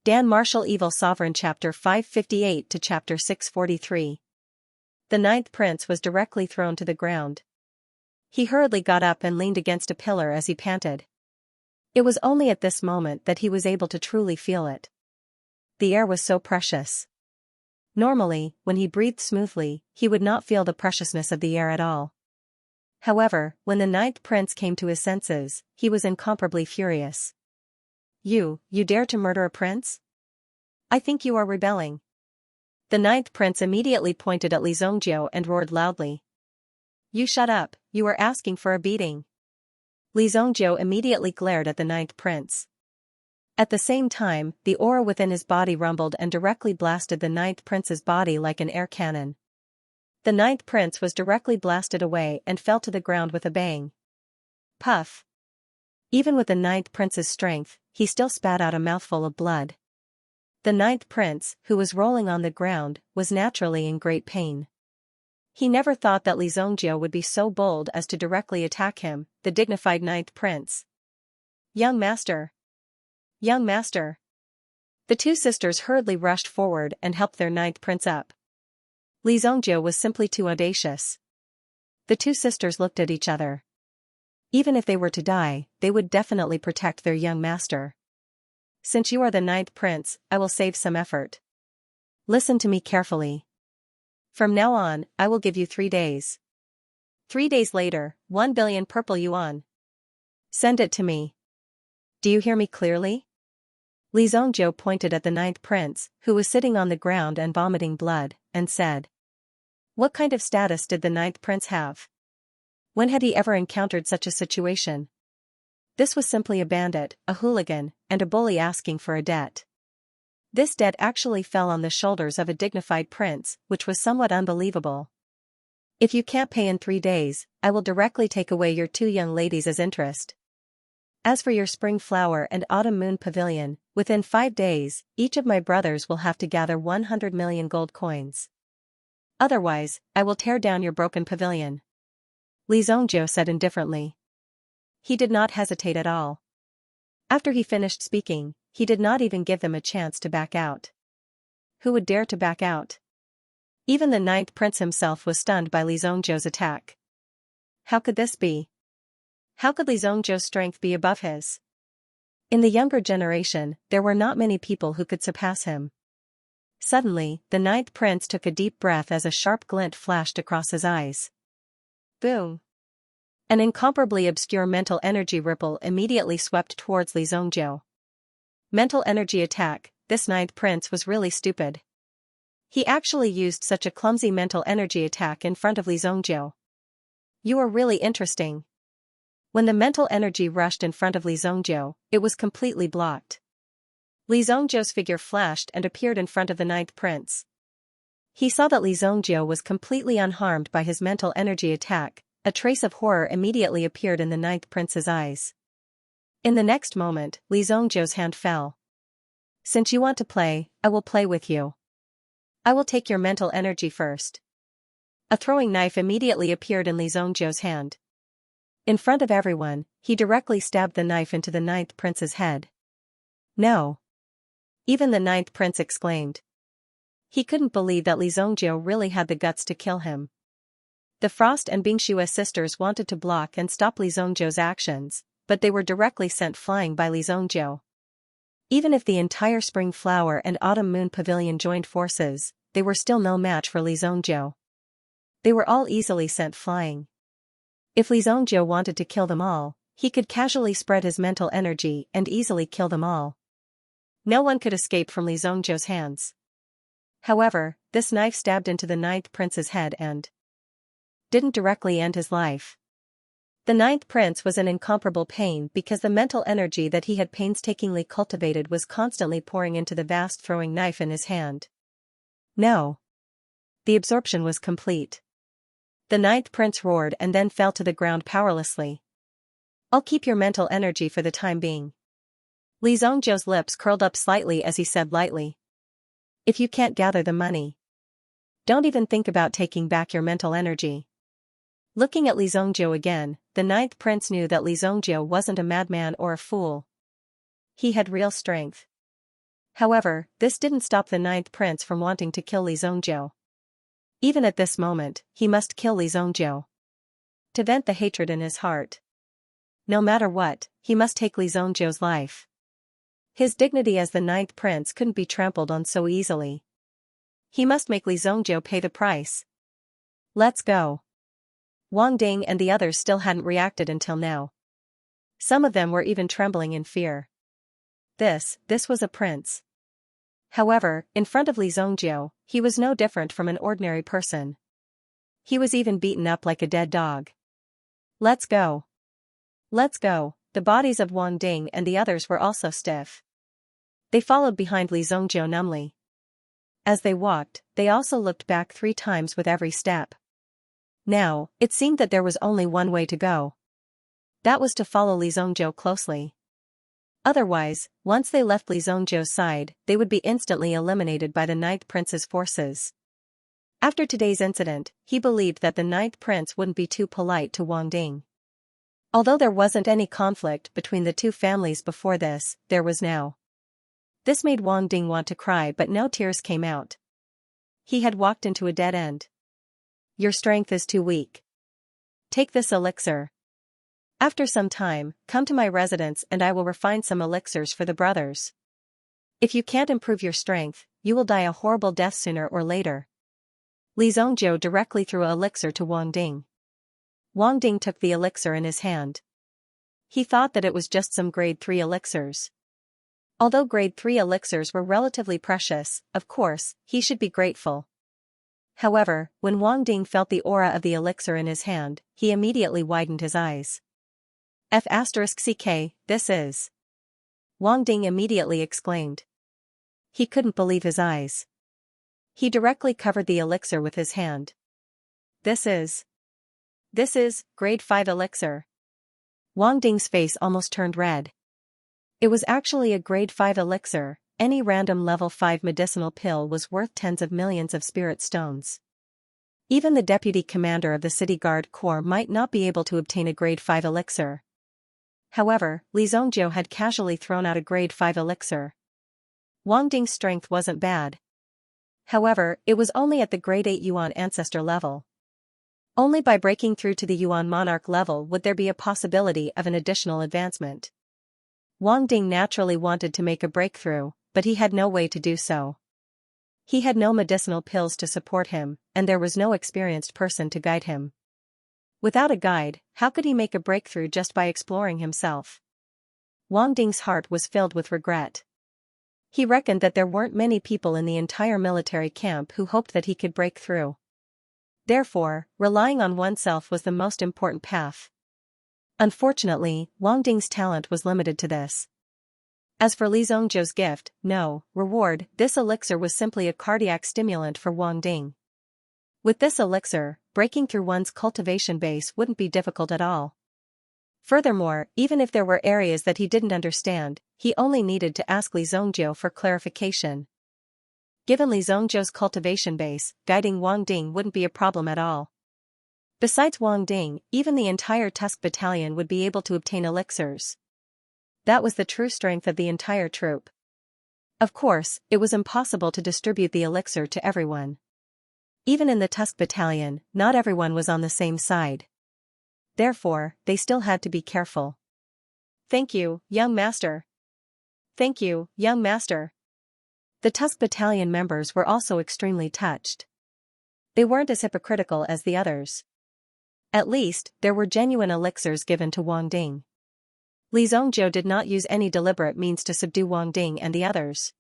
Dan Marshall Evil Sovereign Chapter 558 to Chapter 643. The ninth prince was directly thrown to the ground. He hurriedly got up and leaned against a pillar as he panted. It was only at this moment that he was able to truly feel it. The air was so precious. Normally, when he breathed smoothly, he would not feel the preciousness of the air at all. However, when the ninth prince came to his senses, he was incomparably furious. You dare to murder a prince? I think you are rebelling. The ninth prince immediately pointed at Xianxia and roared loudly. You shut up, you are asking for a beating. Xianxia immediately glared at the ninth prince. At the same time, the aura within his body rumbled and directly blasted the ninth prince's body like an air cannon. The ninth prince was directly blasted away and fell to the ground with a bang. Puff! Even with the ninth prince's strength, he still spat out a mouthful of blood. The ninth prince, who was rolling on the ground, was naturally in great pain. He never thought that Xianxia would be so bold as to directly attack him, the dignified ninth prince. Young master! Young master! The two sisters hurriedly rushed forward and helped their ninth prince up. Xianxia was simply too audacious. The two sisters looked at each other. Even if they were to die, they would definitely protect their young master. Since you are the ninth prince, I will save some effort. Listen to me carefully. From now on, I will give you 3 days. 3 days later, 1 billion purple yuan. Send it to me. Do you hear me clearly? Xianxia pointed at the ninth prince, who was sitting on the ground and vomiting blood, and said. What kind of status did the ninth prince have? When had he ever encountered such a situation? This was simply a bandit, a hooligan, and a bully asking for a debt. This debt actually fell on the shoulders of a dignified prince, which was somewhat unbelievable. If you can't pay in 3 days, I will directly take away your 2 young ladies as interest. As for your spring flower and autumn moon pavilion, within 5 days, each of my brothers will have to gather 100 million gold coins. Otherwise, I will tear down your broken pavilion. Xianxia said indifferently. He did not hesitate at all. After he finished speaking, he did not even give them a chance to back out. Who would dare to back out? Even the ninth prince himself was stunned by Xianxia's attack. How could this be? How could Xianxia's strength be above his? In the younger generation, there were not many people who could surpass him. Suddenly, the ninth prince took a deep breath as a sharp glint flashed across his eyes. Boom! An incomparably obscure mental energy ripple immediately swept towards Xianxia. Mental energy attack, this ninth prince was really stupid. He actually used such a clumsy mental energy attack in front of Xianxia. You are really interesting. When the mental energy rushed in front of Xianxia, it was completely blocked. Xianxia's figure flashed and appeared in front of the ninth prince. He saw that Xianxia was completely unharmed by his mental energy attack. A trace of horror immediately appeared in the ninth prince's eyes. In the next moment, Xianxia's hand fell. Since you want to play, I will play with you. I will take your mental energy first. A throwing knife immediately appeared in Xianxia's hand. In front of everyone, he directly stabbed the knife into the ninth prince's head. No! Even the ninth prince exclaimed. He couldn't believe that Xianxia really had the guts to kill him. The Frost and Bingxue sisters wanted to block and stop Xianxia's actions, but they were directly sent flying by Xianxia. Even if the entire spring flower and autumn moon pavilion joined forces, they were still no match for Xianxia. They were all easily sent flying. If Xianxia wanted to kill them all, he could casually spread his mental energy and easily kill them all. No one could escape from Xianxia's hands. However, this knife stabbed into the ninth prince's head and didn't directly end his life. The ninth prince was in incomparable pain because the mental energy that he had painstakingly cultivated was constantly pouring into the vast throwing knife in his hand. No. The absorption was complete. The ninth prince roared and then fell to the ground powerlessly. I'll keep your mental energy for the time being. Xianxia's lips curled up slightly as he said lightly. If you can't gather the money, don't even think about taking back your mental energy. Looking at Xianxia again, the ninth prince knew that Xianxia wasn't a madman or a fool. He had real strength. However, this didn't stop the ninth prince from wanting to kill Li Zhongjiu. Even at this moment, he must kill Li Zhongjiu to vent the hatred in his heart. No matter what, he must take Li Zhongjiu's life. His dignity as the ninth prince couldn't be trampled on so easily. He must make Li Zhongjiu pay the price. Let's go. Wang Ding and the others still hadn't reacted until now. Some of them were even trembling in fear. This was a prince. However, in front of Li Zhongjiu, he was no different from an ordinary person. He was even beaten up like a dead dog. Let's go. Let's go. The bodies of Wang Ding and the others were also stiff. They followed behind Li Zhongjiu numbly. As they walked, they also looked back 3 times with every step. Now, it seemed that there was only one way to go. That was to follow Li Zhongjiu closely. Otherwise, once they left Li Zhongjiu's side, they would be instantly eliminated by the ninth prince's forces. After today's incident, he believed that the ninth prince wouldn't be too polite to Wang Ding. Although there wasn't any conflict between the two families before this, there was now. This made Wang Ding want to cry, but no tears came out. He had walked into a dead end. Your strength is too weak. Take this elixir. After some time, come to my residence and I will refine some elixirs for the brothers. If you can't improve your strength, you will die a horrible death sooner or later. Li Zhongjiu directly threw an elixir to Wang Ding. Wang Ding took the elixir in his hand. He thought that it was just some grade 3 elixirs. Although grade 3 elixirs were relatively precious, of course, he should be grateful. However, when Wang Ding felt the aura of the elixir in his hand, he immediately widened his eyes. F***CK, this is. Wang Ding immediately exclaimed. He couldn't believe his eyes. He directly covered the elixir with his hand. This is grade 5 elixir. Wang Ding's face almost turned red. It was actually a grade 5 elixir. Any random level 5 medicinal pill was worth tens of millions of spirit stones. Even the deputy commander of the city guard corps might not be able to obtain a grade 5 elixir. However, Li Zhongjiu had casually thrown out a grade 5 elixir. Wang Ding's strength wasn't bad. However, it was only at the grade 8 Yuan ancestor level. Only by breaking through to the Yuan monarch level would there be a possibility of an additional advancement. Wang Ding naturally wanted to make a breakthrough, but he had no way to do so. He had no medicinal pills to support him, and there was no experienced person to guide him. Without a guide, how could he make a breakthrough just by exploring himself? Wang Ding's heart was filled with regret. He reckoned that there weren't many people in the entire military camp who hoped that he could break through. Therefore, relying on oneself was the most important path. Unfortunately, Wang Ding's talent was limited to this. As for Li Zhongjiu's gift, no reward, this elixir was simply a cardiac stimulant for Wang Ding. With this elixir, breaking through one's cultivation base wouldn't be difficult at all. Furthermore, even if there were areas that he didn't understand, he only needed to ask Li Zhongjiu for clarification. Given Li Zhongjiu's cultivation base, guiding Wang Ding wouldn't be a problem at all. Besides Wang Ding, even the entire Tusk battalion would be able to obtain elixirs. That was the true strength of the entire troop. Of course, it was impossible to distribute the elixir to everyone. Even in the Tusk battalion, not everyone was on the same side. Therefore, they still had to be careful. Thank you, young master. Thank you, young master. The Tusk battalion members were also extremely touched. They weren't as hypocritical as the others. At least, there were genuine elixirs given to Wang Ding. Li Zhongjiu did not use any deliberate means to subdue Wang Ding and the others.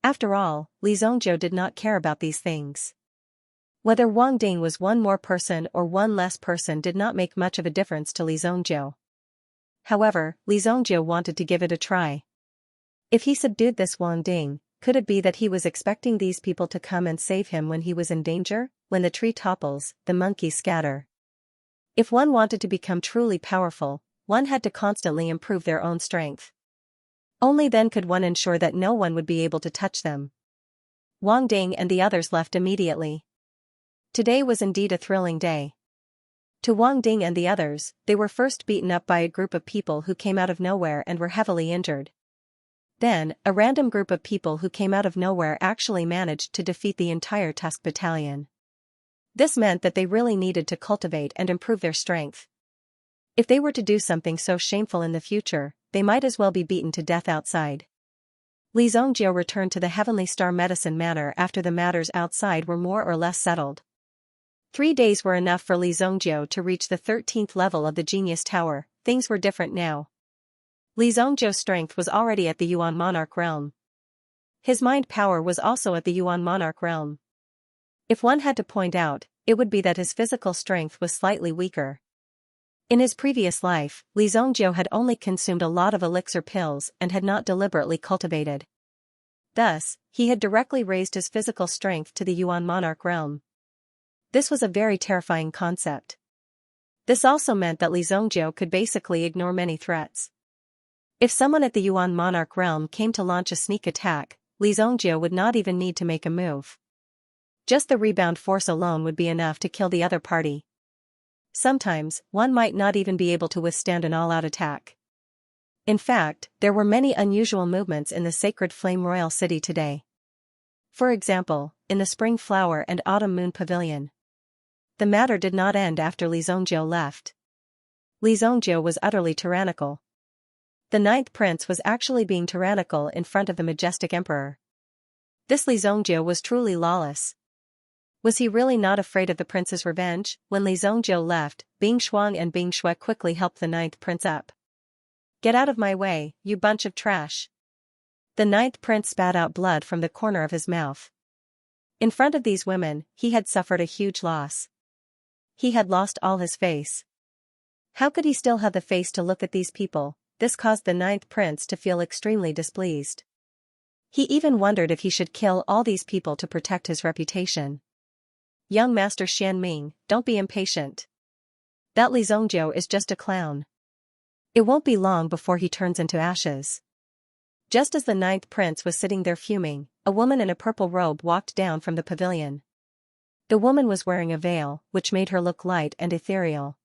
After all, Li Zhongjiu did not care about these things. Whether Wang Ding was one more person or one less person did not make much of a difference to Li Zhongjiu. However, Li Zhongjiu wanted to give it a try. If he subdued this Wang Ding, could it be that he was expecting these people to come and save him when he was in danger? When the tree topples, the monkeys scatter. If one wanted to become truly powerful, one had to constantly improve their own strength. Only then could one ensure that no one would be able to touch them. Wang Ding and the others left immediately. Today was indeed a thrilling day. To Wang Ding and the others, they were first beaten up by a group of people who came out of nowhere and were heavily injured. Then, a random group of people who came out of nowhere actually managed to defeat the entire Tusk battalion. This meant that they really needed to cultivate and improve their strength. If they were to do something so shameful in the future, they might as well be beaten to death outside. Li Zhongjiu returned to the Heavenly Star Medicine Manor after the matters outside were more or less settled. 3 days were enough for Li Zhongjiu to reach the 13th level of the Genius Tower. Things were different now. Li Zhongjiu's strength was already at the Yuan Monarch realm. His mind power was also at the Yuan Monarch realm. If one had to point out, it would be that his physical strength was slightly weaker. In his previous life, Li Zhongjiu had only consumed a lot of elixir pills and had not deliberately cultivated. Thus, he had directly raised his physical strength to the Yuan Monarch realm. This was a very terrifying concept. This also meant that Li Zhongjiu could basically ignore many threats. If someone at the Yuan Monarch realm came to launch a sneak attack, Li Zhongjiu would not even need to make a move. Just the rebound force alone would be enough to kill the other party. Sometimes, one might not even be able to withstand an all-out attack. In fact, there were many unusual movements in the Sacred Flame Royal City today. For example, in the Spring Flower and Autumn Moon Pavilion. The matter did not end after Li Zhongjiu left. Li Zhongjiu was utterly tyrannical. The 9th prince was actually being tyrannical in front of the majestic emperor. This Li Zhongjiu was truly lawless. Was he really not afraid of the prince's revenge? When Li Zhongjiu left, Bing Shuang and Bing Shui quickly helped the 9th prince up. "Get out of my way, you bunch of trash." The 9th prince spat out blood from the corner of his mouth. In front of these women, he had suffered a huge loss. He had lost all his face. How could he still have the face to look at these people? This caused the 9th prince to feel extremely displeased. He even wondered if he should kill all these people to protect his reputation. "Young Master Xianming, don't be impatient. That Li Zhongjiu is just a clown. It won't be long before he turns into ashes." Just as the 9th prince was sitting there fuming, a woman in a purple robe walked down from the pavilion. The woman was wearing a veil, which made her look light and ethereal.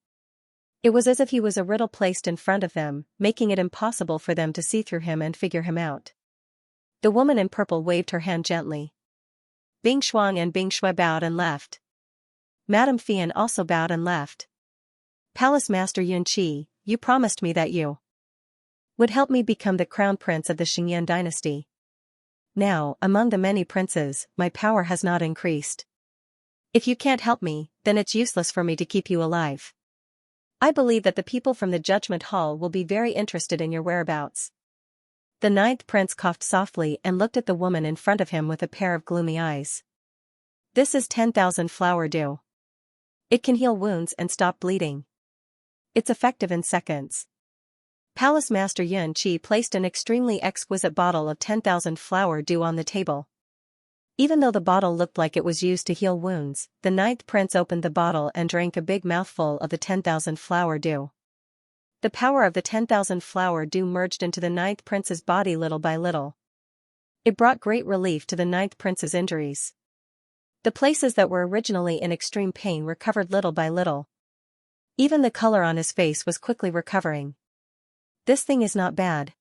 It was as if he was a riddle placed in front of them, making it impossible for them to see through him and figure him out. The woman in purple waved her hand gently. Bing Shuang and Bing Shui bowed and left. Madame Fian also bowed and left. "Palace Master Yunqi, you promised me that you would help me become the crown prince of the Xingyan dynasty. Now, among the many princes, my power has not increased. If you can't help me, then it's useless for me to keep you alive. I believe that the people from the Judgment Hall will be very interested in your whereabouts." The 9th prince coughed softly and looked at the woman in front of him with a pair of gloomy eyes. "This is 10,000 flower dew. It can heal wounds and stop bleeding. It's effective in seconds." Palace Master Yun Qi placed an extremely exquisite bottle of 10,000 flower dew on the table. Even though the bottle looked like it was used to heal wounds, the 9th prince opened the bottle and drank a big mouthful of the 10,000 flower dew. The power of the 10,000 flower dew merged into the 9th prince's body little by little. It brought great relief to the 9th prince's injuries. The places that were originally in extreme pain recovered little by little. Even the color on his face was quickly recovering. "This thing is not bad."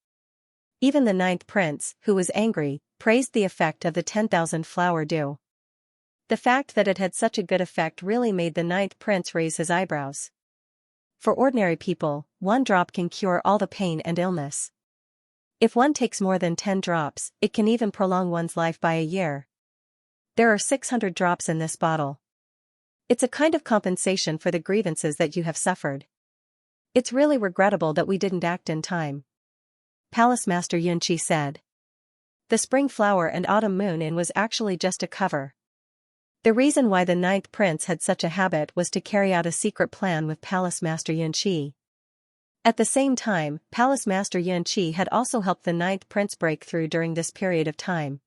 Even the 9th prince, who was angry, praised the effect of the 10,000 flower dew. The fact that it had such a good effect really made the 9th prince raise his eyebrows. For ordinary people, 1 drop can cure all the pain and illness. If one takes more than 10 drops, it can even prolong one's life by a year. There are 600 drops in this bottle. It's a kind of compensation for the grievances that you have suffered. It's really regrettable that we didn't act in time. Palace Master Yunqi said. The Spring Flower and Autumn Moon Inn was actually just a cover. The reason why the 9th prince had such a habit was to carry out a secret plan with Palace Master Yunqi. At the same time, Palace Master Yunqi had also helped the 9th prince break through during this period of time.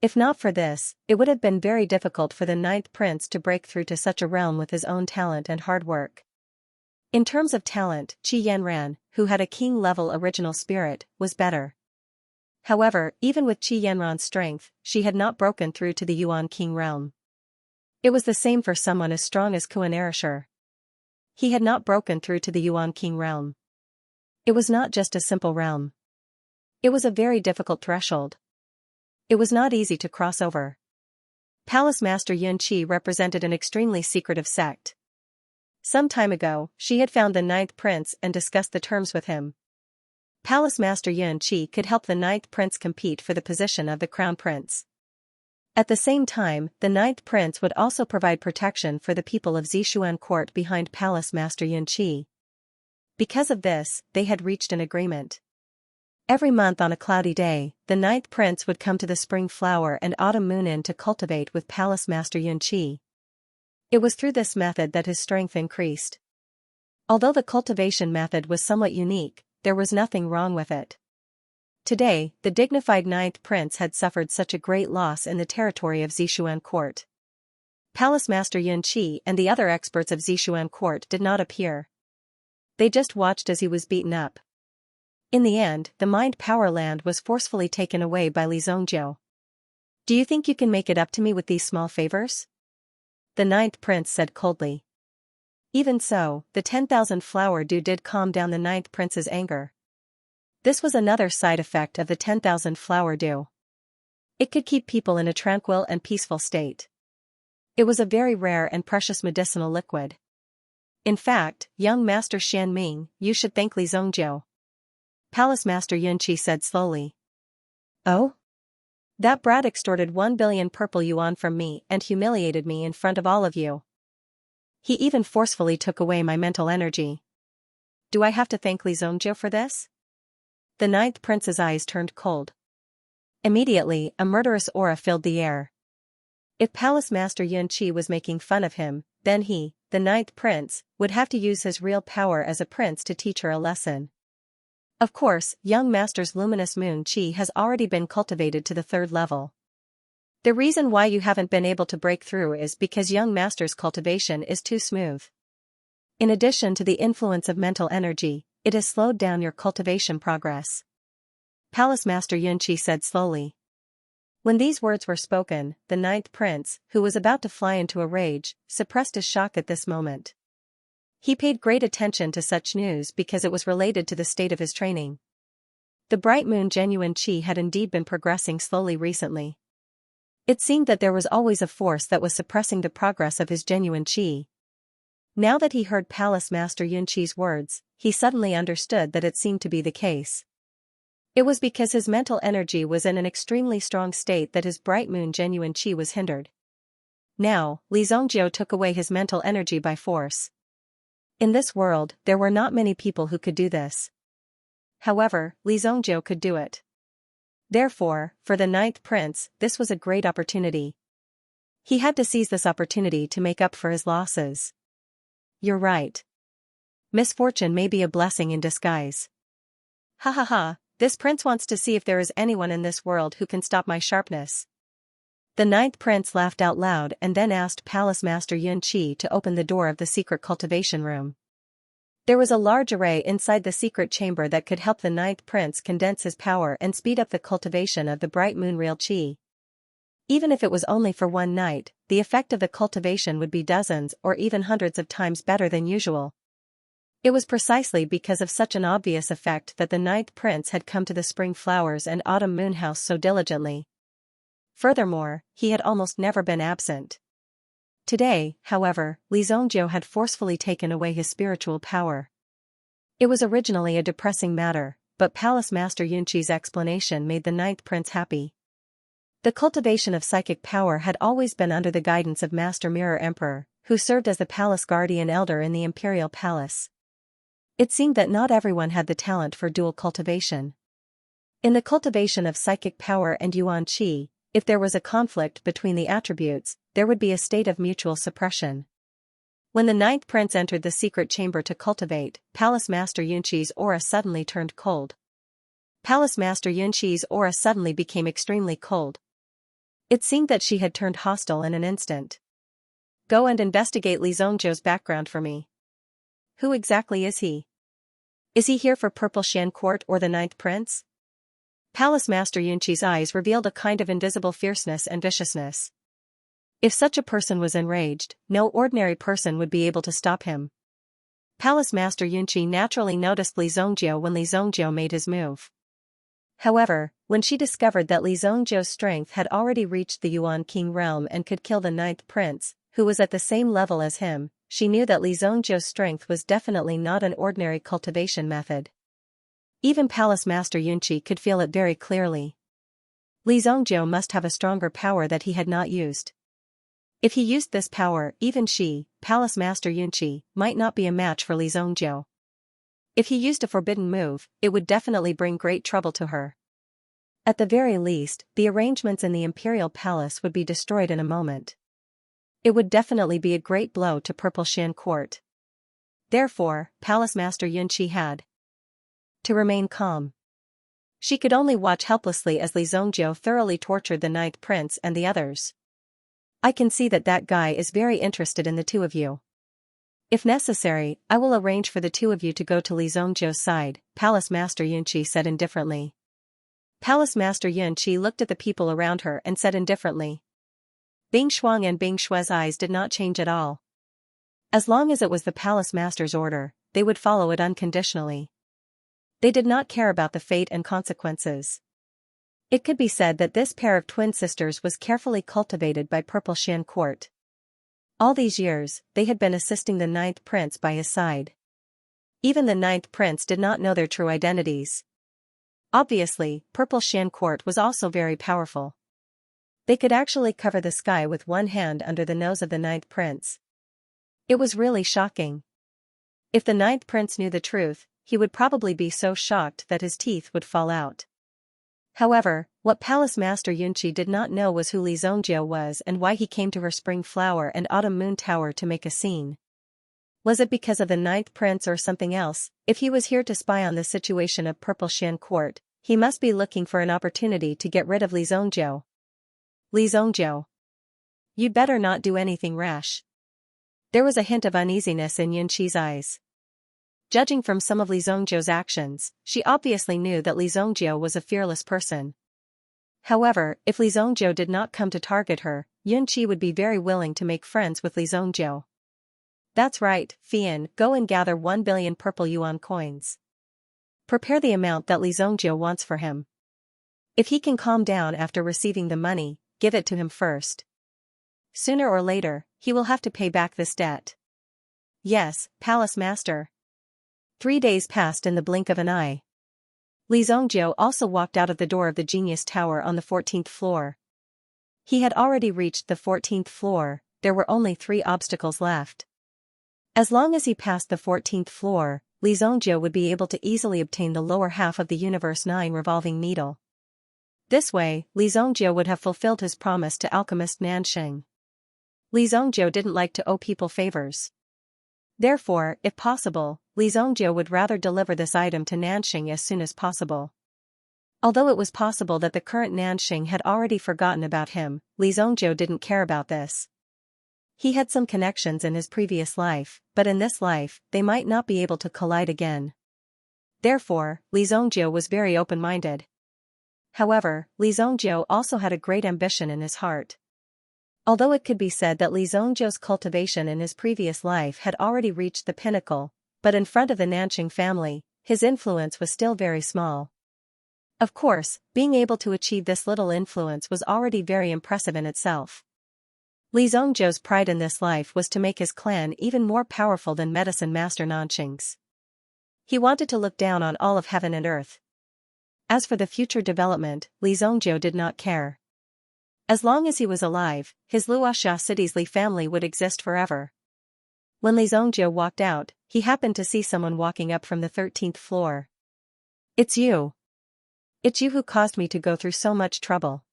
If not for this, it would have been very difficult for the 9th prince to break through to such a realm with his own talent and hard work. In terms of talent, Qi Yanran, who had a king-level original spirit, was better. However, even with Qi Yanran's strength, she had not broken through to the Yuan King realm. It was the same for someone as strong as Kuan Erishur. He had not broken through to the Yuan King realm. It was not just a simple realm. It was a very difficult threshold. It was not easy to cross over. Palace Master Xianxia represented an extremely secretive sect. Some time ago, she had found the ninth prince and discussed the terms with him. Palace Master Xianxia could help the ninth prince compete for the position of the crown prince. At the same time, the ninth prince would also provide protection for the people of Zishuan court behind Palace Master Xianxia. Because of this, they had reached an agreement. Every month on a cloudy day, the ninth prince would come to the spring flower and autumn moon inn to cultivate with Palace Master Xianxia. It was through this method that his strength increased. Although the cultivation method was somewhat unique, there was nothing wrong with it. Today, the dignified ninth prince had suffered such a great loss in the territory of Zishuan court. Palace Master Xianxia and the other experts of Zishuan court did not appear. They just watched as he was beaten up. In the end, the mind power land was forcefully taken away by Li Zongjiu. Do you think you can make it up to me with these small favors? The ninth prince said coldly. Even so, the 10,000 flower dew did calm down the ninth prince's anger. This was another side effect of the 10,000 flower dew. It could keep people in a tranquil and peaceful state. It was a very rare and precious medicinal liquid. In fact, young Master Xianming, you should thank Li Zongjiu. Palace Master Xianxia said slowly. Oh? That brat extorted 1 billion purple yuan from me and humiliated me in front of all of you. He even forcefully took away my mental energy. Do I have to thank Li Zongjiu for this? The ninth prince's eyes turned cold. Immediately, a murderous aura filled the air. If Palace Master Xianxia was making fun of him, then he, the ninth prince, would have to use his real power as a prince to teach her a lesson. Of course, young master's luminous moon qi has already been cultivated to the 3rd level. The reason why you haven't been able to break through is because young master's cultivation is too smooth. In addition to the influence of mental energy, it has slowed down your cultivation progress. Palace Master Xianxia said slowly. When these words were spoken, the ninth prince, who was about to fly into a rage, suppressed his shock at this moment. He paid great attention to such news because it was related to the state of his training. The bright moon genuine qi had indeed been progressing slowly recently. It seemed that there was always a force that was suppressing the progress of his genuine qi. Now that he heard Palace Master Xianxia's words, he suddenly understood that it seemed to be the case. It was because his mental energy was in an extremely strong state that his bright moon genuine qi was hindered. Now, Li Zongjiu took away his mental energy by force. In this world, there were not many people who could do this. However, Li Zongjiu could do it. Therefore, for the ninth prince, this was a great opportunity. He had to seize this opportunity to make up for his losses. You're right. Misfortune may be a blessing in disguise. Ha ha ha, this prince wants to see if there is anyone in this world who can stop my sharpness. The ninth prince laughed out loud and then asked Palace Master Xianxia to open the door of the secret cultivation room. There was a large array inside the secret chamber that could help the ninth prince condense his power and speed up the cultivation of the bright moon real qi. Even if it was only for one night, the effect of the cultivation would be dozens or even hundreds of times better than usual. It was precisely because of such an obvious effect that the ninth prince had come to the spring flowers and autumn moon house so diligently. Furthermore, he had almost never been absent. Today, however, Li Zongjiu had forcefully taken away his spiritual power. It was originally a depressing matter, but Palace Master Xianxia's explanation made the ninth prince happy. The cultivation of psychic power had always been under the guidance of Master Mirror Emperor, who served as the palace guardian elder in the imperial palace. It seemed that not everyone had the talent for dual cultivation. In the cultivation of psychic power and yuan qi, if there was a conflict between the attributes, there would be a state of mutual suppression. When the ninth prince entered the secret chamber to cultivate, Palace Master Xianxia's aura suddenly turned cold. Palace Master Xianxia's aura suddenly became extremely cold. It seemed that she had turned hostile in an instant. Go and investigate Li Zongjiu's background for me. Who exactly is he? Is he here for Purple Shen Court or the ninth prince? Palace Master Xianxia's eyes revealed a kind of invisible fierceness and viciousness. If such a person was enraged, no ordinary person would be able to stop him. Palace Master Xianxia naturally noticed Li Zongjiu when Li Zongjiu made his move. However, when she discovered that Li Zhongzhou's strength had already reached the Yuan King realm and could kill the ninth prince, who was at the same level as him, she knew that Li Zhongzhou's strength was definitely not an ordinary cultivation method. Even Palace Master Yunqi could feel it very clearly. Li Zhongzhou must have a stronger power that he had not used. If he used this power, even she, Palace Master Yunqi, might not be a match for Li Zhongzhou. If he used a forbidden move, it would definitely bring great trouble to her. At the very least, the arrangements in the imperial palace would be destroyed in a moment. It would definitely be a great blow to Purple Shan Court. Therefore, Palace Master Yunqi had to remain calm. She could only watch helplessly as Li Zhongzhou thoroughly tortured the ninth prince and the others. I can see that guy is very interested in the two of you. If necessary, I will arrange for the two of you to go to Li Zhongzhou's side, Palace Master Yunqi said indifferently. Palace Master Yunqi looked at the people around her and said indifferently. Bing Shuang and Bing Shue's eyes did not change at all. As long as it was the Palace Master's order, they would follow it unconditionally. They did not care about the fate and consequences. It could be said that this pair of twin sisters was carefully cultivated by Purple Shan Court. All these years, they had been assisting the ninth prince by his side. Even the ninth prince did not know their true identities. Obviously, Purple Shan Court was also very powerful. They could actually cover the sky with one hand under the nose of the ninth prince. It was really shocking. If the ninth prince knew the truth, he would probably be so shocked that his teeth would fall out. However, what Palace Master Yunqi did not know was who Li Zhongzhou was and why he came to her Spring Flower and Autumn Moon Tower to make a scene. Was it because of the ninth prince or something else? If he was here to spy on the situation of Purple Shan Court, he must be looking for an opportunity to get rid of Li Zhongzhou. Li Zhongzhou. You'd better not do anything rash. There was a hint of uneasiness in Yunqi's eyes. Judging from some of Li Zhongzhou's actions, she obviously knew that Li Zhongzhou was a fearless person. However, if Li Zhongzhou did not come to target her, Yunqi would be very willing to make friends with Li Zhongzhou. That's right, Fian, go and gather 1 billion purple yuan coins. Prepare the amount that Li Zhongzhou wants for him. If he can calm down after receiving the money, give it to him first. Sooner or later, he will have to pay back this debt. Yes, Palace Master. 3 days passed in the blink of an eye. Li Zhongzhou also walked out of the door of the Genius Tower on the 14th floor. He had already reached the 14th floor, there were only 3 obstacles left. As long as he passed the 14th floor, Li Zhongzhou would be able to easily obtain the lower half of the Universe 9 revolving needle. This way, Li Zhongzhou would have fulfilled his promise to alchemist Nansheng. Li Zhongzhou didn't like to owe people favors. Therefore, if possible, Li Zhongzhou would rather deliver this item to Nansheng as soon as possible. Although it was possible that the current Nansheng had already forgotten about him, Li Zhongzhou didn't care about this. He had some connections in his previous life, but in this life, they might not be able to collide again. Therefore, Li Zhongzhou was very open-minded. However, Li Zhongzhou also had a great ambition in his heart. Although it could be said that Li Zhongzhou's cultivation in his previous life had already reached the pinnacle, but in front of the Nansheng family, his influence was still very small. Of course, being able to achieve this little influence was already very impressive in itself. Li Zhongzhou's pride in this life was to make his clan even more powerful than Medicine Master Nansheng's. He wanted to look down on all of heaven and earth. As for the future development, Li Zhongzhou did not care. As long as he was alive, his Luoxia City's Li family would exist forever. When Li Zhongzhou walked out, he happened to see someone walking up from the 13th floor. It's you. It's you who caused me to go through so much trouble.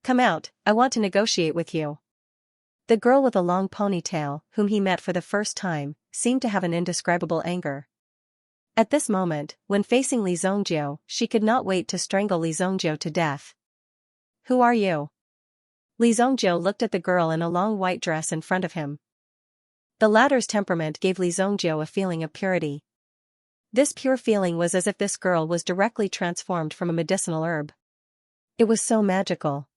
Come out, I want to negotiate with you. The girl with a long ponytail, whom he met for the first time, seemed to have an indescribable anger. At this moment, when facing Li Zhongzhou, she could not wait to strangle Li Zhongzhou to death. Who are you? Li Zhongzhou looked at the girl in a long white dress in front of him. The latter's temperament gave Li Zhongzhou a feeling of purity. This pure feeling was as if this girl was directly transformed from a medicinal herb. It was so magical.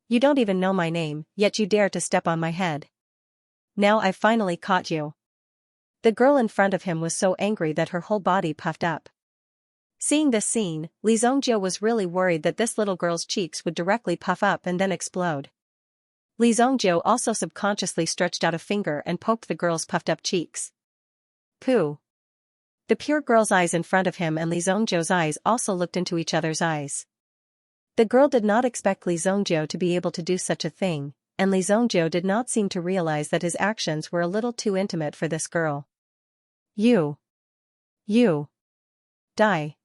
You don't even know my name, yet you dare to step on my head. Now I've finally caught you. The girl in front of him was so angry that her whole body puffed up. Seeing this scene, Li Zongjie was really worried that this little girl's cheeks would directly puff up and then explode. Li Zongjie also subconsciously stretched out a finger and poked the girl's puffed-up cheeks. Pooh! The pure girl's eyes in front of him and Li Zongjie's eyes also looked into each other's eyes. The girl did not expect Li Zongjie to be able to do such a thing, and Li Zongjie did not seem to realize that his actions were a little too intimate for this girl. You. Die.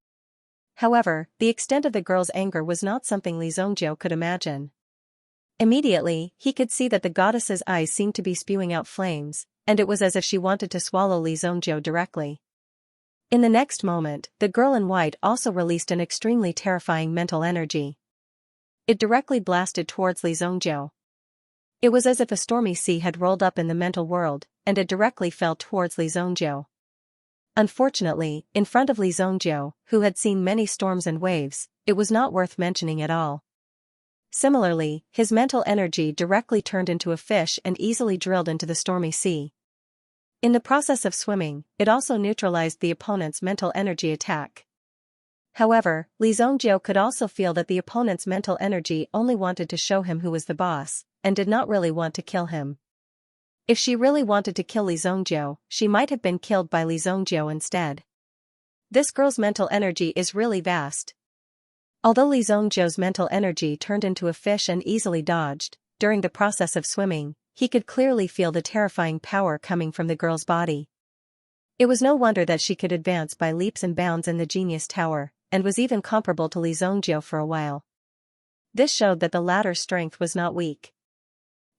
However, the extent of the girl's anger was not something Li Zongjie could imagine. Immediately, he could see that the goddess's eyes seemed to be spewing out flames, and it was as if she wanted to swallow Li Zongjie directly. In the next moment, the girl in white also released an extremely terrifying mental energy. It directly blasted towards Li Zongjie. It was as if a stormy sea had rolled up in the mental world, and it directly fell towards Li Zongjie. Unfortunately, in front of Li Zongjie, who had seen many storms and waves, it was not worth mentioning at all. Similarly, his mental energy directly turned into a fish and easily drilled into the stormy sea. In the process of swimming, it also neutralized the opponent's mental energy attack. However, Li Zongjie could also feel that the opponent's mental energy only wanted to show him who was the boss, and did not really want to kill him. If she really wanted to kill Li Zongjie, she might have been killed by Li Zongjie instead. This girl's mental energy is really vast. Although Li Zongjie's mental energy turned into a fish and easily dodged, during the process of swimming, he could clearly feel the terrifying power coming from the girl's body. It was no wonder that she could advance by leaps and bounds in the Genius Tower, and was even comparable to Li Zongjie for a while. This showed that the latter's strength was not weak.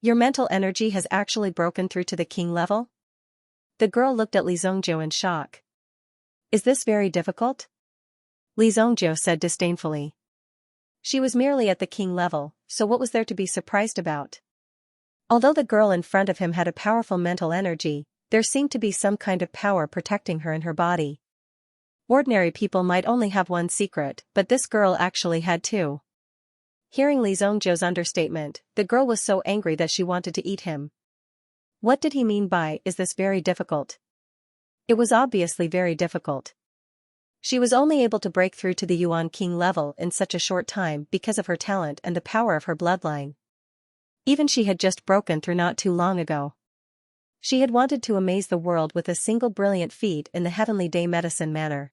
Your mental energy has actually broken through to the king level? The girl looked at Li Zongjie in shock. Is this very difficult? Li Zongjie said disdainfully. She was merely at the king level, so what was there to be surprised about? Although the girl in front of him had a powerful mental energy, there seemed to be some kind of power protecting her in her body. Ordinary people might only have one secret, but this girl actually had two. Hearing Li Zongjie's understatement, the girl was so angry that she wanted to eat him. What did he mean by, "Is this very difficult?" It was obviously very difficult. She was only able to break through to the Yuan King level in such a short time because of her talent and the power of her bloodline. Even she had just broken through not too long ago. She had wanted to amaze the world with a single brilliant feat in the heavenly day medicine manner.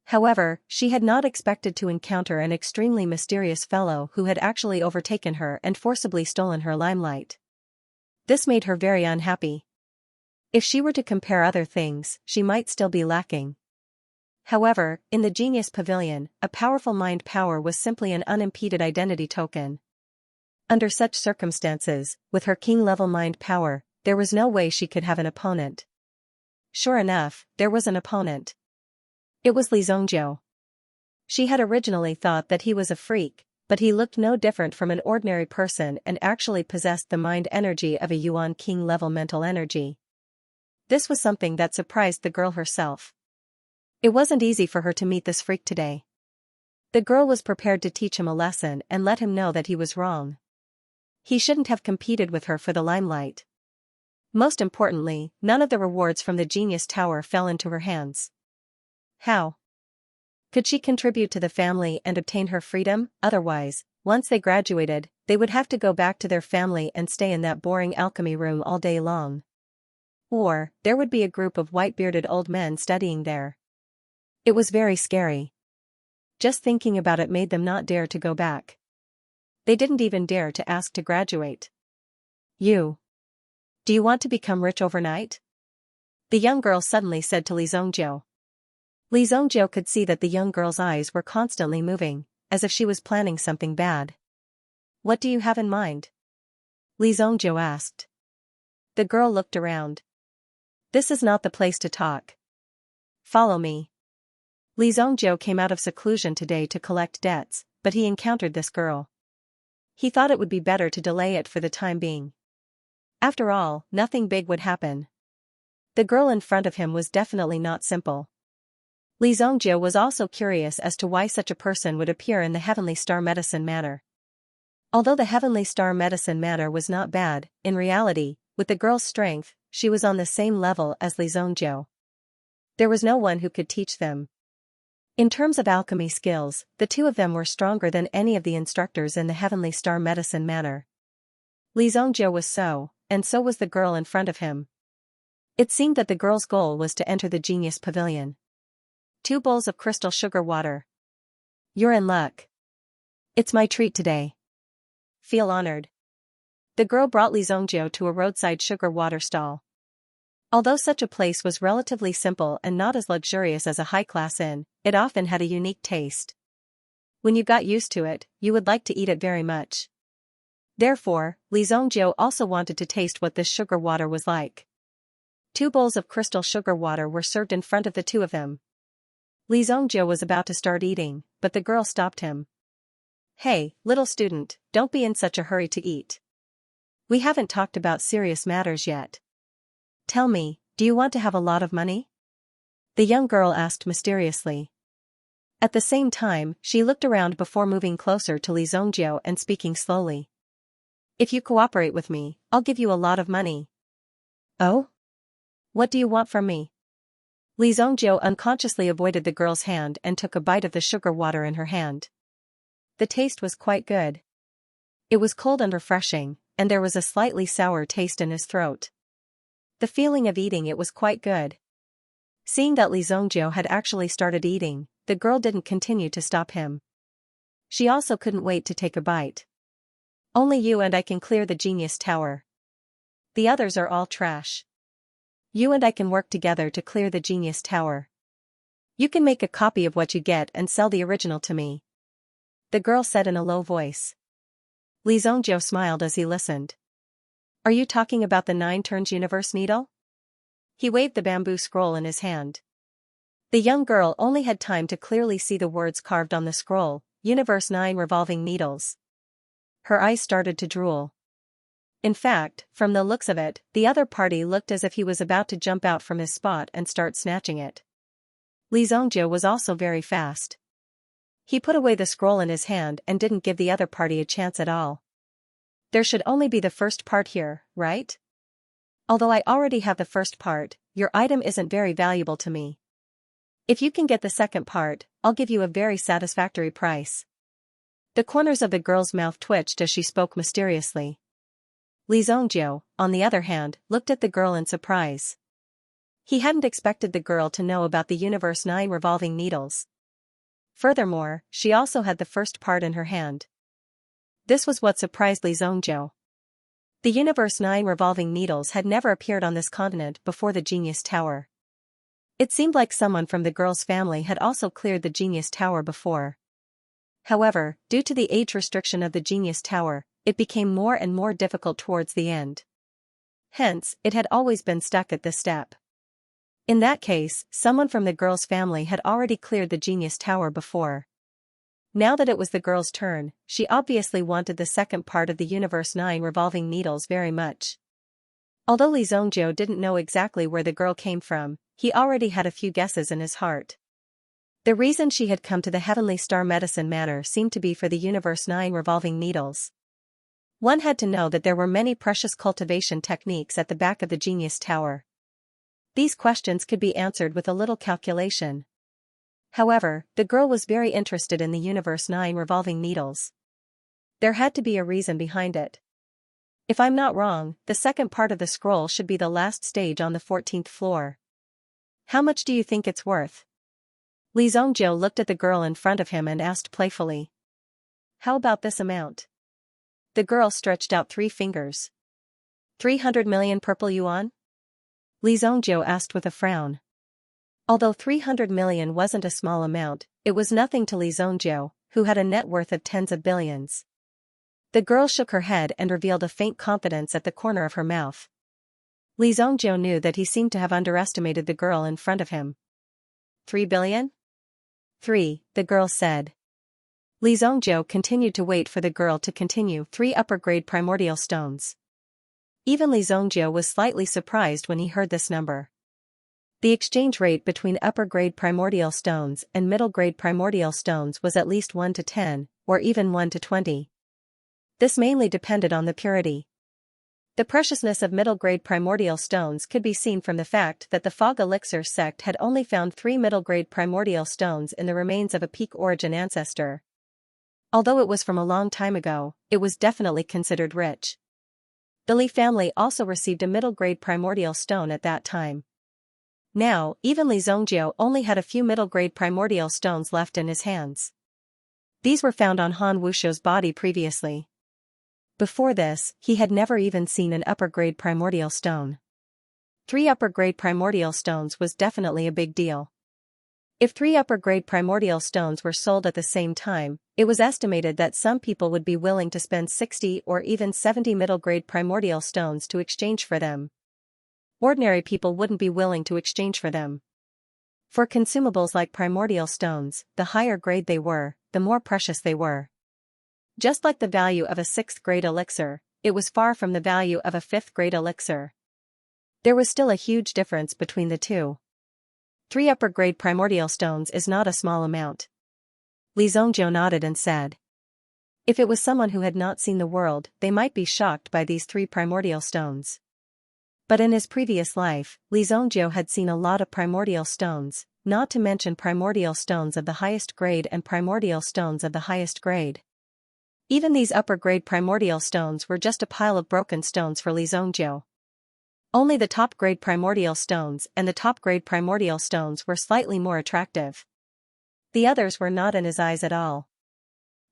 However, she had not expected to encounter an extremely mysterious fellow who had actually overtaken her and forcibly stolen her limelight. This made her very unhappy. If she were to compare other things, she might still be lacking. However, in the Genius Pavilion, a powerful mind power was simply an unimpeded identity token. Under such circumstances, with her king-level mind power, there was no way she could have an opponent. Sure enough, there was an opponent. It was Li Zongjie. She had originally thought that he was a freak, but he looked no different from an ordinary person and actually possessed the mind energy of a Yuan King-level mental energy. This was something that surprised the girl herself. It wasn't easy for her to meet this freak today. The girl was prepared to teach him a lesson and let him know that he was wrong. He shouldn't have competed with her for the limelight. Most importantly, none of the rewards from the Genius Tower fell into her hands. How could she contribute to the family and obtain her freedom? Otherwise, once they graduated, they would have to go back to their family and stay in that boring alchemy room all day long. Or, there would be a group of white-bearded old men studying there. It was very scary. Just thinking about it made them not dare to go back. They didn't even dare to ask to graduate. Do you want to become rich overnight? The young girl suddenly said to Li Zongjie. Li Zongjie could see that the young girl's eyes were constantly moving, as if she was planning something bad. What do you have in mind? Li Zongjie asked. The girl looked around. This is not the place to talk. Follow me. Li Zongjie came out of seclusion today to collect debts, but he encountered this girl. He thought it would be better to delay it for the time being. After all, nothing big would happen. The girl in front of him was definitely not simple. Li Zongjie was also curious as to why such a person would appear in the Heavenly Star Medicine Manor. Although the Heavenly Star Medicine Manor was not bad, in reality, with the girl's strength, she was on the same level as Li Zongjie. There was no one who could teach them. In terms of alchemy skills, the two of them were stronger than any of the instructors in the Heavenly Star Medicine Manor. Li Zhongjiu was so, and so was the girl in front of him. It seemed that the girl's goal was to enter the Genius Pavilion. 2 bowls of crystal sugar water. You're in luck. It's my treat today. Feel honored. The girl brought Li Zhongjiu to a roadside sugar water stall. Although such a place was relatively simple and not as luxurious as a high-class inn, it often had a unique taste. When you got used to it, you would like to eat it very much. Therefore, Li Zhongjiu also wanted to taste what this sugar water was like. 2 bowls of crystal sugar water were served in front of the two of them. Li Zhongjiu was about to start eating, but the girl stopped him. Hey, little student, don't be in such a hurry to eat. We haven't talked about serious matters yet. Tell me, do you want to have a lot of money? The young girl asked mysteriously. At the same time, she looked around before moving closer to Li Zhongjiu and speaking slowly. If you cooperate with me, I'll give you a lot of money. Oh? What do you want from me? Li Zhongjiu unconsciously avoided the girl's hand and took a bite of the sugar water in her hand. The taste was quite good. It was cold and refreshing, and there was a slightly sour taste in his throat. The feeling of eating it was quite good. Seeing that Li Zhongjiu had actually started eating, the girl didn't continue to stop him. She also couldn't wait to take a bite. Only you and I can clear the Genius Tower. The others are all trash. You and I can work together to clear the Genius Tower. You can make a copy of what you get and sell the original to me. The girl said in a low voice. Li Zhongjiu smiled as he listened. Are you talking about the 9 turns universe needle? He waved the bamboo scroll in his hand. The young girl only had time to clearly see the words carved on the scroll, Universe 9 revolving needles. Her eyes started to drool. In fact, from the looks of it, the other party looked as if he was about to jump out from his spot and start snatching it. Li Zhongjiu was also very fast. He put away the scroll in his hand and didn't give the other party a chance at all. There should only be the first part here, right? Although I already have the first part, your item isn't very valuable to me. If you can get the second part, I'll give you a very satisfactory price. The corners of the girl's mouth twitched as she spoke mysteriously. Li Zhongjiu, on the other hand, looked at the girl in surprise. He hadn't expected the girl to know about the Universe 9 revolving needles. Furthermore, she also had the first part in her hand. This was what surprised Li Zhongjiu. The Universe 9 revolving needles had never appeared on this continent before the Genius Tower. It seemed like someone from the girl's family had also cleared the Genius Tower before. However, due to the age restriction of the Genius Tower, it became more and more difficult towards the end. Hence, it had always been stuck at this step. In that case, someone from the girl's family had already cleared the Genius Tower before. Now that it was the girl's turn, she obviously wanted the second part of the Universe 9 revolving needles very much. Although Li Zhongjiu didn't know exactly where the girl came from, he already had a few guesses in his heart. The reason she had come to the Heavenly Star Medicine Manor seemed to be for the Universe 9 revolving needles. One had to know that there were many precious cultivation techniques at the back of the Genius Tower. These questions could be answered with a little calculation. However, the girl was very interested in the Universe 9 revolving needles. There had to be a reason behind it. If I'm not wrong, the second part of the scroll should be the last stage on the 14th floor. How much do you think it's worth? Li Zhongjiu looked at the girl in front of him and asked playfully. How about this amount? The girl stretched out 3 fingers. 300 million purple yuan? Li Zhongjiu asked with a frown. Although 300 million wasn't a small amount, it was nothing to Li Zhongjiu, who had a net worth of tens of billions. The girl shook her head and revealed a faint confidence at the corner of her mouth. Li Zhongjiu knew that he seemed to have underestimated the girl in front of him. 3 billion? 3, the girl said. Li Zhongjiu continued to wait for the girl to continue. 3 upper-grade primordial stones. Even Li Zhongjiu was slightly surprised when he heard this number. The exchange rate between upper-grade primordial stones and middle-grade primordial stones was at least 1 to 10, or even 1 to 20. This mainly depended on the purity. The preciousness of middle-grade primordial stones could be seen from the fact that the Fog Elixir sect had only found 3 middle-grade primordial stones in the remains of a peak origin ancestor. Although it was from a long time ago, it was definitely considered rich. The Li family also received a middle-grade primordial stone at that time. Now, even Li Zhongjiu only had a few middle-grade primordial stones left in his hands. These were found on Han Wushou's body previously. Before this, he had never even seen an upper-grade primordial stone. 3 upper-grade primordial stones was definitely a big deal. If 3 upper-grade primordial stones were sold at the same time, it was estimated that some people would be willing to spend 60 or even 70 middle-grade primordial stones to exchange for them. Ordinary people wouldn't be willing to exchange for them. For consumables like primordial stones, the higher grade they were, the more precious they were. Just like the value of a 6th grade elixir, it was far from the value of a 5th grade elixir. There was still a huge difference between the two. 3 upper grade primordial stones is not a small amount. Li Zhongjiu nodded and said. If it was someone who had not seen the world, they might be shocked by these 3 primordial stones. But in his previous life, Li Zhongjiu had seen a lot of primordial stones, not to mention primordial stones of the highest grade and primordial stones of the highest grade. Even these upper-grade primordial stones were just a pile of broken stones for Li Zhongjiu. Only the top-grade primordial stones and the top-grade primordial stones were slightly more attractive. The others were not in his eyes at all.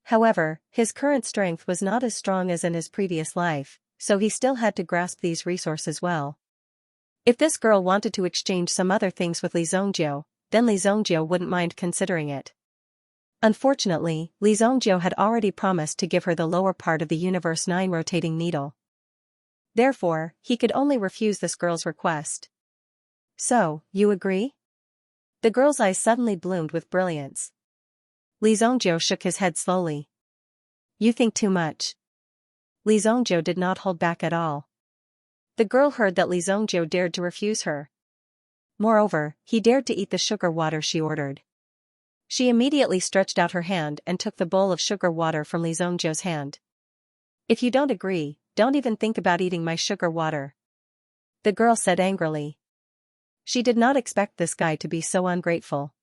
However, his current strength was not as strong as in his previous life, so he still had to grasp these resources well. If this girl wanted to exchange some other things with Li Zhongjiu, then Li Zhongjiu wouldn't mind considering it. Unfortunately, Li Zhongjiu had already promised to give her the lower part of the Universe 9 rotating needle. Therefore, he could only refuse this girl's request. So, you agree? The girl's eyes suddenly bloomed with brilliance. Li Zhongjiu shook his head slowly. You think too much. Li Zhongjiu did not hold back at all. The girl heard that Li Zhongjiu dared to refuse her. Moreover, he dared to eat the sugar water she ordered. She immediately stretched out her hand and took the bowl of sugar water from Li Zhongjiu's hand. If you don't agree, don't even think about eating my sugar water. The girl said angrily. She did not expect this guy to be so ungrateful.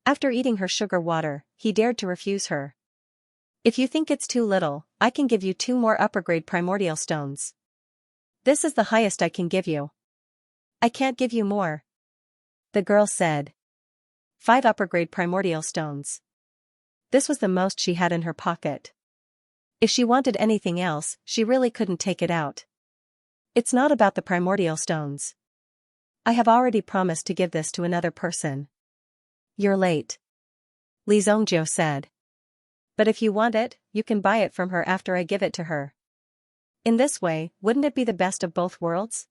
After eating her sugar water, he dared to refuse her. If you think it's too little, I can give you 2 more upper-grade primordial stones. This is the highest I can give you. I can't give you more. The girl said. 5 upper-grade primordial stones. This was the most she had in her pocket. If she wanted anything else, she really couldn't take it out. It's not about the primordial stones. I have already promised to give this to another person. You're late. Li Zhongjiu said. But if you want it, you can buy it from her after I give it to her. In this way, wouldn't it be the best of both worlds?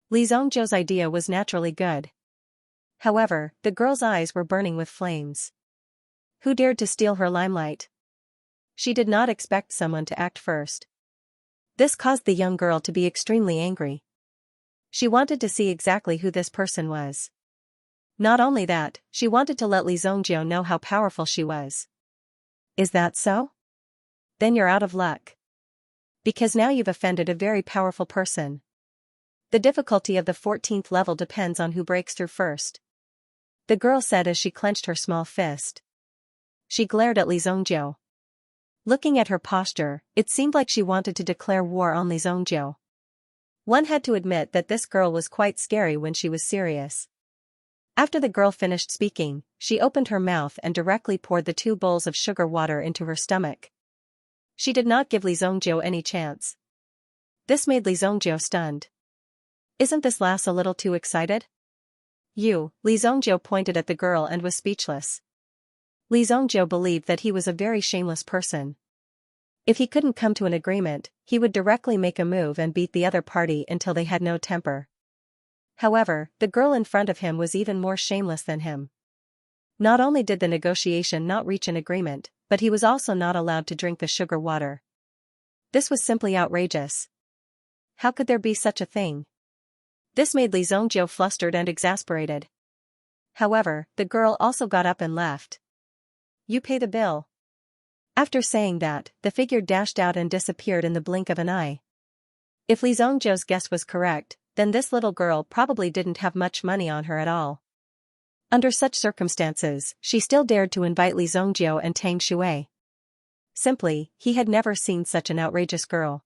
Li Zhongjiu's idea was naturally good. However, the girl's eyes were burning with flames. Who dared to steal her limelight? She did not expect someone to act first. This caused the young girl to be extremely angry. She wanted to see exactly who this person was. Not only that, she wanted to let Li Zhongjiu know how powerful she was. Is that so? Then you're out of luck. Because now you've offended a very powerful person. The difficulty of the 14th level depends on who breaks through first. The girl said as she clenched her small fist. She glared at Li Zhongjiu. Looking at her posture, it seemed like she wanted to declare war on Li Zhongjiu. One had to admit that this girl was quite scary when she was serious. After the girl finished speaking, she opened her mouth and directly poured the 2 bowls of sugar water into her stomach. She did not give Li Zhongjiu any chance. This made Li Zhongjiu stunned. Isn't this lass a little too excited? Li Zhongjiu pointed at the girl and was speechless. Li Zhongjiu believed that he was a very shameless person. If he couldn't come to an agreement, he would directly make a move and beat the other party until they had no temper. However, the girl in front of him was even more shameless than him. Not only did the negotiation not reach an agreement, but he was also not allowed to drink the sugar water. This was simply outrageous. How could there be such a thing? This made Li Zhongjiu flustered and exasperated. However, the girl also got up and left. You pay the bill. After saying that, the figure dashed out and disappeared in the blink of an eye. If Li Zhongzhou's guess was correct, then this little girl probably didn't have much money on her at all. Under such circumstances, she still dared to invite Li Zhongzhou and Tang Shui. Simply, he had never seen such an outrageous girl.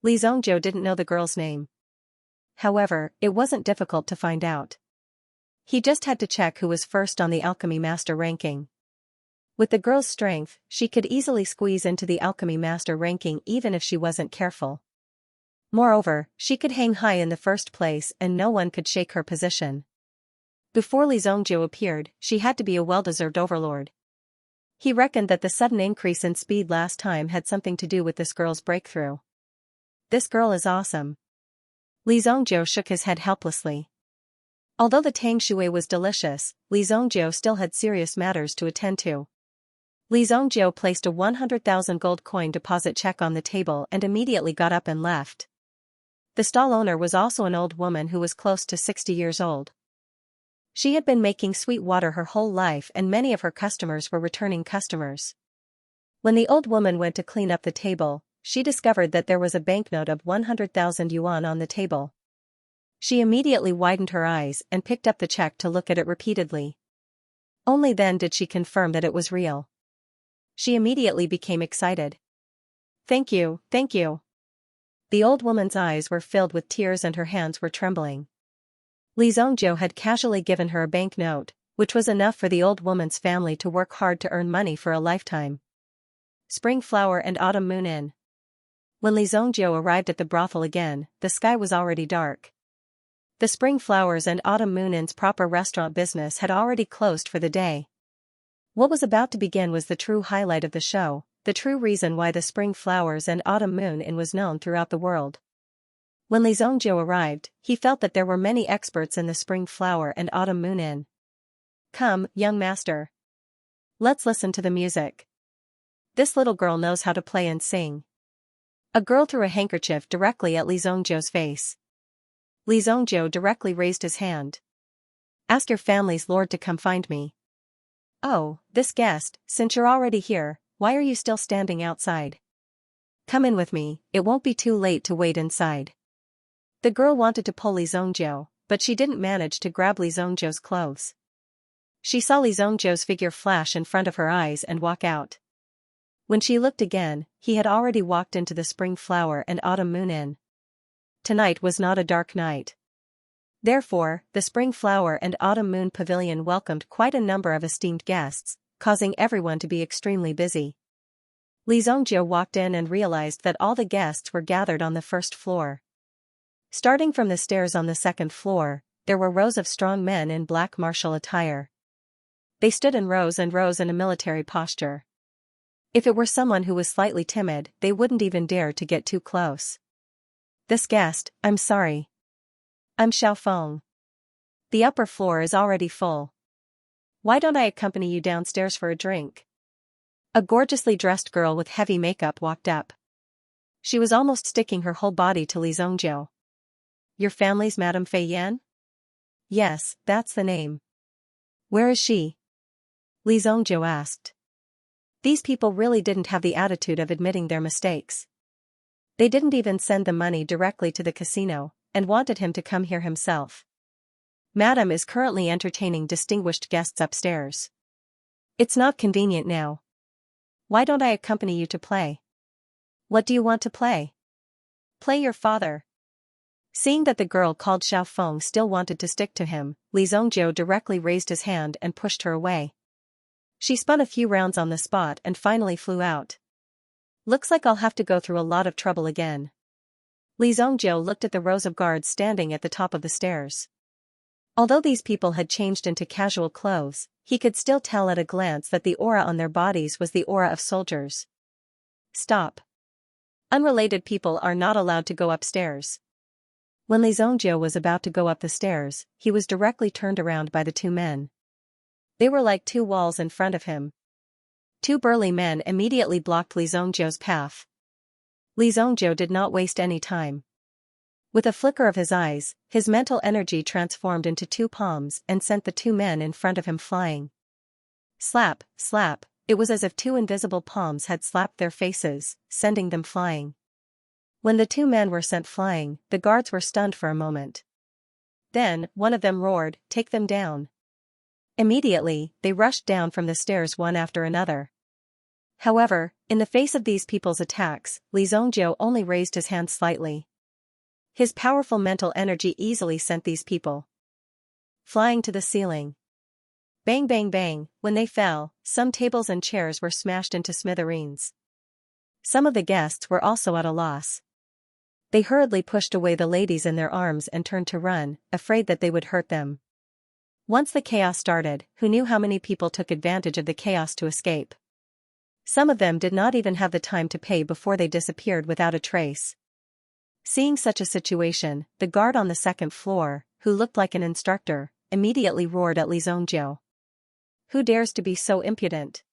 Li Zhongzhou didn't know the girl's name. However, it wasn't difficult to find out. He just had to check who was first on the alchemy master ranking. With the girl's strength, she could easily squeeze into the alchemy master ranking even if she wasn't careful. Moreover, she could hang high in the first place and no one could shake her position. Before Li Zhongzhou appeared, she had to be a well-deserved overlord. He reckoned that the sudden increase in speed last time had something to do with this girl's breakthrough. This girl is awesome. Li Zhongzhou shook his head helplessly. Although the Tang Shui was delicious, Li Zhongzhou still had serious matters to attend to. Li Zhongzhou placed a 100,000 gold coin deposit check on the table and immediately got up and left. The stall owner was also an old woman who was close to 60 years old. She had been making sweet water her whole life and many of her customers were returning customers. When the old woman went to clean up the table, she discovered that there was a banknote of 100,000 yuan on the table. She immediately widened her eyes and picked up the check to look at it repeatedly. Only then did she confirm that it was real. She immediately became excited. "Thank you, thank you." The old woman's eyes were filled with tears and her hands were trembling. Li Zhongzhou had casually given her a banknote, which was enough for the old woman's family to work hard to earn money for a lifetime. Spring flower and autumn moon in. When Li Zhongzhou arrived at the brothel again, the sky was already dark. The spring flowers and autumn moon in's proper restaurant business had already closed for the day. What was about to begin was the true highlight of the show, the true reason why the spring flowers and autumn moon in was known throughout the world. When Li Zhongzhou arrived, he felt that there were many experts in the spring flower and autumn moon in. "Come, young master. Let's listen to the music. This little girl knows how to play and sing." A girl threw a handkerchief directly at Li Zhongzhou's face. Li Zhongzhou directly raised his hand. "Ask your family's lord to come find me." "Oh, this guest, since you're already here, why are you still standing outside? Come in with me, it won't be too late to wait inside." The girl wanted to pull Li Zhongzhou, but she didn't manage to grab Li Zhongzhou's clothes. She saw Li Zhongzhou's figure flash in front of her eyes and walk out. When she looked again, he had already walked into the spring flower and autumn moon in. Tonight was not a dark night. Therefore, the spring flower and autumn moon pavilion welcomed quite a number of esteemed guests, causing everyone to be extremely busy. Li Zhongzhou walked in and realized that all the guests were gathered on the first floor. Starting from the stairs on the second floor, there were rows of strong men in black martial attire. They stood in rows and rows in a military posture. If it were someone who was slightly timid, they wouldn't even dare to get too close. "This guest, I'm sorry. I'm Xiaofeng. The upper floor is already full. Why don't I accompany you downstairs for a drink?" A gorgeously dressed girl with heavy makeup walked up. She was almost sticking her whole body to Li Zhongzhou. "Your family's Madame Fei Yan?" "Yes, that's the name." "Where is she?" Li Zhongzhou asked. These people really didn't have the attitude of admitting their mistakes. They didn't even send the money directly to the casino, and wanted him to come here himself. "Madame is currently entertaining distinguished guests upstairs. It's not convenient now. Why don't I accompany you to play?" "What do you want to play?" "Play your father." Seeing that the girl called Xiaofeng still wanted to stick to him, Li Zhongzhou directly raised his hand and pushed her away. She spun a few rounds on the spot and finally flew out. "Looks like I'll have to go through a lot of trouble again." Li Zhongzhou looked at the rows of guards standing at the top of the stairs. Although these people had changed into casual clothes, he could still tell at a glance that the aura on their bodies was the aura of soldiers. "Stop. Unrelated people are not allowed to go upstairs." When Li Zhongzhou was about to go up the stairs, he was directly turned around by the two men. They were like two walls in front of him. Two burly men immediately blocked Li Zhongzhou's path. Li Zhongzhou did not waste any time. With a flicker of his eyes, his mental energy transformed into two palms and sent the two men in front of him flying. Slap, slap, it was as if two invisible palms had slapped their faces, sending them flying. When the two men were sent flying, the guards were stunned for a moment. Then, one of them roared, "Take them down." Immediately, they rushed down from the stairs one after another. However, in the face of these people's attacks, Li Zhongjiu only raised his hand slightly. His powerful mental energy easily sent these people flying to the ceiling. Bang bang bang, when they fell, some tables and chairs were smashed into smithereens. Some of the guests were also at a loss. They hurriedly pushed away the ladies in their arms and turned to run, afraid that they would hurt them. Once the chaos started, who knew how many people took advantage of the chaos to escape? Some of them did not even have the time to pay before they disappeared without a trace. Seeing such a situation, the guard on the second floor, who looked like an instructor, immediately roared at Li Zhongjiu. Who dares to be so impudent?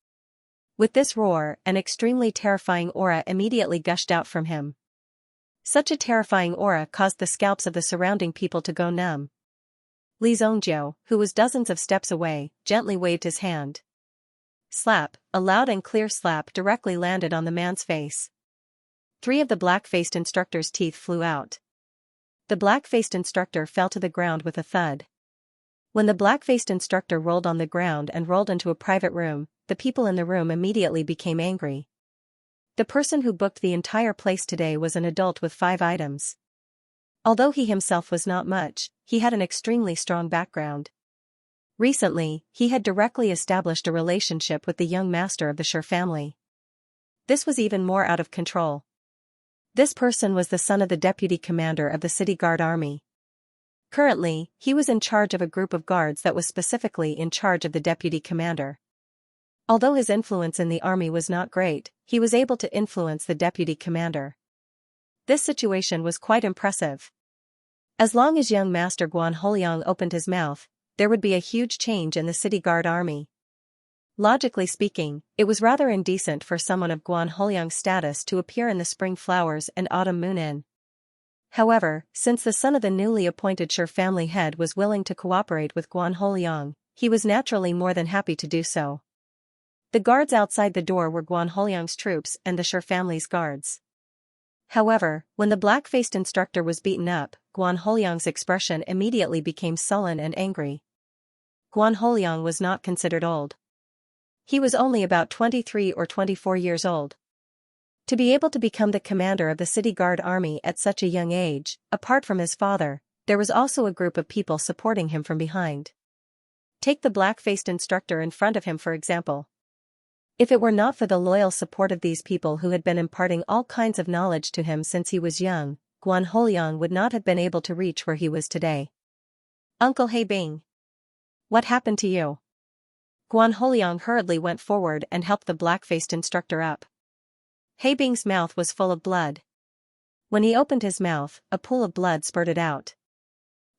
With this roar, an extremely terrifying aura immediately gushed out from him. Such a terrifying aura caused the scalps of the surrounding people to go numb. Li Zhongjiu, who was dozens of steps away, gently waved his hand. Slap, a loud and clear slap directly landed on the man's face. 3 of the black-faced instructor's teeth flew out. The black-faced instructor fell to the ground with a thud. When the black-faced instructor rolled on the ground and rolled into a private room, the people in the room immediately became angry. The person who booked the entire place today was an adult with 5 items. Although he himself was not much, he had an extremely strong background. Recently, he had directly established a relationship with the young master of the Shi family. This was even more out of control. This person was the son of the deputy commander of the city guard army. Currently, he was in charge of a group of guards that was specifically in charge of the deputy commander. Although his influence in the army was not great, he was able to influence the deputy commander. This situation was quite impressive. As long as young master Guan Holiang opened his mouth, there would be a huge change in the city guard army. Logically speaking, it was rather indecent for someone of Guan Holiang's status to appear in the spring flowers and autumn moon inn. However, since the son of the newly appointed Shi family head was willing to cooperate with Guan Holiang, he was naturally more than happy to do so. The guards outside the door were Guan Holiang's troops and the Shi family's guards. However, when the black-faced instructor was beaten up, Guan Holiang's expression immediately became sullen and angry. Guan Holiang was not considered old. He was only about 23 or 24 years old. To be able to become the commander of the city guard army at such a young age, apart from his father, there was also a group of people supporting him from behind. Take the black-faced instructor in front of him for example. If it were not for the loyal support of these people who had been imparting all kinds of knowledge to him since he was young, Guan Holiang would not have been able to reach where he was today. Uncle Heibing. What happened to you? Guan Holiang hurriedly went forward and helped the black-faced instructor up. Heibing's mouth was full of blood. When he opened his mouth, a pool of blood spurted out.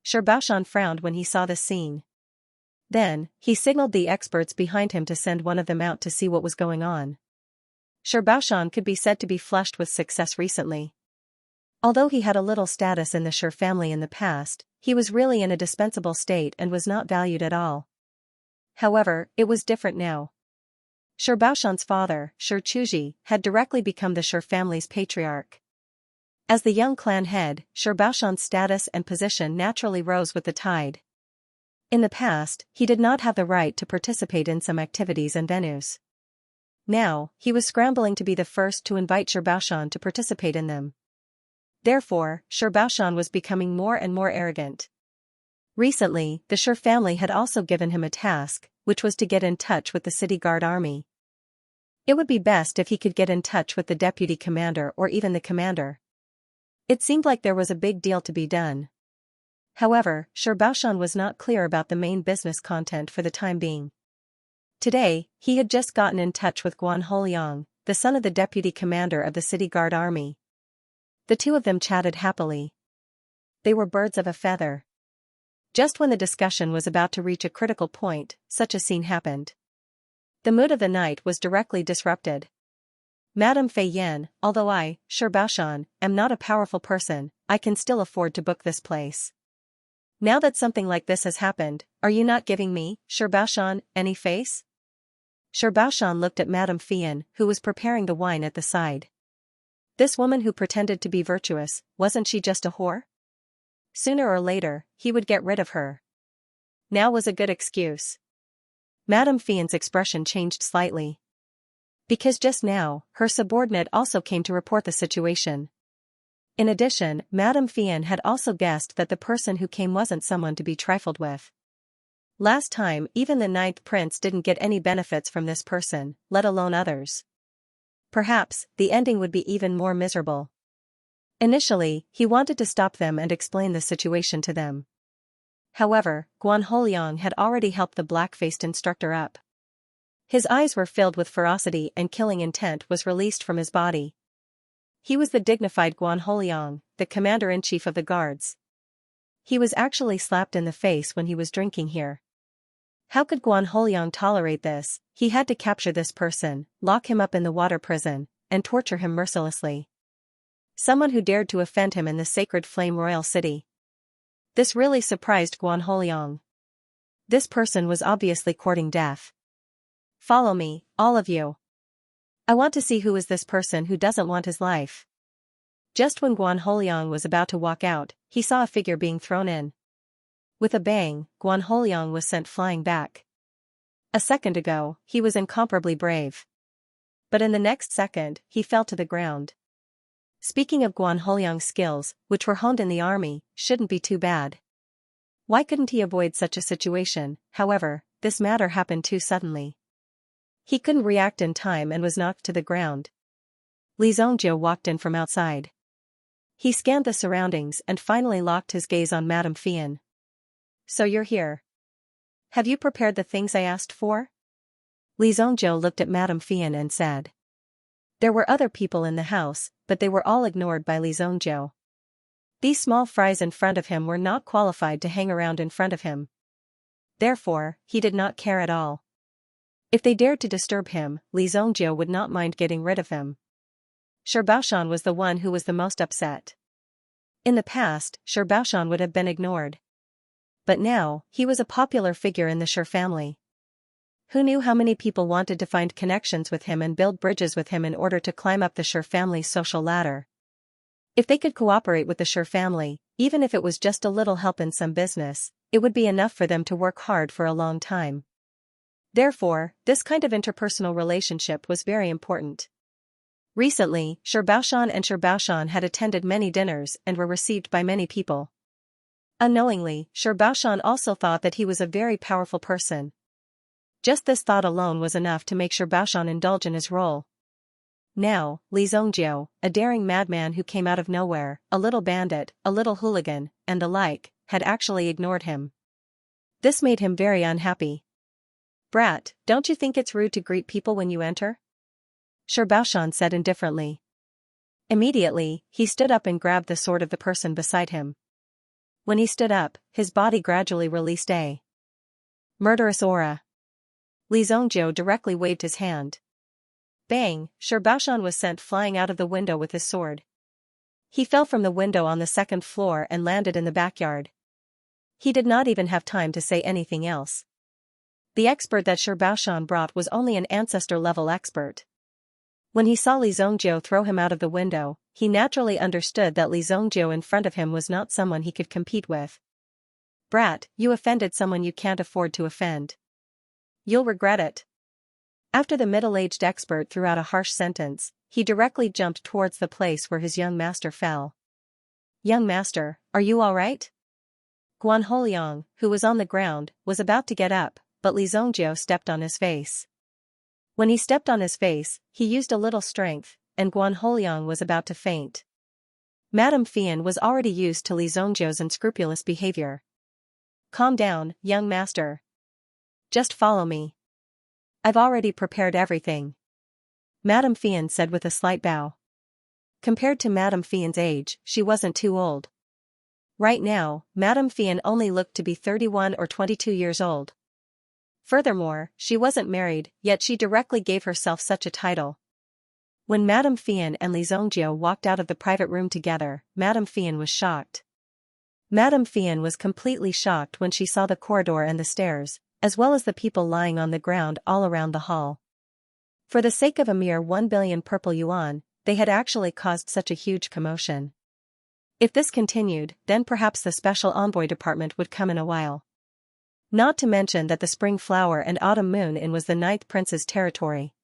Shi Baoshan frowned when he saw this scene. Then, he signaled the experts behind him to send one of them out to see what was going on. Shi Baoshan could be said to be flushed with success recently. Although he had a little status in the Shi family in the past, he was really in a dispensable state and was not valued at all. However, it was different now. Shi Baoshan's father, Shi Chuji, had directly become the Shi family's patriarch. As the young clan head, Shi Baoshan's status and position naturally rose with the tide. In the past, he did not have the right to participate in some activities and venues. Now, he was scrambling to be the first to invite Shi Baoshan to participate in them. Therefore, Shi Baoshan was becoming more and more arrogant. Recently, the Shi family had also given him a task, which was to get in touch with the city guard army. It would be best if he could get in touch with the deputy commander or even the commander. It seemed like there was a big deal to be done. However, Shi Baoshan was not clear about the main business content for the time being. Today, he had just gotten in touch with Guan Holiang, the son of the deputy commander of the city guard army. The two of them chatted happily. They were birds of a feather. Just when the discussion was about to reach a critical point, such a scene happened. The mood of the night was directly disrupted. Madame Fei Yan, although I, Shi Baoshan, am not a powerful person, I can still afford to book this place. Now that something like this has happened, are you not giving me, Shi Baoshan, any face? Shi Baoshan looked at Madame Fei Yan, who was preparing the wine at the side. This woman who pretended to be virtuous, wasn't she just a whore? Sooner or later, he would get rid of her. Now was a good excuse. Madame Fien's expression changed slightly. Because just now, her subordinate also came to report the situation. In addition, Madame Fien had also guessed that the person who came wasn't someone to be trifled with. Last time, even the ninth prince didn't get any benefits from this person, let alone others. Perhaps, the ending would be even more miserable. Initially, he wanted to stop them and explain the situation to them. However, Guan Holiang had already helped the black-faced instructor up. His eyes were filled with ferocity and killing intent was released from his body. He was the dignified Guan Holiang, the commander-in-chief of the guards. He was actually slapped in the face when he was drinking here. How could Guan Holiang tolerate this? He had to capture this person, lock him up in the water prison, and torture him mercilessly. Someone who dared to offend him in the sacred flame royal city. This really surprised Guan Holiang. This person was obviously courting death. Follow me, all of you. I want to see who is this person who doesn't want his life. Just when Guan Holiang was about to walk out, he saw a figure being thrown in. With a bang, Guan Holiang was sent flying back. A second ago, he was incomparably brave. But in the next second, he fell to the ground. Speaking of Guan Holiang's skills, which were honed in the army, shouldn't be too bad. Why couldn't he avoid such a situation? However, this matter happened too suddenly. He couldn't react in time and was knocked to the ground. Li Zhongjiu walked in from outside. He scanned the surroundings and finally locked his gaze on Madame Fien. So you're here. Have you prepared the things I asked for? Li Zhongjiu looked at Madame Fien and said. There were other people in the house, but they were all ignored by Li Zhongjiu. These small fries in front of him were not qualified to hang around in front of him. Therefore, he did not care at all. If they dared to disturb him, Li Zhongjiu would not mind getting rid of them. Shi Baoshan was the one who was the most upset. In the past, Shi Baoshan would have been ignored. But now, he was a popular figure in the Shi family. Who knew how many people wanted to find connections with him and build bridges with him in order to climb up the Shi family's social ladder? If they could cooperate with the Shi family, even if it was just a little help in some business, it would be enough for them to work hard for a long time. Therefore, this kind of interpersonal relationship was very important. Recently, Shi Baoshan and Shi Baoshan had attended many dinners and were received by many people. Unknowingly, Shi Baoshan also thought that he was a very powerful person. Just this thought alone was enough to make Shi Baoshan indulge in his role. Now, Li Zhongjiu, a daring madman who came out of nowhere, a little bandit, a little hooligan, and the like, had actually ignored him. This made him very unhappy. Brat, don't you think it's rude to greet people when you enter? Shi Baoshan said indifferently. Immediately, he stood up and grabbed the sword of the person beside him. When he stood up, his body gradually released a murderous aura. Li Zhongjiu directly waved his hand. Bang, Shi Baoshan was sent flying out of the window with his sword. He fell from the window on the second floor and landed in the backyard. He did not even have time to say anything else. The expert that Shi Baoshan brought was only an ancestor-level expert. When he saw Li Zhongjiu throw him out of the window, he naturally understood that Li Zhongjiu in front of him was not someone he could compete with. Brat, you offended someone you can't afford to offend. You'll regret it. After the middle-aged expert threw out a harsh sentence, he directly jumped towards the place where his young master fell. Young master, are you all right? Guan Holiang, who was on the ground, was about to get up, but Li Zhongjiu stepped on his face. When he stepped on his face, he used a little strength, and Guan Holiang was about to faint. Madame Fien was already used to Li Zhongjiu's unscrupulous behavior. Calm down, young master. Just follow me. I've already prepared everything. Madame Fien said with a slight bow. Compared to Madame Fien's age, she wasn't too old. Right now, Madame Fien only looked to be 31 or 22 years old. Furthermore, she wasn't married, yet she directly gave herself such a title. When Madame Fien and Li Zhongjiu walked out of the private room together, Madame Fien was shocked. Madame Fien was completely shocked when she saw the corridor and the stairs, as well as the people lying on the ground all around the hall. For the sake of a mere 1 billion purple yuan, they had actually caused such a huge commotion. If this continued, then perhaps the special envoy department would come in a while. Not to mention that the spring flower and autumn moon in was the ninth prince's territory.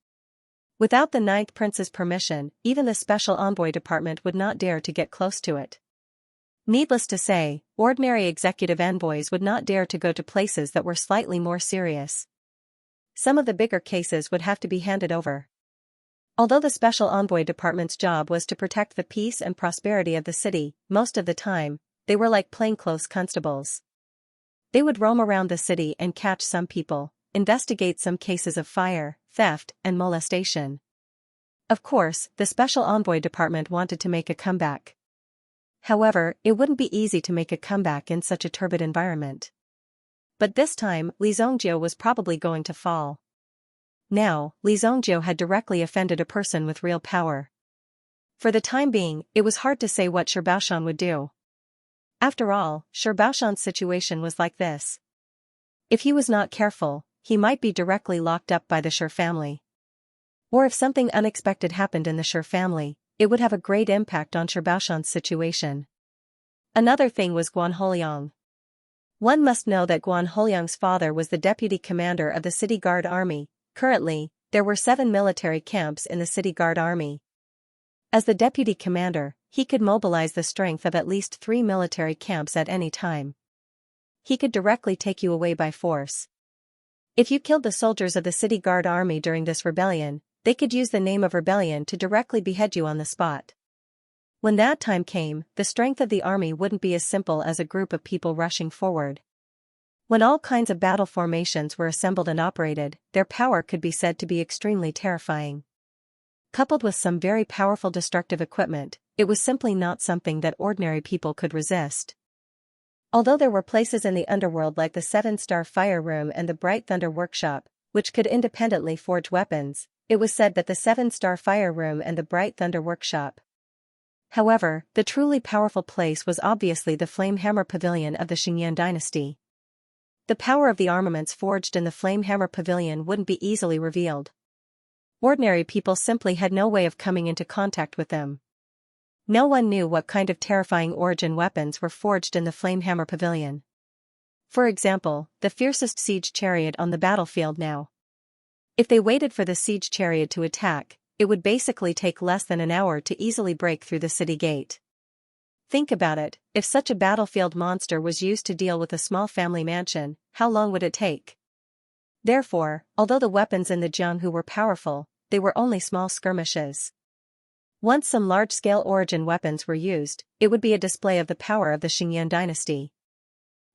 Without the ninth prince's permission, even the special envoy department would not dare to get close to it. Needless to say, ordinary executive envoys would not dare to go to places that were slightly more serious. Some of the bigger cases would have to be handed over. Although the special envoy department's job was to protect the peace and prosperity of the city, most of the time, they were like plainclothes constables. They would roam around the city and catch some people, investigate some cases of fire, theft, and molestation. Of course, the special envoy department wanted to make a comeback. However, it wouldn't be easy to make a comeback in such a turbid environment. But this time, Li Zhongjiu was probably going to fall. Now, Li Zhongjiu had directly offended a person with real power. For the time being, it was hard to say what Shi Baoshan would do. After all, Shi Baoshan's situation was like this. If he was not careful, he might be directly locked up by the Shi family. Or if something unexpected happened in the Shi family, it would have a great impact on Shi Baoshan's situation. Another thing was Guan Holiang. One must know that Guan Holiang's father was the deputy commander of the City Guard Army. Currently, there were 7 military camps in the City Guard Army. As the deputy commander, he could mobilize the strength of at least 3 military camps at any time. He could directly take you away by force. If you killed the soldiers of the City Guard Army during this rebellion, they could use the name of rebellion to directly behead you on the spot. When that time came, the strength of the army wouldn't be as simple as a group of people rushing forward. When all kinds of battle formations were assembled and operated, their power could be said to be extremely terrifying. Coupled with some very powerful destructive equipment, it was simply not something that ordinary people could resist. Although there were places in the underworld like the 7-star Fire Room and the Bright Thunder Workshop, which could independently forge weapons, it was said that the 7-star Fire Room and the Bright Thunder Workshop. However, the truly powerful place was obviously the Flame Hammer Pavilion of the Xianxia dynasty. The power of the armaments forged in the Flame Hammer Pavilion wouldn't be easily revealed. Ordinary people simply had no way of coming into contact with them. No one knew what kind of terrifying origin weapons were forged in the Flame Hammer Pavilion. For example, the fiercest siege chariot on the battlefield now. If they waited for the siege chariot to attack, it would basically take less than an hour to easily break through the city gate. Think about it, if such a battlefield monster was used to deal with a small family mansion, how long would it take? Therefore, although the weapons in the Jianghu were powerful, they were only small skirmishes. Once some large-scale origin weapons were used, it would be a display of the power of the Xianxia dynasty.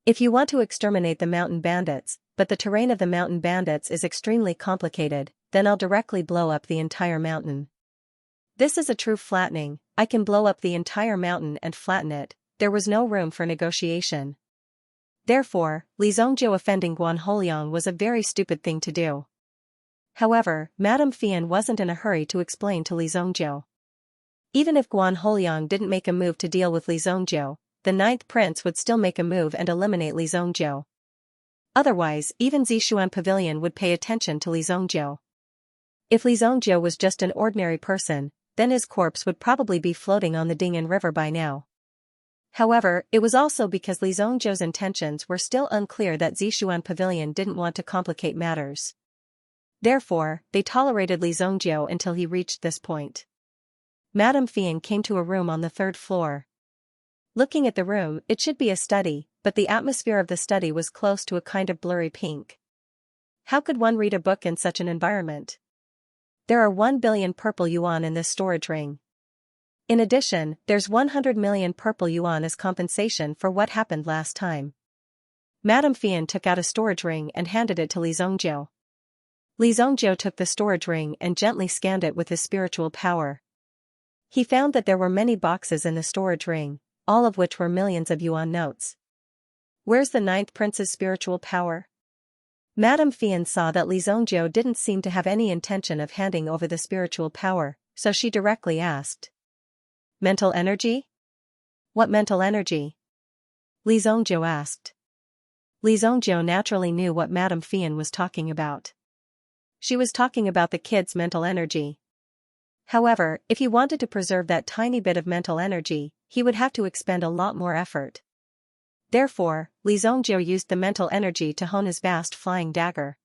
If you want to exterminate the mountain bandits, but the terrain of the mountain bandits is extremely complicated, then I'll directly blow up the entire mountain. This is a true flattening. I can blow up the entire mountain and flatten it. There was no room for negotiation. Therefore, Li Zhongjiu offending Guan Holiang was a very stupid thing to do. However, Madame Fian wasn't in a hurry to explain to Li Zhongjiu. Even if Guan Holiang didn't make a move to deal with Li Zhongjiu, the ninth prince would still make a move and eliminate Li Zhongjiu. Otherwise, even Zishuan Pavilion would pay attention to Li Zhongjiu. If Li Zhongjiu was just an ordinary person, then his corpse would probably be floating on the Ding'an River by now. However, it was also because Li Zhongjiu's intentions were still unclear that Zishuan Pavilion didn't want to complicate matters. Therefore, they tolerated Li Zhongjiu until he reached this point. Madame Fian came to a room on the 3rd floor. Looking at the room, it should be a study, but the atmosphere of the study was close to a kind of blurry pink. How could one read a book in such an environment? There are 1 billion purple yuan in this storage ring. In addition, there's 100 million purple yuan as compensation for what happened last time. Madame Fian took out a storage ring and handed it to Li Zhongjiu. Li Zhongjiu took the storage ring and gently scanned it with his spiritual power. He found that there were many boxes in the storage ring, all of which were millions of yuan notes. Where's the ninth prince's spiritual power? Madame Fian saw that Li Zhongjiu didn't seem to have any intention of handing over the spiritual power, so she directly asked. Mental energy? What mental energy? Li Zhongjiu asked. Li Zhongjiu naturally knew what Madame Fian was talking about. She was talking about the kid's mental energy. However, if he wanted to preserve that tiny bit of mental energy, he would have to expend a lot more effort. Therefore, Li Zongjiu used the mental energy to hone his vast flying dagger.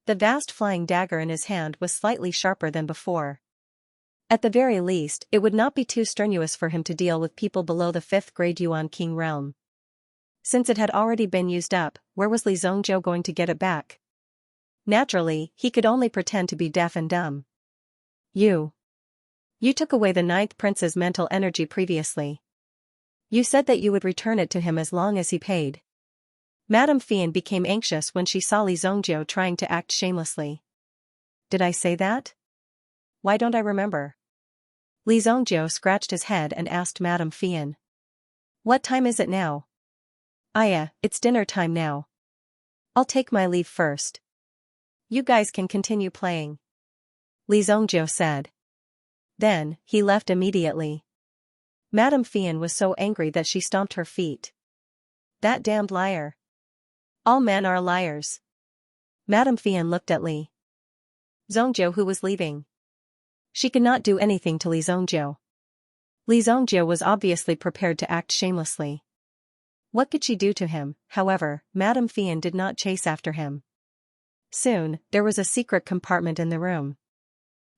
The vast flying dagger in his hand was slightly sharper than before. At the very least, it would not be too strenuous for him to deal with people below the 5th grade Yuan King realm. Since it had already been used up, where was Li Zongjiu going to get it back? Naturally, he could only pretend to be deaf and dumb. You took away the 9th prince's mental energy previously. You said that you would return it to him as long as he paid. Madame Fian became anxious when she saw Li Zongjiu trying to act shamelessly. Did I say that? Why don't I remember? Li Zongjiu scratched his head and asked Madame Fian. What time is it now? Aya, it's dinner time now. I'll take my leave first. You guys can continue playing. Li Zongjiu said. Then, he left immediately. Madame Fian was so angry that she stomped her feet. That damned liar. All men are liars. Madame Fian looked at Li Zongjiu, who was leaving. She could not do anything to Li Zongjiu. Li Zongjiu was obviously prepared to act shamelessly. What could she do to him? However, Madame Fian did not chase after him. Soon, there was a secret compartment in the room.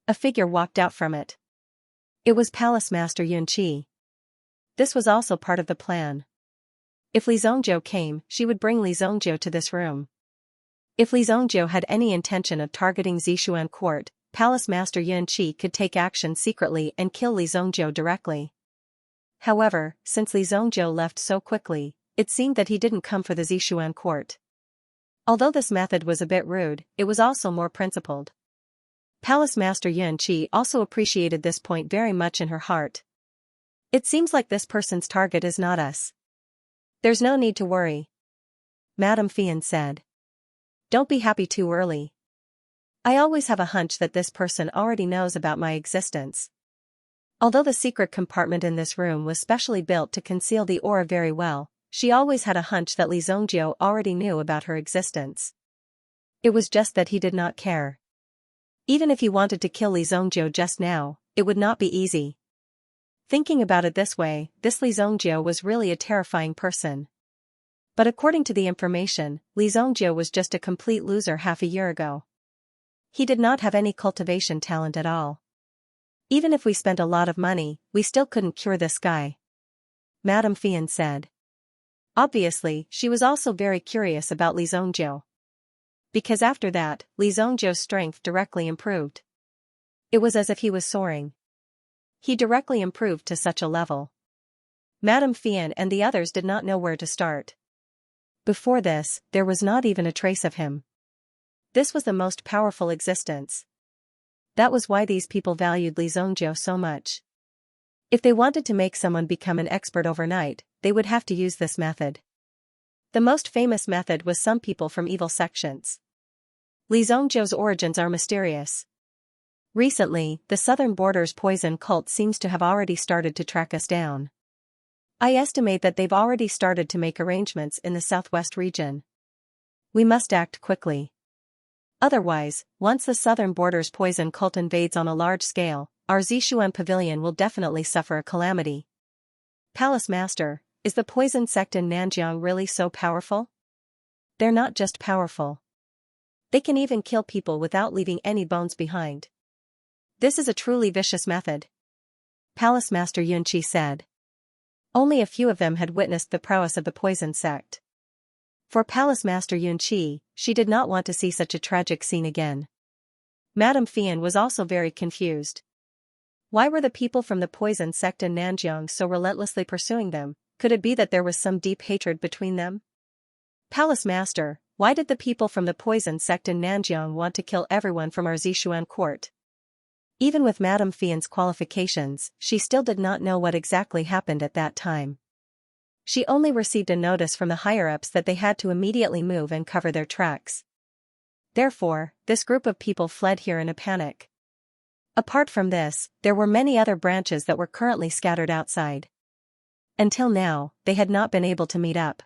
A figure walked out from it. It was Palace Master Yunqi. This was also part of the plan. If Li Zongjiu came, she would bring Li Zongjiu to this room. If Li Zongjiu had any intention of targeting Zishuan court, Palace Master Yunqi could take action secretly and kill Li Zongjiu directly. However, since Li Zongjiu left so quickly, it seemed that he didn't come for the Zishuan court. Although this method was a bit rude, it was also more principled. Palace Master Yunqi also appreciated this point very much in her heart. It seems like this person's target is not us. There's no need to worry. Madame Fian said. Don't be happy too early. I always have a hunch that this person already knows about my existence. Although the secret compartment in this room was specially built to conceal the aura very well, she always had a hunch that Li Zongjiu already knew about her existence. It was just that he did not care. Even if he wanted to kill Li Zongjiu just now, it would not be easy. Thinking about it this way, this Li Zongjiu was really a terrifying person. But according to the information, Li Zongjiu was just a complete loser half a year ago. He did not have any cultivation talent at all. Even if we spent a lot of money, we still couldn't cure this guy. Madame Fian said. Obviously, she was also very curious about Li Zongjiu. Because after that, Li Zongjiu's strength directly improved. It was as if he was soaring. He directly improved to such a level. Madame Fian and the others did not know where to start. Before this, there was not even a trace of him. This was the most powerful existence. That was why these people valued Li Zongjiu so much. If they wanted to make someone become an expert overnight, they would have to use this method. The most famous method was some people from evil sections. Li Zongjiu's origins are mysterious. Recently, the southern border's poison cult seems to have already started to track us down. I estimate that they've already started to make arrangements in the southwest region. We must act quickly. Otherwise, once the southern border's poison cult invades on a large scale, our Zishuan pavilion will definitely suffer a calamity. Palace Master, is the poison sect in Nanjiang really so powerful? They're not just powerful. They can even kill people without leaving any bones behind. This is a truly vicious method. Palace Master Yunqi said. Only a few of them had witnessed the prowess of the poison sect. For Palace Master Yunqi, she did not want to see such a tragic scene again. Madame Fian was also very confused. Why were the people from the poison sect in Nanjiang so relentlessly pursuing them? Could it be that there was some deep hatred between them? Palace Master, why did the people from the poison sect in Nanjiang want to kill everyone from our Zishuan court? Even with Madame Fian's qualifications, she still did not know what exactly happened at that time. She only received a notice from the higher-ups that they had to immediately move and cover their tracks. Therefore, this group of people fled here in a panic. Apart from this, there were many other branches that were currently scattered outside. Until now, they had not been able to meet up.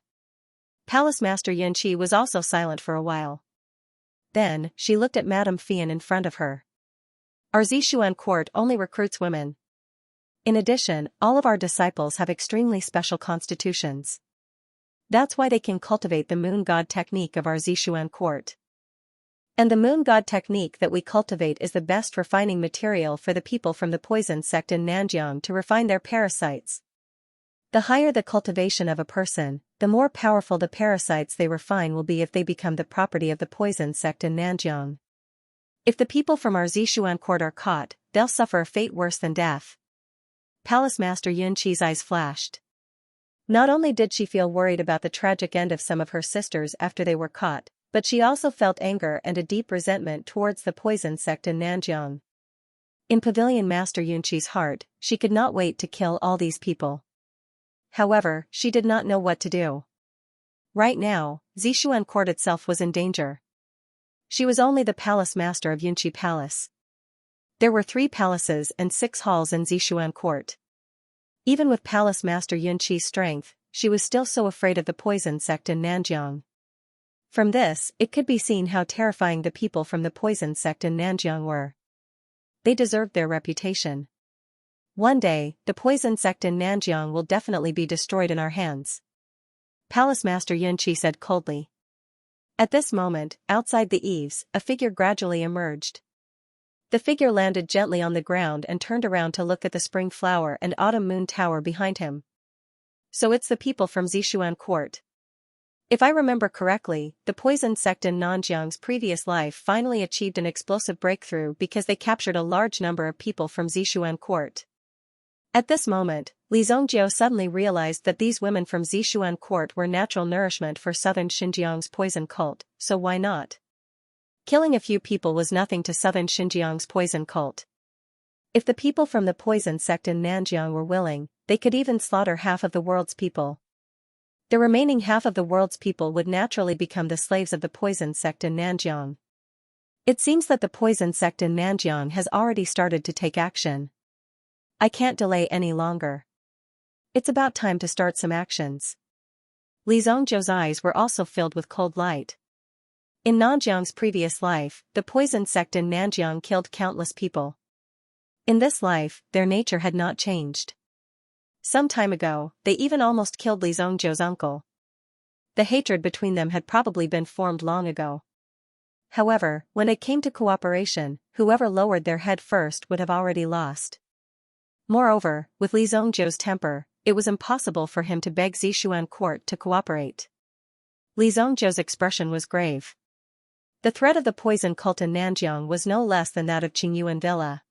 Palace Master Yunqi was also silent for a while. Then, she looked at Madame Fian in front of her. Our Zishuan court only recruits women. In addition, all of our disciples have extremely special constitutions. That's why they can cultivate the moon god technique of our Zishuan court. And the moon god technique that we cultivate is the best refining material for the people from the poison sect in Nanjiang to refine their parasites. The higher the cultivation of a person, the more powerful the parasites they refine will be if they become the property of the poison sect in Nanjiang. If the people from our Zishuan court are caught, they'll suffer a fate worse than death. Palace Master Yunqi's eyes flashed. Not only did she feel worried about the tragic end of some of her sisters after they were caught, but she also felt anger and a deep resentment towards the poison sect in Nanjiang. In Pavilion Master Yunqi's heart, she could not wait to kill all these people. However, she did not know what to do. Right now, Zishuan court itself was in danger. She was only the palace master of Yunqi Palace. There were 3 palaces and 6 halls in Zishuan court. Even with Palace Master Yunqi's strength, she was still so afraid of the poison sect in Nanjiang. From this, it could be seen how terrifying the people from the poison sect in Nanjiang were. They deserved their reputation. One day, the poison sect in Nanjiang will definitely be destroyed in our hands. Palace Master Yunqi said coldly. At this moment, outside the eaves, a figure gradually emerged. The figure landed gently on the ground and turned around to look at the spring flower and autumn moon tower behind him. So it's the people from Zishuan court. If I remember correctly, the poison sect in Nanjiang's previous life finally achieved an explosive breakthrough because they captured a large number of people from Zishuan court. At this moment, Li Zhongjiu suddenly realized that these women from Zishuan court were natural nourishment for southern Xinjiang's poison cult, so why not? Killing a few people was nothing to southern Xinjiang's poison cult. If the people from the poison sect in Nanjiang were willing, they could even slaughter half of the world's people. The remaining half of the world's people would naturally become the slaves of the poison sect in Nanjiang. It seems that the poison sect in Nanjiang has already started to take action. I can't delay any longer. It's about time to start some actions. Li Zhongjiu's eyes were also filled with cold light. In Nanjiang's previous life, the poison sect in Nanjiang killed countless people. In this life, their nature had not changed. Some time ago, they even almost killed Li Zhongjiu's uncle. The hatred between them had probably been formed long ago. However, when it came to cooperation, whoever lowered their head first would have already lost. Moreover, with Li Zhongjiu's temper, it was impossible for him to beg Zishuan court to cooperate. Li Zhongjiu's expression was grave. The threat of the poison cult in Nanjiang was no less than that of Qingyuan Villa.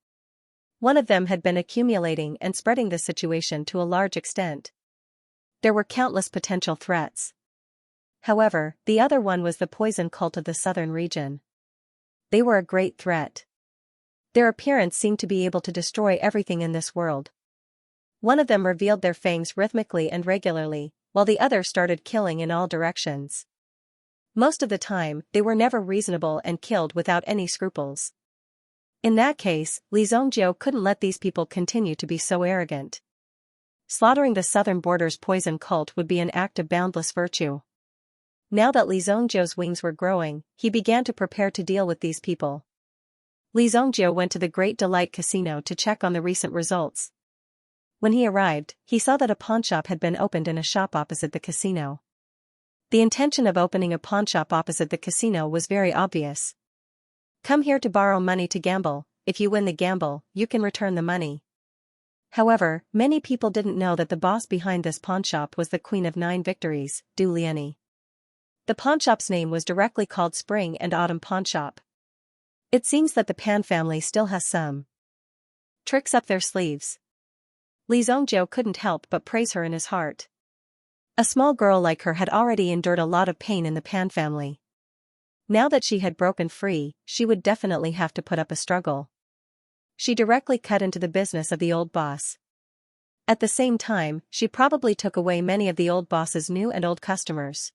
One of them had been accumulating and spreading the situation to a large extent. There were countless potential threats. However, the other one was the poison cult of the southern region. They were a great threat. Their appearance seemed to be able to destroy everything in this world. One of them revealed their fangs rhythmically and regularly, while the other started killing in all directions. Most of the time, they were never reasonable and killed without any scruples. In that case, Li Zhongjiu couldn't let these people continue to be so arrogant. Slaughtering the southern border's poison cult would be an act of boundless virtue. Now that Li Zhongjiu's wings were growing, he began to prepare to deal with these people. Li Zhongjiu went to the Great Delight Casino to check on the recent results. When he arrived, he saw that a pawnshop had been opened in a shop opposite the casino. The intention of opening a pawnshop opposite the casino was very obvious. Come here to borrow money to gamble. If you win the gamble, you can return the money. However, many people didn't know that the boss behind this pawnshop was the Queen of 9 Victories, Du Liani. The pawnshop's name was directly called Spring and Autumn Pawnshop. It seems that the Pan family still has some tricks up their sleeves. Li Zhongjiu couldn't help but praise her in his heart. A small girl like her had already endured a lot of pain in the Pan family. Now that she had broken free, she would definitely have to put up a struggle. She directly cut into the business of the old boss. At the same time, she probably took away many of the old boss's new and old customers.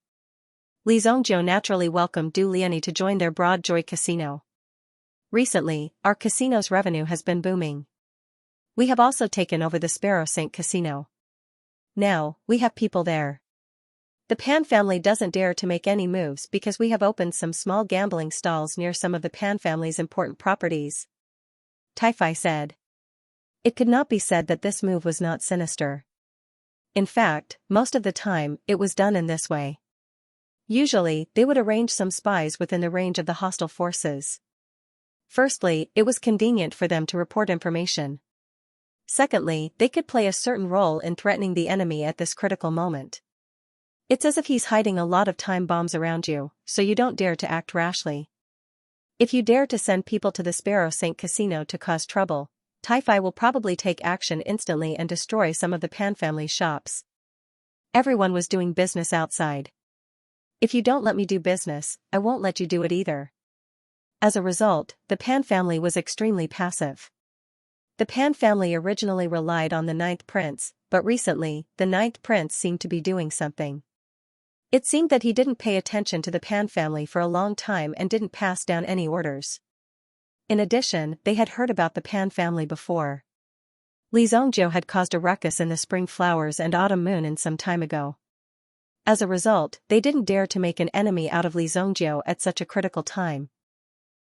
Li Zhongjiu naturally welcomed Du Liani to join their Broad Joy Casino. Recently, our casino's revenue has been booming. We have also taken over the Sparrow Sink Casino. Now, we have people there. The Pan family doesn't dare to make any moves because we have opened some small gambling stalls near some of the Pan family's important properties. Tai said. It could not be said that this move was not sinister. In fact, most of the time, it was done in this way. Usually, they would arrange some spies within the range of the hostile forces. Firstly, it was convenient for them to report information. Secondly, they could play a certain role in threatening the enemy at this critical moment. It's as if he's hiding a lot of time bombs around you, so you don't dare to act rashly. If you dare to send people to the Sparrow Saint Casino to cause trouble, Tai will probably take action instantly and destroy some of the Pan family's shops. Everyone was doing business outside. If you don't let me do business, I won't let you do it either. As a result, the Pan family was extremely passive. The Pan family originally relied on the Ninth Prince, but recently, the Ninth Prince seemed to be doing something. It seemed that he didn't pay attention to the Pan family for a long time and didn't pass down any orders. In addition, they had heard about the Pan family before. Li Zhongjiu had caused a ruckus in the spring flowers and autumn moon in some time ago. As a result, they didn't dare to make an enemy out of Li Zhongjiu at such a critical time.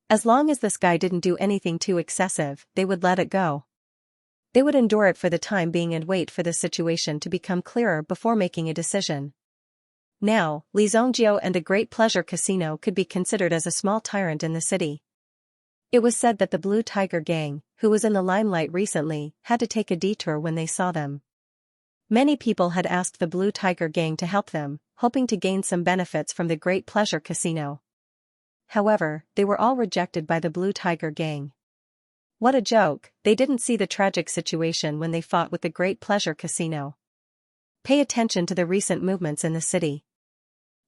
As long as this guy didn't do anything too excessive, they would let it go. They would endure it for the time being and wait for the situation to become clearer before making a decision. Now, Li Zhongjiu and the Great Pleasure Casino could be considered as a small tyrant in the city. It was said that the Blue Tiger Gang, who was in the limelight recently, had to take a detour when they saw them. Many people had asked the Blue Tiger Gang to help them, hoping to gain some benefits from the Great Pleasure Casino. However, they were all rejected by the Blue Tiger Gang. What a joke, they didn't see the tragic situation when they fought with the Great Pleasure Casino. Pay attention to the recent movements in the city.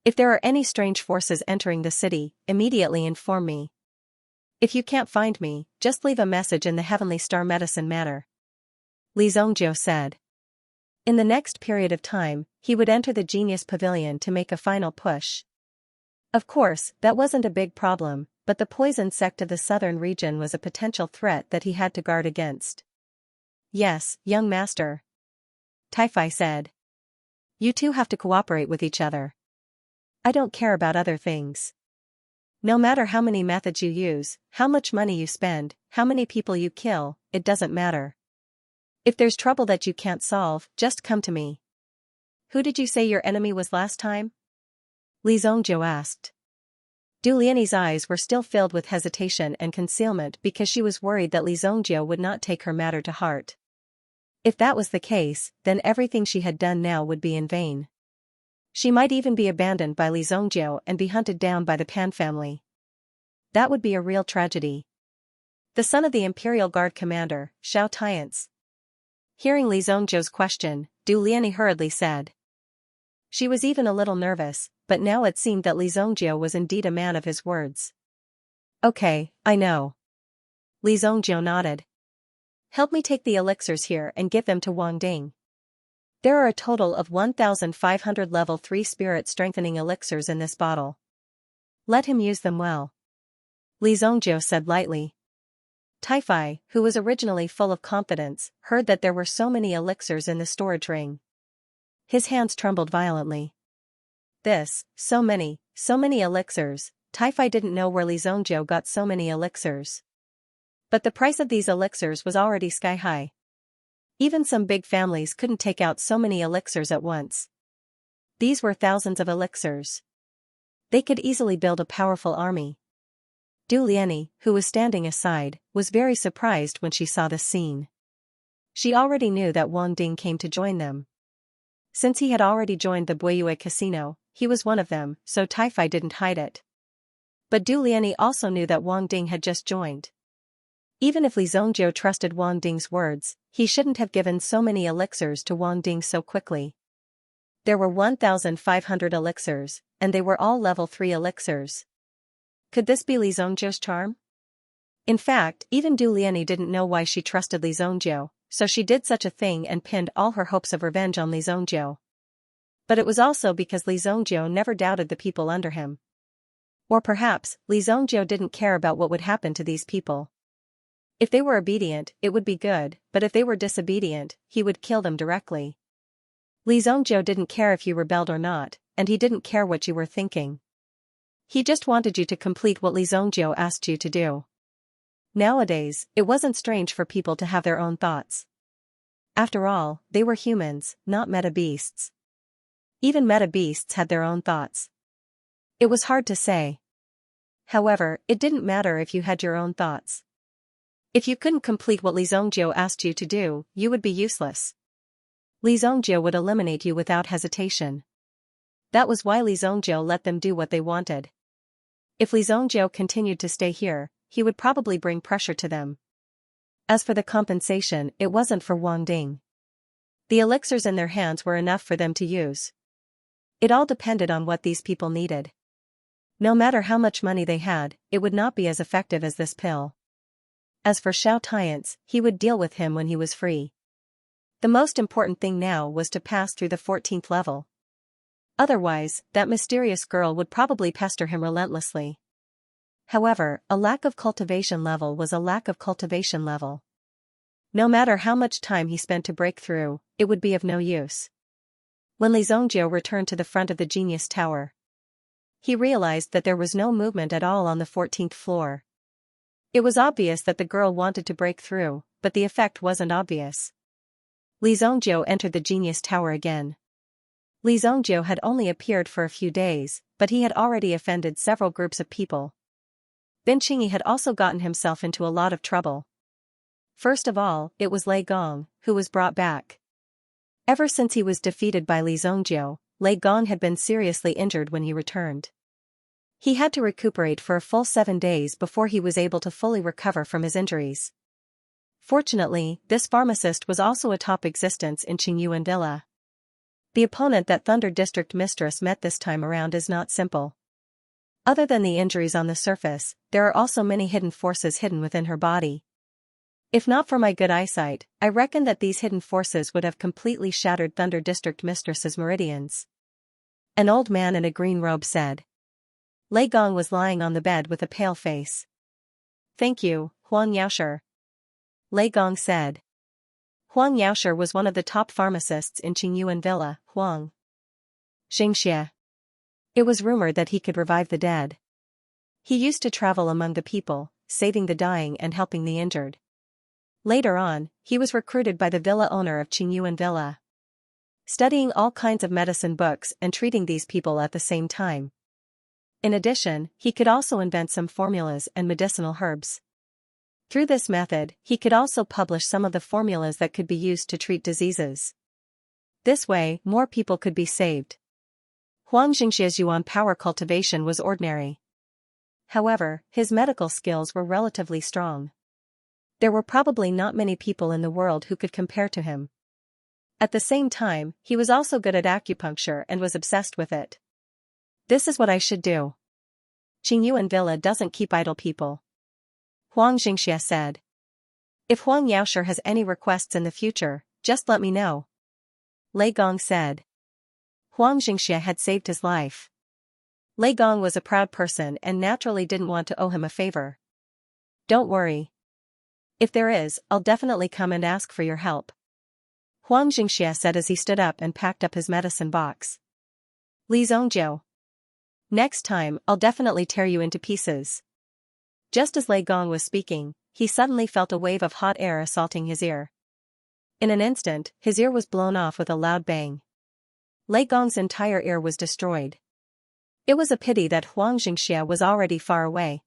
If there are any strange forces entering the city, immediately inform me. If you can't find me, just leave a message in the Heavenly Star Medicine Manor. Li Zhongjiu said. In the next period of time, he would enter the Genius Pavilion to make a final push. Of course, that wasn't a big problem, but the poison sect of the southern region was a potential threat that he had to guard against. Yes, young master. Tai said. You two have to cooperate with each other. I don't care about other things. No matter how many methods you use, how much money you spend, how many people you kill, it doesn't matter. If there's trouble that you can't solve, just come to me. Who did you say your enemy was last time? Li Zhongjiu asked. Du Lian's eyes were still filled with hesitation and concealment because she was worried that Li Zhongjiu would not take her matter to heart. If that was the case, then everything she had done now would be in vain. She might even be abandoned by Li Zhongjiu and be hunted down by the Pan family. That would be a real tragedy. The son of the Imperial Guard commander, Xiao Tiance. Hearing Li Zhongjiu's question, Du Lian hurriedly said. She was even a little nervous, but now it seemed that Li Zhongjiu was indeed a man of his words. Okay, I know. Li Zhongjiu nodded. Help me take the elixirs here and give them to Wang Ding. There are a total of 1,500 level 3 spirit strengthening elixirs in this bottle. Let him use them well. Li Zhongjiu said lightly. Tai, who was originally full of confidence, heard that there were so many elixirs in the storage ring. His hands trembled violently. So many elixirs, Tai didn't know where Li Zhongjiu got so many elixirs. But the price of these elixirs was already sky high. Even some big families couldn't take out so many elixirs at once. These were thousands of elixirs. They could easily build a powerful army. Du Lian, who was standing aside, was very surprised when she saw this scene. She already knew that Wang Ding came to join them. Since he had already joined the Buiyue Casino, he was one of them, so Tai didn't hide it. But Du Lian also knew that Wang Ding had just joined. Even if Li Zhongjiu trusted Wang Ding's words, he shouldn't have given so many elixirs to Wang Ding so quickly. There were 1,500 elixirs, and they were all level 3 elixirs. Could this be Li Zhongjiu's charm? In fact, even Du Lian didn't know why she trusted Li Zhongjiu, so she did such a thing and pinned all her hopes of revenge on Li Zhongjiu. But it was also because Li Zhongjiu never doubted the people under him. Or perhaps, Li Zhongjiu didn't care about what would happen to these people. If they were obedient, it would be good, but if they were disobedient, he would kill them directly. Li Zhongjiu didn't care if he rebelled or not, and he didn't care what you were thinking. He just wanted you to complete what Li Zongjiu asked you to do. Nowadays, it wasn't strange for people to have their own thoughts. After all, they were humans, not meta-beasts. Even meta-beasts had their own thoughts. It was hard to say. However, it didn't matter if you had your own thoughts. If you couldn't complete what Li Zongjiu asked you to do, you would be useless. Li Zongjiu would eliminate you without hesitation. That was why Li Zongjiu let them do what they wanted. If Li Zongjiu continued to stay here, he would probably bring pressure to them. As for the compensation, it wasn't for Wang Ding. The elixirs in their hands were enough for them to use. It all depended on what these people needed. No matter how much money they had, it would not be as effective as this pill. As for Xiao Tiance, he would deal with him when he was free. The most important thing now was to pass through the 14th level. Otherwise, that mysterious girl would probably pester him relentlessly. However, a lack of cultivation level was a lack of cultivation level. No matter how much time he spent to break through, it would be of no use. When Li Zongjiu returned to the front of the Genius Tower, he realized that there was no movement at all on the 14th floor. It was obvious that the girl wanted to break through, but the effect wasn't obvious. Li Zongjiu entered the Genius Tower again. Li Zongjiu had only appeared for a few days, but he had already offended several groups of people. Bin Qingyi had also gotten himself into a lot of trouble. First of all, it was Lei Gong, who was brought back. Ever since he was defeated by Li Zongjiu, Lei Gong had been seriously injured when he returned. He had to recuperate for a full 7 days before he was able to fully recover from his injuries. Fortunately, this pharmacist was also a top existence in Qingyuan Villa. The opponent that Thunder District Mistress met this time around is not simple. Other than the injuries on the surface, there are also many hidden forces hidden within her body. If not for my good eyesight, I reckon that these hidden forces would have completely shattered Thunder District Mistress's meridians. An old man in a green robe said. Lei Gong was lying on the bed with a pale face. Thank you, Huang Yaoshi. Lei Gong said. Huang Yaoshi was one of the top pharmacists in Qingyuan Villa, Huang Xianxia. It was rumored that he could revive the dead. He used to travel among the people, saving the dying and helping the injured. Later on, he was recruited by the villa owner of Qingyuan Villa, studying all kinds of medicine books and treating these people at the same time. In addition, he could also invent some formulas and medicinal herbs. Through this method, he could also publish some of the formulas that could be used to treat diseases. This way, more people could be saved. Huang Xianxia's yuan power cultivation was ordinary. However, his medical skills were relatively strong. There were probably not many people in the world who could compare to him. At the same time, he was also good at acupuncture and was obsessed with it. This is what I should do. Qingyuan Villa doesn't keep idle people. Huang Xianxia said. If Huang Yaoshi has any requests in the future, just let me know. Lei Gong said. Huang Xianxia had saved his life. Lei Gong was a proud person and naturally didn't want to owe him a favor. Don't worry. If there is, I'll definitely come and ask for your help. Huang Xianxia said as he stood up and packed up his medicine box. Li Zongjiu. Next time, I'll definitely tear you into pieces. Just as Lei Gong was speaking, he suddenly felt a wave of hot air assaulting his ear. In an instant, his ear was blown off with a loud bang. Lei Gong's entire ear was destroyed. It was a pity that Huang Xianxia was already far away.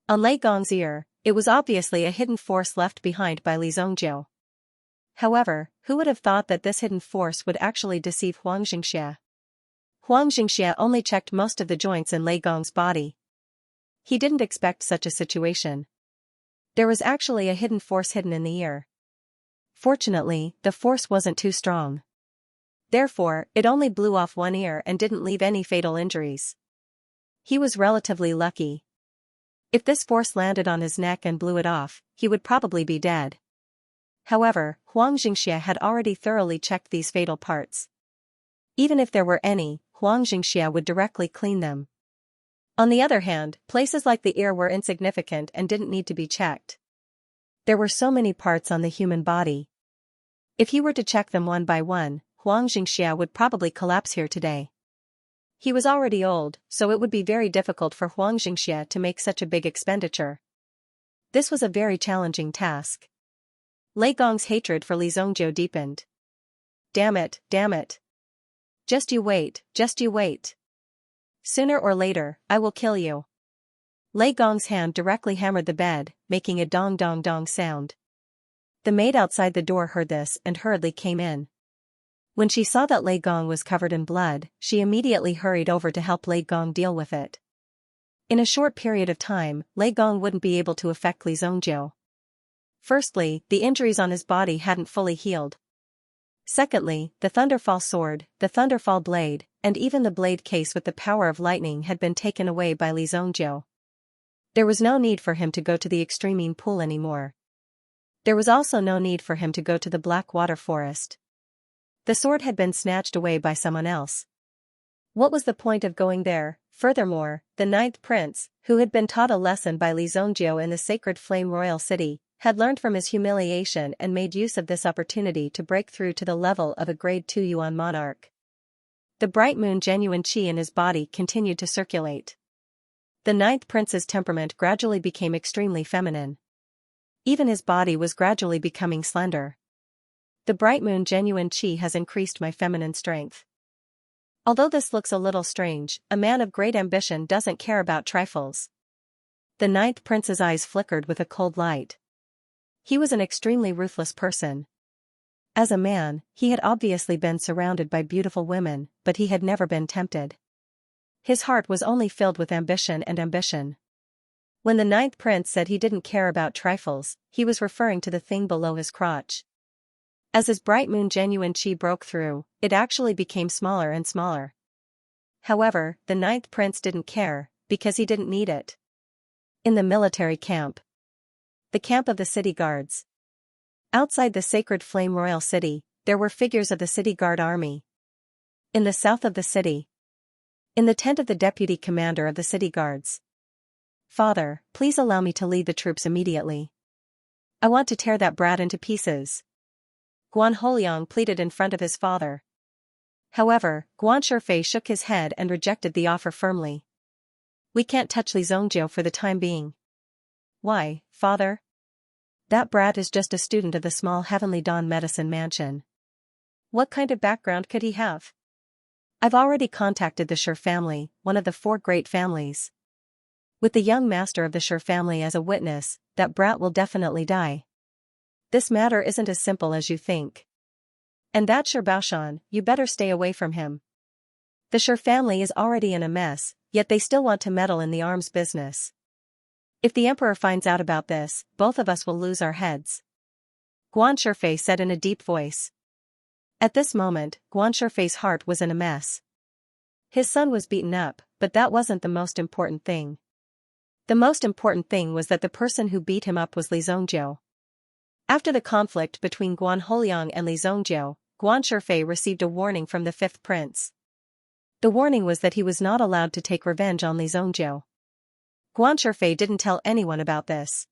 On Lei Gong's ear, it was obviously a hidden force left behind by Li Zongjiu. However, who would have thought that this hidden force would actually deceive Huang Xianxia? Huang Xianxia only checked most of the joints in Lei Gong's body. He didn't expect such a situation. There was actually a hidden force hidden in the ear. Fortunately, the force wasn't too strong. Therefore, it only blew off one ear and didn't leave any fatal injuries. He was relatively lucky. If this force landed on his neck and blew it off, he would probably be dead. However, Huang Xianxia had already thoroughly checked these fatal parts. Even if there were any, Huang Xianxia would directly clean them. On the other hand, places like the ear were insignificant and didn't need to be checked. There were so many parts on the human body. If he were to check them one by one, Huang Xianxia would probably collapse here today. He was already old, so it would be very difficult for Xianxia to make such a big expenditure. This was a very challenging task. Lei Gong's hatred for Li Zongjiu deepened. Damn it, damn it. Just you wait, just you wait. Sooner or later, I will kill you. Lei Gong's hand directly hammered the bed, making a dong dong dong sound. The maid outside the door heard this and hurriedly came in. When she saw that Lei Gong was covered in blood, she immediately hurried over to help Lei Gong deal with it. In a short period of time, Lei Gong wouldn't be able to affect Li Zongjiu. Firstly, the injuries on his body hadn't fully healed. Secondly, the Thunderfall sword, the Thunderfall blade, and even the blade case with the power of lightning had been taken away by Li Zongjiu. There was no need for him to go to the extreme pool anymore. There was also no need for him to go to the Black Water Forest. The sword had been snatched away by someone else. What was the point of going there? Furthermore, the ninth prince, who had been taught a lesson by Li Zongjiu in the Sacred Flame Royal City, had learned from his humiliation and made use of this opportunity to break through to the level of a grade 2 Yuan monarch. The bright moon genuine qi in his body continued to circulate. The ninth prince's temperament gradually became extremely feminine. Even his body was gradually becoming slender. The bright moon genuine qi has increased my feminine strength. Although this looks a little strange, a man of great ambition doesn't care about trifles. The ninth prince's eyes flickered with a cold light. He was an extremely ruthless person. As a man, he had obviously been surrounded by beautiful women, but he had never been tempted. His heart was only filled with ambition and ambition. When the ninth prince said he didn't care about trifles, he was referring to the thing below his crotch. As his bright moon genuine qi broke through, it actually became smaller and smaller. However, the ninth prince didn't care, because he didn't need it. In the military camp. The camp of the city guards. Outside the Sacred Flame Royal City, there were figures of the city guard army. In the south of the city. In the tent of the deputy commander of the city guards. Father, please allow me to lead the troops immediately. I want to tear that brat into pieces. Guan Holiang pleaded in front of his father. However, Guan Shifei shook his head and rejected the offer firmly. We can't touch Li Zongjiu for the time being. Why, father? That brat is just a student of the small Heavenly Dawn Medicine Mansion. What kind of background could he have? I've already contacted the Shi family, one of the 4 great families. With the young master of the Shi family as a witness, that brat will definitely die. This matter isn't as simple as you think. And that Shi Baoshan, you better stay away from him. The Shi family is already in a mess, yet they still want to meddle in the arms business. If the emperor finds out about this, both of us will lose our heads. Guan Shifei said in a deep voice. At this moment, Guan Shifei's heart was in a mess. His son was beaten up, but that wasn't the most important thing. The most important thing was that the person who beat him up was Li Zongjiu. After the conflict between Guan Holiang and Li Zongjiu, Guan Shifei received a warning from the 5th prince. The warning was that he was not allowed to take revenge on Li Zongjiu. Guan Shifei didn't tell anyone about this.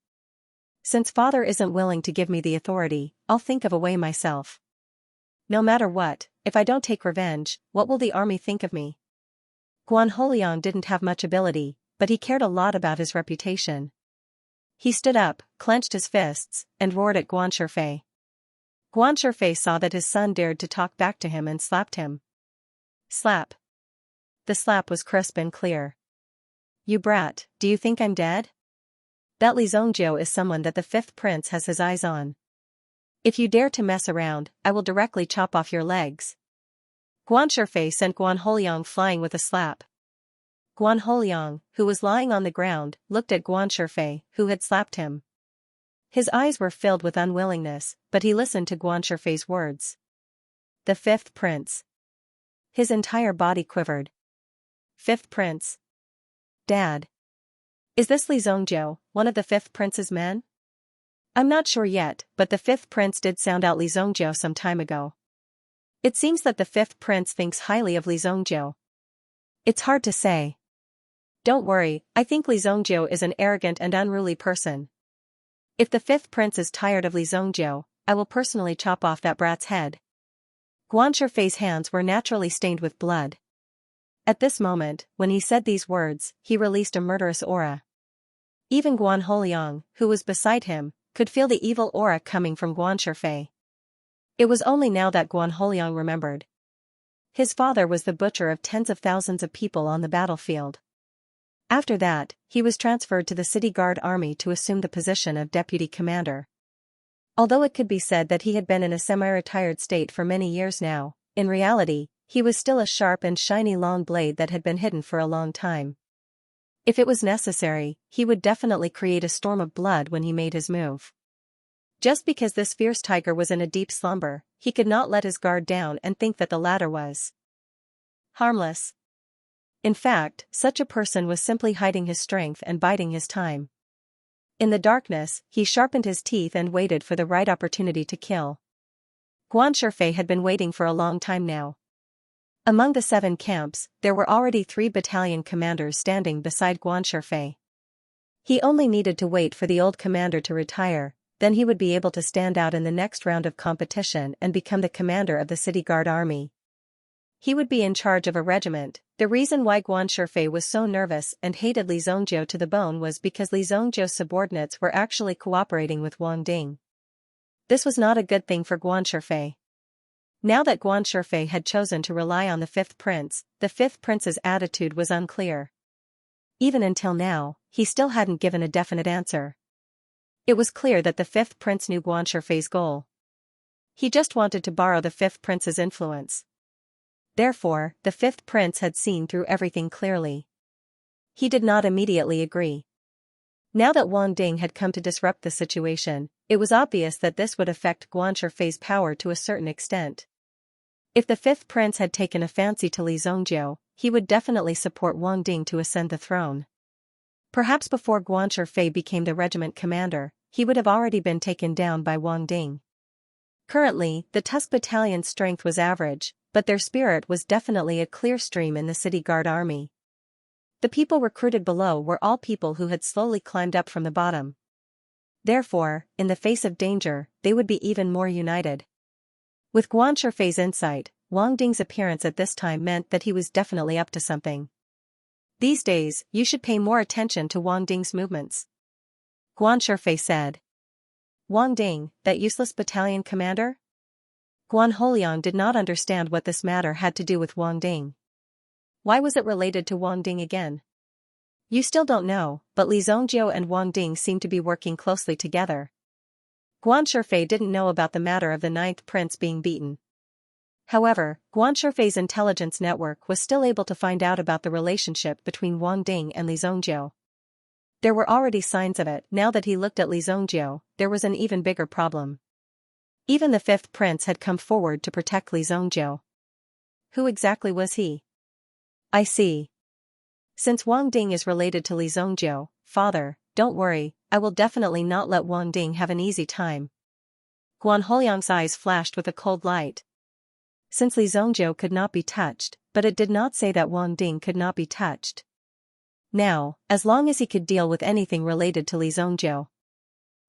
Since father isn't willing to give me the authority, I'll think of a way myself. No matter what, if I don't take revenge, what will the army think of me? Guan Holiang didn't have much ability, but he cared a lot about his reputation. He stood up, clenched his fists, and roared at Guan Shifei. Guan Shifei saw that his son dared to talk back to him and slapped him. Slap. The slap was crisp and clear. You brat, do you think I'm dead? That Li Zongjiu is someone that the 5th prince has his eyes on. If you dare to mess around, I will directly chop off your legs. Guan Shifei sent Guan Holiang flying with a slap. Guan Holiang, who was lying on the ground, looked at Guan Shifei, who had slapped him. His eyes were filled with unwillingness, but he listened to Guan Shifei's words. The 5th prince. His entire body quivered. 5th prince. Dad. Is this Li Zongjiu, one of the 5th prince's men? I'm not sure yet, but the 5th prince did sound out Li Zongjiu some time ago. It seems that the 5th prince thinks highly of Li Zongjiu. It's hard to say. Don't worry, I think Li Zongjiu is an arrogant and unruly person. If the 5th prince is tired of Li Zongjiu, I will personally chop off that brat's head. Guan Shifei's hands were naturally stained with blood. At this moment, when he said these words, he released a murderous aura. Even Guan Holiang, who was beside him, could feel the evil aura coming from Guan Shifei. It was only now that Guan Holiang remembered. His father was the butcher of tens of thousands of people on the battlefield. After that, he was transferred to the city guard army to assume the position of deputy commander. Although it could be said that he had been in a semi-retired state for many years now, in reality, he was still a sharp and shiny long blade that had been hidden for a long time. If it was necessary, he would definitely create a storm of blood when he made his move. Just because this fierce tiger was in a deep slumber, he could not let his guard down and think that the latter was harmless. In fact, such a person was simply hiding his strength and biding his time. In the darkness, he sharpened his teeth and waited for the right opportunity to kill. Guan Shifei had been waiting for a long time now. Among the 7 camps, there were already 3 battalion commanders standing beside Guan Shifei. He only needed to wait for the old commander to retire, then he would be able to stand out in the next round of competition and become the commander of the city guard army. He would be in charge of a regiment. The reason why Guan Shifei was so nervous and hated Li Zongjiu to the bone was because Li Zongjiu's subordinates were actually cooperating with Wang Ding. This was not a good thing for Guan Shifei. Now that Guan Shifei had chosen to rely on the 5th prince, the 5th prince's attitude was unclear. Even until now, he still hadn't given a definite answer. It was clear that the 5th prince knew Guan Shifei's goal. He just wanted to borrow the 5th prince's influence. Therefore, the 5th prince had seen through everything clearly. He did not immediately agree. Now that Wang Ding had come to disrupt the situation, it was obvious that this would affect Guan Shifei's power to a certain extent. If the 5th prince had taken a fancy to Li Zongjiu, he would definitely support Wang Ding to ascend the throne. Perhaps before Guan Shifei became the regiment commander, he would have already been taken down by Wang Ding. Currently, the Tusk battalion's strength was average, but their spirit was definitely a clear stream in the city guard army. The people recruited below were all people who had slowly climbed up from the bottom. Therefore, in the face of danger, they would be even more united. With Guan Shifei's insight, Wang Ding's appearance at this time meant that he was definitely up to something. These days, you should pay more attention to Wang Ding's movements, Guan Shifei said. Wang Ding, that useless battalion commander? Guan Holiang did not understand what this matter had to do with Wang Ding. Why was it related to Wang Ding again? You still don't know, but Li Zongjiu and Wang Ding seem to be working closely together. Guan Shifei didn't know about the matter of the 9th prince being beaten. However, Guan Shifei's intelligence network was still able to find out about the relationship between Wang Ding and Li Zongjiu. There were already signs of it. Now that he looked at Li Zongjiu, there was an even bigger problem. Even the 5th prince had come forward to protect Li Zongjiu. Who exactly was he? I see. Since Wang Ding is related to Li Zongjiu, father, don't worry, I will definitely not let Wang Ding have an easy time. Guan Holiang's eyes flashed with a cold light. Since Li Zongjiu could not be touched, but it did not say that Wang Ding could not be touched. Now, as long as he could deal with anything related to Li Zongjiu.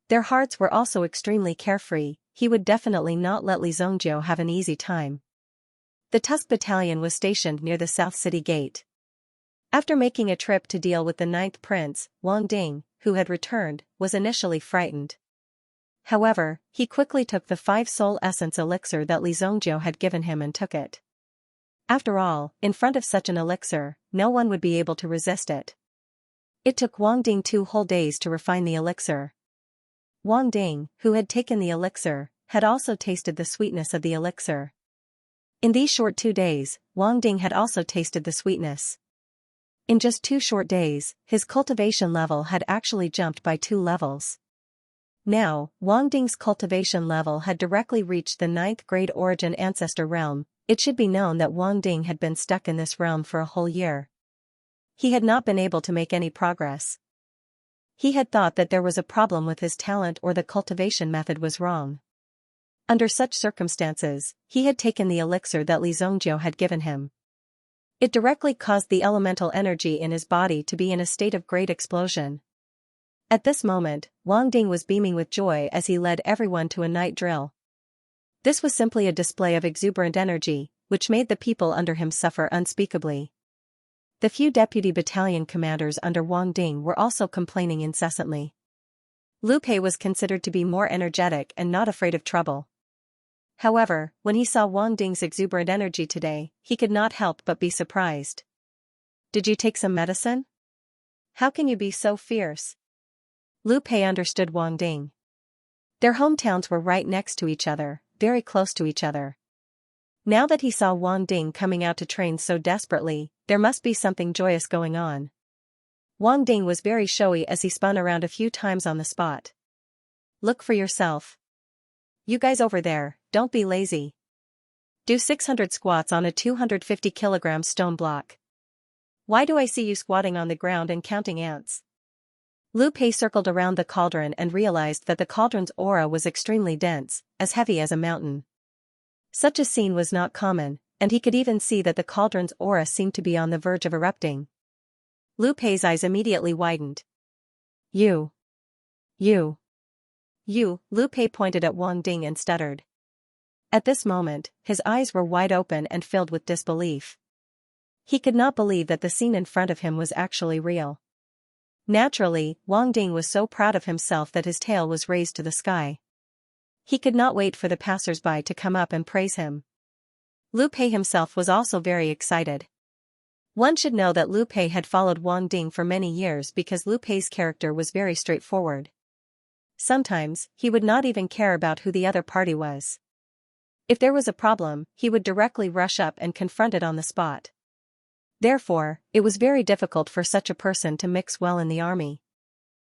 Their hearts were also extremely carefree, he would definitely not let Li Zongjiu have an easy time. The Tusk battalion was stationed near the South City Gate. After making a trip to deal with the 9th prince, Wang Ding, who had returned, was initially frightened. However, he quickly took the 5 soul essence elixir that Li Zongjiu had given him and took it. After all, in front of such an elixir, no one would be able to resist it. It took Wang Ding 2 whole days to refine the elixir. Wang Ding, who had taken the elixir, had also tasted the sweetness of the elixir. In these short 2 days, Wang Ding had also tasted the sweetness. In just 2 short days, his cultivation level had actually jumped by 2 levels. Now, Wang Ding's cultivation level had directly reached the 9th grade origin ancestor realm. It should be known that Wang Ding had been stuck in this realm for a whole year. He had not been able to make any progress. He had thought that there was a problem with his talent or the cultivation method was wrong. Under such circumstances, he had taken the elixir that Li Zongjiu had given him. It directly caused the elemental energy in his body to be in a state of great explosion. At this moment, Wang Ding was beaming with joy as he led everyone to a night drill. This was simply a display of exuberant energy, which made the people under him suffer unspeakably. The few deputy battalion commanders under Wang Ding were also complaining incessantly. Lu Pei was considered to be more energetic and not afraid of trouble. However, when he saw Wang Ding's exuberant energy today, he could not help but be surprised. "Did you take some medicine? How can you be so fierce?" Lu Pei understood Wang Ding. Their hometowns were right next to each other, very close to each other. Now that he saw Wang Ding coming out to train so desperately, there must be something joyous going on. Wang Ding was very showy as he spun around a few times on the spot. "Look for yourself. You guys over there, don't be lazy. Do 600 squats on a 250-kilogram stone block. Why do I see you squatting on the ground and counting ants?" Lu Pei circled around the cauldron and realized that the cauldron's aura was extremely dense, as heavy as a mountain. Such a scene was not common, and he could even see that the cauldron's aura seemed to be on the verge of erupting. Lu Pei's eyes immediately widened. You, Lu Pei pointed at Wang Ding and stuttered. At this moment, his eyes were wide open and filled with disbelief. He could not believe that the scene in front of him was actually real. Naturally, Wang Ding was so proud of himself that his tail was raised to the sky. He could not wait for the passers-by to come up and praise him. Lu Pei himself was also very excited. One should know that Lu Pei had followed Wang Ding for many years because Lu Pei's character was very straightforward. Sometimes, he would not even care about who the other party was. If there was a problem, he would directly rush up and confront it on the spot. Therefore, it was very difficult for such a person to mix well in the army.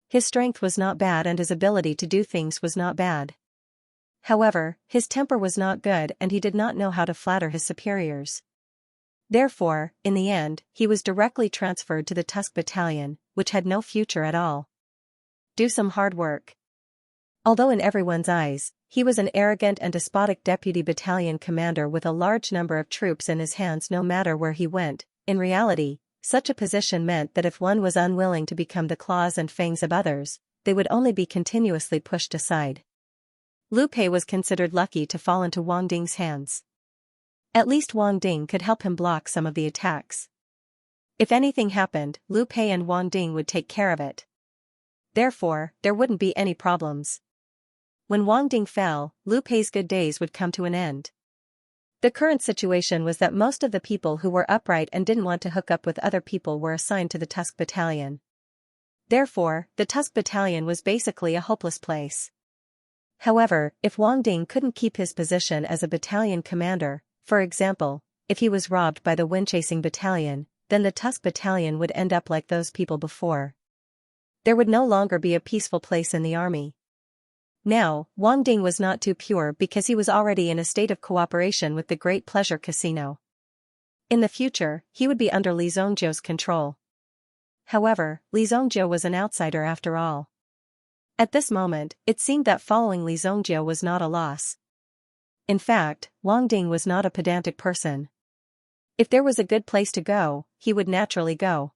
His strength was not bad and his ability to do things was not bad. However, his temper was not good and he did not know how to flatter his superiors. Therefore, in the end, he was directly transferred to the Tusk Battalion, which had no future at all. Do some hard work. Although in everyone's eyes, he was an arrogant and despotic deputy battalion commander with a large number of troops in his hands no matter where he went, in reality, such a position meant that if one was unwilling to become the claws and fangs of others, they would only be continuously pushed aside. Lu Pei was considered lucky to fall into Wang Ding's hands. At least Wang Ding could help him block some of the attacks. If anything happened, Lu Pei and Wang Ding would take care of it. Therefore, there wouldn't be any problems. When Wang Ding fell, Lu Pei's good days would come to an end. The current situation was that most of the people who were upright and didn't want to hook up with other people were assigned to the Tusk Battalion. Therefore, the Tusk Battalion was basically a hopeless place. However, if Wang Ding couldn't keep his position as a battalion commander, for example, if he was robbed by the wind-chasing battalion, then the Tusk Battalion would end up like those people before. There would no longer be a peaceful place in the army. Now, Wang Ding was not too pure because he was already in a state of cooperation with the Great Pleasure Casino. In the future, he would be under Li Zongjiu's control. However, Li Zongjiu was an outsider after all. At this moment, it seemed that following Li Zongjiu was not a loss. In fact, Wang Ding was not a pedantic person. If there was a good place to go, he would naturally go.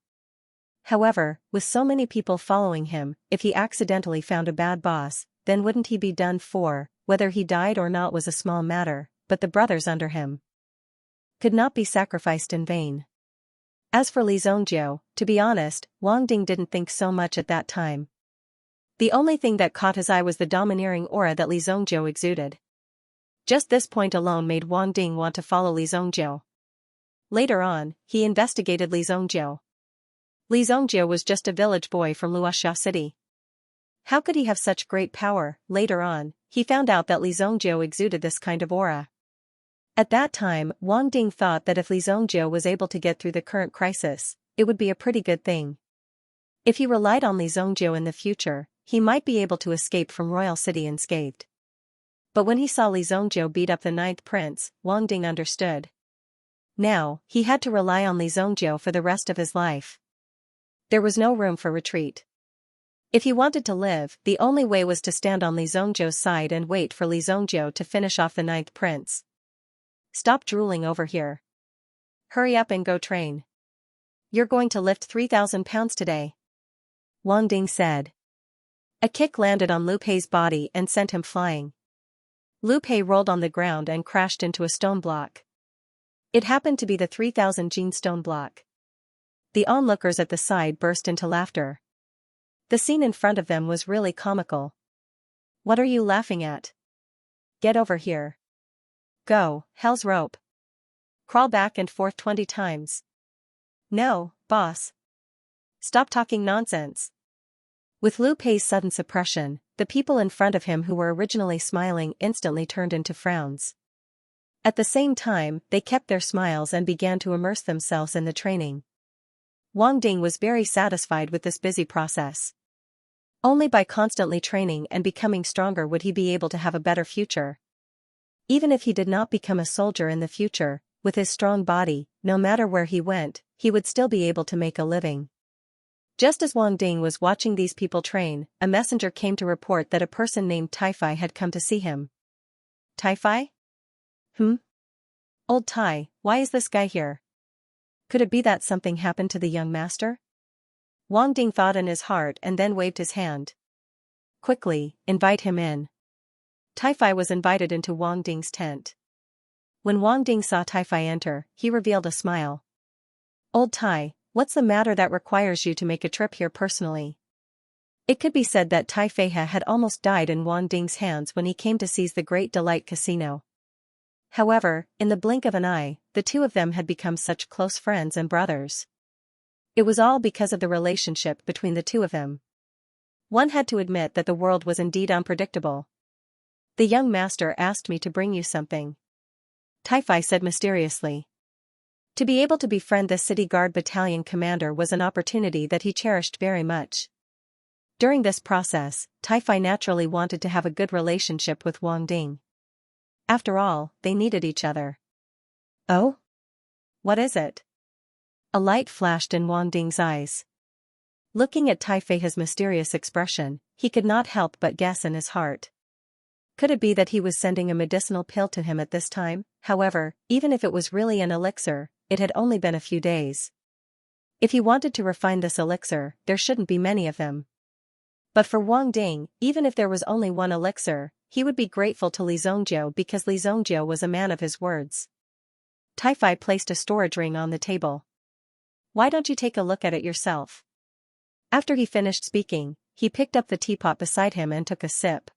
However, with so many people following him, if he accidentally found a bad boss, then wouldn't he be done for? Whether he died or not was a small matter, but the brothers under him could not be sacrificed in vain. As for Li Zongjiu, to be honest, Wang Ding didn't think so much at that time. The only thing that caught his eye was the domineering aura that Li Zongjiu exuded. Just this point alone made Wang Ding want to follow Li Zongjiu. Later on, he investigated Li Zongjiu. Li Zongjiu was just a village boy from Luoxia City. How could he have such great power? Later on, he found out that Li Zongjiu exuded this kind of aura. At that time, Wang Ding thought that if Li Zongjiu was able to get through the current crisis, it would be a pretty good thing. If he relied on Li Zongjiu in the future, he might be able to escape from Royal City unscathed. But when he saw Li Zongjiu beat up the 9th prince, Wang Ding understood. Now, he had to rely on Li Zongjiu for the rest of his life. There was no room for retreat. If he wanted to live, the only way was to stand on Li Zongjiu's side and wait for Li Zongjiu to finish off the 9th prince. Stop drooling over here. Hurry up and go train. You're going to lift 3,000 pounds today, Wang Ding said. A kick landed on Lu Pei's body and sent him flying. Lu Pei rolled on the ground and crashed into a stone block. It happened to be the 3,000 gene stone block. The onlookers at the side burst into laughter. The scene in front of them was really comical. "What are you laughing at? Get over here. Go, hell's rope. Crawl back and forth 20 times. No, boss. Stop talking nonsense." With Lu Pei's sudden suppression, the people in front of him who were originally smiling instantly turned into frowns. At the same time, they kept their smiles and began to immerse themselves in the training. Wang Ding was very satisfied with this busy process. Only by constantly training and becoming stronger would he be able to have a better future. Even if he did not become a soldier in the future, with his strong body, no matter where he went, he would still be able to make a living. Just as Wang Ding was watching these people train, a messenger came to report that a person named Tai had come to see him. Tai? Old Tai, why is this guy here? Could it be that something happened to the young master? Wang Ding thought in his heart and then waved his hand. Quickly, invite him in. Tai was invited into Wang Ding's tent. When Wang Ding saw Tai enter, he revealed a smile. Old Tai, what's the matter that requires you to make a trip here personally? It could be said that Tai had almost died in Wang Ding's hands when he came to seize the Great Delight Casino. However, in the blink of an eye, the two of them had become such close friends and brothers. It was all because of the relationship between the two of them. One had to admit that the world was indeed unpredictable. The young master asked me to bring you something. Tai said mysteriously. To be able to befriend the city guard battalion commander was an opportunity that he cherished very much. During this process, Tai naturally wanted to have a good relationship with Wang Ding. After all, they needed each other. Oh? What is it? A light flashed in Wang Ding's eyes. Looking at His mysterious expression, he could not help but guess in his heart. Could it be that he was sending a medicinal pill to him at this time? However, even if it was really an elixir, it had only been a few days. If he wanted to refine this elixir, there shouldn't be many of them. But for Wang Ding, even if there was only one elixir, he would be grateful to Li Zongjiu because Li Zongjiu was a man of his words. Tai placed a storage ring on the table. Why don't you take a look at it yourself? After he finished speaking, he picked up the teapot beside him and took a sip.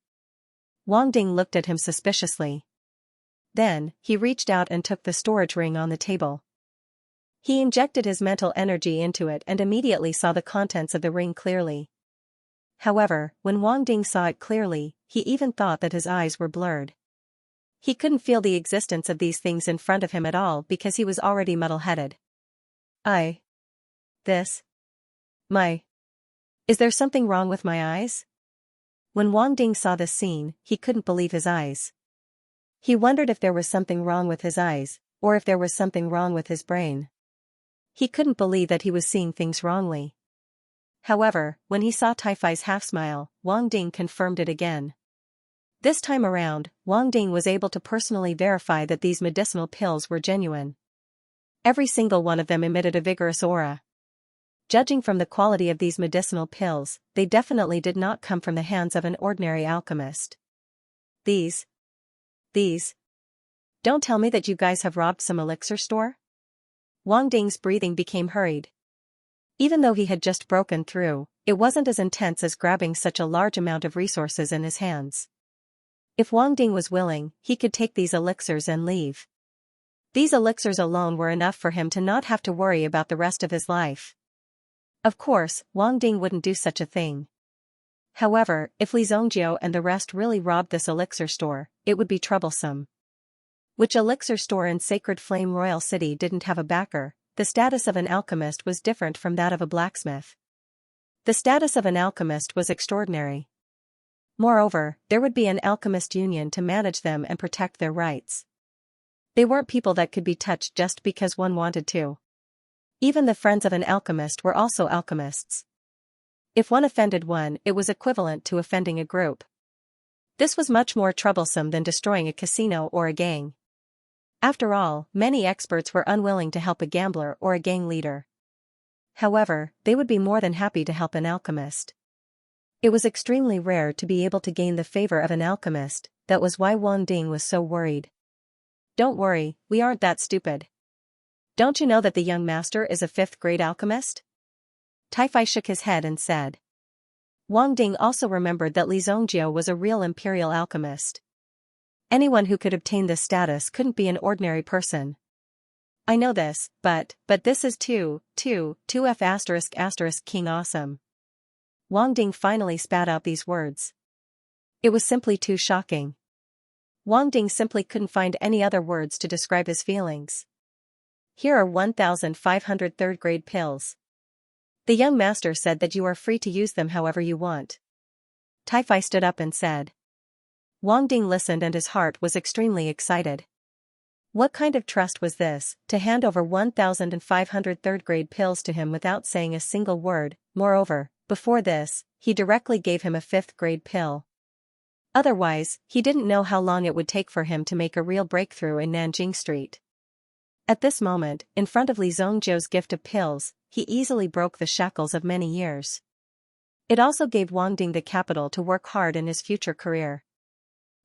Wang Ding looked at him suspiciously. Then, he reached out and took the storage ring on the table. He injected his mental energy into it and immediately saw the contents of the ring clearly. However, when Wang Ding saw it clearly, he even thought that his eyes were blurred. He couldn't feel the existence of these things in front of him at all because he was already muddle-headed. Is there something wrong with my eyes? When Wang Ding saw this scene, he couldn't believe his eyes. He wondered if there was something wrong with his eyes, or if there was something wrong with his brain. He couldn't believe that he was seeing things wrongly. However, when he saw Tai's half-smile, Wang Ding confirmed it again. This time around, Wang Ding was able to personally verify that these medicinal pills were genuine. Every single one of them emitted a vigorous aura. Judging from the quality of these medicinal pills, they definitely did not come from the hands of an ordinary alchemist. These. Don't tell me that you guys have robbed some elixir store? Wang Ding's breathing became hurried. Even though he had just broken through, it wasn't as intense as grabbing such a large amount of resources in his hands. If Wang Ding was willing, he could take these elixirs and leave. These elixirs alone were enough for him to not have to worry about the rest of his life. Of course, Wang Ding wouldn't do such a thing. However, if Li Zongjiu and the rest really robbed this elixir store, it would be troublesome. Which elixir store in Sacred Flame Royal City didn't have a backer? The status of an alchemist was different from that of a blacksmith. The status of an alchemist was extraordinary. Moreover, there would be an alchemist union to manage them and protect their rights. They weren't people that could be touched just because one wanted to. Even the friends of an alchemist were also alchemists. If one offended one, it was equivalent to offending a group. This was much more troublesome than destroying a casino or a gang. After all, many experts were unwilling to help a gambler or a gang leader. However, they would be more than happy to help an alchemist. It was extremely rare to be able to gain the favor of an alchemist, that was why Wang Ding was so worried. Don't worry, we aren't that stupid. Don't you know that the young master is a fifth-grade alchemist? Taifai shook his head and said. Wang Ding also remembered that Li Zongjiu was a real imperial alchemist. Anyone who could obtain this status couldn't be an ordinary person. I know this, but this is too F** King awesome. Wang Ding finally spat out these words. It was simply too shocking. Wang Ding simply couldn't find any other words to describe his feelings. Here are 1,500 third-grade pills. The young master said that you are free to use them however you want. Taifai stood up and said. Wang Ding listened and his heart was extremely excited. What kind of trust was this, to hand over 1,500 third-grade pills to him without saying a single word? Moreover, before this, he directly gave him a fifth-grade pill. Otherwise, he didn't know how long it would take for him to make a real breakthrough in Nanjing Street. At this moment, in front of Li Zongjiu's gift of pills, he easily broke the shackles of many years. It also gave Wang Ding the capital to work hard in his future career.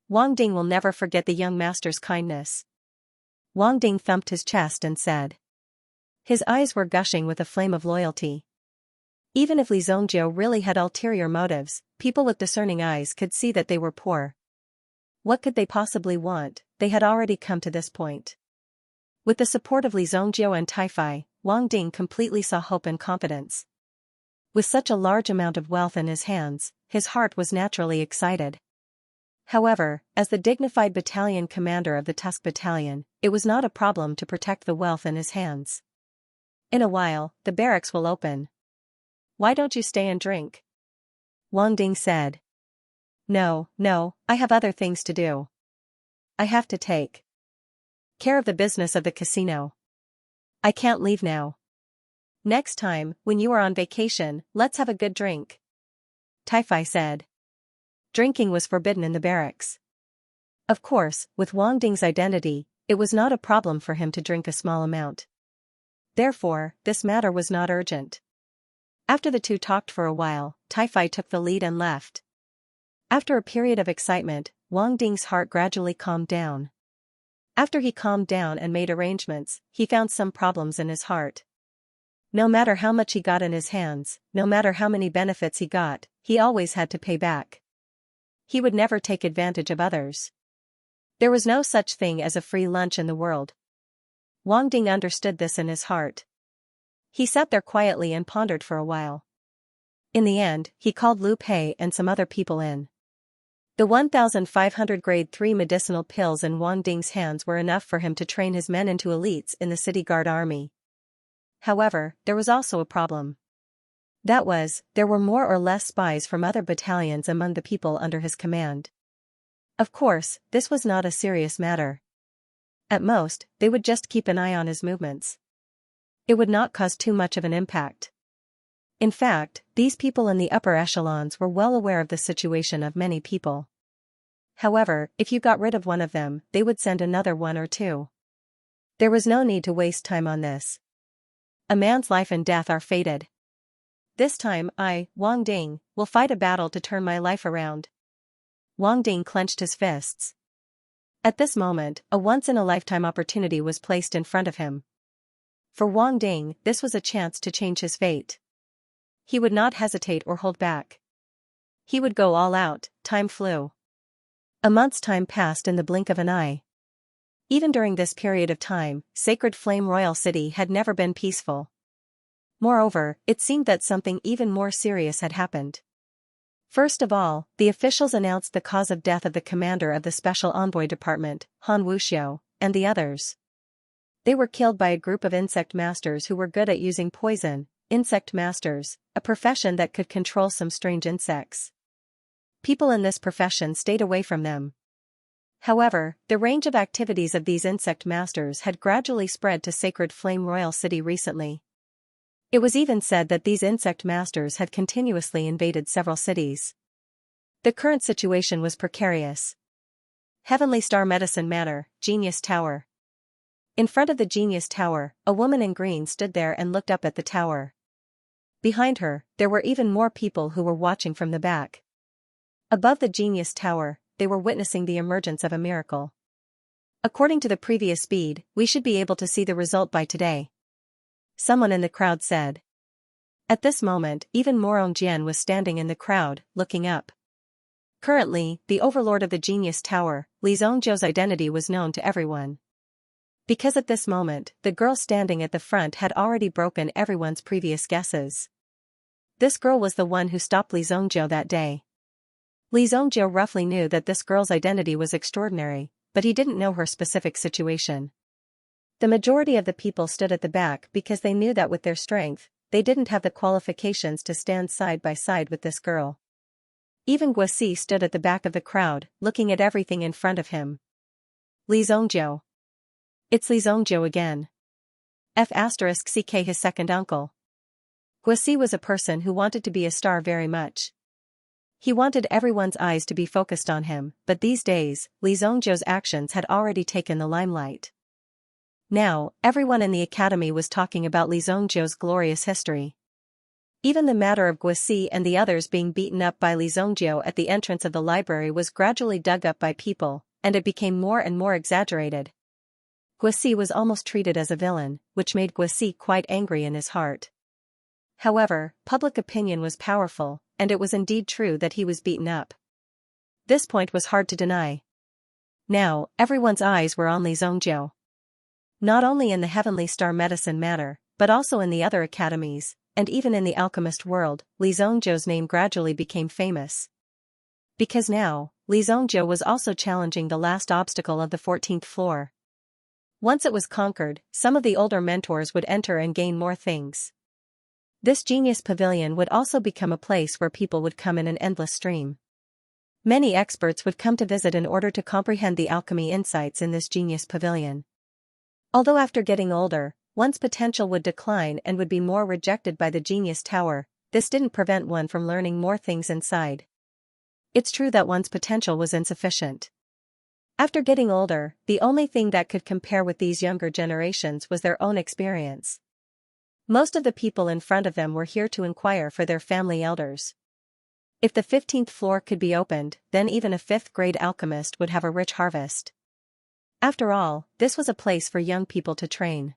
Wang Ding will never forget the young master's kindness. Wang Ding thumped his chest and said. His eyes were gushing with a flame of loyalty. Even if Li Zongjiu really had ulterior motives, people with discerning eyes could see that they were poor. What could they possibly want? They had already come to this point. With the support of Li Zongjiu and Taifai, Wang Ding completely saw hope and confidence. With such a large amount of wealth in his hands, his heart was naturally excited. However, as the dignified battalion commander of the Tusk Battalion, it was not a problem to protect the wealth in his hands. In a while, the barracks will open. Why don't you stay and drink? Wang Ding said. No, I have other things to do. I have to take care of the business of the casino. I can't leave now. Next time, when you are on vacation, let's have a good drink. Taifai said. Drinking was forbidden in the barracks. Of course, with Wang Ding's identity, it was not a problem for him to drink a small amount. Therefore, this matter was not urgent. After the two talked for a while, Taifai took the lead and left. After a period of excitement, Wang Ding's heart gradually calmed down. After he calmed down and made arrangements, he found some problems in his heart. No matter how much he got in his hands, no matter how many benefits he got, he always had to pay back. He would never take advantage of others. There was no such thing as a free lunch in the world. Wang Ding understood this in his heart. He sat there quietly and pondered for a while. In the end, he called Lu Pei and some other people in. The 1,500 grade 3 medicinal pills in Wang Ding's hands were enough for him to train his men into elites in the city guard army. However, there was also a problem. That was, there were more or less spies from other battalions among the people under his command. Of course, this was not a serious matter. At most, they would just keep an eye on his movements. It would not cause too much of an impact. In fact, these people in the upper echelons were well aware of the situation of many people. However, if you got rid of one of them, they would send another one or two. There was no need to waste time on this. A man's life and death are fated. This time I, Wang Ding, will fight a battle to turn my life around. Wang Ding clenched his fists. At this moment, a once-in-a-lifetime opportunity was placed in front of him. For Wang Ding, this was a chance to change his fate. He would not hesitate or hold back. He would go all out. Time flew. A month's time passed in the blink of an eye. Even during this period of time, Sacred Flame Royal City had never been peaceful. Moreover, it seemed that something even more serious had happened. First of all, the officials announced the cause of death of the commander of the Special Envoy Department, Han Wuxiu, and the others. They were killed by a group of insect masters who were good at using poison. Insect masters, a profession that could control some strange insects. People in this profession stayed away from them. However, the range of activities of these insect masters had gradually spread to Sacred Flame Royal City recently. It was even said that these insect masters had continuously invaded several cities. The current situation was precarious. Heavenly Star Medicine Manor, Genius Tower. In front of the Genius Tower, a woman in green stood there and looked up at the tower. Behind her, there were even more people who were watching from the back. Above the Genius Tower, they were witnessing the emergence of a miracle. According to the previous speed, we should be able to see the result by today. Someone in the crowd said. At this moment, even Morong Jian was standing in the crowd, looking up. Currently, the overlord of the Genius Tower, Li Zhongzhou's identity was known to everyone. Because at this moment, the girl standing at the front had already broken everyone's previous guesses. This girl was the one who stopped Li Zhongzhou that day. Li Zhongzhou roughly knew that this girl's identity was extraordinary, but he didn't know her specific situation. The majority of the people stood at the back because they knew that with their strength, they didn't have the qualifications to stand side by side with this girl. Even Guosi stood at the back of the crowd, looking at everything in front of him. Li Zhongzhou. It's Li Zhongzhou again. F*ck his second uncle. Guosi was a person who wanted to be a star very much. He wanted everyone's eyes to be focused on him, but these days, Li Zhongzhou's actions had already taken the limelight. Now, everyone in the academy was talking about Li Zhongzhou's glorious history. Even the matter of Guosi and the others being beaten up by Li Zhongzhou at the entrance of the library was gradually dug up by people, and it became more and more exaggerated. Guosi was almost treated as a villain, which made Guosi quite angry in his heart. However, public opinion was powerful, and it was indeed true that he was beaten up. This point was hard to deny. Now, everyone's eyes were on Li Zhongzhou. Not only in the Heavenly Star medicine matter, but also in the other academies, and even in the alchemist world, Li Zhongzhou's name gradually became famous. Because now, Li Zhongzhou was also challenging the last obstacle of the 14th floor. Once it was conquered, some of the older mentors would enter and gain more things. This genius pavilion would also become a place where people would come in an endless stream. Many experts would come to visit in order to comprehend the alchemy insights in this genius pavilion. Although after getting older, one's potential would decline and would be more rejected by the Genius Tower, this didn't prevent one from learning more things inside. It's true that one's potential was insufficient. After getting older, the only thing that could compare with these younger generations was their own experience. Most of the people in front of them were here to inquire for their family elders. If the 15th floor could be opened, then even a 5th grade alchemist would have a rich harvest. After all, this was a place for young people to train.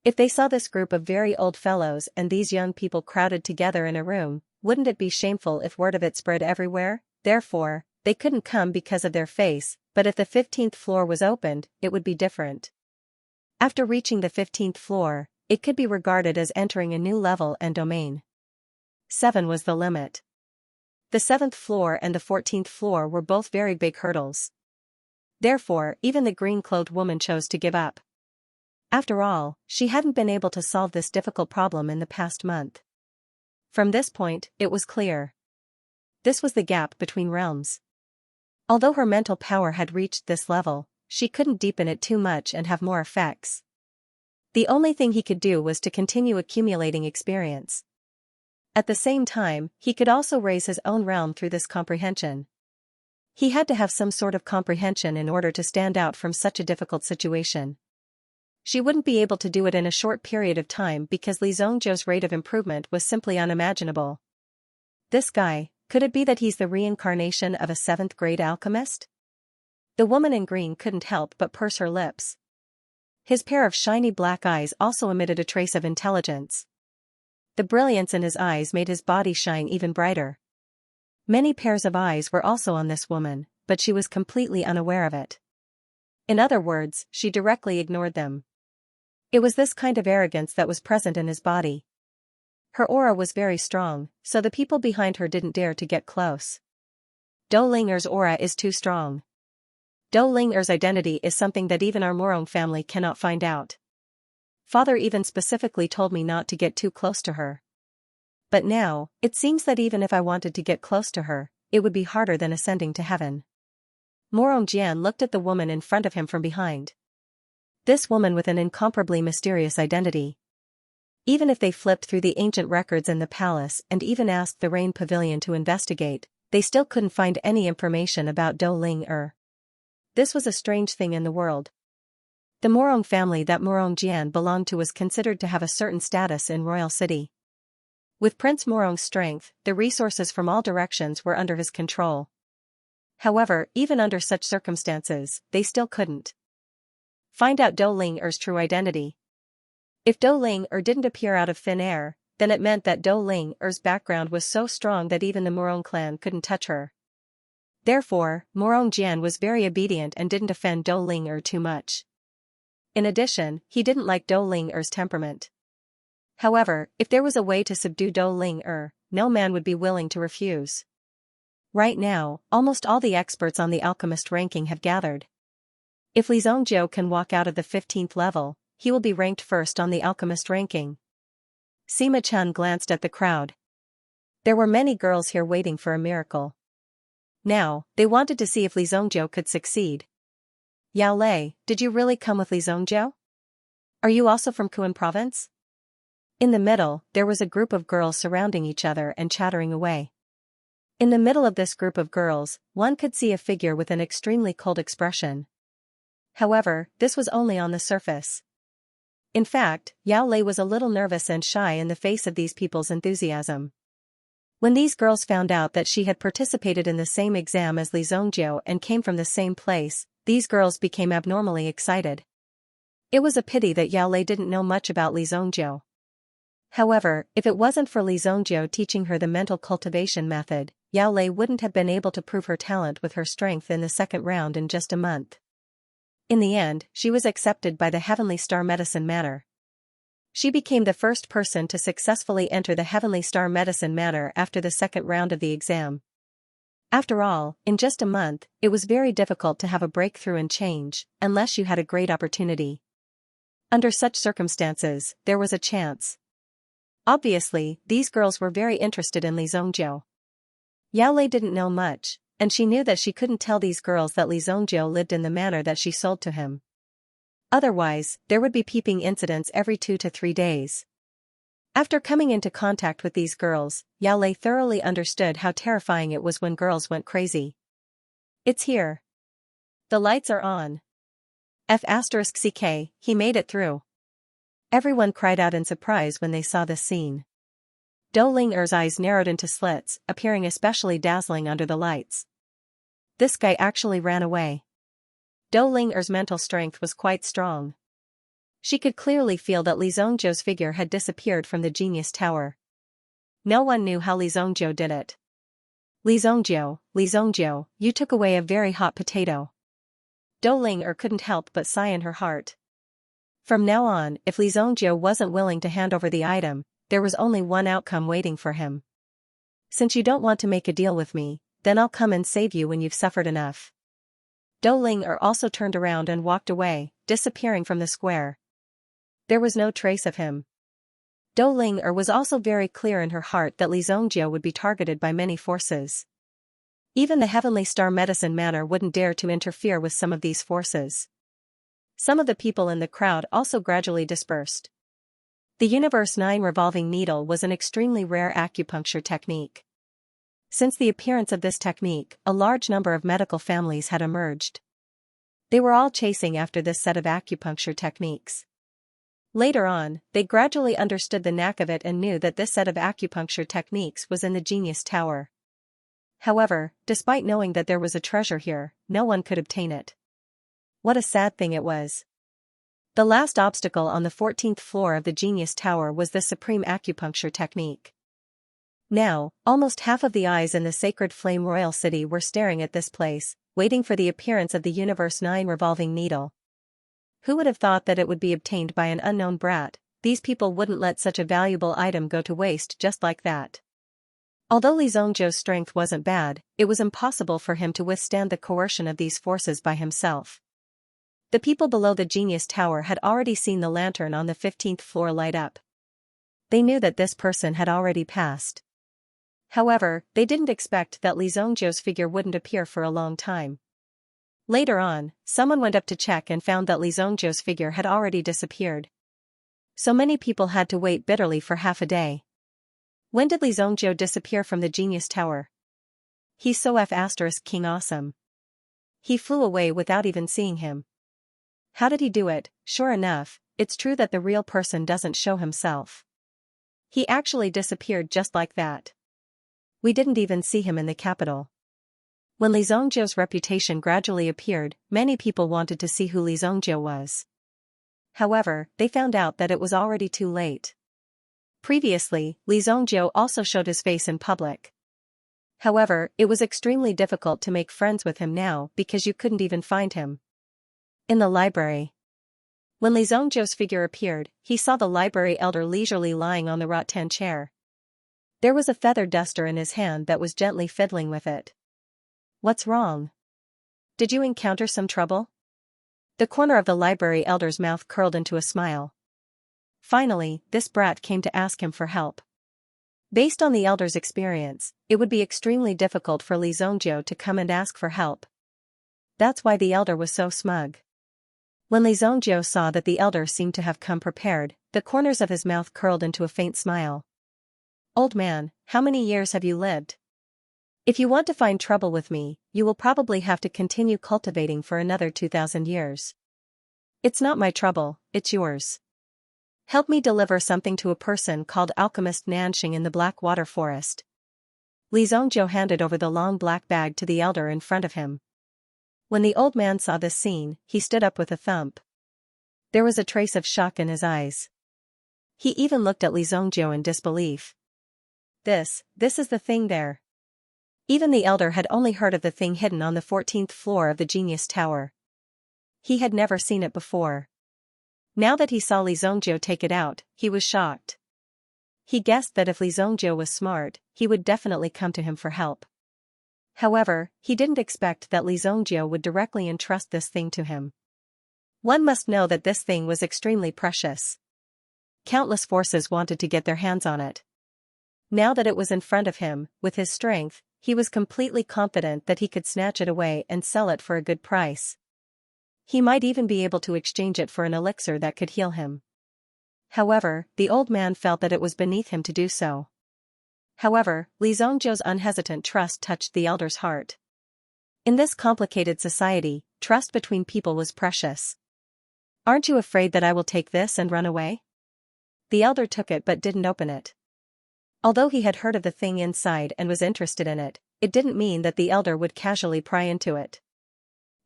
If they saw this group of very old fellows and these young people crowded together in a room, wouldn't it be shameful if word of it spread everywhere? Therefore, they couldn't come because of their face, but if the 15th floor was opened, it would be different. After reaching the 15th floor, it could be regarded as entering a new level and domain. 7 was the limit. The 7th floor and the 14th floor were both very big hurdles. Therefore, even the green-clothed woman chose to give up. After all, she hadn't been able to solve this difficult problem in the past month. From this point, it was clear. This was the gap between realms. Although her mental power had reached this level, she couldn't deepen it too much and have more effects. The only thing he could do was to continue accumulating experience. At the same time, he could also raise his own realm through this comprehension. He had to have some sort of comprehension in order to stand out from such a difficult situation. She wouldn't be able to do it in a short period of time because Li Zhongzhou's rate of improvement was simply unimaginable. This guy, could it be that he's the reincarnation of a 7th grade alchemist? The woman in green couldn't help but purse her lips. His pair of shiny black eyes also emitted a trace of intelligence. The brilliance in his eyes made his body shine even brighter. Many pairs of eyes were also on this woman, but she was completely unaware of it. In other words, she directly ignored them. It was this kind of arrogance that was present in his body. Her aura was very strong, so the people behind her didn't dare to get close. Dou Linger's aura is too strong. Dou Linger's identity is something that even our Morong family cannot find out. Father even specifically told me not to get too close to her. But now, it seems that even if I wanted to get close to her, it would be harder than ascending to heaven. Morong Jian looked at the woman in front of him from behind. This woman with an incomparably mysterious identity. Even if they flipped through the ancient records in the palace and even asked the Rain Pavilion to investigate, they still couldn't find any information about Dou Ling. This was a strange thing in the world. The Morong family that Morong Jian belonged to was considered to have a certain status in Royal City. With Prince Morong's strength, the resources from all directions were under his control. However, even under such circumstances, they still couldn't find out Dou Ling-er's true identity. If Dou Ling-er didn't appear out of thin air, then it meant that Dou Ling-er's background was so strong that even the Murong clan couldn't touch her. Therefore, Murong Jian was very obedient and didn't offend Dou Ling-er too much. In addition, he didn't like Dou Ling-er's temperament. However, if there was a way to subdue Dou Ling-er, no man would be willing to refuse. Right now, almost all the experts on the alchemist ranking have gathered. If Li Zongjiu can walk out of the 15th level, he will be ranked first on the alchemist ranking. Sima Chun glanced at the crowd. There were many girls here waiting for a miracle. Now, they wanted to see if Li Zongjiu could succeed. Yao Lei, did you really come with Li Zongjiu? Are you also from Kuan province? In the middle, there was a group of girls surrounding each other and chattering away. In the middle of this group of girls, one could see a figure with an extremely cold expression. However, this was only on the surface. In fact, Yao Lei was a little nervous and shy in the face of these people's enthusiasm. When these girls found out that she had participated in the same exam as Li Zongjiu and came from the same place, these girls became abnormally excited. It was a pity that Yao Lei didn't know much about Li Zongjiu. However, if it wasn't for Li Zongjiu teaching her the mental cultivation method, Yao Lei wouldn't have been able to prove her talent with her strength in the second round in just a month. In the end, she was accepted by the Heavenly Star Medicine Manor. She became the first person to successfully enter the Heavenly Star Medicine Manor after the second round of the exam. After all, in just a month, it was very difficult to have a breakthrough and change, unless you had a great opportunity. Under such circumstances, there was a chance. Obviously, these girls were very interested in Li Zongjiu. Yao Lei didn't know much, and she knew that she couldn't tell these girls that Li Zongjiu lived in the manor that she sold to him. Otherwise, there would be peeping incidents every 2 to 3 days. After coming into contact with these girls, Yao Lei thoroughly understood how terrifying it was when girls went crazy. It's here. The lights are on. F*CK, he made it through. Everyone cried out in surprise when they saw this scene. Dou Ling-er's eyes narrowed into slits, appearing especially dazzling under the lights. This guy actually ran away. Dou Ling-er's mental strength was quite strong. She could clearly feel that Li Zongjiu's figure had disappeared from the Genius Tower. No one knew how Li Zongjiu did it. Li Zongjiu, you took away a very hot potato. Dou Ling-er couldn't help but sigh in her heart. From now on, if Li Zongjiu wasn't willing to hand over the item, there was only one outcome waiting for him. Since you don't want to make a deal with me, then I'll come and save you when you've suffered enough. Dou Ling-er also turned around and walked away, disappearing from the square. There was no trace of him. Dou Ling-er was also very clear in her heart that Li Zongjiu would be targeted by many forces. Even the Heavenly Star Medicine Manor wouldn't dare to interfere with some of these forces. Some of the people in the crowd also gradually dispersed. The Universe 9 revolving needle was an extremely rare acupuncture technique. Since the appearance of this technique, a large number of medical families had emerged. They were all chasing after this set of acupuncture techniques. Later on, they gradually understood the knack of it and knew that this set of acupuncture techniques was in the Genius Tower. However, despite knowing that there was a treasure here, no one could obtain it. What a sad thing it was. The last obstacle on the 14th floor of the Genius Tower was the supreme acupuncture technique. Now, almost half of the eyes in the Sacred Flame Royal City were staring at this place, waiting for the appearance of the Universe 9 revolving needle. Who would have thought that it would be obtained by an unknown brat? These people wouldn't let such a valuable item go to waste just like that. Although Li Zongjiu's strength wasn't bad, it was impossible for him to withstand the coercion of these forces by himself. The people below the Genius Tower had already seen the lantern on the 15th floor light up. They knew that this person had already passed. However, they didn't expect that Li Zongjiu's figure wouldn't appear for a long time. Later on, someone went up to check and found that Li Zongjiu's figure had already disappeared. So many people had to wait bitterly for half a day. When did Li Zongjiu disappear from the Genius Tower? He's so King awesome. He flew away without even seeing him. How did he do it? Sure enough, it's true that the real person doesn't show himself. He actually disappeared just like that. We didn't even see him in the capital. When Li Zhongjiu's reputation gradually appeared, many people wanted to see who Li Zhongjiu was. However, they found out that it was already too late. Previously, Li Zhongjiu also showed his face in public. However, it was extremely difficult to make friends with him now because you couldn't even find him. In the library. When Li Zhongjiu's figure appeared, he saw the library elder leisurely lying on the rattan chair. There was a feather duster in his hand that was gently fiddling with it. "What's wrong? Did you encounter some trouble?" The corner of the library elder's mouth curled into a smile. Finally, this brat came to ask him for help. Based on the elder's experience, it would be extremely difficult for Li Zhongjiu to come and ask for help. That's why the elder was so smug. When Li Zhongjiu saw that the elder seemed to have come prepared, the corners of his mouth curled into a faint smile. "Old man, how many years have you lived? If you want to find trouble with me, you will probably have to continue cultivating for another 2,000 years. It's not my trouble, it's yours. Help me deliver something to a person called Alchemist Nanxing in the Blackwater Forest." Li Zhongjiu handed over the long black bag to the elder in front of him. When the old man saw this scene, he stood up with a thump. There was a trace of shock in his eyes. He even looked at Li Zhongjiu in disbelief. This is the thing there. Even the elder had only heard of the thing hidden on the 14th floor of the Genius Tower. He had never seen it before. Now that he saw Li Zhongjiu take it out, he was shocked. He guessed that if Li Zhongjiu was smart, he would definitely come to him for help. However, he didn't expect that Li Zhongjiu would directly entrust this thing to him. One must know that this thing was extremely precious. Countless forces wanted to get their hands on it. Now that it was in front of him, with his strength, he was completely confident that he could snatch it away and sell it for a good price. He might even be able to exchange it for an elixir that could heal him. However, the old man felt that it was beneath him to do so. However, Li Zhongjiu's unhesitant trust touched the elder's heart. In this complicated society, trust between people was precious. "Aren't you afraid that I will take this and run away?" The elder took it but didn't open it. Although he had heard of the thing inside and was interested in it, it didn't mean that the elder would casually pry into it.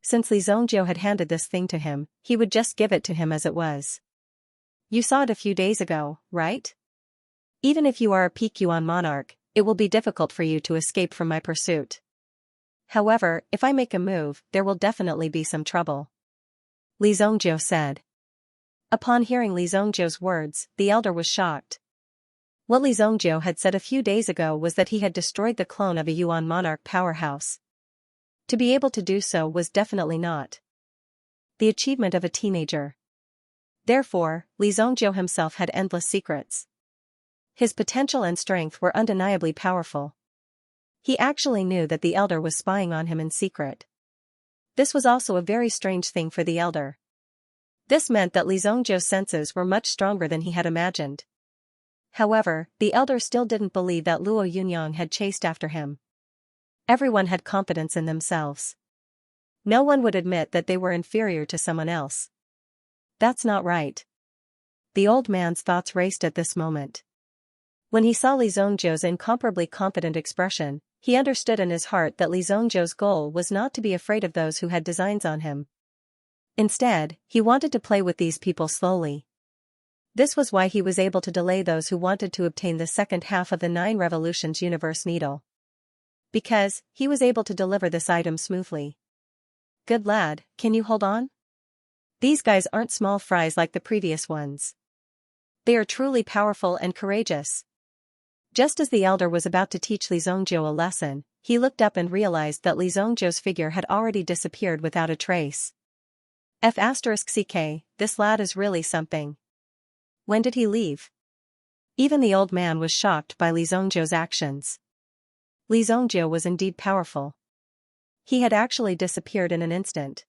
Since Li Zhongjiu had handed this thing to him, he would just give it to him as it was. "You saw it a few days ago, right? Even if you are a peak Yuan monarch, it will be difficult for you to escape from my pursuit. However, if I make a move, there will definitely be some trouble," Li Zhongjiu said. Upon hearing Li Zhongjiu's words, the elder was shocked. What Li Zhongjiu had said a few days ago was that he had destroyed the clone of a Yuan monarch powerhouse. To be able to do so was definitely not the achievement of a teenager. Therefore, Li Zhongjiu himself had endless secrets. His potential and strength were undeniably powerful. He actually knew that the elder was spying on him in secret. This was also a very strange thing for the elder. This meant that Li Zhongjiu's senses were much stronger than he had imagined. However, the elder still didn't believe that Luo Yunyang had chased after him. Everyone had confidence in themselves. No one would admit that they were inferior to someone else. That's not right. The old man's thoughts raced at this moment. When he saw Li Zhongjiu's incomparably confident expression, he understood in his heart that Li Zhongjiu's goal was not to be afraid of those who had designs on him. Instead, he wanted to play with these people slowly. This was why he was able to delay those who wanted to obtain the second half of the 9 Revolutions Universe Needle. Because, he was able to deliver this item smoothly. "Good lad, can you hold on? These guys aren't small fries like the previous ones. They are truly powerful and courageous." Just as the elder was about to teach Li Zhongjiu a lesson, he looked up and realized that Li Zhongjiu's figure had already disappeared without a trace. F***ck, this lad is really something. When did he leave? Even the old man was shocked by Li Zhongjiu's actions. Li Zhongjiu was indeed powerful. He had actually disappeared in an instant.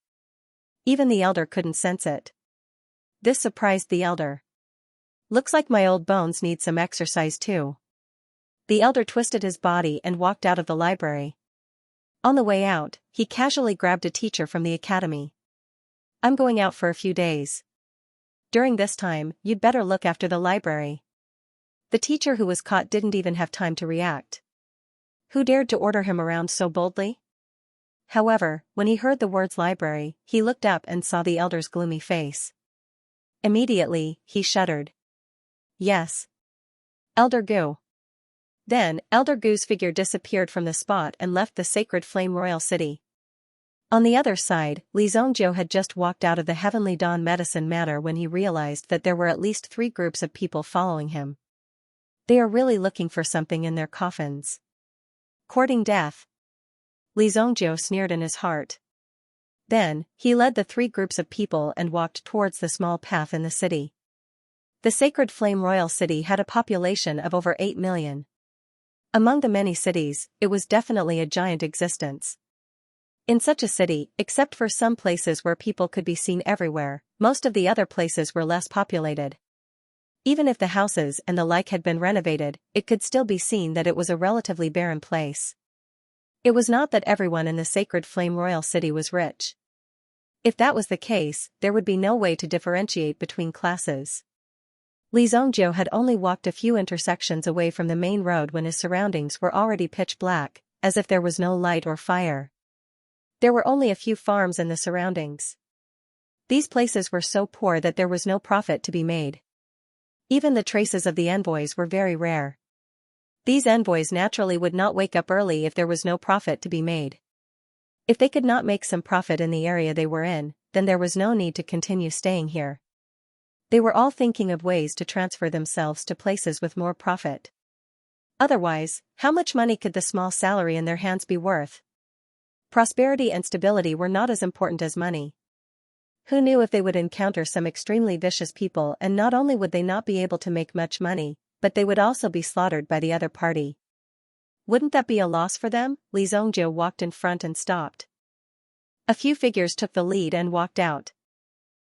Even the elder couldn't sense it. This surprised the elder. "Looks like my old bones need some exercise too." The elder twisted his body and walked out of the library. On the way out, he casually grabbed a teacher from the academy. "I'm going out for a few days. During this time, you'd better look after the library." The teacher who was caught didn't even have time to react. Who dared to order him around so boldly? However, when he heard the words library, he looked up and saw the elder's gloomy face. Immediately, he shuddered. Yes. Elder Gu. Then, Elder Gu's figure disappeared from the spot and left the sacred flame royal city. On the other side, Li Zhongjiu had just walked out of the Heavenly Dawn Medicine Manor when he realized that there were at least 3 groups of people following him. They are really looking for something in their coffins. Courting death. Li Zhongjiu sneered in his heart. Then, he led the 3 groups of people and walked towards the small path in the city. The sacred flame royal city had a population of over 8 million. Among the many cities, it was definitely a giant existence. In such a city, except for some places where people could be seen everywhere, most of the other places were less populated. Even if the houses and the like had been renovated, it could still be seen that it was a relatively barren place. It was not that everyone in the sacred flame royal city was rich. If that was the case, there would be no way to differentiate between classes. Li Zhongjiu had only walked a few intersections away from the main road when his surroundings were already pitch black, as if there was no light or fire. There were only a few farms in the surroundings. These places were so poor that there was no profit to be made. Even the traces of the envoys were very rare. These envoys naturally would not wake up early if there was no profit to be made. If they could not make some profit in the area they were in, then there was no need to continue staying here. They were all thinking of ways to transfer themselves to places with more profit. Otherwise, how much money could the small salary in their hands be worth? Prosperity and stability were not as important as money. Who knew if they would encounter some extremely vicious people, and not only would they not be able to make much money, but they would also be slaughtered by the other party. Wouldn't that be a loss for them? Li Zhongjiu walked in front and stopped. A few figures took the lead and walked out.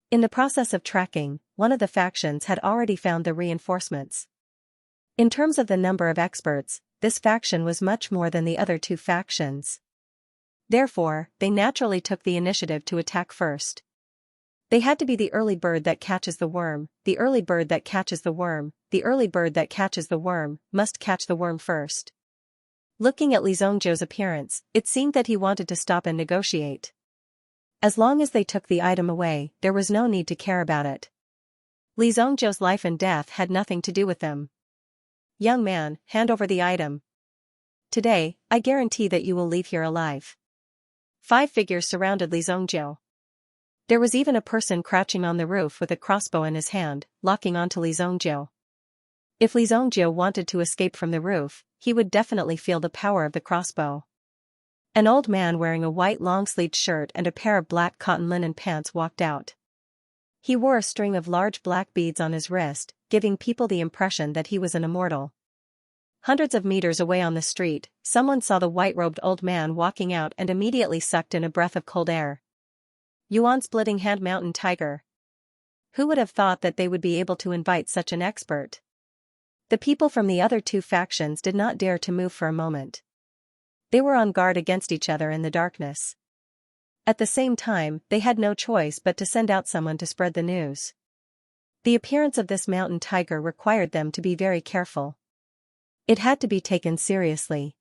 In the process of tracking, one of the factions had already found the reinforcements. In terms of the number of experts, this faction was much more than the other 2 factions. Therefore, they naturally took the initiative to attack first. They had to be the early bird that catches the worm, the early bird that catches the worm, the early bird that catches the worm, must catch the worm first. Looking at Li Zhongjiu's appearance, it seemed that he wanted to stop and negotiate. As long as they took the item away, there was no need to care about it. Li Zhongjiu's life and death had nothing to do with them. Young man, hand over the item. Today, I guarantee that you will leave here alive. 5 figures surrounded Li Zhongjiu. There was even a person crouching on the roof with a crossbow in his hand, locking onto Li Zhongjiu. If Li Zhongjiu wanted to escape from the roof, he would definitely feel the power of the crossbow. An old man wearing a white long-sleeved shirt and a pair of black cotton linen pants walked out. He wore a string of large black beads on his wrist, giving people the impression that he was an immortal. Hundreds of meters away on the street, someone saw the white-robed old man walking out and immediately sucked in a breath of cold air. Yuan-splitting hand mountain tiger. Who would have thought that they would be able to invite such an expert? The people from the other 2 factions did not dare to move for a moment. They were on guard against each other in the darkness. At the same time, they had no choice but to send out someone to spread the news. The appearance of this mountain tiger required them to be very careful. It had to be taken seriously.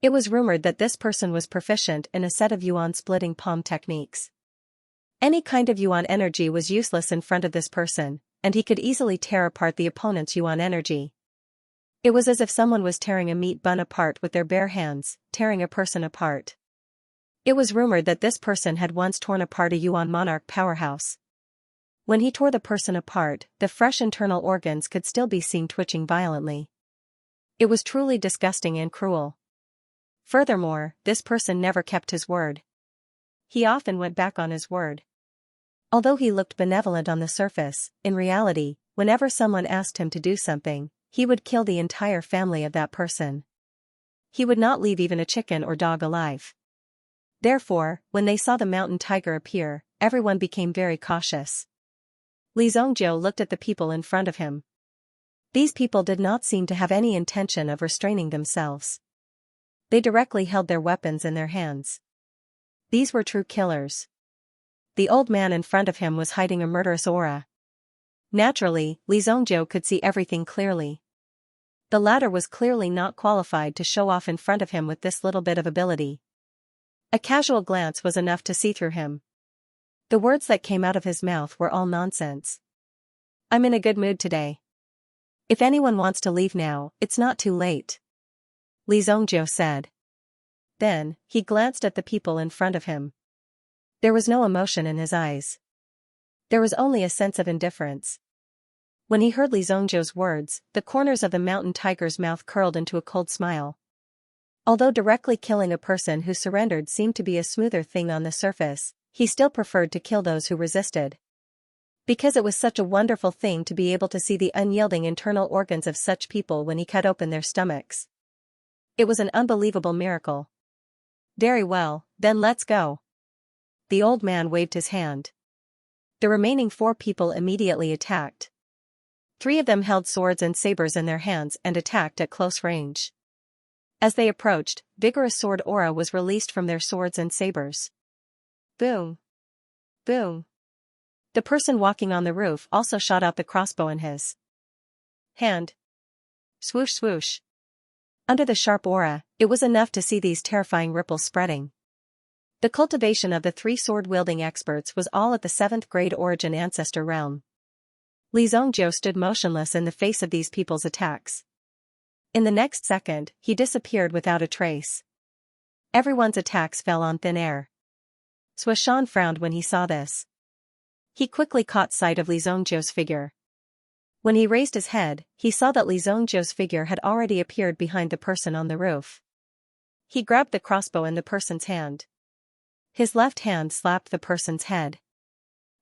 It was rumored that this person was proficient in a set of yuan-splitting palm techniques. Any kind of yuan energy was useless in front of this person, and he could easily tear apart the opponent's yuan energy. It was as if someone was tearing a meat bun apart with their bare hands, tearing a person apart. It was rumored that this person had once torn apart a yuan monarch powerhouse. When he tore the person apart, the fresh internal organs could still be seen twitching violently. It was truly disgusting and cruel. Furthermore, this person never kept his word. He often went back on his word. Although he looked benevolent on the surface, in reality, whenever someone asked him to do something, he would kill the entire family of that person. He would not leave even a chicken or dog alive. Therefore, when they saw the mountain tiger appear, everyone became very cautious. Li Zhongjiu looked at the people in front of him. These people did not seem to have any intention of restraining themselves. They directly held their weapons in their hands. These were true killers. The old man in front of him was hiding a murderous aura. Naturally, Li Zhongjiu could see everything clearly. The latter was clearly not qualified to show off in front of him with this little bit of ability. A casual glance was enough to see through him. The words that came out of his mouth were all nonsense. "I'm in a good mood today. If anyone wants to leave now, it's not too late," Li Zhongjiu said. Then, he glanced at the people in front of him. There was no emotion in his eyes. There was only a sense of indifference. When he heard Li Zhongjiu's words, the corners of the mountain tiger's mouth curled into a cold smile. Although directly killing a person who surrendered seemed to be a smoother thing on the surface, he still preferred to kill those who resisted. Because it was such a wonderful thing to be able to see the unyielding internal organs of such people when he cut open their stomachs. It was an unbelievable miracle. "Very well, then let's go." The old man waved his hand. The remaining 4 people immediately attacked. 3 of them held swords and sabers in their hands and attacked at close range. As they approached, vigorous sword aura was released from their swords and sabers. Boom! Boom! The person walking on the roof also shot out the crossbow in his hand. Swoosh swoosh. Under the sharp aura, it was enough to see these terrifying ripples spreading. The cultivation of the 3 sword-wielding experts was all at the 7th grade origin ancestor realm. Li Zhongjiu stood motionless in the face of these people's attacks. In the next second, he disappeared without a trace. Everyone's attacks fell on thin air. Suoshan frowned when he saw this. He quickly caught sight of Li Zhongjiu's figure. When he raised his head, he saw that Li Zhongjiu's figure had already appeared behind the person on the roof. He grabbed the crossbow in the person's hand. His left hand slapped the person's head.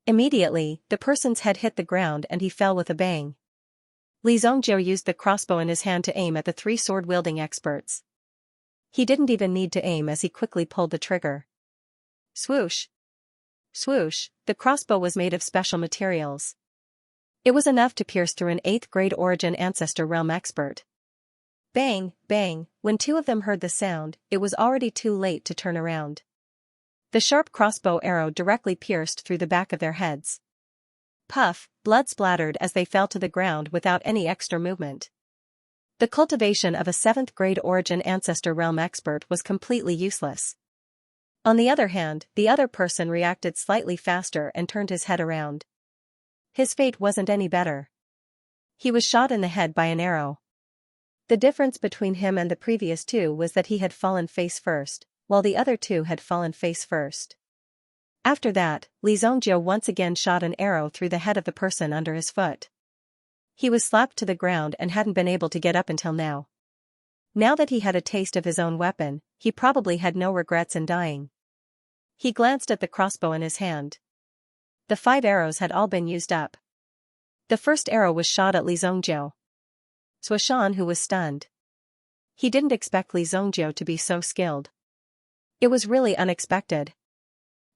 Immediately, the person's head hit the ground and he fell with a bang. Li Zhongjiu used the crossbow in his hand to aim at the 3 sword-wielding experts. He didn't even need to aim as he quickly pulled the trigger. Swoosh! Swoosh! The crossbow was made of special materials. It was enough to pierce through an 8th grade origin ancestor realm expert. Bang! Bang! When 2 of them heard the sound, it was already too late to turn around. The sharp crossbow arrow directly pierced through the back of their heads. Puff! Blood splattered as they fell to the ground without any extra movement. The cultivation of a 7th grade origin ancestor realm expert was completely useless. On the other hand, the other person reacted slightly faster and turned his head around. His fate wasn't any better. He was shot in the head by an arrow. The difference between him and the previous 2 was that he had fallen face first, while the other 2 had fallen face first. After that, Li Zhongjiu once again shot an arrow through the head of the person under his foot. He was slapped to the ground and hadn't been able to get up until now. Now that he had a taste of his own weapon, he probably had no regrets in dying. He glanced at the crossbow in his hand. The 5 arrows had all been used up. The first arrow was shot at Li Zhongjiu. Suoshan, who was stunned. He didn't expect Li Zhongjiu to be so skilled. It was really unexpected.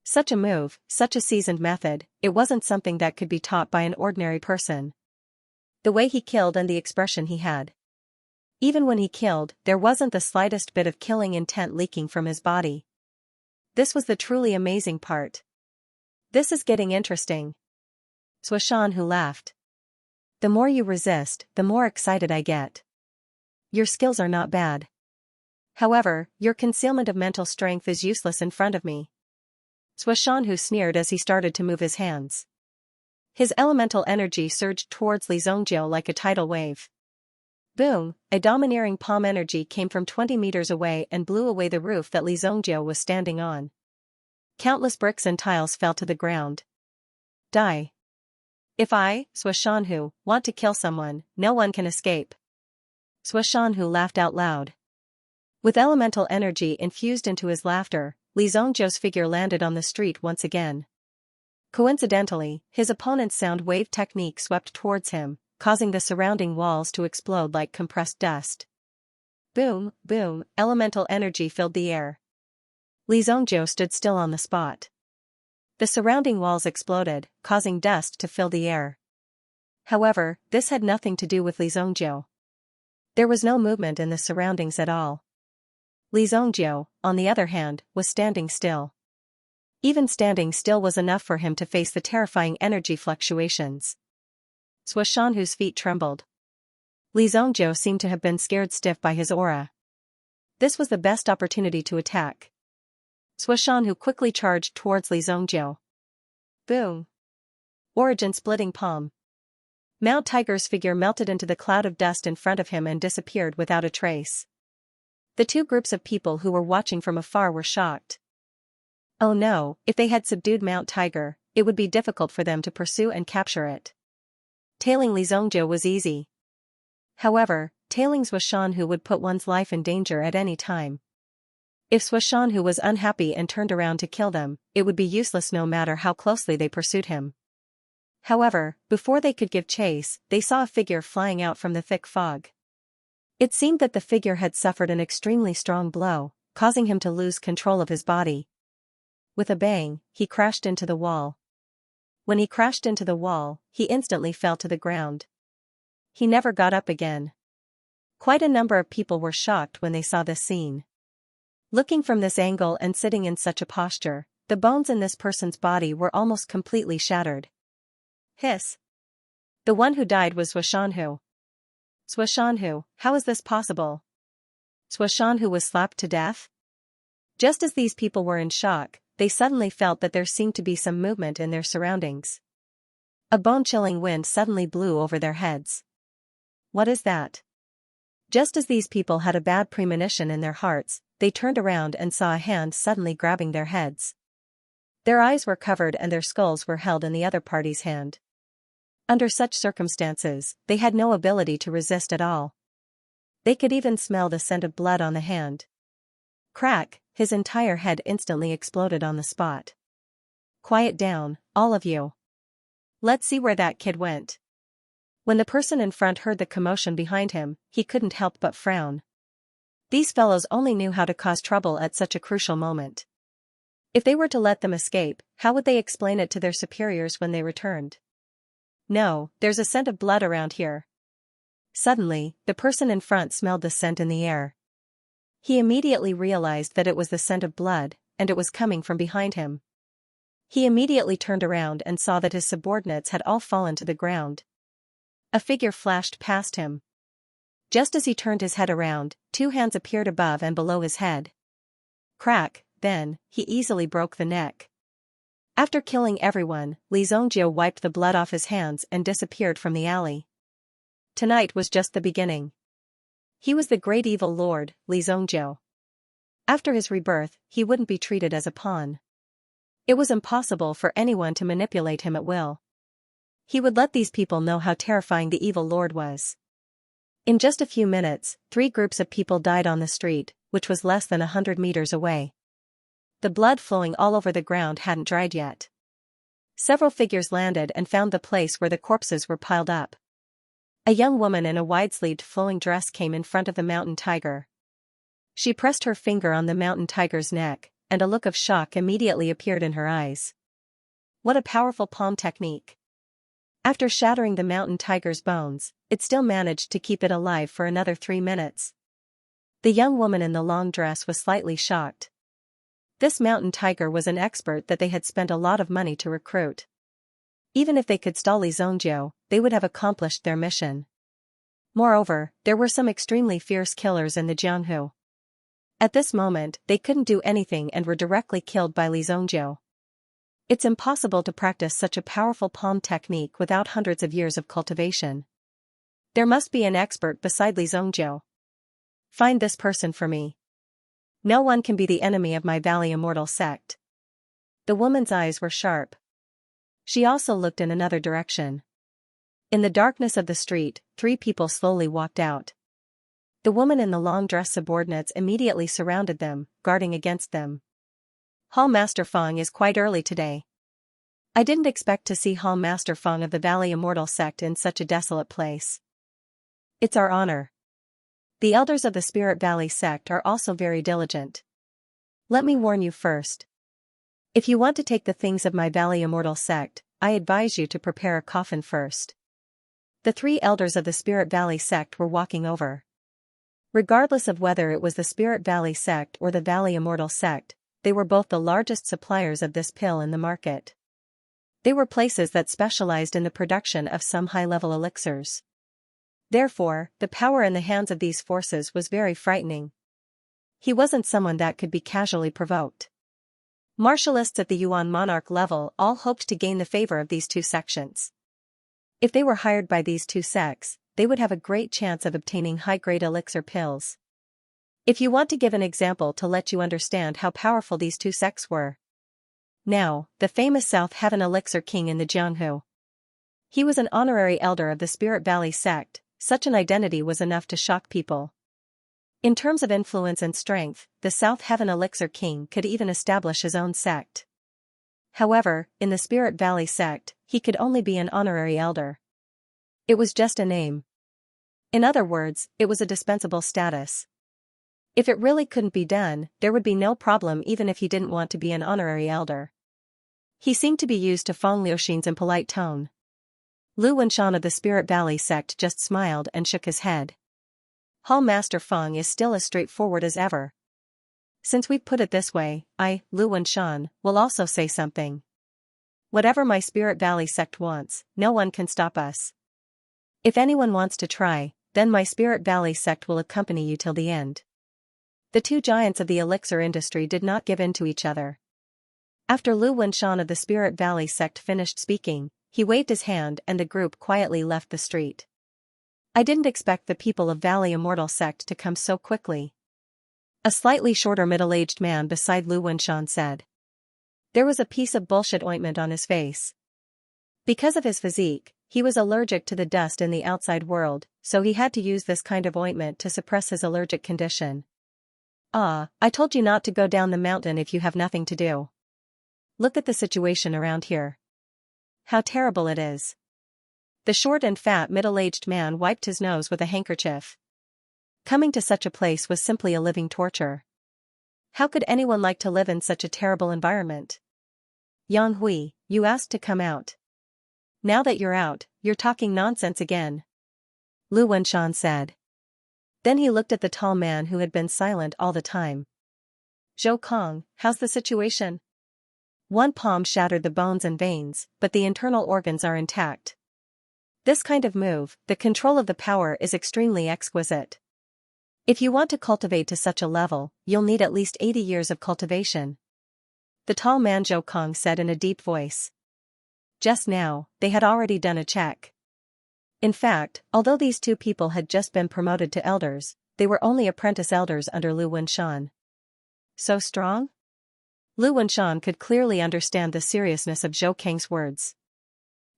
Such a move, such a seasoned method, it wasn't something that could be taught by an ordinary person. The way he killed and the expression he had. Even when he killed, there wasn't the slightest bit of killing intent leaking from his body. This was the truly amazing part. This is getting interesting. Suoshan, who laughed. The more you resist, the more excited I get. Your skills are not bad. However, your concealment of mental strength is useless in front of me. Suoshan, who sneered as he started to move his hands. His elemental energy surged towards Li Zhongjiu like a tidal wave. Boom! A domineering palm energy came from 20 meters away and blew away the roof that Li Zhongjiu was standing on. Countless bricks and tiles fell to the ground. Die. If I, Suoshan, want to kill someone, no one can escape. Suoshan laughed out loud. With elemental energy infused into his laughter, Li Zhongjiu's figure landed on the street once again. Coincidentally, his opponent's sound wave technique swept towards him, causing the surrounding walls to explode like compressed dust. Boom, boom, elemental energy filled the air. Li Zhongjiu stood still on the spot. The surrounding walls exploded, causing dust to fill the air. However, this had nothing to do with Li Zhongjiu. There was no movement in the surroundings at all. Li Zhongjiu, on the other hand, was standing still. Even standing still was enough for him to face the terrifying energy fluctuations. Suoshan's feet trembled. Li Zhongjiu seemed to have been scared stiff by his aura. This was the best opportunity to attack. Xianxia quickly charged towards Li Zhongjiu. Boom. Origin splitting palm. Mount Tiger's figure melted into the cloud of dust in front of him and disappeared without a trace. The two groups of people who were watching from afar were shocked. Oh no, if they had subdued Mount Tiger, it would be difficult for them to pursue and capture it. Tailing Li Zhongjiu was easy. However, tailing Xianxia would put one's life in danger at any time. If Xianxia was unhappy and turned around to kill them, it would be useless no matter how closely they pursued him. However, before they could give chase, they saw a figure flying out from the thick fog. It seemed that the figure had suffered an extremely strong blow, causing him to lose control of his body. With a bang, he crashed into the wall. When he crashed into the wall, he instantly fell to the ground. He never got up again. Quite a number of people were shocked when they saw this scene. Looking from this angle and sitting in such a posture, the bones in this person's body were almost completely shattered. Hiss. The one who died was Xianxia. Xianxia, how is this possible? Xianxia was slapped to death? Just as these people were in shock, they suddenly felt that there seemed to be some movement in their surroundings. A bone-chilling wind suddenly blew over their heads. What is that? Just as these people had a bad premonition in their hearts, they turned around and saw a hand suddenly grabbing their heads. Their eyes were covered and their skulls were held in the other party's hand. Under such circumstances, they had no ability to resist at all. They could even smell the scent of blood on the hand. Crack, his entire head instantly exploded on the spot. Quiet down, all of you. Let's see where that kid went. When the person in front heard the commotion behind him, he couldn't help but frown. These fellows only knew how to cause trouble at such a crucial moment. If they were to let them escape, how would they explain it to their superiors when they returned? No, there's a scent of blood around here. Suddenly, the person in front smelled the scent in the air. He immediately realized that it was the scent of blood, and it was coming from behind him. He immediately turned around and saw that his subordinates had all fallen to the ground. A figure flashed past him. Just as he turned his head around, two hands appeared above and below his head. Crack, then, he easily broke the neck. After killing everyone, Li Zhongjiu wiped the blood off his hands and disappeared from the alley. Tonight was just the beginning. He was the great evil lord, Li Zhongjiu. After his rebirth, he wouldn't be treated as a pawn. It was impossible for anyone to manipulate him at will. He would let these people know how terrifying the evil lord was. In just a few minutes, 3 groups of people died on the street, which was less than 100 meters away. The blood flowing all over the ground hadn't dried yet. Several figures landed and found the place where the corpses were piled up. A young woman in a wide-sleeved flowing dress came in front of the mountain tiger. She pressed her finger on the mountain tiger's neck, and a look of shock immediately appeared in her eyes. What a powerful palm technique! After shattering the mountain tiger's bones, it still managed to keep it alive for another 3 minutes. The young woman in the long dress was slightly shocked. This mountain tiger was an expert that they had spent a lot of money to recruit. Even if they could stall Li Zhongjiu, they would have accomplished their mission. Moreover, there were some extremely fierce killers in the Jianghu. At this moment, they couldn't do anything and were directly killed by Li Zhongjiu. It's impossible to practice such a powerful palm technique without hundreds of years of cultivation. There must be an expert beside Li Zhongjiu. Find this person for me. No one can be the enemy of my Valley Immortal sect. The woman's eyes were sharp. She also looked in another direction. In the darkness of the street, 3 people slowly walked out. The woman in the long dress subordinates immediately surrounded them, guarding against them. Hall Master Fong is quite early today. I didn't expect to see Hall Master Fong of the Valley Immortal sect in such a desolate place. It's our honor. The elders of the Spirit Valley sect are also very diligent. Let me warn you first. If you want to take the things of my Valley Immortal sect, I advise you to prepare a coffin first. The 3 elders of the Spirit Valley sect were walking over. Regardless of whether it was the Spirit Valley sect or the Valley Immortal sect, they were both the largest suppliers of this pill in the market. They were places that specialized in the production of some high-level elixirs. Therefore, the power in the hands of these forces was very frightening. He wasn't someone that could be casually provoked. Martialists at the Yuan monarch level all hoped to gain the favor of these two sections. If they were hired by these two sects, they would have a great chance of obtaining high-grade elixir pills. If you want to give an example to let you understand how powerful these two sects were. Now, the famous South Heaven Elixir King in the Jianghu. He was an honorary elder of the Spirit Valley sect. Such an identity was enough to shock people. In terms of influence and strength, the South Heaven Elixir King could even establish his own sect. However, in the Spirit Valley sect, he could only be an honorary elder. It was just a name. In other words, it was a dispensable status. If it really couldn't be done, there would be no problem even if he didn't want to be an honorary elder. He seemed to be used to Feng Liuxin's impolite tone. Lu Wenshan of the Spirit Valley sect just smiled and shook his head. Hall Master Feng is still as straightforward as ever. Since we've put it this way, I, Lu Wenshan, will also say something. Whatever my Spirit Valley sect wants, no one can stop us. If anyone wants to try, then my Spirit Valley sect will accompany you till the end. The two giants of the elixir industry did not give in to each other. After Lu Wenshan of the Spirit Valley sect finished speaking, he waved his hand and the group quietly left the street. I didn't expect the people of Valley Immortal sect to come so quickly. A slightly shorter middle-aged man beside Lu Wenshan said. There was a piece of bullshit ointment on his face. Because of his physique, he was allergic to the dust in the outside world, so he had to use this kind of ointment to suppress his allergic condition. I told you not to go down the mountain if you have nothing to do. Look at the situation around here. How terrible it is. The short and fat middle-aged man wiped his nose with a handkerchief. Coming to such a place was simply a living torture. How could anyone like to live in such a terrible environment? Yang Hui, you asked to come out. Now that you're out, you're talking nonsense again. Lu Wenshan said. Then he looked at the tall man who had been silent all the time. Zhou Kong, how's the situation? One palm shattered the bones and veins, but the internal organs are intact. This kind of move, the control of the power is extremely exquisite. If you want to cultivate to such a level, you'll need at least 80 years of cultivation. The tall man Zhou Kong said in a deep voice. Just now, they had already done a check. In fact, although these two people had just been promoted to elders, they were only apprentice elders under Lu Wenshan. So strong? Lu Wenshan could clearly understand the seriousness of Zhou Kang's words.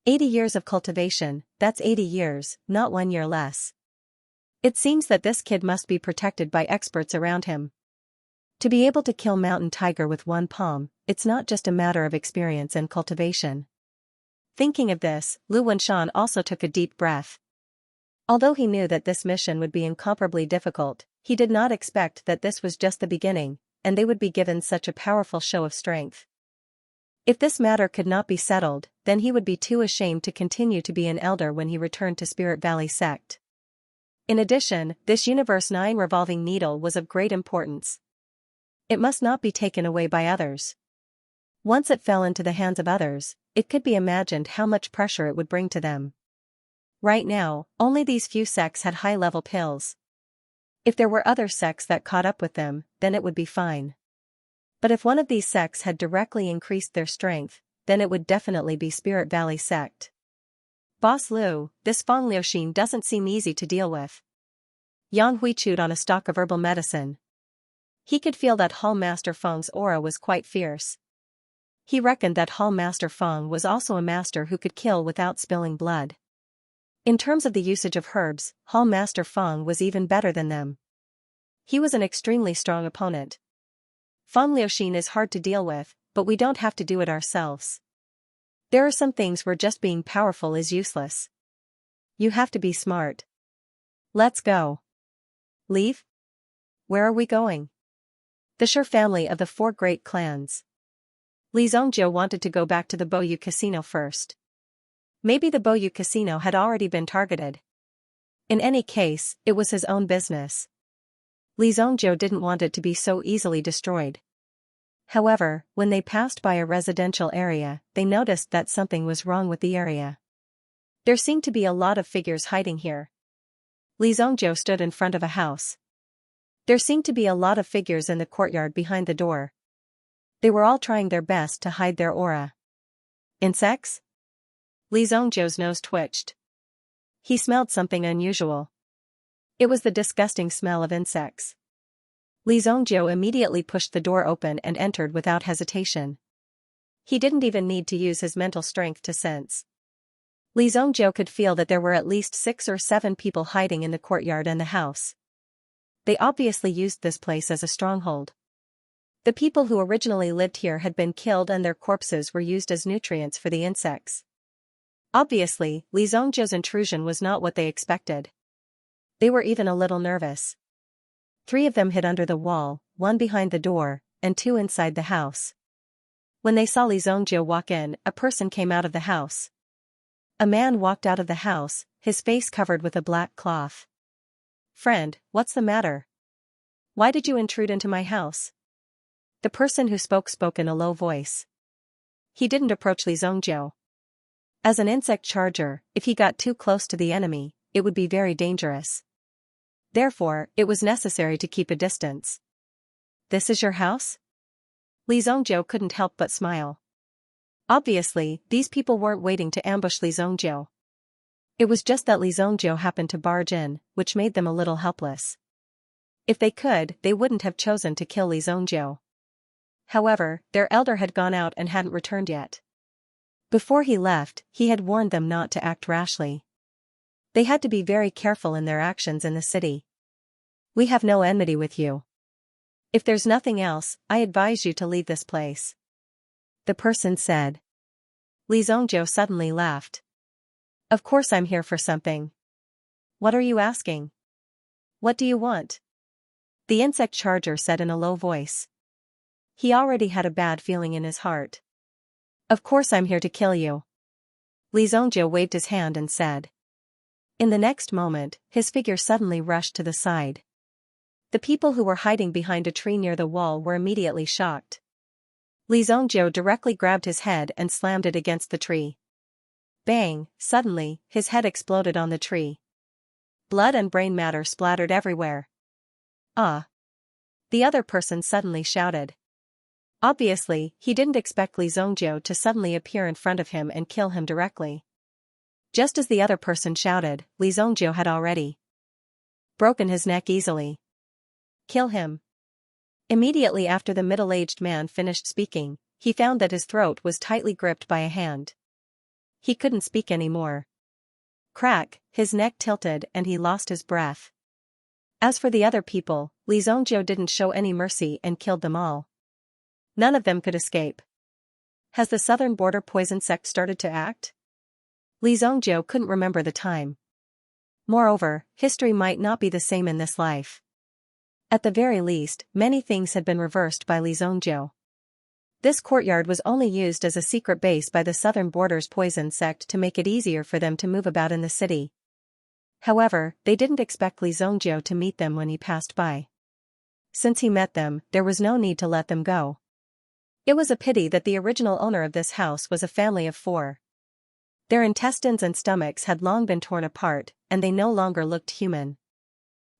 80 years of cultivation, that's 80 years, not 1 year less. It seems that this kid must be protected by experts around him. To be able to kill Mountain Tiger with one palm, it's not just a matter of experience and cultivation. Thinking of this, Lu Wenshan also took a deep breath. Although he knew that this mission would be incomparably difficult, he did not expect that this was just the beginning, and they would be given such a powerful show of strength. If this matter could not be settled, then he would be too ashamed to continue to be an elder when he returned to Spirit Valley sect. In addition, this Universe 9 revolving needle was of great importance. It must not be taken away by others. Once it fell into the hands of others, it could be imagined how much pressure it would bring to them. Right now, only these few sects had high-level pills. If there were other sects that caught up with them, then it would be fine. But if one of these sects had directly increased their strength, then it would definitely be Spirit Valley sect. Boss Lu, this Feng Liuxin doesn't seem easy to deal with. Yang Hui chewed on a stalk of herbal medicine. He could feel that Hall Master Feng's aura was quite fierce. He reckoned that Hall Master Feng was also a master who could kill without spilling blood. In terms of the usage of herbs, Hall Master Feng was even better than them. He was an extremely strong opponent. Feng Liuxin is hard to deal with, but we don't have to do it ourselves. There are some things where just being powerful is useless. You have to be smart. Let's go. Leave? Where are we going? The Shi family of the 4 great clans. Li Zhongjiu wanted to go back to the Boyu Casino first. Maybe the Boyu Casino had already been targeted. In any case, it was his own business. Li Zhongjiu didn't want it to be so easily destroyed. However, when they passed by a residential area, they noticed that something was wrong with the area. There seemed to be a lot of figures hiding here. Li Zhongjiu stood in front of a house. There seemed to be a lot of figures in the courtyard behind the door. They were all trying their best to hide their aura. Insects? Li Zhongzhou's nose twitched. He smelled something unusual. It was the disgusting smell of insects. Li Zhongzhou immediately pushed the door open and entered without hesitation. He didn't even need to use his mental strength to sense. Li Zhongzhou could feel that there were at least 6 or 7 people hiding in the courtyard and the house. They obviously used this place as a stronghold. The people who originally lived here had been killed and their corpses were used as nutrients for the insects. Obviously, Li Zhongzhou's intrusion was not what they expected. They were even a little nervous. 3 of them hid under the wall, 1 behind the door, and 2 inside the house. When they saw Li Zhongzhou walk in, a person came out of the house. A man walked out of the house, his face covered with a black cloth. "Friend, what's the matter? Why did you intrude into my house?" The person who spoke in a low voice. He didn't approach Li Zhongzhou. As an insect charger, if he got too close to the enemy, it would be very dangerous. Therefore, it was necessary to keep a distance. "This is your house?" Li Zhongzhou couldn't help but smile. Obviously, these people weren't waiting to ambush Li Zhongzhou. It was just that Li Zhongzhou happened to barge in, which made them a little helpless. If they could, they wouldn't have chosen to kill Li Zhongzhou. However, their elder had gone out and hadn't returned yet. Before he left, he had warned them not to act rashly. They had to be very careful in their actions in the city. "We have no enmity with you. If there's nothing else, I advise you to leave this place," the person said. Li Zhongzhou suddenly laughed. "Of course I'm here for something. What are you asking? What do you want?" the insect charger said in a low voice. He already had a bad feeling in his heart. "Of course I'm here to kill you." Li Zhongzhou waved his hand and said. In the next moment, his figure suddenly rushed to the side. The people who were hiding behind a tree near the wall were immediately shocked. Li Zhongzhou directly grabbed his head and slammed it against the tree. Bang! Suddenly, his head exploded on the tree. Blood and brain matter splattered everywhere. "Ah!" the other person suddenly shouted. Obviously, he didn't expect Li Zhongzhou to suddenly appear in front of him and kill him directly. Just as the other person shouted, Li Zhongzhou had already broken his neck easily. "Kill him." Immediately after the middle-aged man finished speaking, he found that his throat was tightly gripped by a hand. He couldn't speak anymore. Crack, his neck tilted and he lost his breath. As for the other people, Li Zhongzhou didn't show any mercy and killed them all. None of them could escape. Has the southern border poison sect started to act? Li Zhongzhou couldn't remember the time. Moreover, history might not be the same in this life. At the very least, many things had been reversed by Li Zhongzhou. This courtyard was only used as a secret base by the southern border's poison sect to make it easier for them to move about in the city. However, they didn't expect Li Zhongzhou to meet them when he passed by. Since he met them, there was no need to let them go. It was a pity that the original owner of this house was a family of 4. Their intestines and stomachs had long been torn apart, and they no longer looked human.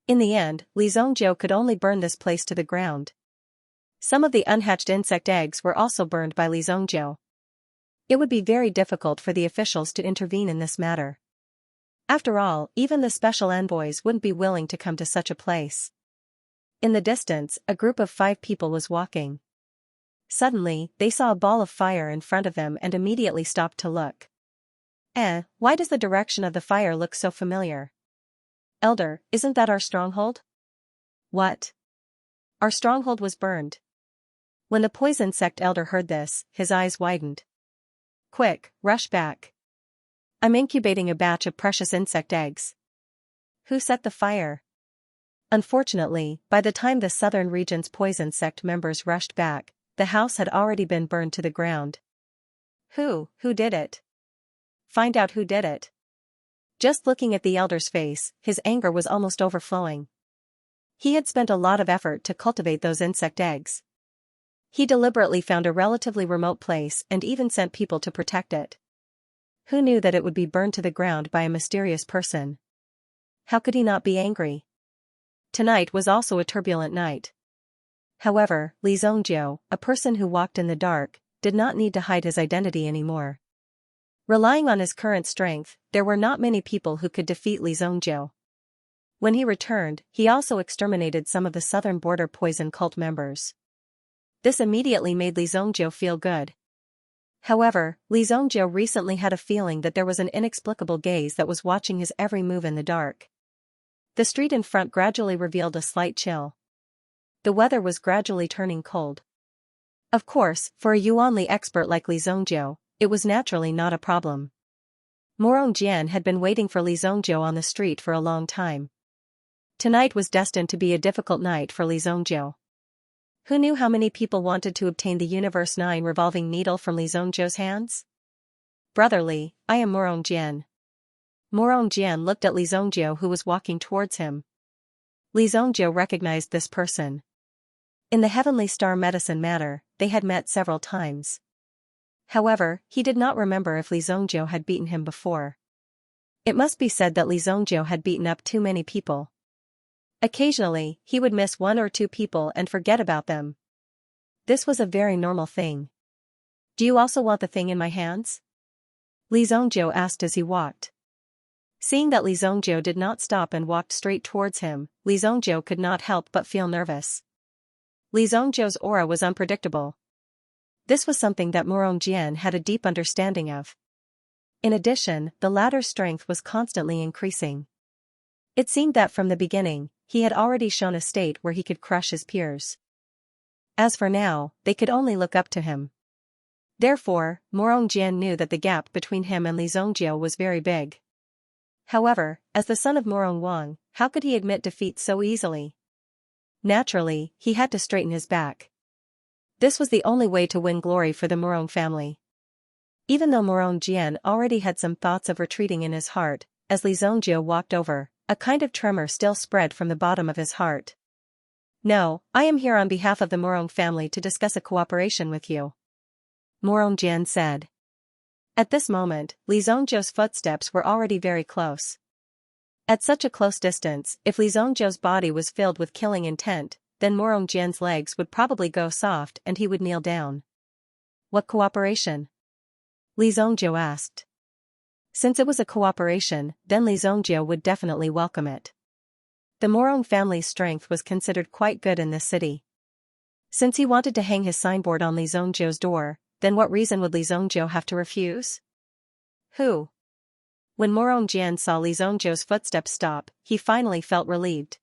In the end, Li Zhongzhou could only burn this place to the ground. Some of the unhatched insect eggs were also burned by Li Zhongzhou. It would be very difficult for the officials to intervene in this matter. After all, even the special envoys wouldn't be willing to come to such a place. In the distance, a group of 5 people was walking. Suddenly, they saw a ball of fire in front of them and immediately stopped to look. Why does the direction of the fire look so familiar? Elder, isn't that our stronghold? What? Our stronghold was burned. When the poison sect elder heard this, his eyes widened. Quick, rush back. I'm incubating a batch of precious insect eggs. Who set the fire? Unfortunately, by the time the southern region's poison sect members rushed back, the house had already been burned to the ground. Who did it? Find out who did it. Just looking at the elder's face, his anger was almost overflowing. He had spent a lot of effort to cultivate those insect eggs. He deliberately found a relatively remote place and even sent people to protect it. Who knew that it would be burned to the ground by a mysterious person? How could he not be angry? Tonight was also a turbulent night. However, Li Zhongjiu, a person who walked in the dark, did not need to hide his identity anymore. Relying on his current strength, there were not many people who could defeat Li Zhongjiu. When he returned, he also exterminated some of the southern border poison cult members. This immediately made Li Zhongjiu feel good. However, Li Zhongjiu recently had a feeling that there was an inexplicable gaze that was watching his every move in the dark. The street in front gradually revealed a slight chill. The weather was gradually turning cold. Of course, for a Yuanli expert like Li Zhongjiu, it was naturally not a problem. Morong Jian had been waiting for Li Zhongjiu on the street for a long time. Tonight was destined to be a difficult night for Li Zhongjiu. Who knew how many people wanted to obtain the Universe 9 revolving needle from Li Zhongjiu's hands? Brother Li, I am Morong Jian. Morong Jian looked at Li Zhongjiu who was walking towards him. Li Zhongjiu recognized this person. In the Heavenly Star Medicine matter, they had met several times. However, he did not remember if Li Zhongjiu had beaten him before. It must be said that Li Zhongjiu had beaten up too many people. Occasionally, he would miss one or two people and forget about them. This was a very normal thing. Do you also want the thing in my hands? Li Zhongjiu asked as he walked. Seeing that Li Zhongjiu did not stop and walked straight towards him, Li Zhongjiu could not help but feel nervous. Li Zhongjiu's aura was unpredictable. This was something that Morong Jian had a deep understanding of. In addition, the latter's strength was constantly increasing. It seemed that from the beginning, he had already shown a state where he could crush his peers. As for now, they could only look up to him. Therefore, Morong Jian knew that the gap between him and Li Zhongjiu was very big. However, as the son of Morong Wang, how could he admit defeat so easily? Naturally, he had to straighten his back. This was the only way to win glory for the Morong family. Even though Morong Jian already had some thoughts of retreating in his heart, as Li Zhongjiu walked over, a kind of tremor still spread from the bottom of his heart. No, I am here on behalf of the Morong family to discuss a cooperation with you. Morong Jian said. At this moment, Li Zhongjiu's footsteps were already very close. At such a close distance, if Li Zhongjiu's body was filled with killing intent, then Morong Jian's legs would probably go soft and he would kneel down. What cooperation? Li Zhongjiu asked. Since it was a cooperation, then Li Zhongjiu would definitely welcome it. The Morong family's strength was considered quite good in this city. Since he wanted to hang his signboard on Li Zhongjiu's door, then what reason would Li Zhongjiu have to refuse? Who? When Morong Jian saw Li Zhongjiu's footsteps stop, he finally felt relieved.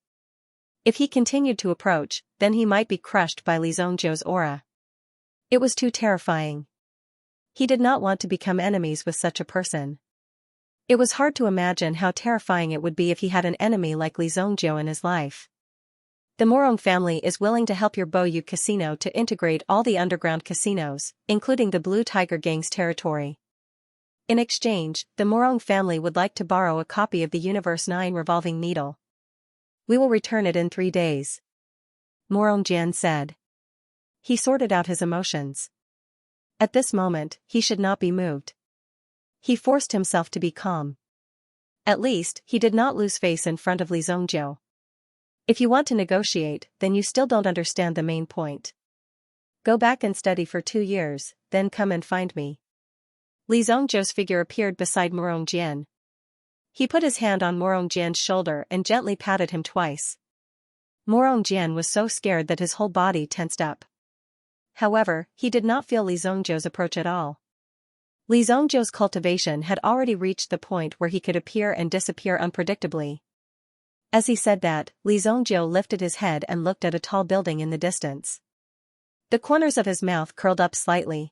If he continued to approach, then he might be crushed by Li Zhongjiu's aura. It was too terrifying. He did not want to become enemies with such a person. It was hard to imagine how terrifying it would be if he had an enemy like Li Zhongjiu in his life. The Morong family is willing to help your Boyu casino to integrate all the underground casinos, including the Blue Tiger Gang's territory. In exchange, the Morong family would like to borrow a copy of the Universe 9 revolving needle. We will return it in 3 days. Morong Jian said. He sorted out his emotions. At this moment, he should not be moved. He forced himself to be calm. At least, he did not lose face in front of Li Zhongjiu. If you want to negotiate, then you still don't understand the main point. Go back and study for 2 years, then come and find me. Li Zhongjiu's figure appeared beside Morong Jian. He put his hand on Morong Jian's shoulder and gently patted him twice. Morong Jian was so scared that his whole body tensed up. However, he did not feel Li Zhongjiu's approach at all. Li Zhongjiu's cultivation had already reached the point where he could appear and disappear unpredictably. As he said that, Li Zhongjiu lifted his head and looked at a tall building in the distance. The corners of his mouth curled up slightly.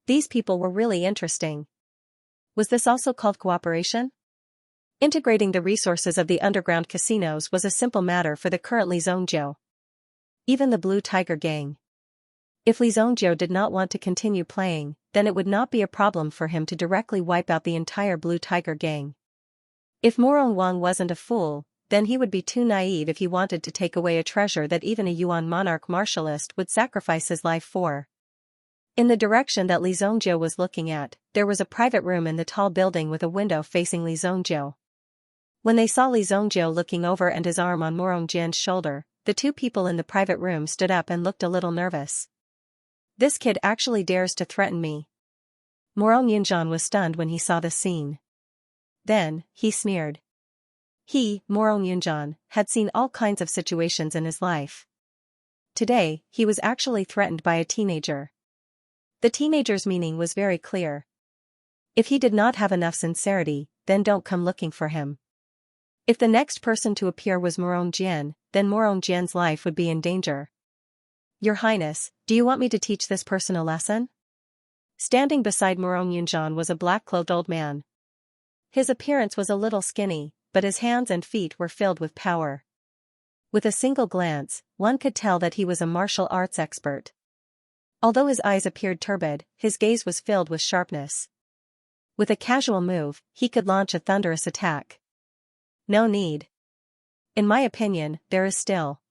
These people were really interesting. Was this also called cooperation? Integrating the resources of the underground casinos was a simple matter for the current Li Zhongjiu. Even the Blue Tiger Gang. If Li Zhongjiu did not want to continue playing, then it would not be a problem for him to directly wipe out the entire Blue Tiger Gang. If Morong Wang wasn't a fool, then he would be too naive if he wanted to take away a treasure that even a Yuan monarch martialist would sacrifice his life for. In the direction that Li Zhongjiu was looking at, there was a private room in the tall building with a window facing Li Zhongjiu. When they saw Li Zhongjiu looking over and his arm on Morong Jian's shoulder, the two people in the private room stood up and looked a little nervous. This kid actually dares to threaten me. Morong Yunjan was stunned when he saw the scene. Then, he sneered. He, Morong Yunjan, had seen all kinds of situations in his life. Today, he was actually threatened by a teenager. The teenager's meaning was very clear. If he did not have enough sincerity, then don't come looking for him. If the next person to appear was Morong Jian, then Morong Jian's life would be in danger. Your Highness, do you want me to teach this person a lesson? Standing beside Morong Yunjan was a black-clothed old man. His appearance was a little skinny, but his hands and feet were filled with power. With a single glance, one could tell that he was a martial arts expert. Although his eyes appeared turbid, his gaze was filled with sharpness. With a casual move, he could launch a thunderous attack. No need. In my opinion, there is still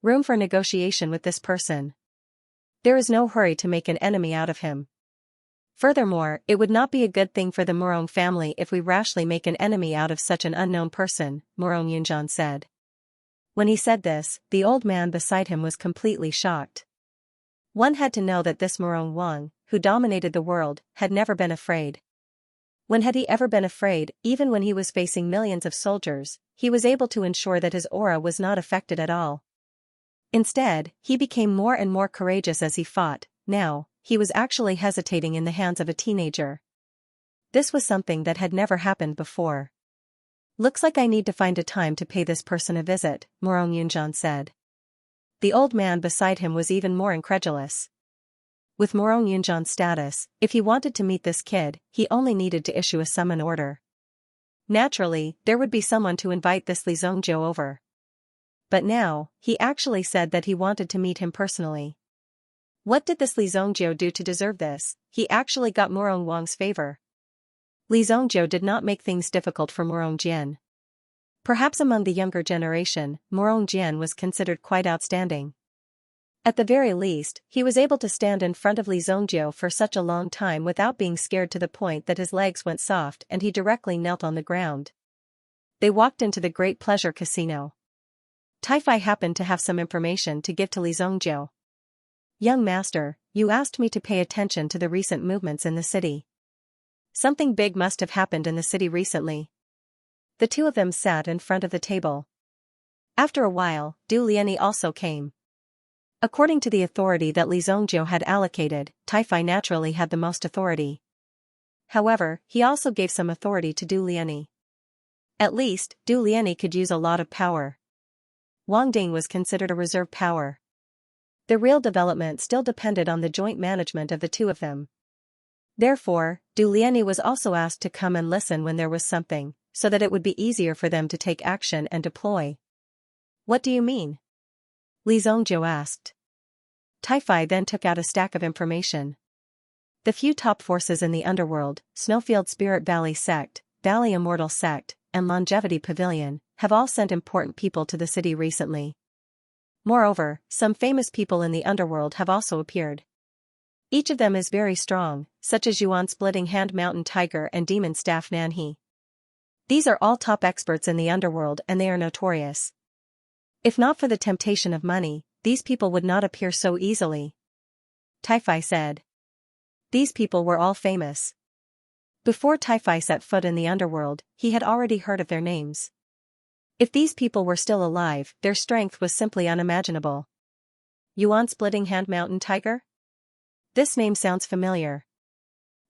room for negotiation with this person. There is no hurry to make an enemy out of him. Furthermore, it would not be a good thing for the Morong family if we rashly make an enemy out of such an unknown person, Morong Yunjan said. When he said this, the old man beside him was completely shocked. One had to know that this Morong Wang, who dominated the world, had never been afraid. When had he ever been afraid? Even when he was facing millions of soldiers, he was able to ensure that his aura was not affected at all. Instead, he became more and more courageous as he fought. Now, he was actually hesitating in the hands of a teenager. This was something that had never happened before. Looks like I need to find a time to pay this person a visit, Morong Yunjan said. The old man beside him was even more incredulous. With Morong Yunjan's status, if he wanted to meet this kid, he only needed to issue a summon order. Naturally, there would be someone to invite this Li Zongjiu over. But now, he actually said that he wanted to meet him personally. What did this Li Zongjiu do to deserve this? He actually got Morong Wang's favor. Li Zongjiu did not make things difficult for Morong Jian. Perhaps among the younger generation, Morong Jian was considered quite outstanding. At the very least, he was able to stand in front of Li Zongjiu for such a long time without being scared to the point that his legs went soft and he directly knelt on the ground. They walked into the Great Pleasure Casino. Taifai happened to have some information to give to Li Zongjiu. Young master, you asked me to pay attention to the recent movements in the city. Something big must have happened in the city recently. The two of them sat in front of the table. After a while, Du Liani also came. According to the authority that Li Zongjiu had allocated, Taifai naturally had the most authority. However, he also gave some authority to Du Liani. At least, Du Liani could use a lot of power. Wang Ding was considered a reserve power. The real development still depended on the joint management of the two of them. Therefore, Du Liani was also asked to come and listen when there was something, so that it would be easier for them to take action and deploy. What do you mean? Li Zongjiu asked. Taifai then took out a stack of information. The few top forces in the underworld, Snowfield Spirit Valley Sect, Valley Immortal Sect, and Longevity Pavilion, have all sent important people to the city recently. Moreover, some famous people in the underworld have also appeared. Each of them is very strong, such as Yuan Splitting Hand Mountain Tiger and Demon Staff Nanhe. These are all top experts in the underworld and they are notorious. If not for the temptation of money, these people would not appear so easily. Taifai said. These people were all famous. Before Taifai set foot in the underworld, he had already heard of their names. If these people were still alive, their strength was simply unimaginable. Yuan Splitting Hand Mountain Tiger? This name sounds familiar.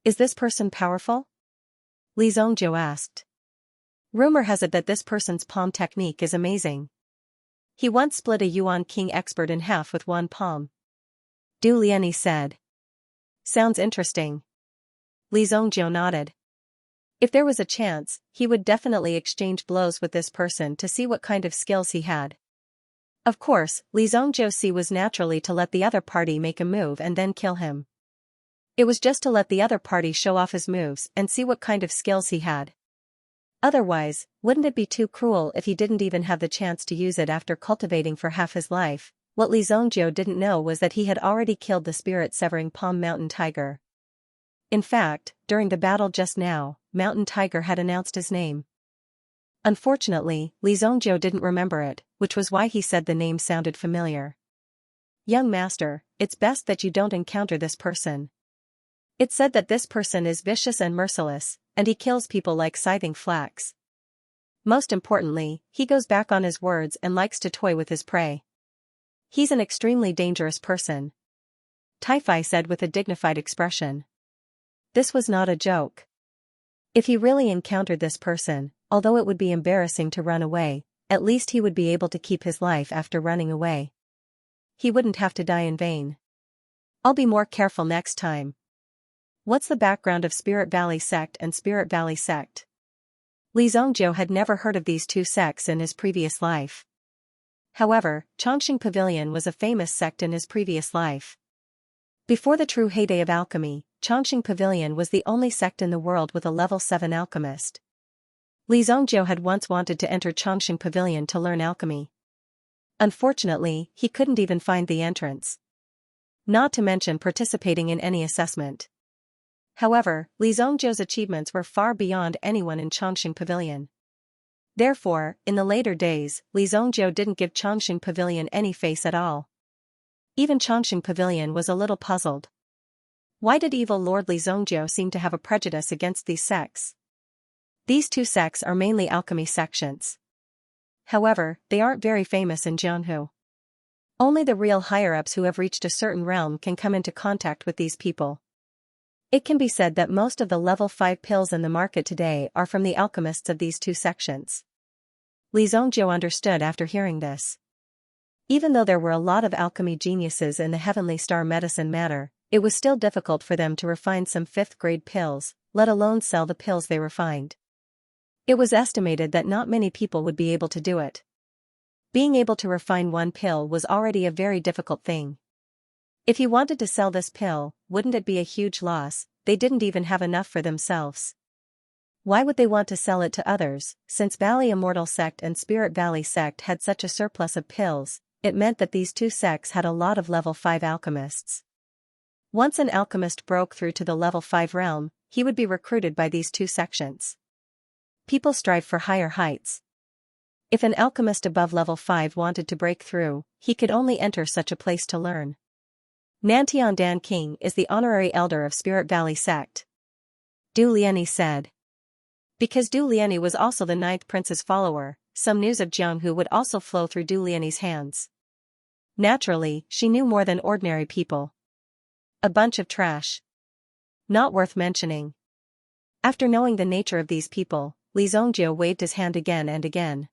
Is this person powerful? Li Zongjiu asked. Rumor has it that this person's palm technique is amazing. He once split a Yuan King expert in half with one palm. Du Liani said. Sounds interesting. Li Zongjiu nodded. If there was a chance, he would definitely exchange blows with this person to see what kind of skills he had. Of course, Li Zongjiu's was naturally to let the other party make a move and then kill him. It was just to let the other party show off his moves and see what kind of skills he had. Otherwise, wouldn't it be too cruel if he didn't even have the chance to use it after cultivating for half his life? What Li Zongjiu didn't know was that he had already killed the spirit-severing Palm Mountain Tiger. In fact, during the battle just now, Mountain Tiger had announced his name. Unfortunately, Li Zongjiu didn't remember it, which was why he said the name sounded familiar. Young master, it's best that you don't encounter this person. It's said that this person is vicious and merciless, and he kills people like scything flax. Most importantly, he goes back on his words and likes to toy with his prey. He's an extremely dangerous person, Taifai said with a dignified expression. This was not a joke. If he really encountered this person, although it would be embarrassing to run away, at least he would be able to keep his life after running away. He wouldn't have to die in vain. I'll be more careful next time. What's the background of Spirit Valley Sect and Spirit Valley Sect? Li Zongjiu had never heard of these two sects in his previous life. However, Chongqing Pavilion was a famous sect in his previous life. Before the true heyday of alchemy, Chongqing Pavilion was the only sect in the world with a level 7 alchemist. Li Zongjiu had once wanted to enter Chongqing Pavilion to learn alchemy. Unfortunately, he couldn't even find the entrance. Not to mention participating in any assessment. However, Li Zongjiu's achievements were far beyond anyone in Chongqing Pavilion. Therefore, in the later days, Li Zongjiu didn't give Chongqing Pavilion any face at all. Even Chongqing Pavilion was a little puzzled. Why did evil Lord Li Zongjiu seem to have a prejudice against these sects? These two sects are mainly alchemy sections. However, they aren't very famous in Jianhu. Only the real higher-ups who have reached a certain realm can come into contact with these people. It can be said that most of the level 5 pills in the market today are from the alchemists of these two sections. Li Zongjiu understood after hearing this. Even though there were a lot of alchemy geniuses in the heavenly star medicine matter, it was still difficult for them to refine some 5th-grade pills, let alone sell the pills they refined. It was estimated that not many people would be able to do it. Being able to refine one pill was already a very difficult thing. If he wanted to sell this pill, wouldn't it be a huge loss? They didn't even have enough for themselves. Why would they want to sell it to others? Since Valley Immortal Sect and Spirit Valley Sect had such a surplus of pills, it meant that these two sects had a lot of level 5 alchemists. Once an alchemist broke through to the level 5 realm, he would be recruited by these two sections. People strive for higher heights. If an alchemist above level 5 wanted to break through, he could only enter such a place to learn. Nantian Dan King is the honorary elder of Spirit Valley Sect, Du Liani said. Because Du Liani was also the 9th prince's follower, some news of Jianghu would also flow through Du Liani's hands. Naturally, she knew more than ordinary people. A bunch of trash. Not worth mentioning. After knowing the nature of these people, Li Zongjiu waved his hand again and again.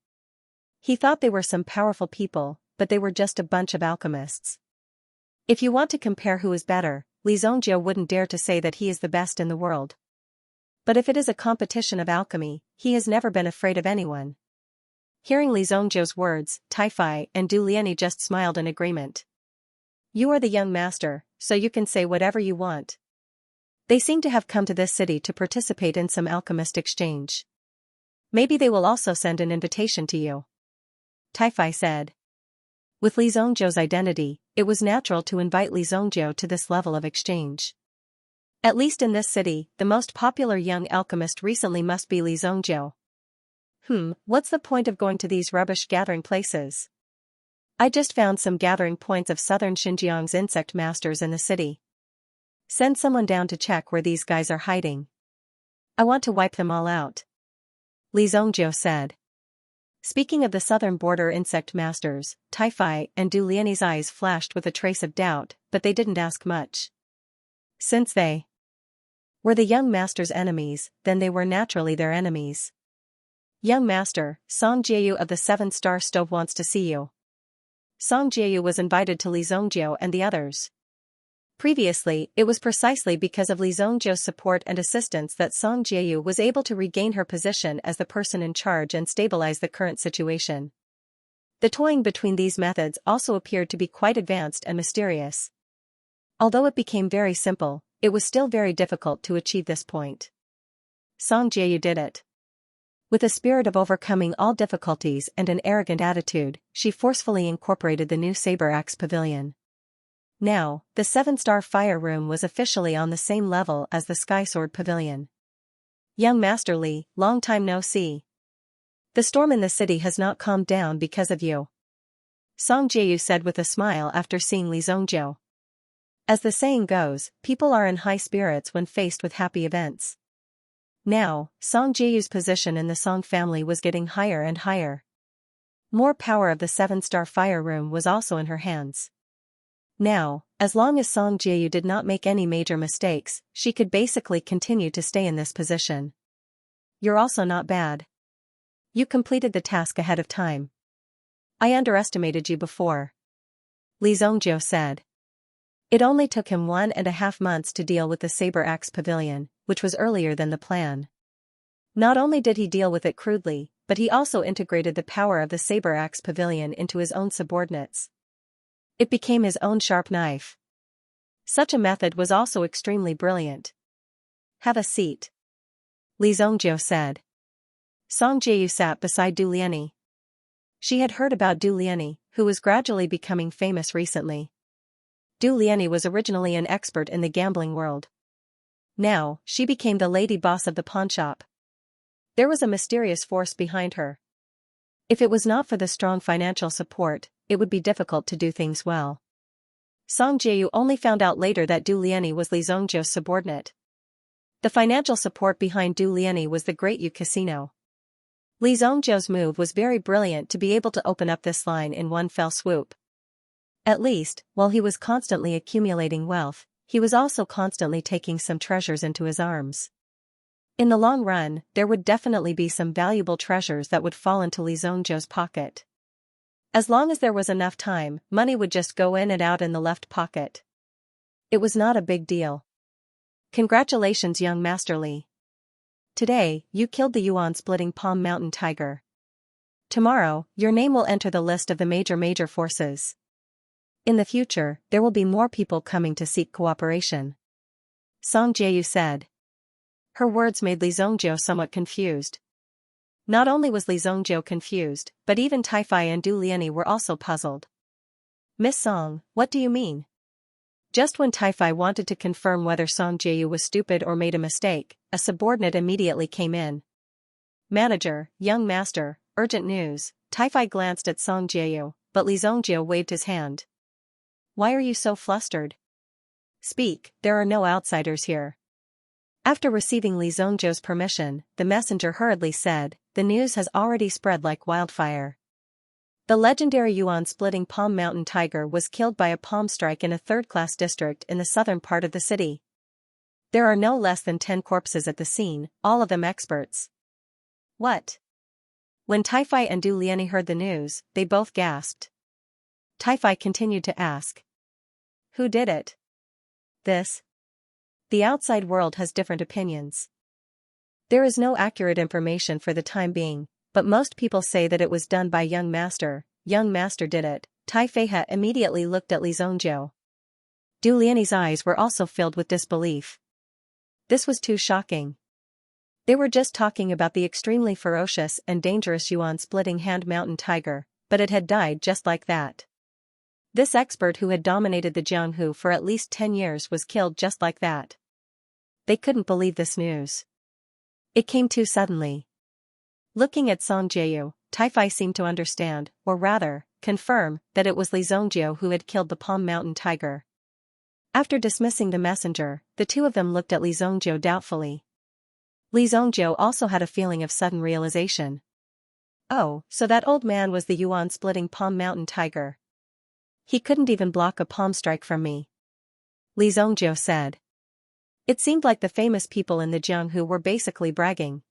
He thought they were some powerful people, but they were just a bunch of alchemists. If you want to compare who is better, Li Zongjiu wouldn't dare to say that he is the best in the world. But if it is a competition of alchemy, he has never been afraid of anyone. Hearing Li Zongjiu's words, Taifai and Du Liani just smiled in agreement. You are the young master, so you can say whatever you want. They seem to have come to this city to participate in some alchemist exchange. Maybe they will also send an invitation to you, Taifai said. With Li Zongjiu's identity, it was natural to invite Li Zongjiu to this level of exchange. At least in this city, the most popular young alchemist recently must be Li Zongjiu. What's the point of going to these rubbish gathering places? I just found some gathering points of southern Xinjiang's insect masters in the city. Send someone down to check where these guys are hiding. I want to wipe them all out, Li Zongjiu said. Speaking of the southern border insect masters, Taifai and Du Liani's eyes flashed with a trace of doubt, but they didn't ask much. Since they were the young master's enemies, then they were naturally their enemies. Young master, Song Jieyu of the 7-star stove wants to see you. Song Jieyu was invited to Li Zongjiu and the others. Previously, it was precisely because of Li Zongjiu's support and assistance that Song Jieyu was able to regain her position as the person in charge and stabilize the current situation. The toying between these methods also appeared to be quite advanced and mysterious. Although it became very simple, it was still very difficult to achieve this point. Song Jieyu did it. With a spirit of overcoming all difficulties and an arrogant attitude, she forcefully incorporated the new Saber Axe Pavilion. Now, the 7-star fire room was officially on the same level as the Sky Sword Pavilion. Young Master Li, long time no see. The storm in the city has not calmed down because of you, Song Jieyu said with a smile after seeing Li Zongjiu. As the saying goes, people are in high spirits when faced with happy events. Now, Song Jieyu's position in the Song family was getting higher and higher. More power of the 7-star fire room was also in her hands. Now, as long as Song Jieyu did not make any major mistakes, she could basically continue to stay in this position. You're also not bad. You completed the task ahead of time. I underestimated you before, Li Zongjiu said. It only took him 1.5 months to deal with the Saber Axe Pavilion, which was earlier than the plan. Not only did he deal with it crudely, but he also integrated the power of the Saber Axe Pavilion into his own subordinates. It became his own sharp knife. Such a method was also extremely brilliant. Have a seat, Li Zongjiu said. Song Jieyu sat beside Du Lianyi. She had heard about Du Lianyi, who was gradually becoming famous recently. Du Lianyi was originally an expert in the gambling world. Now, she became the lady boss of the pawnshop. There was a mysterious force behind her. If it was not for the strong financial support, it would be difficult to do things well. Song Jieyu only found out later that Du Lianyi was Li Zongjiu's subordinate. The financial support behind Du Lianyi was the Great Yu Casino. Li Zongjiu's move was very brilliant to be able to open up this line in one fell swoop. At least, while he was constantly accumulating wealth, he was also constantly taking some treasures into his arms. In the long run, there would definitely be some valuable treasures that would fall into Li Zongjiu's pocket. As long as there was enough time, money would just go in and out in the left pocket. It was not a big deal. Congratulations, young Master Li. Today, you killed the yuan-splitting Palm Mountain Tiger. Tomorrow, your name will enter the list of the major forces. In the future, there will be more people coming to seek cooperation, Song Jieyu said. Her words made Li Zongjiu somewhat confused. Not only was Li Zongjiu confused, but even Taifai and Du Lianyi were also puzzled. Miss Song, what do you mean? Just when Taifai wanted to confirm whether Song Jieyu was stupid or made a mistake, a subordinate immediately came in. Manager, young master, urgent news. Taifai glanced at Song Jieyu, but Li Zongjiu waved his hand. Why are you so flustered? Speak, there are no outsiders here. After receiving Li Zongjiu's permission, the messenger hurriedly said, the news has already spread like wildfire. The legendary yuan-splitting Palm Mountain Tiger was killed by a palm strike in a third-class district in the southern part of the city. There are no less than 10 corpses at the scene, all of them experts. What? When Taifai and Du Lianyi heard the news, they both gasped. Taifai continued to ask. Who did it? This? The outside world has different opinions. There is no accurate information for the time being, but most people say that it was done by young master. Young master did it. Taifei immediately looked at Li Zongjiu. Du Lianyi's eyes were also filled with disbelief. This was too shocking. They were just talking about the extremely ferocious and dangerous yuan-splitting hand mountain tiger, but it had died just like that. This expert who had dominated the Jianghu for at least 10 years was killed just like that. They couldn't believe this news. It came too suddenly. Looking at Song Jieyu, Taifai seemed to understand, or rather, confirm, that it was Li Zongjiu who had killed the Palm Mountain Tiger. After dismissing the messenger, the two of them looked at Li Zongjiu doubtfully. Li Zongjiu also had a feeling of sudden realization. Oh, so that old man was the yuan-splitting Palm Mountain Tiger. He couldn't even block a palm strike from me, Li Zongjiu said. It seemed like the famous people in the Jianghu were basically bragging.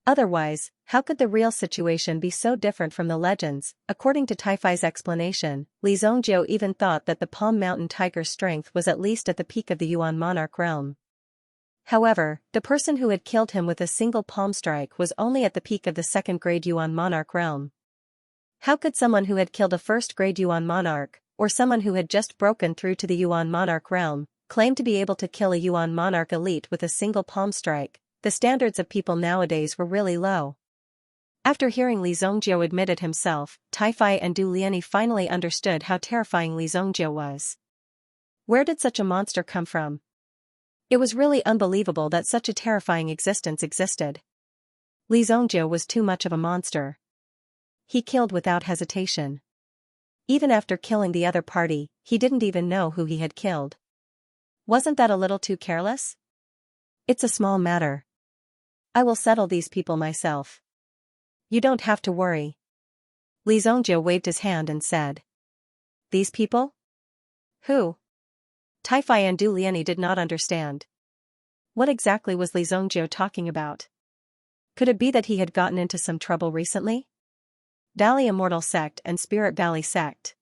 Otherwise, how could the real situation be so different from the legends? According to Taifai's explanation, Li Zongjiu even thought that the Palm Mountain Tiger's strength was at least at the peak of the Yuan monarch realm. However, the person who had killed him with a single palm strike was only at the peak of the second-grade Yuan monarch realm. How could someone who had killed a first-grade Yuan monarch, or someone who had just broken through to the Yuan monarch realm, claim to be able to kill a Yuan monarch elite with a single palm strike? The standards of people nowadays were really low. After hearing Li Zongjiu admit it himself, Taifai and Du Lianyi finally understood how terrifying Li Zongjiu was. Where did such a monster come from? It was really unbelievable that such a terrifying existence existed. Li Zhongjiu was too much of a monster. He killed without hesitation. Even after killing the other party, he didn't even know who he had killed. Wasn't that a little too careless? It's a small matter. I will settle these people myself. You don't have to worry. Li Zhongjiu waved his hand and said. These people? Who? Taifai and Du Lianyi did not understand. What exactly was Li Zhongjiu talking about? Could it be that he had gotten into some trouble recently? Valley Immortal Sect and Spirit Valley Sect.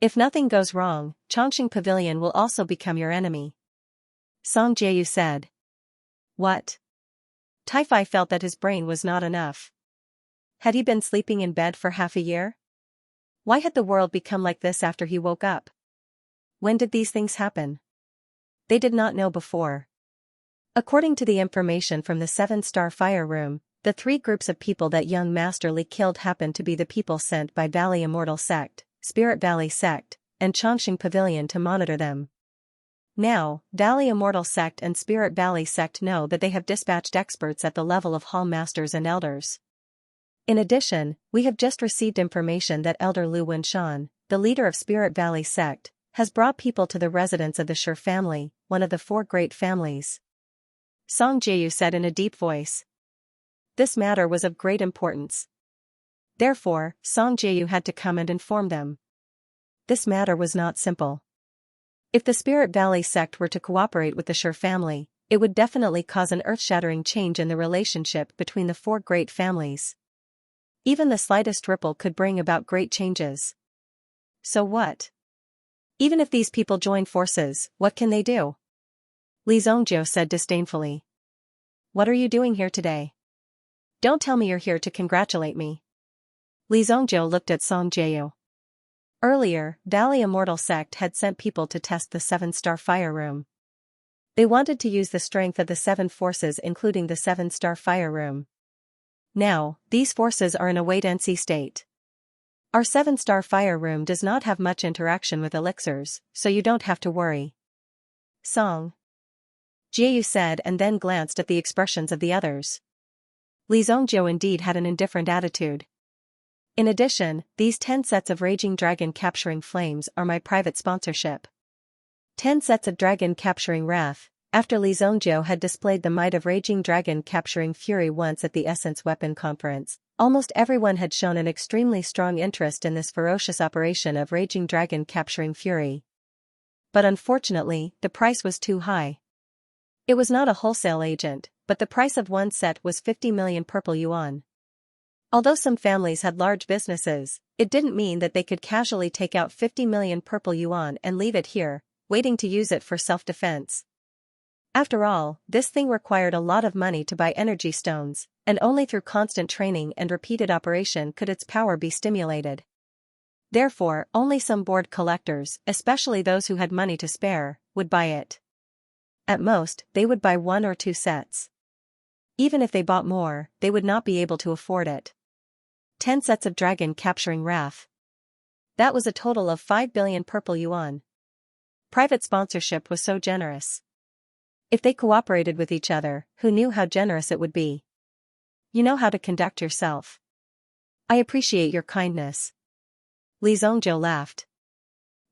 If nothing goes wrong, Chongqing Pavilion will also become your enemy. Song Jieyu said. What? Taifai felt that his brain was not enough. Had he been sleeping in bed for half a year? Why had the world become like this after he woke up? When did these things happen? They did not know before. According to the information from the 7-star fire room, the 3 groups of people that young Master Li killed happened to be the people sent by Valley Immortal Sect, Spirit Valley Sect, and Chongqing Pavilion to monitor them. Now, Valley Immortal Sect and Spirit Valley Sect know that they have dispatched experts at the level of Hall Masters and Elders. In addition, we have just received information that Elder Lu Wenshan, the leader of Spirit Valley Sect, has brought people to the residence of the Shi family, one of the 4 great families. Song Jieyu said in a deep voice. This matter was of great importance. Therefore, Song Jieyu had to come and inform them. This matter was not simple. If the Spirit Valley Sect were to cooperate with the Shi family, it would definitely cause an earth-shattering change in the relationship between the 4 great families. Even the slightest ripple could bring about great changes. So what? Even if these people join forces, what can they do? Li Zhongjiu said disdainfully. What are you doing here today? Don't tell me you're here to congratulate me. Li Zhongjiu looked at Song Jieyu. Earlier, Valley Immortal Sect had sent people to test the 7-star fire room. They wanted to use the strength of the 7 forces including the 7-star fire room. Now, these forces are in a wait-and-see state. Our 7-star fire room does not have much interaction with elixirs, so you don't have to worry. Song Jieyu said and then glanced at the expressions of the others. Li Zhongjiu indeed had an indifferent attitude. In addition, these 10 sets of Raging Dragon Capturing Flames are my private sponsorship. 10 sets of Dragon Capturing Wrath. After Li Zhongjiu had displayed the might of Raging Dragon Capturing Fury once at the Essence Weapon Conference, almost everyone had shown an extremely strong interest in this ferocious operation of Raging Dragon Capturing Fury. But unfortunately, the price was too high. It was not a wholesale agent, but the price of one set was 50 million purple yuan. Although some families had large businesses, it didn't mean that they could casually take out 50 million purple yuan and leave it here, waiting to use it for self-defense. After all, this thing required a lot of money to buy energy stones, and only through constant training and repeated operation could its power be stimulated. Therefore, only some bored collectors, especially those who had money to spare, would buy it. At most, they would buy 1 or 2 sets. Even if they bought more, they would not be able to afford it. 10 sets of Dragon Capturing Wrath. That was a total of 5 billion purple yuan. Private sponsorship was so generous. If they cooperated with each other, who knew how generous it would be? You know how to conduct yourself. I appreciate your kindness. Li Zhongjiu laughed.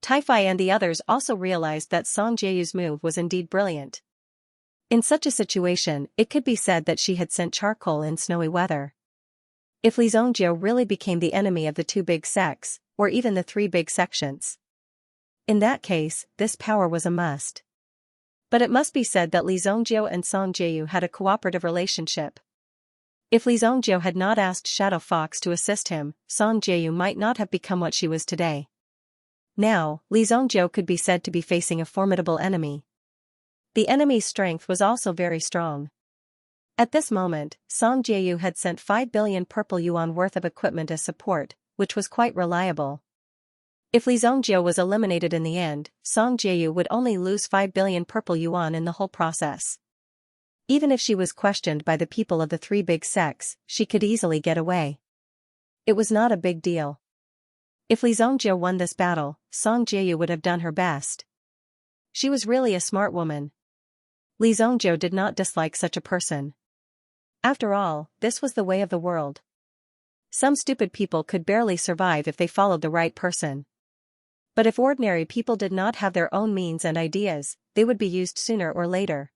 Taifai and the others also realized that Song Jieyu's move was indeed brilliant. In such a situation, it could be said that she had sent charcoal in snowy weather. If Li Zhongjiu really became the enemy of the 2 big sects, or even the 3 big sections. In that case, this power was a must. But it must be said that Li Zhongjiu and Song Jieyu had a cooperative relationship. If Li Zhongjiu had not asked Shadow Fox to assist him, Song Jieyu might not have become what she was today. Now, Li Zhongjiu could be said to be facing a formidable enemy. The enemy's strength was also very strong. At this moment, Song Jieyu had sent 5 billion purple yuan worth of equipment as support, which was quite reliable. If Li Zhongjiu was eliminated in the end, Song Jieyu would only lose 5 billion purple yuan in the whole process. Even if she was questioned by the people of the 3 big sects, she could easily get away. It was not a big deal. If Li Zhongjiu won this battle, Song Jieyu would have done her best. She was really a smart woman. Li Zhongjiu did not dislike such a person. After all, this was the way of the world. Some stupid people could barely survive if they followed the right person. But if ordinary people did not have their own means and ideas, they would be used sooner or later.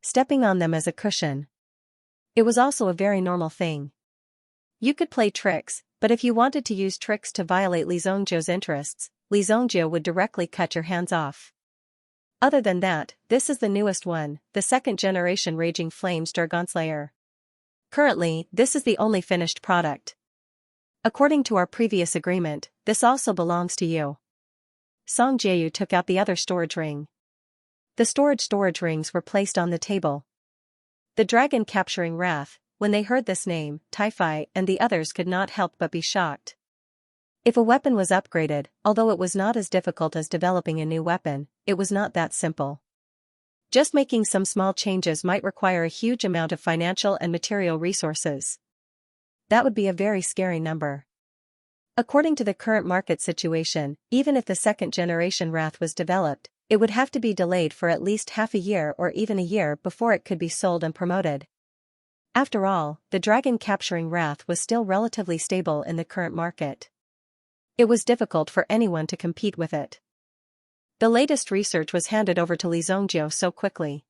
Stepping on them as a cushion. It was also a very normal thing. You could play tricks, but if you wanted to use tricks to violate Li Zhongjiu's interests, Li Zhongjiu would directly cut your hands off. Other than that, this is the newest one, the second-generation Raging Flames Dragon Slayer. Currently, this is the only finished product. According to our previous agreement, this also belongs to you. Song Jieyu took out the other storage ring. The storage rings were placed on the table. The dragon capturing wrath, when they heard this name, Tai-Fi and the others could not help but be shocked. If a weapon was upgraded, although it was not as difficult as developing a new weapon, it was not that simple. Just making some small changes might require a huge amount of financial and material resources. That would be a very scary number. According to the current market situation, even if the second-generation Wrath was developed, it would have to be delayed for at least half a year or even a year before it could be sold and promoted. After all, the dragon capturing Wrath was still relatively stable in the current market. It was difficult for anyone to compete with it. The latest research was handed over to Li Zhongjiu so quickly.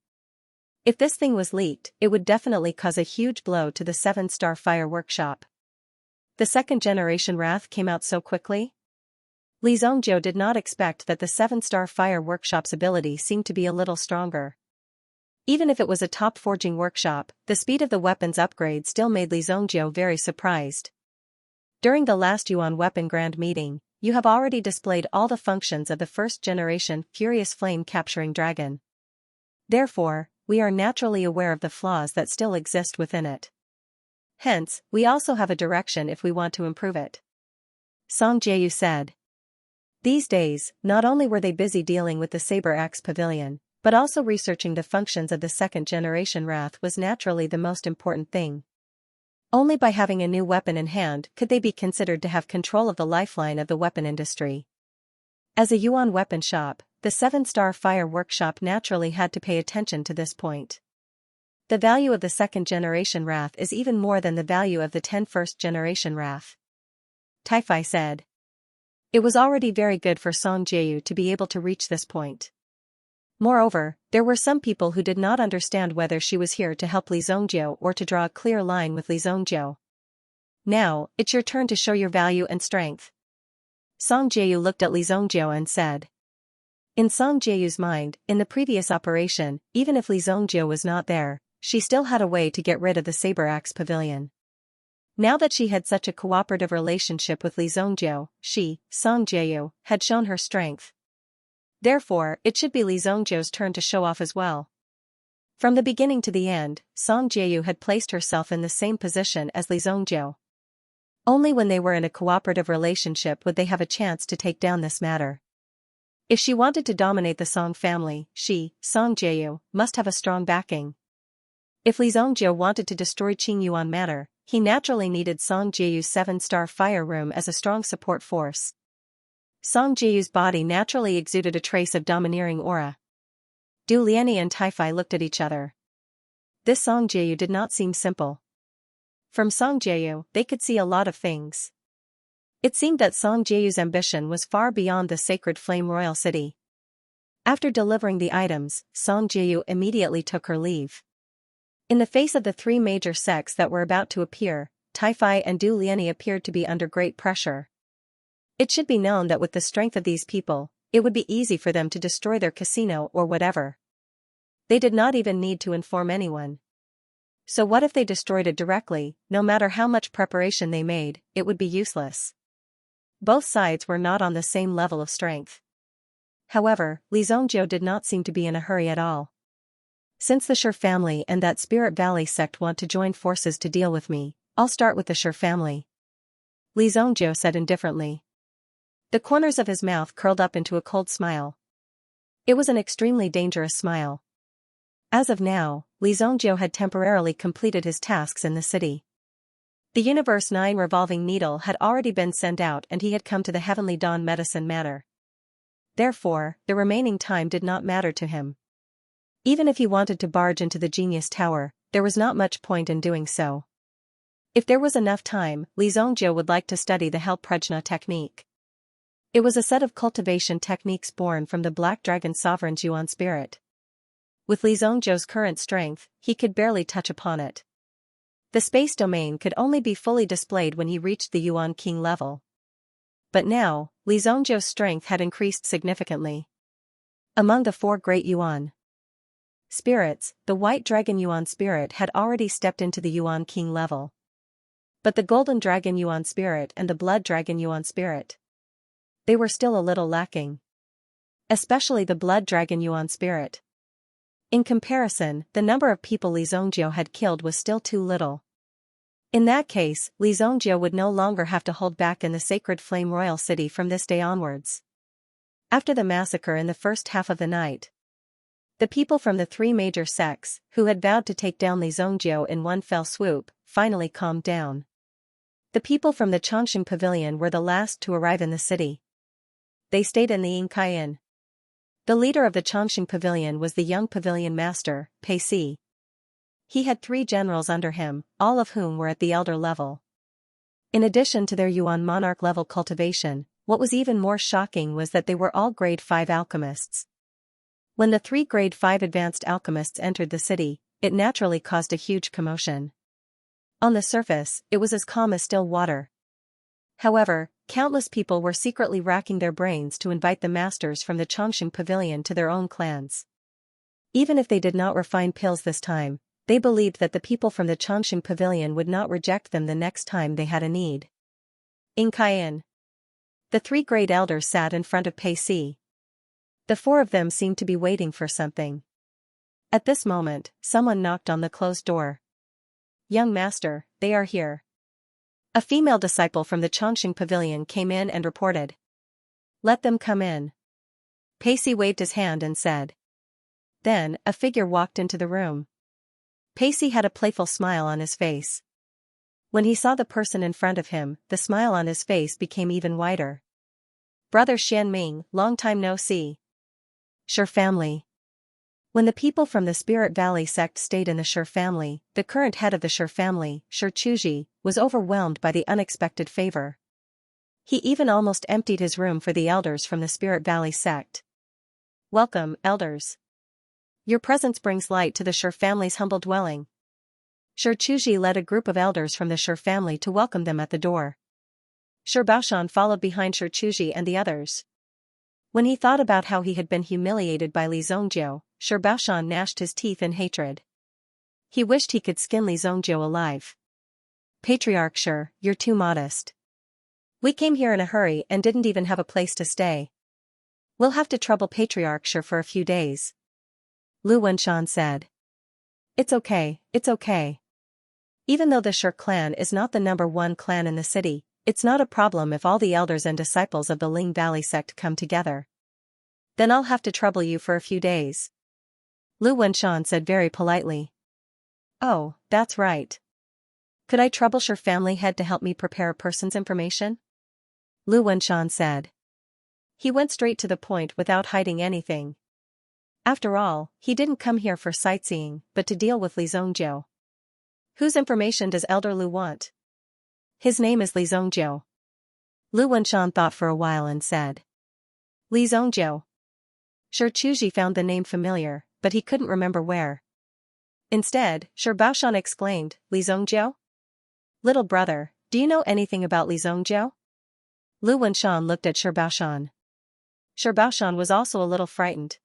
If this thing was leaked, it would definitely cause a huge blow to the 7-star fire workshop. The second-generation Wrath came out so quickly? Li Zhongjiu did not expect that the 7-star fire workshop's ability seemed to be a little stronger. Even if it was a top forging workshop, the speed of the weapon's upgrade still made Li Zhongjiu very surprised. During the last Yuan Weapon Grand Meeting, you have already displayed all the functions of the first-generation Furious Flame Capturing Dragon. Therefore, we are naturally aware of the flaws that still exist within it. Hence, we also have a direction if we want to improve it. Song Jieyu said. These days, not only were they busy dealing with the Saber Axe Pavilion, but also researching the functions of the second-generation Wrath was naturally the most important thing. Only by having a new weapon in hand could they be considered to have control of the lifeline of the weapon industry. As a Yuan weapon shop, the 7-star fire workshop naturally had to pay attention to this point. The value of the second-generation Wrath is even more than the value of the 10 first-generation Wrath. Tai-Fi said. It was already very good for Song Jieyu to be able to reach this point. Moreover, there were some people who did not understand whether she was here to help Li Zhongjiu or to draw a clear line with Li Zhongjiu. Now, it's your turn to show your value and strength. Song Jieyu looked at Li Zhongjiu and said. In Song Jieyu's mind, in the previous operation, even if Li Zhongjiu was not there, she still had a way to get rid of the Saber Axe Pavilion. Now that she had such a cooperative relationship with Li Zhongjiu, she, Song Jieyu, had shown her strength. Therefore, it should be Li Zhongjiu's turn to show off as well. From the beginning to the end, Song Jieyu had placed herself in the same position as Li Zhongjiu. Only when they were in a cooperative relationship would they have a chance to take down this matter. If she wanted to dominate the Song family, she, Song Jieyu, must have a strong backing. If Li Zhongjiu wanted to destroy Qingyuan Manor, he naturally needed Song Jieyu's 7-star fire room as a strong support force. Song Jieyu's body naturally exuded a trace of domineering aura. Du Lianyi and Tai-Fi looked at each other. This Song Jieyu did not seem simple. From Song Jieyu, they could see a lot of things. It seemed that Song Jieyu's ambition was far beyond the sacred flame royal city. After delivering the items, Song Jieyu immediately took her leave. In the face of the 3 major sects that were about to appear, Tai-Fi and Du Lianyi appeared to be under great pressure. It should be known that with the strength of these people, it would be easy for them to destroy their casino or whatever. They did not even need to inform anyone. So what if they destroyed it directly? No matter how much preparation they made, it would be useless. Both sides were not on the same level of strength. However, Li Zhongjiu did not seem to be in a hurry at all. Since the Sher family and that Spirit Valley sect want to join forces to deal with me, I'll start with the Sher family. Li Zhongjiu said indifferently. The corners of his mouth curled up into a cold smile. It was an extremely dangerous smile. As of now, Li Zhongjiu had temporarily completed his tasks in the city. The Universe 9 revolving needle had already been sent out and he had come to the Heavenly Dawn Medicine Manor. Therefore, the remaining time did not matter to him. Even if he wanted to barge into the Genius Tower, there was not much point in doing so. If there was enough time, Li Zhongjiu would like to study the Hell Prajna technique. It was a set of cultivation techniques born from the Black Dragon Sovereign's Yuan spirit. With Li Zhongjiu's current strength, he could barely touch upon it. The space domain could only be fully displayed when he reached the Yuan King level. But now, Li Zhongjiu's strength had increased significantly. Among the 4 great Yuan spirits, the White Dragon Yuan spirit had already stepped into the Yuan King level. But the Golden Dragon Yuan spirit and the Blood Dragon Yuan spirit, they were still a little lacking. Especially the Blood Dragon Yuan spirit. In comparison, the number of people Li Zhongjiu had killed was still too little. In that case, Li Zhongjiu would no longer have to hold back in the Sacred Flame Royal City from this day onwards. After the massacre in the first half of the night, the people from the 3 major sects, who had vowed to take down Li Zhongjiu in one fell swoop, finally calmed down. The people from the Chongqing Pavilion were the last to arrive in the city. They stayed in the Yingkai Inn. The leader of the Chongqing Pavilion was the young pavilion master, Pei Si. He had 3 generals under him, all of whom were at the elder level. In addition to their Yuan monarch level cultivation, what was even more shocking was that they were all grade 5 alchemists. When the 3 grade 5 advanced alchemists entered the city, it naturally caused a huge commotion. On the surface, it was as calm as still water. However, countless people were secretly racking their brains to invite the masters from the Chongqing Pavilion to their own clans. Even if they did not refine pills this time, they believed that the people from the Chongqing Pavilion would not reject them the next time they had a need. Yingkai Inn. The 3 great elders sat in front of Pei Si. The 4 of them seemed to be waiting for something. At this moment, someone knocked on the closed door. "Young master, they are here." A female disciple from the Chongqing Pavilion came in and reported. "Let them come in." Pei Si waved his hand and said. Then, a figure walked into the room. Pei Si had a playful smile on his face. When he saw the person in front of him, the smile on his face became even wider. "Brother Xianming, long time no see." Shi family. When the people from the Spirit Valley sect stayed in the Shi family, the current head of the Shi family, Shi Chuji, was overwhelmed by the unexpected favor. He even almost emptied his room for the elders from the Spirit Valley sect. "Welcome, elders. Your presence brings light to the Shi family's humble dwelling." Shi Chuji led a group of elders from the Shi family to welcome them at the door. Shi Baoshan followed behind Shi Chuji and the others. When he thought about how he had been humiliated by Li Zhongjiu, Shi Baoshan gnashed his teeth in hatred. He wished he could skin Li Zhongjiu alive. "Patriarch Shi, you're too modest. We came here in a hurry and didn't even have a place to stay. We'll have to trouble Patriarch Shi for a few days." Lu Wenshan said. It's okay. Even though the Shi clan is not the #1 clan in the city, it's not a problem if all the elders and disciples of the Ling Valley sect come together. Then I'll have to trouble you for a few days. Lu Wenshan said very politely. "Oh, that's right. Could I trouble Shi family head to help me prepare a person's information?" Lu Wenshan said. He went straight to the point without hiding anything. After all, he didn't come here for sightseeing, but to deal with Li Zhongjiu. "Whose information does Elder Lu want?" "His name is Li Zhongjiu." Lu Wenshan thought for a while and said. "Li Zhongjiu." Shi Chuji found the name familiar, but he couldn't remember where. Instead, Shi Baoshan exclaimed, "Li Zhongjiu? Little brother, do you know anything about Li Zhongjiu?" Lu Wenshan looked at Shi Baoshan. Shi Baoshan was also a little frightened.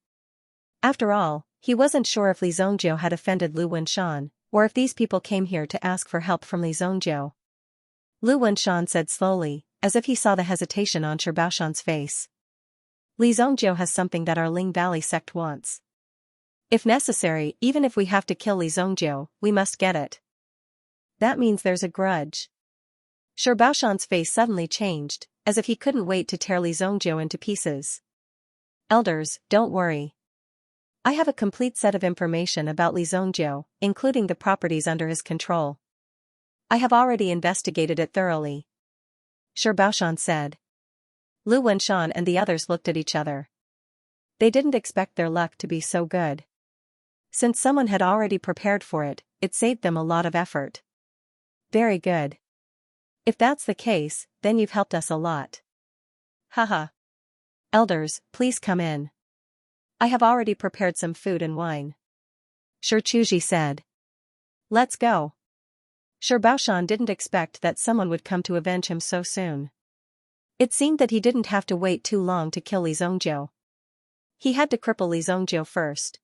After all, he wasn't sure if Li Zhongjiu had offended Lu Wenshan, or if these people came here to ask for help from Li Zhongjiu. Lu Wenshan said slowly, as if he saw the hesitation on Shi Baoshan's face. "Li Zhongjiu has something that our Ling Valley sect wants. If necessary, even if we have to kill Li Zhongjiu, we must get it." "That means there's a grudge." Shi Baoshan's face suddenly changed, as if he couldn't wait to tear Li Zhongjiu into pieces. "Elders, don't worry. I have a complete set of information about Li Zhongjiu, including the properties under his control. I have already investigated it thoroughly," Shi Baoshan said. Lu Wenshan and the others looked at each other. They didn't expect their luck to be so good. Since someone had already prepared for it, it saved them a lot of effort. Very good. If that's the case, then you've helped us a lot. Haha. Elders, please come in. I have already prepared some food and wine. Xianxia said. Let's go. Baoshan didn't expect that someone would come to avenge him so soon. It seemed that he didn't have to wait too long to kill Li Zongjiu. He had to cripple Li Zongjiu first.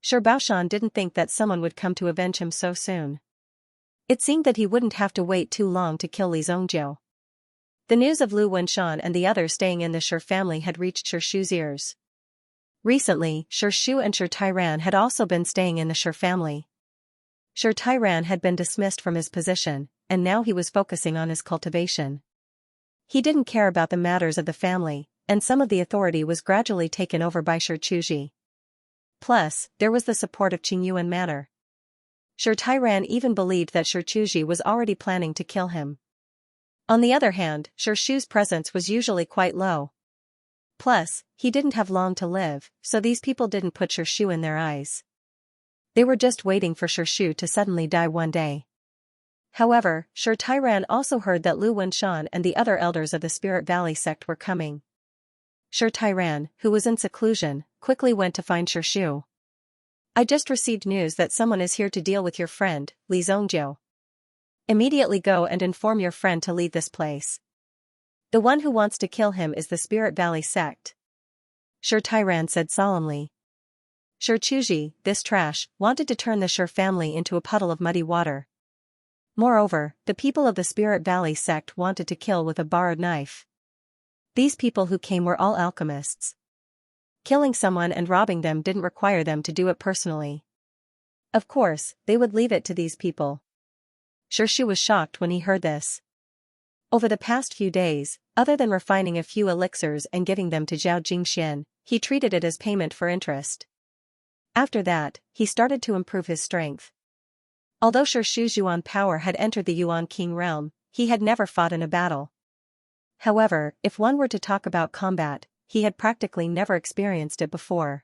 Baoshan didn't think that someone would come to avenge him so soon. It seemed that he wouldn't have to wait too long to kill Li Zongjiu. The news of Lu Wenshan and the others staying in the Shi family had reached Xianxia's ears. Recently, Xianxia and Shi Tairan had also been staying in the Shi family. Shi Tairan had been dismissed from his position, and now he was focusing on his cultivation. He didn't care about the matters of the family, and some of the authority was gradually taken over by Xianxia. Plus, there was the support of Qingyuan Manor. Shi Tairan even believed that Xianxia was already planning to kill him. On the other hand, Xianxia's presence was usually quite low. Plus, he didn't have long to live, so these people didn't put Xianxia in their eyes. They were just waiting for Xianxia to suddenly die one day. However, Shi Tairan also heard that Lu Wenshan and the other elders of the Spirit Valley sect were coming. Shi Tairan, who was in seclusion, quickly went to find Xianxia. I just received news that someone is here to deal with your friend, Li Zongjiu. Immediately go and inform your friend to leave this place. The one who wants to kill him is the Spirit Valley sect. Shi Tairan said solemnly. Xianxia, this trash, wanted to turn the Shi family into a puddle of muddy water. Moreover, the people of the Spirit Valley sect wanted to kill with a borrowed knife. These people who came were all alchemists. Killing someone and robbing them didn't require them to do it personally. Of course, they would leave it to these people. Xianxia was shocked when he heard this. Over the past few days, other than refining a few elixirs and giving them to Zhao Jingxian, he treated it as payment for interest. After that, he started to improve his strength. Although Xianxia's Yuan power had entered the Yuan King realm, he had never fought in a battle. However, if one were to talk about combat, he had practically never experienced it before.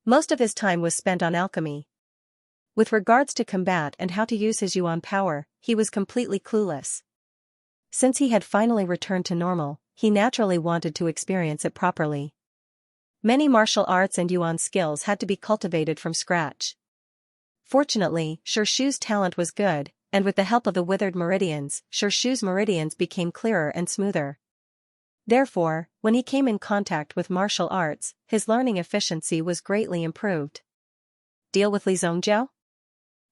Most of his time was spent on alchemy. With regards to combat and how to use his Yuan power, he was completely clueless. Since he had finally returned to normal, he naturally wanted to experience it properly. Many martial arts and Yuan skills had to be cultivated from scratch. Fortunately, Xianxia's talent was good, and with the help of the withered meridians, Xianxia's meridians became clearer and smoother. Therefore, when he came in contact with martial arts, his learning efficiency was greatly improved. Deal with Li Zongjiu?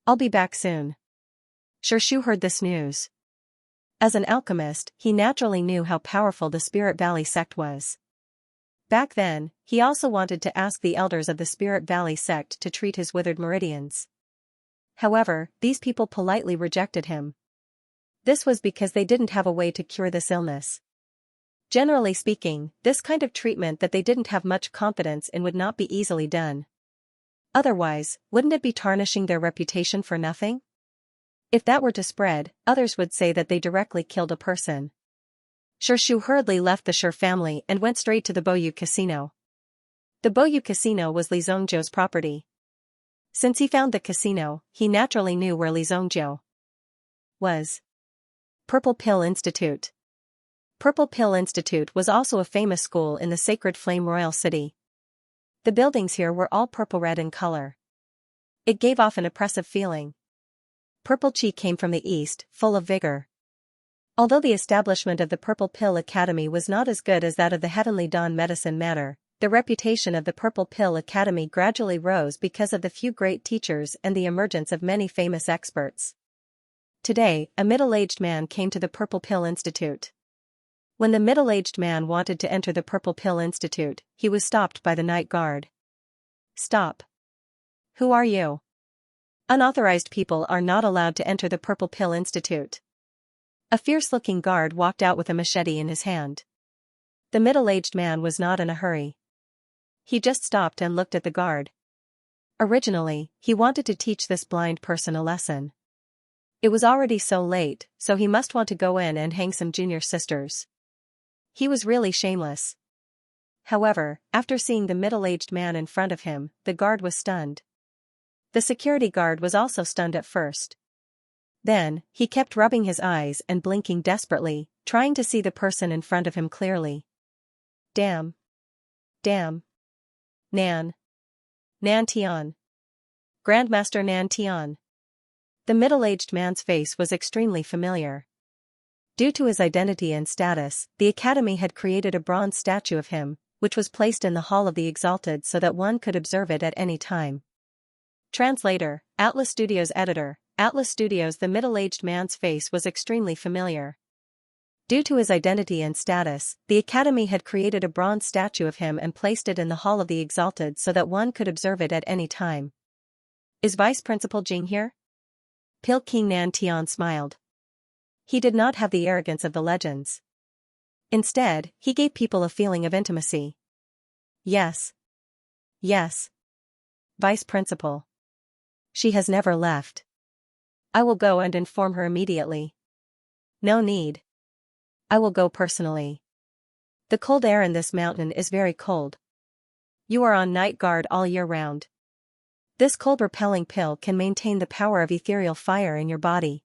I'll be back soon. Xianxia heard this news. As an alchemist, he naturally knew how powerful the Spirit Valley sect was. Back then, he also wanted to ask the elders of the Spirit Valley sect to treat his withered meridians. However, these people politely rejected him. This was because they didn't have a way to cure this illness. Generally speaking, this kind of treatment that they didn't have much confidence in would not be easily done. Otherwise, wouldn't it be tarnishing their reputation for nothing? If that were to spread, others would say that they directly killed a person. Xianxia hurriedly left the Shi family and went straight to the Boyu Casino. The Boyu Casino was Li Zongjiu's property. Since he found the casino, he naturally knew where Li Zongjiu was. Purple Pill Institute. Purple Pill Institute was also a famous school in the Sacred Flame Royal City. The buildings here were all purple-red in color. It gave off an oppressive feeling. Purple Chi came from the east, full of vigor. Although the establishment of the Purple Pill Academy was not as good as that of the Heavenly Dawn Medicine Manor, the reputation of the Purple Pill Academy gradually rose because of the few great teachers and the emergence of many famous experts. Today, a middle-aged man came to the Purple Pill Institute. When the middle-aged man wanted to enter the Purple Pill Institute, he was stopped by the night guard. Stop. Who are you? Unauthorized people are not allowed to enter the Purple Pill Institute. A fierce-looking guard walked out with a machete in his hand. The middle-aged man was not in a hurry. He just stopped and looked at the guard. Originally, he wanted to teach this blind person a lesson. It was already so late, so he must want to go in and hang some junior sisters. He was really shameless. However, after seeing the middle-aged man in front of him, the guard was stunned. The security guard was also stunned at first. Then, he kept rubbing his eyes and blinking desperately, trying to see the person in front of him clearly. Damn. Damn. Nan. Nan Tian. Grandmaster Nan Tian. The middle-aged man's face was extremely familiar. Due to his identity and status, the Academy had created a bronze statue of him, which was placed in the Hall of the Exalted so that one could observe it at any time. Translator, Atlas Studios editor, Atlas Studios. The middle-aged man's face was extremely familiar. Due to his identity and status, the Academy had created a bronze statue of him and placed it in the Hall of the Exalted so that one could observe it at any time. Is Vice Principal Jing here? Pil King Nan Tian smiled. He did not have the arrogance of the legends. Instead, he gave people a feeling of intimacy. Yes. Yes. Vice Principal. She has never left. I will go and inform her immediately. No need. I will go personally. The cold air in this mountain is very cold. You are on night guard all year round. This cold-repelling pill can maintain the power of ethereal fire in your body.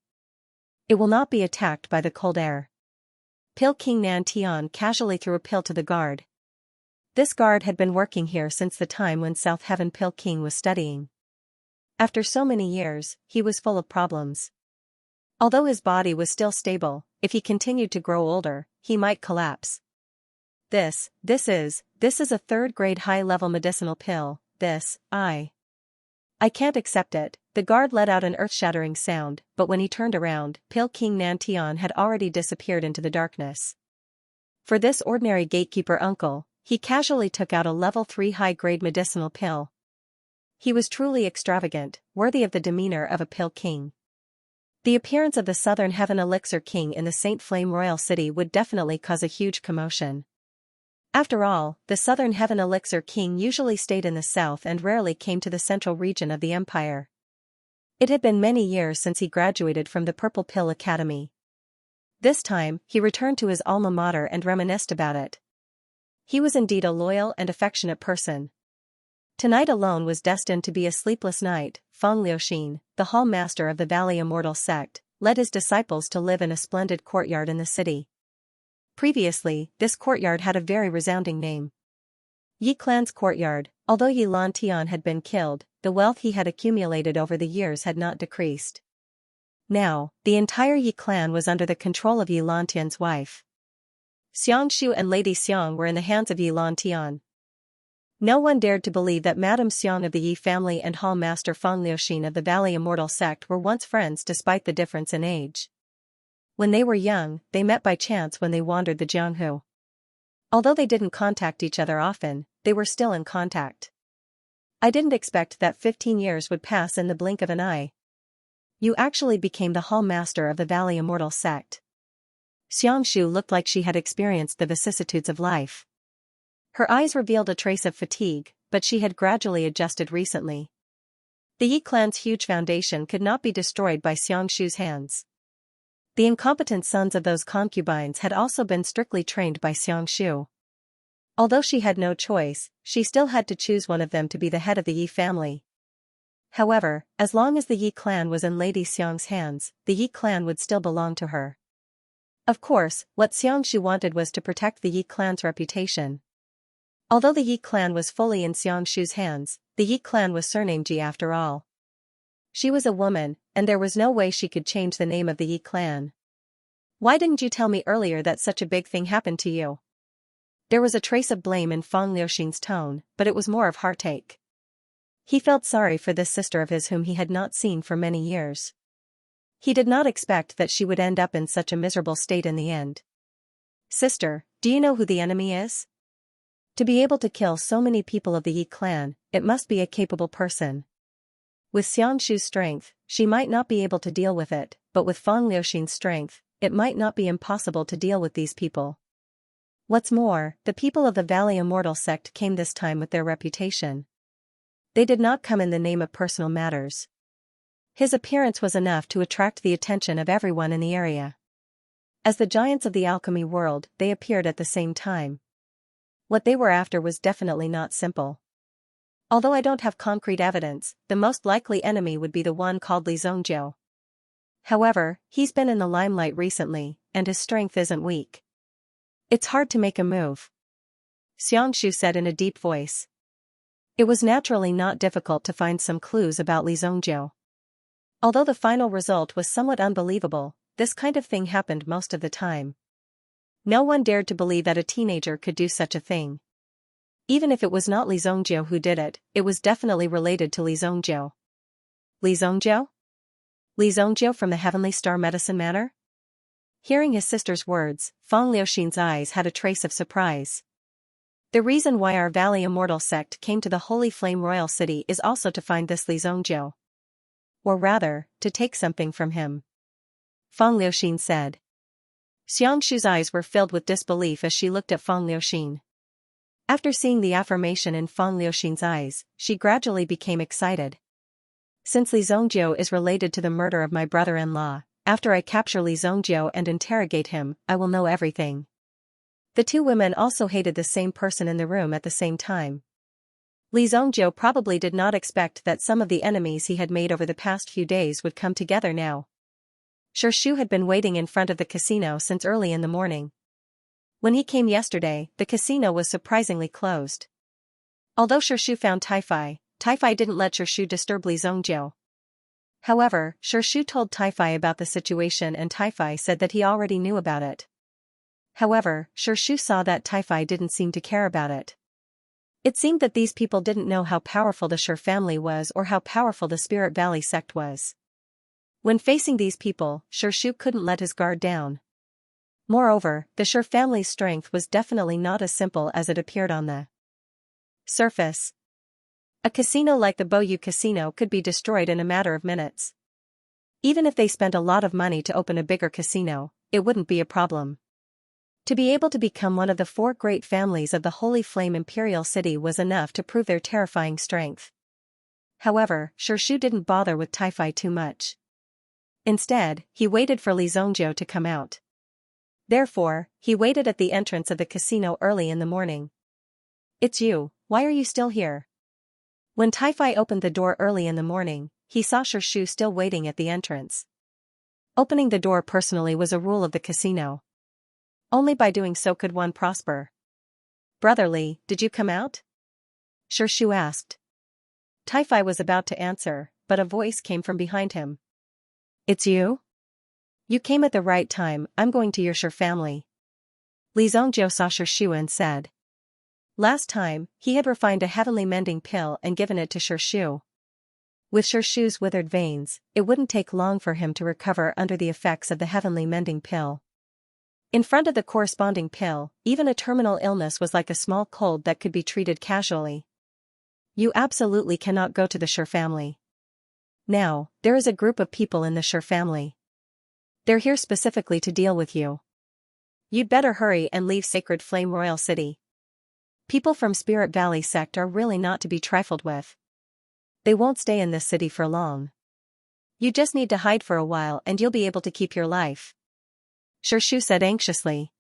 It will not be attacked by the cold air. Pil King Nan Tian casually threw a pill to the guard. This guard had been working here since the time when South Heaven Pil King was studying. After so many years, he was full of problems. Although his body was still stable, if he continued to grow older, he might collapse. This is a third-grade high-level medicinal pill. I can't accept it. The guard let out an earth-shattering sound, but when he turned around, Pil King Nan Tian had already disappeared into the darkness. For this ordinary gatekeeper uncle, he casually took out a level 3 high-grade medicinal pill. He was truly extravagant, worthy of the demeanor of a pill king. The appearance of the Southern Heaven Elixir King in the Saint Flame Royal City would definitely cause a huge commotion. After all, the Southern Heaven Elixir King usually stayed in the south and rarely came to the central region of the empire. It had been many years since he graduated from the Purple Pill Academy. This time, he returned to his alma mater and reminisced about it. He was indeed a loyal and affectionate person. Tonight alone was destined to be a sleepless night. Feng Liuxin, the hall master of the Valley Immortal sect, led his disciples to live in a splendid courtyard in the city. Previously, this courtyard had a very resounding name. Yi Clan's courtyard. Although Yi Lantian had been killed, the wealth he had accumulated over the years had not decreased. Now, the entire Yi clan was under the control of Yi Lantian's wife. Xianxia and Lady Xiang were in the hands of Yi Lantian. No one dared to believe that Madame Xiang of the Yi family and Hall Master Feng Liuxin of the Valley Immortal sect were once friends despite the difference in age. When they were young, they met by chance when they wandered the Jianghu. Although they didn't contact each other often, they were still in contact. I didn't expect that 15 years would pass in the blink of an eye. You actually became the Hall Master of the Valley Immortal sect. Xiangshu looked like she had experienced the vicissitudes of life. Her eyes revealed a trace of fatigue, but she had gradually adjusted recently. The Yi clan's huge foundation could not be destroyed by Xiangshu's hands. The incompetent sons of those concubines had also been strictly trained by Xiangshu. Although she had no choice, she still had to choose one of them to be the head of the Yi family. However, as long as the Yi clan was in Lady Xiang's hands, the Yi clan would still belong to her. Of course, what Xiangshu wanted was to protect the Yi clan's reputation. Although the Yi clan was fully in Xiangshu's hands, the Yi clan was surnamed Yi after all. She was a woman, and there was no way she could change the name of the Yi clan. Why didn't you tell me earlier that such a big thing happened to you? There was a trace of blame in Feng Liuxin's tone, but it was more of heartache. He felt sorry for this sister of his whom he had not seen for many years. He did not expect that she would end up in such a miserable state in the end. Sister, do you know who the enemy is? To be able to kill so many people of the Yi clan, it must be a capable person. With Xiangshu's strength, she might not be able to deal with it, but with Feng Liuxin's strength, it might not be impossible to deal with these people. What's more, the people of the Valley Immortal sect came this time with their reputation. They did not come in the name of personal matters. His appearance was enough to attract the attention of everyone in the area. As the giants of the alchemy world, they appeared at the same time. What they were after was definitely not simple. Although I don't have concrete evidence, the most likely enemy would be the one called Li Zhongjiu. However, he's been in the limelight recently, and his strength isn't weak. It's hard to make a move. Xianxia said in a deep voice. It was naturally not difficult to find some clues about Li Zhongjiu. Although the final result was somewhat unbelievable, this kind of thing happened most of the time. No one dared to believe that a teenager could do such a thing. Even if it was not Li Zhongjiu who did it, it was definitely related to Li Zhongjiu. Li Zhongjiu? Li Zhongjiu from the Heavenly Star Medicine Manor? Hearing his sister's words, Feng Liuxin's eyes had a trace of surprise. The reason why our Valley Immortal sect came to the Holy Flame Royal City is also to find this Li Zhongjiu. Or rather, to take something from him. Feng Liuxin said. Xiangxi's eyes were filled with disbelief as she looked at Feng Liuxin. After seeing the affirmation in Feng Liuxin's eyes, she gradually became excited. Since Li Zhongjiu is related to the murder of my brother-in-law, after I capture Li Zhongjiu and interrogate him, I will know everything. The two women also hated the same person in the room at the same time. Li Zhongjiu probably did not expect that some of the enemies he had made over the past few days would come together now. Xirshu had been waiting in front of the casino since early in the morning. When he came yesterday, the casino was surprisingly closed. Although Xirshu found Taifai didn't let Xirshu disturb Li Zhongjiu. However, Xirshu told Taifai about the situation and Taifai said that he already knew about it. However, Xirshu saw that Taifai didn't seem to care about it. It seemed that these people didn't know how powerful the Shi family was or how powerful the Spirit Valley sect was. When facing these people, Xirshu couldn't let his guard down. Moreover, the Shi family's strength was definitely not as simple as it appeared on the surface. A casino like the Boyu Casino could be destroyed in a matter of minutes. Even if they spent a lot of money to open a bigger casino, it wouldn't be a problem. To be able to become one of the 4 great families of the Holy Flame Imperial City was enough to prove their terrifying strength. However, Xirshu didn't bother with Taifai too much. Instead, he waited for Li Zhongjiu to come out. Therefore, he waited at the entrance of the casino early in the morning. It's you, why are you still here? When Taifai opened the door early in the morning, he saw Xirshu still waiting at the entrance. Opening the door personally was a rule of the casino. Only by doing so could one prosper. Brotherly, did you come out? Xirshu asked. Taifai was about to answer, but a voice came from behind him. It's you? You came at the right time, I'm going to your Shi family. Li Zhongjiu saw Xirshu and said. Last time, he had refined a heavenly mending pill and given it to Xirshu. With Xirshu's withered veins, it wouldn't take long for him to recover under the effects of the heavenly mending pill. In front of the corresponding pill, even a terminal illness was like a small cold that could be treated casually. You absolutely cannot go to the Shi family. Now, there is a group of people in the Shi family. They're here specifically to deal with you. You'd better hurry and leave Sacred Flame Royal City. People from Spirit Valley sect are really not to be trifled with. They won't stay in this city for long. You just need to hide for a while and you'll be able to keep your life. Xirshu said anxiously.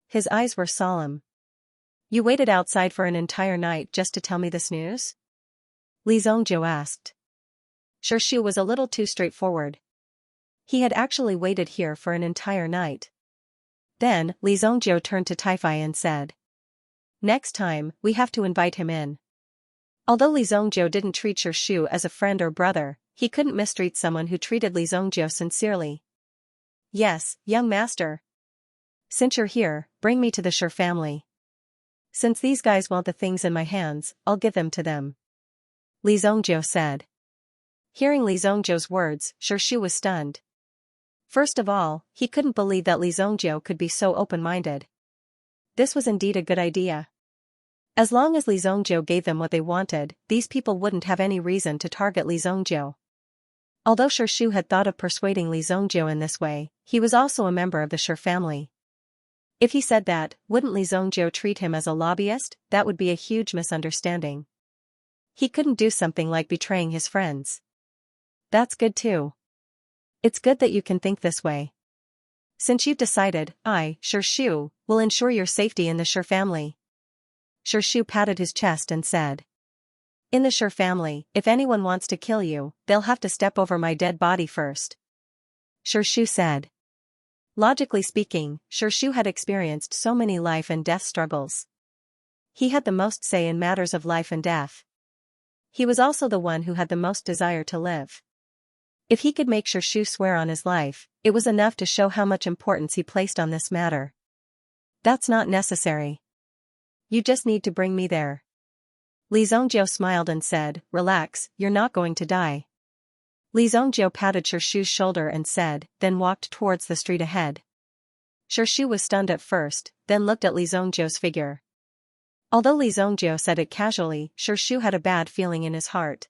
His eyes were solemn. You waited outside for an entire night just to tell me this news? Li Zhongjiu asked. Xirshu was a little too straightforward. He had actually waited here for an entire night. Then, Li Zhongjiu turned to Taifai and said. Next time, we have to invite him in. Although Li Zhongjiu didn't treat Xirshu as a friend or brother, he couldn't mistreat someone who treated Li Zhongjiu sincerely. Yes, young master. Since you're here, bring me to the Shi family. Since these guys want the things in my hands, I'll give them to them. Li Zhongjiu said. Hearing Li Zhongjiu's words, Xirshu was stunned. First of all, he couldn't believe that Li Zhongjiu could be so open-minded. This was indeed a good idea. As long as Li Zhongjiu gave them what they wanted, these people wouldn't have any reason to target Li Zhongjiu. Although Xirshu had thought of persuading Li Zhongjiu in this way, he was also a member of the Shi family. If he said that, wouldn't Li Zhongjiu treat him as a lobbyist? That would be a huge misunderstanding. He couldn't do something like betraying his friends. That's good too. It's good that you can think this way. Since you've decided, I, Xirshu, will ensure your safety in the Shi family. Xirshu patted his chest and said. In the Sure family, if anyone wants to kill you, they'll have to step over my dead body first. Xianxia said. Logically speaking, Xianxia had experienced so many life and death struggles. He had the most say in matters of life and death. He was also the one who had the most desire to live. If he could make Xianxia swear on his life, it was enough to show how much importance he placed on this matter. That's not necessary. You just need to bring me there. Li Zhongjiu smiled and said, relax, you're not going to die. Li Zhongjiu patted Xianxia's shoulder and said, then walked towards the street ahead. Xianxia was stunned at first, then looked at Li Zhongjiu's figure. Although Li Zhongjiu said it casually, Xianxia had a bad feeling in his heart.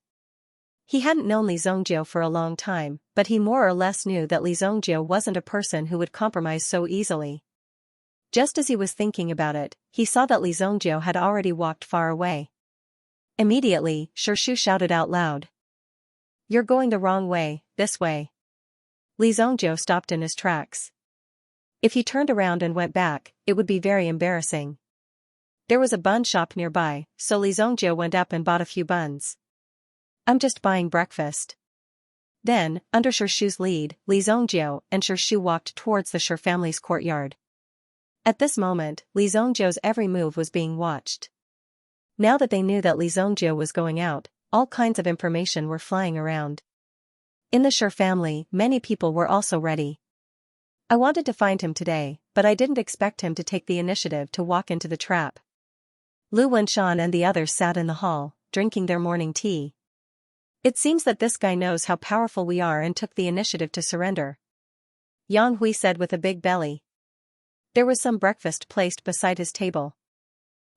He hadn't known Li Zhongjiu for a long time, but he more or less knew that Li Zhongjiu wasn't a person who would compromise so easily. Just as he was thinking about it, he saw that Li Zhongjiu had already walked far away. Immediately, Xianxia shouted out loud. You're going the wrong way, this way. Li Zhongjiu stopped in his tracks. If he turned around and went back, it would be very embarrassing. There was a bun shop nearby, so Li Zhongjiu went up and bought a few buns. I'm just buying breakfast. Then, under Xianxia's lead, Li Zhongjiu and Xianxia walked towards the Sure family's courtyard. At this moment, Li Zhongjiu's every move was being watched. Now that they knew that Li Zhongjiu was going out, all kinds of information were flying around. In the Sure family, many people were also ready. I wanted to find him today, but I didn't expect him to take the initiative to walk into the trap. Lu Wenshan and the others sat in the hall, drinking their morning tea. It seems that this guy knows how powerful we are and took the initiative to surrender. Yang Hui said with a big belly. There was some breakfast placed beside his table.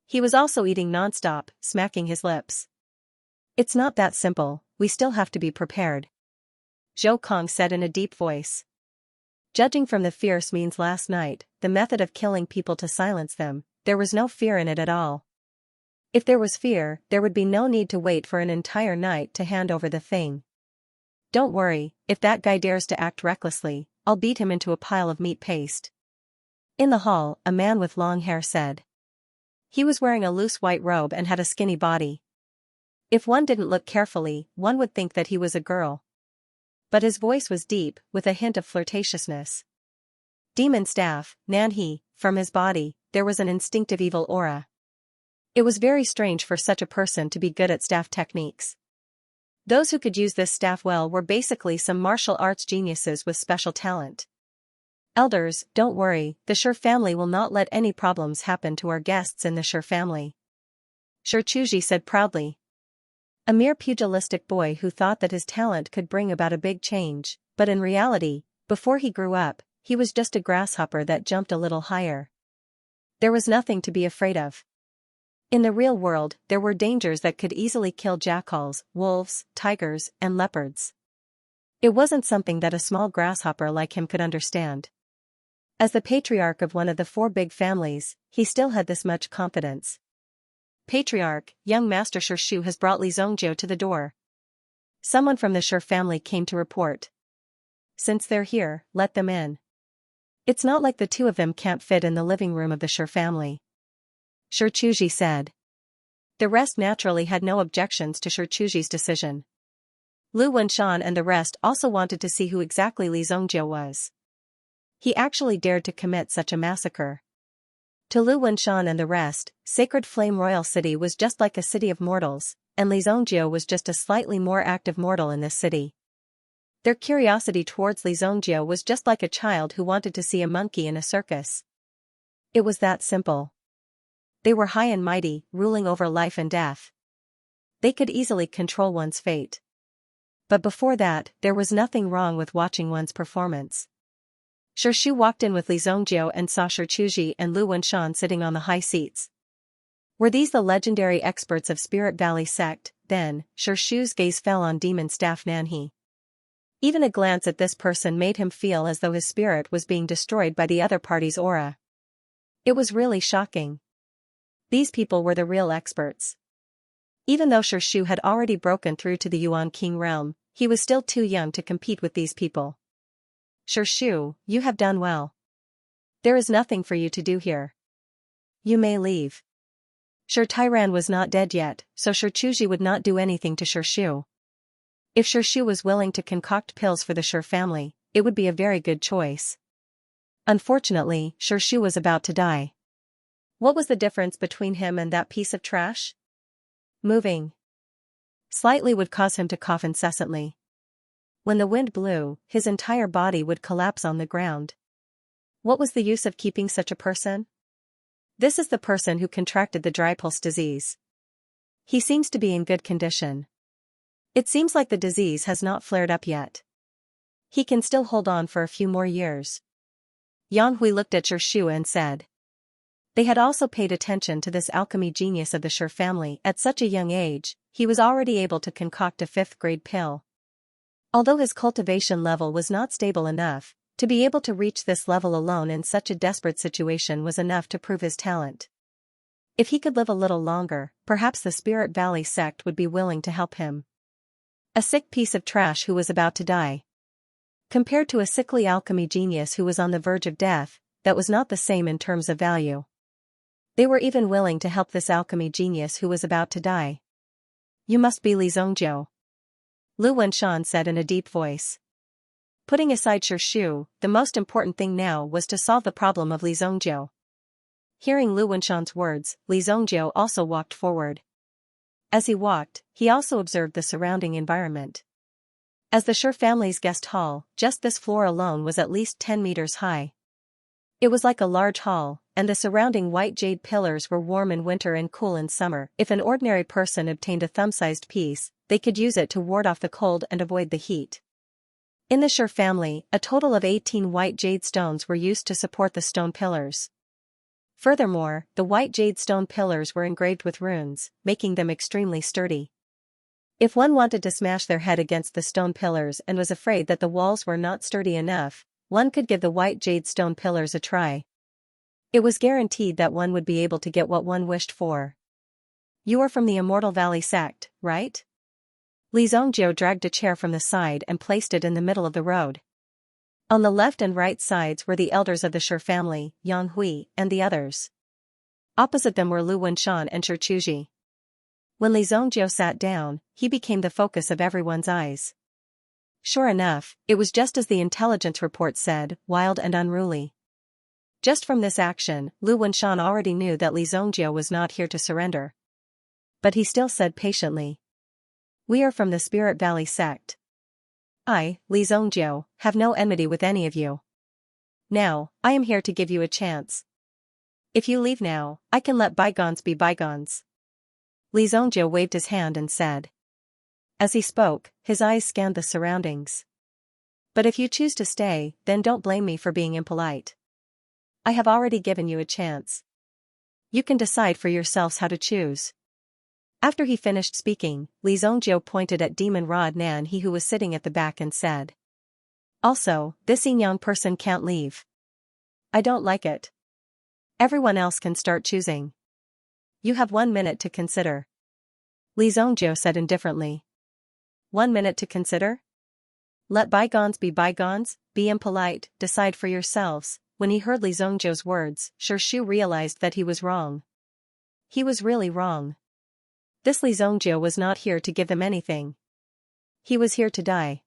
He was also eating non-stop, smacking his lips. It's not that simple, we still have to be prepared. Zhou Kong said in a deep voice. Judging from the fierce means last night, the method of killing people to silence them, there was no fear in it at all. If there was fear, there would be no need to wait for an entire night to hand over the thing. Don't worry, if that guy dares to act recklessly, I'll beat him into a pile of meat paste. In the hall, a man with long hair said. He was wearing a loose white robe and had a skinny body. If one didn't look carefully, one would think that he was a girl. But his voice was deep, with a hint of flirtatiousness. Demon staff, Nanhe, from his body, there was an instinctive evil aura. It was very strange for such a person to be good at staff techniques. Those who could use this staff well were basically some martial arts geniuses with special talent. Elders, don't worry, the Sure family will not let any problems happen to our guests in the Sure family. Xianxia said proudly. A mere pugilistic boy who thought that his talent could bring about a big change, but in reality, before he grew up, he was just a grasshopper that jumped a little higher. There was nothing to be afraid of. In the real world, there were dangers that could easily kill jackals, wolves, tigers, and leopards. It wasn't something that a small grasshopper like him could understand. As the patriarch of one of the 4 big families, he still had this much confidence. Patriarch, young Master Xianxia has brought Li Zhongjiu to the door. Someone from the Sure family came to report. Since they're here, let them in. It's not like the 2 of them can't fit in the living room of the Sure family. Xianxia said. The rest naturally had no objections to Xianxia's decision. Lu Wenshan and the rest also wanted to see who exactly Li Zhongjiu was. He actually dared to commit such a massacre. To Lu Wenshan and the rest, Sacred Flame Royal City was just like a city of mortals, and Li Zhongjiu was just a slightly more active mortal in this city. Their curiosity towards Li Zhongjiu was just like a child who wanted to see a monkey in a circus. It was that simple. They were high and mighty, ruling over life and death. They could easily control one's fate. But before that, there was nothing wrong with watching one's performance. Xianxia walked in with Li Zhongjiu and saw Xianxia and Lu Wenshan sitting on the high seats. Were these the legendary experts of Spirit Valley sect? Then, Xianxia's gaze fell on demon staff Nanhe. Even a glance at this person made him feel as though his spirit was being destroyed by the other party's aura. It was really shocking. These people were the real experts. Even though Xianxia had already broken through to the Yuan King realm, he was still too young to compete with these people. Xianxia, you have done well. There is nothing for you to do here. You may leave. Sure, Tyran was not dead yet, so Sure Chuji would not do anything to Sure Shu. If Sure Shu was willing to concoct pills for the Sure family, it would be a very good choice. Unfortunately, Sure Shu was about to die. What was the difference between him and that piece of trash? Moving slightly would cause him to cough incessantly. When the wind blew, his entire body would collapse on the ground. What was the use of keeping such a person? This is the person who contracted the dry pulse disease. He seems to be in good condition. It seems like the disease has not flared up yet. He can still hold on for a few more years. Yan Hui looked at Sure Shu and said. They had also paid attention to this alchemy genius of the Sure family. At such a young age, he was already able to concoct a 5th-grade pill. Although his cultivation level was not stable enough, to be able to reach this level alone in such a desperate situation was enough to prove his talent. If he could live a little longer, perhaps the Spirit Valley sect would be willing to help him. A sick piece of trash who was about to die. Compared to a sickly alchemy genius who was on the verge of death, that was not the same in terms of value. They were even willing to help this alchemy genius who was about to die. You must be Li Zongjiu, Lu Wenshan said in a deep voice. Putting aside Sure Shu, the most important thing now was to solve the problem of Li Zongjiu. Hearing Lu Wenshan's words, Li Zongjiu also walked forward. As he walked, he also observed the surrounding environment. As the Sure family's guest hall, just this floor alone was at least 10 meters high. It was like a large hall, and the surrounding white jade pillars were warm in winter and cool in summer. If an ordinary person obtained a thumb-sized piece, they could use it to ward off the cold and avoid the heat. In the Sure family, a total of 18 white jade stones were used to support the stone pillars. Furthermore, the white jade stone pillars were engraved with runes, making them extremely sturdy. If one wanted to smash their head against the stone pillars and was afraid that the walls were not sturdy enough, one could give the white jade stone pillars a try. It was guaranteed that one would be able to get what one wished for. You are from the Immortal Valley sect, right? Li Zongjiu dragged a chair from the side and placed it in the middle of the road. On the left and right sides were the elders of the Sure family, Yang Hui, and the others. Opposite them were Lu Wenshan and Sure Chuji. When Li Zongjiu sat down, he became the focus of everyone's eyes. Sure enough, it was just as the intelligence report said, wild and unruly. Just from this action, Lu Wenshan already knew that Li Zongjiu was not here to surrender. But he still said patiently. We are from the Spirit Valley sect. I, Li Zongjiu, have no enmity with any of you. Now, I am here to give you a chance. If you leave now, I can let bygones be bygones. Li Zongjiu waved his hand and said. As he spoke, his eyes scanned the surroundings. But if you choose to stay, then don't blame me for being impolite. I have already given you a chance. You can decide for yourselves how to choose. After he finished speaking, Li Zongjiu pointed at Demon Rod Nan He who was sitting at the back and said. Also, this young person can't leave. I don't like it. Everyone else can start choosing. You have 1 minute to consider. Li Zongjiu said indifferently. 1 minute to consider? Let bygones, be impolite, decide for yourselves. When he heard Li Zongjiu's words, Sure Shu realized that he was wrong. He was really wrong. This Li Zongjiu was not here to give them anything. He was here to die.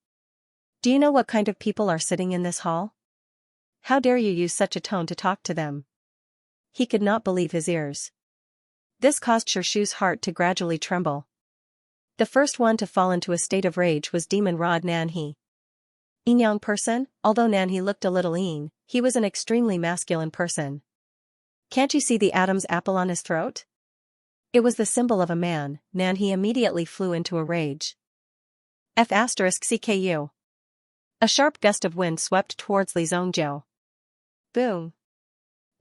Do you know what kind of people are sitting in this hall? How dare you use such a tone to talk to them? He could not believe his ears. This caused Sure Shu's heart to gradually tremble. The first one to fall into a state of rage was Demon Rod Nan He. Young person, although Nan He looked a little lean, he was an extremely masculine person. Can't you see the Adam's apple on his throat? It was the symbol of a man. Nan He immediately flew into a rage. CKU. A sharp gust of wind swept towards Li Zongjiu. Boom.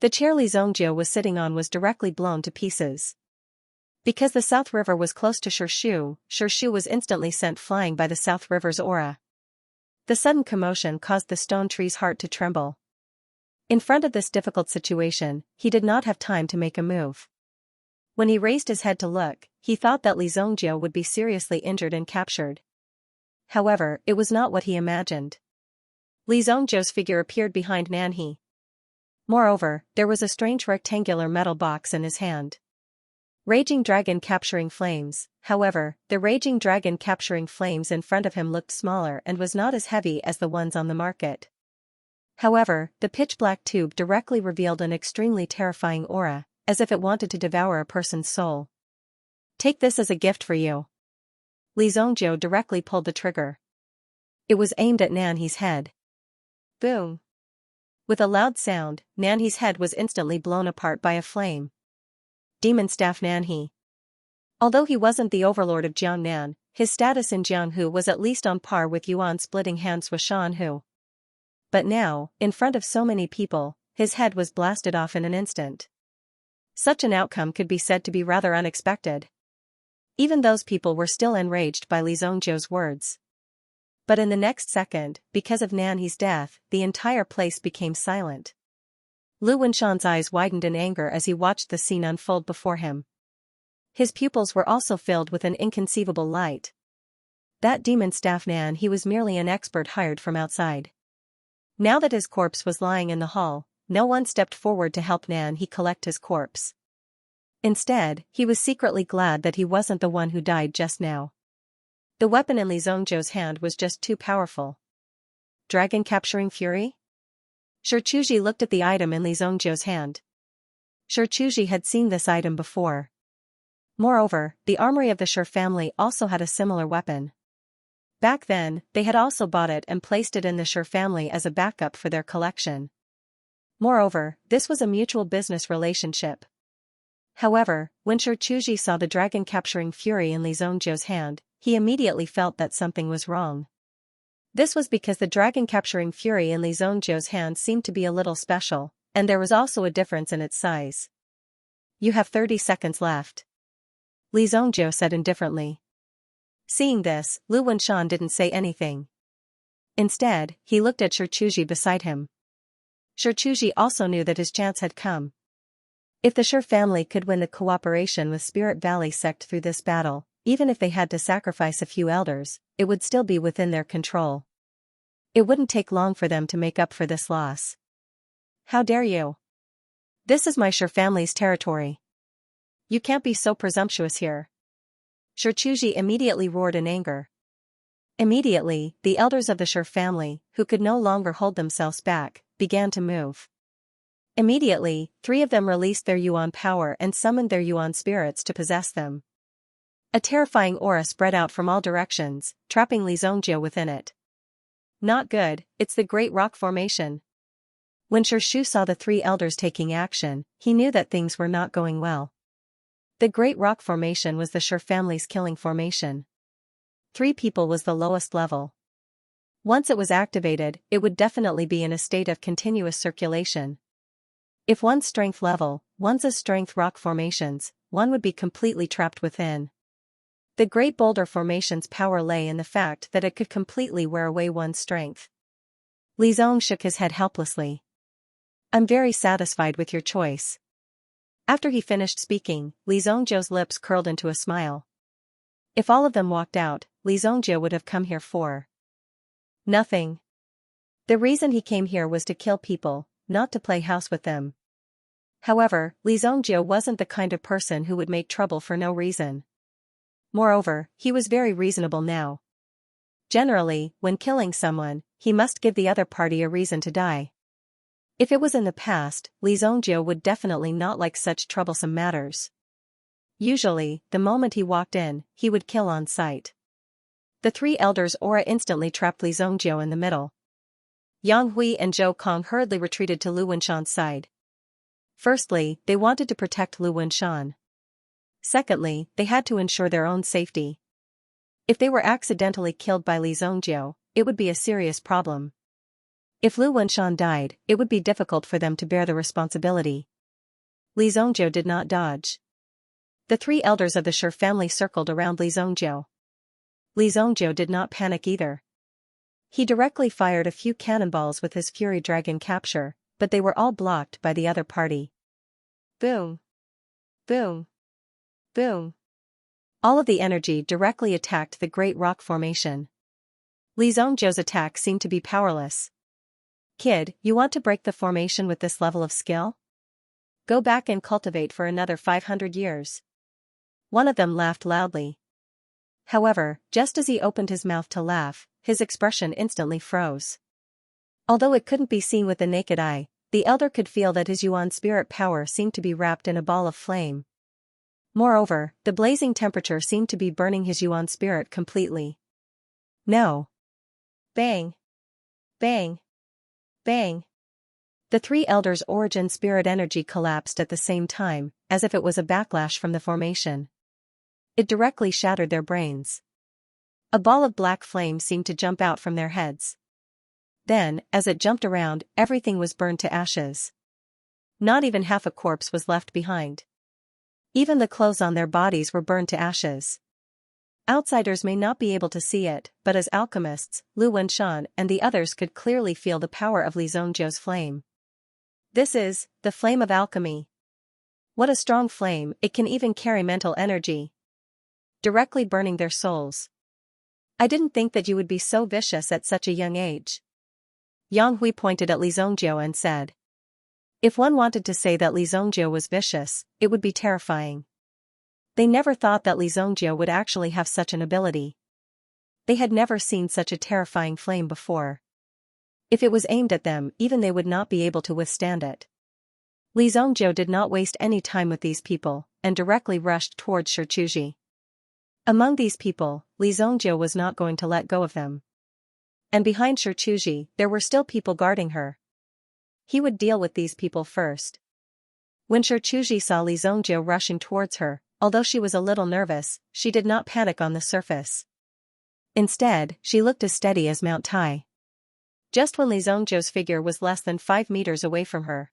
The chair Li Zongjiu was sitting on was directly blown to pieces. Because the South River was close to Sure Shu was instantly sent flying by the South River's aura. The sudden commotion caused the stone tree's heart to tremble. In front of this difficult situation, he did not have time to make a move. When he raised his head to look, he thought that Li Zongjiu would be seriously injured and captured. However, it was not what he imagined. Li Zongjiu's figure appeared behind Nan He. Moreover, there was a strange rectangular metal box in his hand. Raging dragon capturing flames. However, the raging dragon capturing flames in front of him looked smaller and was not as heavy as the ones on the market. However, the pitch-black tube directly revealed an extremely terrifying aura, as if it wanted to devour a person's soul. Take this as a gift for you. Li Zhongjiu directly pulled the trigger. It was aimed at Nanhe's head. Boom! With a loud sound, Nanhe's head was instantly blown apart by a flame. Demon Staff Nanhe. Although he wasn't the overlord of Jiangnan, his status in Jianghu was at least on par with Yuan splitting hands with Shanhu. But now, in front of so many people, his head was blasted off in an instant. Such an outcome could be said to be rather unexpected. Even those people were still enraged by Li Zhongjiu's words. But in the next second, because of Nanhe's death, the entire place became silent. Lu Wenshan's eyes widened in anger as he watched the scene unfold before him. His pupils were also filled with an inconceivable light. That demon staff Nan he was merely an expert hired from outside. Now that his corpse was lying in the hall, no one stepped forward to help Nan he collect his corpse. Instead, he was secretly glad that he wasn't the one who died just now. The weapon in Li Zhongjiu's hand was just too powerful. Dragon capturing fury? Shi Chuji looked at the item in Li Zhongjiu's hand. Shi Chuji had seen this item before. Moreover, the armory of the Shi family also had a similar weapon. Back then, they had also bought it and placed it in the Shi family as a backup for their collection. Moreover, this was a mutual business relationship. However, when Shi Chuji saw the dragon capturing fury in Li Zhongjiu's hand, he immediately felt that something was wrong. This was because the dragon capturing fury in Li Zhongjiu's hand seemed to be a little special, and there was also a difference in its size. You have 30 seconds left. Li Zhongjiu said indifferently. Seeing this, Lu Wenshan didn't say anything. Instead, he looked at Shi Chuji beside him. Shi Chuji also knew that his chance had come. If the Shi family could win the cooperation with Spirit Valley sect through this battle, even if they had to sacrifice a few elders, it would still be within their control. It wouldn't take long for them to make up for this loss. How dare you? This is my Shi family's territory. You can't be so presumptuous here. Shi Chuji immediately roared in anger. Immediately, the elders of the Shi family, who could no longer hold themselves back, began to move. Immediately, 3 of them released their Yuan power and summoned their Yuan spirits to possess them. A terrifying aura spread out from all directions, trapping Li Zhongjiu within it. Not good, it's the Great Rock Formation. When Shi Shu saw the 3 elders taking action, he knew that things were not going well. The Great Rock Formation was the Shi family's killing formation. 3 people was the lowest level. Once it was activated, it would definitely be in a state of continuous circulation. If one's strength level, one's a strength rock formations, one would be completely trapped within. The Great Boulder Formation's power lay in the fact that it could completely wear away one's strength. Li Zong shook his head helplessly. I'm very satisfied with your choice. After he finished speaking, Li Zhongjiu's lips curled into a smile. If all of them walked out, Li Zhongjiu would have come here for nothing. The reason he came here was to kill people, not to play house with them. However, Li Zhongjiu wasn't the kind of person who would make trouble for no reason. Moreover, he was very reasonable now. Generally, when killing someone, he must give the other party a reason to die. If it was in the past, Li Zhongjiu would definitely not like such troublesome matters. Usually, the moment he walked in, he would kill on sight. The 3 elders' aura instantly trapped Li Zhongjiu in the middle. Yang Hui and Zhou Kong hurriedly retreated to Lu Wenshan's side. Firstly, they wanted to protect Lu Wenshan. Secondly, they had to ensure their own safety. If they were accidentally killed by Li Zhongjiu, it would be a serious problem. If Lu Wenshan died, it would be difficult for them to bear the responsibility. Li Zhongjiu did not dodge. The 3 elders of the Shi family circled around Li Zhongjiu. Li Zhongjiu did not panic either. He directly fired a few cannonballs with his Fury Dragon capture, but they were all blocked by the other party. Boom! Boom! Boom! All of the energy directly attacked the Great Rock Formation. Li Zhongjiu's attack seemed to be powerless. Kid, you want to break the formation with this level of skill? Go back and cultivate for another 500 years. One of them laughed loudly. However, just as he opened his mouth to laugh, his expression instantly froze. Although it couldn't be seen with the naked eye, the elder could feel that his yuan spirit power seemed to be wrapped in a ball of flame. Moreover, the blazing temperature seemed to be burning his yuan spirit completely. No. Bang. Bang. Bang. The three elders' origin spirit energy collapsed at the same time, as if it was a backlash from the formation. It directly shattered their brains. A ball of black flame seemed to jump out from their heads. Then, as it jumped around, everything was burned to ashes. Not even half a corpse was left behind. Even the clothes on their bodies were burned to ashes. Outsiders may not be able to see it, but as alchemists, Lu Wenshan and the others could clearly feel the power of Li Zhongjiu's flame. This is the flame of alchemy. What a strong flame, it can even carry mental energy, directly burning their souls. I didn't think that you would be so vicious at such a young age. Yang Hui pointed at Li Zhongjiu and said. If one wanted to say that Li Zhongjiu was vicious, it would be terrifying. They never thought that Li Zhongjiu would actually have such an ability. They had never seen such a terrifying flame before. If it was aimed at them, even they would not be able to withstand it. Li Zhongjiu did not waste any time with these people, and directly rushed towards Shichuji. Among these people, Li Zhongjiu was not going to let go of them. And behind Shichuji, there were still people guarding her. He would deal with these people first. When Shichuji saw Li Zhongjiu rushing towards her, although she was a little nervous, she did not panic on the surface. Instead, she looked as steady as Mount Tai. Just when Li Zhongjiu's figure was less than 5 meters away from her,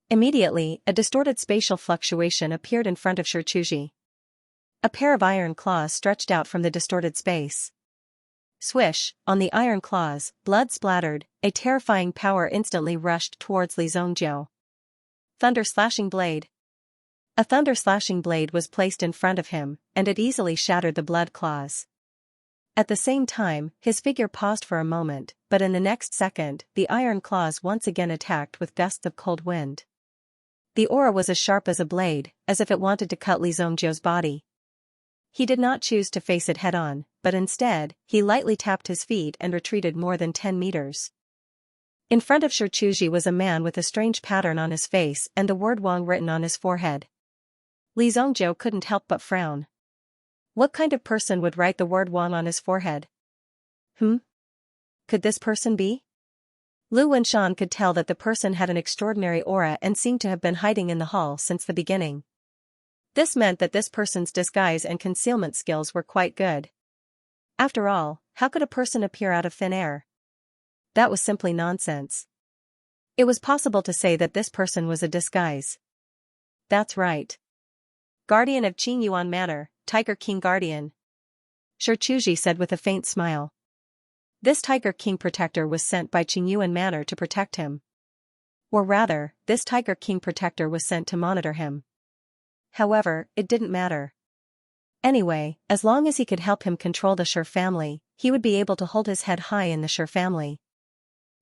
immediately, a distorted spatial fluctuation appeared in front of Shichuji. A pair of iron claws stretched out from the distorted space. Swish, on the iron claws, blood splattered, a terrifying power instantly rushed towards Li Zhongjiu. Thunder-slashing blade. A thunder-slashing blade was placed in front of him, and it easily shattered the blood claws. At the same time, his figure paused for a moment, but in the next second, the iron claws once again attacked with gusts of cold wind. The aura was as sharp as a blade, as if it wanted to cut Li Zhongjiu's body. He did not choose to face it head-on, but instead, he lightly tapped his feet and retreated more than 10 meters. In front of Shichuji was a man with a strange pattern on his face and the word Wang written on his forehead. Li Zhongjiu couldn't help but frown. What kind of person would write the word Wang on his forehead? Could this person be? Lu Wenshan could tell that the person had an extraordinary aura and seemed to have been hiding in the hall since the beginning. This meant that this person's disguise and concealment skills were quite good. After all, how could a person appear out of thin air? That was simply nonsense. It was possible to say that this person was a disguise. That's right. Guardian of Qingyuan Manor, Tiger King Guardian. Shichuji said with a faint smile. This Tiger King protector was sent by Qingyuan Manor to protect him. Or rather, this Tiger King protector was sent to monitor him. However, it didn't matter. Anyway, as long as he could help him control the Shi family, he would be able to hold his head high in the Shi family.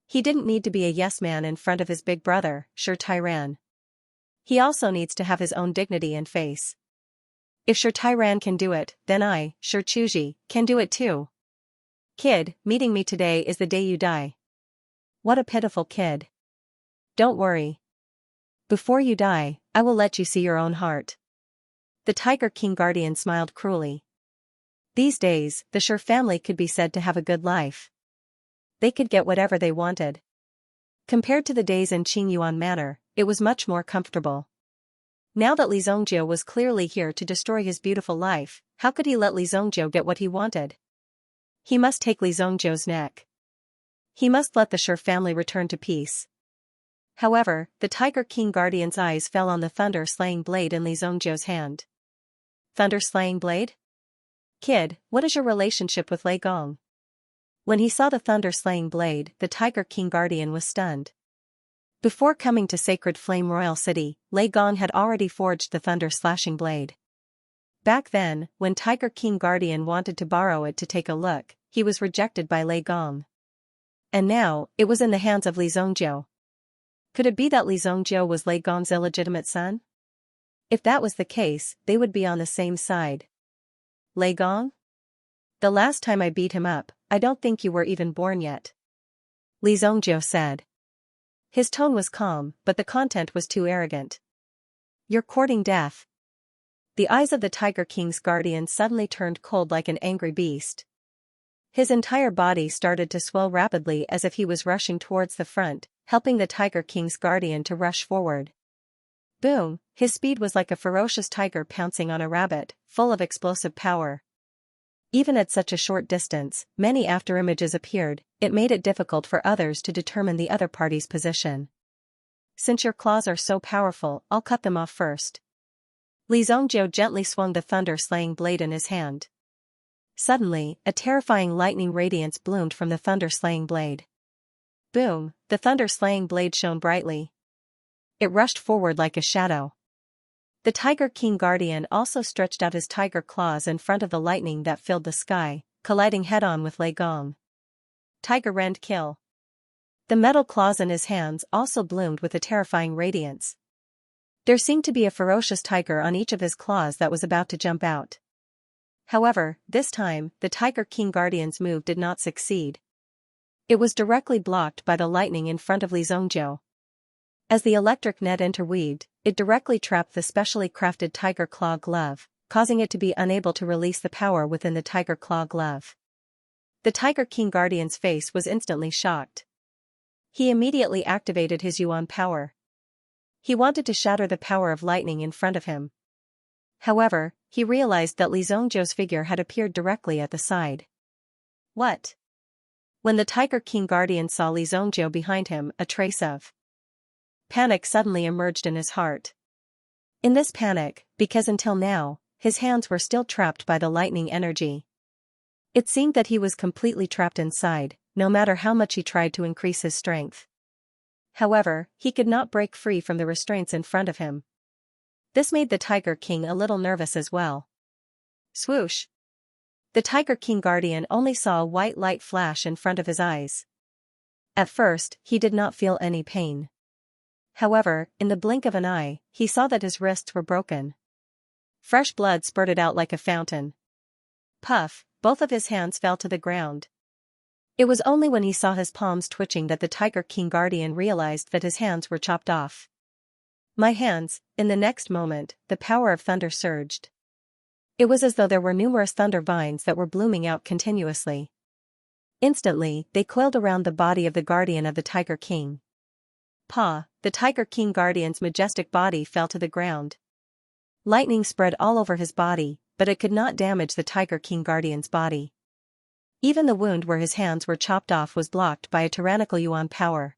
He didn't need to be a yes-man in front of his big brother, Shi Tairan. He also needs to have his own dignity and face. If Shi Tairan can do it, then I, Shichuji, can do it too. Kid, meeting me today is the day you die. What a pitiful kid. Don't worry. Before you die, I will let you see your own heart. The Tiger King Guardian smiled cruelly. These days, the Shi family could be said to have a good life. They could get whatever they wanted. Compared to the days in Qingyuan Manor, it was much more comfortable. Now that Li Zhongjiu was clearly here to destroy his beautiful life, how could he let Li Zhongjiu get what he wanted? He must take Li Zhongjiu's neck. He must let the Shi family return to peace. However, the Tiger King Guardian's eyes fell on the thunder-slaying blade in Li Zhongjiu's hand. Thunder-slaying blade? Kid, what is your relationship with Lei Gong? When he saw the thunder-slaying blade, the Tiger King Guardian was stunned. Before coming to Sacred Flame Royal City, Lei Gong had already forged the thunder-slashing blade. Back then, when Tiger King Guardian wanted to borrow it to take a look, he was rejected by Lei Gong. And now, it was in the hands of Li Zhongjiu. Could it be that Li Zhongjiu was Lei Gong's illegitimate son? If that was the case, they would be on the same side. Lei Gong? The last time I beat him up, I don't think you were even born yet. Li Zhongjiu said. His tone was calm, but the content was too arrogant. You're courting death. The eyes of the Tiger King's guardian suddenly turned cold like an angry beast. His entire body started to swell rapidly as if he was rushing towards the front, helping the Tiger King's guardian to rush forward. Boom, his speed was like a ferocious tiger pouncing on a rabbit, full of explosive power. Even at such a short distance, many afterimages appeared. It made it difficult for others to determine the other party's position. Since your claws are so powerful, I'll cut them off first. Li Zhongjiu gently swung the thunder-slaying blade in his hand. Suddenly, a terrifying lightning radiance bloomed from the thunder-slaying blade. Boom, the thunder-slaying blade shone brightly. It rushed forward like a shadow. The Tiger King Guardian also stretched out his tiger claws in front of the lightning that filled the sky, colliding head-on with Lei Gong. Tiger Rend Kill. The metal claws in his hands also bloomed with a terrifying radiance. There seemed to be a ferocious tiger on each of his claws that was about to jump out. However, this time, the Tiger King Guardian's move did not succeed. It was directly blocked by the lightning in front of Li Zhongjiu. As the electric net interweaved, it directly trapped the specially crafted Tiger Claw glove, causing it to be unable to release the power within the Tiger Claw glove. The Tiger King Guardian's face was instantly shocked. He immediately activated his Yuan power. He wanted to shatter the power of lightning in front of him. However, he realized that Li Zhongjiu's figure had appeared directly at the side. What? When the Tiger King Guardian saw Li Zhongjiu behind him, a trace of panic suddenly emerged in his heart. In this panic, because until now, his hands were still trapped by the lightning energy. It seemed that he was completely trapped inside, no matter how much he tried to increase his strength. However, he could not break free from the restraints in front of him. This made the Tiger King a little nervous as well. Swoosh! The Tiger King Guardian only saw a white light flash in front of his eyes. At first, he did not feel any pain. However, in the blink of an eye, he saw that his wrists were broken. Fresh blood spurted out like a fountain. Puff, both of his hands fell to the ground. It was only when he saw his palms twitching that the Tiger King Guardian realized that his hands were chopped off. My hands, in the next moment, the power of thunder surged. It was as though there were numerous thunder vines that were blooming out continuously. Instantly, they coiled around the body of the Guardian of the Tiger King. Pa, the Tiger King Guardian's majestic body fell to the ground. Lightning spread all over his body, but it could not damage the Tiger King Guardian's body. Even the wound where his hands were chopped off was blocked by a tyrannical Yuan power.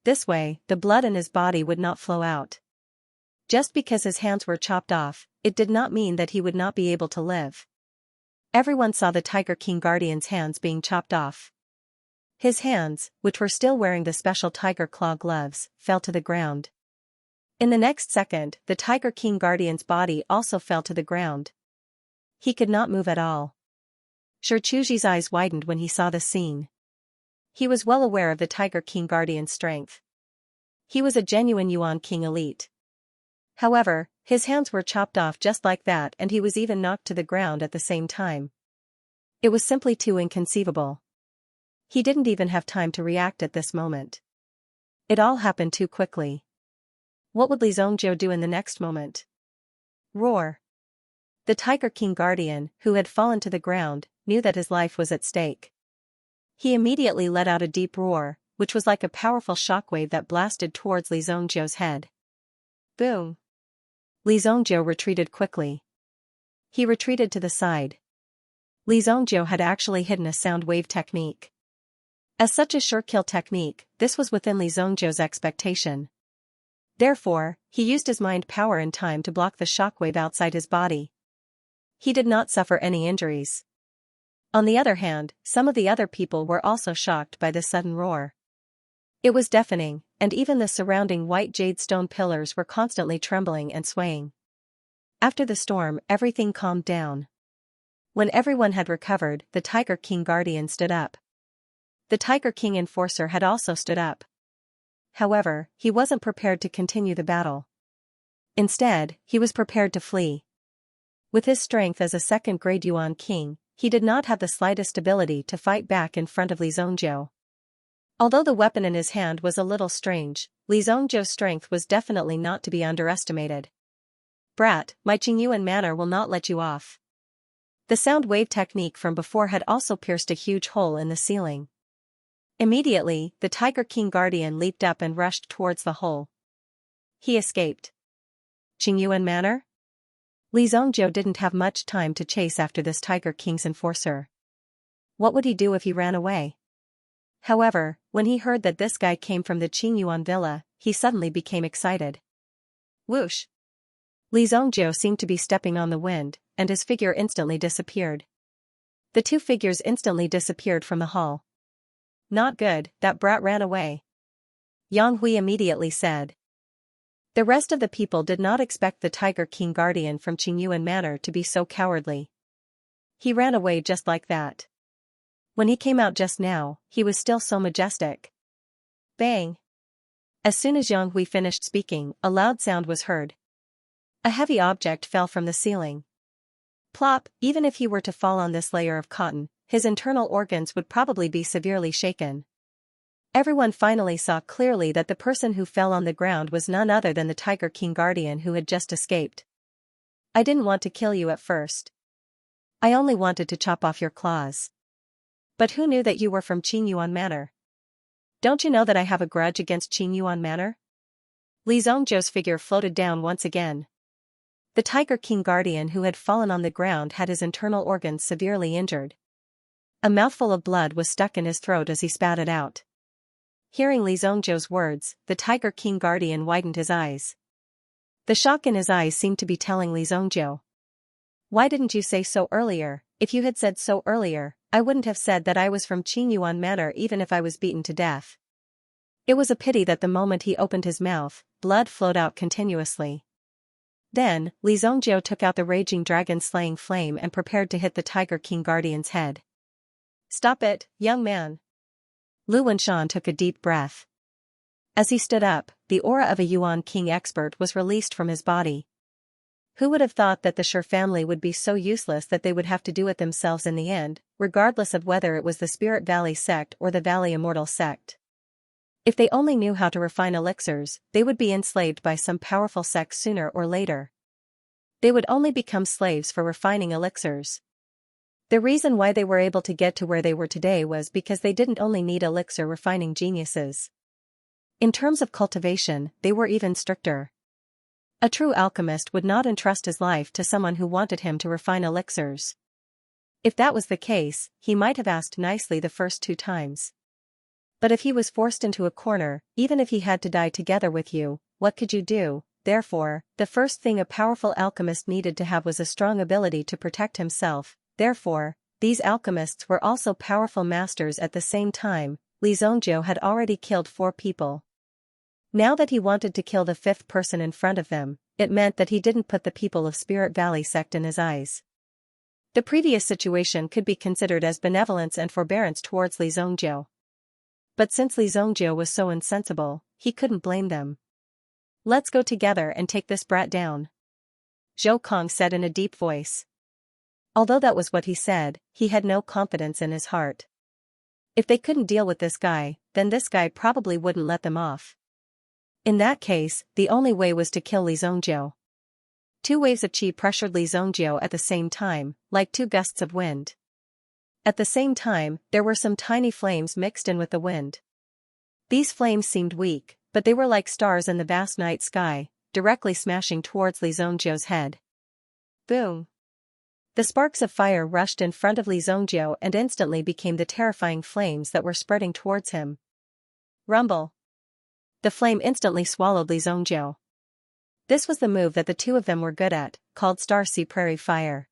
This way, the blood in his body would not flow out. Just because his hands were chopped off, it did not mean that he would not be able to live. Everyone saw the Tiger King Guardian's hands being chopped off. His hands, which were still wearing the special tiger claw gloves, fell to the ground. In the next second, the Tiger King Guardian's body also fell to the ground. He could not move at all. Shi Chuji's eyes widened when he saw the scene. He was well aware of the Tiger King Guardian's strength. He was a genuine Yuan King elite. However, his hands were chopped off just like that, and he was even knocked to the ground at the same time. It was simply too inconceivable. He didn't even have time to react at this moment. It all happened too quickly. What would Li Zhongjiu do in the next moment? Roar! The Tiger King Guardian, who had fallen to the ground, knew that his life was at stake. He immediately let out a deep roar, which was like a powerful shockwave that blasted towards Li Zhongjiu's head. Boom! Li Zhongjiu retreated quickly. He retreated to the side. Li Zhongjiu had actually hidden a sound wave technique. As such a sure kill technique, this was within Li Zhongjiu's expectation. Therefore, he used his mind power in time to block the shockwave outside his body. He did not suffer any injuries. On the other hand, some of the other people were also shocked by this sudden roar. It was deafening, and even the surrounding white jade stone pillars were constantly trembling and swaying. After the storm, everything calmed down. When everyone had recovered, the Tiger King Guardian stood up. The Tiger King Enforcer had also stood up. However, he wasn't prepared to continue the battle. Instead, he was prepared to flee. With his strength as a second-grade Yuan king, he did not have the slightest ability to fight back in front of Li Zongjiu. Although the weapon in his hand was a little strange, Li Zongjiu's strength was definitely not to be underestimated. "Brat, my Qingyuan manner will not let you off." The sound wave technique from before had also pierced a huge hole in the ceiling. Immediately, the Tiger King Guardian leaped up and rushed towards the hole. He escaped. Qingyuan manner? Li Zongjiu didn't have much time to chase after this Tiger King's enforcer. What would he do if he ran away? However, when he heard that this guy came from the Qingyuan villa, he suddenly became excited. Whoosh! Li Zongjiu seemed to be stepping on the wind, and his figure instantly disappeared. The two figures instantly disappeared from the hall. "Not good, that brat ran away," Yang Hui immediately said. The rest of the people did not expect the Tiger King Guardian from Qingyuan Manor to be so cowardly. He ran away just like that. When he came out just now, he was still so majestic. Bang! As soon as Yang Hui finished speaking, a loud sound was heard. A heavy object fell from the ceiling. Plop! Even if he were to fall on this layer of cotton, his internal organs would probably be severely shaken. Everyone finally saw clearly that the person who fell on the ground was none other than the Tiger King Guardian who had just escaped. "I didn't want to kill you at first. I only wanted to chop off your claws. But who knew that you were from Qingyuan Manor? Don't you know that I have a grudge against Qingyuan Manor?" Li Zongjiu's figure floated down once again. The Tiger King Guardian who had fallen on the ground had his internal organs severely injured. A mouthful of blood was stuck in his throat as he spat it out. Hearing Li Zongjiu's words, the Tiger King Guardian widened his eyes. The shock in his eyes seemed to be telling Li Zongjiu. "Why didn't you say so earlier? If you had said so earlier, I wouldn't have said that I was from Qingyuan Manor even if I was beaten to death." It was a pity that the moment he opened his mouth, blood flowed out continuously. Then, Li Zongjiu took out the raging dragon-slaying flame and prepared to hit the Tiger King Guardian's head. "Stop it, young man." Lu Wenshan took a deep breath. As he stood up, the aura of a Yuan King expert was released from his body. Who would have thought that the Shi family would be so useless that they would have to do it themselves in the end, regardless of whether it was the Spirit Valley sect or the Valley Immortal sect? If they only knew how to refine elixirs, they would be enslaved by some powerful sect sooner or later. They would only become slaves for refining elixirs. The reason why they were able to get to where they were today was because they didn't only need elixir refining geniuses. In terms of cultivation, they were even stricter. A true alchemist would not entrust his life to someone who wanted him to refine elixirs. If that was the case, he might have asked nicely the first 2 times. But if he was forced into a corner, even if he had to die together with you, what could you do? Therefore, the first thing a powerful alchemist needed to have was a strong ability to protect himself. Therefore, these alchemists were also powerful masters at the same time. Li Zongjiu had already killed 4 people. Now that he wanted to kill the 5th person in front of them, it meant that he didn't put the people of Spirit Valley sect in his eyes. The previous situation could be considered as benevolence and forbearance towards Li Zongjiu. But since Li Zongjiu was so insensible, he couldn't blame them. "Let's go together and take this brat down," Zhou Kong said in a deep voice. Although that was what he said, he had no confidence in his heart. If they couldn't deal with this guy, then this guy probably wouldn't let them off. In that case, the only way was to kill Li Zongjiu. 2 waves of qi pressured Li Zongjiu at the same time, like 2 gusts of wind. At the same time, there were some tiny flames mixed in with the wind. These flames seemed weak, but they were like stars in the vast night sky, directly smashing towards Li Zongjiu's head. Boom! The sparks of fire rushed in front of Li Zongjiu and instantly became the terrifying flames that were spreading towards him. Rumble! The flame instantly swallowed Li Zongjiu. This was the move that the 2 of them were good at, called Star Sea Prairie Fire.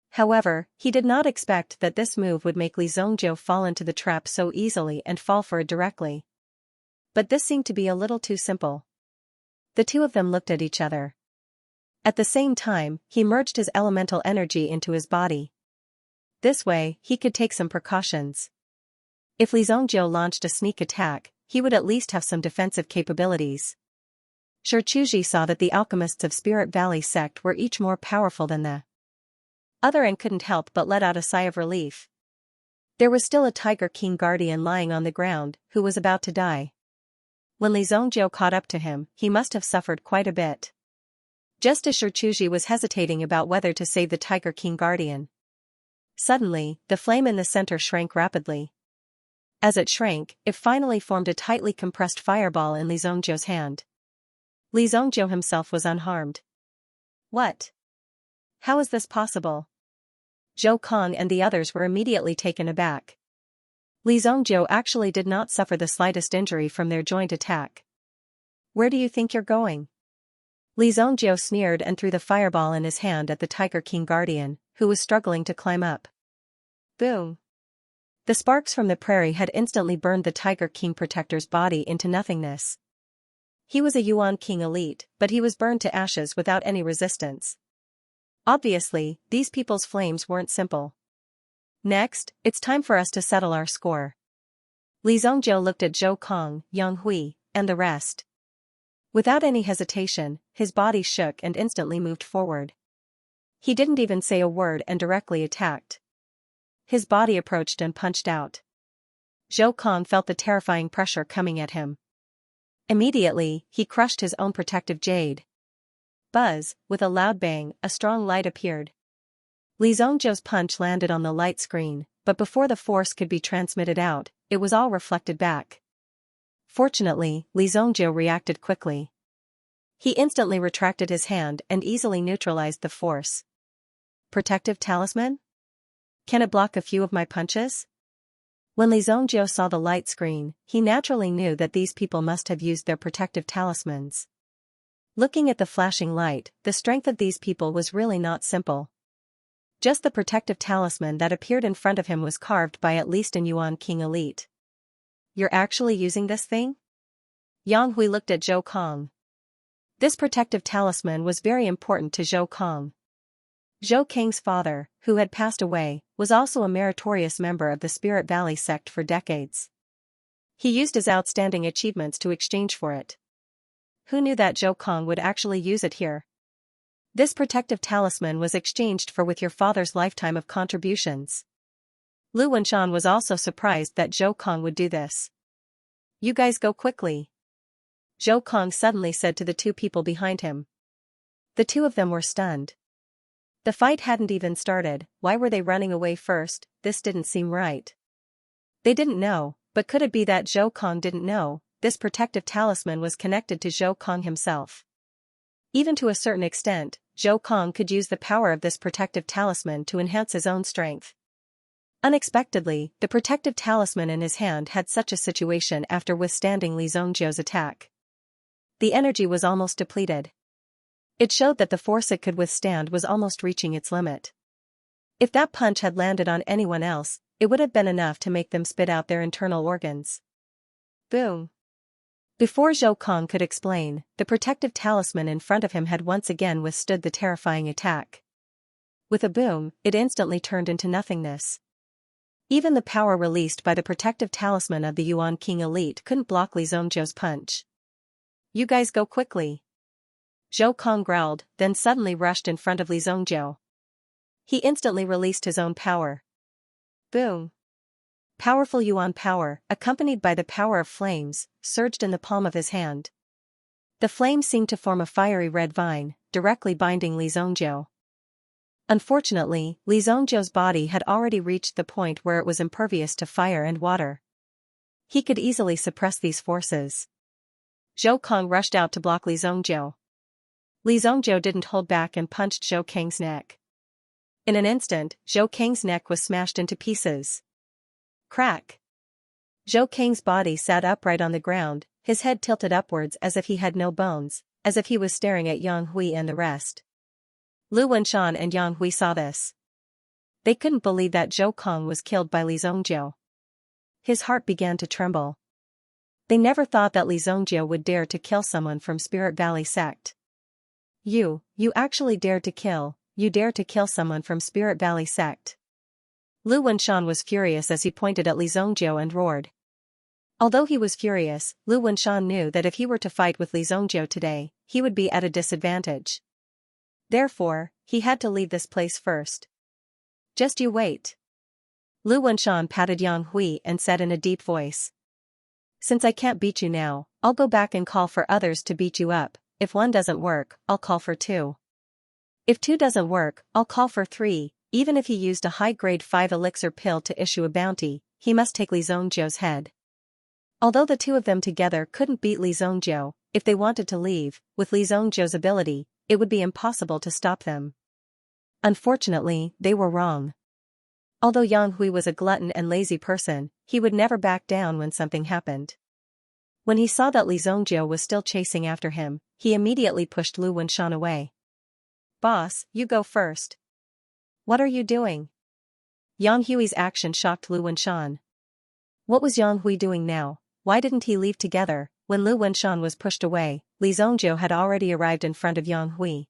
However, he did not expect that this move would make Li Zongjiu fall into the trap so easily and fall for it directly. But this seemed to be a little too simple. The 2 of them looked at each other. At the same time, he merged his elemental energy into his body. This way, he could take some precautions. If Li Zongjiu launched a sneak attack, he would at least have some defensive capabilities. Xianxia saw that the alchemists of Spirit Valley sect were each more powerful than the other and couldn't help but let out a sigh of relief. There was still a Tiger King guardian lying on the ground, who was about to die. When Li Zongjiu caught up to him, he must have suffered quite a bit. Just as Xianxia was hesitating about whether to save the Tiger King guardian, suddenly, the flame in the center shrank rapidly. As it shrank, it finally formed a tightly compressed fireball in Li Zongjiu's hand. Li Zongjiu himself was unharmed. What? How is this possible? Zhou Kong and the others were immediately taken aback. Li Zongjiu actually did not suffer the slightest injury from their joint attack. Where do you think you're going? Li Zongjiu sneered and threw the fireball in his hand at the Tiger King guardian, who was struggling to climb up. Boom! The sparks from the prairie had instantly burned the Tiger King protector's body into nothingness. He was a Yuan King elite, but he was burned to ashes without any resistance. Obviously, these people's flames weren't simple. Next, it's time for us to settle our score. Li Zongjiu looked at Zhou Kong, Yang Hui, and the rest. Without any hesitation, his body shook and instantly moved forward. He didn't even say a word and directly attacked. His body approached and punched out. Zhou Kong felt the terrifying pressure coming at him. Immediately, he crushed his own protective jade. Buzz, with a loud bang, a strong light appeared. Li Zongjiu's punch landed on the light screen, but before the force could be transmitted out, it was all reflected back. Fortunately, Li Zongjiu reacted quickly. He instantly retracted his hand and easily neutralized the force. Protective talisman? Can it block a few of my punches? When Li Zongjiu saw the light screen, he naturally knew that these people must have used their protective talismans. Looking at the flashing light, the strength of these people was really not simple. Just the protective talisman that appeared in front of him was carved by at least an Yuan King elite. You're actually using this thing? Yang Hui looked at Zhou Kong. This protective talisman was very important to Zhou Kong. Zhou Kang's father, who had passed away, was also a meritorious member of the Spirit Valley sect for decades. He used his outstanding achievements to exchange for it. Who knew that Zhou Kong would actually use it here? This protective talisman was exchanged for with your father's lifetime of contributions. Lu Wenshan was also surprised that Zhou Kong would do this. You guys go quickly. Zhou Kong suddenly said to the two people behind him. The two of them were stunned. The fight hadn't even started, why were they running away first? This didn't seem right. They didn't know, but could it be that Zhou Kong didn't know? This protective talisman was connected to Zhou Kong himself. Even to a certain extent, Zhou Kong could use the power of this protective talisman to enhance his own strength. Unexpectedly, the protective talisman in his hand had such a situation after withstanding Li Zongjiu's attack. The energy was almost depleted. It showed that the force it could withstand was almost reaching its limit. If that punch had landed on anyone else, it would have been enough to make them spit out their internal organs. Boom! Before Zhou Kong could explain, the protective talisman in front of him had once again withstood the terrifying attack. With a boom, it instantly turned into nothingness. Even the power released by the protective talisman of the Yuan King elite couldn't block Li Zongjiu's punch. You guys go quickly. Zhou Kong growled, then suddenly rushed in front of Li Zongjiu. He instantly released his own power. Boom! Powerful Yuan power, accompanied by the power of flames, surged in the palm of his hand. The flames seemed to form a fiery red vine, directly binding Li Zongjiu. Unfortunately, Li Zongjiu's body had already reached the point where it was impervious to fire and water. He could easily suppress these forces. Zhou Kong rushed out to block Li Zongjiu. Li Zongjiu didn't hold back and punched Zhou Kang's neck. In an instant, Zhou Kang's neck was smashed into pieces. Crack! Zhou Kang's body sat upright on the ground, his head tilted upwards as if he had no bones, as if he was staring at Yang Hui and the rest. Lu Wenshan and Yang Hui saw this. They couldn't believe that Zhou Kong was killed by Li Zongjiu. His heart began to tremble. They never thought that Li Zongjiu would dare to kill someone from Spirit Valley sect. You actually dared to kill someone from Spirit Valley sect. Lu Wenshan was furious as he pointed at Li Zongjiu and roared. Although he was furious, Lu Wenshan knew that if he were to fight with Li Zongjiu today, he would be at a disadvantage. Therefore, he had to leave this place first. Just you wait. Lu Wenshan patted Yang Hui and said in a deep voice. Since I can't beat you now, I'll go back and call for others to beat you up. If one doesn't work, I'll call for two. If two doesn't work, I'll call for three. Even if he used a high-grade 5 elixir pill to issue a bounty, he must take Li Zongjiu's head. Although the two of them together couldn't beat Li Zongjiu, if they wanted to leave, with Li Zongjiu's ability, it would be impossible to stop them. Unfortunately, they were wrong. Although Yang Hui was a glutton and lazy person, he would never back down when something happened. When he saw that Li Zongjiu was still chasing after him, he immediately pushed Lu Wenshan away. Boss, you go first. What are you doing? Yang Hui's action shocked Lu Wenshan. What was Yang Hui doing now? Why didn't he leave together? When Lu Wenshan was pushed away, Li Zongjiu had already arrived in front of Yang Hui.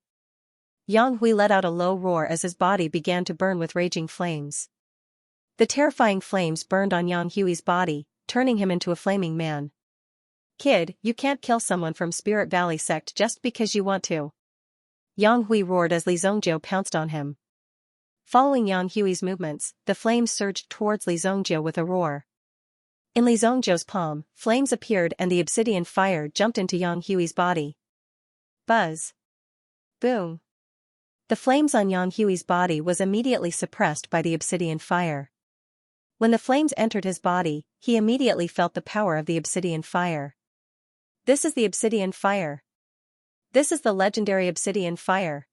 Yang Hui let out a low roar as his body began to burn with raging flames. The terrifying flames burned on Yang Hui's body, turning him into a flaming man. Kid, you can't kill someone from Spirit Valley sect just because you want to. Yang Hui roared as Li Zongjiu pounced on him. Following Yang Hui's movements, the flames surged towards Li Zongjiu with a roar. In Li Zongjiu's palm, flames appeared and the obsidian fire jumped into Yang Hui's body. Buzz. Boom. The flames on Yang Hui's body was immediately suppressed by the obsidian fire. When the flames entered his body, he immediately felt the power of the obsidian fire. This is the obsidian fire. This is the legendary obsidian fire.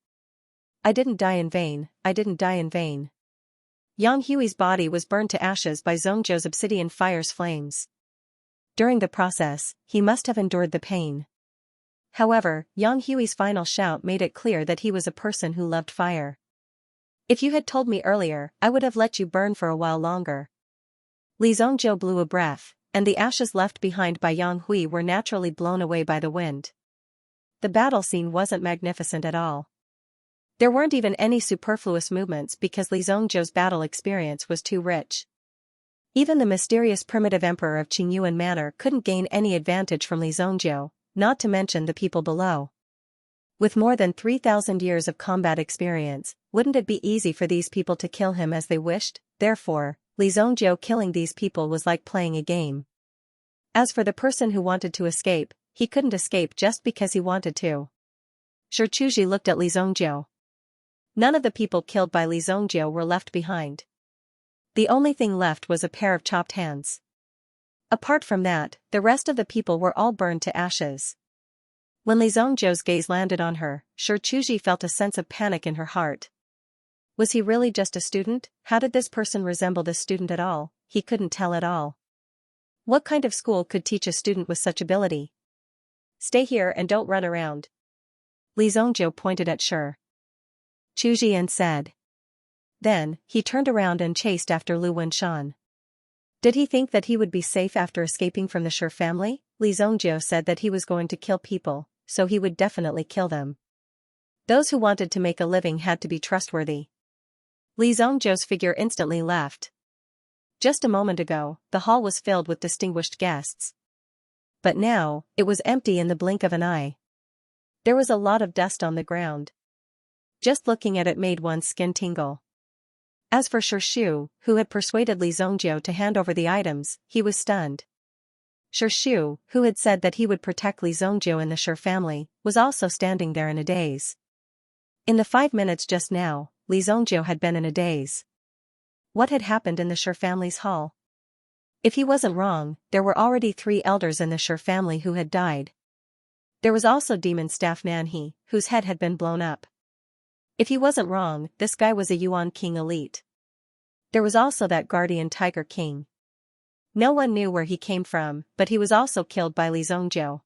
I didn't die in vain, I didn't die in vain. Yang Hui's body was burned to ashes by Zongjiu's obsidian fire's flames. During the process, he must have endured the pain. However, Yang Hui's final shout made it clear that he was a person who loved fire. If you had told me earlier, I would have let you burn for a while longer. Li Zongjiu blew a breath, and the ashes left behind by Yang Hui were naturally blown away by the wind. The battle scene wasn't magnificent at all. There weren't even any superfluous movements because Li Zongjiu's battle experience was too rich. Even the mysterious primitive emperor of Qingyuan Manor couldn't gain any advantage from Li Zongjiu, not to mention the people below. With more than 3,000 years of combat experience, wouldn't it be easy for these people to kill him as they wished? Therefore, Li Zongjiu killing these people was like playing a game. As for the person who wanted to escape, he couldn't escape just because he wanted to. Shichuji looked at Li Zongjiu. None of the people killed by Li Zongjiu were left behind. The only thing left was a pair of chopped hands. Apart from that, the rest of the people were all burned to ashes. When Li Zongjiu's gaze landed on her, Shichuji felt a sense of panic in her heart. Was he really just a student? How did this person resemble this student at all? He couldn't tell at all. What kind of school could teach a student with such ability? Stay here and don't run around. Li Zongjiu pointed at Chuji and said. Then, he turned around and chased after Lu Wenshan. Did he think that he would be safe after escaping from the Shi family? Li Zongjiu said that he was going to kill people, so he would definitely kill them. Those who wanted to make a living had to be trustworthy. Li Zongjiu's figure instantly left. Just a moment ago, the hall was filled with distinguished guests. But now, it was empty in the blink of an eye. There was a lot of dust on the ground. Just looking at it made one's skin tingle. As for Shirshu, who had persuaded Li Zongjiu to hand over the items, he was stunned. Shirshu, who had said that he would protect Li Zongjiu and the Shi family, was also standing there in a daze. In the 5 minutes just now, Li Zongjiu had been in a daze. What had happened in the Shi family's hall? If he wasn't wrong, there were already 3 elders in the Shi family who had died. There was also Demon Staff Nanhe, whose head had been blown up. If he wasn't wrong, this guy was a Yuan King elite. There was also that Guardian Tiger King. No one knew where he came from, but he was also killed by Li Zongjiu.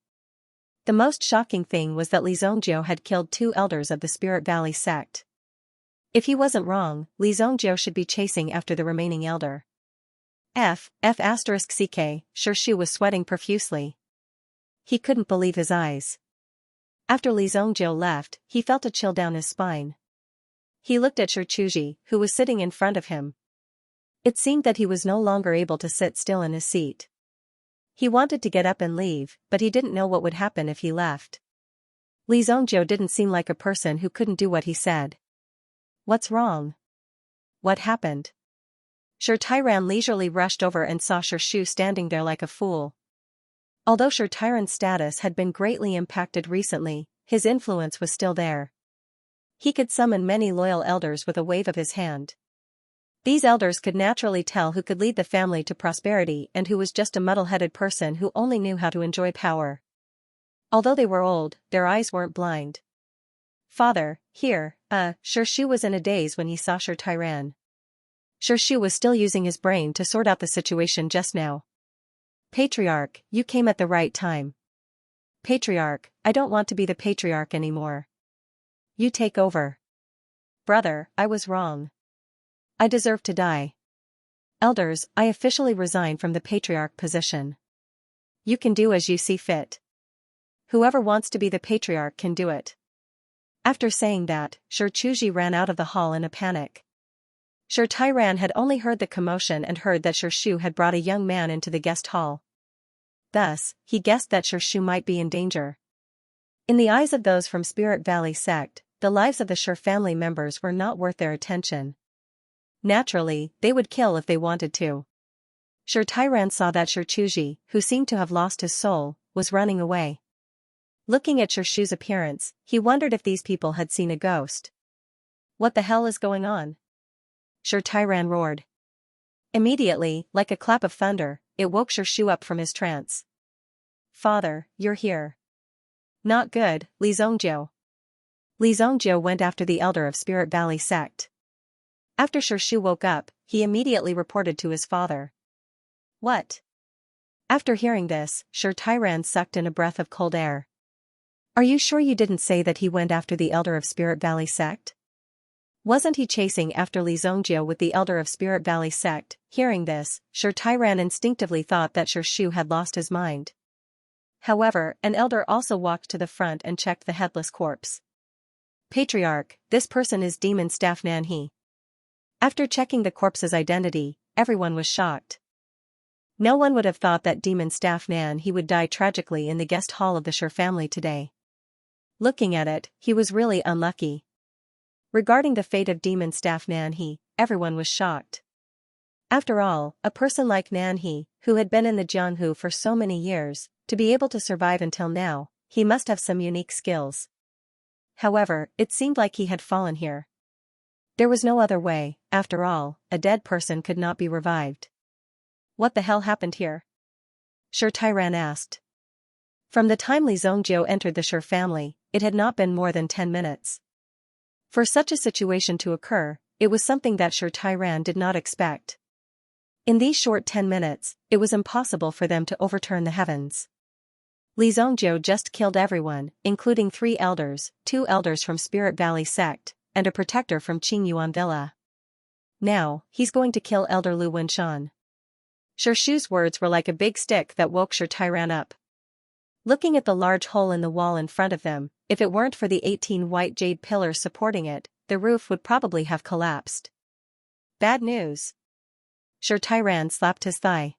The most shocking thing was that Li Zongjiu had killed 2 elders of the Spirit Valley sect. If he wasn't wrong, Li Zongjiu should be chasing after the remaining elder. CK, Shirshu was sweating profusely. He couldn't believe his eyes. After Li Zongjiu left, he felt a chill down his spine. He looked at Shichuji, who was sitting in front of him. It seemed that he was no longer able to sit still in his seat. He wanted to get up and leave, but he didn't know what would happen if he left. Li Zhongjiu didn't seem like a person who couldn't do what he said. What's wrong? What happened? Shi Tairan leisurely rushed over and saw Shu standing there like a fool. Although Shi Tairan's status had been greatly impacted recently, his influence was still there. He could summon many loyal elders with a wave of his hand. These elders could naturally tell who could lead the family to prosperity and who was just a muddle-headed person who only knew how to enjoy power. Although they were old, their eyes weren't blind. Father, here, Shu was in a daze when he saw Shi Tairan. Shu was still using his brain to sort out the situation just now. Patriarch, you came at the right time. Patriarch, I don't want to be the patriarch anymore. You take over. Brother, I was wrong. I deserve to die. Elders, I officially resign from the patriarch position. You can do as you see fit. Whoever wants to be the patriarch can do it. After saying that, Shi Chuji ran out of the hall in a panic. Shi Tairan had only heard the commotion and heard that Shu had brought a young man into the guest hall. Thus, he guessed that Shu might be in danger. In the eyes of those from Spirit Valley sect, the lives of the Shi family members were not worth their attention. Naturally, they would kill if they wanted to. Shi Tairan saw that Shi Chuji, who seemed to have lost his soul, was running away. Looking at Shu's appearance, he wondered if these people had seen a ghost. What the hell is going on? Shi Tairan roared. Immediately, like a clap of thunder, it woke Shu up from his trance. Father, you're here. Not good, Li Zhongjiu. Li Zhongjiu went after the elder of Spirit Valley sect. After Shu woke up, he immediately reported to his father. What? After hearing this, Shi Tairan sucked in a breath of cold air. Are you sure you didn't say that he went after the elder of Spirit Valley sect? Wasn't he chasing after Li Zhongjiu with the elder of Spirit Valley sect? Hearing this, Shi Tairan instinctively thought that Shu had lost his mind. However, an elder also walked to the front and checked the headless corpse. Patriarch, this person is Demon Staff Nanhe. After checking the corpse's identity, everyone was shocked. No one would have thought that Demon Staff Nanhe would die tragically in the guest hall of the Shi family today. Looking at it, he was really unlucky. Regarding the fate of Demon Staff Nanhe, everyone was shocked. After all, a person like Nanhe, who had been in the Jianghu for so many years, to be able to survive until now, he must have some unique skills. However, it seemed like he had fallen here. There was no other way, after all, a dead person could not be revived. What the hell happened here? Shi Tairan asked. From the time Li Zhongjiu entered the Shi family, it had not been more than 10 minutes. For such a situation to occur, it was something that Shi Tairan did not expect. In these short 10 minutes, it was impossible for them to overturn the heavens. Li Zhongjiu just killed everyone, including 3 elders, 2 elders from Spirit Valley sect, and a protector from Qingyuan Villa. Now, he's going to kill Elder Lu Wenshan. Shu's words were like a big stick that woke Shi Tairan up. Looking at the large hole in the wall in front of them, if it weren't for the 18 white jade pillars supporting it, the roof would probably have collapsed. Bad news. Shi Tairan slapped his thigh.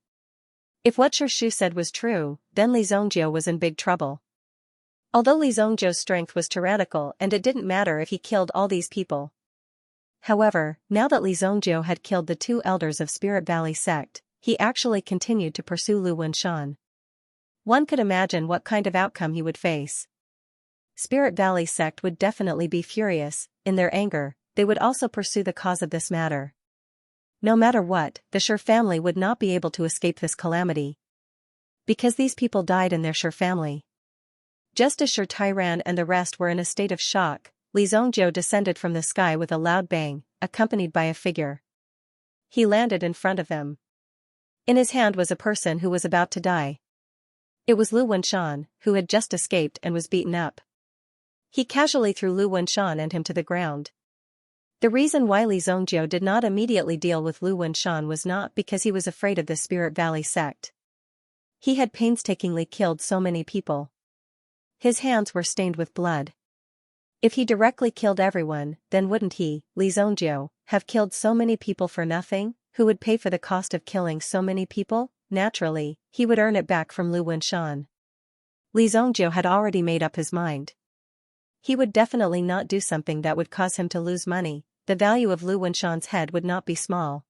If what Shu said was true, then Li Zhongjiu was in big trouble. Although Li Zhongjiu's strength was tyrannical and it didn't matter if he killed all these people. However, now that Li Zhongjiu had killed the 2 elders of Spirit Valley sect, he actually continued to pursue Lu Wenshan. One could imagine what kind of outcome he would face. Spirit Valley sect would definitely be furious. In their anger, they would also pursue the cause of this matter. No matter what, the Shi family would not be able to escape this calamity. Because these people died in their Shi family. Just as Shi Tairan and the rest were in a state of shock, Li Zhongjiu descended from the sky with a loud bang, accompanied by a figure. He landed in front of them. In his hand was a person who was about to die. It was Lu Wenshan, who had just escaped and was beaten up. He casually threw Lu Wenshan and him to the ground. The reason why Li Zhongjiu did not immediately deal with Lu Wenshan was not because he was afraid of the Spirit Valley sect. He had painstakingly killed so many people. His hands were stained with blood. If he directly killed everyone, then wouldn't he, Li Zhongjiu, have killed so many people for nothing? Who would pay for the cost of killing so many people? naturally, he would earn it back from Lu Wenshan. Li Zhongjiu had already made up his mind. He would definitely not do something that would cause him to lose money. The value of Lu Wenshan's head would not be small.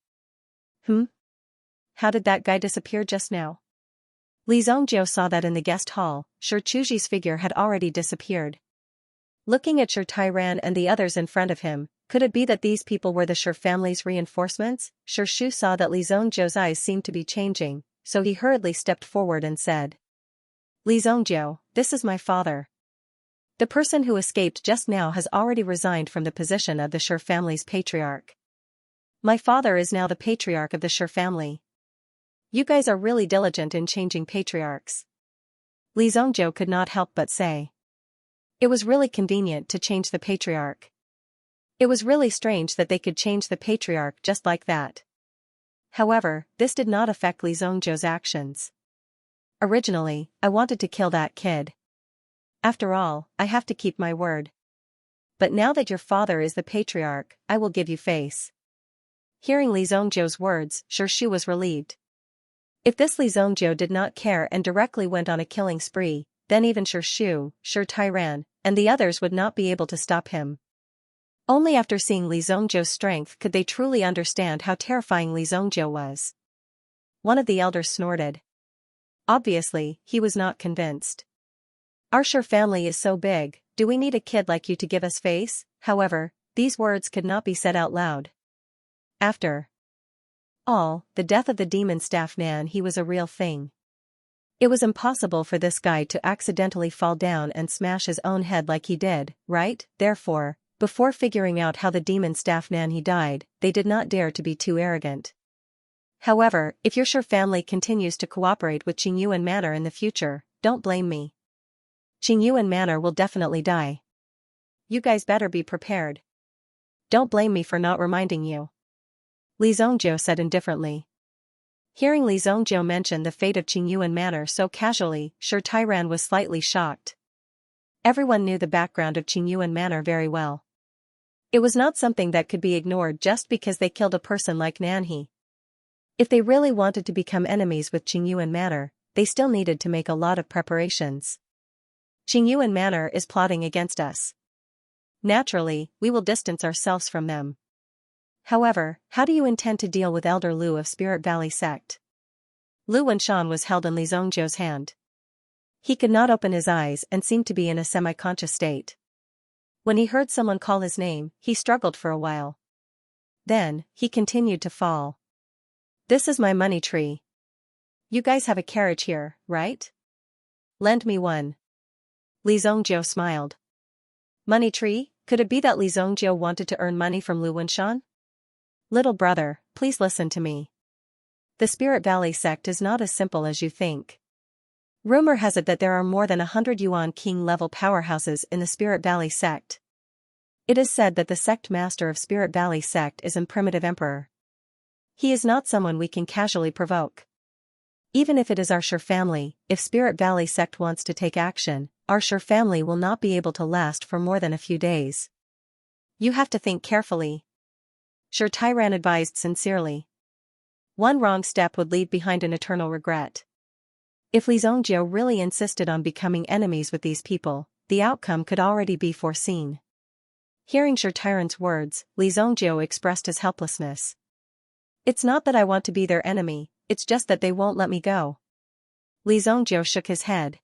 How did that guy disappear just now? Li Zhongjiu saw that in the guest hall, Shi Chuji's figure had already disappeared. Looking at Shi Tairan and the others in front of him, could it be that these people were the Shi family's reinforcements? Shi Shu saw that Li Zhongjiu's eyes seemed to be changing, so he hurriedly stepped forward and said, Li Zhongjiu, this is my father. The person who escaped just now has already resigned from the position of the Shi family's patriarch. My father is now the patriarch of the Shi family. You guys are really diligent in changing patriarchs. Li Zhongjiu could not help but say. It was really convenient to change the patriarch. It was really strange that they could change the patriarch just like that. However, this did not affect Li Zhongjiu's actions. Originally, I wanted to kill that kid. After all, I have to keep my word. But now that your father is the patriarch, I will give you face. Hearing Li Zhongjiu's words, Shi Shu was relieved. If this Li Zhongjiu did not care and directly went on a killing spree, then even Shi Shu, Shi Tairan, and the others would not be able to stop him. Only after seeing Li Zhongjiu's strength could they truly understand how terrifying Li Zhongjiu was. One of the elders snorted. Obviously, he was not convinced. Our Shi family is so big, do we need a kid like you to give us face? However, these words could not be said out loud. After all, the death of the demon staff Nan, he was a real thing. It was impossible for this guy to accidentally fall down and smash his own head like he did, right? Therefore, before figuring out how the demon staff Nan he died, they did not dare to be too arrogant. However, if your Shi family continues to cooperate with Qingyuan Manor in the future, don't blame me. Qingyuan Manor will definitely die. You guys better be prepared. Don't blame me for not reminding you. Li Zhongjiu said indifferently. Hearing Li Zhongjiu mention the fate of Qingyuan Manor so casually, Shi Tairan was slightly shocked. Everyone knew the background of Qingyuan Manor very well. It was not something that could be ignored just because they killed a person like Nanhe. If they really wanted to become enemies with Qingyuan Manor, they still needed to make a lot of preparations. Qingyuan Manor is plotting against us. Naturally, we will distance ourselves from them. However, how do you intend to deal with Elder Lu of Spirit Valley Sect? Lu Wenshan was held in Li Zhongjiu's hand. He could not open his eyes and seemed to be in a semi-conscious state. When he heard someone call his name, he struggled for a while. Then, he continued to fall. This is my money tree. You guys have a carriage here, right? Lend me one. Li Zhongjiu smiled. Money tree? Could it be that Li Zhongjiu wanted to earn money from Lu Wenshan? Little brother, please listen to me. The Spirit Valley sect is not as simple as you think. Rumor has it that there are more than 100 Yuan King-level powerhouses in the Spirit Valley sect. It is said that the sect master of Spirit Valley sect is a primitive emperor. He is not someone we can casually provoke. Even if it is our Shi family, if Spirit Valley sect wants to take action, our Shi family will not be able to last for more than a few days. You have to think carefully. Shi Tairan advised sincerely. One wrong step would leave behind an eternal regret. If Li Zhongjiu really insisted on becoming enemies with these people, the outcome could already be foreseen. Hearing Shi Tairan's words, Li Zhongjiu expressed his helplessness. It's not that I want to be their enemy, it's just that they won't let me go. Li Zhongjiu shook his head.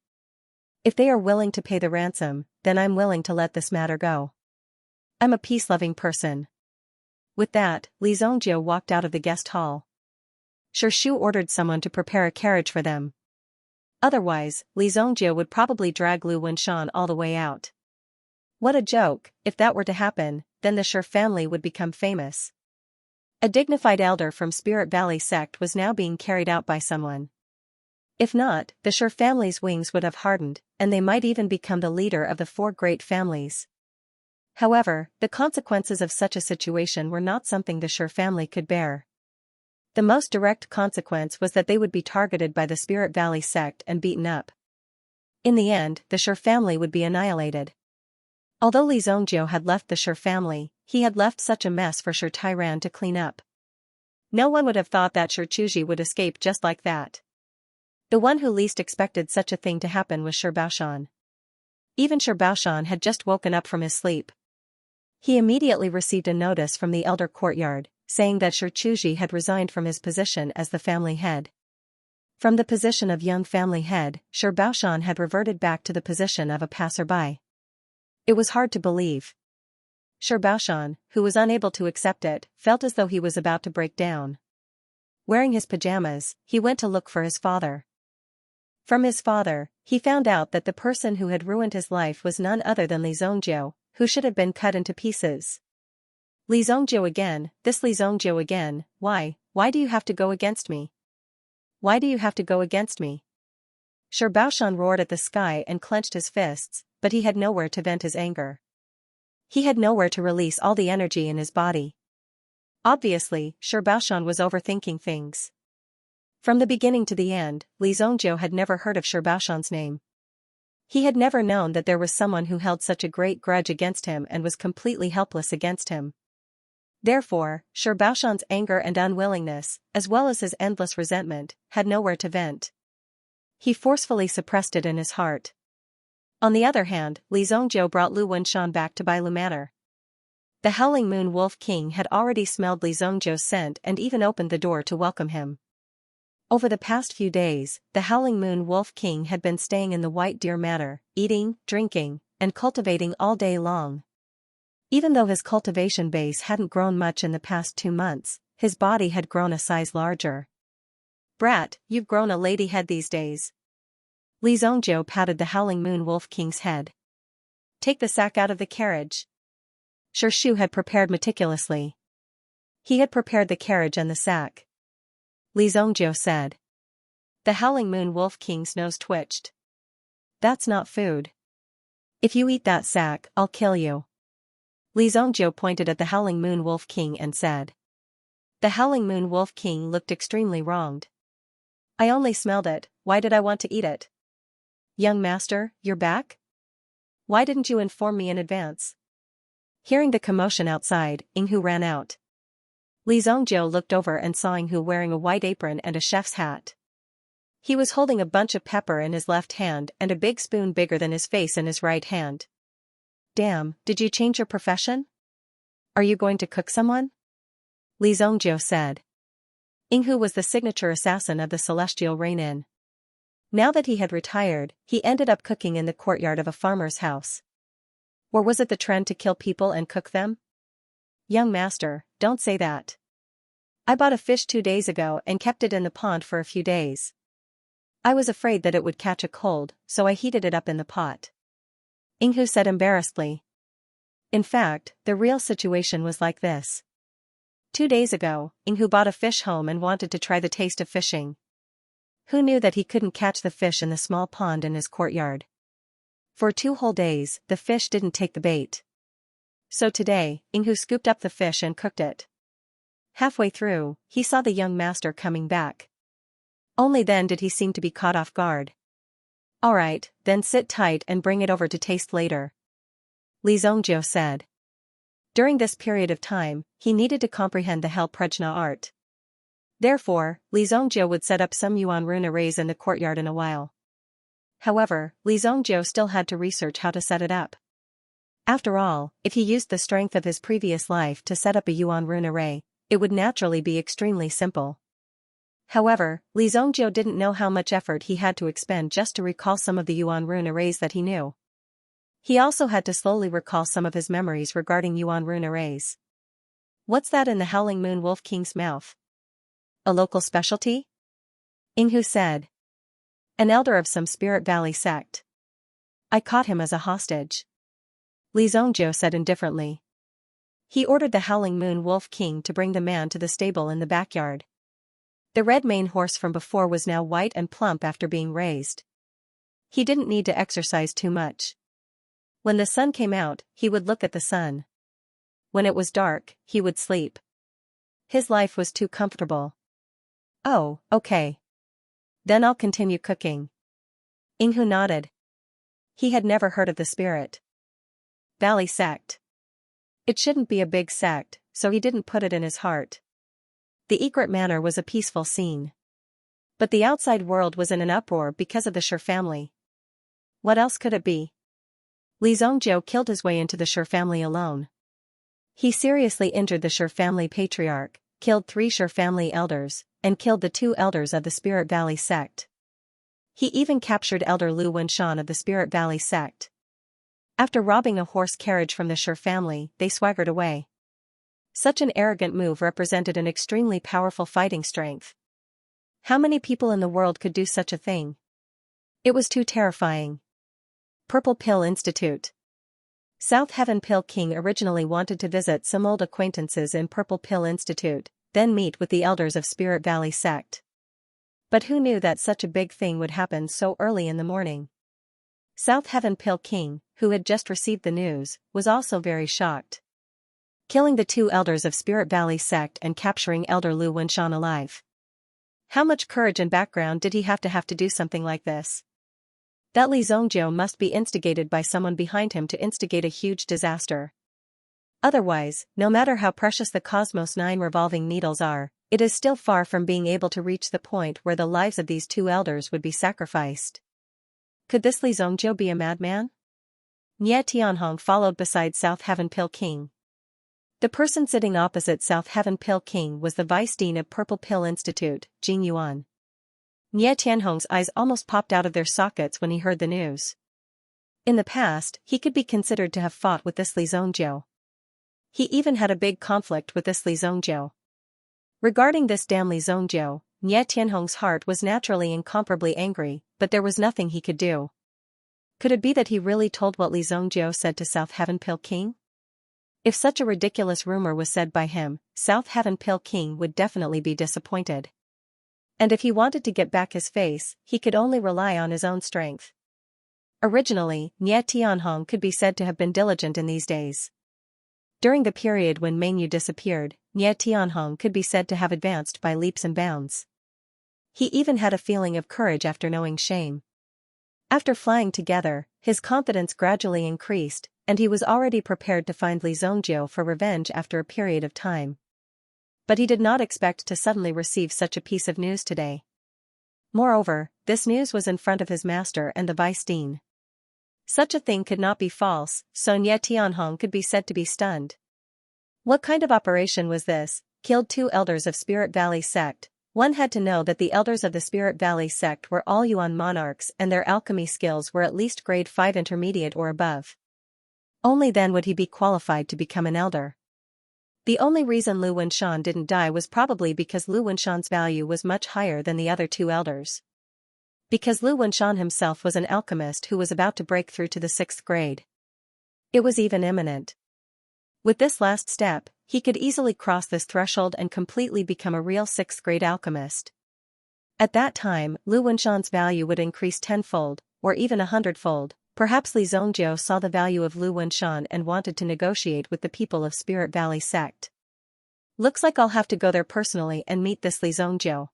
If they are willing to pay the ransom, then I'm willing to let this matter go. I'm a peace-loving person. With that, Li Zhongjiu walked out of the guest hall. Shi Shu ordered someone to prepare a carriage for them. Otherwise, Li Zhongjiu would probably drag Lu Wenshan all the way out. What a joke! If that were to happen, then the Shi family would become famous. A dignified elder from Spirit Valley sect was now being carried out by someone. If not, the Shi family's wings would have hardened, and they might even become the leader of the four great families. However, the consequences of such a situation were not something the Shi family could bear. The most direct consequence was that they would be targeted by the Spirit Valley sect and beaten up. In the end, the Shi family would be annihilated. Although Li Zhongjiu had left the Shi family, he had left such a mess for Shi Tairan to clean up. No one would have thought that Shi Chuji would escape just like that. The one who least expected such a thing to happen was Shan. Even Shan had just woken up from his sleep. He immediately received a notice from the elder courtyard, saying that Chuji had resigned from his position as the family head. From the position of young family head, Shan had reverted back to the position of a passerby. It was hard to believe. Shan, who was unable to accept it, felt as though he was about to break down. Wearing his pajamas, he went to look for his father. From his father, he found out that the person who had ruined his life was none other than Li Zongjiu, who should have been cut into pieces. Li Zongjiu again, this Li Zongjiu again, why do you have to go against me? Why do you have to go against me? Shan roared at the sky and clenched his fists, but he had nowhere to vent his anger. He had nowhere to release all the energy in his body. Obviously, Shan was overthinking things. From the beginning to the end, Li Zongjiu had never heard of Shan's name. He had never known that there was someone who held such a great grudge against him and was completely helpless against him. Therefore, Shan's anger and unwillingness, as well as his endless resentment, had nowhere to vent. He forcefully suppressed it in his heart. On the other hand, Li Zongjiu brought Lu Wenshan back to Bailu Manor. The Howling Moon Wolf King had already smelled Li Zongjiu's scent and even opened the door to welcome him. Over the past few days, the Howling Moon Wolf King had been staying in the White Deer Manor, eating, drinking, and cultivating all day long. Even though his cultivation base hadn't grown much in the past 2 months, his body had grown a size larger. "Brat, you've grown a lady head these days." Li Zongjiu patted the Howling Moon Wolf King's head. "Take the sack out of the carriage." Shu had prepared meticulously. He had prepared the carriage and the sack. Li Zongjiu said. The Howling Moon Wolf King's nose twitched. "That's not food. If you eat that sack, I'll kill you." Li Zongjiu pointed at the Howling Moon Wolf King and said. The Howling Moon Wolf King looked extremely wronged. "I only smelled it, why did I want to eat it?" "Young master, you're back? Why didn't you inform me in advance?" Hearing the commotion outside, Yinghu ran out. Li Zongjiu looked over and saw Yinghu wearing a white apron and a chef's hat. He was holding a bunch of pepper in his left hand and a big spoon bigger than his face in his right hand. "Damn, did you change your profession? Are you going to cook someone?" Li Zongjiu said. Yinghu was the signature assassin of the Celestial Rain Inn. Now that he had retired, he ended up cooking in the courtyard of a farmer's house. Or was it the trend to kill people and cook them? "Young master, don't say that. I bought a fish 2 days ago and kept it in the pond for a few days. I was afraid that it would catch a cold, so I heated it up in the pot." Yinghu said embarrassedly. In fact, the real situation was like this. 2 days ago, Yinghu bought a fish home and wanted to try the taste of fishing. Who knew that he couldn't catch the fish in the small pond in his courtyard? For 2 whole days, the fish didn't take the bait. So today, Yinghu scooped up the fish and cooked it. Halfway through, he saw the young master coming back. Only then did he seem to be caught off guard. "Alright, then sit tight and bring it over to taste later," Li Zongjiu said. During this period of time, he needed to comprehend the Hell Prajna art. Therefore, Li Zongjiu would set up some yuan rune arrays in the courtyard in a while. However, Li Zongjiu still had to research how to set it up. After all, if he used the strength of his previous life to set up a yuan rune array, it would naturally be extremely simple. However, Li Zongjiu didn't know how much effort he had to expend just to recall some of the yuan rune arrays that he knew. He also had to slowly recall some of his memories regarding yuan rune arrays. "What's that in the Howling Moon Wolf King's mouth? A local specialty?" Yinghu said. "An elder of some Spirit Valley sect. I caught him as a hostage," Li Zongjiu said indifferently. He ordered the Howling Moon Wolf King to bring the man to the stable in the backyard. The red mane horse from before was now white and plump after being raised. He didn't need to exercise too much. When the sun came out, he would look at the sun. When it was dark, he would sleep. His life was too comfortable. "Oh, okay. Then I'll continue cooking." Yinghu nodded. He had never heard of the Spirit Valley sect. It shouldn't be a big sect, so he didn't put it in his heart. The Egret Manor was a peaceful scene. But the outside world was in an uproar because of the Shi family. What else could it be? Li Zongjiu killed his way into the Shi family alone. He seriously injured the Shi family patriarch, killed 3 Shi family elders, and killed the 2 elders of the Spirit Valley sect. He even captured Elder Lu Wenshan of the Spirit Valley sect. After robbing a horse carriage from the Shi family, they swaggered away. Such an arrogant move represented an extremely powerful fighting strength. How many people in the world could do such a thing? It was too terrifying. Purple Pill Institute. South Heaven Pill King originally wanted to visit some old acquaintances in Purple Pill Institute, then meet with the elders of Spirit Valley sect. But who knew that such a big thing would happen so early in the morning? South Heaven Pill King, who had just received the news, was also very shocked. Killing the 2 elders of Spirit Valley sect and capturing Elder Lu Wenshan alive. How much courage and background did he have to do something like this? That Li Zongjiu must be instigated by someone behind him to instigate a huge disaster. Otherwise, no matter how precious the Cosmos 9 revolving needles are, it is still far from being able to reach the point where the lives of these 2 elders would be sacrificed. Could this Li Zongjiu be a madman? Nie Tianhong followed beside South Heaven Pill King. The person sitting opposite South Heaven Pill King was the Vice Dean of Purple Pill Institute, Jing Yuan. Nie Tianhong's eyes almost popped out of their sockets when he heard the news. In the past, he could be considered to have fought with this Li Zongjiu. He even had a big conflict with this Li Zongjiu. Regarding this damn Li Zongjiu, Nie Tianhong's heart was naturally incomparably angry, but there was nothing he could do. Could it be that he really told what Li Zongjiu said to South Heaven Pill King? If such a ridiculous rumor was said by him, South Heaven Pill King would definitely be disappointed. And if he wanted to get back his face, he could only rely on his own strength. Originally, Nie Tianhong could be said to have been diligent in these days. During the period when Mengyu disappeared, Nie Tianhong could be said to have advanced by leaps and bounds. He even had a feeling of courage after knowing shame. After flying together, his confidence gradually increased, and he was already prepared to find Li Zongjiu for revenge after a period of time. But he did not expect to suddenly receive such a piece of news today. Moreover, this news was in front of his master and the Vice Dean. Such a thing could not be false, so Nie Tianhong could be said to be stunned. What kind of operation was this? Killed 2 elders of Spirit Valley sect. One had to know that the elders of the Spirit Valley sect were all Yuan monarchs and their alchemy skills were at least grade 5 intermediate or above. Only then would he be qualified to become an elder. The only reason Lu Wenshan didn't die was probably because Lu Wenshan's value was much higher than the other 2 elders. Because Lu Wenshan himself was an alchemist who was about to break through to the 6th grade. It was even imminent. With this last step, he could easily cross this threshold and completely become a real 6th grade alchemist. At that time, Lu Wenshan's value would increase 10-fold, or even 100-fold. Perhaps Li Zongjiu saw the value of Lu Wenshan and wanted to negotiate with the people of Spirit Valley sect. Looks like I'll have to go there personally and meet this Li Zongjiu.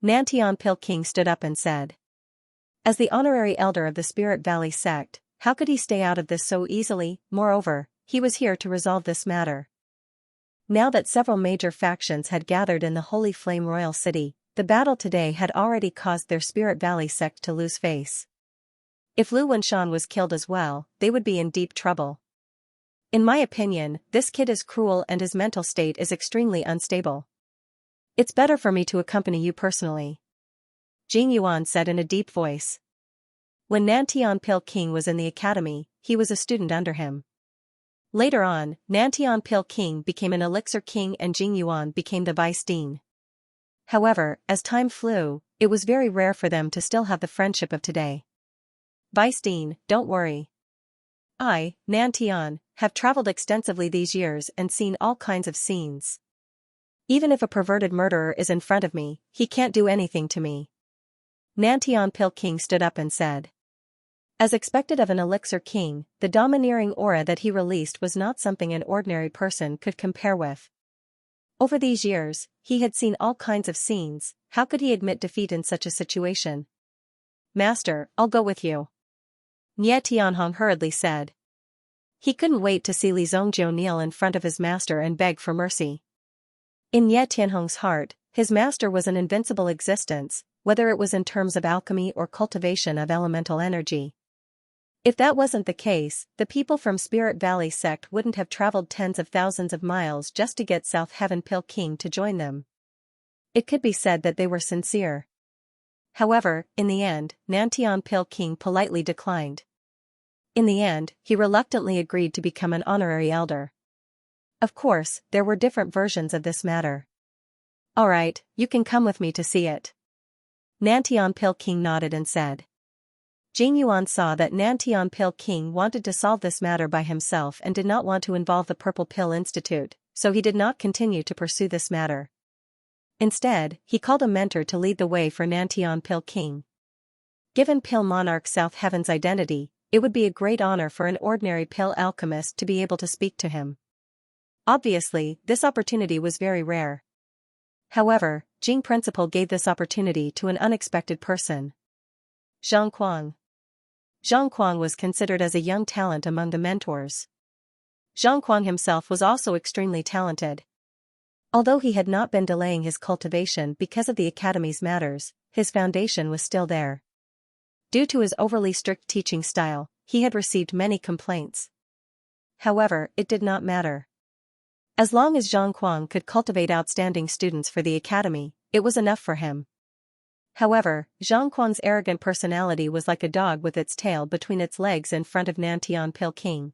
Nantian Pill King stood up and said. As the honorary elder of the Spirit Valley sect, how could he stay out of this so easily? Moreover, he was here to resolve this matter. Now that several major factions had gathered in the Holy Flame Royal City, the battle today had already caused their Spirit Valley sect to lose face. If Lu Wenshan was killed as well, they would be in deep trouble. In my opinion, this kid is cruel and his mental state is extremely unstable. It's better for me to accompany you personally. Jing Yuan said in a deep voice. When Nantian Pill King was in the academy, he was a student under him. Later on, Nantian Pill King became an Elixir King and Jing Yuan became the Vice Dean. However, as time flew, it was very rare for them to still have the friendship of today. Vice Dean, don't worry. I, Nantian, have traveled extensively these years and seen all kinds of scenes. Even if a perverted murderer is in front of me, he can't do anything to me. Nantian Pill King stood up and said. As expected of an Elixir King, the domineering aura that he released was not something an ordinary person could compare with. Over these years, he had seen all kinds of scenes. How could he admit defeat in such a situation? Master, I'll go with you. Nie Tianhong hurriedly said. He couldn't wait to see Li Zongjiu kneel in front of his master and beg for mercy. In Nie Tianhong's heart, His master was an invincible existence, whether it was in terms of alchemy or cultivation of elemental energy. If that wasn't the case, the people from Spirit Valley sect wouldn't have traveled tens of thousands of miles just to get South Heaven Pill King to join them. It could be said that they were sincere. However, in the end, Nantian Pill King politely declined. In the end, he reluctantly agreed to become an honorary elder. Of course, there were different versions of this matter. Alright, you can come with me to see it. Nantian Pill King nodded and said. Jing Yuan saw that Nantian Pill King wanted to solve this matter by himself and did not want to involve the Purple Pill Institute, so he did not continue to pursue this matter. Instead, he called a mentor to lead the way for Nantian Pill King. Given Pill Monarch South Heaven's identity, it would be a great honor for an ordinary pill alchemist to be able to speak to him. Obviously, this opportunity was very rare. However, Jing Principal gave this opportunity to an unexpected person. Zhang Kuang. Zhang Kuang was considered as a young talent among the mentors. Zhang Kuang himself was also extremely talented. Although he had not been delaying his cultivation because of the academy's matters, his foundation was still there. Due to his overly strict teaching style, he had received many complaints. However, it did not matter. As long as Zhang Kuang could cultivate outstanding students for the academy, it was enough for him. However, Zhang Kuang's arrogant personality was like a dog with its tail between its legs in front of Nantian Pill King.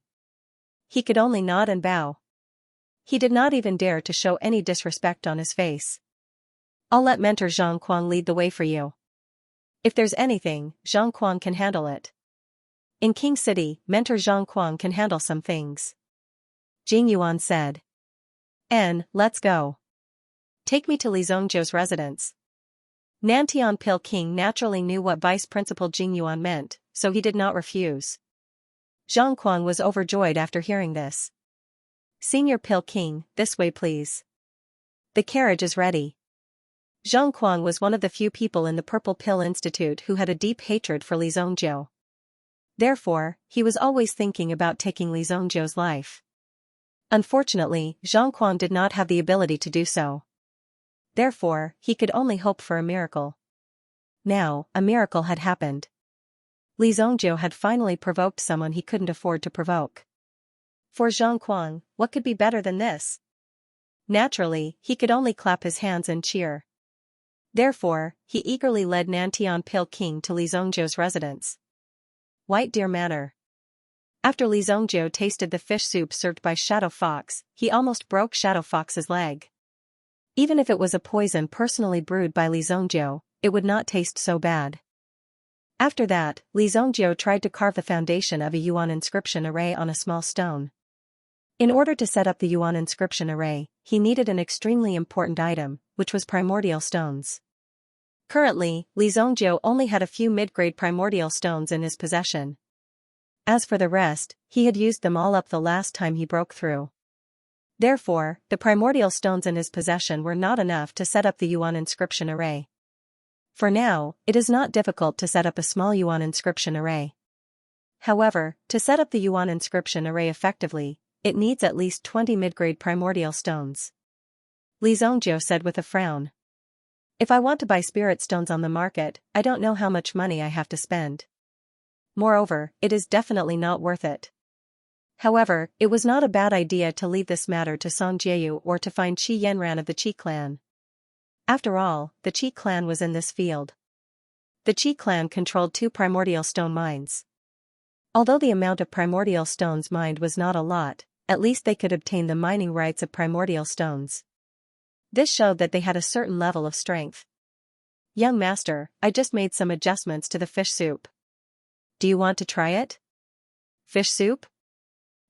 He could only nod and bow. He did not even dare to show any disrespect on his face. I'll let Mentor Zhang Kuang lead the way for you. If there's anything, Zhang Kuang can handle it. In King City, Mentor Zhang Kuang can handle some things. Jing Yuan said. Let's go. Take me to Li Zhongzhou's residence. Nantian Pill King naturally knew what Vice Principal Jing Yuan meant, so he did not refuse. Zhang Kuang was overjoyed after hearing this. Senior Pill King, this way please. The carriage is ready. Zhang Kuang was one of the few people in the Purple Pill Institute who had a deep hatred for Li Zhongzhou. Therefore, he was always thinking about taking Li Zhongzhou's life. Unfortunately, Zhang Kuang did not have the ability to do so. Therefore, he could only hope for a miracle. Now, a miracle had happened. Li Zhongzhou had finally provoked someone he couldn't afford to provoke. For Zhang Kuang, what could be better than this? Naturally, he could only clap his hands and cheer. Therefore, he eagerly led Nantian Pill King to Li Zhongzhou's residence. White Deer Manor. After Li Zhongzhou tasted the fish soup served by Shadow Fox, he almost broke Shadow Fox's leg. Even if it was a poison personally brewed by Li Zhongzhou, it would not taste so bad. After that, Li Zhongzhou tried to carve the foundation of a Yuan inscription array on a small stone. In order to set up the Yuan inscription array, he needed an extremely important item, which was primordial stones. Currently, Li Zhongzhou only had a few mid-grade primordial stones in his possession. As for the rest, he had used them all up the last time he broke through. Therefore, the primordial stones in his possession were not enough to set up the Yuan inscription array. For now, it is not difficult to set up a small Yuan inscription array. However, to set up the Yuan inscription array effectively, it needs at least 20 mid-grade primordial stones. Li Zhongzhou said with a frown. If I want to buy spirit stones on the market, I don't know how much money I have to spend. Moreover, it is definitely not worth it. However, it was not a bad idea to leave this matter to Song Jieyu or to find Qi Yanran of the Qi clan. After all, the Qi clan was in this field. The Qi clan controlled 2 primordial stone mines. Although the amount of primordial stones mined was not a lot, at least they could obtain the mining rights of primordial stones. This showed that they had a certain level of strength. Young master, I just made some adjustments to the fish soup. Do you want to try it? Fish soup?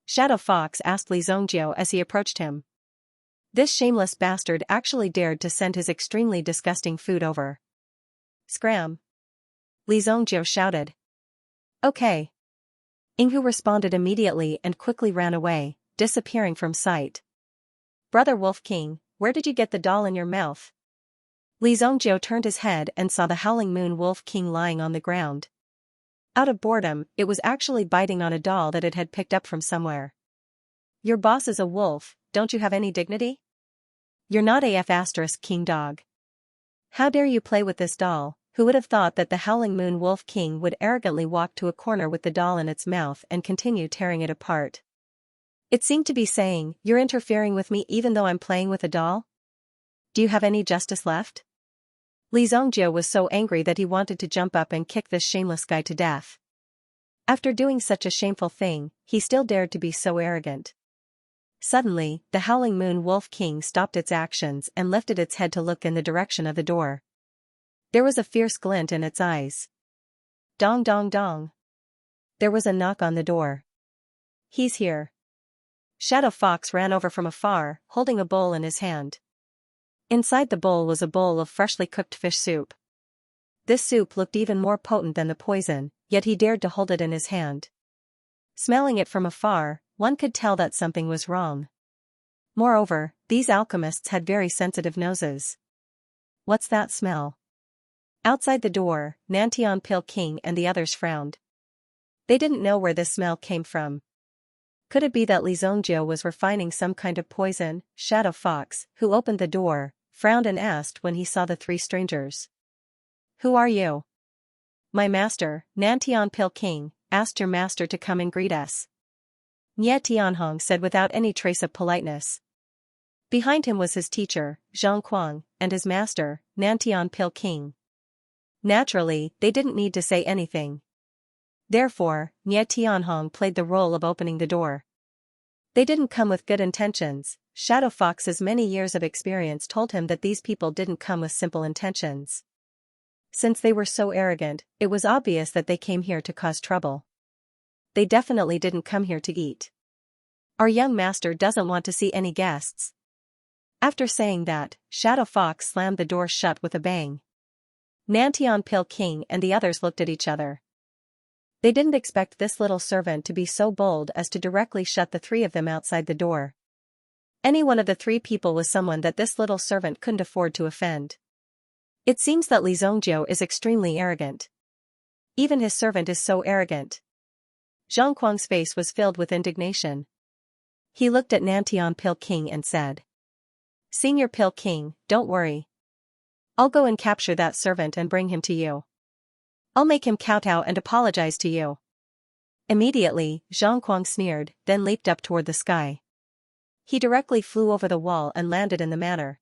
Shadow Fox asked Li Zhongzhou as he approached him. This shameless bastard actually dared to send his extremely disgusting food over. Scram! Li Zhongzhou shouted. Okay. Inghu responded immediately and quickly ran away, disappearing from sight. Brother Wolf King, where did you get the doll in your mouth? Li Zhongzhou turned his head and saw the Howling Moon Wolf King lying on the ground. Out of boredom, it was actually biting on a doll that it had picked up from somewhere. Your boss is a wolf, don't you have any dignity? You're not AF** King Dog. How dare you play with this doll? Who would have thought that the Howling Moon Wolf King would arrogantly walk to a corner with the doll in its mouth and continue tearing it apart? It seemed to be saying, "You're interfering with me even though I'm playing with a doll? Do you have any justice left?" Li Zongjie was so angry that he wanted to jump up and kick this shameless guy to death. After doing such a shameful thing, he still dared to be so arrogant. Suddenly, the Howling Moon Wolf King stopped its actions and lifted its head to look in the direction of the door. There was a fierce glint in its eyes. Dong dong dong. There was a knock on the door. "He's here." Shadow Fox ran over from afar, holding a bowl in his hand. Inside the bowl was a bowl of freshly cooked fish soup. This soup looked even more potent than the poison, yet he dared to hold it in his hand. Smelling it from afar, one could tell that something was wrong. Moreover, these alchemists had very sensitive noses. What's that smell? Outside the door, Nantian Pil King and the others frowned. They didn't know where this smell came from. Could it be that Li Zongjie was refining some kind of poison? Shadow Fox, who opened the door, frowned and asked when he saw the three strangers. "Who are you?" "My master, Nantian Pil King, asked your master to come and greet us," Nye Tianhong said without any trace of politeness. Behind him was his teacher, Zhang Kuang, and his master, Nantian Pil King. Naturally, they didn't need to say anything. Therefore, Nye Tianhong played the role of opening the door. They didn't come with good intentions. Shadow Fox's many years of experience told him that these people didn't come with simple intentions. Since they were so arrogant, it was obvious that they came here to cause trouble. They definitely didn't come here to eat. "Our young master doesn't want to see any guests." After saying that, Shadow Fox slammed the door shut with a bang. Nantian Pil King and the others looked at each other. They didn't expect this little servant to be so bold as to directly shut the three of them outside the door. Any one of the three people was someone that this little servant couldn't afford to offend. It seems that Li Zongjie is extremely arrogant. Even his servant is so arrogant. Zhang Kuang's face was filled with indignation. He looked at Nantian Pil King and said, "Senior Pil King, don't worry. I'll go and capture that servant and bring him to you. I'll make him kowtow and apologize to you." Immediately, Zhang Kuang sneered, then leaped up toward the sky. He directly flew over the wall and landed in the manor.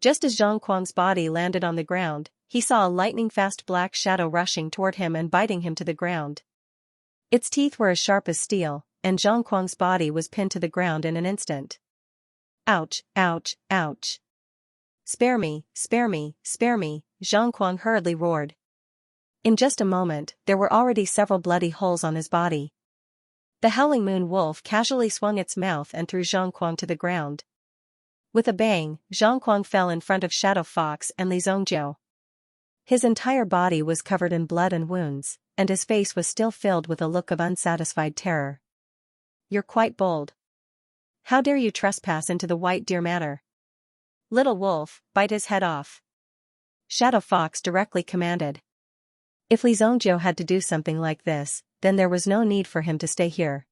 Just as Zhang Kuang's body landed on the ground, he saw a lightning-fast black shadow rushing toward him and biting him to the ground. Its teeth were as sharp as steel, and Zhang Kuang's body was pinned to the ground in an instant. "Ouch, ouch, ouch. Spare me, spare me, spare me," Zhang Kuang hurriedly roared. In just a moment, there were already several bloody holes on his body. The Howling Moon Wolf casually swung its mouth and threw Zhang Kuang to the ground. With a bang, Zhang Kuang fell in front of Shadow Fox and Li Zongjie. His entire body was covered in blood and wounds, and his face was still filled with a look of unsatisfied terror. "You're quite bold. How dare you trespass into the White Deer Manor? Little wolf, bite his head off," Shadow Fox directly commanded. If Li Zongjie had to do something like this, then there was no need for him to stay here.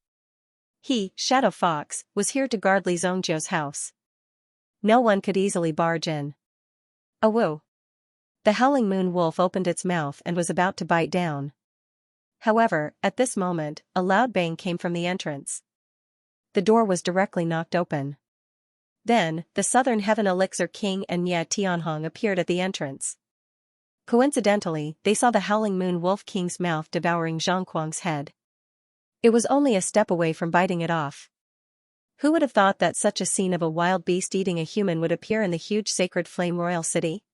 He, Shadow Fox, was here to guard Li Zongjie's house. No one could easily barge in. "Awoo!" The Howling Moon Wolf opened its mouth and was about to bite down. However, at this moment, a loud bang came from the entrance. The door was directly knocked open. Then, the Southern Heaven Elixir King and Nye Tianhong appeared at the entrance. Coincidentally, they saw the Howling Moon Wolf King's mouth devouring Zhang Kuang's head. It was only a step away from biting it off. Who would have thought that such a scene of a wild beast eating a human would appear in the huge sacred flame royal city?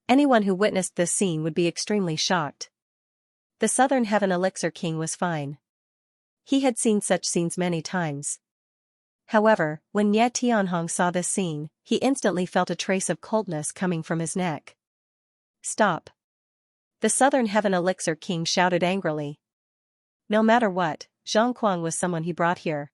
Anyone who witnessed this scene would be extremely shocked. The Southern Heaven Elixir King was fine. He had seen such scenes many times. However, when Nye Tianhong saw this scene, he instantly felt a trace of coldness coming from his neck. "Stop!" The Southern Heaven Elixir King shouted angrily. No matter what, Zhang Kuang was someone he brought here.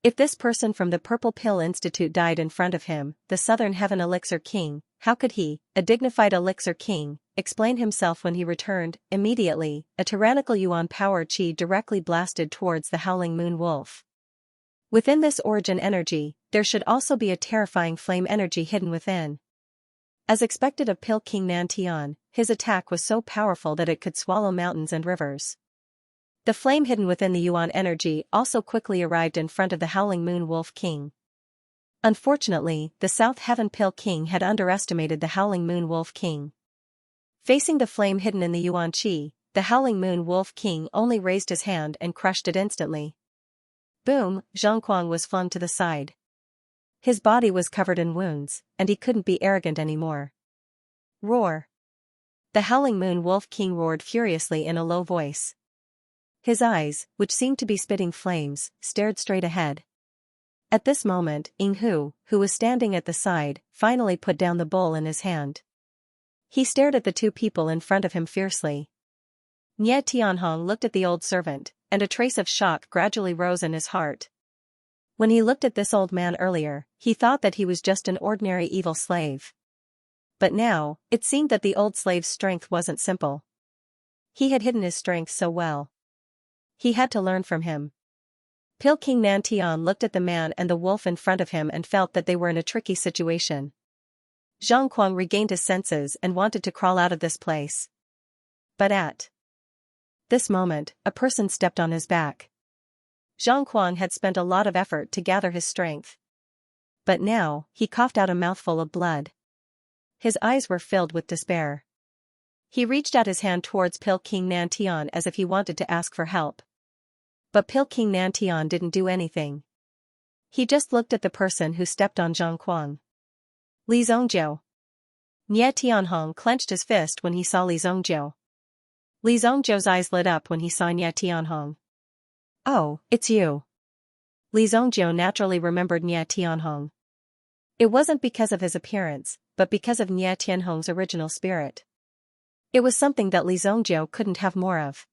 If this person from the Purple Pill Institute died in front of him, the Southern Heaven Elixir King, how could he, a dignified Elixir King, explain himself when he returned? Immediately, a tyrannical Yuan power chi directly blasted towards the Howling Moon Wolf. Within this origin energy, there should also be a terrifying flame energy hidden within. As expected of Pil King Nantian, his attack was so powerful that it could swallow mountains and rivers. The flame hidden within the Yuan energy also quickly arrived in front of the Howling Moon Wolf King. Unfortunately, the South Heaven Pil King had underestimated the Howling Moon Wolf King. Facing the flame hidden in the Yuan Qi, the Howling Moon Wolf King only raised his hand and crushed it instantly. Boom, Zhongquang was flung to the side. His body was covered in wounds, and he couldn't be arrogant anymore. Roar! The Howling Moon Wolf King roared furiously in a low voice. His eyes, which seemed to be spitting flames, stared straight ahead. At this moment, Ying Hu, who was standing at the side, finally put down the bowl in his hand. He stared at the two people in front of him fiercely. Nie Tianhong looked at the old servant, and a trace of shock gradually rose in his heart. When he looked at this old man earlier, he thought that he was just an ordinary evil slave. But now, it seemed that the old slave's strength wasn't simple. He had hidden his strength so well. He had to learn from him. Pil King Nantian looked at the man and the wolf in front of him and felt that they were in a tricky situation. Zhongquang regained his senses and wanted to crawl out of this place. But at this moment, a person stepped on his back. Zhongquang had spent a lot of effort to gather his strength. But now, he coughed out a mouthful of blood. His eyes were filled with despair. He reached out his hand towards Pil King Nantian as if he wanted to ask for help. But Pil King Nantian didn't do anything. He just looked at the person who stepped on Zhongquang. Li Zhongjiu. Nie Tianhong clenched his fist when he saw Li Zhongjiu. Li Zhongjiu's eyes lit up when he saw Nie Tianhong. Oh, it's you. Li Zhongjiu naturally remembered Nie Tianhong. It wasn't because of his appearance, but because of Nie Tianhong's original spirit. It was something that Li Zhongjiu couldn't have more of.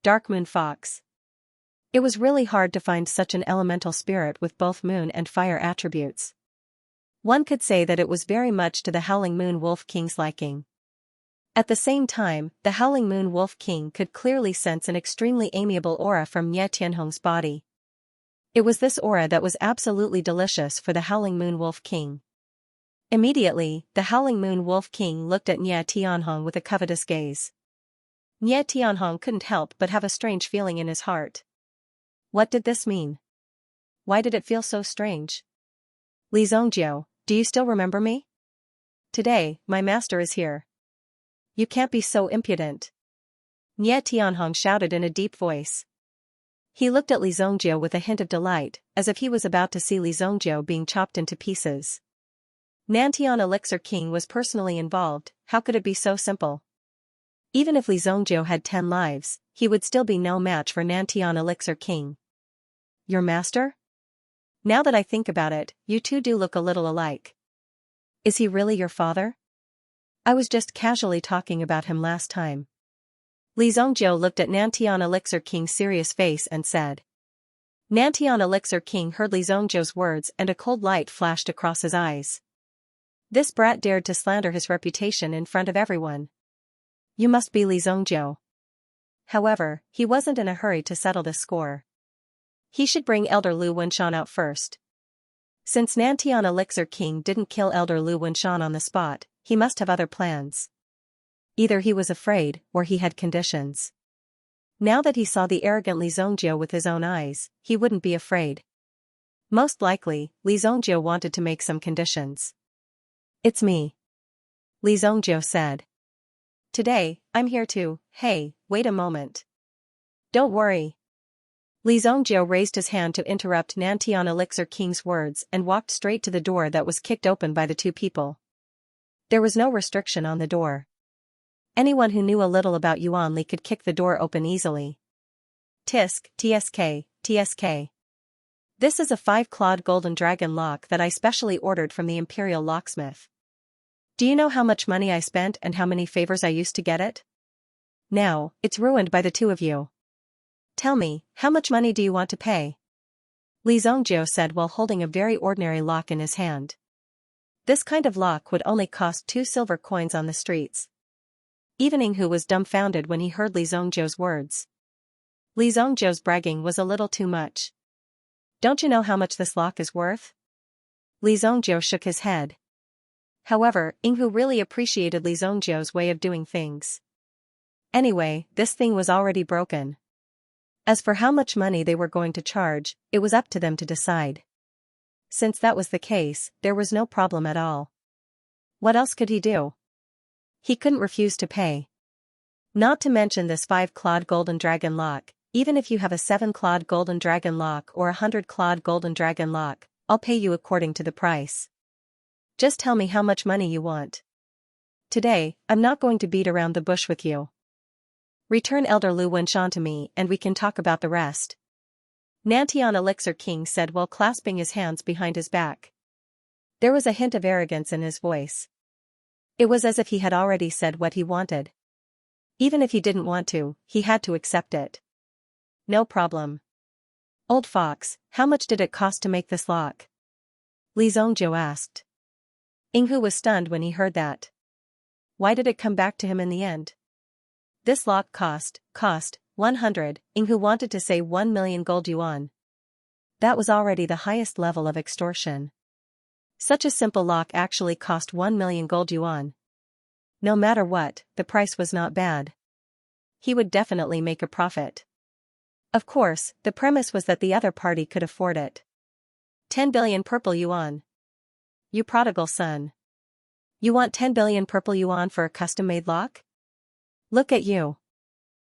Dark Moon Fox. It was really hard to find such an elemental spirit with both moon and fire attributes. One could say that it was very much to the Howling Moon Wolf King's liking. At the same time, the Howling Moon Wolf King could clearly sense an extremely amiable aura from Nie Tianhong's body. It was this aura that was absolutely delicious for the Howling Moon Wolf King. Immediately, the Howling Moon Wolf King looked at Nie Tianhong with a covetous gaze. Nie Tianhong couldn't help but have a strange feeling in his heart. What did this mean? Why did it feel so strange? Li Zhongjiu, do you still remember me? Today, my master is here. You can't be so impudent. Nie Tianhong shouted in a deep voice. He looked at Li Zhongjiu with a hint of delight, as if he was about to see Li Zhongjiu being chopped into pieces. Nantian Elixir King was personally involved, how could it be so simple? Even if Li Zhongjiu had 10 lives, he would still be no match for Nantian Elixir King. Your master? Now that I think about it, you two do look a little alike. Is he really your father? I was just casually talking about him last time. Li Zhongjiu looked at Nantian Elixir King's serious face and said. Nantian Elixir King heard Li Zhongjiu's words and a cold light flashed across his eyes. This brat dared to slander his reputation in front of everyone. You must be Li Zhongjiu. However, he wasn't in a hurry to settle this score. He should bring Elder Lu Wenshan out first. Since Nantian Elixir King didn't kill Elder Lu Wenshan on the spot, he must have other plans. Either he was afraid, or he had conditions. Now that he saw the arrogant Li Zhongjiu with his own eyes, he wouldn't be afraid. Most likely, Li Zhongjiu wanted to make some conditions. It's me. Li Zhongjiu said. Today, I'm here too. Hey, wait a moment. Don't worry. Li Zhongjiu raised his hand to interrupt Nantian Elixir King's words and walked straight to the door that was kicked open by the two people. There was no restriction on the door. Anyone who knew a little about Yuan Li could kick the door open easily. Tisk, TSK, TSK. This is a 5-clawed golden dragon lock that I specially ordered from the Imperial Locksmith. Do you know how much money I spent and how many favors I used to get it? Now, it's ruined by the two of you. Tell me, how much money do you want to pay? Li Zhongjiu said while holding a very ordinary lock in his hand. This kind of lock would only cost 2 silver coins on the streets. Even Ying Hu was dumbfounded when he heard Li Zhongjiu's words. Li Zhongjiu's bragging was a little too much. Don't you know how much this lock is worth? Li Zhongjiu shook his head. However, Yinghu really appreciated Li Zhongjiu's way of doing things. Anyway, this thing was already broken. As for how much money they were going to charge, it was up to them to decide. Since that was the case, there was no problem at all. What else could he do? He couldn't refuse to pay. Not to mention this 5-clawed golden dragon lock. Even if you have a 7-clawed golden dragon lock or a 100-clawed golden dragon lock, I'll pay you according to the price. Just tell me how much money you want. Today, I'm not going to beat around the bush with you. Return Elder Lu Wenshan to me and we can talk about the rest. Nantian Elixir King said while clasping his hands behind his back. There was a hint of arrogance in his voice. It was as if he had already said what he wanted. Even if he didn't want to, he had to accept it. No problem. Old Fox, how much did it cost to make this lock? Li Zhongjiu asked. Yinghu was stunned when he heard that. Why did it come back to him in the end? This lock cost 100, Yinghu wanted to say 1 million gold yuan. That was already the highest level of extortion. Such a simple lock actually cost 1 million gold yuan. No matter what, the price was not bad. He would definitely make a profit. Of course, the premise was that the other party could afford it. 10 billion purple yuan. You prodigal son. You want 10 billion purple yuan for a custom-made lock? Look at you.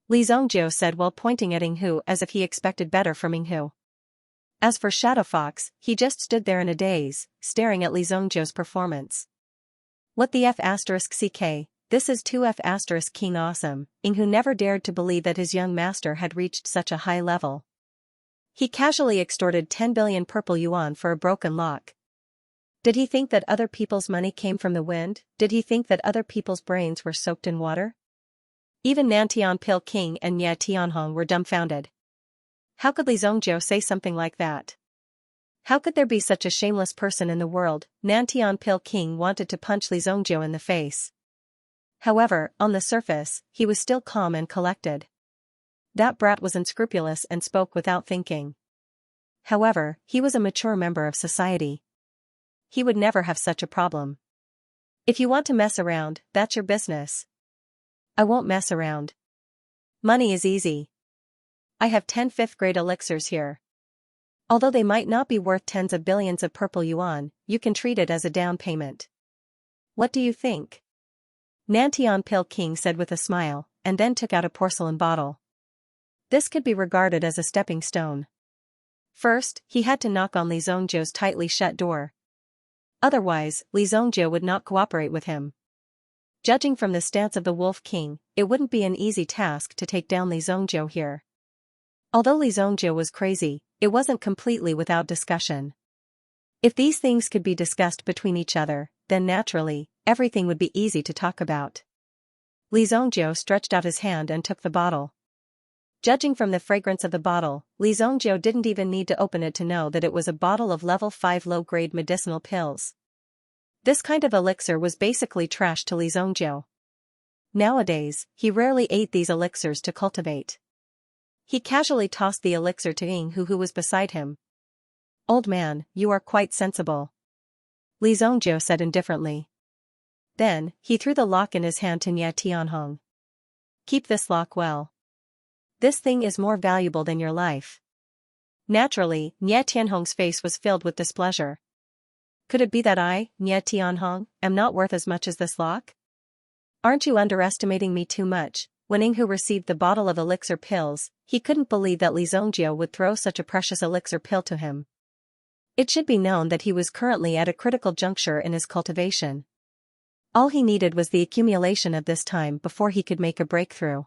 Li Zhongjiu said while pointing at Yinghu as if he expected better from Yinghu. As for Shadow Fox, he just stood there in a daze, staring at Li Zhongjiu's performance. What the F***ck, this is 2F** King awesome. Yinghu never dared to believe that his young master had reached such a high level. He casually extorted 10 billion purple yuan for a broken lock. Did he think that other people's money came from the wind? Did he think that other people's brains were soaked in water? Even Nantian Pil King and Nye Tianhong were dumbfounded. How could Li Zhongjiu say something like that? How could there be such a shameless person in the world? Nantian Pil King wanted to punch Li Zhongjiu in the face. However, on the surface, he was still calm and collected. That brat was unscrupulous and spoke without thinking. However, he was a mature member of society. He would never have such a problem. If you want to mess around, that's your business. I won't mess around. Money is easy. I have 10 fifth-grade elixirs here. Although they might not be worth tens of billions of purple yuan, you can treat it as a down payment. What do you think? Nantian Pil King said with a smile, and then took out a porcelain bottle. This could be regarded as a stepping stone. First, he had to knock on Li Zhongjiu's tightly shut door. Otherwise, Li Zhongjiu would not cooperate with him. Judging from the stance of the Wolf King, it wouldn't be an easy task to take down Li Zhongjiu here. Although Li Zhongjiu was crazy, it wasn't completely without discussion. If these things could be discussed between each other, then naturally, everything would be easy to talk about. Li Zhongjiu stretched out his hand and took the bottle. Judging from the fragrance of the bottle, Li Zhongjiu didn't even need to open it to know that it was a bottle of level 5 low-grade medicinal pills. This kind of elixir was basically trash to Li Zhongjiu. Nowadays, he rarely ate these elixirs to cultivate. He casually tossed the elixir to Yinghu who was beside him. Old man, you are quite sensible. Li Zhongjiu said indifferently. Then, he threw the lock in his hand to Nye Tianhong. Keep this lock well. This thing is more valuable than your life. Naturally, Nye Tianhong's face was filled with displeasure. Could it be that I, Nye Tianhong, am not worth as much as this lock? Aren't you underestimating me too much? When Yinghu received the bottle of elixir pills, he couldn't believe that Li Zhongjiu would throw such a precious elixir pill to him. It should be known that he was currently at a critical juncture in his cultivation. All he needed was the accumulation of this time before he could make a breakthrough.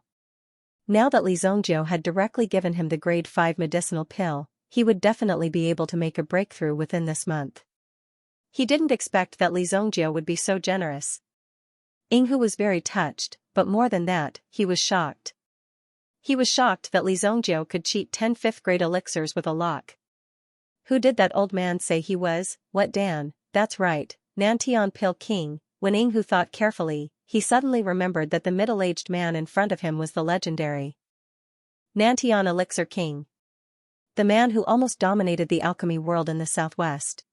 Now that Li Zhongjiu had directly given him the grade 5 medicinal pill, he would definitely be able to make a breakthrough within this month. He didn't expect that Li Zhongjiu would be so generous. Yinghu was very touched, but more than that, he was shocked. He was shocked that Li Zhongjiu could cheat 10 fifth-grade elixirs with a lock. Who did that old man say he was? What Dan? That's right, Nantian Pil King. When Yinghu thought carefully, he suddenly remembered that the middle-aged man in front of him was the legendary Nantian Elixir King. The man who almost dominated the alchemy world in the southwest.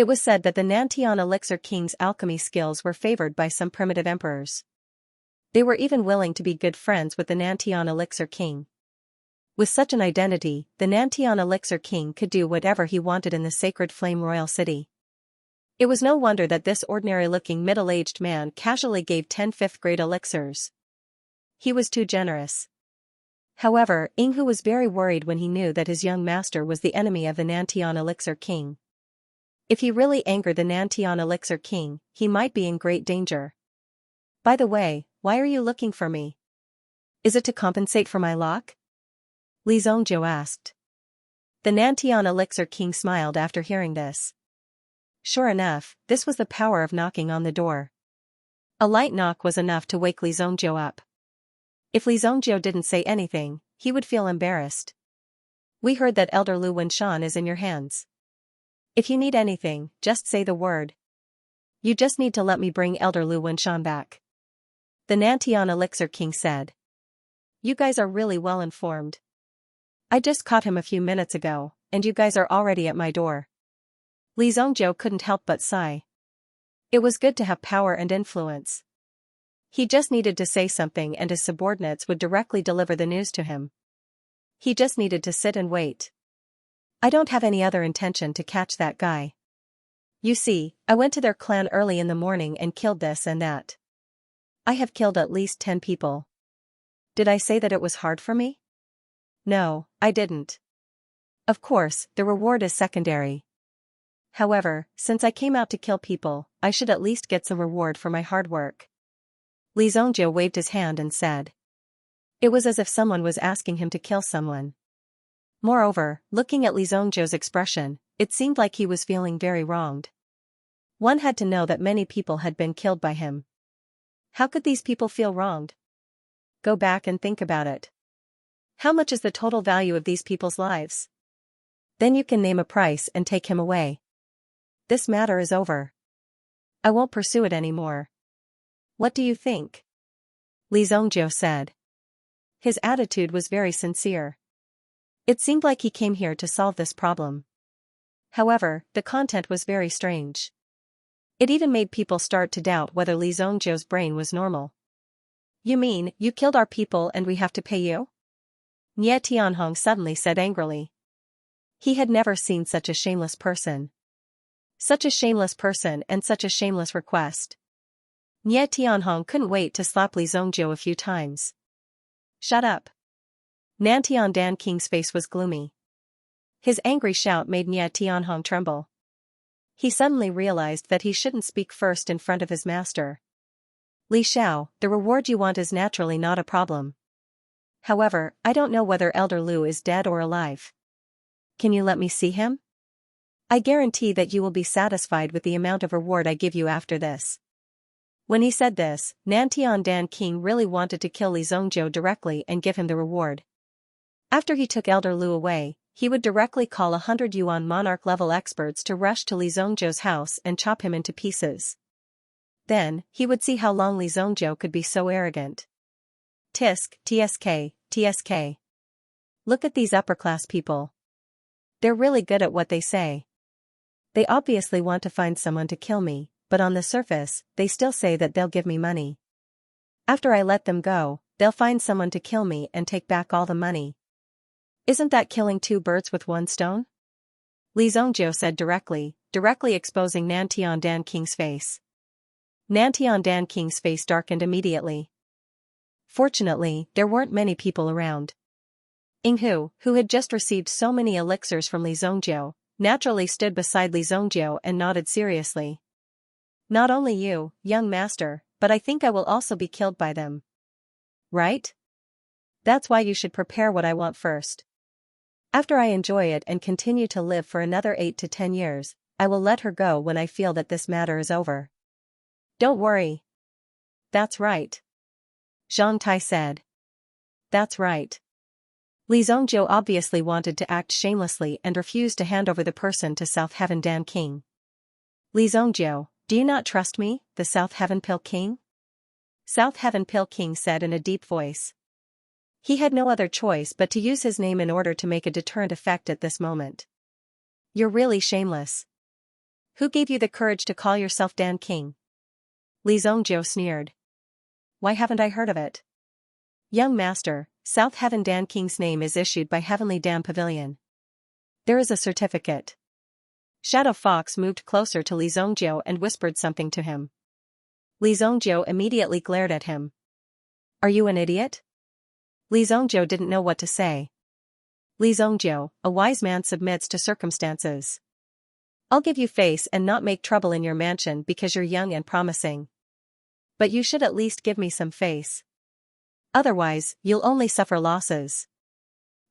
It was said that the Nantian Elixir King's alchemy skills were favored by some primitive emperors. They were even willing to be good friends with the Nantian Elixir King. With such an identity, the Nantian Elixir King could do whatever he wanted in the sacred flame royal city. It was no wonder that this ordinary-looking middle-aged man casually gave 10 fifth-grade elixirs. He was too generous. However, Inghu was very worried when he knew that his young master was the enemy of the Nantian Elixir King. If he really angered the Nantian Elixir King, he might be in great danger. By the way, why are you looking for me? Is it to compensate for my lock? Li Zongjiu asked. The Nantian Elixir King smiled after hearing this. Sure enough, this was the power of knocking on the door. A light knock was enough to wake Li Zongjiu up. If Li Zongjiu didn't say anything, he would feel embarrassed. We heard that Elder Lu Wenshan is in your hands. If you need anything, just say the word. You just need to let me bring Elder Lu Wenshan back. The Nantian Elixir King said. You guys are really well informed. I just caught him a few minutes ago, and you guys are already at my door. Li Zongjiu couldn't help but sigh. It was good to have power and influence. He just needed to say something and his subordinates would directly deliver the news to him. He just needed to sit and wait. I don't have any other intention to catch that guy. You see, I went to their clan early in the morning and killed this and that. I have killed at least 10 people. Did I say that it was hard for me? No, I didn't. Of course, the reward is secondary. However, since I came out to kill people, I should at least get some reward for my hard work. Li Zongjiu waved his hand and said. It was as if someone was asking him to kill someone. Moreover, looking at Li Zongjiu's expression, it seemed like he was feeling very wronged. One had to know that many people had been killed by him. How could these people feel wronged? Go back and think about it. How much is the total value of these people's lives? Then you can name a price and take him away. This matter is over. I won't pursue it anymore. What do you think? Li Zongjiu said. His attitude was very sincere. It seemed like he came here to solve this problem. However, the content was very strange. It even made people start to doubt whether Li Zongjiu's brain was normal. You mean, you killed our people and we have to pay you? Nie Tianhong suddenly said angrily. He had never seen such a shameless person. Such a shameless person and such a shameless request. Nie Tianhong couldn't wait to slap Li Zongjiu a few times. Shut up. Nantian Dan King's face was gloomy. His angry shout made Nie Tianhong tremble. He suddenly realized that he shouldn't speak first in front of his master. Li Xiao, the reward you want is naturally not a problem. However, I don't know whether Elder Lu is dead or alive. Can you let me see him? I guarantee that you will be satisfied with the amount of reward I give you after this. When he said this, Nantian Dan King really wanted to kill Li Zongjiu directly and give him the reward. After he took Elder Lu away, he would directly call 100 Yuan monarch-level experts to rush to Li Zongjiu's house and chop him into pieces. Then, he would see how long Li Zongjiu could be so arrogant. Tisk, TSK, TSK. Look at these upper-class people. They're really good at what they say. They obviously want to find someone to kill me, but on the surface, they still say that they'll give me money. After I let them go, they'll find someone to kill me and take back all the money. Isn't that killing 2 birds with 1 stone? Li Zongjiu said directly exposing Nantian Dan King's face. Nantian Dan King's face darkened immediately. Fortunately, there weren't many people around. Inghu, who had just received so many elixirs from Li Zongjiu, naturally stood beside Li Zongjiu and nodded seriously. Not only you, young master, but I think I will also be killed by them. Right? That's why you should prepare what I want first. After I enjoy it and continue to live for another 8 to 10 years, I will let her go when I feel that this matter is over. Don't worry. That's right. Zhang Tai said. That's right. Li Zongjiu obviously wanted to act shamelessly and refused to hand over the person to South Heaven Dan King. Li Zongjiu, do you not trust me, the South Heaven Pill King? South Heaven Pill King said in a deep voice. He had no other choice but to use his name in order to make a deterrent effect at this moment. You're really shameless. Who gave you the courage to call yourself Dan King? Li Zhongjiu sneered. Why haven't I heard of it? Young master, South Heaven Dan King's name is issued by Heavenly Dan Pavilion. There is a certificate. Shadow Fox moved closer to Li Zhongjiu and whispered something to him. Li Zhongjiu immediately glared at him. Are you an idiot? Li Zhongjiu didn't know what to say. Li Zhongjiu, a wise man submits to circumstances. I'll give you face and not make trouble in your mansion because you're young and promising. But you should at least give me some face. Otherwise, you'll only suffer losses.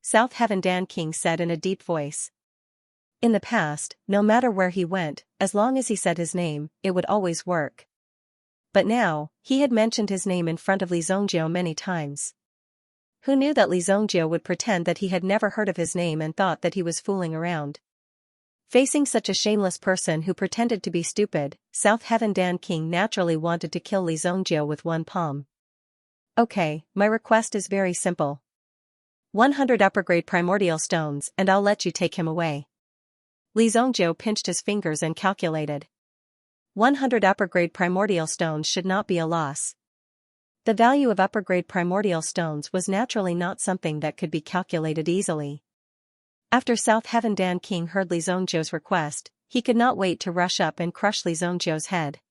South Heaven Dan King said in a deep voice. In the past, no matter where he went, as long as he said his name, it would always work. But now, he had mentioned his name in front of Li Zhongjiu many times. Who knew that Li Zhongjiu would pretend that he had never heard of his name and thought that he was fooling around? Facing such a shameless person who pretended to be stupid, South Heaven Dan King naturally wanted to kill Li Zhongjiu with one palm. Okay, my request is very simple. 100 upper-grade primordial stones and I'll let you take him away. Li Zhongjiu pinched his fingers and calculated. 100 upper-grade primordial stones should not be a loss. The value of upper-grade primordial stones was naturally not something that could be calculated easily. After South Heaven Dan King heard Li Zhongjiu's request, he could not wait to rush up and crush Li Zhongjiu's head.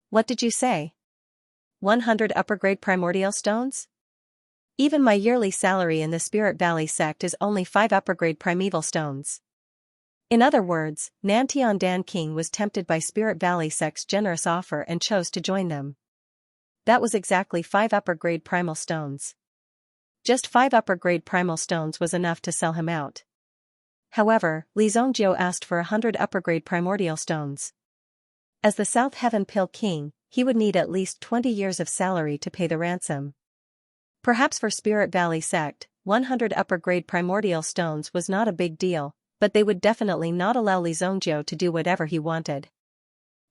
What did you say? 100 upper-grade primordial stones? Even my yearly salary in the Spirit Valley sect is only 5 upper-grade primeval stones. In other words, Nantian Dan King was tempted by Spirit Valley sect's generous offer and chose to join them. That was exactly 5 upper-grade primal stones. Just 5 upper-grade primal stones was enough to sell him out. However, Li Zhongjiu asked for 100 upper-grade primordial stones. As the South Heaven Pill King, he would need at least 20 years of salary to pay the ransom. Perhaps for Spirit Valley sect, 100 upper-grade primordial stones was not a big deal, but they would definitely not allow Li Zhongjiu to do whatever he wanted.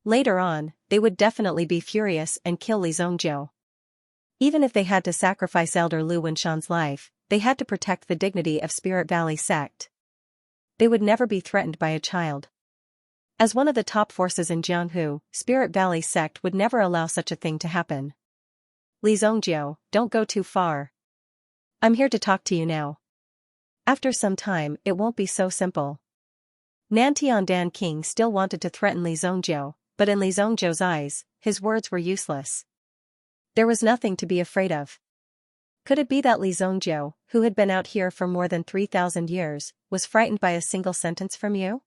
Later on, they would definitely be furious and kill Li Zhongjiu. Even if they had to sacrifice Elder Lu Wenshan's life, they had to protect the dignity of Spirit Valley sect. They would never be threatened by a child. As one of the top forces in Jianghu, Spirit Valley sect would never allow such a thing to happen. Li Zhongjiu, don't go too far. I'm here to talk to you now. After some time, it won't be so simple. Nantian Dan King still wanted to threaten Li Zhongjiu, but in Li Zhongjiu's eyes, his words were useless. There was nothing to be afraid of. Could it be that Li Zhongjiu, who had been out here for more than 3,000 years, was frightened by a single sentence from you?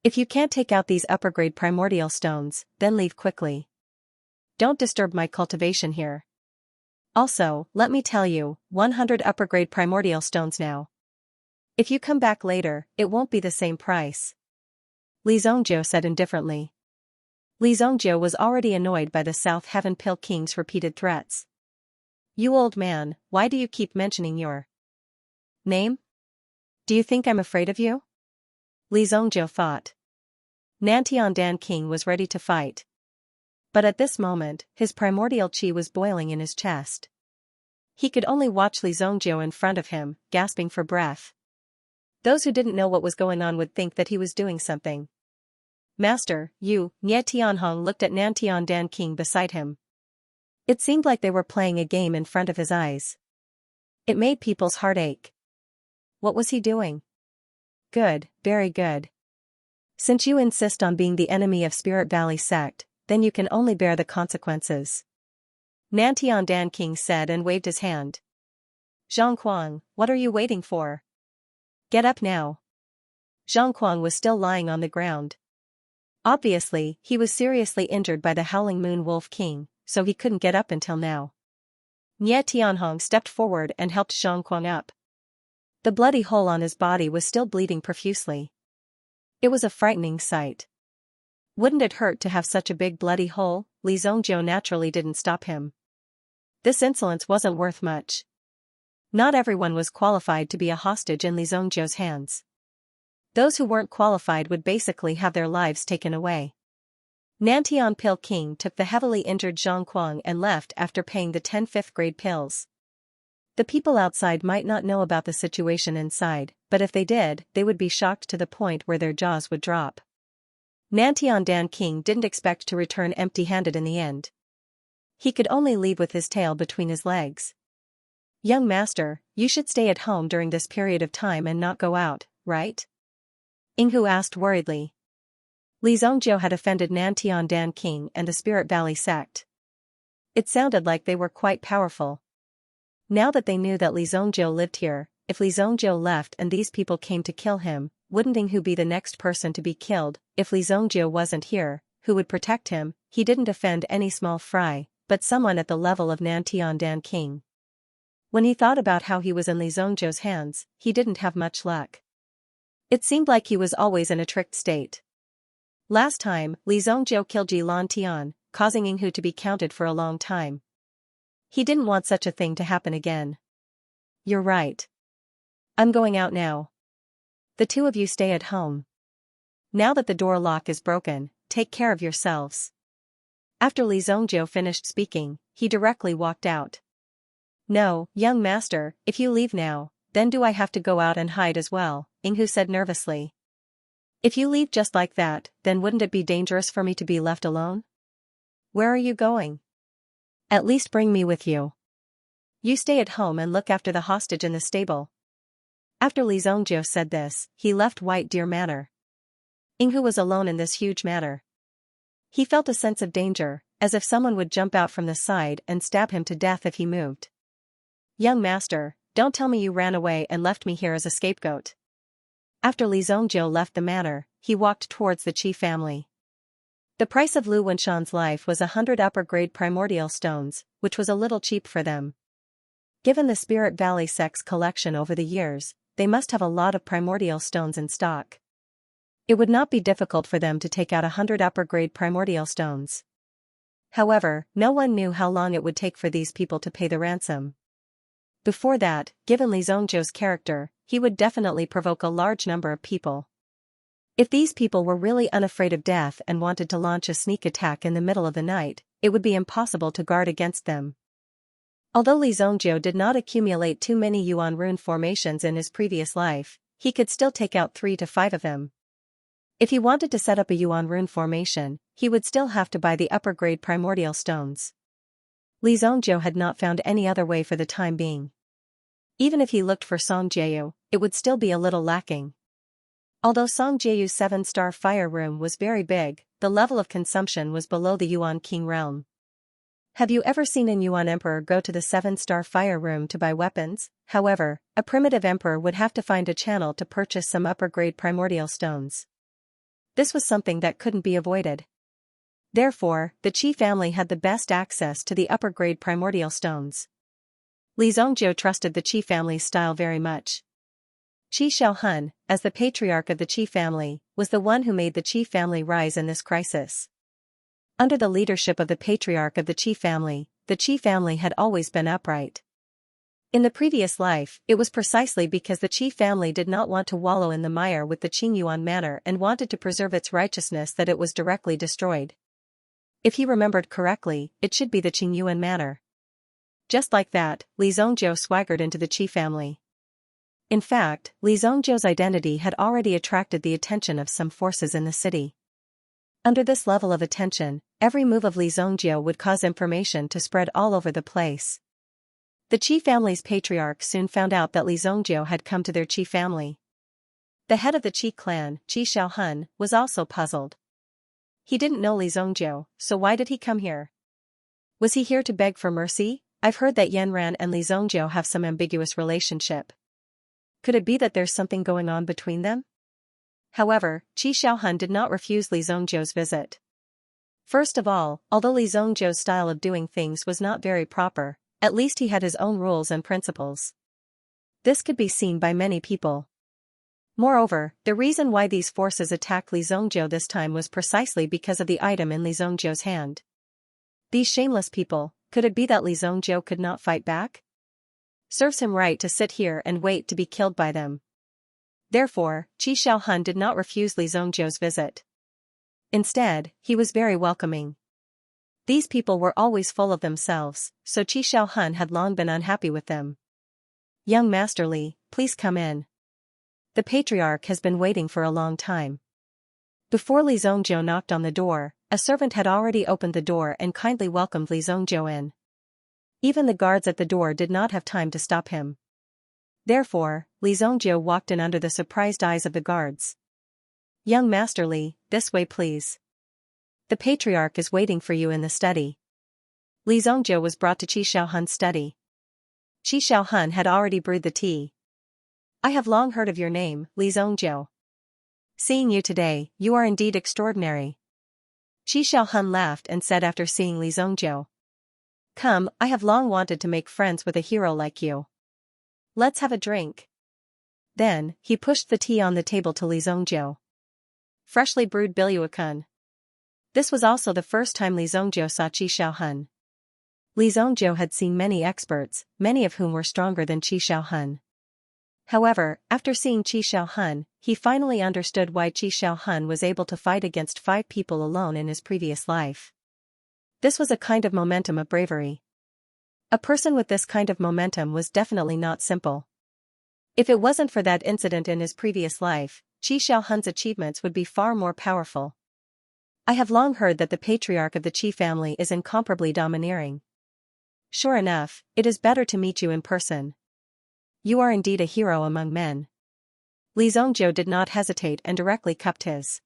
If you can't take out these upper-grade primordial stones, then leave quickly. Don't disturb my cultivation here. Also, let me tell you, 100 upper-grade primordial stones now. If you come back later, it won't be the same price. Li Zhongjiu said indifferently. Li Zhongjiu was already annoyed by the South Heaven Pill King's repeated threats. You old man, why do you keep mentioning your name? Do you think I'm afraid of you? Li Zhongjiu thought. Nantian Dan King was ready to fight. But at this moment, his primordial qi was boiling in his chest. He could only watch Li Zhongjiu in front of him, gasping for breath. Those who didn't know what was going on would think that he was doing something. Master, you, Nie Tianhong looked at Nantian Dan King beside him. It seemed like they were playing a game in front of his eyes. It made people's heart ache. What was he doing? Good, very good. Since you insist on being the enemy of Spirit Valley sect, then you can only bear the consequences. Nantian Dan King said and waved his hand. Zhang Kuang, what are you waiting for? Get up now. Zhang Kuang was still lying on the ground. Obviously, he was seriously injured by the Howling Moon Wolf King, so he couldn't get up until now. Nie Tianhong stepped forward and helped Zhang Kuang up. The bloody hole on his body was still bleeding profusely. It was a frightening sight. Wouldn't it hurt to have such a big bloody hole? Li Zhongjiu naturally didn't stop him. This insolence wasn't worth much. Not everyone was qualified to be a hostage in Li Zhongjiu's hands. Those who weren't qualified would basically have their lives taken away. Nantian Pill King took the heavily injured Zhang Kuang and left after paying the 10 fifth-grade pills. The people outside might not know about the situation inside, but if they did, they would be shocked to the point where their jaws would drop. Nantian King didn't expect to return empty-handed in the end. He could only leave with his tail between his legs. Young master, you should stay at home during this period of time and not go out, right? Yinghu asked worriedly. Li Zhongjiu had offended Nantian King and the Spirit Valley sect. It sounded like they were quite powerful. Now that they knew that Li Zhongjiu lived here, if Li Zhongjiu left and these people came to kill him, wouldn't Yinghu be the next person to be killed? If Li Zhongjiu wasn't here, who would protect him? He didn't offend any small fry, but someone at the level of Nantian King. When he thought about how he was in Li Zhongjiu's hands, he didn't have much luck. It seemed like he was always in a tricked state. Last time, Li Zhongjiu killed Ji Lantian, causing Yinghu to be counted for a long time. He didn't want such a thing to happen again. You're right. I'm going out now. The two of you stay at home. Now that the door lock is broken, take care of yourselves. After Li Zhongjiu finished speaking, he directly walked out. No, young master, if you leave now, then do I have to go out and hide as well? Yinghu said nervously. If you leave just like that, then wouldn't it be dangerous for me to be left alone? Where are you going? At least bring me with you. You stay at home and look after the hostage in the stable. After Li Zhongjiu said this, he left White Deer Manor. Yinghu was alone in this huge manor. He felt a sense of danger, as if someone would jump out from the side and stab him to death if he moved. Young master, don't tell me you ran away and left me here as a scapegoat. After Li Zhongjiu left the manor, he walked towards the Qi family. The price of Lu Wenshan's life was 100 upper-grade primordial stones, which was a little cheap for them. Given the Spirit Valley sect's collection over the years, they must have a lot of primordial stones in stock. It would not be difficult for them to take out 100 upper-grade primordial stones. However, no one knew how long it would take for these people to pay the ransom. Before that, given Li Zhongjiu's character, he would definitely provoke a large number of people. If these people were really unafraid of death and wanted to launch a sneak attack in the middle of the night, it would be impossible to guard against them. Although Li Zhongjiu did not accumulate too many Yuan rune formations in his previous life, he could still take out 3 to 5 of them. If he wanted to set up a Yuan rune formation, he would still have to buy the upper-grade primordial stones. Li Zhongjiu had not found any other way for the time being. Even if he looked for Song Jiu, it would still be a little lacking. Although Song Jiu's 7-star fire room was very big, the level of consumption was below the Yuan King realm. Have you ever seen a Yuan emperor go to the 7-star fire room to buy weapons? However, a primitive emperor would have to find a channel to purchase some upper-grade primordial stones. This was something that couldn't be avoided. Therefore, the Qi family had the best access to the upper-grade primordial stones. Li Zhongjiu trusted the Qi family's style very much. Qi Xiaohun, as the patriarch of the Qi family, was the one who made the Qi family rise in this crisis. Under the leadership of the patriarch of the Qi family had always been upright. In the previous life, it was precisely because the Qi family did not want to wallow in the mire with the Qingyuan manor and wanted to preserve its righteousness that it was directly destroyed. If he remembered correctly, it should be the Qingyuan manor. Just like that, Li Zhongjiu swaggered into the Qi family. In fact, Li Zhongjiu's identity had already attracted the attention of some forces in the city. Under this level of attention, every move of Li Zhongjiu would cause information to spread all over the place. The Qi family's patriarch soon found out that Li Zhongjiu had come to their Qi family. The head of the Qi clan, Qi Xiaohun, was also puzzled. He didn't know Li Zhongjiu, so why did he come here? Was he here to beg for mercy? I've heard that Yanran and Li Zhongjiu have some ambiguous relationship. Could it be that there's something going on between them? However, Qi Xiaohun did not refuse Li Zhongjiu's visit. First of all, although Li Zhongjiu's style of doing things was not very proper, at least he had his own rules and principles. This could be seen by many people. Moreover, the reason why these forces attacked Li Zhongjiu this time was precisely because of the item in Li Zhongjiu's hand. These shameless people, could it be that Li Zhongjiu could not fight back? Serves him right to sit here and wait to be killed by them. Therefore, Qi Xiaohun did not refuse Li Zhongjiu's visit. Instead, he was very welcoming. These people were always full of themselves, so Qi Xiaohun had long been unhappy with them. Young Master Li, please come in. The patriarch has been waiting for a long time. Before Li Zongjiu knocked on the door, a servant had already opened the door and kindly welcomed Li Zongjiu in. Even the guards at the door did not have time to stop him. Therefore, Li Zongjiu walked in under the surprised eyes of the guards. "Young Master Li, this way please. The patriarch is waiting for you in the study." Li Zongjiu was brought to Qi Xiaohun's study. Qi Xiaohun had already brewed the tea. "I have long heard of your name, Li Zongjiu. Seeing you today, you are indeed extraordinary." Qi Xiaohun laughed and said after seeing Li Zongjiu. "Come, I have long wanted to make friends with a hero like you. Let's have a drink." Then, he pushed the tea on the table to Li Zongjiu. Freshly brewed biluakun. This was also the first time Li Zongjiu saw Qi Xiaohun. Li Zongjiu had seen many experts, many of whom were stronger than Qi Xiaohun. However, after seeing Qi Xiaohun, he finally understood why Qi Xiaohun was able to fight against 5 people alone in his previous life. This was a kind of momentum of bravery. A person with this kind of momentum was definitely not simple. If it wasn't for that incident in his previous life, Qi Xiaohun's achievements would be far more powerful. "I have long heard that the patriarch of the Qi family is incomparably domineering. Sure enough, it is better to meet you in person. You are indeed a hero among men." Li Zongjiu did not hesitate and directly cupped his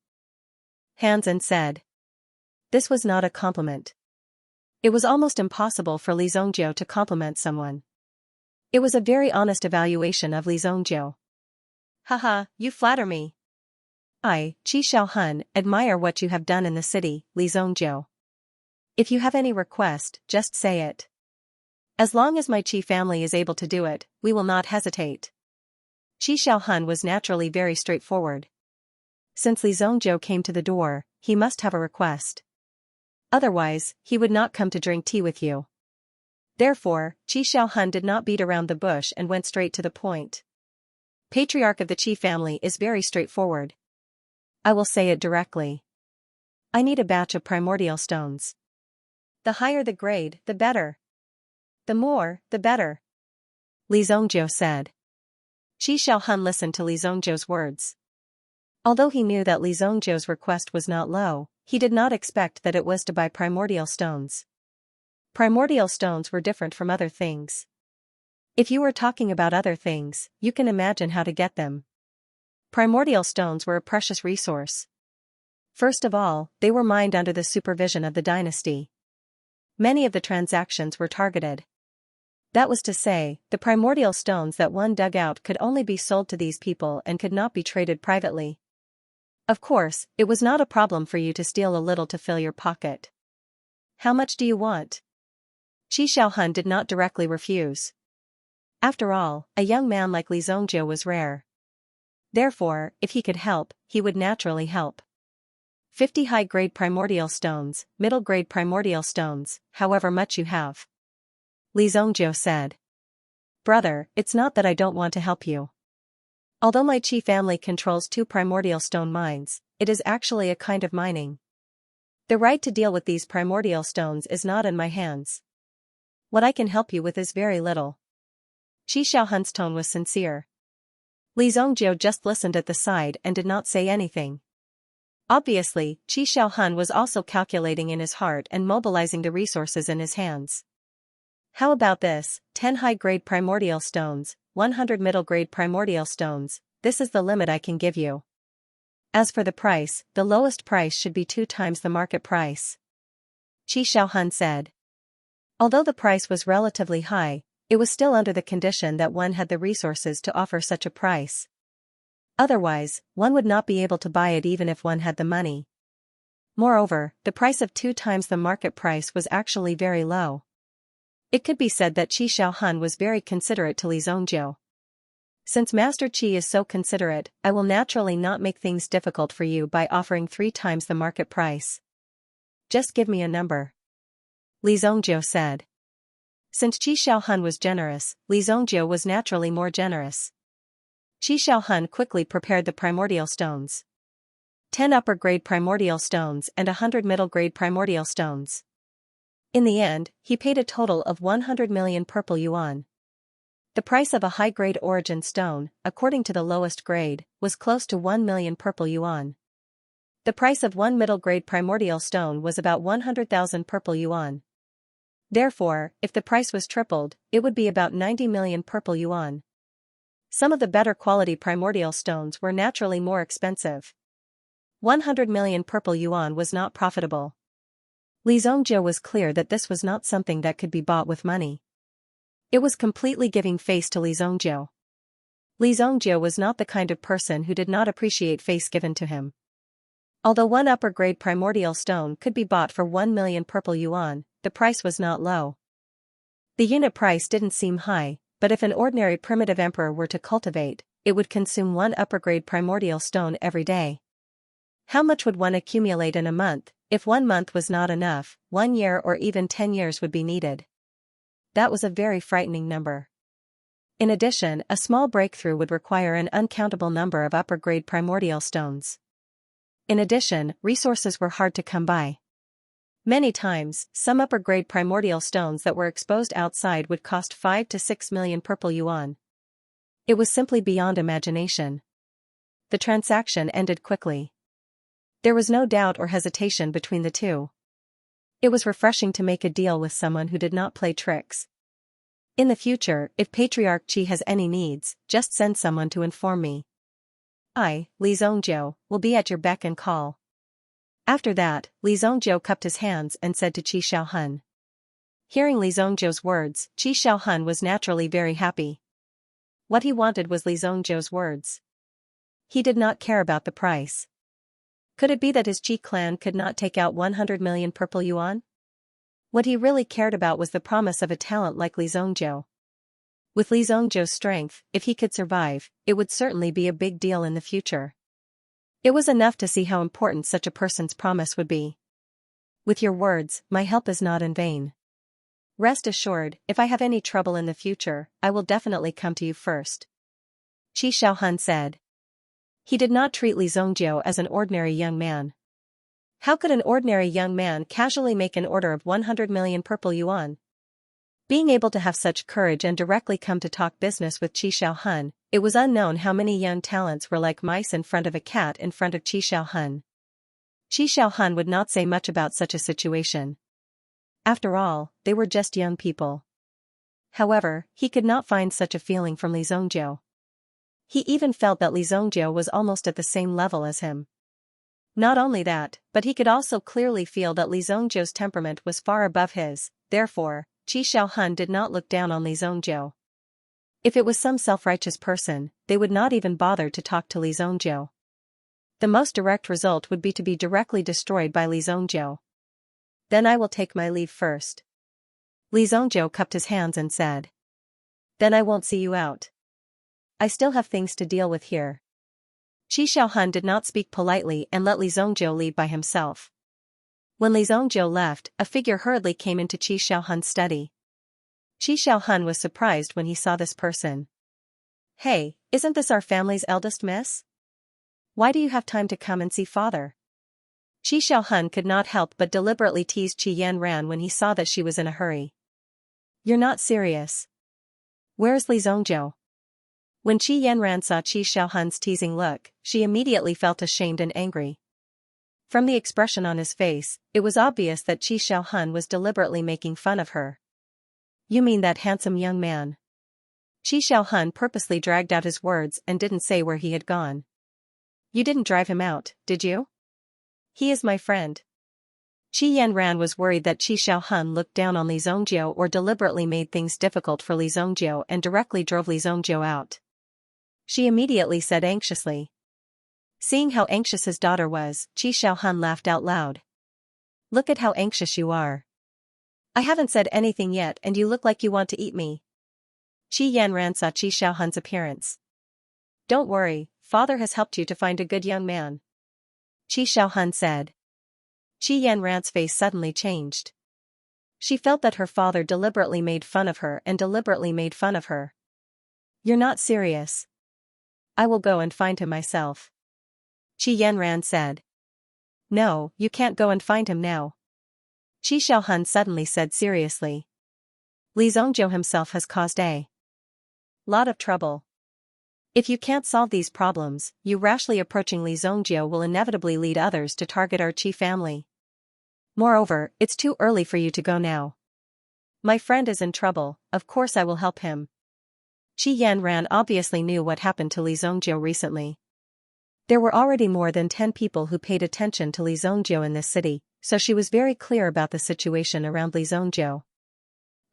hands and said. This was not a compliment. It was almost impossible for Li Zongjiu to compliment someone. It was a very honest evaluation of Li Zongjiu. "Haha, you flatter me. I, Qi Xiaohun, admire what you have done in the city, Li Zongjiu. If you have any request, just say it. As long as my Qi family is able to do it, we will not hesitate." Qi Xiaohun was naturally very straightforward. Since Li Zongjiu came to the door, he must have a request. Otherwise, he would not come to drink tea with you. Therefore, Qi Xiaohun did not beat around the bush and went straight to the point. "Patriarch of the Qi family is very straightforward. I will say it directly. I need a batch of primordial stones. The higher the grade, the better. The more, the better," Li Zongjiu said. Qi Xiaohun listened to Li Zongjiu's words. Although he knew that Li Zongjiu's request was not low, he did not expect that it was to buy primordial stones. Primordial stones were different from other things. If you were talking about other things, you can imagine how to get them. Primordial stones were a precious resource. First of all, they were mined under the supervision of the dynasty. Many of the transactions were targeted. That was to say, the primordial stones that one dug out could only be sold to these people and could not be traded privately. Of course, it was not a problem for you to steal a little to fill your pocket. "How much do you want?" Qi Xiaohun did not directly refuse. After all, a young man like Li Zongjiu was rare. Therefore, if he could help, he would naturally help. 50 high-grade primordial stones, middle-grade primordial stones, however much you have. Li Zongjiu said. "Brother, it's not that I don't want to help you. Although my Qi family controls 2 primordial stone mines, it is actually a kind of mining. The right to deal with these primordial stones is not in my hands. What I can help you with is very little." Qi Xiaohun's tone was sincere. Li Zongjiu just listened at the side and did not say anything. Obviously, Qi Xiaohun was also calculating in his heart and mobilizing the resources in his hands. "How about this, 10 high-grade primordial stones, 100 middle-grade primordial stones, this is the limit I can give you. As for the price, the lowest price should be 2 times the market price," Qi Xiaohun said. Although the price was relatively high, it was still under the condition that one had the resources to offer such a price. Otherwise, one would not be able to buy it even if one had the money. Moreover, the price of 2 times the market price was actually very low. It could be said that Qi Xiaohun was very considerate to Li Zongjiu. "Since Master Qi is so considerate, I will naturally not make things difficult for you by offering 3 times the market price. Just give me a number," Li Zongjiu said. Since Qi Xiaohun was generous, Li Zongjiu was naturally more generous. Qi Xiaohun quickly prepared the primordial stones. 10 upper-grade primordial stones and 100 middle-grade primordial stones. In the end, he paid a total of 100 million purple yuan. The price of a high-grade origin stone, according to the lowest grade, was close to 1 million purple yuan. The price of one middle-grade primordial stone was about 100,000 purple yuan. Therefore, if the price was tripled, it would be about 90 million purple yuan. Some of the better quality primordial stones were naturally more expensive. 100 million purple yuan was not profitable. Li Zhongjiu was clear that this was not something that could be bought with money. It was completely giving face to Li Zhongjiu. Li Zhongjiu was not the kind of person who did not appreciate face given to him. Although one upper-grade primordial stone could be bought for 1 million purple yuan, the price was not low. The unit price didn't seem high, but if an ordinary primitive emperor were to cultivate, it would consume one upper-grade primordial stone every day. How much would one accumulate in a month? If 1 month was not enough, 1 year or even 10 years would be needed. That was a very frightening number. In addition, a small breakthrough would require an uncountable number of upper-grade primordial stones. In addition, resources were hard to come by. Many times, some upper-grade primordial stones that were exposed outside would cost 5 to 6 million purple yuan. It was simply beyond imagination. The transaction ended quickly. There was no doubt or hesitation between the two. It was refreshing to make a deal with someone who did not play tricks. In the future, if Patriarch Qi has any needs, just send someone to inform me. I, Li Zhongjiu, will be at your beck and call. After that, Li Zhongjiu cupped his hands and said to Qi Xiaohun. Hearing Li Zhongjiu's words, Qi Xiaohun was naturally very happy. What he wanted was Li Zhongjiu's words. He did not care about the price. Could it be that his Qi clan could not take out 100 million purple yuan? What he really cared about was the promise of a talent like Li Zhongjiu. With Li Zhongjiu's strength, if he could survive, it would certainly be a big deal in the future. It was enough to see how important such a person's promise would be. With your words, my help is not in vain. Rest assured, if I have any trouble in the future, I will definitely come to you first. Qi Xiaohun said. He did not treat Li Zhongjiu as an ordinary young man. How could an ordinary young man casually make an order of 100 million purple yuan? Being able to have such courage and directly come to talk business with Qi Xiaohun, it was unknown how many young talents were like mice in front of a cat in front of Qi Xiaohun. Qi Xiaohun would not say much about such a situation. After all, they were just young people. However, he could not find such a feeling from Li Zhongjiu. He even felt that Li Zhongjiu was almost at the same level as him. Not only that, but he could also clearly feel that Li Zhongjiu's temperament was far above his, therefore, Qi Xiaohun did not look down on Li Zhongjiu. If it was some self-righteous person, they would not even bother to talk to Li Zhongjiu. The most direct result would be to be directly destroyed by Li Zhongjiu. Then I will take my leave first. Li Zhongjiu cupped his hands and said. Then I won't see you out. I still have things to deal with here. Qi Xiaohun did not speak politely and let Li Zhongjiu leave by himself. When Li Zhongjiu left, a figure hurriedly came into Qi Xiaohun's study. Qi Xiaohun was surprised when he saw this person. Hey, isn't this our family's eldest miss? Why do you have time to come and see father? Qi Xiaohun could not help but deliberately tease Qi Yanran when he saw that she was in a hurry. You're not serious. Where's Li Zhongjiu? When Qi Yanran saw Qi Xiaohun's teasing look, she immediately felt ashamed and angry. From the expression on his face, it was obvious that Qi Xiaohun was deliberately making fun of her. You mean that handsome young man? Qi Xiaohun purposely dragged out his words and didn't say where he had gone. You didn't drive him out, did you? He is my friend. Qi Yanran was worried that Qi Xiaohun looked down on Li Zhongjiu or deliberately made things difficult for Li Zhongjiu and directly drove Li Zhongjiu out. She immediately said anxiously. Seeing how anxious his daughter was, Qi Xiaohun laughed out loud. Look at how anxious you are. I haven't said anything yet and you look like you want to eat me. Qi Yanran saw Qi Xiaohun's appearance. Don't worry, father has helped you to find a good young man. Qi Xiaohun said. Qi Yanran's face suddenly changed. She felt that her father deliberately made fun of her and deliberately made fun of her. You're not serious. I will go and find him myself. Qi Yanran said. No, you can't go and find him now. Qi Xiaohun suddenly said seriously. Li Zhongjiu himself has caused a lot of trouble. If you can't solve these problems, you rashly approaching Li Zongjie will inevitably lead others to target our Qi family. Moreover, it's too early for you to go now. My friend is in trouble, of course I will help him. Qi Yanran obviously knew what happened to Li Zongjie recently. There were already more than 10 people who paid attention to Li Zongjie in this city, so she was very clear about the situation around Li Zongjie.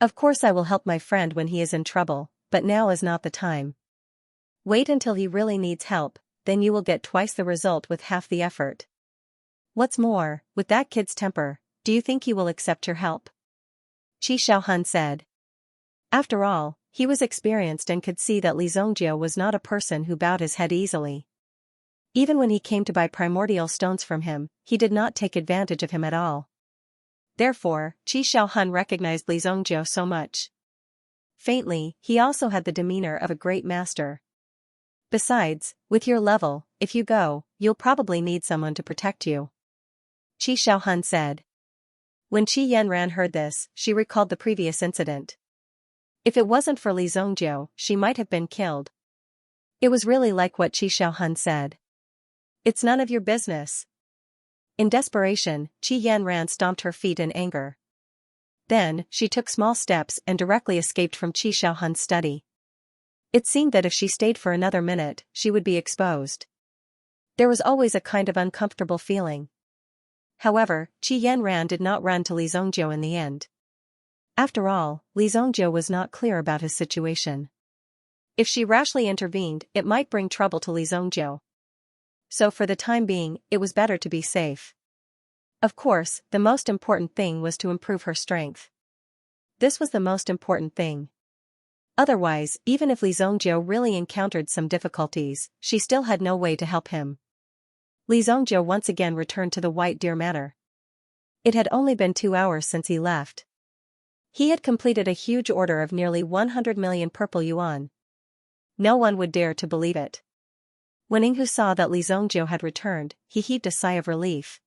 Of course I will help my friend when he is in trouble, but now is not the time. Wait until he really needs help, then you will get twice the result with half the effort. What's more, with that kid's temper, do you think he will accept your help? Qi Xiaohun said. After all, he was experienced and could see that Li Zongjie was not a person who bowed his head easily. Even when he came to buy primordial stones from him, he did not take advantage of him at all. Therefore, Qi Xiaohun recognized Li Zongjie so much. Faintly, he also had the demeanor of a great master. Besides, with your level, if you go, you'll probably need someone to protect you. Qi Xiaohun said. When Qi Yanran heard this, she recalled the previous incident. If it wasn't for Li Zongjie, she might have been killed. It was really like what Qi Xiaohun said. It's none of your business. In desperation, Qi Yanran stomped her feet in anger. Then, she took small steps and directly escaped from Qi Xiaohun's study. It seemed that if she stayed for another minute, she would be exposed. There was always a kind of uncomfortable feeling. However, Qi Yanran did not run to Li Zongjie in the end. After all, Li Zongjie was not clear about his situation. If she rashly intervened, it might bring trouble to Li Zongjie. So for the time being, it was better to be safe. Of course, the most important thing was to improve her strength. This was the most important thing. Otherwise, even if Li Zongjie really encountered some difficulties, she still had no way to help him. Li Zongjie once again returned to the White Deer Manor. It had only been 2 hours since he left. He had completed a huge order of nearly 100 million purple yuan. No one would dare to believe it. When Yinghu saw that Li Zongjie had returned, he heaved a sigh of relief.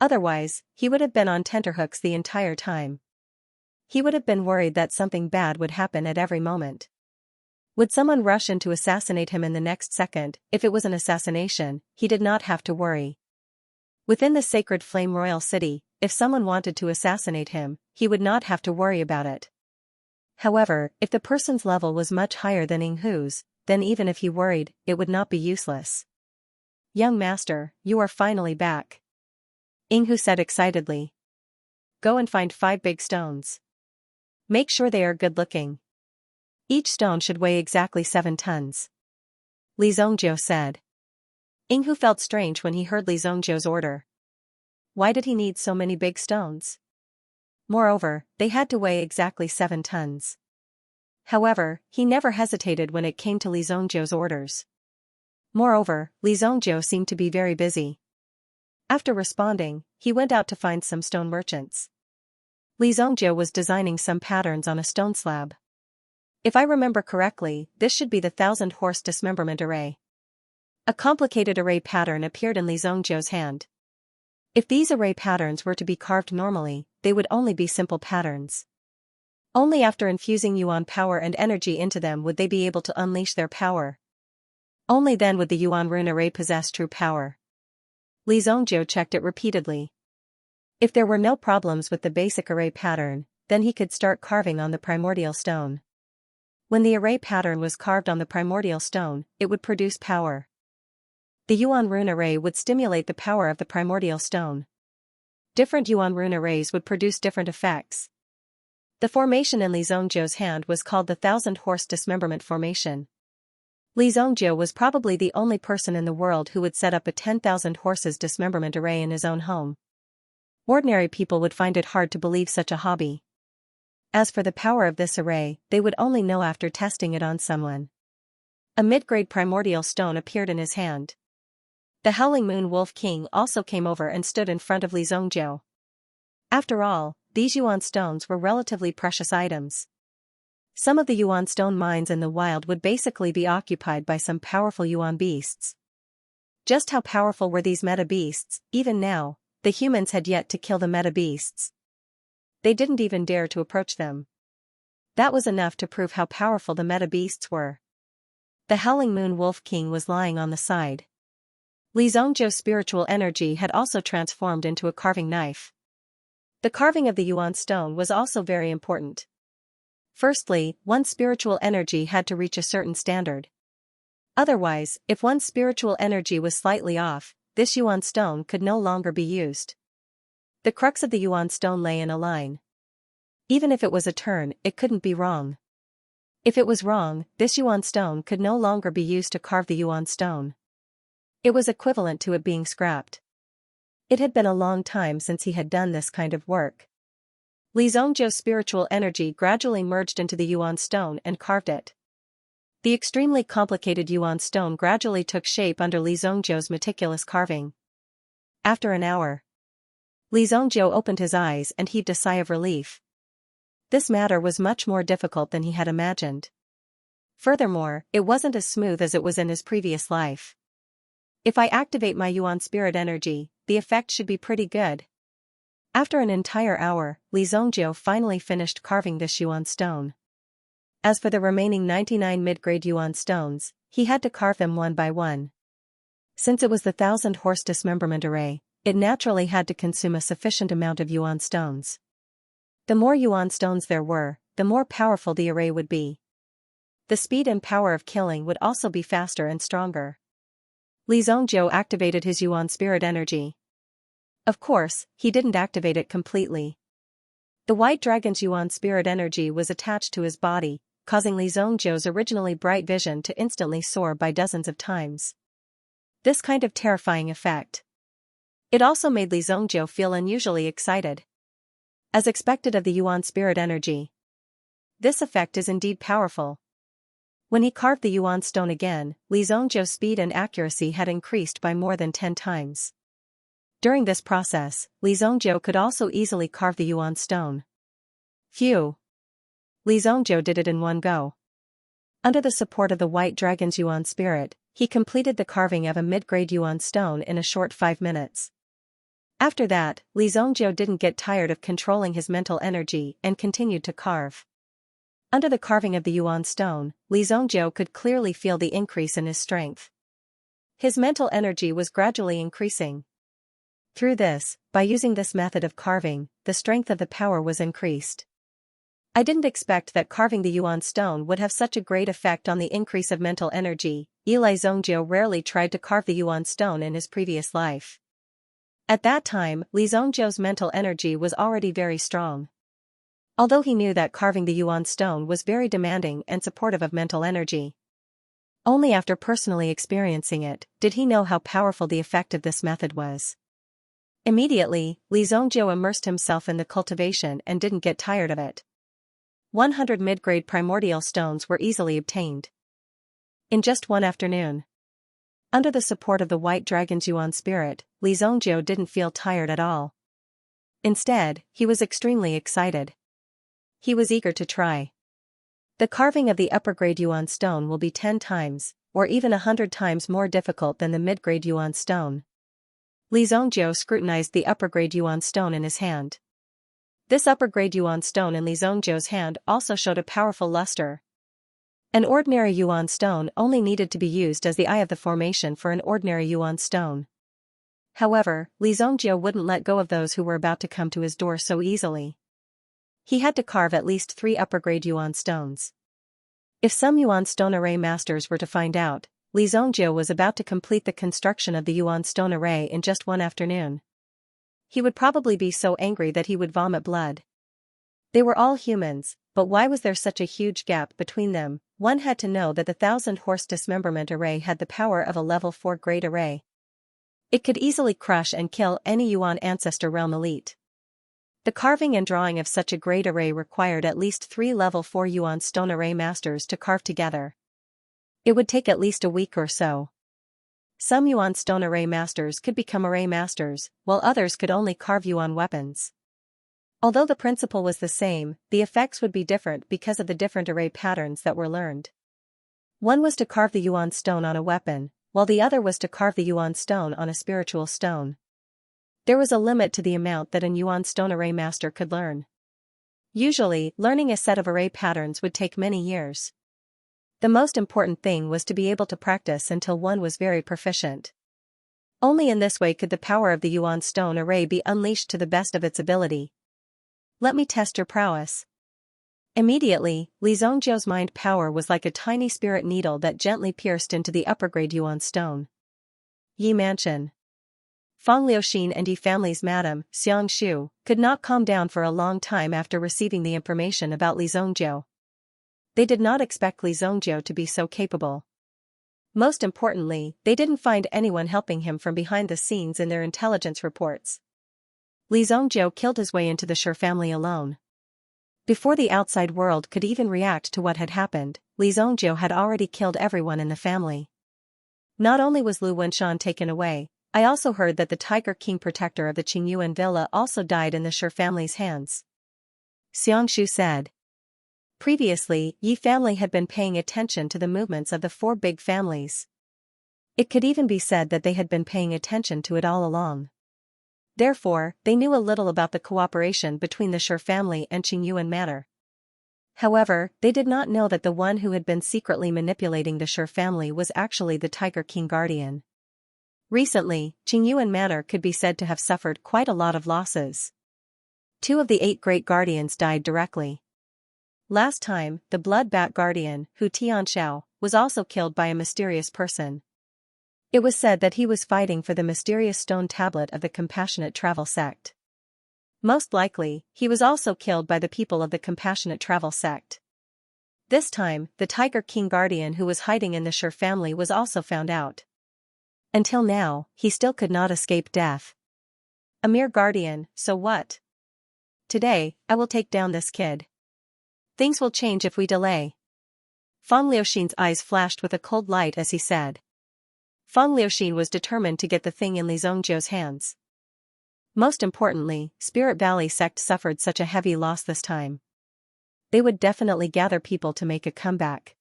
Otherwise, he would have been on tenterhooks the entire time. He would have been worried that something bad would happen at every moment. Would someone rush in to assassinate him in the next second? If it was an assassination, he did not have to worry. Within the sacred Flame Royal City, if someone wanted to assassinate him, he would not have to worry about it. However, if the person's level was much higher than Yinghu's, then even if he worried, it would not be useless. Young master, you are finally back. Yinghu said excitedly. Go and find 5 big stones. Make sure they are good-looking. Each stone should weigh exactly 7 tons. Li Zongjie said. Yinghu felt strange when he heard Li Zongjie's order. Why did he need so many big stones? Moreover, they had to weigh exactly 7 tons. However, he never hesitated when it came to Li Zongjie's orders. Moreover, Li Zongjie seemed to be very busy. After responding, he went out to find some stone merchants. Li Zongjie was designing some patterns on a stone slab. If I remember correctly, this should be the 1,000-horse dismemberment array. A complicated array pattern appeared in Li Zongjie's hand. If these array patterns were to be carved normally, they would only be simple patterns. Only after infusing yuan power and energy into them would they be able to unleash their power. Only then would the yuan rune array possess true power. Li Zongjie checked it repeatedly. If there were no problems with the basic array pattern, then he could start carving on the primordial stone. When the array pattern was carved on the primordial stone, it would produce power. The yuan rune array would stimulate the power of the primordial stone. Different yuan rune arrays would produce different effects. The formation in Li Zongjie's hand was called the 1,000-horse dismemberment formation. Li Zongjie was probably the only person in the world who would set up a 10,000 horses dismemberment array in his own home. Ordinary people would find it hard to believe such a hobby. As for the power of this array, they would only know after testing it on someone. A mid-grade primordial stone appeared in his hand. The Howling Moon Wolf King also came over and stood in front of Li Zongjie. After all, these yuan stones were relatively precious items. Some of the yuan stone mines in the wild would basically be occupied by some powerful yuan beasts. Just how powerful were these meta beasts? Even now, the humans had yet to kill the meta beasts. They didn't even dare to approach them. That was enough to prove how powerful the meta beasts were. The Howling Moon Wolf King was lying on the side. Li Zhongzhou's spiritual energy had also transformed into a carving knife. The carving of the Yuan stone was also very important. Firstly, one's spiritual energy had to reach a certain standard. Otherwise, if one's spiritual energy was slightly off, this Yuan stone could no longer be used. The crux of the Yuan stone lay in a line. Even if it was a turn, it couldn't be wrong. If it was wrong, this Yuan stone could no longer be used to carve the Yuan stone. It was equivalent to it being scrapped. It had been a long time since he had done this kind of work. Li Zhongzhou's spiritual energy gradually merged into the Yuan stone and carved it. The extremely complicated Yuan stone gradually took shape under Li Zhongzhou's meticulous carving. After an hour, Li Zhongzhou opened his eyes and heaved a sigh of relief. This matter was much more difficult than he had imagined. Furthermore, it wasn't as smooth as it was in his previous life. If I activate my Yuan spirit energy, the effect should be pretty good. After an entire hour, Li Zhongzhou finally finished carving this Yuan stone. As for the remaining 99 mid-grade Yuan stones, he had to carve them one by one. Since it was the 1,000-horse dismemberment array, it naturally had to consume a sufficient amount of Yuan stones. The more Yuan stones there were, the more powerful the array would be. The speed and power of killing would also be faster and stronger. Li Zhongzhou activated his Yuan spirit energy. Of course, he didn't activate it completely. The white dragon's Yuan spirit energy was attached to his body, causing Li Zhongzhou's originally bright vision to instantly soar by dozens of times. This kind of terrifying effect. It also made Li Zhongzhou feel unusually excited. As expected of the Yuan spirit energy. This effect is indeed powerful. When he carved the Yuan stone again, Li Zhongzhou's speed and accuracy had increased by more than 10 times. During this process, Li Zhongzhou could also easily carve the Yuan stone. Phew! Li Zhongzhou did it in one go. Under the support of the white dragon's Yuan spirit, he completed the carving of a mid-grade Yuan stone in a short 5 minutes. After that, Li Zhongzhou didn't get tired of controlling his mental energy and continued to carve. Under the carving of the Yuan stone, Li Zhongzhou could clearly feel the increase in his strength. His mental energy was gradually increasing. Through this, by using this method of carving, the strength of the power was increased. I didn't expect that carving the Yuan stone would have such a great effect on the increase of mental energy. Li Zhongzhou rarely tried to carve the Yuan stone in his previous life. At that time, Li Zhongzhou's mental energy was already very strong. Although he knew that carving the Yuan stone was very demanding and supportive of mental energy. Only after personally experiencing it, did he know how powerful the effect of this method was. Immediately, Li Zhongzhou immersed himself in the cultivation and didn't get tired of it. 100 mid-grade primordial stones were easily obtained. In just one afternoon. Under the support of the white dragon's Yuan spirit, Li Zhongzhou didn't feel tired at all. Instead, he was extremely excited. He was eager to try. The carving of the upper-grade Yuan stone will be 10 times, or even 100 times more difficult than the mid-grade Yuan stone. Li Zhongzhou scrutinized the upper-grade Yuan stone in his hand. This upper-grade Yuan stone in Li Zhongzhou's hand also showed a powerful luster. An ordinary Yuan stone only needed to be used as the eye of the formation for an ordinary Yuan stone. However, Li Zhongzhou wouldn't let go of those who were about to come to his door so easily. He had to carve at least 3 upper-grade Yuan stones. If some Yuan stone array masters were to find out, Li Zhongzhou was about to complete the construction of the Yuan stone array in just one afternoon. He would probably be so angry that he would vomit blood. They were all humans, but why was there such a huge gap between them? One had to know that the 1,000-horse dismemberment array had the power of a level 4 grade array. It could easily crush and kill any Yuan ancestor realm elite. The carving and drawing of such a grade array required at least 3 level 4 Yuan stone array masters to carve together. It would take at least a week or so. Some Yuan stone array masters could become array masters, while others could only carve Yuan weapons. Although the principle was the same, the effects would be different because of the different array patterns that were learned. One was to carve the Yuan stone on a weapon, while the other was to carve the Yuan stone on a spiritual stone. There was a limit to the amount that an Yuan stone array master could learn. Usually, learning a set of array patterns would take many years. The most important thing was to be able to practice until one was very proficient. Only in this way could the power of the Yuan stone array be unleashed to the best of its ability. Let me test your prowess. Immediately, Li Zongjiu's mind power was like a tiny spirit needle that gently pierced into the upper-grade Yuan stone. Yi Mansion. Fang Liuxin and Yi family's madam, Xianxia, could not calm down for a long time after receiving the information about Li Zongjiu. They did not expect Li Zongjiu to be so capable. Most importantly, they didn't find anyone helping him from behind the scenes in their intelligence reports. Li Zongjiu killed his way into the Shi family alone. Before the outside world could even react to what had happened, Li Zongjiu had already killed everyone in the family. Not only was Lu Wenshan taken away, I also heard that the Tiger King protector of the Qingyuan villa also died in the Shi family's hands. Xianxia said. Previously, Yi family had been paying attention to the movements of the four big families. It could even be said that they had been paying attention to it all along. Therefore, they knew a little about the cooperation between the Shi family and Qingyuan matter. However, they did not know that the one who had been secretly manipulating the Shi family was actually the Tiger King guardian. Recently, Qingyuan matter could be said to have suffered quite a lot of losses. 2 of the 8 great guardians died directly. Last time, the Blood Bat Guardian, Hu Tianxiao, was also killed by a mysterious person. It was said that he was fighting for the mysterious stone tablet of the Compassionate Travel sect. Most likely, he was also killed by the people of the Compassionate Travel sect. This time, the Tiger King Guardian who was hiding in the Shi family was also found out. Until now, he still could not escape death. A mere guardian, so what? Today, I will take down this kid. Things will change if we delay. Fang Liuxin's eyes flashed with a cold light as he said. Fang Liuxin was determined to get the thing in Li Zongjiu's hands. Most importantly, Spirit Valley sect suffered such a heavy loss this time. They would definitely gather people to make a comeback.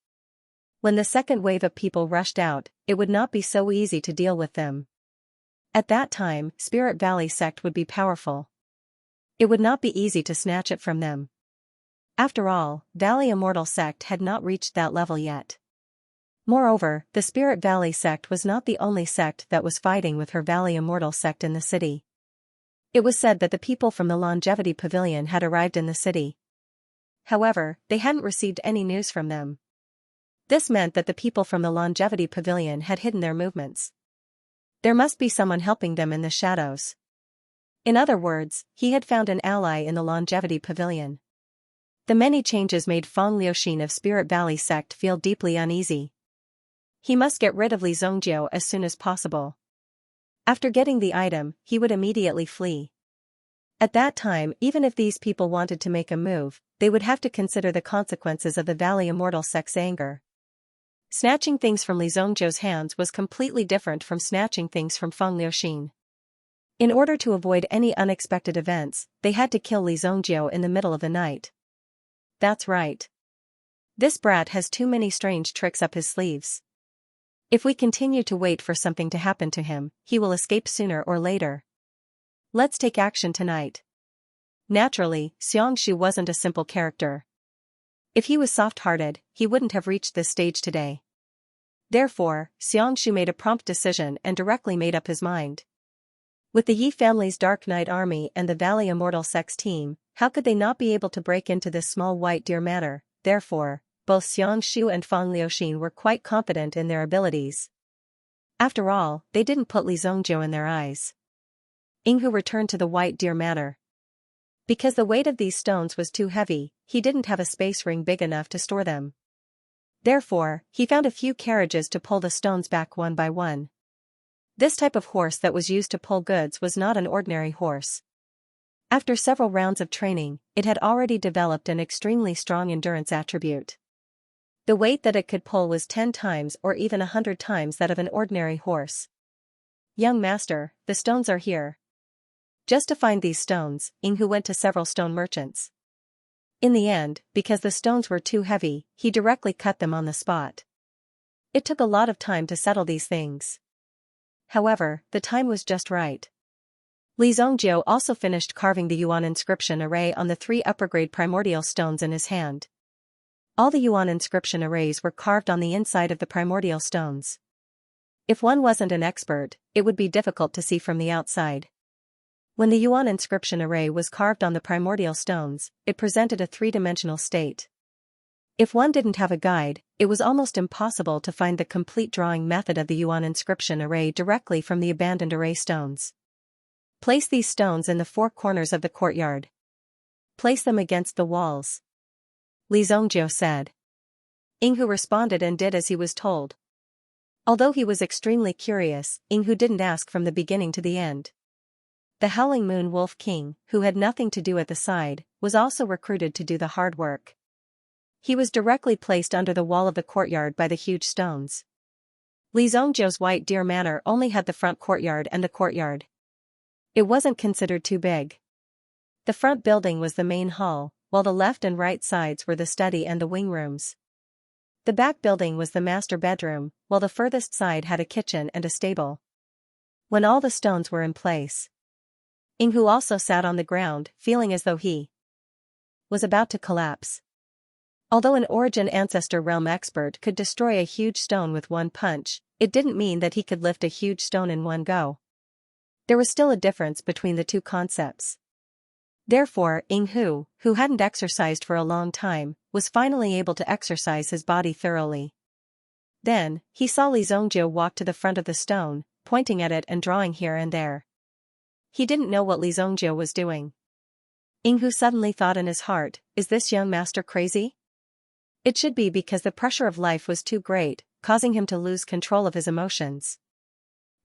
When the second wave of people rushed out, it would not be so easy to deal with them. At that time, Spirit Valley sect would be powerful. It would not be easy to snatch it from them. After all, Valley Immortal sect had not reached that level yet. Moreover, the Spirit Valley sect was not the only sect that was fighting with her Valley Immortal sect in the city. It was said that the people from the Longevity Pavilion had arrived in the city. However, they hadn't received any news from them. This meant that the people from the Longevity Pavilion had hidden their movements. There must be someone helping them in the shadows. In other words, he had found an ally in the Longevity Pavilion. The many changes made Fang Liuxin of Spirit Valley sect feel deeply uneasy. He must get rid of Li Zongjiu as soon as possible. After getting the item, he would immediately flee. At that time, even if these people wanted to make a move, they would have to consider the consequences of the Valley Immortal sect's anger. Snatching things from Li Zongjiu's hands was completely different from snatching things from Fang Liuxin. In order to avoid any unexpected events, they had to kill Li Zongjiu in the middle of the night. That's right. This brat has too many strange tricks up his sleeves. If we continue to wait for something to happen to him, he will escape sooner or later. Let's take action tonight. Naturally, Xianxia wasn't a simple character. If he was soft-hearted, he wouldn't have reached this stage today. Therefore, Xianxia made a prompt decision and directly made up his mind. With the Yi family's Dark Knight army and the Valley Immortal sect's team, how could they not be able to break into this small white deer matter? Therefore, both Xianxia and Fang Liuxin were quite confident in their abilities. After all, they didn't put Li Zongjiu in their eyes. Yinghu returned to the white deer matter. Because the weight of these stones was too heavy, he didn't have a space ring big enough to store them. Therefore, he found a few carriages to pull the stones back one by one. This type of horse that was used to pull goods was not an ordinary horse. After several rounds of training, it had already developed an extremely strong endurance attribute. The weight that it could pull was 10 times or even 100 times that of an ordinary horse. Young master, the stones are here. Just to find these stones, Yinghu went to several stone merchants. In the end, because the stones were too heavy, he directly cut them on the spot. It took a lot of time to settle these things. However, the time was just right. Li Zongjiu also finished carving the Yuan inscription array on the 3 upper-grade primordial stones in his hand. All the Yuan inscription arrays were carved on the inside of the primordial stones. If one wasn't an expert, it would be difficult to see from the outside. When the Yuan inscription array was carved on the primordial stones, it presented a three-dimensional state. If one didn't have a guide, it was almost impossible to find the complete drawing method of the Yuan inscription array directly from the abandoned array stones. Place these stones in the four corners of the courtyard. Place them against the walls, Li Zhongjiu said. Yinghu responded and did as he was told. Although he was extremely curious, Yinghu didn't ask from the beginning to the end. The Howling Moon Wolf King, who had nothing to do at the side, was also recruited to do the hard work. He was directly placed under the wall of the courtyard by the huge stones. Li Zhongjiu's White Deer Manor only had the front courtyard and the courtyard. It wasn't considered too big. The front building was the main hall, while the left and right sides were the study and the wing rooms. The back building was the master bedroom, while the furthest side had a kitchen and a stable. When all the stones were in place, Yinghu also sat on the ground, feeling as though he was about to collapse. Although an Origin Ancestor Realm expert could destroy a huge stone with one punch, it didn't mean that he could lift a huge stone in one go. There was still a difference between the two concepts. Therefore, Yinghu, who hadn't exercised for a long time, was finally able to exercise his body thoroughly. Then, he saw Li Zhongjiu walk to the front of the stone, pointing at it and drawing here and there. He didn't know what Li Zhongjiu was doing. Yinghu suddenly thought in his heart, is this young master crazy? It should be, because the pressure of life was too great, causing him to lose control of his emotions.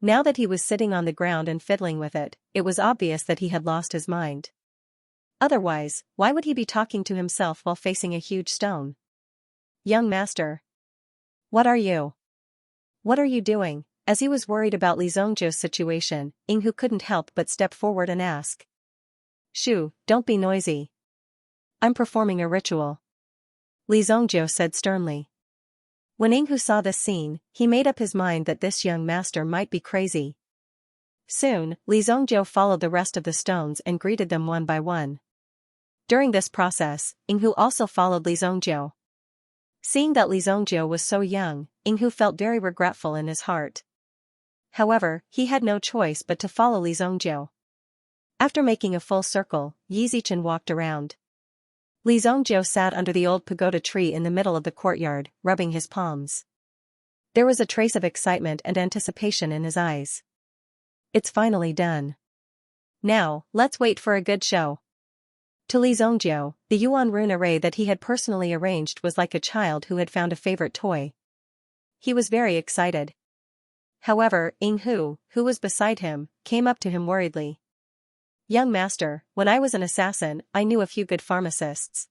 Now that he was sitting on the ground and fiddling with it, it was obvious that he had lost his mind. Otherwise, why would he be talking to himself while facing a huge stone? Young master. What are you? What are you doing? As he was worried about Li Zhongjiu's situation, Yinghu couldn't help but step forward and ask. Shoo, don't be noisy. I'm performing a ritual, Li Zhongjiu said sternly. When Yinghu saw this scene, he made up his mind that this young master might be crazy. Soon, Li Zhongjiu followed the rest of the stones and greeted them one by one. During this process, Yinghu also followed Li Zhongjiu. Seeing that Li Zhongjiu was so young, Yinghu felt very regretful in his heart. However, he had no choice but to follow Li Zhongjiu. After making a full circle, Yi Zichen walked around. Li Zhongjiu sat under the old pagoda tree in the middle of the courtyard, rubbing his palms. There was a trace of excitement and anticipation in his eyes. It's finally done. Now, let's wait for a good show. To Li Zhongjiu, the Yuan rune array that he had personally arranged was like a child who had found a favorite toy. He was very excited. However, Yinghu, who was beside him, came up to him worriedly. Young master, when I was an assassin, I knew a few good pharmacists.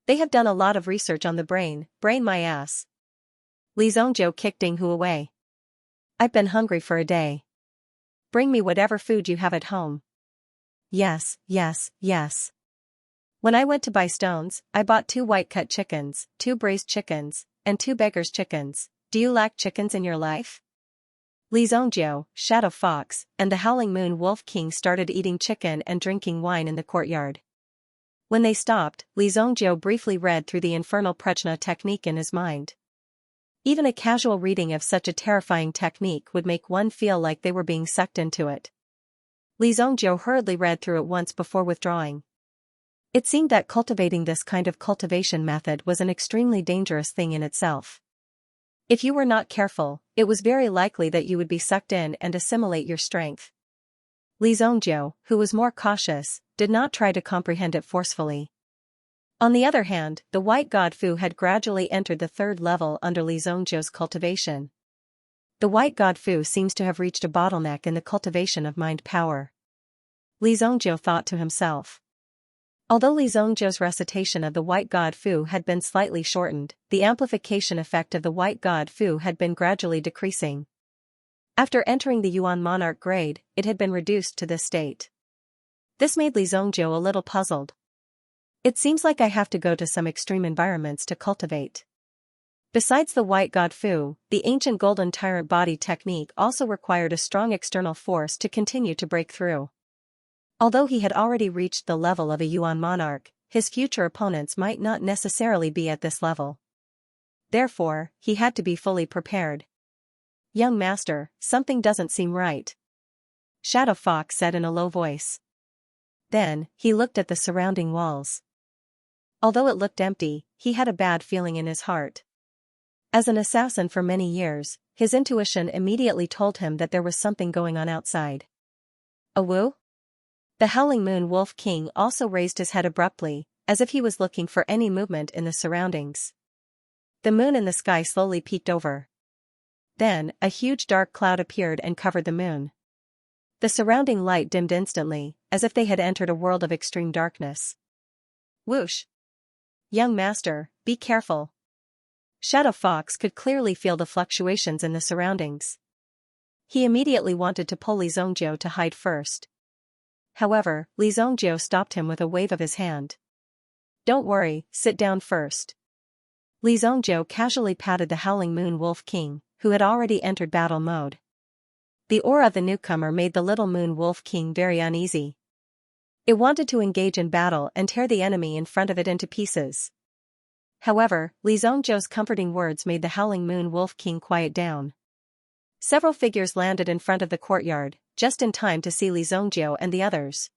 They have done a lot of research on the brain my ass. Li Zhongjiu kicked Yinghu away. I've been hungry for a day. Bring me whatever food you have at home. Yes, yes, yes. When I went to buy stones, I bought 2 white-cut chickens, 2 braised chickens, and 2 beggar's chickens. Do you lack chickens in your life? Li Zhongjiu, Shadow Fox, and the Howling Moon Wolf King started eating chicken and drinking wine in the courtyard. When they stopped, Li Zhongjiu briefly read through the Infernal Prajna technique in his mind. Even a casual reading of such a terrifying technique would make one feel like they were being sucked into it. Li Zhongjiu hurriedly read through it once before withdrawing. It seemed that cultivating this kind of cultivation method was an extremely dangerous thing in itself. If you were not careful, it was very likely that you would be sucked in and assimilate your strength. Li Zhongjiu, who was more cautious, did not try to comprehend it forcefully. On the other hand, the white god Fu had gradually entered the 3rd level under Li Zhongjiu's cultivation. The white god Fu seems to have reached a bottleneck in the cultivation of mind power. Li Zhongjiu thought to himself. Although Li Zhongjiu's recitation of the white god Fu had been slightly shortened, the amplification effect of the white god Fu had been gradually decreasing. After entering the Yuan monarch grade, it had been reduced to this state. This made Li Zhongjiu a little puzzled. It seems like I have to go to some extreme environments to cultivate. Besides the white god Fu, the ancient golden tyrant body technique also required a strong external force to continue to break through. Although he had already reached the level of a Yuan monarch, his future opponents might not necessarily be at this level. Therefore, he had to be fully prepared. "Young master, something doesn't seem right," Shadow Fox said in a low voice. Then, he looked at the surrounding walls. Although it looked empty, he had a bad feeling in his heart. As an assassin for many years, his intuition immediately told him that there was something going on outside. "A woo?" The Howling Moon Wolf King also raised his head abruptly, as if he was looking for any movement in the surroundings. The moon in the sky slowly peeked over. Then, a huge dark cloud appeared and covered the moon. The surrounding light dimmed instantly, as if they had entered a world of extreme darkness. Whoosh! "Young master, be careful." Shadow Fox could clearly feel the fluctuations in the surroundings. He immediately wanted to pull Li Zongjiu to hide first. However, Li Zongjiu stopped him with a wave of his hand. "Don't worry, sit down first." Li Zongjiu casually patted the Howling Moon Wolf King, who had already entered battle mode. The aura of the newcomer made the little Moon Wolf King very uneasy. It wanted to engage in battle and tear the enemy in front of it into pieces. However, Li Zongjiu's comforting words made the Howling Moon Wolf King quiet down. Several figures landed in front of the courtyard, just in time to see Li Zongjiu and the others.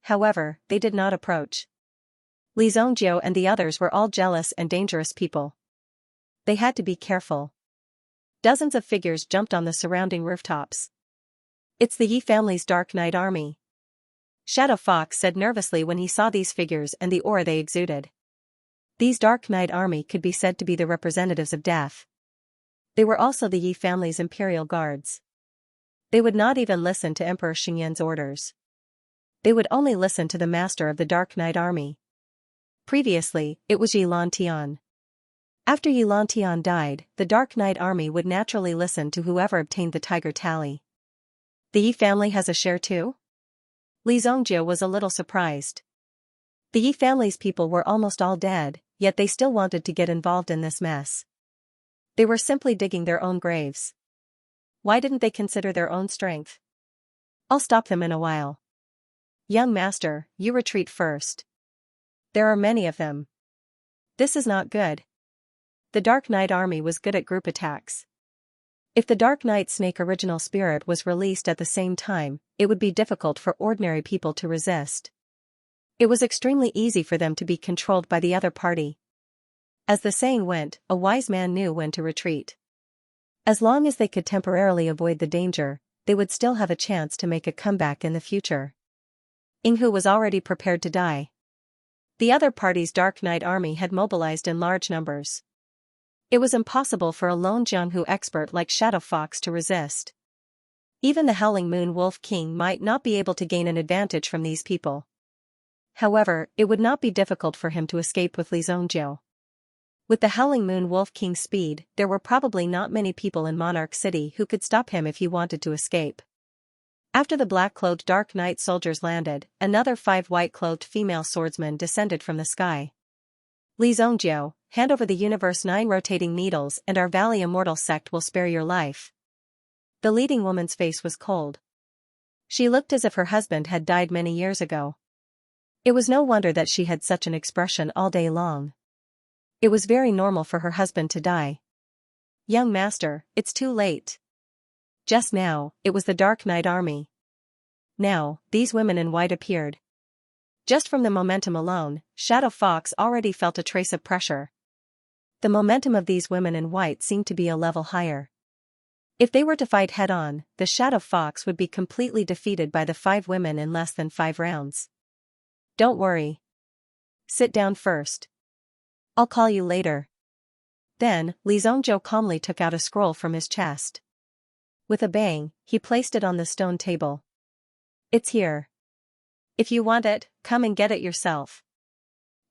However, they did not approach. Li Zongjiu and the others were all jealous and dangerous people. They had to be careful. Dozens of figures jumped on the surrounding rooftops. "It's the Yi family's Dark Knight army," Shadow Fox said nervously when he saw these figures and the aura they exuded. These Dark Knight army could be said to be the representatives of death. They were also the Yi family's imperial guards. They would not even listen to Emperor Xingyan's orders. They would only listen to the master of the Dark Knight army. Previously, it was Yi Lantian. After Yi Lantian died, the Dark Knight army would naturally listen to whoever obtained the Tiger Tally. "The Yi family has a share too?" Li Zongjiu was a little surprised. The Yi family's people were almost all dead, yet they still wanted to get involved in this mess. They were simply digging their own graves. Why didn't they consider their own strength? "I'll stop them in a while." "Young master, you retreat first. There are many of them. This is not good." The Dark Knight army was good at group attacks. If the Dark Knight Snake original spirit was released at the same time, it would be difficult for ordinary people to resist. It was extremely easy for them to be controlled by the other party. As the saying went, a wise man knew when to retreat. As long as they could temporarily avoid the danger, they would still have a chance to make a comeback in the future. Yinghu was already prepared to die. The other party's Dark Knight army had mobilized in large numbers. It was impossible for a lone Jianghu expert like Shadow Fox to resist. Even the Howling Moon Wolf King might not be able to gain an advantage from these people. However, it would not be difficult for him to escape with Li Zongjiu. With the Howling Moon Wolf King's speed, there were probably not many people in Monarch City who could stop him if he wanted to escape. After the black-clothed Dark Knight soldiers landed, another 5 white-clothed female swordsmen descended from the sky. "Li Zongjiu, hand over the Universe 9 rotating needles and our Valley Immortal sect will spare your life." The leading woman's face was cold. She looked as if her husband had died many years ago. It was no wonder that she had such an expression all day long. It was very normal for her husband to die. "Young master, it's too late." Just now, it was the Dark Knight army. Now, these women in white appeared. Just from the momentum alone, Shadow Fox already felt a trace of pressure. The momentum of these women in white seemed to be a level higher. If they were to fight head-on, the Shadow Fox would be completely defeated by the 5 women in less than 5 rounds. "Don't worry. Sit down first. I'll call you later." Then, Li Zongjiu calmly took out a scroll from his chest. With a bang, he placed it on the stone table. "It's here. If you want it, come and get it yourself."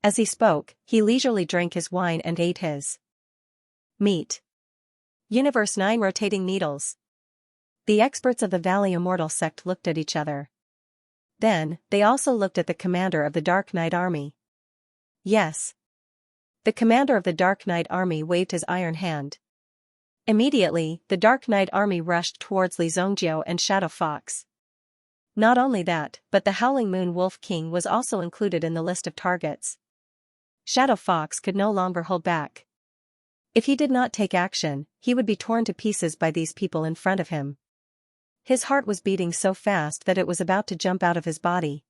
As he spoke, he leisurely drank his wine and ate his meat. Universe 9 rotating needles. The experts of the Valley Immortal sect looked at each other. Then, they also looked at the commander of the Dark Knight army. "Yes." The commander of the Dark Knight army waved his iron hand. Immediately, the Dark Knight army rushed towards Li Zongjiu and Shadow Fox. Not only that, but the Howling Moon Wolf King was also included in the list of targets. Shadow Fox could no longer hold back. If he did not take action, he would be torn to pieces by these people in front of him. His heart was beating so fast that it was about to jump out of his body.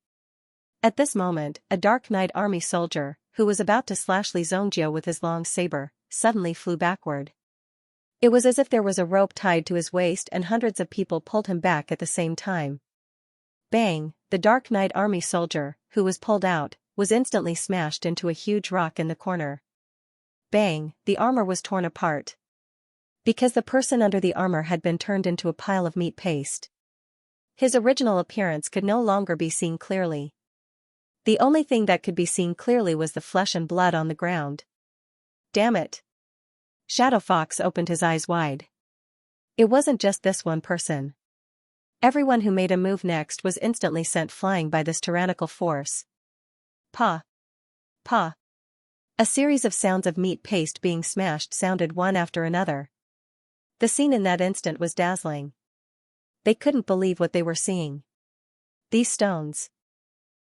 At this moment, a Dark Knight army soldier, who was about to slash Xianxia with his long saber, suddenly flew backward. It was as if there was a rope tied to his waist and hundreds of people pulled him back at the same time. Bang! The Dark Knight army soldier, who was pulled out, was instantly smashed into a huge rock in the corner. Bang! The armor was torn apart. Because the person under the armor had been turned into a pile of meat paste. His original appearance could no longer be seen clearly. The only thing that could be seen clearly was the flesh and blood on the ground. Damn it! Shadow Fox opened his eyes wide. It wasn't just this one person. Everyone who made a move next was instantly sent flying by this tyrannical force. Pa! Pa! A series of sounds of meat paste being smashed sounded one after another. The scene in that instant was dazzling. They couldn't believe what they were seeing. These stones.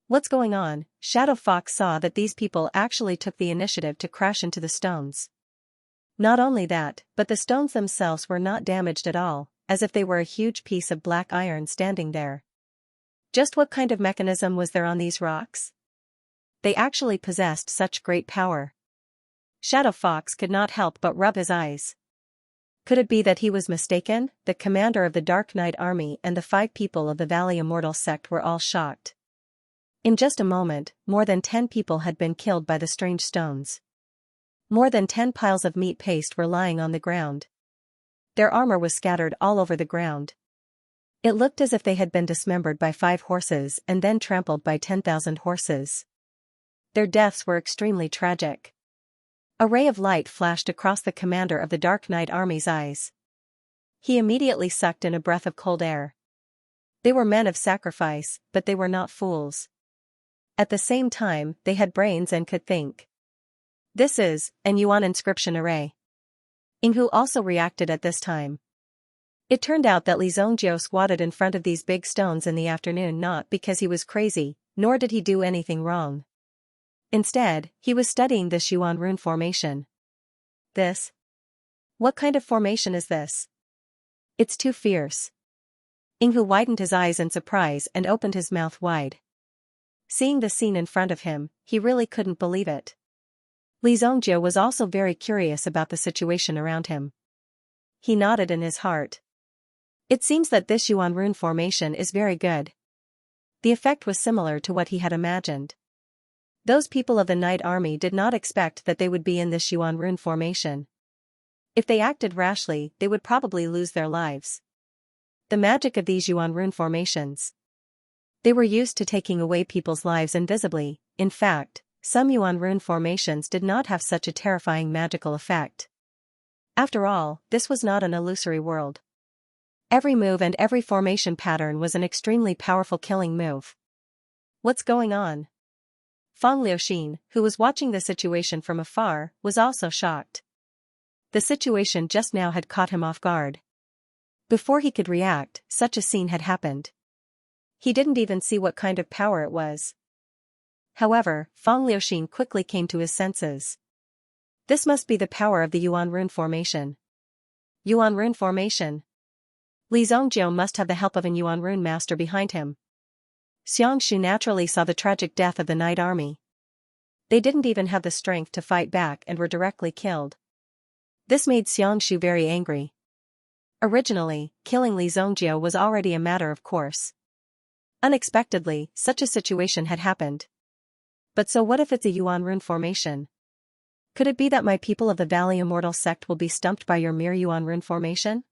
What's going on? Shadow Fox saw that these people actually took the initiative to crash into the stones. Not only that, but the stones themselves were not damaged at all, as if they were a huge piece of black iron standing there. Just what kind of mechanism was there on these rocks? They actually possessed such great power. Shadow Fox could not help but rub his eyes. Could it be that he was mistaken? The commander of the Dark Knight army and the 5 people of the Valley Immortal sect were all shocked. In just a moment, more than 10 people had been killed by the strange stones. More than 10 piles of meat paste were lying on the ground. Their armor was scattered all over the ground. It looked as if they had been dismembered by 5 horses and then trampled by 10,000 horses. Their deaths were extremely tragic. A ray of light flashed across the commander of the Dark Knight army's eyes. He immediately sucked in a breath of cold air. They were men of sacrifice, but they were not fools. At the same time, they had brains and could think. This is an Yuan inscription array. Yinghu also reacted at this time. It turned out that Li Zongjiu squatted in front of these big stones in the afternoon not because he was crazy, nor did he do anything wrong. Instead, he was studying this Yuan rune formation. This? What kind of formation is this? It's too fierce. Yinghu widened his eyes in surprise and opened his mouth wide. Seeing the scene in front of him, he really couldn't believe it. Li Zongjiu was also very curious about the situation around him. He nodded in his heart. It seems that this Yuan rune formation is very good. The effect was similar to what he had imagined. Those people of the Night Army did not expect that they would be in this Yuan rune formation. If they acted rashly, they would probably lose their lives. The magic of these Yuan rune formations. They were used to taking away people's lives invisibly. In fact, some Yuan rune formations did not have such a terrifying magical effect. After all, this was not an illusory world. Every move and every formation pattern was an extremely powerful killing move. What's going on? Feng Liuxin, who was watching the situation from afar, was also shocked. The situation just now had caught him off guard. Before he could react, such a scene had happened. He didn't even see what kind of power it was. However, Feng Liuxin quickly came to his senses. This must be the power of the Yuan rune formation. Yuan rune formation. Li Zongjiu must have the help of an Yuan rune master behind him. Xianxia naturally saw the tragic death of the Night Army. They didn't even have the strength to fight back and were directly killed. This made Xianxia very angry. Originally, killing Li Zongjiu was already a matter of course. Unexpectedly, such a situation had happened. But so what if it's a Yuan rune formation? Could it be that my people of the Valley Immortal sect will be stumped by your mere Yuan rune formation?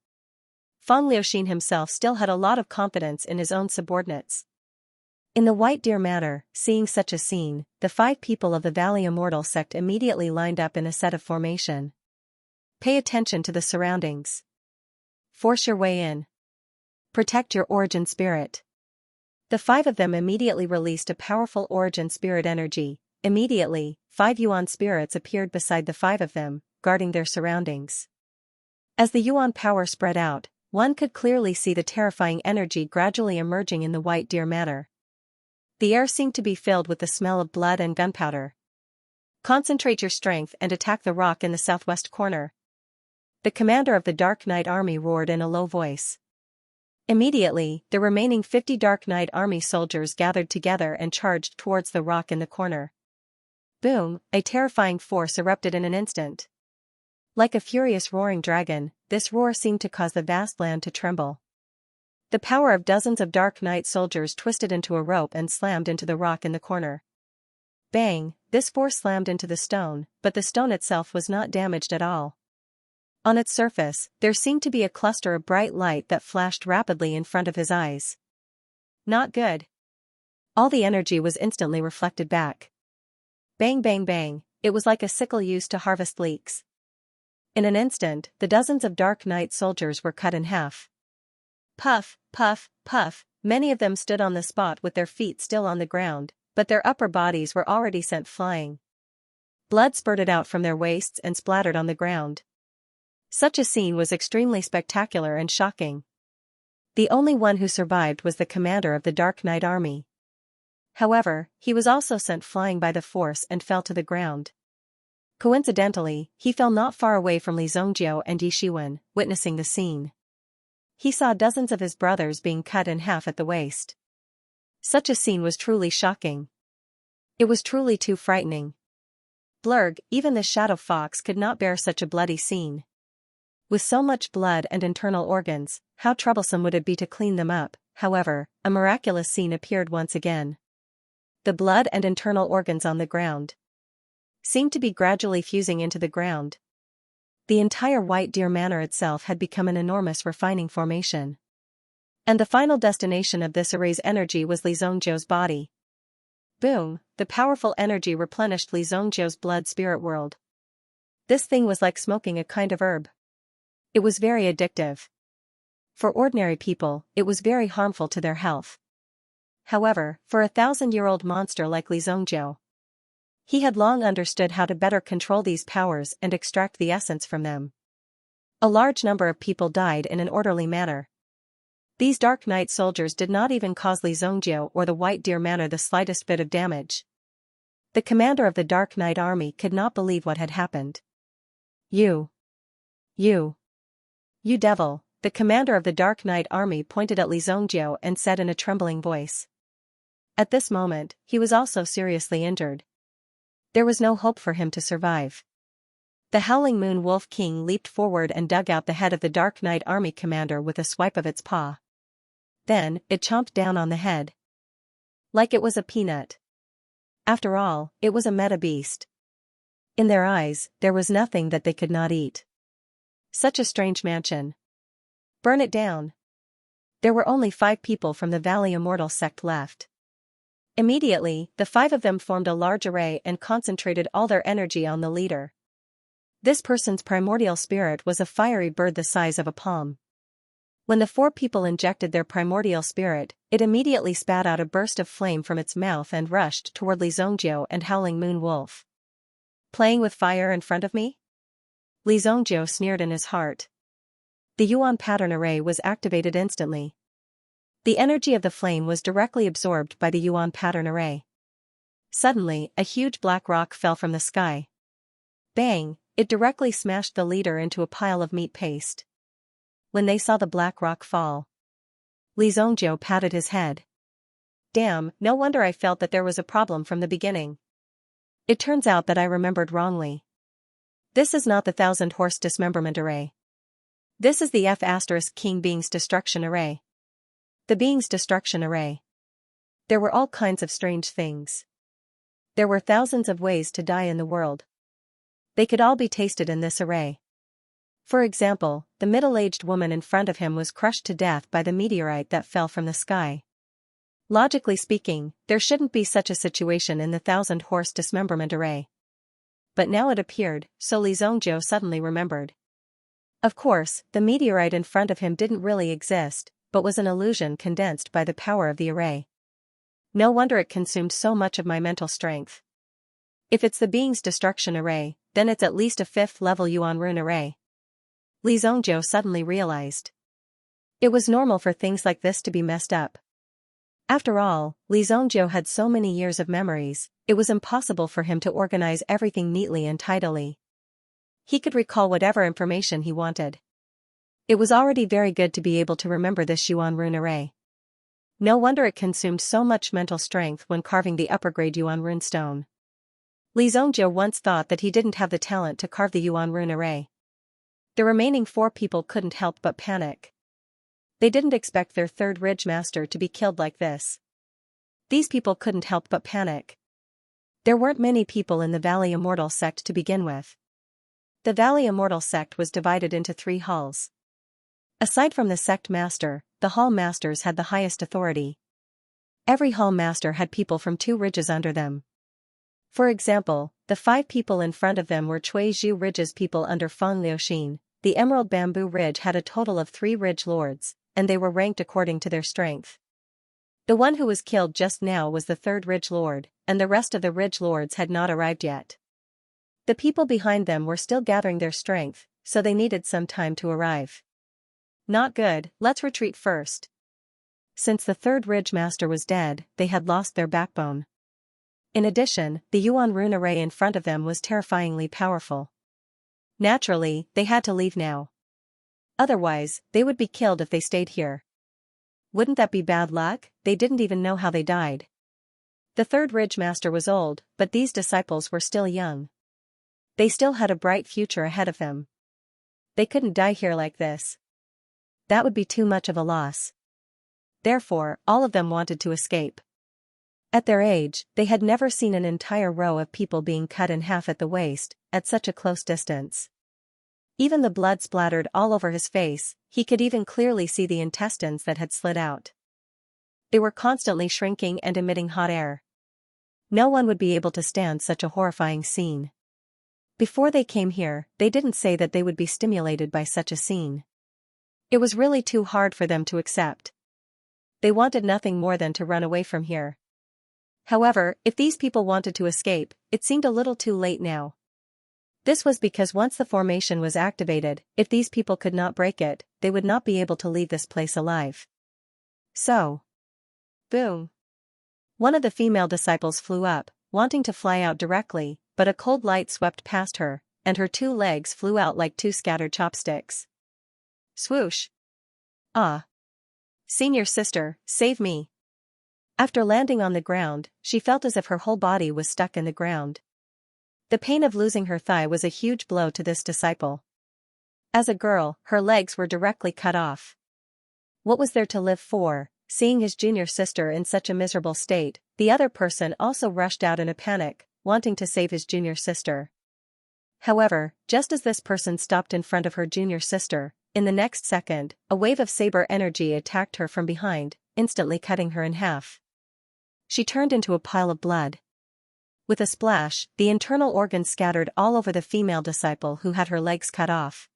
Feng Liuxin himself still had a lot of confidence in his own subordinates. In the White Deer Manor, seeing such a scene, the 5 people of the Valley Immortal sect immediately lined up in a set of formation. Pay attention to the surroundings. Force your way in. Protect your origin spirit. The 5 of them immediately released a powerful origin spirit energy. Immediately, 5 Yuan spirits appeared beside the 5 of them, guarding their surroundings. As the Yuan power spread out, One could clearly see the terrifying energy gradually emerging in the White Deer Manor. The air seemed to be filled with the smell of blood and gunpowder. Concentrate your strength and attack the rock in the southwest corner. The commander of the Dark Knight Army roared in a low voice. Immediately, the remaining 50 Dark Knight Army soldiers gathered together and charged towards the rock in the corner. Boom, a terrifying force erupted in an instant. Like a furious roaring dragon, this roar seemed to cause the vast land to tremble. The power of dozens of Dark Knight soldiers twisted into a rope and slammed into the rock in the corner. Bang, this force slammed into the stone, but the stone itself was not damaged at all. On its surface, there seemed to be a cluster of bright light that flashed rapidly in front of his eyes. Not good. All the energy was instantly reflected back. Bang bang bang, it was like a sickle used to harvest leeks. In an instant, the dozens of Dark Knight soldiers were cut in half. Puff, puff, puff, many of them stood on the spot with their feet still on the ground, but their upper bodies were already sent flying. Blood spurted out from their waists and splattered on the ground. Such a scene was extremely spectacular and shocking. The only one who survived was the commander of the Dark Knight Army. However, he was also sent flying by the force and fell to the ground. Coincidentally, he fell not far away from Li Zongjiu and Yi Shiwen, witnessing the scene. He saw dozens of his brothers being cut in half at the waist. Such a scene was truly shocking. It was truly too frightening. Blurg, even the Shadow Fox could not bear such a bloody scene. With so much blood and internal organs, how troublesome would it be to clean them up? However, a miraculous scene appeared once again. The blood and internal organs on the ground seemed to be gradually fusing into the ground. The entire White Deer Manor itself had become an enormous refining formation. And the final destination of this array's energy was Li Zongjiu's body. Boom, the powerful energy replenished Li Zongjiu's blood spirit world. This thing was like smoking a kind of herb. It was very addictive. For ordinary people, it was very harmful to their health. However, for a 1,000-year-old monster like Li Zongjiu, he had long understood how to better control these powers and extract the essence from them. A large number of people died in an orderly manner. These Dark Knight soldiers did not even cause Li Zongjiu or the White Deer Manor the slightest bit of damage. The commander of the Dark Knight Army could not believe what had happened. You devil, the commander of the Dark Knight Army pointed at Li Zongjiu and said in a trembling voice. At this moment, he was also seriously injured. There was no hope for him to survive. The Howling Moon Wolf King leaped forward and dug out the head of the Dark Knight Army commander with a swipe of its paw. Then, it chomped down on the head. Like it was a peanut. After all, it was a meta-beast. In their eyes, there was nothing that they could not eat. Such a strange mansion. Burn it down. There were only 5 people from the Valley Immortal sect left. Immediately, the 5 of them formed a large array and concentrated all their energy on the leader. This person's primordial spirit was a fiery bird the size of a palm. When the 4 people injected their primordial spirit, it immediately spat out a burst of flame from its mouth and rushed toward Li Zongjiu and Howling Moon Wolf. Playing with fire in front of me? Li Zongjiu sneered in his heart. The Yuan pattern array was activated instantly. The energy of the flame was directly absorbed by the Yuan pattern array. Suddenly, a huge black rock fell from the sky. Bang, it directly smashed the leader into a pile of meat paste. When they saw the black rock fall, Li Zongjiu patted his head. Damn, no wonder I felt that there was a problem from the beginning. It turns out that I remembered wrongly. This is not the 1,000-horse dismemberment array. This is the F*King Being's destruction array. The Being's destruction array. There were all kinds of strange things. There were thousands of ways to die in the world. They could all be tasted in this array. For example, the middle-aged woman in front of him was crushed to death by the meteorite that fell from the sky. Logically speaking, there shouldn't be such a situation in the 1,000-horse dismemberment array. But now it appeared, so Li Zongjiu suddenly remembered. Of course, the meteorite in front of him didn't really exist, but was an illusion condensed by the power of the array. No wonder it consumed so much of my mental strength. If it's the Being's destruction array, then it's at least a 5th-level Yuan rune array. Li Zongjiu suddenly realized. It was normal for things like this to be messed up. After all, Li Zhongjiu had so many years of memories, it was impossible for him to organize everything neatly and tidily. He could recall whatever information he wanted. It was already very good to be able to remember this Yuan rune array. No wonder it consumed so much mental strength when carving the upper-grade Yuan rune stone. Li Zhongjiu once thought that he didn't have the talent to carve the Yuan rune array. The remaining 4 people couldn't help but panic. They didn't expect their third ridge master to be killed like this. These people couldn't help but panic. There weren't many people in the Valley Immortal sect to begin with. The Valley Immortal sect was divided into 3 halls. Aside from the sect master, the hall masters had the highest authority. Every hall master had people from 2 ridges under them. For example, the 5 people in front of them were Cui Zhu Ridge's people under Feng Liuxin. The Emerald Bamboo Ridge had a total of 3 ridge lords, and they were ranked according to their strength. The one who was killed just now was the 3rd ridge lord, and the rest of the ridge lords had not arrived yet. The people behind them were still gathering their strength, so they needed some time to arrive. Not good, let's retreat first. Since the 3rd ridge master was dead, they had lost their backbone. In addition, the Yuan rune array in front of them was terrifyingly powerful. Naturally, they had to leave now. Otherwise, they would be killed if they stayed here. Wouldn't that be bad luck? They didn't even know how they died. The 3rd ridge master was old, but these disciples were still young. They still had a bright future ahead of them. They couldn't die here like this. That would be too much of a loss. Therefore, all of them wanted to escape. At their age, they had never seen an entire row of people being cut in half at the waist, at such a close distance. Even the blood splattered all over his face, he could even clearly see the intestines that had slid out. They were constantly shrinking and emitting hot air. No one would be able to stand such a horrifying scene. Before they came here, they didn't say that they would be stimulated by such a scene. It was really too hard for them to accept. They wanted nothing more than to run away from here. However, if these people wanted to escape, it seemed a little too late now. This was because once the formation was activated, if these people could not break it, they would not be able to leave this place alive. So, boom. One of the female disciples flew up, wanting to fly out directly, but a cold light swept past her, and her 2 legs flew out like 2 scattered chopsticks. Swoosh! Ah! Senior sister, save me! After landing on the ground, she felt as if her whole body was stuck in the ground. The pain of losing her thigh was a huge blow to this disciple. As a girl, her legs were directly cut off. What was there to live for? Seeing his junior sister in such a miserable state, the other person also rushed out in a panic, wanting to save his junior sister. However, just as this person stopped in front of her junior sister, in the next second, a wave of saber energy attacked her from behind, instantly cutting her in half. She turned into a pile of blood. With a splash, the internal organs scattered all over the female disciple who had her legs cut off.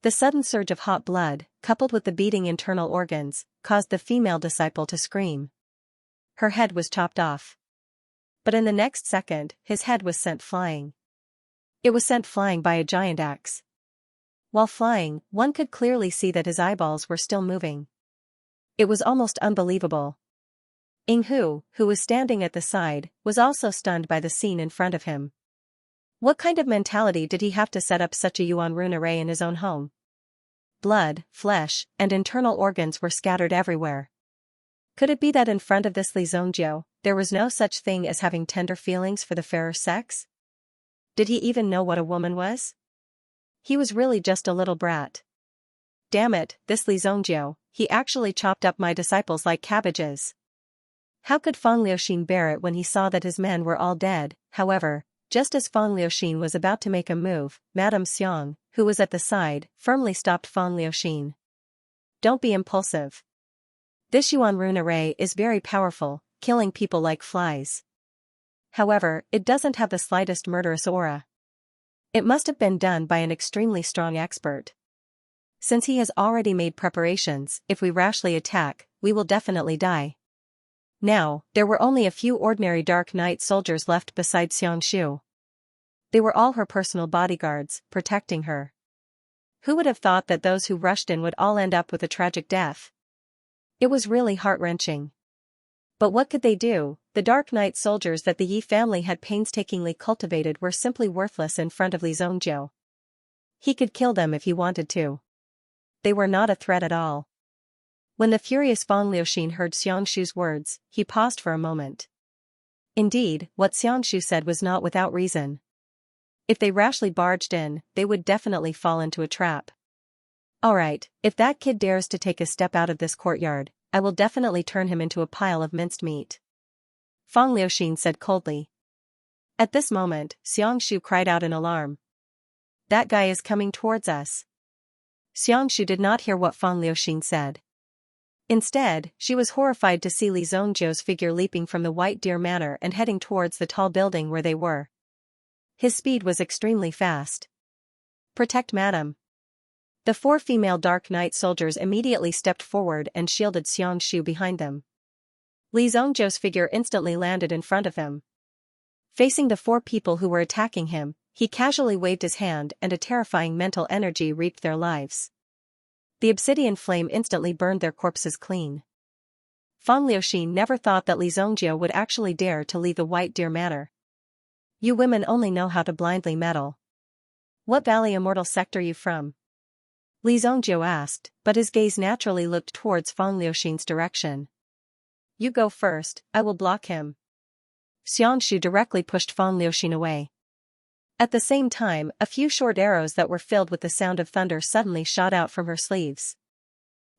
The sudden surge of hot blood, coupled with the beating internal organs, caused the female disciple to scream. Her head was chopped off. But in the next second, his head was sent flying. It was sent flying by a giant axe. While flying, one could clearly see that his eyeballs were still moving. It was almost unbelievable. Ying Hu, who was standing at the side, was also stunned by the scene in front of him. What kind of mentality did he have to set up such a Yuan rune array in his own home? Blood, flesh, and internal organs were scattered everywhere. Could it be that in front of this Li Zhongjiu, there was no such thing as having tender feelings for the fairer sex? Did he even know what a woman was? He was really just a little brat. Damn it, this Li Zhongjiu, he actually chopped up my disciples like cabbages. How could Feng Liuxin bear it when he saw that his men were all dead? However, just as Feng Liuxin was about to make a move, Madame Xiang, who was at the side, firmly stopped Feng Liuxin. Don't be impulsive. This Yuan rune array is very powerful, killing people like flies. However, it doesn't have the slightest murderous aura. It must have been done by an extremely strong expert. Since he has already made preparations, if we rashly attack, we will definitely die. Now, there were only a few ordinary Dark Knight soldiers left besides Xianxia. They were all her personal bodyguards, protecting her. Who would have thought that those who rushed in would all end up with a tragic death? It was really heart-wrenching. But what could they do? The Dark Knight soldiers that the Yi family had painstakingly cultivated were simply worthless in front of Li Zongjiu. He could kill them if he wanted to. They were not a threat at all. When the furious Fang Liuxin heard Xianxiu's words, he paused for a moment. Indeed, what Xianxiu said was not without reason. If they rashly barged in, they would definitely fall into a trap. Alright, if that kid dares to take a step out of this courtyard, I will definitely turn him into a pile of minced meat. Fang Liuxin said coldly. At this moment, Xianxiu cried out in alarm. That guy is coming towards us. Xianxiu did not hear what Fang Liuxin said. Instead, she was horrified to see Li Zongjiu's figure leaping from the White Deer Manor and heading towards the tall building where they were. His speed was extremely fast. Protect madam. The 4 female Dark Knight soldiers immediately stepped forward and shielded Xianxiu behind them. Li Zongjiu's figure instantly landed in front of him. Facing the 4 people who were attacking him, he casually waved his hand and a terrifying mental energy reaped their lives. The obsidian flame instantly burned their corpses clean. Fang Liuxin never thought that Li Zongjiu would actually dare to leave the White Deer Manor. You women only know how to blindly meddle. What Valley Immortal sect are you from? Li Zongjiu asked, but his gaze naturally looked towards Fang Liuxin's direction. You go first, I will block him. Xianxiu directly pushed Fang Liuxin away. At the same time, a few short arrows that were filled with the sound of thunder suddenly shot out from her sleeves.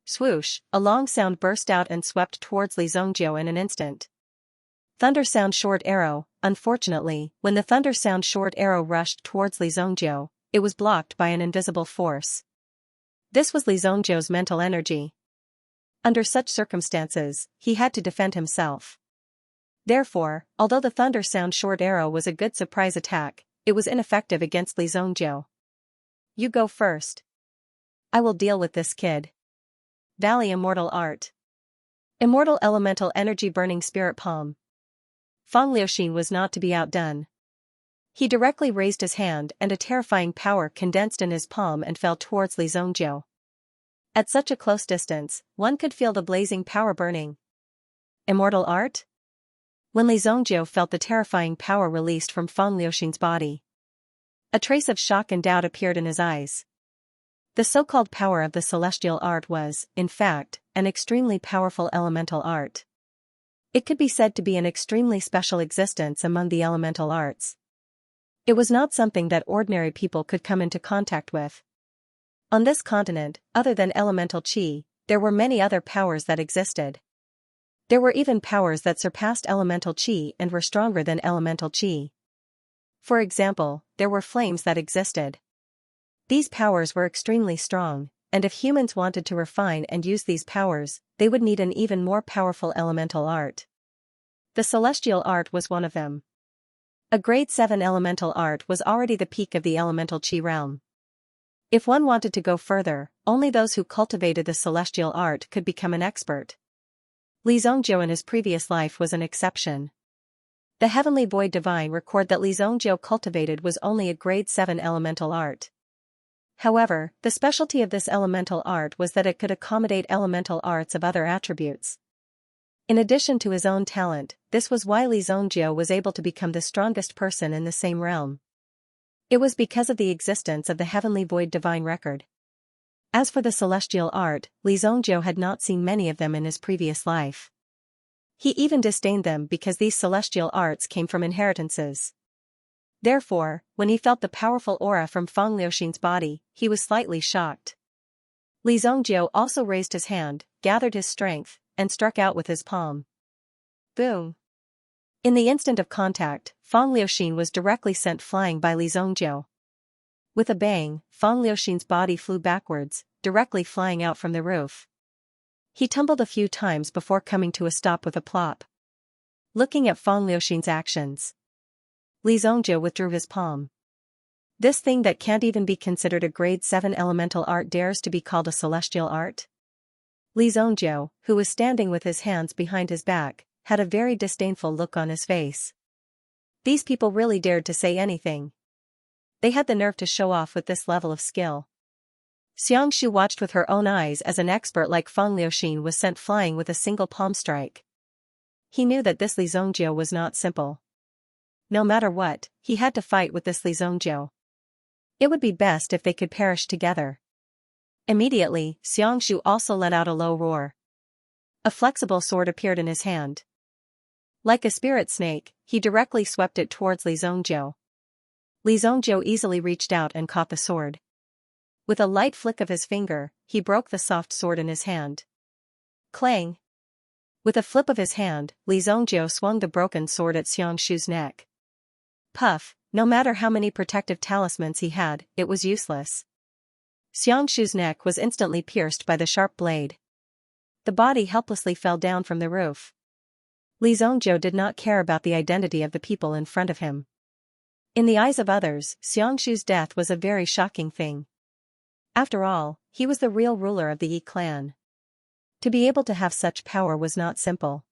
Swoosh, a long sound burst out and swept towards Li Zongjiu in an instant. Thunder sound short arrow. Unfortunately, when the thunder sound short arrow rushed towards Li Zongjiu, it was blocked by an invisible force. This was Li Zongjiu's mental energy. Under such circumstances, he had to defend himself. Therefore, although the thunder sound short arrow was a good surprise attack, it was ineffective against Li Zongjiu. You go first. I will deal with this kid. Valley Immortal Art. Immortal Elemental Energy Burning Spirit Palm. Fang Liuxin was not to be outdone. He directly raised his hand and a terrifying power condensed in his palm and fell towards Li Zongjiu. At such a close distance, one could feel the blazing power burning. Immortal Art? When Li Zongjiu felt the terrifying power released from Fang Liuxin's body, a trace of shock and doubt appeared in his eyes. The so-called power of the celestial art was, in fact, an extremely powerful elemental art. It could be said to be an extremely special existence among the elemental arts. It was not something that ordinary people could come into contact with. On this continent, other than elemental qi, there were many other powers that existed. There were even powers that surpassed elemental qi and were stronger than elemental qi. For example, there were flames that existed. These powers were extremely strong, and if humans wanted to refine and use these powers, they would need an even more powerful elemental art. The celestial art was one of them. A grade 7 elemental art was already the peak of the elemental qi realm. If one wanted to go further, only those who cultivated the celestial art could become an expert. Li Zongjiu in his previous life was an exception. The Heavenly Void Divine record that Li Zongjiu cultivated was only a grade 7 elemental art. However, the specialty of this elemental art was that it could accommodate elemental arts of other attributes. In addition to his own talent, this was why Li Zongjiu was able to become the strongest person in the same realm. It was because of the existence of the Heavenly Void Divine record. As for the celestial art, Li Zongjiu had not seen many of them in his previous life. He even disdained them because these celestial arts came from inheritances. Therefore, when he felt the powerful aura from Fang Liuxin's body, he was slightly shocked. Li Zongjiu also raised his hand, gathered his strength, and struck out with his palm. Boom! In the instant of contact, Fang Liuxin was directly sent flying by Li Zongjiu. With a bang, Fang Liuxin's body flew backwards, directly flying out from the roof. He tumbled a few times before coming to a stop with a plop. Looking at Fang Liuxin's actions, Li Zongjiu withdrew his palm. This thing that can't even be considered a grade 7 elemental art dares to be called a celestial art? Li Zongjiu, who was standing with his hands behind his back, had a very disdainful look on his face. These people really dared to say anything. They had the nerve to show off with this level of skill. Xianxia watched with her own eyes as an expert like Feng Liuxin was sent flying with a single palm strike. He knew that this Li Zongjiu was not simple. No matter what, he had to fight with this Li Zongjiu. It would be best if they could perish together. Immediately, Xianxia also let out a low roar. A flexible sword appeared in his hand. Like a spirit snake, he directly swept it towards Li Zongjiu. Li Zongjiu easily reached out and caught the sword. With a light flick of his finger, he broke the soft sword in his hand. Clang! With a flip of his hand, Li Zongjiu swung the broken sword at Xianxia's neck. Puff! No matter how many protective talismans he had, it was useless. Xianxia's neck was instantly pierced by the sharp blade. The body helplessly fell down from the roof. Li Zongjiu did not care about the identity of the people in front of him. In the eyes of others, Xianxia's death was a very shocking thing. After all, he was the real ruler of the Yi clan. To be able to have such power was not simple.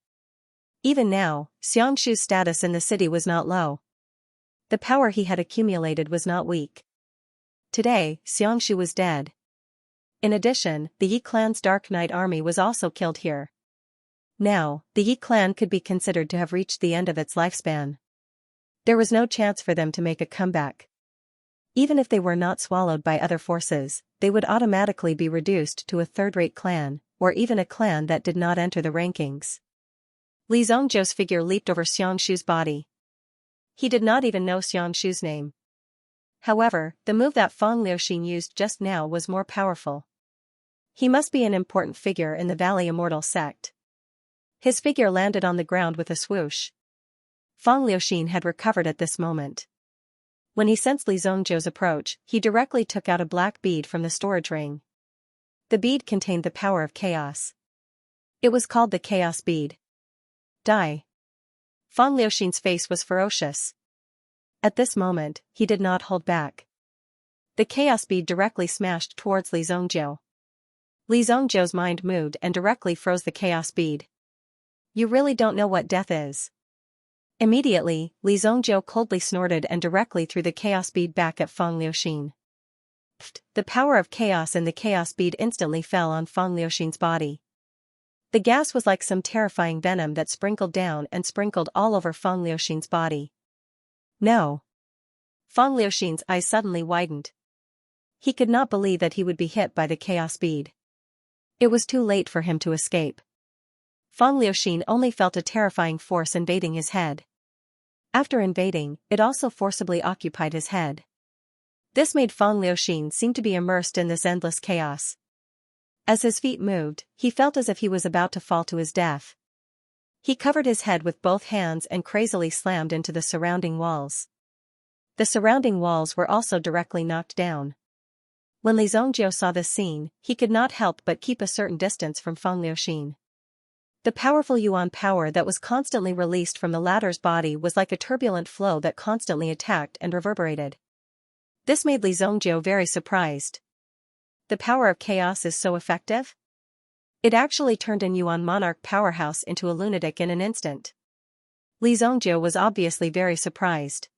Even now, Xianxia's status in the city was not low. The power he had accumulated was not weak. Today, Xianxia was dead. In addition, the Yi clan's Dark Knight army was also killed here. Now, the Yi clan could be considered to have reached the end of its lifespan. There was no chance for them to make a comeback. Even if they were not swallowed by other forces, they would automatically be reduced to a third-rate clan, or even a clan that did not enter the rankings. Li Zongjiu's figure leaped over Xianxia's body. He did not even know Xianxia's name. However, the move that Feng Liuxin used just now was more powerful. He must be an important figure in the Valley Immortal sect. His figure landed on the ground with a swoosh. Feng Liuxin had recovered at this moment. When he sensed Li Zongjiu's approach, he directly took out a black bead from the storage ring. The bead contained the power of chaos. It was called the Chaos Bead. Die! Feng Liuxin's face was ferocious. At this moment, he did not hold back. The Chaos Bead directly smashed towards Li Zongjiu. Li Zongjiu's mind moved and directly froze the Chaos Bead. You really don't know what death is. Immediately, Li Zongjiu coldly snorted and directly threw the Chaos Bead back at Feng Liuxin. The power of chaos in the Chaos Bead instantly fell on Feng Liuxin's body. The gas was like some terrifying venom that sprinkled down and sprinkled all over Feng Liuxin's body. No! Feng Liuxin's eyes suddenly widened. He could not believe that he would be hit by the Chaos Bead. It was too late for him to escape. Feng Liuxin only felt a terrifying force invading his head. After invading, it also forcibly occupied his head. This made Feng Liuxin seem to be immersed in this endless chaos. As his feet moved, he felt as if he was about to fall to his death. He covered his head with both hands and crazily slammed into the surrounding walls. The surrounding walls were also directly knocked down. When Li Zongjiu saw this scene, he could not help but keep a certain distance from Feng Liuxin. The powerful Yuan power that was constantly released from the latter's body was like a turbulent flow that constantly attacked and reverberated. This made Li Zongjiu very surprised. The power of chaos is so effective? It actually turned an Yuan monarch powerhouse into a lunatic in an instant. Li Zongjiu was obviously very surprised.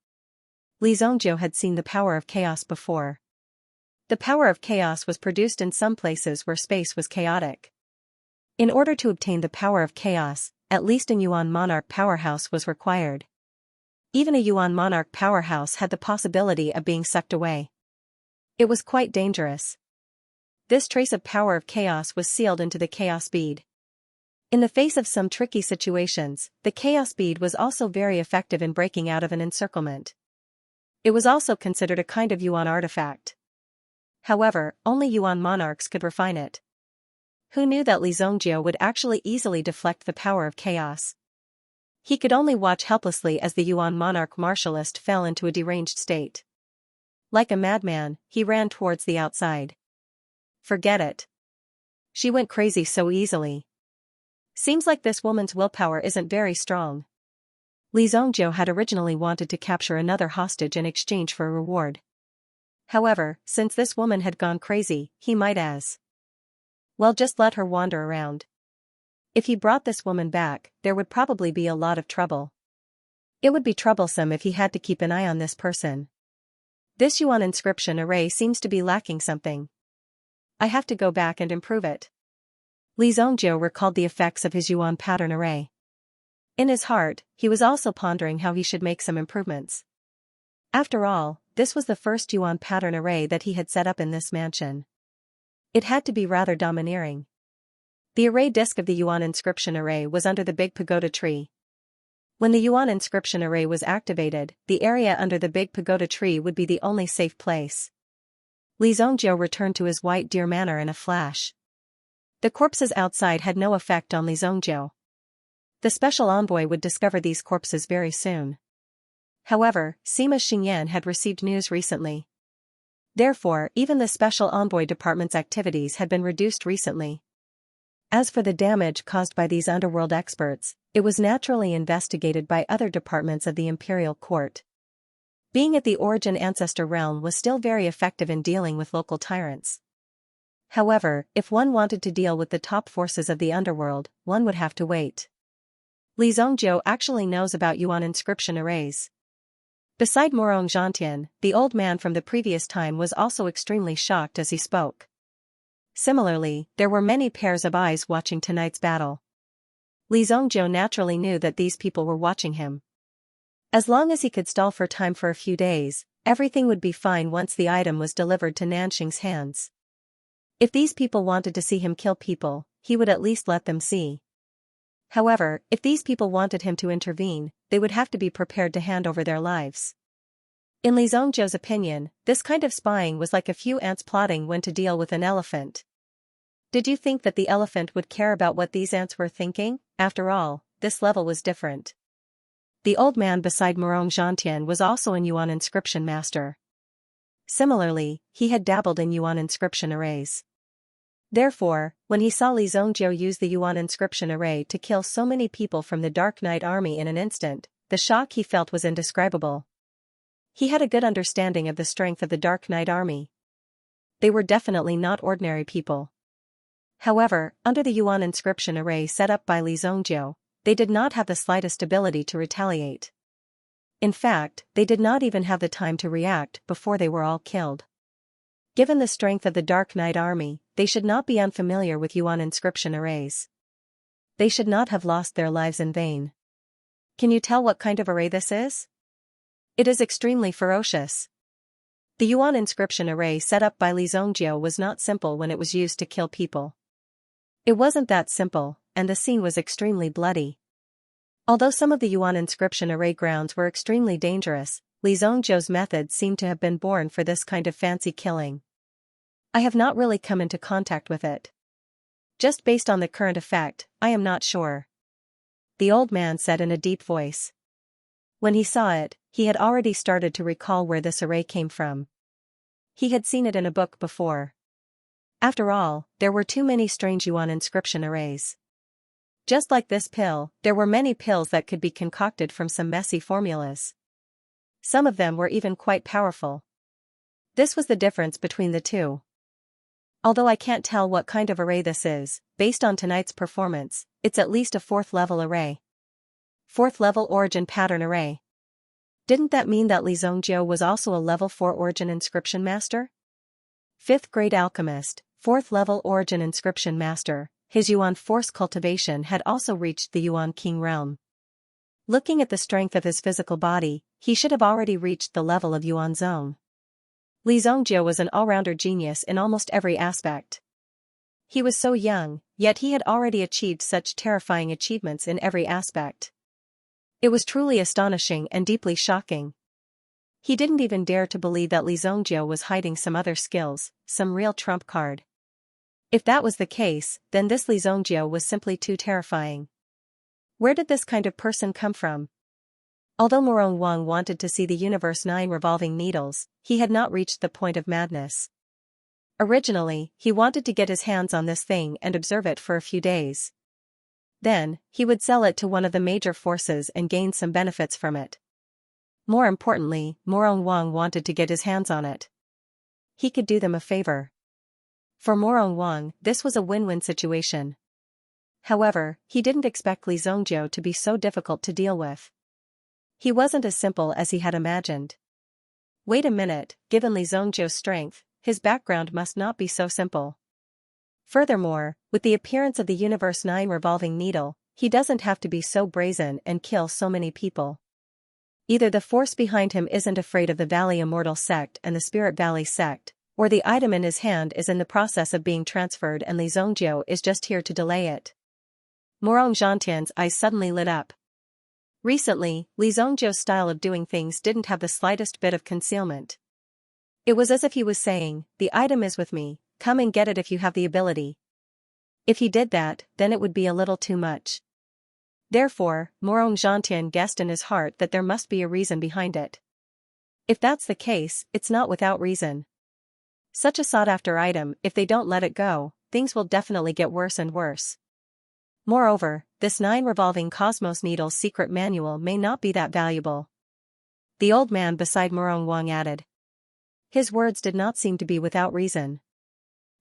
Li Zongjiu had seen the power of chaos before. The power of chaos was produced in some places where space was chaotic. In order to obtain the power of chaos, at least a Yuan monarch powerhouse was required. Even a Yuan monarch powerhouse had the possibility of being sucked away. It was quite dangerous. This trace of power of chaos was sealed into the Chaos Bead. In the face of some tricky situations, the Chaos Bead was also very effective in breaking out of an encirclement. It was also considered a kind of Yuan artifact. However, only Yuan monarchs could refine it. Who knew that Li Zongjiu would actually easily deflect the power of chaos? He could only watch helplessly as the Yuan monarch martialist fell into a deranged state. Like a madman, he ran towards the outside. Forget it. She went crazy so easily. Seems like this woman's willpower isn't very strong. Li Zongjiu had originally wanted to capture another hostage in exchange for a reward. However, since this woman had gone crazy, he might as well just let her wander around. If he brought this woman back, there would probably be a lot of trouble. It would be troublesome if he had to keep an eye on this person. This Yuan inscription array seems to be lacking something. I have to go back and improve it. Li Zhongjiu recalled the effects of his yuan pattern array. In his heart, he was also pondering how he should make some improvements. After all, this was the first yuan pattern array that he had set up in this mansion. It had to be rather domineering. The array disk of the yuan inscription array was under the big pagoda tree. When the yuan inscription array was activated, the area under the big pagoda tree would be the only safe place. Li Zhongjiu returned to his white deer manor in a flash. The corpses outside had no effect on Li Zhongjiu. The special envoy would discover these corpses very soon. However, Sima Xingyan had received news recently. Therefore, even the special envoy department's activities had been reduced recently. As for the damage caused by these underworld experts, it was naturally investigated by other departments of the imperial court. Being at the origin ancestor realm was still very effective in dealing with local tyrants. However, if one wanted to deal with the top forces of the underworld, one would have to wait. Li Zhongjiu actually knows about yuan inscription arrays. Beside Morong Zhantian, the old man from the previous time was also extremely shocked as he spoke. Similarly, there were many pairs of eyes watching tonight's battle. Li Zhongjiu naturally knew that these people were watching him. As long as he could stall for time for a few days, everything would be fine once the item was delivered to Nanxing's hands. If these people wanted to see him kill people, he would at least let them see. However, if these people wanted him to intervene, they would have to be prepared to hand over their lives. In Li Zhongjiu's opinion, this kind of spying was like a few ants plotting when to deal with an elephant. Did you think that the elephant would care about what these ants were thinking? After all, this level was different. The old man beside Morong Zhantian was also a yuan inscription master. Similarly, he had dabbled in yuan inscription arrays. Therefore, when he saw Li Zhongjiu use the yuan inscription array to kill so many people from the Dark Knight army in an instant, the shock he felt was indescribable. He had a good understanding of the strength of the Dark Knight army. They were definitely not ordinary people. However, under the yuan inscription array set up by Li Zhongjiu, they did not have the slightest ability to retaliate. In fact, they did not even have the time to react before they were all killed. Given the strength of the Dark Knight army, they should not be unfamiliar with yuan inscription arrays. They should not have lost their lives in vain. Can you tell what kind of array this is? It is extremely ferocious. The yuan inscription array set up by Li Zhongjiu was not simple when it was used to kill people. It wasn't that simple, and the scene was extremely bloody. Although some of the yuan inscription array grounds were extremely dangerous, Li Zhongjiu's methods seemed to have been born for this kind of fancy killing. I have not really come into contact with it. Just based on the current effect, I am not sure. The old man said in a deep voice. When he saw it, he had already started to recall where this array came from. He had seen it in a book before. After all, there were too many strange yuan inscription arrays. Just like this pill, there were many pills that could be concocted from some messy formulas. Some of them were even quite powerful. This was the difference between the two. Although I can't tell what kind of array this is, based on tonight's performance, it's at least a 4th level array. 4th level origin pattern array. Didn't that mean that Li Zhongjiu was also a level 4 origin inscription master? 5th grade alchemist, 4th level origin inscription master, his yuan force cultivation had also reached the yuan king realm. Looking at the strength of his physical body, he should have already reached the level of yuan zone. Li Zhongjiu was an all-rounder genius in almost every aspect. He was so young, yet he had already achieved such terrifying achievements in every aspect. It was truly astonishing and deeply shocking. He didn't even dare to believe that Li Zhongjiu was hiding some other skills, some real trump card. If that was the case, then this Li Zhongjiu was simply too terrifying. Where did this kind of person come from? Although Morong Wang wanted to see the Universe 9 revolving needles, he had not reached the point of madness. Originally, he wanted to get his hands on this thing and observe it for a few days. Then, he would sell it to one of the major forces and gain some benefits from it. More importantly, Morong Wang wanted to get his hands on it. He could do them a favor. For Morong Wang, this was a win-win situation. However, he didn't expect Li Zhongjiu to be so difficult to deal with. He wasn't as simple as he had imagined. Wait a minute, given Li Zhongjiu's strength, his background must not be so simple. Furthermore, with the appearance of the Universe 9 revolving needle, he doesn't have to be so brazen and kill so many people. Either the force behind him isn't afraid of the Valley Immortal sect and the Spirit Valley sect, or the item in his hand is in the process of being transferred and Li Zongjiu is just here to delay it. Morong Zhantian's eyes suddenly lit up. Recently, Li Zongjiu's style of doing things didn't have the slightest bit of concealment. It was as if he was saying, "The item is with me, come and get it if you have the ability." If he did that, then it would be a little too much. Therefore, Morong Zhantian guessed in his heart that there must be a reason behind it. If that's the case, it's not without reason. Such a sought-after item, if they don't let it go, things will definitely get worse and worse. Moreover, this 9 revolving Cosmos Needle's secret manual may not be that valuable. The old man beside Morong Wang added. His words did not seem to be without reason.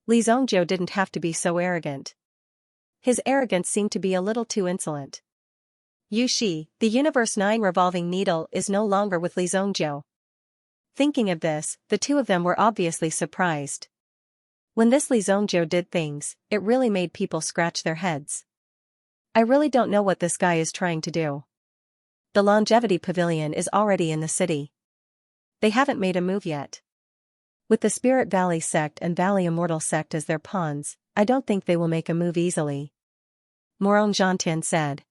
Li Zongjiu didn't have to be so arrogant. His arrogance seemed to be a little too insolent. Yu Shi, the Universe 9 revolving needle is no longer with Li Zongjiu. Thinking of this, the two of them were obviously surprised. When this Li Zongjiu did things, it really made people scratch their heads. I really don't know what this guy is trying to do. The Longevity Pavilion is already in the city. They haven't made a move yet. With the Spirit Valley sect and Valley Immortal sect as their pawns, I don't think they will make a move easily. Morong Zhantian said.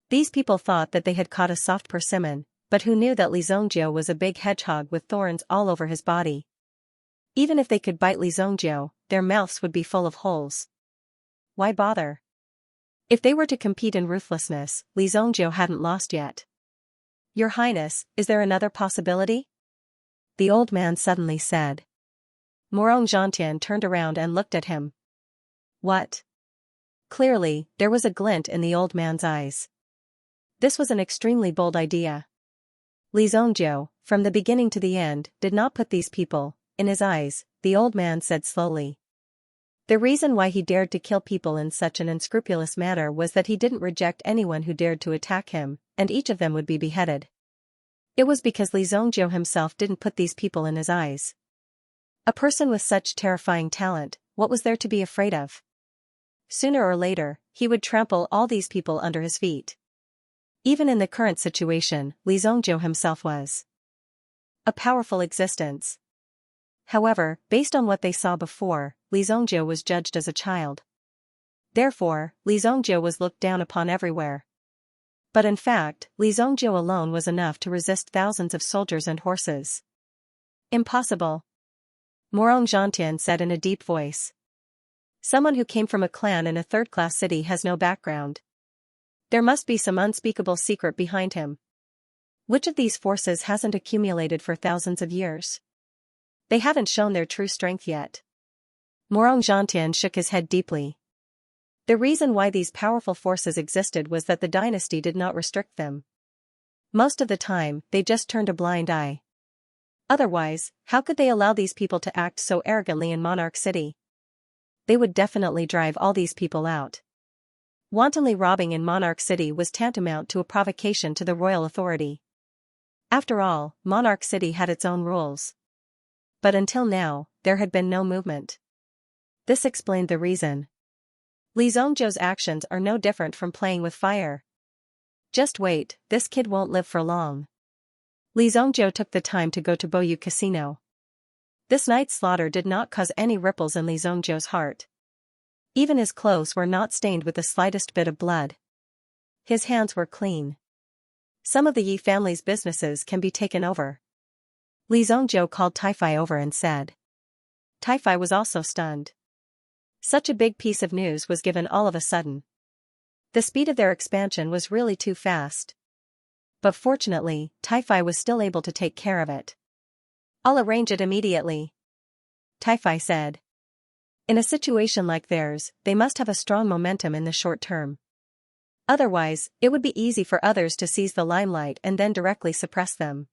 These people thought that they had caught a soft persimmon, but who knew that Li Zongjiu was a big hedgehog with thorns all over his body. Even if they could bite Li Zongjiu, their mouths would be full of holes. Why bother? If they were to compete in ruthlessness, Li Zongjiu hadn't lost yet. Your Highness, is there another possibility? The old man suddenly said. Morong Zhantian turned around and looked at him. What? Clearly, there was a glint in the old man's eyes. This was an extremely bold idea. Li Zongjiu, from the beginning to the end, did not put these people in his eyes, the old man said slowly. The reason why he dared to kill people in such an unscrupulous manner was that he didn't reject anyone who dared to attack him, and each of them would be beheaded. It was because Li Zongjiu himself didn't put these people in his eyes. A person with such terrifying talent, what was there to be afraid of? Sooner or later, he would trample all these people under his feet. Even in the current situation, Li Zongjiu himself was a powerful existence. However, based on what they saw before, Li Zongjiu was judged as a child. Therefore, Li Zongjiu was looked down upon everywhere. But in fact, Li Zongjiu alone was enough to resist thousands of soldiers and horses. Impossible. Morong Zhantian said in a deep voice. Someone who came from a clan in a third-class city has no background. There must be some unspeakable secret behind him. Which of these forces hasn't accumulated for thousands of years? They haven't shown their true strength yet. Morong Zhantian shook his head deeply. The reason why these powerful forces existed was that the dynasty did not restrict them. Most of the time, they just turned a blind eye. Otherwise, how could they allow these people to act so arrogantly in Monarch City? They would definitely drive all these people out. Wantonly robbing in Monarch City was tantamount to a provocation to the royal authority. After all, Monarch City had its own rules. But until now, there had been no movement. This explained the reason. Li Zongjiu's actions are no different from playing with fire. Just wait, this kid won't live for long. Li Zongjiu took the time to go to Boyu Casino. This night's slaughter did not cause any ripples in Li Zongjiu's heart. Even his clothes were not stained with the slightest bit of blood. His hands were clean. Some of the Yi family's businesses can be taken over. Li Zongjiu called Taifai over and said. Taifai was also stunned. Such a big piece of news was given all of a sudden. The speed of their expansion was really too fast. But fortunately, Taifai was still able to take care of it. I'll arrange it immediately. Taifai said. In a situation like theirs, they must have a strong momentum in the short term. Otherwise, it would be easy for others to seize the limelight and then directly suppress them.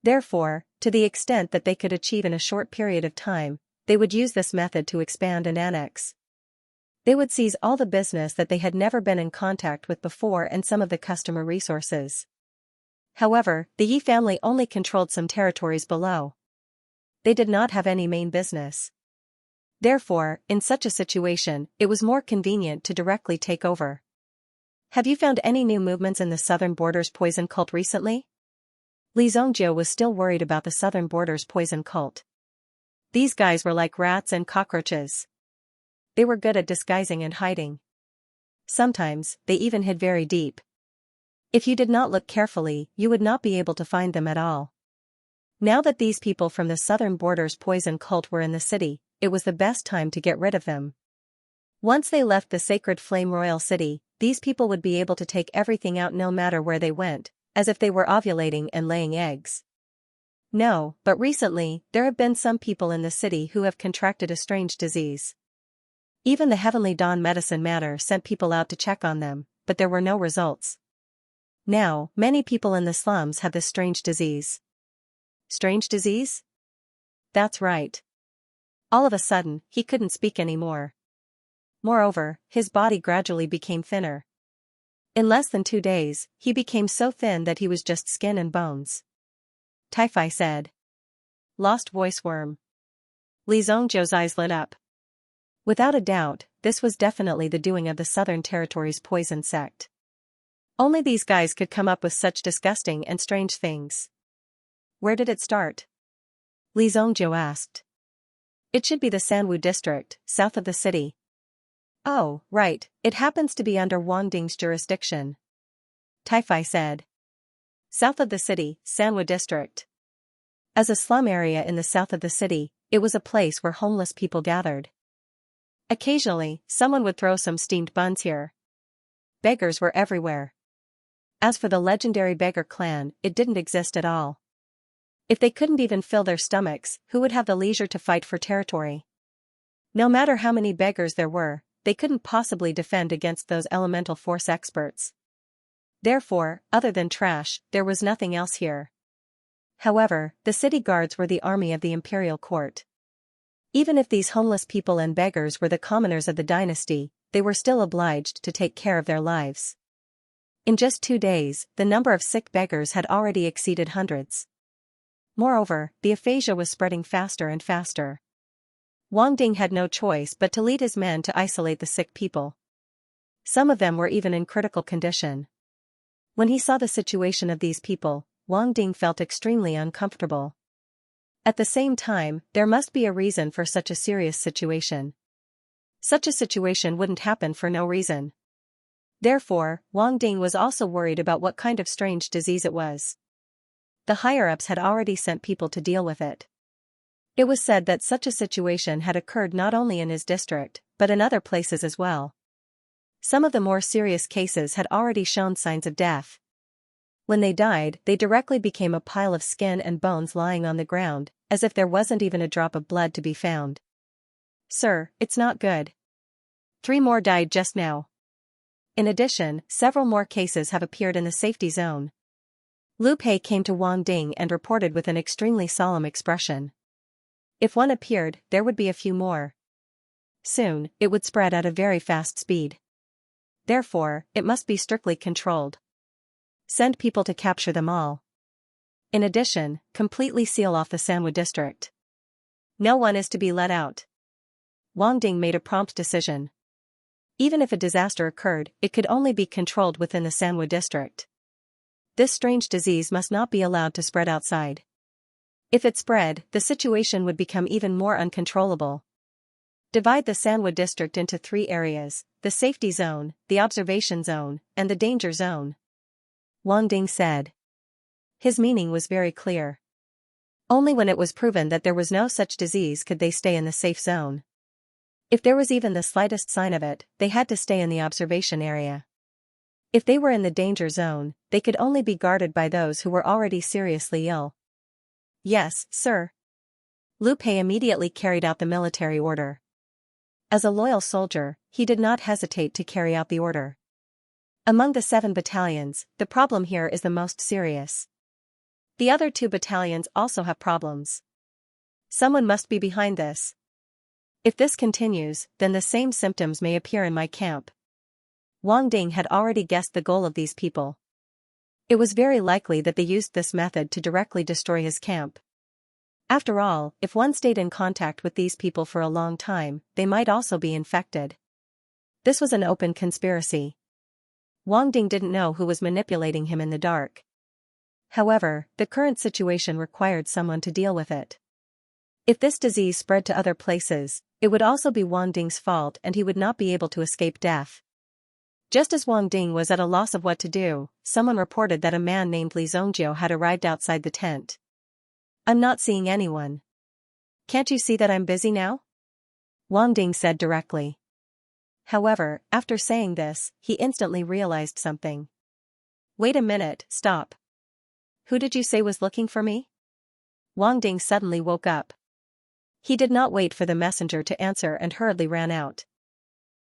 Therefore, to the extent that they could achieve in a short period of time, they would use this method to expand and annex. They would seize all the business that they had never been in contact with before and some of the customer resources. However, the Yi family only controlled some territories below. They did not have any main business. Therefore, in such a situation, it was more convenient to directly take over. Have you found any new movements in the Southern Borders poison cult recently? Li Zhongjiu was still worried about the Southern Borders poison cult. These guys were like rats and cockroaches. They were good at disguising and hiding. Sometimes, they even hid very deep. If you did not look carefully, you would not be able to find them at all. Now that these people from the Southern Borders poison cult were in the city, it was the best time to get rid of them. Once they left the sacred Flame Royal City, these people would be able to take everything out no matter where they went, as if they were ovulating and laying eggs. No, but recently, there have been some people in the city who have contracted a strange disease. Even the Heavenly Dawn Medicine Matter sent people out to check on them, but there were no results. Now, many people in the slums have this strange disease. Strange disease? That's right. All of a sudden, he couldn't speak anymore. Moreover, his body gradually became thinner. In less than 2 days, he became so thin that he was just skin and bones. Tai-Fi said. Lost voice worm. Li Zhongjiu's eyes lit up. Without a doubt, this was definitely the doing of the Southern Territories poison sect. Only these guys could come up with such disgusting and strange things. Where did it start? Li Zhongjiu asked. It should be the Sanwu district, south of the city. Oh, right, it happens to be under Wang Ding's jurisdiction. Tai-Fi said. South of the city, Sanwu district. As a slum area in the south of the city, it was a place where homeless people gathered. Occasionally, someone would throw some steamed buns here. Beggars were everywhere. As for the legendary beggar clan, it didn't exist at all. If they couldn't even fill their stomachs, who would have the leisure to fight for territory? No matter how many beggars there were, they couldn't possibly defend against those elemental force experts. Therefore, other than trash, there was nothing else here. However, the city guards were the army of the imperial court. Even if these homeless people and beggars were the commoners of the dynasty, they were still obliged to take care of their lives. In just 2 days, the number of sick beggars had already exceeded hundreds. Moreover, the aphasia was spreading faster and faster. Wang Ding had no choice but to lead his men to isolate the sick people. Some of them were even in critical condition. When he saw the situation of these people, Wang Ding felt extremely uncomfortable. At the same time, there must be a reason for such a serious situation. Such a situation wouldn't happen for no reason. Therefore, Wang Ding was also worried about what kind of strange disease it was. The higher-ups had already sent people to deal with it. It was said that such a situation had occurred not only in his district, but in other places as well. Some of the more serious cases had already shown signs of death. When they died, they directly became a pile of skin and bones lying on the ground, as if there wasn't even a drop of blood to be found. Sir, it's not good. 3 more died just now. In addition, several more cases have appeared in the safety zone. Lu Pei came to Wang Ding and reported with an extremely solemn expression. If one appeared, there would be a few more. Soon, it would spread at a very fast speed. Therefore, it must be strictly controlled. Send people to capture them all. In addition, completely seal off the Sanwu district. No one is to be let out. Wang Ding made a prompt decision. Even if a disaster occurred, it could only be controlled within the Sanwu district. This strange disease must not be allowed to spread outside. If it spread, the situation would become even more uncontrollable. Divide the Sanwu district into 3 areas, the safety zone, the observation zone, and the danger zone. Wang Ding said. His meaning was very clear. Only when it was proven that there was no such disease could they stay in the safe zone. If there was even the slightest sign of it, they had to stay in the observation area. If they were in the danger zone, they could only be guarded by those who were already seriously ill. Yes, sir. Lu Pei immediately carried out the military order. As a loyal soldier, he did not hesitate to carry out the order. Among the 7 battalions, the problem here is the most serious. The other 2 battalions also have problems. Someone must be behind this. If this continues, then the same symptoms may appear in my camp. Wang Ding had already guessed the goal of these people. It was very likely that they used this method to directly destroy his camp. After all, if one stayed in contact with these people for a long time, they might also be infected. This was an open conspiracy. Wang Ding didn't know who was manipulating him in the dark. However, the current situation required someone to deal with it. If this disease spread to other places, it would also be Wang Ding's fault and he would not be able to escape death. Just as Wang Ding was at a loss of what to do, someone reported that a man named Li Zhongjiu had arrived outside the tent. "I'm not seeing anyone. Can't you see that I'm busy now?" Wang Ding said directly. However, after saying this, he instantly realized something. "Wait a minute, stop. Who did you say was looking for me?" Wang Ding suddenly woke up. He did not wait for the messenger to answer and hurriedly ran out.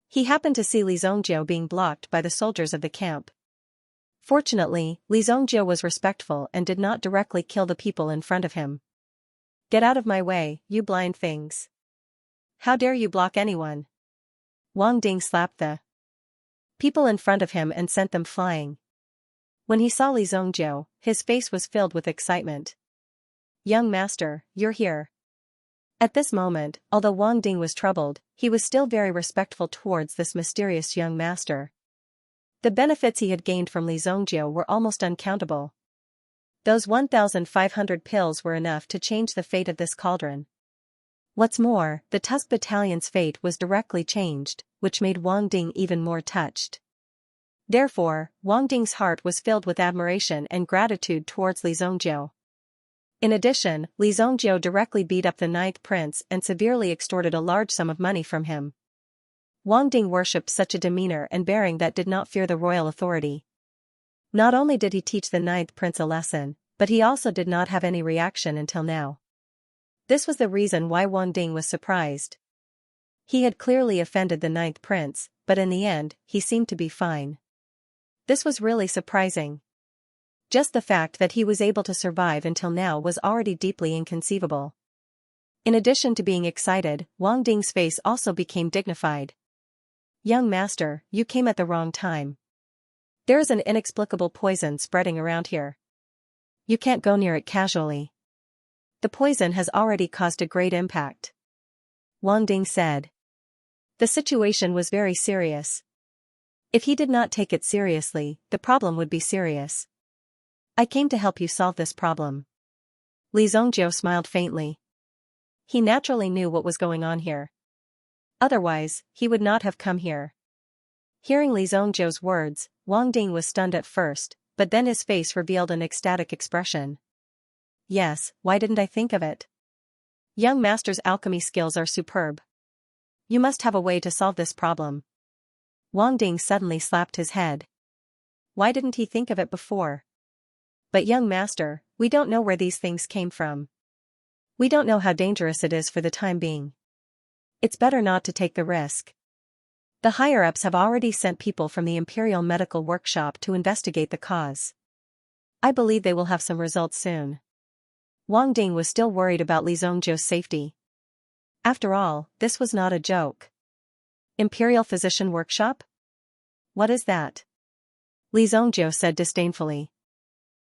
He happened to see Li Zhongjiu being blocked by the soldiers of the camp. Fortunately, Li Zhongjiu was respectful and did not directly kill the people in front of him. "Get out of my way, you blind things. How dare you block anyone?" Wang Ding slapped the people in front of him and sent them flying. When he saw Li Zhongjiu, his face was filled with excitement. "Young master, you're here." At this moment, although Wang Ding was troubled, he was still very respectful towards this mysterious young master. The benefits he had gained from Li Zhongjiu were almost uncountable. Those 1,500 pills were enough to change the fate of this cauldron. What's more, the Tusk Battalion's fate was directly changed, which made Wang Ding even more touched. Therefore, Wang Ding's heart was filled with admiration and gratitude towards Li Zhongjiu. In addition, Li Zhongjiu directly beat up the 9th prince and severely extorted a large sum of money from him. Wang Ding worshipped such a demeanor and bearing that did not fear the royal authority. Not only did he teach the 9th prince a lesson, but he also did not have any reaction until now. This was the reason why Wang Ding was surprised. He had clearly offended the 9th prince, but in the end, he seemed to be fine. This was really surprising. Just the fact that he was able to survive until now was already deeply inconceivable. In addition to being excited, Wang Ding's face also became dignified. "Young master, you came at the wrong time. There is an inexplicable poison spreading around here. You can't go near it casually. The poison has already caused a great impact," Wang Ding said. The situation was very serious. If he did not take it seriously, the problem would be serious. "I came to help you solve this problem." Li Zhongjiu smiled faintly. He naturally knew what was going on here. Otherwise, he would not have come here. Hearing Li Zhongjiu's words, Wang Ding was stunned at first, but then his face revealed an ecstatic expression. "Yes, why didn't I think of it? Young master's alchemy skills are superb. You must have a way to solve this problem." Wang Ding suddenly slapped his head. Why didn't he think of it before? "But young master, we don't know where these things came from. We don't know how dangerous it is for the time being. It's better not to take the risk. The higher-ups have already sent people from the Imperial Medical Workshop to investigate the cause. I believe they will have some results soon." Wang Ding was still worried about Li Zhongjiu's safety. After all, this was not a joke. Imperial Physician Workshop? What is that? Li Zhongjiu said disdainfully.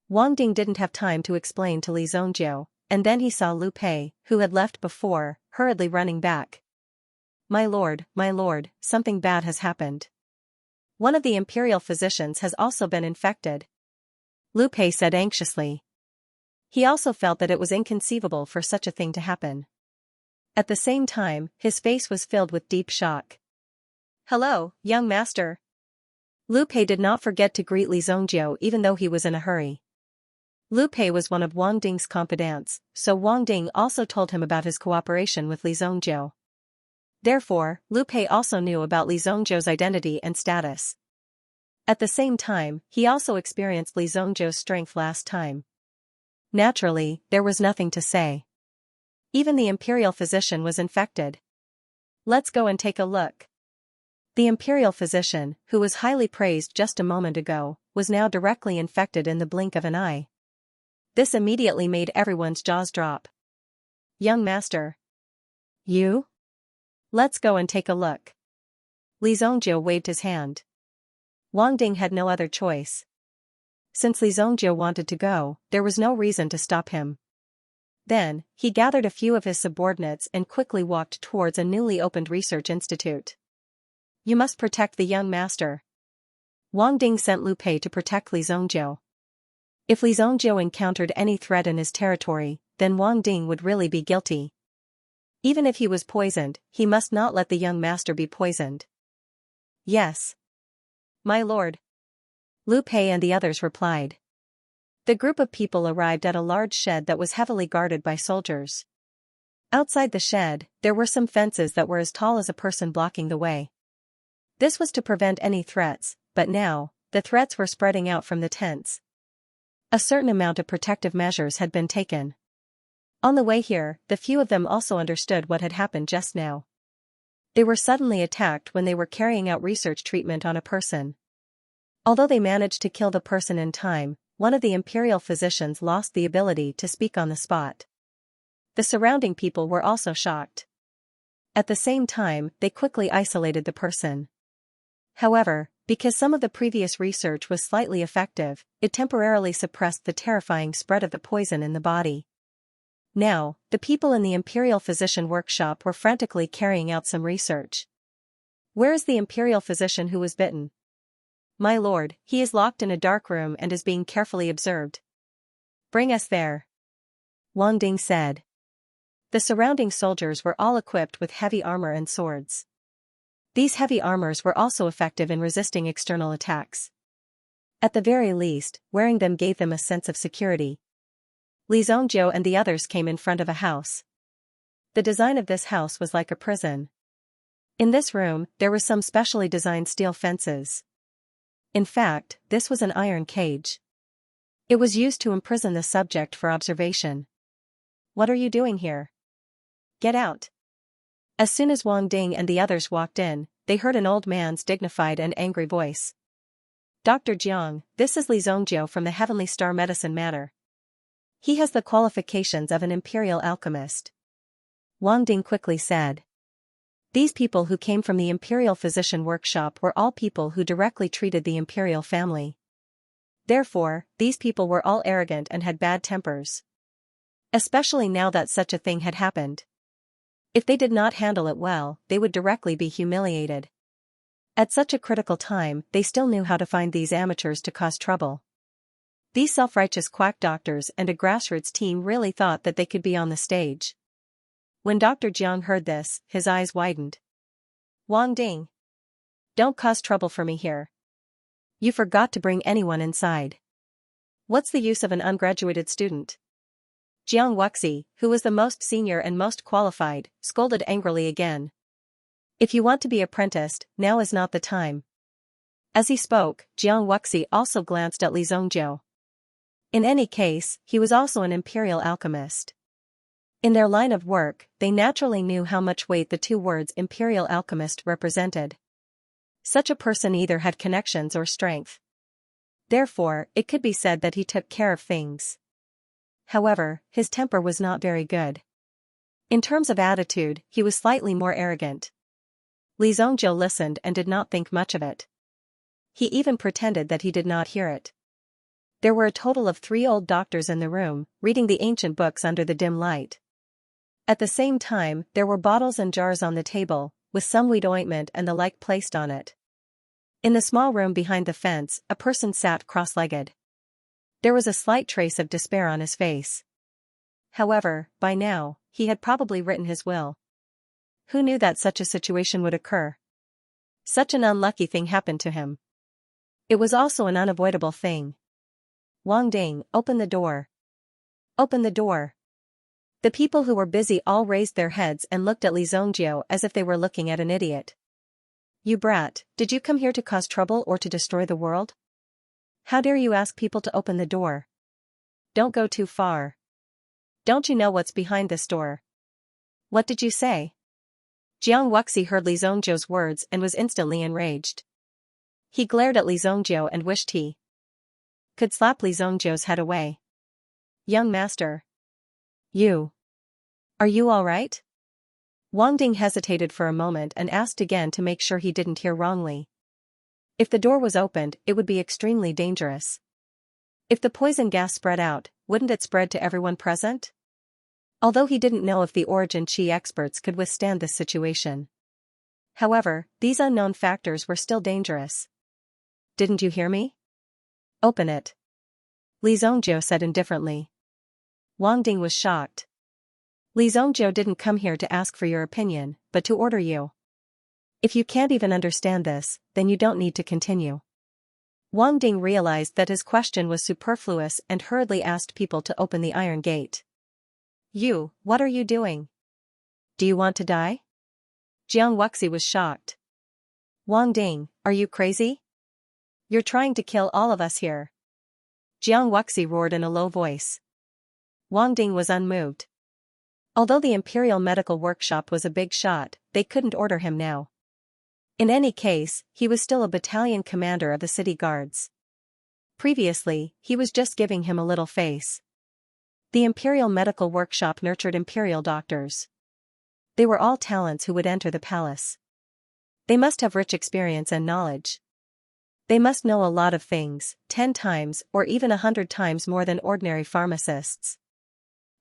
Wang Ding didn't have time to explain to Li Zhongjiu, and then he saw Lu Pei, who had left before, hurriedly running back. My lord, something bad has happened. One of the imperial physicians has also been infected," Lu Pei said anxiously. He also felt that it was inconceivable for such a thing to happen. At the same time, his face was filled with deep shock. "Hello, young master." Lu Pei did not forget to greet Li Zhongjiu even though he was in a hurry. Lu Pei was one of Wang Ding's confidants, so Wang Ding also told him about his cooperation with Li Zhongjiu. Therefore, Lu Pei also knew about Li Zhongjiu's identity and status. At the same time, he also experienced Li Zhongjiu's strength last time. Naturally, there was nothing to say. Even the imperial physician was infected. "Let's go and take a look." The imperial physician, who was highly praised just a moment ago, was now directly infected in the blink of an eye. This immediately made everyone's jaws drop. "Young master. You? Let's go and take a look." Li Zhongjiu waved his hand. Wang Ding had no other choice. Since Li Zhongjiu wanted to go, there was no reason to stop him. Then, he gathered a few of his subordinates and quickly walked towards a newly opened research institute. You must protect the young master. Wang Ding sent Lu Pei to protect Li Zhongjiu. If Li Zhongjiu encountered any threat in his territory, then Wang Ding would really be guilty. Even if he was poisoned, he must not let the young master be poisoned. Yes. My lord. Lu Pei and the others replied. The group of people arrived at a large shed that was heavily guarded by soldiers. Outside the shed, there were some fences that were as tall as a person blocking the way. This was to prevent any threats, but now, the threats were spreading out from the tents. A certain amount of protective measures had been taken. On the way here, the few of them also understood what had happened just now. They were suddenly attacked when they were carrying out research treatment on a person. Although they managed to kill the person in time, one of the imperial physicians lost the ability to speak on the spot. The surrounding people were also shocked. At the same time, they quickly isolated the person. However, because some of the previous research was slightly effective, it temporarily suppressed the terrifying spread of the poison in the body. Now, the people in the Imperial Physician workshop were frantically carrying out some research. Where is the Imperial Physician who was bitten? My lord, he is locked in a dark room and is being carefully observed. Bring us there. Wang Ding said. The surrounding soldiers were all equipped with heavy armor and swords. These heavy armors were also effective in resisting external attacks. At the very least, wearing them gave them a sense of security. Li Zhongjiu and the others came in front of a house. The design of this house was like a prison. In this room, there were some specially designed steel fences. In fact, this was an iron cage. It was used to imprison the subject for observation. What are you doing here? Get out. As soon as Wang Ding and the others walked in, they heard an old man's dignified and angry voice. Dr. Jiang, this is Li Zhongjiu from the Heavenly Star Medicine Matter. He has the qualifications of an imperial alchemist. Wang Ding quickly said. These people who came from the Imperial Physician workshop were all people who directly treated the imperial family. Therefore, these people were all arrogant and had bad tempers. Especially now that such a thing had happened. If they did not handle it well, they would directly be humiliated. At such a critical time, they still knew how to find these amateurs to cause trouble. These self-righteous quack doctors and a grassroots team really thought that they could be on the stage. When Dr. Jiang heard this, his eyes widened. Wang Ding. Don't cause trouble for me here. You forgot to bring anyone inside. What's the use of an ungraduated student? Jiang Wuxi, who was the most senior and most qualified, scolded angrily again. If you want to be apprenticed, now is not the time. As he spoke, Jiang Wuxi also glanced at Li Zhongjiu. In any case, he was also an imperial alchemist. In their line of work, they naturally knew how much weight the two words imperial alchemist represented. Such a person either had connections or strength. Therefore, it could be said that he took care of things. However, his temper was not very good. In terms of attitude, he was slightly more arrogant. Li Zhongjiu listened and did not think much of it. He even pretended that he did not hear it. There were a total of 3 old doctors in the room, reading the ancient books under the dim light. At the same time, there were bottles and jars on the table, with some weed ointment and the like placed on it. In the small room behind the fence, a person sat cross-legged. There was a slight trace of despair on his face. However, by now, he had probably written his will. Who knew that such a situation would occur? Such an unlucky thing happened to him. It was also an unavoidable thing. Wang Ding, open the door. Open the door. The people who were busy all raised their heads and looked at Li Zhongjiu as if they were looking at an idiot. You brat, did you come here to cause trouble or to destroy the world? How dare you ask people to open the door? Don't go too far. Don't you know what's behind this door? What did you say? Jiang Wuxi heard Li Zhongjiu's words and was instantly enraged. He glared at Li Zhongjiu and wished he could slap Li Zhongjiu's head away. Young master. Are you all right? Wang Ding hesitated for a moment and asked again to make sure he didn't hear wrongly. If the door was opened, it would be extremely dangerous. If the poison gas spread out, wouldn't it spread to everyone present? Although he didn't know if the origin qi experts could withstand this situation. However, these unknown factors were still dangerous. Didn't you hear me? Open it. Li Zhongjiu said indifferently. Wang Ding was shocked. Li Zhongjiu didn't come here to ask for your opinion, but to order you. If you can't even understand this, then you don't need to continue. Wang Ding realized that his question was superfluous and hurriedly asked people to open the iron gate. You, what are you doing? Do you want to die? Jiang Wuxi was shocked. Wang Ding, are you crazy? You're trying to kill all of us here. Jiang Wuxi roared in a low voice. Wang Ding was unmoved. Although the Imperial Medical Workshop was a big shot, they couldn't order him now. In any case, he was still a battalion commander of the city guards. Previously, he was just giving him a little face. The Imperial Medical Workshop nurtured imperial doctors. They were all talents who would enter the palace. They must have rich experience and knowledge. They must know a lot of things, 10 times or even 100 times more than ordinary pharmacists.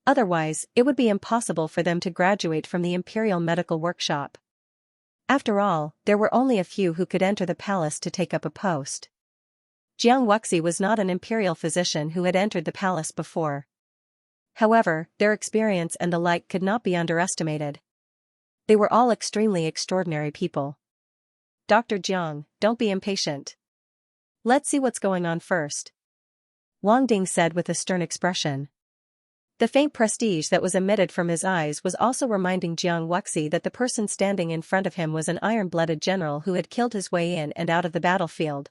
Otherwise, it would be impossible for them to graduate from the Imperial Medical Workshop. After all, there were only a few who could enter the palace to take up a post. Jiang Wuxi was not an imperial physician who had entered the palace before. However, their experience and the like could not be underestimated. They were all extremely extraordinary people. Dr. Jiang, don't be impatient. Let's see what's going on first. Wang Ding said with a stern expression. The faint prestige that was emitted from his eyes was also reminding Jiang Wuxi that the person standing in front of him was an iron-blooded general who had killed his way in and out of the battlefield.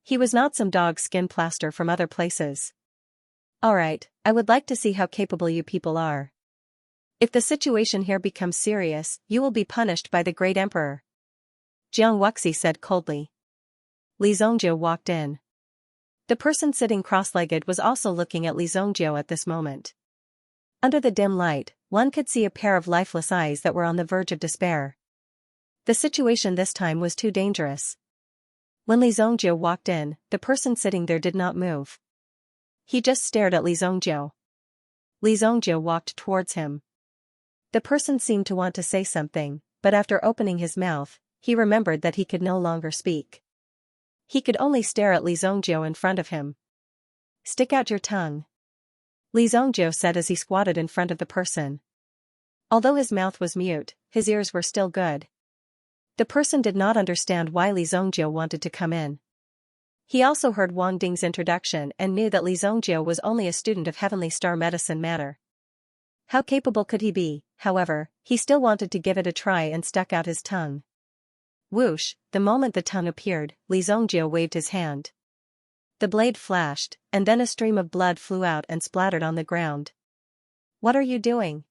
He was not some dog skin plaster from other places. Alright, I would like to see how capable you people are. If the situation here becomes serious, you will be punished by the great emperor. Jiang Wuxi said coldly. Li Zhongjiu walked in. The person sitting cross-legged was also looking at Li Zhongjiu at this moment. Under the dim light, one could see a pair of lifeless eyes that were on the verge of despair. The situation this time was too dangerous. When Li Zhongjiu walked in, the person sitting there did not move. He just stared at Li Zhongjiu. Li Zhongjiu walked towards him. The person seemed to want to say something, but after opening his mouth, he remembered that he could no longer speak. He could only stare at Li Zhongjiu in front of him. Stick out your tongue. Li Zhongjiu said as he squatted in front of the person. Although his mouth was mute, his ears were still good. The person did not understand why Li Zhongjiu wanted to come in. He also heard Wang Ding's introduction and knew that Li Zhongjiu was only a student of Heavenly Star Medicine Matter. How capable could he be? However, he still wanted to give it a try and stuck out his tongue. Whoosh, the moment the tongue appeared, Li Zhongjiu waved his hand. The blade flashed, and then a stream of blood flew out and splattered on the ground. What are you doing?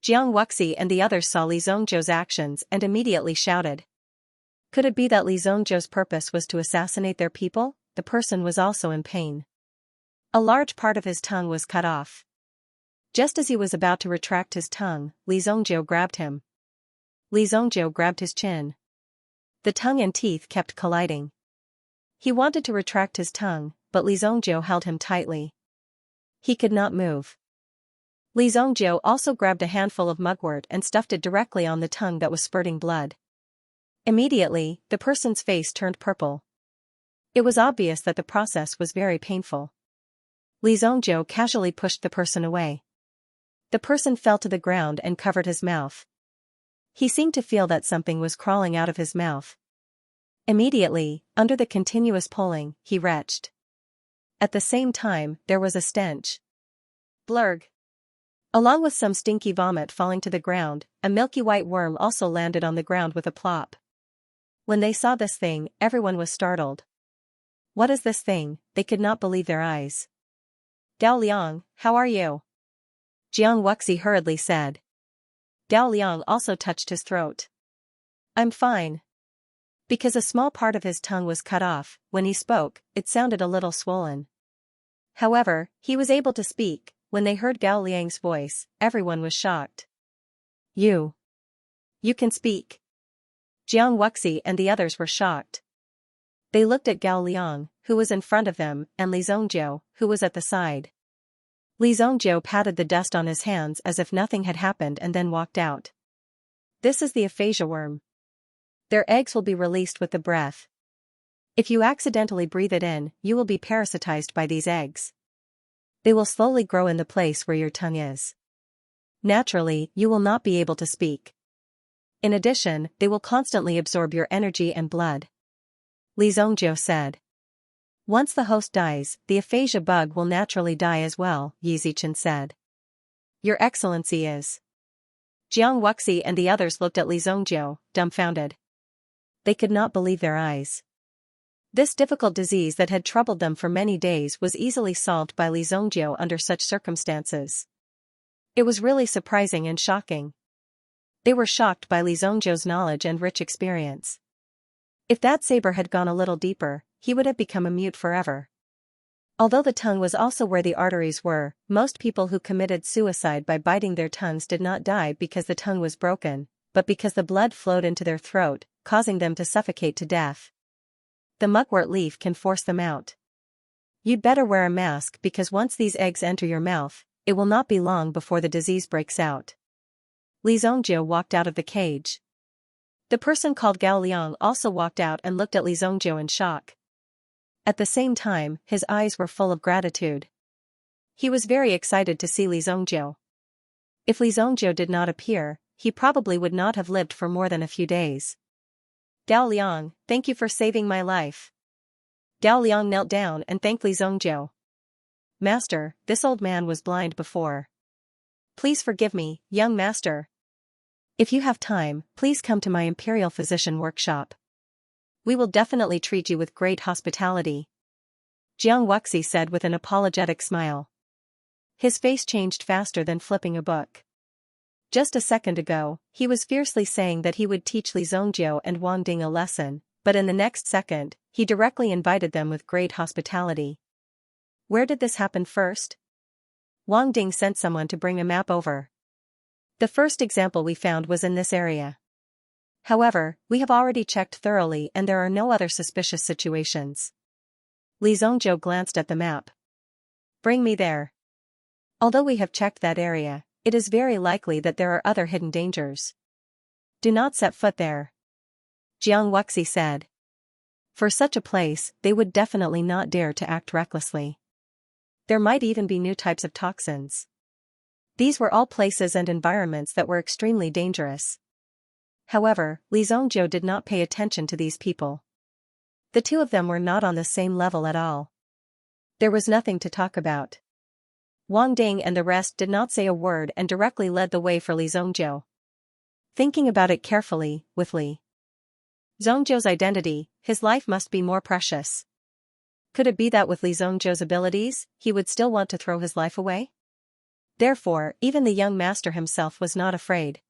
Jiang Wuxi and the others saw Li Zhongjiu's actions and immediately shouted. Could it be that Li Zhongjiu's purpose was to assassinate their people? The person was also in pain. A large part of his tongue was cut off. Just as he was about to retract his tongue, Li Zhongjiu grabbed him. Li Zhongjiu grabbed his chin. The tongue and teeth kept colliding. He wanted to retract his tongue, but Li Zhongjiu held him tightly. He could not move. Li Zhongjiu also grabbed a handful of mugwort and stuffed it directly on the tongue that was spurting blood. Immediately, the person's face turned purple. It was obvious that the process was very painful. Li Zhongjiu casually pushed the person away. The person fell to the ground and covered his mouth. He seemed to feel that something was crawling out of his mouth. Immediately, under the continuous pulling, he retched. At the same time, there was a stench. Blurg. Along with some stinky vomit falling to the ground, a milky white worm also landed on the ground with a plop. When they saw this thing, everyone was startled. What is this thing? They could not believe their eyes. Dao Liang, how are you? Jiang Wuxi hurriedly said. Dao Liang also touched his throat. I'm fine. Because a small part of his tongue was cut off, when he spoke, it sounded a little swollen. However, he was able to speak. When they heard Gao Liang's voice, everyone was shocked. You can speak. Jiang Wuxi and the others were shocked. They looked at Gao Liang, who was in front of them, and Li Zhongjiu, who was at the side. Li Zongjiu patted the dust on his hands as if nothing had happened and then walked out. This is the aphasia worm. Their eggs will be released with the breath. If you accidentally breathe it in, you will be parasitized by these eggs. They will slowly grow in the place where your tongue is. Naturally, you will not be able to speak. In addition, they will constantly absorb your energy and blood. Li Zongjiu said. Once the host dies, the aphasia bug will naturally die as well, Yi Zichen said. Your Excellency is. Jiang Wuxi and the others looked at Li Zongjiu, dumbfounded. They could not believe their eyes. This difficult disease that had troubled them for many days was easily solved by Li Zongjiu under such circumstances. It was really surprising and shocking. They were shocked by Li Zongjiu's knowledge and rich experience. If that saber had gone a little deeper, he would have become a mute forever. Although the tongue was also where the arteries were, most people who committed suicide by biting their tongues did not die because the tongue was broken, but because the blood flowed into their throat, causing them to suffocate to death. The mugwort leaf can force them out. You'd better wear a mask because once these eggs enter your mouth, it will not be long before the disease breaks out. Li Zongjiu walked out of the cage. The person called Gao Liang also walked out and looked at Li Zongjiu in shock. At the same time, his eyes were full of gratitude. He was very excited to see Li Zongjiu. If Li Zongjiu did not appear, he probably would not have lived for more than a few days. Gao Liang, thank you for saving my life. Gao Liang knelt down and thanked Li Zongjiu. Master, this old man was blind before. Please forgive me, young master. If you have time, please come to my Imperial Physician workshop. We will definitely treat you with great hospitality. Jiang Wuxi said with an apologetic smile. His face changed faster than flipping a book. Just a second ago, he was fiercely saying that he would teach Li Zongjiu and Wang Ding a lesson, but in the next second, he directly invited them with great hospitality. Where did this happen first? Wang Ding sent someone to bring a map over. The first example we found was in this area. However, we have already checked thoroughly and there are no other suspicious situations. Li Zongjiu glanced at the map. Bring me there. Although we have checked that area, it is very likely that there are other hidden dangers. Do not set foot there. Jiang Wuxi said. For such a place, they would definitely not dare to act recklessly. There might even be new types of toxins. These were all places and environments that were extremely dangerous. However, Li Zongjiu did not pay attention to these people. The two of them were not on the same level at all. There was nothing to talk about. Wang Ding and the rest did not say a word and directly led the way for Li Zongjiu. Thinking about it carefully, with Li Zongjiu's identity, his life must be more precious. Could it be that with Li Zongjiu's abilities, he would still want to throw his life away? Therefore, even the young master himself was not afraid.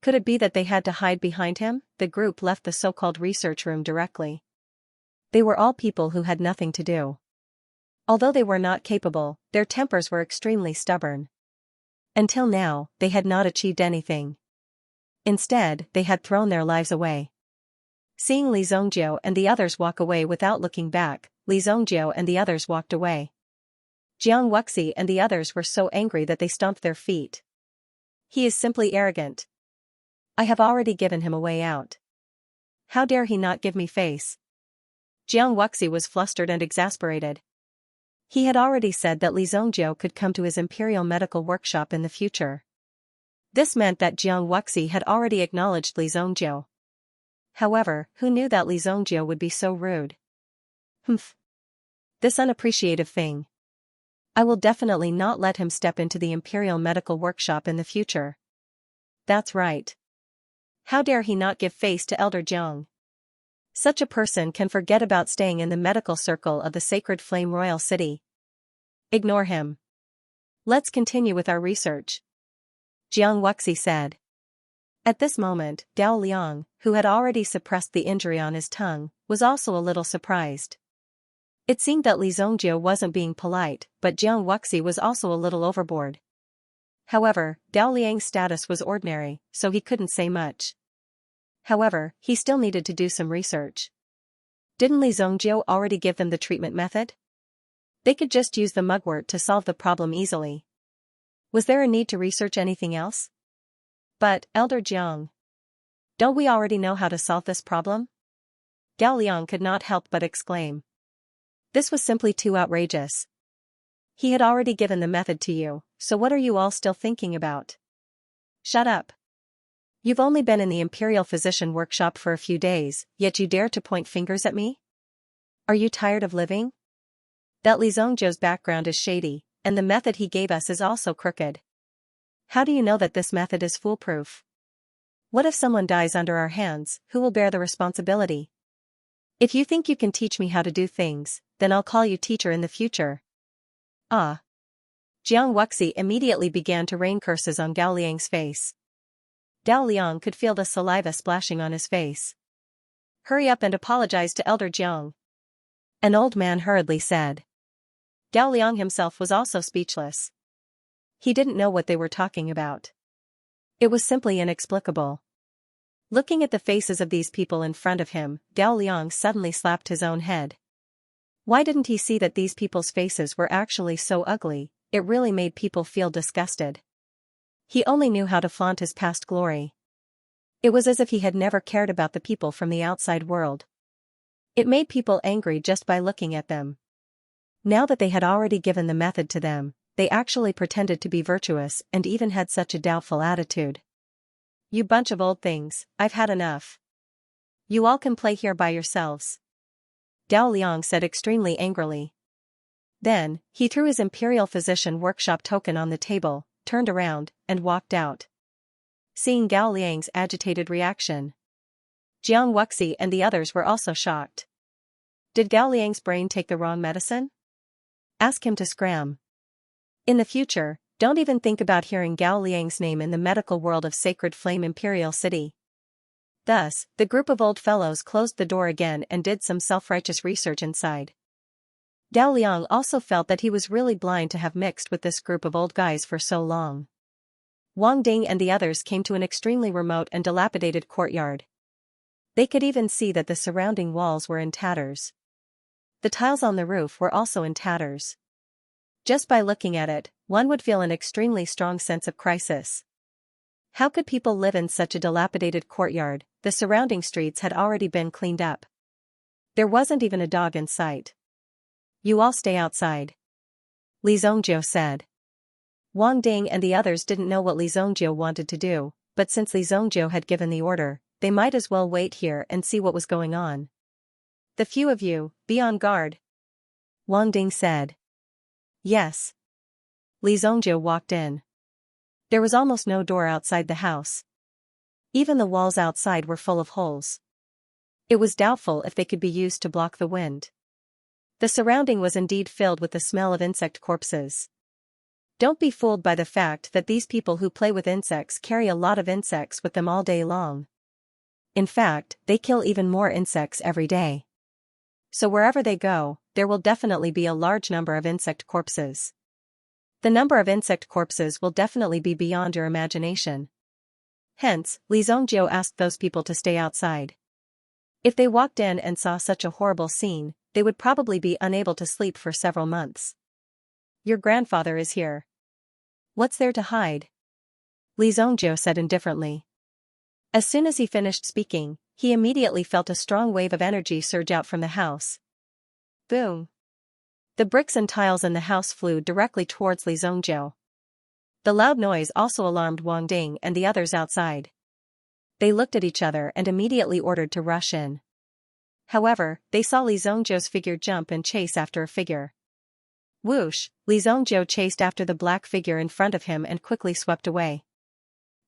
Could it be that they had to hide behind him? The group left the so-called research room directly. They were all people who had nothing to do. Although they were not capable, their tempers were extremely stubborn. Until now, they had not achieved anything. Instead, they had thrown their lives away. Seeing Li Zongjiu and the others walk away without looking back, Li Zongjiu and the others walked away. Jiang Wuxi and the others were so angry that they stomped their feet. He is simply arrogant. I have already given him a way out. How dare he not give me face? Jiang Wuxi was flustered and exasperated. He had already said that Li Zongjiu could come to his Imperial Medical Workshop in the future. This meant that Jiang Wuxi had already acknowledged Li Zongjiu. However, who knew that Li Zongjiu would be so rude? Humph. This unappreciative thing. I will definitely not let him step into the Imperial Medical Workshop in the future. That's right. How dare he not give face to Elder Jiang? Such a person can forget about staying in the medical circle of the Sacred Flame Royal City. Ignore him. Let's continue with our research. Jiang Wuxi said. At this moment, Gao Liang, who had already suppressed the injury on his tongue, was also a little surprised. It seemed that Li Zongjiu wasn't being polite, but Jiang Wuxi was also a little overboard. However, Gao Liang's status was ordinary, so he couldn't say much. However, he still needed to do some research. Didn't Li Zongjiu already give them the treatment method? They could just use the mugwort to solve the problem easily. Was there a need to research anything else? But, Elder Jiang, don't we already know how to solve this problem? Gao Liang could not help but exclaim. This was simply too outrageous. He had already given the method to you, so what are you all still thinking about? Shut up. You've only been in the Imperial Physician Workshop for a few days, yet you dare to point fingers at me? Are you tired of living? That Li Zhongzhou's background is shady, and the method he gave us is also crooked. How do you know that this method is foolproof? What if someone dies under our hands, who will bear the responsibility? If you think you can teach me how to do things, then I'll call you teacher in the future. Ah. Jiang Wuxi immediately began to rain curses on Gao Liang's face. Gao Liang could feel the saliva splashing on his face. Hurry up and apologize to Elder Jiang. An old man hurriedly said. Gao Liang himself was also speechless. He didn't know what they were talking about. It was simply inexplicable. Looking at the faces of these people in front of him, Gao Liang suddenly slapped his own head. Why didn't he see that these people's faces were actually so ugly? It really made people feel disgusted. He only knew how to flaunt his past glory. It was as if he had never cared about the people from the outside world. It made people angry just by looking at them. Now that they had already given the method to them, they actually pretended to be virtuous and even had such a doubtful attitude. You bunch of old things, I've had enough. You all can play here by yourselves. Gao Liang said extremely angrily. Then, he threw his Imperial Physician Workshop token on the table, turned around, and walked out. Seeing Gao Liang's agitated reaction, Jiang Wuxi and the others were also shocked. Did Gao Liang's brain take the wrong medicine? Ask him to scram. In the future, don't even think about hearing Gao Liang's name in the medical world of Sacred Flame Imperial City. Thus, the group of old fellows closed the door again and did some self-righteous research inside. Gao Liang also felt that he was really blind to have mixed with this group of old guys for so long. Wang Ding and the others came to an extremely remote and dilapidated courtyard. They could even see that the surrounding walls were in tatters. The tiles on the roof were also in tatters. Just by looking at it, one would feel an extremely strong sense of crisis. How could people live in such a dilapidated courtyard? The surrounding streets had already been cleaned up. There wasn't even a dog in sight. You all stay outside, Li Zhongzhou said. Wang Ding and the others didn't know what Li Zhongzhou wanted to do, but since Li Zhongzhou had given the order, they might as well wait here and see what was going on. The few of you, be on guard, Wang Ding said. Yes. Li Zhongzhou walked in. There was almost no door outside the house. Even the walls outside were full of holes. It was doubtful if they could be used to block the wind. The surrounding was indeed filled with the smell of insect corpses. Don't be fooled by the fact that these people who play with insects carry a lot of insects with them all day long. In fact, they kill even more insects every day. So wherever they go, there will definitely be a large number of insect corpses. The number of insect corpses will definitely be beyond your imagination. Hence, Li Zhongzhou asked those people to stay outside. If they walked in and saw such a horrible scene, they would probably be unable to sleep for several months. Your grandfather is here. What's there to hide? Li Zhongzhou said indifferently. As soon as he finished speaking, he immediately felt a strong wave of energy surge out from the house. Boom! The bricks and tiles in the house flew directly towards Li Zhongzhou. The loud noise also alarmed Wang Ding and the others outside. They looked at each other and immediately ordered to rush in. However, they saw Li Zhongzhou's figure jump and chase after a figure. Whoosh! Li Zhongzhou chased after the black figure in front of him and quickly swept away.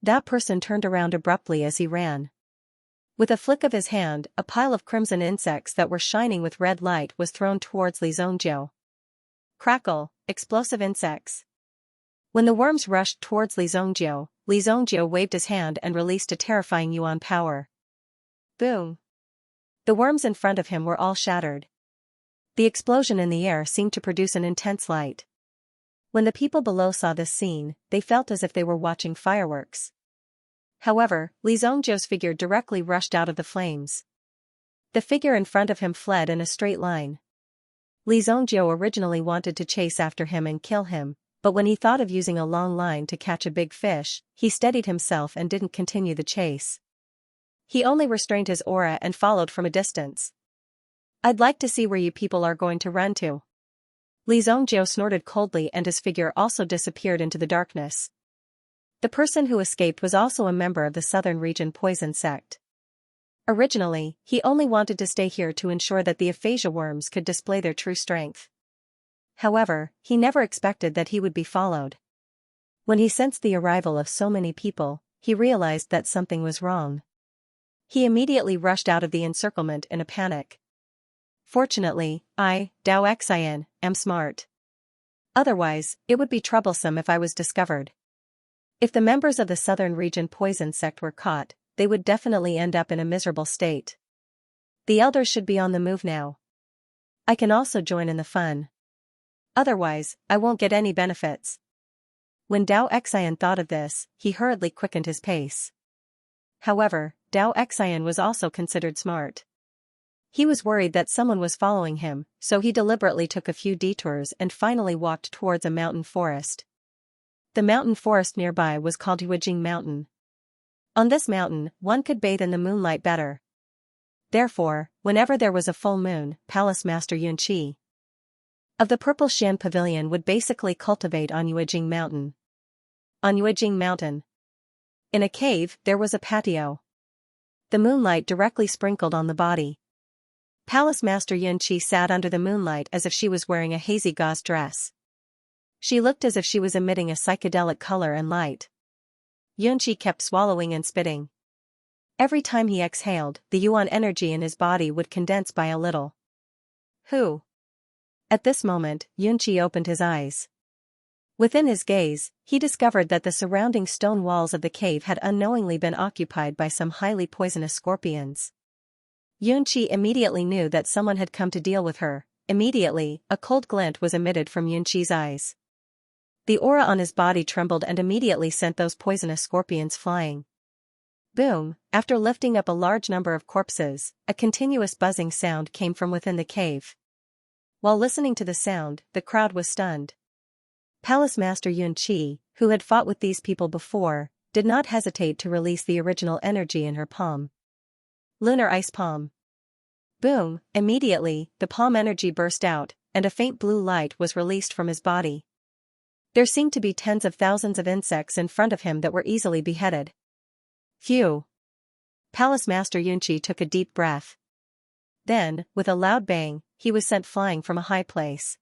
That person turned around abruptly as he ran. With a flick of his hand, a pile of crimson insects that were shining with red light was thrown towards Li Zhongzhou. Crackle! Explosive insects. When the worms rushed towards Li Zhongzhou waved his hand and released a terrifying yuan power. Boom! The worms in front of him were all shattered. The explosion in the air seemed to produce an intense light. When the people below saw this scene, they felt as if they were watching fireworks. However, Li Zhongzhou's figure directly rushed out of the flames. The figure in front of him fled in a straight line. Li Zhongjiu originally wanted to chase after him and kill him, but when he thought of using a long line to catch a big fish, he steadied himself and didn't continue the chase. He only restrained his aura and followed from a distance. "I'd like to see where you people are going to run to." Li Zhongjiu snorted coldly and his figure also disappeared into the darkness. The person who escaped was also a member of the southern region poison sect. Originally, he only wanted to stay here to ensure that the aphasia worms could display their true strength. However, he never expected that he would be followed. When he sensed the arrival of so many people, he realized that something was wrong. He immediately rushed out of the encirclement in a panic. Fortunately, I, Dao Xian, am smart. Otherwise, it would be troublesome if I was discovered. If the members of the southern region poison sect were caught, they would definitely end up in a miserable state. The elders should be on the move now. I can also join in the fun. Otherwise, I won't get any benefits. When Dao Xian thought of this, he hurriedly quickened his pace. However, Dao Xian was also considered smart. He was worried that someone was following him, so he deliberately took a few detours and finally walked towards a mountain forest. The mountain forest nearby was called Yuejing Mountain. On this mountain, one could bathe in the moonlight better. Therefore, whenever there was a full moon, Palace Master Yunqi of the Purple Xian Pavilion would basically cultivate on Yuejing Mountain. On Yuejing Mountain, in a cave, there was a patio. The moonlight directly sprinkled on the body. Palace Master Yunqi sat under the moonlight as if she was wearing a hazy gauze dress. She looked as if she was emitting a psychedelic color and light. Yunqi kept swallowing and spitting. Every time he exhaled, the yuan energy in his body would condense by a little. Who? At this moment, Yunqi opened his eyes. Within his gaze, he discovered that the surrounding stone walls of the cave had unknowingly been occupied by some highly poisonous scorpions. Yunqi immediately knew that someone had come to deal with her. Immediately, a cold glint was emitted from Yunqi's eyes. The aura on his body trembled and immediately sent those poisonous scorpions flying. Boom! After lifting up a large number of corpses, a continuous buzzing sound came from within the cave. While listening to the sound, the crowd was stunned. Palace Master Yunqi, who had fought with these people before, did not hesitate to release the original energy in her palm. Lunar Ice Palm. Boom! Immediately, the palm energy burst out, and a faint blue light was released from his body. There seemed to be tens of thousands of insects in front of him that were easily beheaded. Phew! Palace Master Yunqi took a deep breath. Then, with a loud bang, he was sent flying from a high place.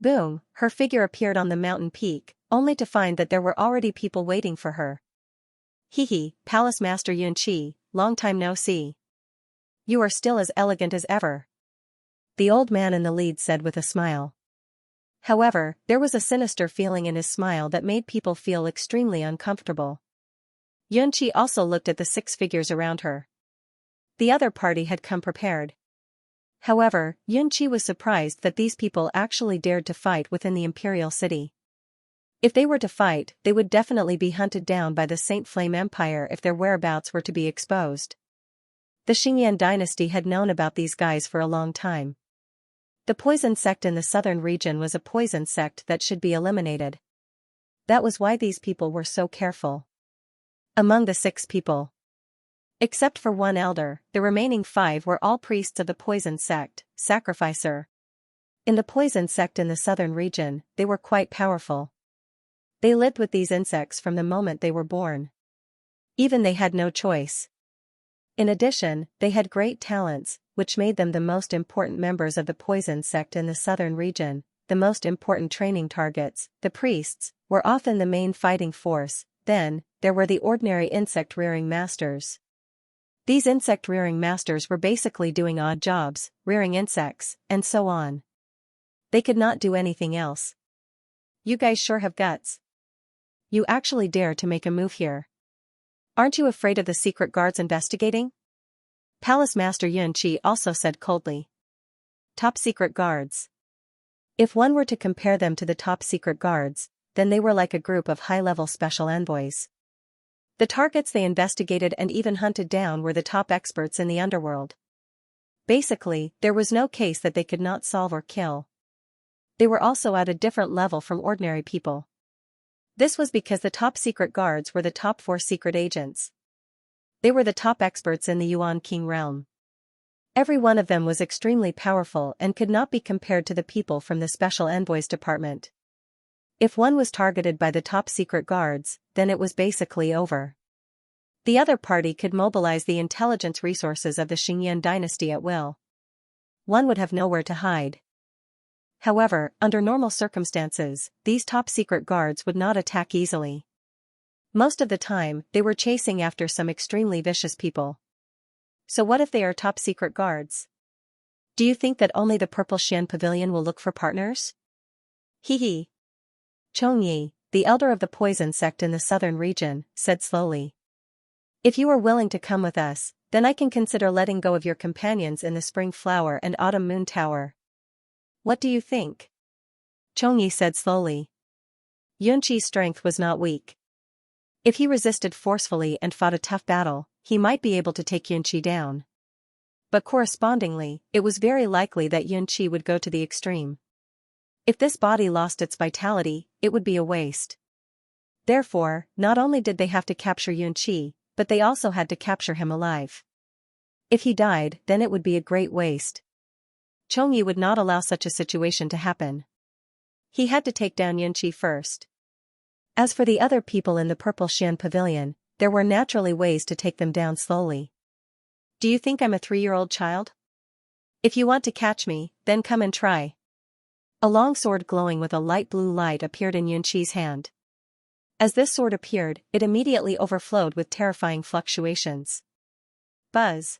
Boom! Her figure appeared on the mountain peak, only to find that there were already people waiting for her. Hee, Palace Master Yunqi, long time no see. You are still as elegant as ever. The old man in the lead said with a smile. However, there was a sinister feeling in his smile that made people feel extremely uncomfortable. Yunqi also looked at the 6 figures around her. The other party had come prepared. However, Yunqi was surprised that these people actually dared to fight within the imperial city. If they were to fight, they would definitely be hunted down by the Saint Flame Empire if their whereabouts were to be exposed. The Xingyan dynasty had known about these guys for a long time. The poison sect in the southern region was a poison sect that should be eliminated. That was why these people were so careful. Among the 6 people, except for one elder, the remaining 5 were all priests of the poison sect, sacrificer. In the poison sect in the southern region, they were quite powerful. They lived with these insects from the moment they were born. Even they had no choice. In addition, they had great talents, which made them the most important members of the poison sect in the southern region. The most important training targets, the priests, were often the main fighting force. Then, there were the ordinary insect-rearing masters. These insect-rearing masters were basically doing odd jobs, rearing insects, and so on. They could not do anything else. You guys sure have guts. You actually dare to make a move here. Aren't you afraid of the secret guards investigating? Palace Master Yunqi also said coldly. Top secret guards. If one were to compare them to the top secret guards, then they were like a group of high-level special envoys. The targets they investigated and even hunted down were the top experts in the underworld. Basically, there was no case that they could not solve or kill. They were also at a different level from ordinary people. This was because the top secret guards were the top 4 secret agents. They were the top experts in the Yuan King realm. Every one of them was extremely powerful and could not be compared to the people from the Special Envoys Department. If one was targeted by the top secret guards, then it was basically over. The other party could mobilize the intelligence resources of the Xingyan dynasty at will. One would have nowhere to hide. However, under normal circumstances, these top secret guards would not attack easily. Most of the time, they were chasing after some extremely vicious people. So what if they are top secret guards? Do you think that only the Purple Xian Pavilion will look for partners? Hee hee. Chongyi, the elder of the poison sect in the southern region, said slowly. If you are willing to come with us, then I can consider letting go of your companions in the Spring Flower and Autumn Moon Tower. What do you think? Chongyi said slowly. Yunqi's strength was not weak. If he resisted forcefully and fought a tough battle, he might be able to take Yunqi down. But correspondingly, it was very likely that Yunqi would go to the extreme. If this body lost its vitality, it would be a waste. Therefore, not only did they have to capture Yunqi, but they also had to capture him alive. If he died, then it would be a great waste. Chongyi would not allow such a situation to happen. He had to take down Yunqi first. As for the other people in the Purple Xian Pavilion, there were naturally ways to take them down slowly. Do you think I'm a 3-year-old child? If you want to catch me, then come and try. A long sword glowing with a light blue light appeared in Yunqi's hand. As this sword appeared, it immediately overflowed with terrifying fluctuations. Buzz.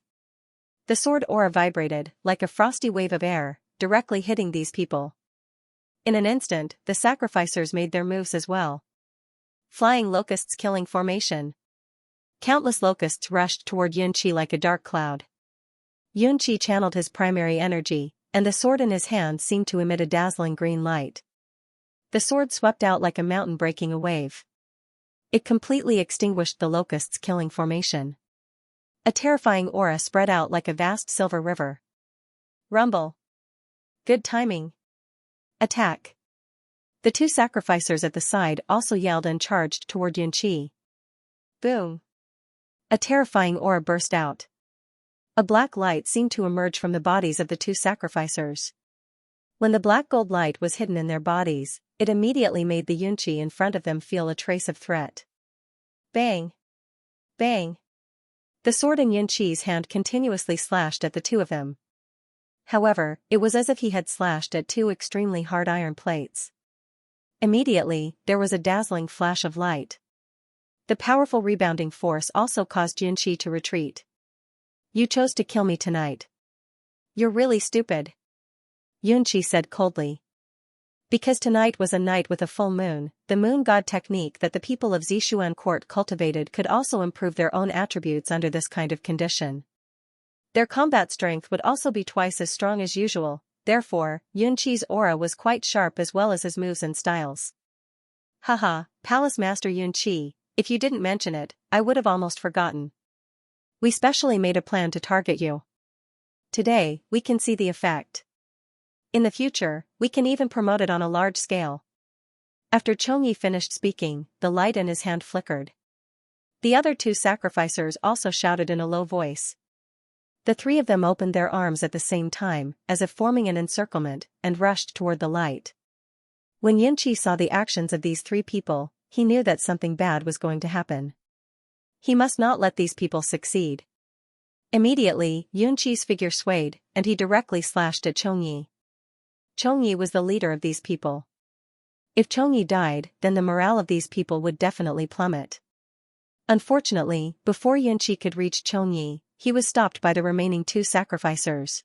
The sword aura vibrated, like a frosty wave of air, directly hitting these people. In an instant, the sacrificers made their moves as well. Flying locusts killing formation. Countless locusts rushed toward Yunqi like a dark cloud. Yunqi channeled his primary energy, and the sword in his hand seemed to emit a dazzling green light. The sword swept out like a mountain breaking a wave. It completely extinguished the locusts killing formation. A terrifying aura spread out like a vast silver river. Rumble. Good timing. Attack. The 2 sacrificers at the side also yelled and charged toward Yunqi. Boom. A terrifying aura burst out. A black light seemed to emerge from the bodies of the 2 sacrificers. When the black gold light was hidden in their bodies, it immediately made the Yunqi in front of them feel a trace of threat. Bang. Bang. The sword in Yunqi's hand continuously slashed at the 2 of them. However, it was as if he had slashed at 2 extremely hard iron plates. Immediately, there was a dazzling flash of light. The powerful rebounding force also caused Yunqi to retreat. You chose to kill me tonight. You're really stupid. Yunqi said coldly. Because tonight was a night with a full moon, the moon god technique that the people of Zishuan court cultivated could also improve their own attributes under this kind of condition. Their combat strength would also be twice as strong as usual, therefore, Yunqi's aura was quite sharp as well as his moves and styles. Haha, Palace Master Yunqi, if you didn't mention it, I would have almost forgotten. We specially made a plan to target you. Today, we can see the effect. In the future, we can even promote it on a large scale. After Chongyi finished speaking, the light in his hand flickered. The other 2 sacrificers also shouted in a low voice. The 3 of them opened their arms at the same time, as if forming an encirclement, and rushed toward the light. When Yunqi saw the actions of these 3 people, he knew that something bad was going to happen. He must not let these people succeed. Immediately, Yunqi's figure swayed, and he directly slashed at Chongyi. Chongyi was the leader of these people. If Chongyi died, then the morale of these people would definitely plummet. Unfortunately, before Yunqi could reach Chongyi, he was stopped by the remaining 2 sacrificers.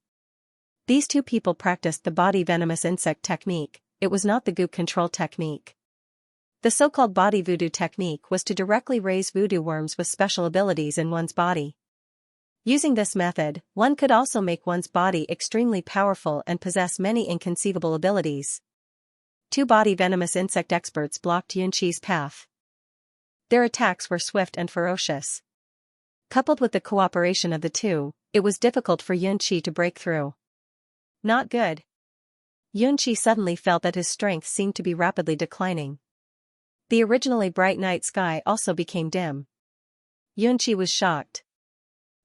These 2 people practiced the body venomous insect technique, it was not the goop control technique. The so-called body voodoo technique was to directly raise voodoo worms with special abilities in one's body. Using this method, one could also make one's body extremely powerful and possess many inconceivable abilities. 2 body venomous insect experts blocked Yunqi's path. Their attacks were swift and ferocious. Coupled with the cooperation of the two, it was difficult for Xianxia to break through. Not good. Xianxia suddenly felt that his strength seemed to be rapidly declining. The originally bright night sky also became dim. Xianxia was shocked.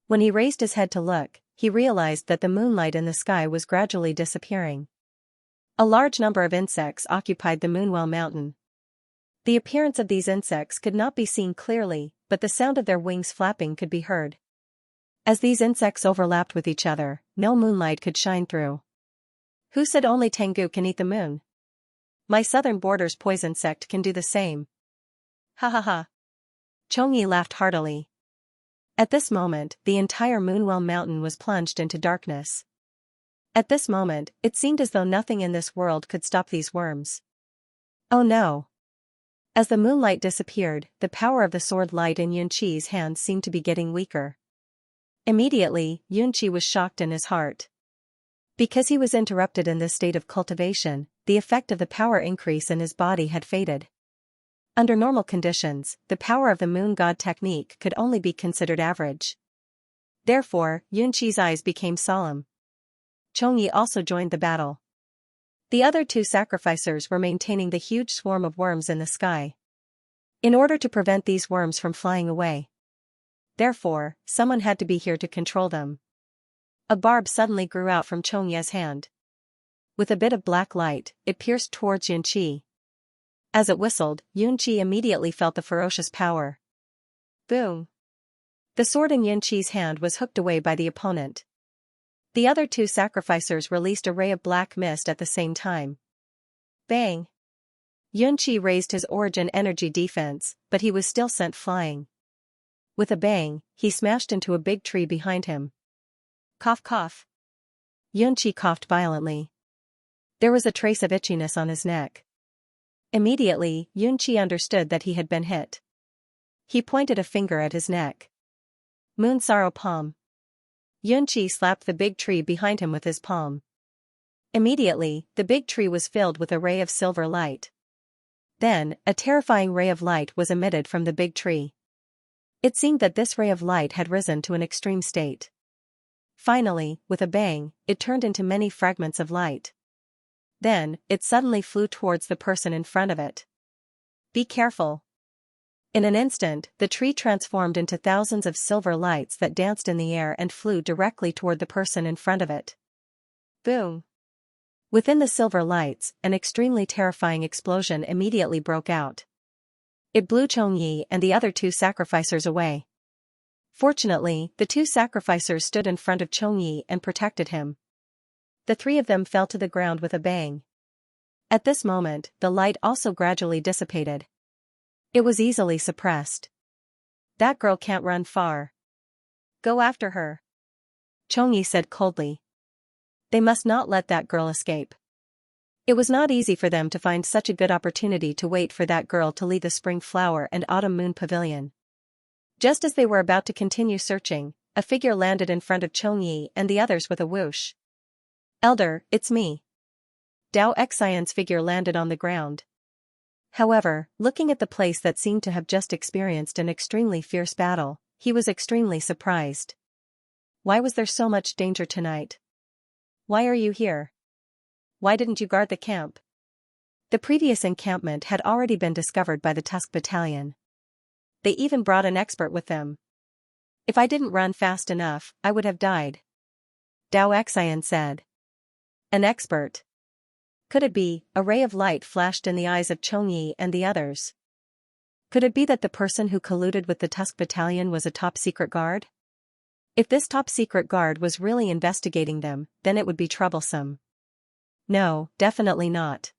When he raised his head to look, he realized that the moonlight in the sky was gradually disappearing. A large number of insects occupied the Moonwell Mountain. The appearance of these insects could not be seen clearly, but the sound of their wings flapping could be heard. As these insects overlapped with each other, no moonlight could shine through. Who said only Tengu can eat the moon? My southern border's poison sect can do the same. Ha ha ha. Chongyi laughed heartily. At this moment, the entire Moonwell Mountain was plunged into darkness. At this moment, it seemed as though nothing in this world could stop these worms. Oh no. As the moonlight disappeared, the power of the sword light in Yunqi's hands seemed to be getting weaker. Immediately, Yunqi was shocked in his heart. Because he was interrupted in this state of cultivation, the effect of the power increase in his body had faded. Under normal conditions, the power of the moon god technique could only be considered average. Therefore, Yunqi's eyes became solemn. Chongyi also joined the battle. The other two sacrificers were maintaining the huge swarm of worms in the sky, in order to prevent these worms from flying away. Therefore, someone had to be here to control them. A barb suddenly grew out from Chongyi's hand. With a bit of black light, it pierced towards Yunqi. As it whistled, Yunqi immediately felt the ferocious power. Boom! The sword in Yunqi's hand was hooked away by the opponent. The other two sacrificers released a ray of black mist at the same time. Bang! Yunqi raised his origin energy defense, but he was still sent flying. With a bang, he smashed into a big tree behind him. Cough cough. Yunqi coughed violently. There was a trace of itchiness on his neck. Immediately, Yunqi understood that he had been hit. He pointed a finger at his neck. Moon Sorrow Palm. Yunqi slapped the big tree behind him with his palm. Immediately, the big tree was filled with a ray of silver light. Then, a terrifying ray of light was emitted from the big tree. It seemed that this ray of light had risen to an extreme state. Finally, with a bang, it turned into many fragments of light. Then, it suddenly flew towards the person in front of it. Be careful. In an instant, the tree transformed into thousands of silver lights that danced in the air and flew directly toward the person in front of it. Boom! Within the silver lights, an extremely terrifying explosion immediately broke out. It blew Chongyi and the other two sacrificers away. Fortunately, the two sacrificers stood in front of Chongyi and protected him. The three of them fell to the ground with a bang. At this moment, the light also gradually dissipated. It was easily suppressed. That girl can't run far. Go after her. Chongyi said coldly. They must not let that girl escape. It was not easy for them to find such a good opportunity to wait for that girl to leave the Spring Flower and Autumn Moon Pavilion. Just as they were about to continue searching, a figure landed in front of Chongyi and the others with a whoosh. Elder, it's me. Dao Xian's figure landed on the ground. However, looking at the place that seemed to have just experienced an extremely fierce battle, he was extremely surprised. Why was there so much danger tonight? Why are you here? Why didn't you guard the camp? The previous encampment had already been discovered by the Tusk Battalion. They even brought an expert with them. If I didn't run fast enough, I would have died. Dao Xian said. An expert. Could it be? A ray of light flashed in the eyes of Chongyi and the others. Could it be that the person who colluded with the Tusk Battalion was a top-secret guard? If this top-secret guard was really investigating them, then it would be troublesome. No, definitely not.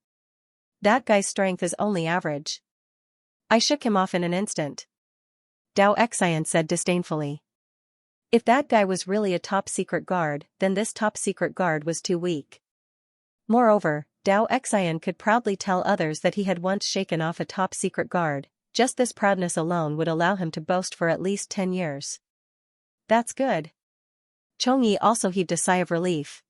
That guy's strength is only average. I shook him off in an instant. Dao Xian said disdainfully. If that guy was really a top-secret guard, then this top-secret guard was too weak. Moreover, Dao Xian could proudly tell others that he had once shaken off a top-secret guard. Just this proudness alone would allow him to boast for at least 10 years. That's good. Chongyi also heaved a sigh of relief.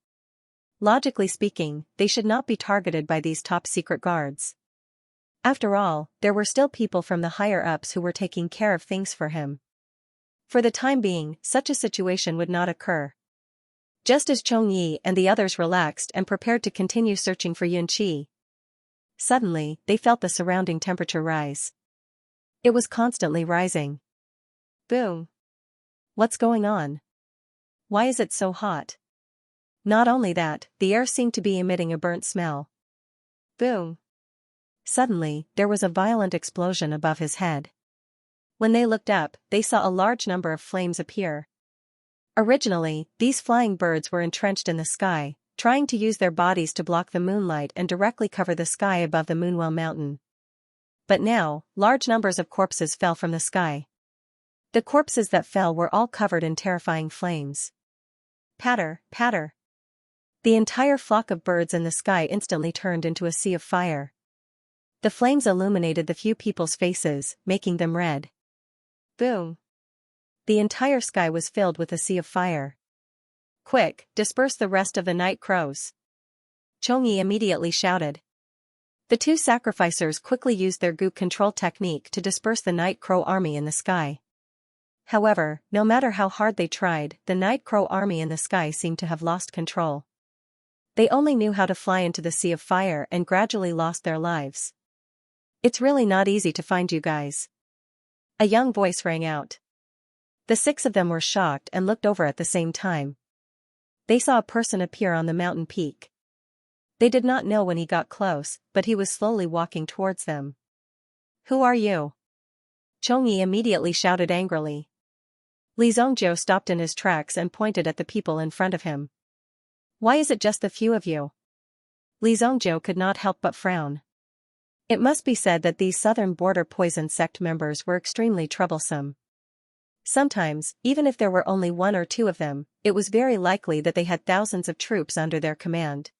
Logically speaking, they should not be targeted by these top-secret guards. After all, there were still people from the higher-ups who were taking care of things for him. For the time being, such a situation would not occur. Just as Chongyi and the others relaxed and prepared to continue searching for Yunqi, suddenly, they felt the surrounding temperature rise. It was constantly rising. Boom. What's going on? Why is it so hot? Not only that, the air seemed to be emitting a burnt smell. Boom. Suddenly, there was a violent explosion above his head. When they looked up, they saw a large number of flames appear. Originally, these flying birds were entrenched in the sky, trying to use their bodies to block the moonlight and directly cover the sky above the Moonwell Mountain. But now, large numbers of corpses fell from the sky. The corpses that fell were all covered in terrifying flames. Patter, patter. The entire flock of birds in the sky instantly turned into a sea of fire. The flames illuminated the few people's faces, making them red. Boom. The entire sky was filled with a sea of fire. Quick, disperse the rest of the night crows. Chongyi immediately shouted. The two sacrificers quickly used their group control technique to disperse the night crow army in the sky. However, no matter how hard they tried, the night crow army in the sky seemed to have lost control. They only knew how to fly into the sea of fire and gradually lost their lives. It's really not easy to find you guys. A young voice rang out. The six of them were shocked and looked over at the same time. They saw a person appear on the mountain peak. They did not know when he got close, but he was slowly walking towards them. Who are you? Chongyi immediately shouted angrily. Li Zhongjiu stopped in his tracks and pointed at the people in front of him. Why is it just the few of you? Li Zhongjiu could not help but frown. It must be said that these southern border poison sect members were extremely troublesome. Sometimes, even if there were only one or two of them, it was very likely that they had thousands of troops under their command.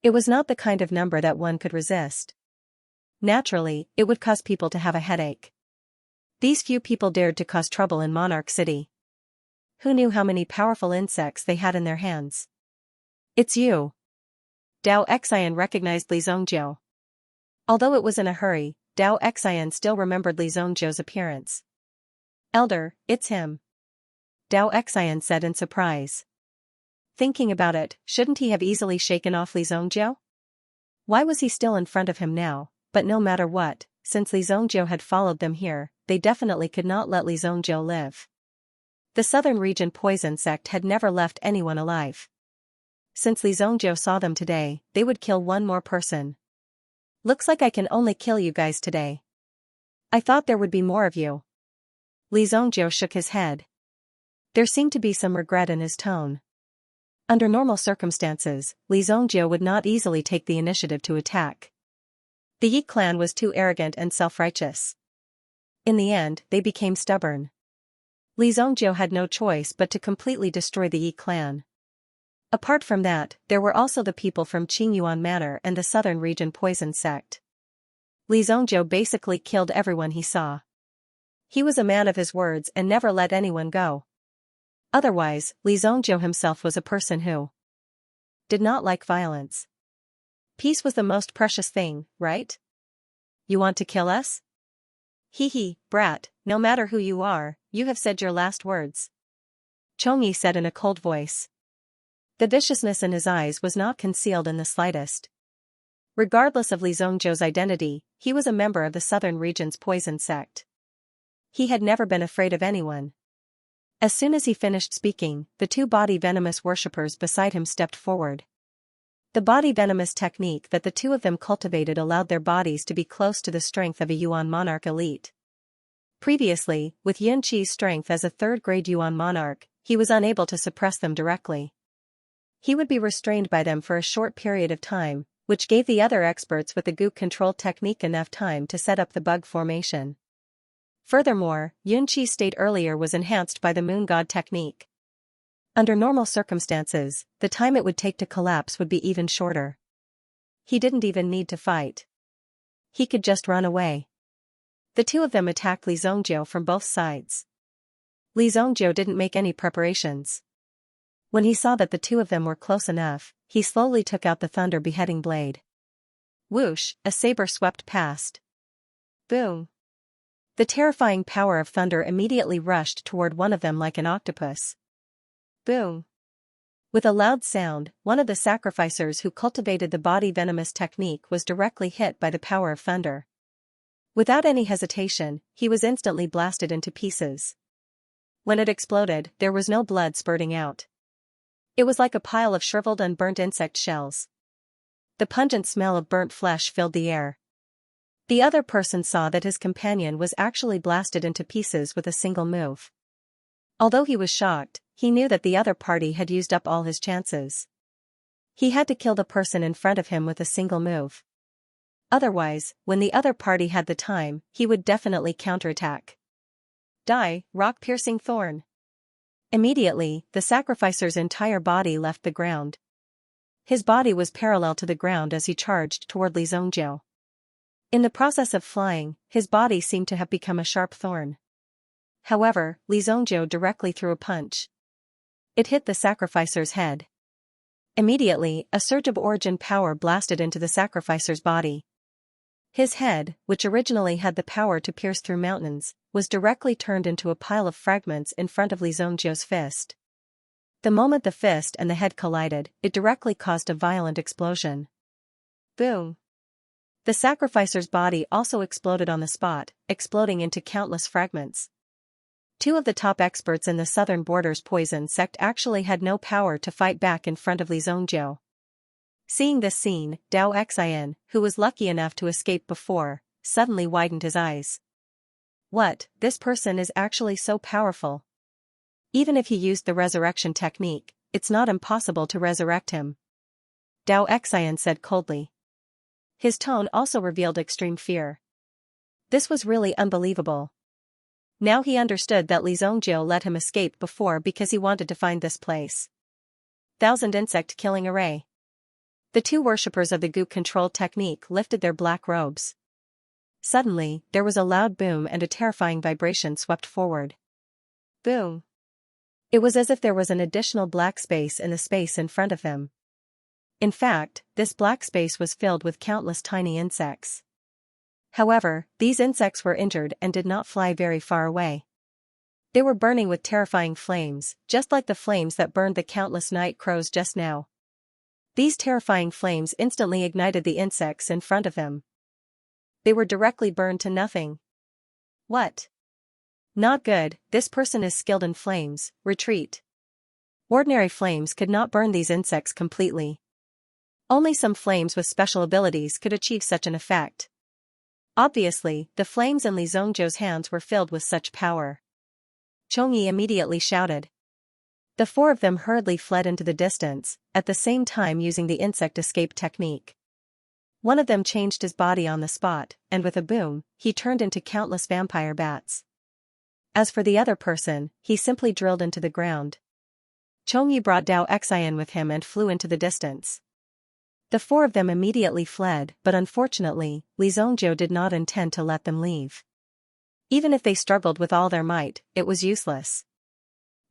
It was not the kind of number that one could resist. Naturally, it would cause people to have a headache. These few people dared to cause trouble in Monarch City. Who knew how many powerful insects they had in their hands? It's you. Dao Xian recognized Li Zhongjiu. Although it was in a hurry, Dao Xian still remembered Li Zhongjiu's appearance. Elder, it's him. Dao Xian said in surprise. Thinking about it, shouldn't he have easily shaken off Li Zhongjiu? Why was he still in front of him now? But no matter what, since Li Zhongjiu had followed them here, they definitely could not let Li Zhongjiu live. The southern region poison sect had never left anyone alive. Since Li Zhongjiu saw them today, they would kill one more person. Looks like I can only kill you guys today. I thought there would be more of you. Li Zhongjiu shook his head. There seemed to be some regret in his tone. Under normal circumstances, Li Zhongjiu would not easily take the initiative to attack. The Yi clan was too arrogant and self-righteous. In the end, they became stubborn. Li Zhongjiu had no choice but to completely destroy the Yi clan. Apart from that, there were also the people from Qingyuan Manor and the southern region poison sect. Li Zhongjiu basically killed everyone he saw. He was a man of his words and never let anyone go. Otherwise, Li Zhongjiu himself was a person who did not like violence. Peace was the most precious thing, right? You want to kill us? Hee, brat, no matter who you are, you have said your last words. Chongyi said in a cold voice. The viciousness in his eyes was not concealed in the slightest. Regardless of Li Zhongjiu's identity, he was a member of the southern region's poison sect. He had never been afraid of anyone. As soon as he finished speaking, the two body venomous worshippers beside him stepped forward. The body venomous technique that the two of them cultivated allowed their bodies to be close to the strength of a Yuan monarch elite. Previously, with Yunqi's strength as a third-grade Yuan monarch, he was unable to suppress them directly. He would be restrained by them for a short period of time, which gave the other experts with the goop control technique enough time to set up the bug formation. Furthermore, Yunqi's state earlier was enhanced by the moon god technique. Under normal circumstances, the time it would take to collapse would be even shorter. He didn't even need to fight. He could just run away. The two of them attacked Li Zhongjiu from both sides. Li Zhongjiu didn't make any preparations. When he saw that the two of them were close enough, he slowly took out the thunder beheading blade. Whoosh, a saber swept past. Boom. The terrifying power of thunder immediately rushed toward one of them like an octopus. Boom! With a loud sound, one of the sacrificers who cultivated the body venomous technique was directly hit by the power of thunder. Without any hesitation, he was instantly blasted into pieces. When it exploded, there was no blood spurting out. It was like a pile of shriveled and burnt insect shells. The pungent smell of burnt flesh filled the air. The other person saw that his companion was actually blasted into pieces with a single move. Although he was shocked, he knew that the other party had used up all his chances. He had to kill the person in front of him with a single move. Otherwise, when the other party had the time, he would definitely counterattack. Die, rock-piercing thorn! Immediately, the sacrificer's entire body left the ground. His body was parallel to the ground as he charged toward Li Zongjiu. In the process of flying, his body seemed to have become a sharp thorn. However, Li Zongjiu directly threw a punch. It hit the sacrificer's head. Immediately, a surge of origin power blasted into the sacrificer's body. His head, which originally had the power to pierce through mountains, was directly turned into a pile of fragments in front of Li Zongjiu's fist. The moment the fist and the head collided, it directly caused a violent explosion. Boom! The sacrificer's body also exploded on the spot, exploding into countless fragments. Two of the top experts in the southern border's poison sect actually had no power to fight back in front of Li Zongjiu. Seeing this scene, Dao Xian, who was lucky enough to escape before, suddenly widened his eyes. What, this person is actually so powerful. Even if he used the resurrection technique, it's not impossible to resurrect him. Dao Xian said coldly. His tone also revealed extreme fear. This was really unbelievable. Now he understood that Li Zongjiu let him escape before because he wanted to find this place. 1,000 insect killing array. The two worshippers of the goo control technique lifted their black robes. Suddenly, there was a loud boom and a terrifying vibration swept forward. Boom! It was as if there was an additional black space in the space in front of them. In fact, this black space was filled with countless tiny insects. However, these insects were injured and did not fly very far away. They were burning with terrifying flames, just like the flames that burned the countless night crows just now. These terrifying flames instantly ignited the insects in front of them. They were directly burned to nothing. What? Not good, this person is skilled in flames, retreat. Ordinary flames could not burn these insects completely. Only some flames with special abilities could achieve such an effect. Obviously, the flames in Li Zongjiu's hands were filled with such power. Chongyi immediately shouted. The four of them hurriedly fled into the distance, at the same time using the insect escape technique. One of them changed his body on the spot, and with a boom, he turned into countless vampire bats. As for the other person, he simply drilled into the ground. Chongyi brought Dao Xian with him and flew into the distance. The four of them immediately fled, but unfortunately, Li Zongjiu did not intend to let them leave. Even if they struggled with all their might, it was useless.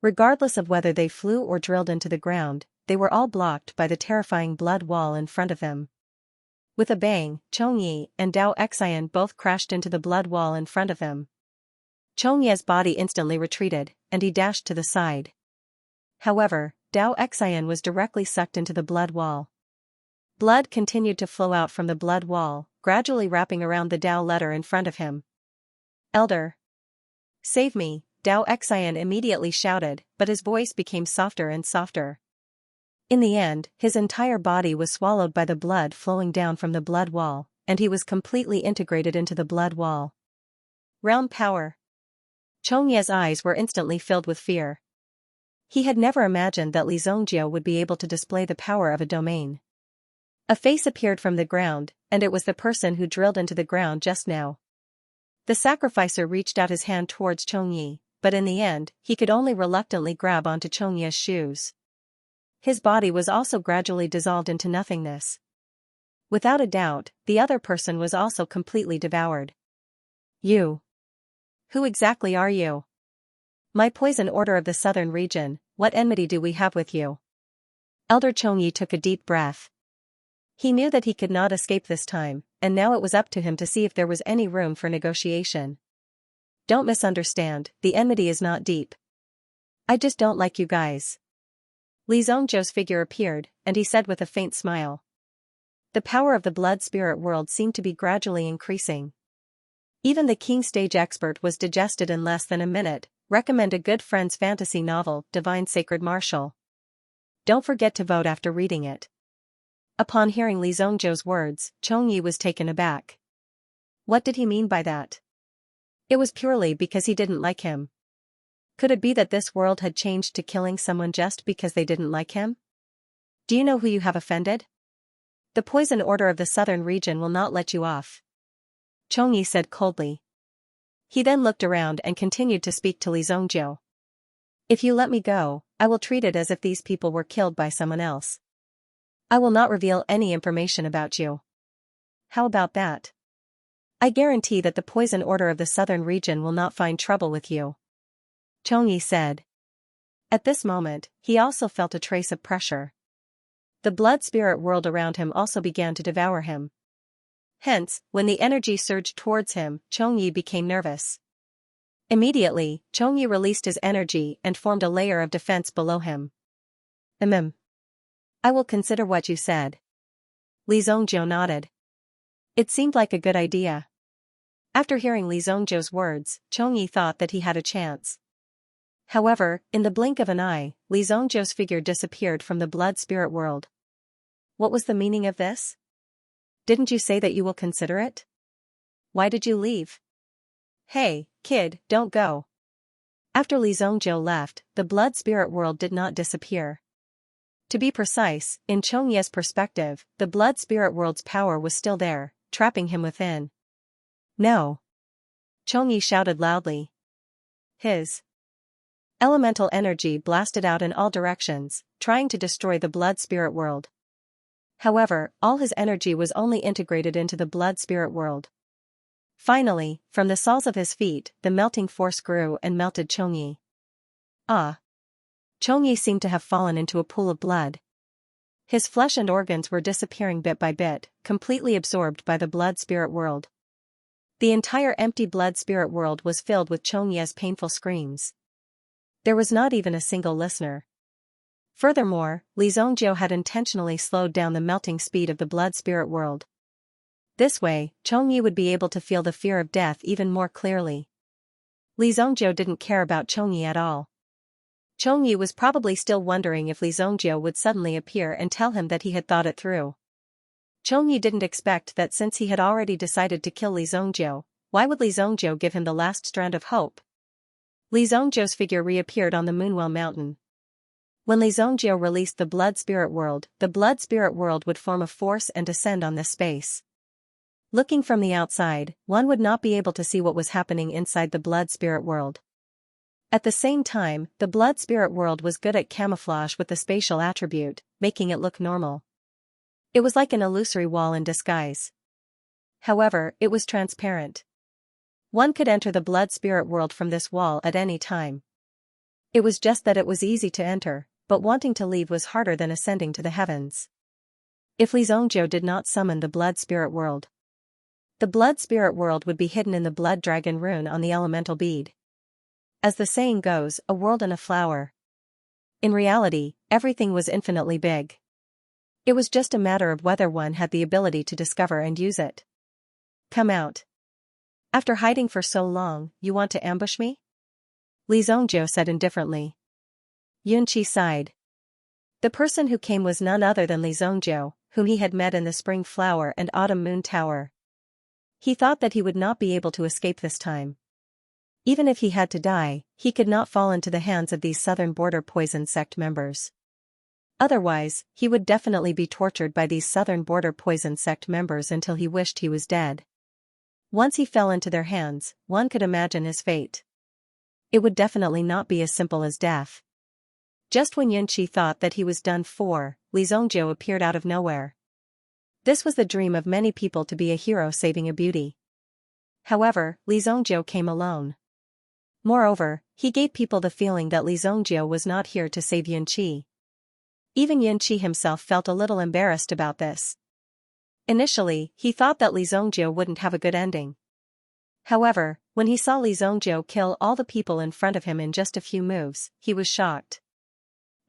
Regardless of whether they flew or drilled into the ground, they were all blocked by the terrifying blood wall in front of them. With a bang, Chongyi and Dao Xian both crashed into the blood wall in front of them. Chongyi's body instantly retreated, and he dashed to the side. However, Dao Xian was directly sucked into the blood wall. Blood continued to flow out from the blood wall, gradually wrapping around the Dao letter in front of him. Elder! Save me, Dao Xian immediately shouted, but his voice became softer and softer. In the end, his entire body was swallowed by the blood flowing down from the blood wall, and he was completely integrated into the blood wall. Realm power! Chongyi's eyes were instantly filled with fear. He had never imagined that Li Zongjiu would be able to display the power of a domain. A face appeared from the ground, and it was the person who drilled into the ground just now. The sacrificer reached out his hand towards Chongyi, but in the end, he could only reluctantly grab onto Chongyi's shoes. His body was also gradually dissolved into nothingness. Without a doubt, the other person was also completely devoured. You. Who exactly are you? My poison order of the southern region, what enmity do we have with you? Elder Chongyi took a deep breath. He knew that he could not escape this time, and now it was up to him to see if there was any room for negotiation. Don't misunderstand, the enmity is not deep. I just don't like you guys. Li Zhongzhou's figure appeared, and he said with a faint smile. The power of the blood spirit world seemed to be gradually increasing. Even the king stage expert was digested in less than a minute. Recommend a good friend's fantasy novel, Divine Sacred Martial. Don't forget to vote after reading it. Upon hearing Li Zhongzhou's words, Chongyi was taken aback. What did he mean by that? It was purely because he didn't like him. Could it be that this world had changed to killing someone just because they didn't like him? Do you know who you have offended? The Poison Order of the Southern Region will not let you off. Chongyi said coldly. He then looked around and continued to speak to Li Zhongzhou. If you let me go, I will treat it as if these people were killed by someone else. I will not reveal any information about you. How about that? I guarantee that the Poison Order of the Southern Region will not find trouble with you. Chongyi said. At this moment, he also felt a trace of pressure. The blood spirit world around him also began to devour him. Hence, when the energy surged towards him, Chongyi became nervous. Immediately, Chongyi released his energy and formed a layer of defense below him. I will consider what you said. Li Zhongzhou nodded. It seemed like a good idea. After hearing Li Zhongzhou's words, Chongyi thought that he had a chance. However, in the blink of an eye, Li Zhongzhou's figure disappeared from the blood spirit world. What was the meaning of this? Didn't you say that you will consider it? Why did you leave? Hey, kid, don't go. After Li Zhongzhou left, the blood spirit world did not disappear. To be precise, in Chongyi's perspective, the blood spirit world's power was still there, trapping him within. No. Chongyi shouted loudly. His elemental energy blasted out in all directions, trying to destroy the blood spirit world. However, all his energy was only integrated into the blood spirit world. Finally, from the soles of his feet, the melting force grew and melted Chongyi. Ah! Chongyi seemed to have fallen into a pool of blood. His flesh and organs were disappearing bit by bit, completely absorbed by the blood spirit world. The entire empty blood spirit world was filled with Chongyi's painful screams. There was not even a single listener. Furthermore, Li Zhongzhou had intentionally slowed down the melting speed of the blood spirit world. This way, Chongyi would be able to feel the fear of death even more clearly. Li Zhongzhou didn't care about Chongyi at all. Chongyi was probably still wondering if Li Zhongzhou would suddenly appear and tell him that he had thought it through. Chongyi didn't expect that since he had already decided to kill Li Zhongzhou, why would Li Zhongzhou give him the last strand of hope? Li Zhongzhou's figure reappeared on the Moonwell Mountain. When Li Zhongzhou released the blood spirit world would form a force and descend on this space. Looking from the outside, one would not be able to see what was happening inside the blood spirit world. At the same time, the blood spirit world was good at camouflage with the spatial attribute, making it look normal. It was like an illusory wall in disguise. However, it was transparent. One could enter the blood spirit world from this wall at any time. It was just that it was easy to enter, but wanting to leave was harder than ascending to the heavens. If Li Zhongzhou did not summon the blood spirit world, the blood spirit world would be hidden in the blood dragon rune on the elemental bead. As the saying goes, a world in a flower. In reality, everything was infinitely big. It was just a matter of whether one had the ability to discover and use it. Come out. After hiding for so long, you want to ambush me? Li Zhongzhou said indifferently. Yunqi sighed. The person who came was none other than Li Zhongzhou, whom he had met in the Spring Flower and Autumn Moon Tower. He thought that he would not be able to escape this time. Even if he had to die, he could not fall into the hands of these Southern Border Poison Sect members. Otherwise, he would definitely be tortured by these Southern Border Poison Sect members until he wished he was dead. Once he fell into their hands, one could imagine his fate. It would definitely not be as simple as death. Just when Yunqi thought that he was done for, Li Zhongzhou appeared out of nowhere. This was the dream of many people, to be a hero saving a beauty. However, Li Zhongzhou came alone. Moreover, he gave people the feeling that Li Zhongzhou was not here to save Yunqi. Even Yunqi himself felt a little embarrassed about this. Initially, he thought that Li Zhongzhou wouldn't have a good ending. However, when he saw Li Zongjiu kill all the people in front of him in just a few moves, he was shocked.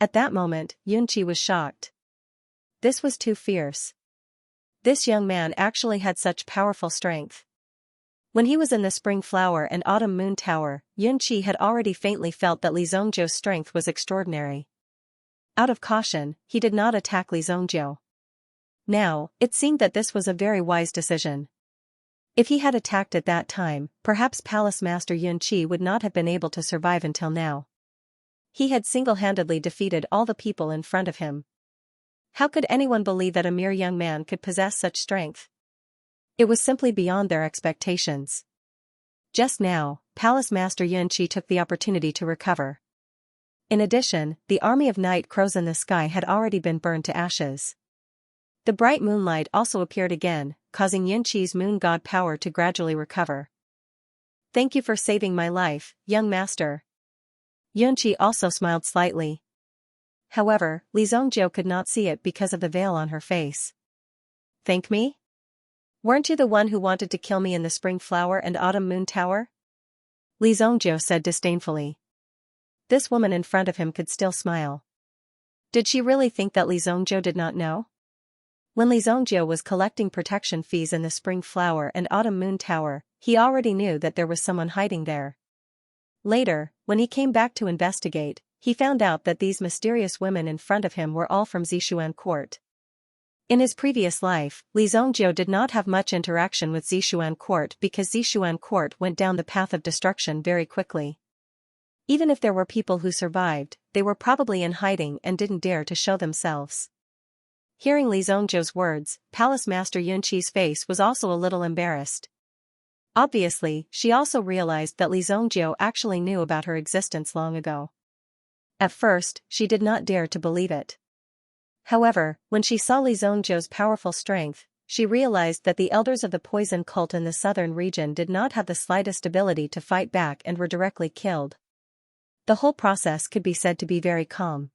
At that moment, Yunqi was shocked. This was too fierce. This young man actually had such powerful strength. When he was in the Spring Flower and Autumn Moon Tower, Yunqi had already faintly felt that Li Zongjiu's strength was extraordinary. Out of caution, he did not attack Li Zongjiu. Now, it seemed that this was a very wise decision. If he had attacked at that time, perhaps Palace Master Yunqi would not have been able to survive until now. He had single-handedly defeated all the people in front of him. How could anyone believe that a mere young man could possess such strength? It was simply beyond their expectations. Just now, Palace Master Yunqi took the opportunity to recover. In addition, the army of night crows in the sky had already been burned to ashes. The bright moonlight also appeared again, causing Yunqi's moon god power to gradually recover. Thank you for saving my life, young master. Yunqi also smiled slightly. However, Li Zongjiu could not see it because of the veil on her face. Thank me? Weren't you the one who wanted to kill me in the Spring Flower and Autumn Moon Tower? Li Zongjiu said disdainfully. This woman in front of him could still smile. Did she really think that Li Zongjiu did not know? When Li Zongjiu was collecting protection fees in the Spring Flower and Autumn Moon Tower, he already knew that there was someone hiding there. Later, when he came back to investigate, he found out that these mysterious women in front of him were all from Zishuan Court. In his previous life, Li Zongjiu did not have much interaction with Zishuan Court because Zishuan Court went down the path of destruction very quickly. Even if there were people who survived, they were probably in hiding and didn't dare to show themselves. Hearing Li Zongjiu's words, Palace Master Yunqi's face was also a little embarrassed. Obviously, she also realized that Li Zongjiu actually knew about her existence long ago. At first, she did not dare to believe it. However, when she saw Li Zongjiu's powerful strength, she realized that the elders of the poison cult in the southern region did not have the slightest ability to fight back and were directly killed. The whole process could be said to be very calm.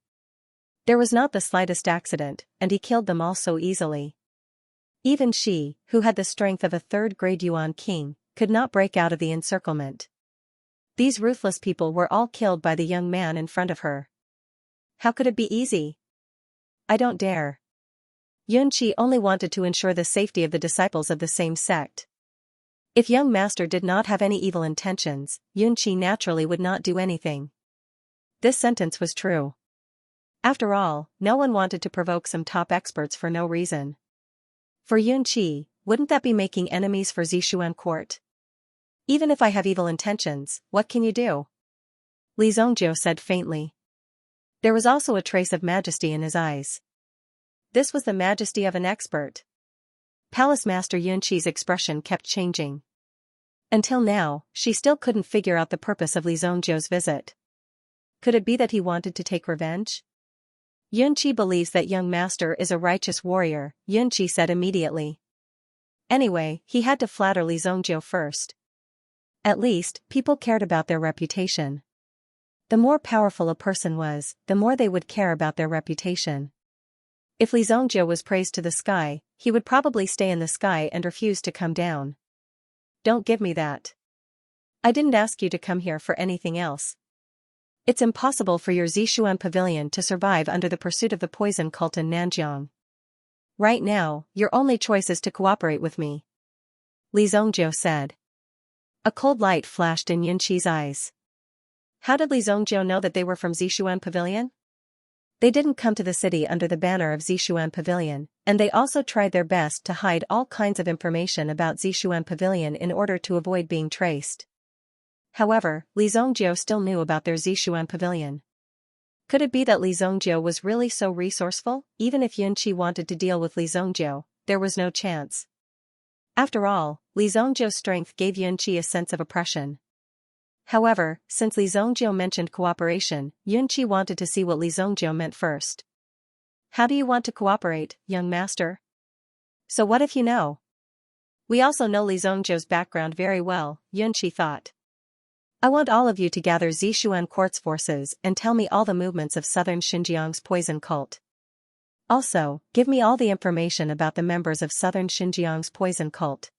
There was not the slightest accident, and he killed them all so easily. Even she, who had the strength of a third-grade Yuan king, could not break out of the encirclement. These ruthless people were all killed by the young man in front of her. How could it be easy? I don't dare. Yunqi only wanted to ensure the safety of the disciples of the same sect. If young master did not have any evil intentions, Yunqi naturally would not do anything. This sentence was true. After all, no one wanted to provoke some top experts for no reason. For Yunqi, wouldn't that be making enemies for Zishuan Court? Even if I have evil intentions, what can you do? Li Zongjiu said faintly. There was also a trace of majesty in his eyes. This was the majesty of an expert. Palace Master Yunqi's expression kept changing. Until now, she still couldn't figure out the purpose of Li Zongjiu's visit. Could it be that he wanted to take revenge? Yunqi believes that young master is a righteous warrior, Yunqi said immediately. Anyway, he had to flatter Li Zongjiu first. At least, people cared about their reputation. The more powerful a person was, the more they would care about their reputation. If Li Zongjiu was praised to the sky, he would probably stay in the sky and refuse to come down. Don't give me that. I didn't ask you to come here for anything else. It's impossible for your Zishuan Pavilion to survive under the pursuit of the poison cult in Nanjiang. Right now, your only choice is to cooperate with me. Li Zongjiu said. A cold light flashed in Yunqi's eyes. How did Li Zongjiu know that they were from Zishuan Pavilion? They didn't come to the city under the banner of Zishuan Pavilion, and they also tried their best to hide all kinds of information about Zishuan Pavilion in order to avoid being traced. However, Li Zongjiu still knew about their Zishuan Pavilion. Could it be that Li Zongjiu was really so resourceful? Even if Yunqi wanted to deal with Li Zongjiu, there was no chance. After all, Li Zongjiu's strength gave Yunqi a sense of oppression. However, since Li Zongjiu mentioned cooperation, Yunqi wanted to see what Li Zongjiu meant first. How do you want to cooperate, young master? So what if you know? We also know Li Zongjiu's background very well, Yunqi thought. I want all of you to gather Zishuan Court's forces and tell me all the movements of southern Xinjiang's poison cult. Also, give me all the information about the members of southern Xinjiang's poison cult.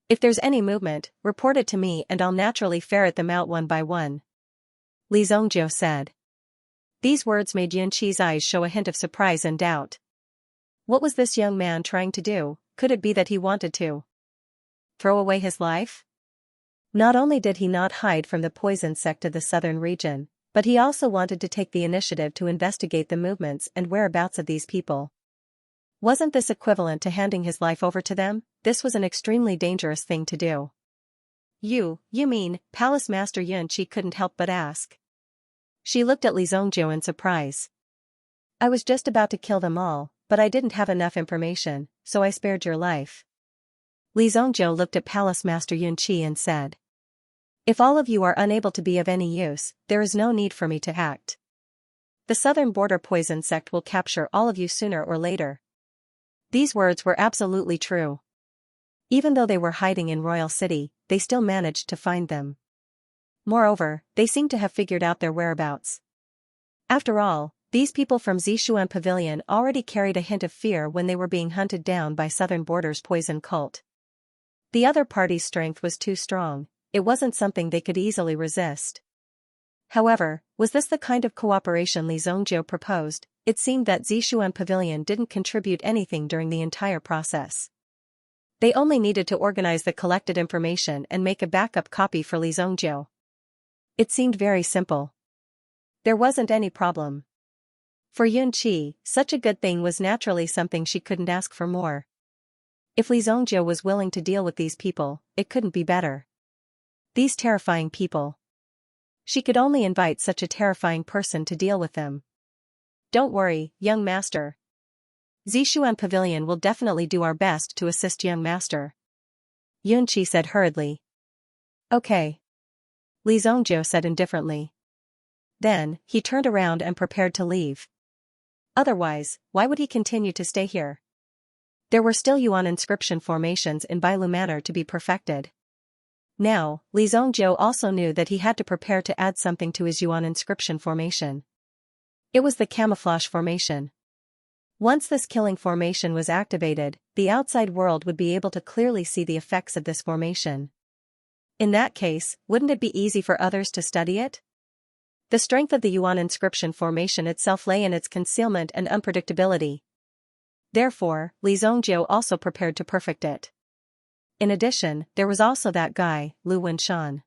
If there's any movement, report it to me and I'll naturally ferret them out one by one. Li Zongjiu said. These words made Xianxi's eyes show a hint of surprise and doubt. What was this young man trying to do? Could it be that he wanted to throw away his life? Not only did he not hide from the poison sect of the southern region, but he also wanted to take the initiative to investigate the movements and whereabouts of these people. Wasn't this equivalent to handing his life over to them? This was an extremely dangerous thing to do. You mean, Palace Master Xianxia couldn't help but ask. She looked at Li Zongjiu in surprise. I was just about to kill them all, but I didn't have enough information, so I spared your life. Li Zongjiu looked at Palace Master Xianxia and said. If all of you are unable to be of any use, there is no need for me to act. The southern border poison sect will capture all of you sooner or later. These words were absolutely true. Even though they were hiding in Royal City, they still managed to find them. Moreover, they seemed to have figured out their whereabouts. After all, these people from Zishuan Pavilion already carried a hint of fear when they were being hunted down by Southern Border's poison cult. The other party's strength was too strong, it wasn't something they could easily resist. However, was this the kind of cooperation Li Zongjiu proposed? It seemed that Zishuan Pavilion didn't contribute anything during the entire process. They only needed to organize the collected information and make a backup copy for Li Zongjiu. It seemed very simple. There wasn't any problem. For Xianxia, such a good thing was naturally something she couldn't ask for more. If Li Zongjiu was willing to deal with these people, it couldn't be better. These terrifying people. She could only invite such a terrifying person to deal with them. Don't worry, young master. Zishuan Pavilion will definitely do our best to assist young master. Xianxia said hurriedly. Okay. Li Zongjiu said indifferently. Then, he turned around and prepared to leave. Otherwise, why would he continue to stay here? There were still Yuan inscription formations in Bailu Manor to be perfected. Now, Li Zongjiu also knew that he had to prepare to add something to his Yuan inscription formation. It was the camouflage formation. Once this killing formation was activated, the outside world would be able to clearly see the effects of this formation. In that case, wouldn't it be easy for others to study it? The strength of the Yuan inscription formation itself lay in its concealment and unpredictability. Therefore, Li Zongjiu also prepared to perfect it. In addition, there was also that guy, Lu Wenshan.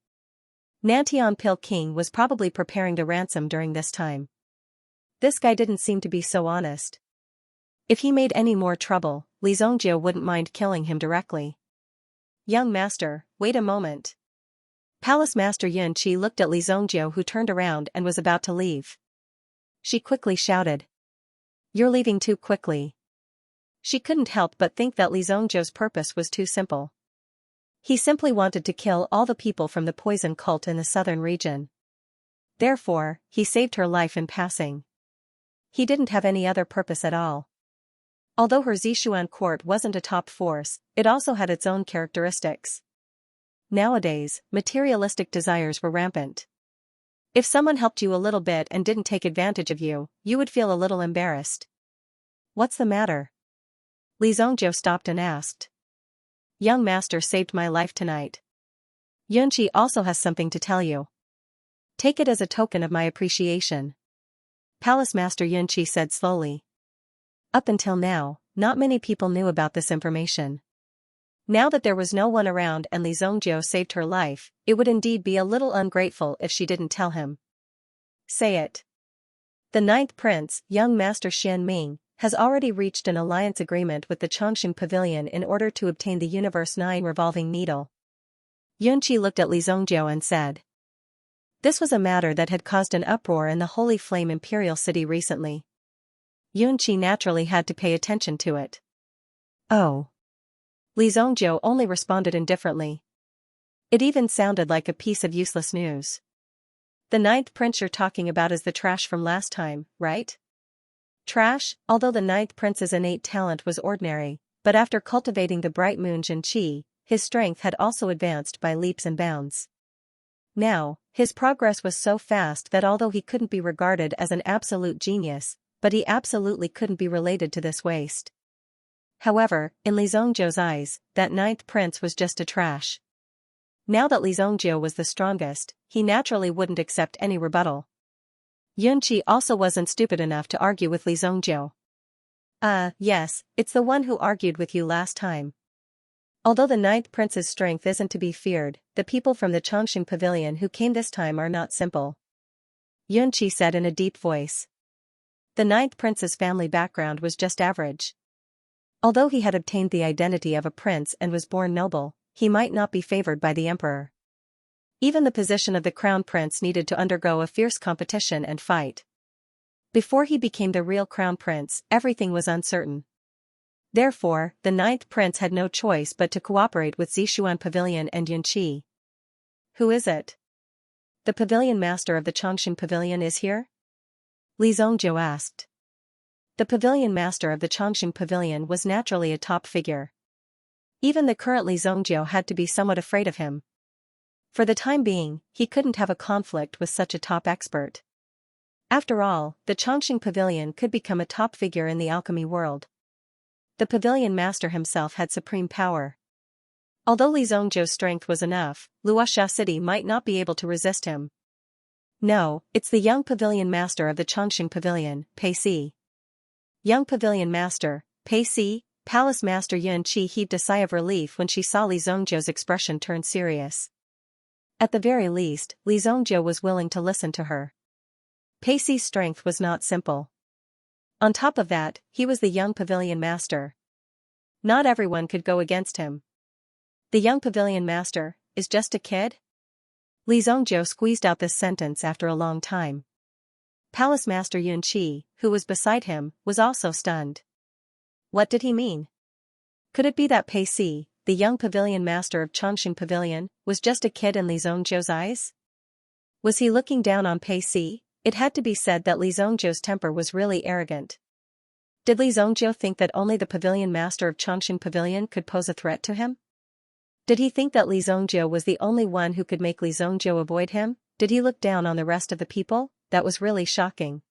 Nantian Pil King was probably preparing the ransom during this time. This guy didn't seem to be so honest. If he made any more trouble, Li Zongjiu wouldn't mind killing him directly. Young master, wait a moment. Palace Master Xianxia looked at Li Zongjiu, who turned around and was about to leave. She quickly shouted. You're leaving too quickly. She couldn't help but think that Li Zongjiu's purpose was too simple. He simply wanted to kill all the people from the poison cult in the southern region. Therefore, he saved her life in passing. He didn't have any other purpose at all. Although her Zishuan court wasn't a top force, it also had its own characteristics. Nowadays, materialistic desires were rampant. If someone helped you a little bit and didn't take advantage of you, you would feel a little embarrassed. What's the matter? Li Zongjiu stopped and asked. Young master saved my life tonight. Xianxia also has something to tell you. Take it as a token of my appreciation. Palace Master Xianxia said slowly. Up until now, not many people knew about this information. Now that there was no one around and Li Zongjiu saved her life, it would indeed be a little ungrateful if she didn't tell him. Say it. The ninth prince, young master Xian Ming, has already reached an alliance agreement with the Chongqing Pavilion in order to obtain the Universe 9 revolving needle. Xianxia looked at Li Zongjiu and said. This was a matter that had caused an uproar in the Holy Flame Imperial City recently. Xianxia naturally had to pay attention to it. Oh. Li Zongjiu only responded indifferently. It even sounded like a piece of useless news. The ninth prince you're talking about is the trash from last time, right? Trash, although the ninth prince's innate talent was ordinary, but after cultivating the bright moon Qi, his strength had also advanced by leaps and bounds. Now, his progress was so fast that although he couldn't be regarded as an absolute genius, but he absolutely couldn't be related to this waste. However, in Li Zhongzhou's eyes, that ninth prince was just a trash. Now that Li Zhongzhou was the strongest, he naturally wouldn't accept any rebuttal. Yunqi also wasn't stupid enough to argue with Li Zhongzhou. Yes, it's the one who argued with you last time. Although the ninth prince's strength isn't to be feared, the people from the Chongqing pavilion who came this time are not simple. Yunqi said in a deep voice. The ninth prince's family background was just average. Although he had obtained the identity of a prince and was born noble, he might not be favored by the emperor. Even the position of the crown prince needed to undergo a fierce competition and fight. Before he became the real crown prince, everything was uncertain. Therefore, the ninth prince had no choice but to cooperate with Zishuan Pavilion and Yunqi. Who is it? The pavilion master of the Chongqing Pavilion is here? Li Zhongzhou asked. The pavilion master of the Chongqing Pavilion was naturally a top figure. Even the current Li Zhongzhou had to be somewhat afraid of him. For the time being, he couldn't have a conflict with such a top expert. After all, the Chongqing Pavilion could become a top figure in the alchemy world. The pavilion master himself had supreme power. Although Li Zhongzhou's strength was enough, Luoxia City might not be able to resist him. No, it's the young pavilion master of the Chongqing Pavilion, Pei Si. Young pavilion master, Pei Si. Palace master Yunqi heaved a sigh of relief when she saw Li Zhongzhou's expression turn serious. At the very least, Li Zhongzhou was willing to listen to her. Pei Si's strength was not simple. On top of that, he was the young pavilion master. Not everyone could go against him. The young pavilion master is just a kid? Li Zhongzhou squeezed out this sentence after a long time. Palace master Yunqi, who was beside him, was also stunned. What did he mean? Could it be that Pei Si, the young pavilion master of Chongqing Pavilion, was just a kid in Li Zhongzhou's eyes? Was he looking down on Pei Si? It had to be said that Li Zhongzhou's temper was really arrogant. Did Li Zhongzhou think that only the pavilion master of Chongqing Pavilion could pose a threat to him? Did he think that Li Zhongzhou was the only one who could make Li Zhongzhou avoid him? Did he look down on the rest of the people? That was really shocking.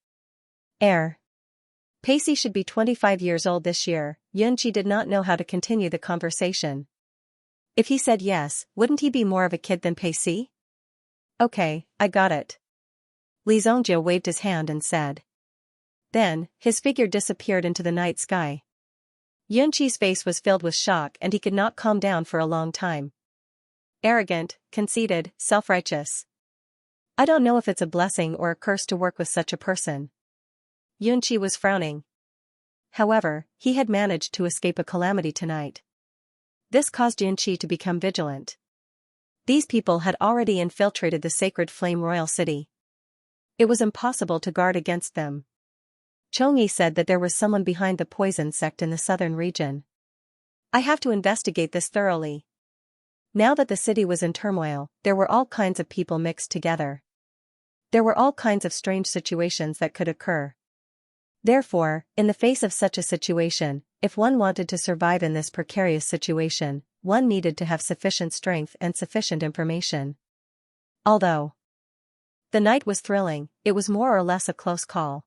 Pei Si should be 25 years old this year. Yunqi did not know how to continue the conversation. If he said yes, wouldn't he be more of a kid than Pei Si? Okay, I got it. Li Zhongzhou waved his hand and said. Then, his figure disappeared into the night sky. Yunqi's face was filled with shock and he could not calm down for a long time. Arrogant, conceited, self-righteous. I don't know if it's a blessing or a curse to work with such a person. Yunqi was frowning. However, he had managed to escape a calamity tonight. This caused Yunqi to become vigilant. These people had already infiltrated the sacred flame royal city. It was impossible to guard against them. Chongyi said that there was someone behind the poison sect in the southern region. I have to investigate this thoroughly. Now that the city was in turmoil, there were all kinds of people mixed together. There were all kinds of strange situations that could occur. Therefore, in the face of such a situation, if one wanted to survive in this precarious situation, one needed to have sufficient strength and sufficient information. Although the night was thrilling, it was more or less a close call.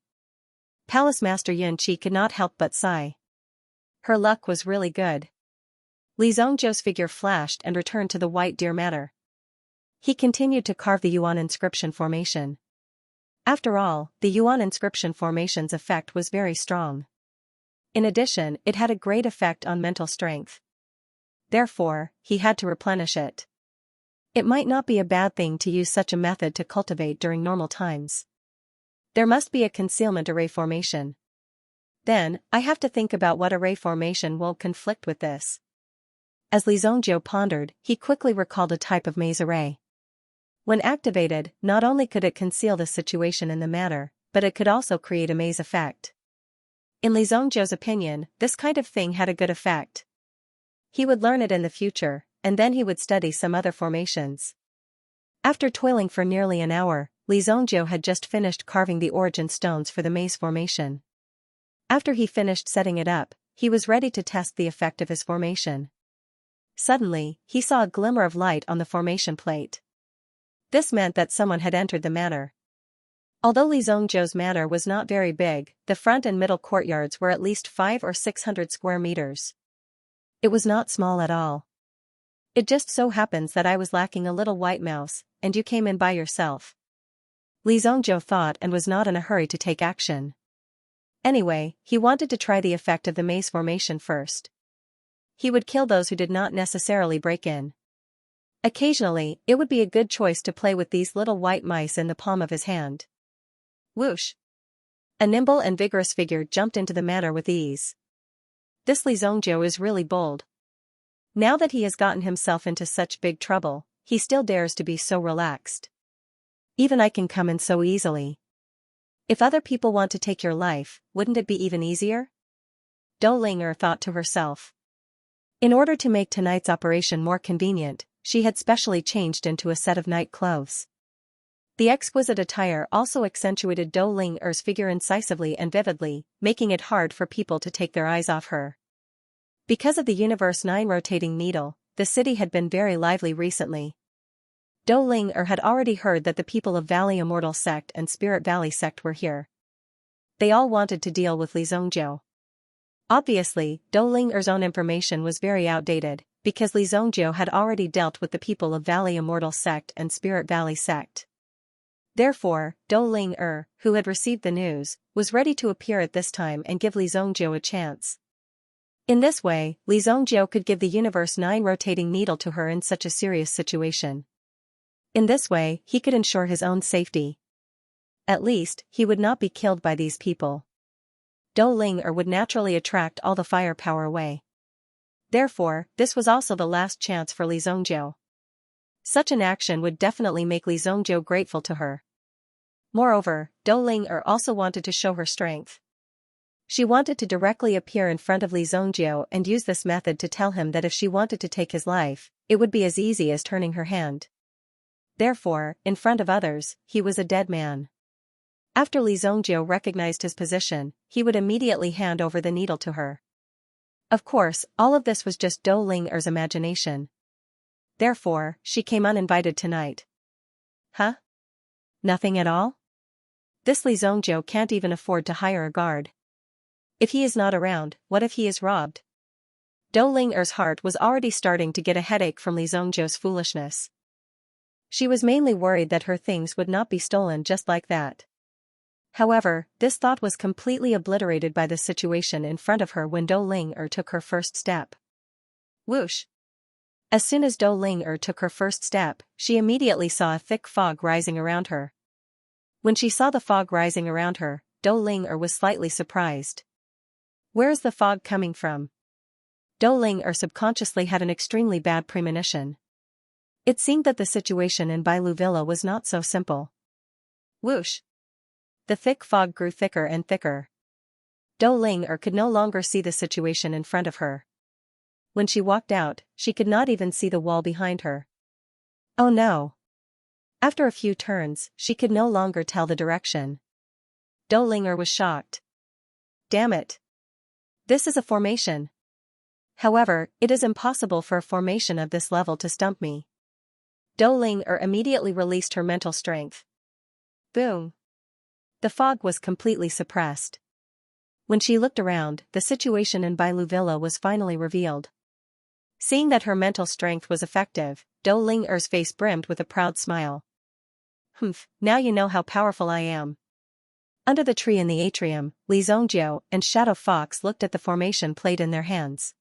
Palace Master Yunqi could not help but sigh. Her luck was really good. Li Zhongzhou's figure flashed and returned to the white deer matter. He continued to carve the Yuan inscription formation. After all, the Yuan inscription formation's effect was very strong. In addition, it had a great effect on mental strength. Therefore, he had to replenish it. It might not be a bad thing to use such a method to cultivate during normal times. There must be a concealment array formation. Then, I have to think about what array formation will conflict with this. As Li Zhongzhou pondered, he quickly recalled a type of maze array. When activated, not only could it conceal the situation in the matter, but it could also create a maze effect. In Li Zhongzhou's opinion, this kind of thing had a good effect. He would learn it in the future, and then he would study some other formations. After toiling for nearly an hour, Li Zhongzhou had just finished carving the origin stones for the maze formation. After he finished setting it up, he was ready to test the effect of his formation. Suddenly, he saw a glimmer of light on the formation plate. This meant that someone had entered the manor. Although Li Zhongzhou's manor was not very big, the front and middle courtyards were at least 500 or 600 square meters. It was not small at all. It just so happens that I was lacking a little white mouse, and you came in by yourself. Li Zhongzhou thought and was not in a hurry to take action. Anyway, he wanted to try the effect of the maze formation first. He would kill those who did not necessarily break in. Occasionally, it would be a good choice to play with these little white mice in the palm of his hand. Whoosh! A nimble and vigorous figure jumped into the manor with ease. This Li Zhongzhou is really bold. Now that he has gotten himself into such big trouble, he still dares to be so relaxed. Even I can come in so easily. If other people want to take your life, wouldn't it be even easier? Dou Ling'er thought to herself. In order to make tonight's operation more convenient, she had specially changed into a set of night clothes. The exquisite attire also accentuated Dou Ling'er's figure incisively and vividly, making it hard for people to take their eyes off her. Because of the Universe 9 rotating needle, the city had been very lively recently. Dou Ling'er had already heard that the people of Valley Immortal Sect and Spirit Valley Sect were here. They all wanted to deal with Li Zhongzhou. Obviously, Dou Ling'er's own information was very outdated, because Li Zhongzhou had already dealt with the people of Valley Immortal Sect and Spirit Valley Sect. Therefore, Dou Ling'er, who had received the news, was ready to appear at this time and give Li Zhongzhou a chance. In this way, Li Zhongzhou could give the Universe 9 rotating needle to her in such a serious situation. In this way, he could ensure his own safety. At least, he would not be killed by these people. Dou Ling'er would naturally attract all the firepower away. Therefore, this was also the last chance for Li Zhongzhou. Such an action would definitely make Li Zhongzhou grateful to her. Moreover, Dou Ling'er also wanted to show her strength. She wanted to directly appear in front of Li Zhongzhou and use this method to tell him that if she wanted to take his life, it would be as easy as turning her hand. Therefore, in front of others, he was a dead man. After Li Zhongzhou recognized his position, he would immediately hand over the needle to her. Of course, all of this was just Dou Ling'er's imagination. Therefore, she came uninvited tonight. Huh? Nothing at all? This Li Zhongzhou can't even afford to hire a guard. If he is not around, what if he is robbed? Dou Ling'er's heart was already starting to get a headache from Li Zhongzhou's foolishness. She was mainly worried that her things would not be stolen just like that. However, this thought was completely obliterated by the situation in front of her when Dou Ling'er took her first step. Whoosh! As soon as Dou Ling'er took her first step, she immediately saw a thick fog rising around her. When she saw the fog rising around her, Dou Ling'er was slightly surprised. Where is the fog coming from? Dou Ling'er subconsciously had an extremely bad premonition. It seemed that the situation in Bailu Villa was not so simple. Whoosh! The thick fog grew thicker and thicker. Dou Ling'er could no longer see the situation in front of her. When she walked out, she could not even see the wall behind her. Oh no! After a few turns, she could no longer tell the direction. Dou Ling'er was shocked. Damn it! This is a formation. However, it is impossible for a formation of this level to stump me. Dou Ling'er immediately released her mental strength. Boom! The fog was completely suppressed. When she looked around, the situation in Bailu Villa was finally revealed. Seeing that her mental strength was effective, Dou Ling'er's face brimmed with a proud smile. Humph, now you know how powerful I am. Under the tree in the atrium, Li Zhongzhou and Shadow Fox looked at the formation played in their hands.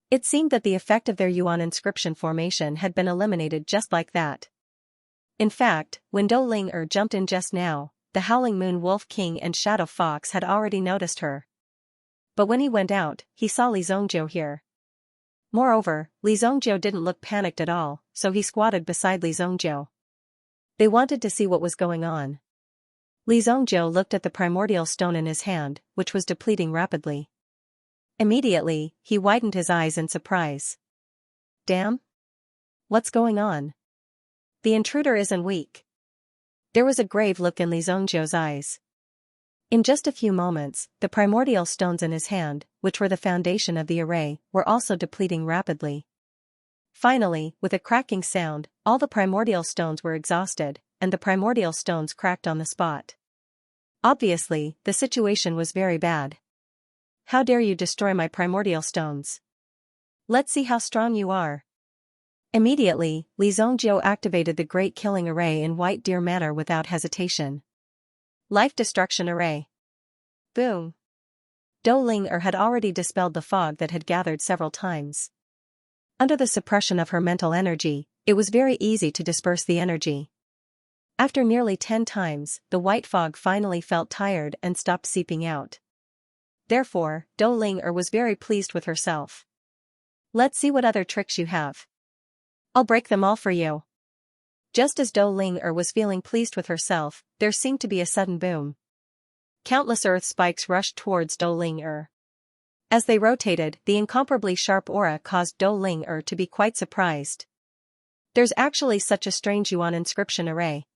It seemed that the effect of their Yuan inscription formation had been eliminated just like that. In fact, when Dou Ling'er jumped in just now, the Howling Moon Wolf King and Shadow Fox had already noticed her. But when he went out, he saw Li Zhongzhou here. Moreover, Li Zhongzhou didn't look panicked at all, so he squatted beside Li Zhongzhou. They wanted to see what was going on. Li Zhongzhou looked at the primordial stone in his hand, which was depleting rapidly. Immediately, he widened his eyes in surprise. Damn? What's going on? The intruder isn't weak. There was a grave look in Li Zhongzhou's eyes. In just a few moments, the primordial stones in his hand, which were the foundation of the array, were also depleting rapidly. Finally, with a cracking sound, all the primordial stones were exhausted, and the primordial stones cracked on the spot. Obviously, the situation was very bad. How dare you destroy my primordial stones? Let's see how strong you are. Immediately, Li Zongjiu activated the Great Killing Array in White Deer manner without hesitation. Life Destruction Array. Boom. Dou Ling had already dispelled the fog that had gathered several times. Under the suppression of her mental energy, it was very easy to disperse the energy. After nearly 10 times, the white fog finally felt tired and stopped seeping out. Therefore, Dou Ling was very pleased with herself. Let's see what other tricks you have. I'll break them all for you. Just as Dou Ling was feeling pleased with herself, there seemed to be a sudden boom. Countless earth spikes rushed towards Dou Ling. As they rotated, the incomparably sharp aura caused Dou Ling to be quite surprised. There's actually such a strange Yuan inscription array.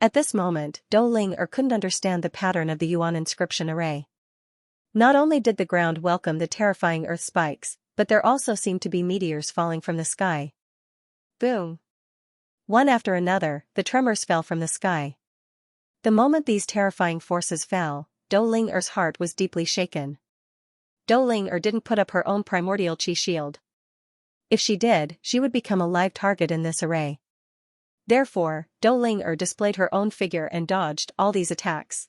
At this moment, Dou Ling couldn't understand the pattern of the Yuan inscription array. Not only did the ground welcome the terrifying earth spikes, but there also seemed to be meteors falling from the sky. Boom. One after another, the tremors fell from the sky. The moment these terrifying forces fell, Dou Ling's heart was deeply shaken. Dou Ling didn't put up her own primordial qi shield. If she did, she would become a live target in this array. Therefore, Dou Ling displayed her own figure and dodged all these attacks.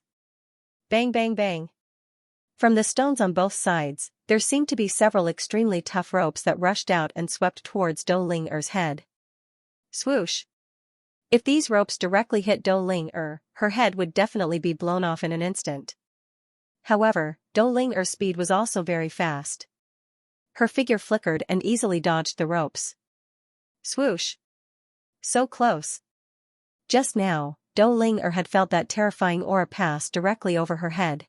Bang bang bang. From the stones on both sides, there seemed to be several extremely tough ropes that rushed out and swept towards Dou Ling's head. Swoosh. If these ropes directly hit Dou Ling, her head would definitely be blown off in an instant. However, Dou Ling's speed was also very fast. Her figure flickered and easily dodged the ropes. Swoosh. So close. Just now, Dou Ling had felt that terrifying aura pass directly over her head.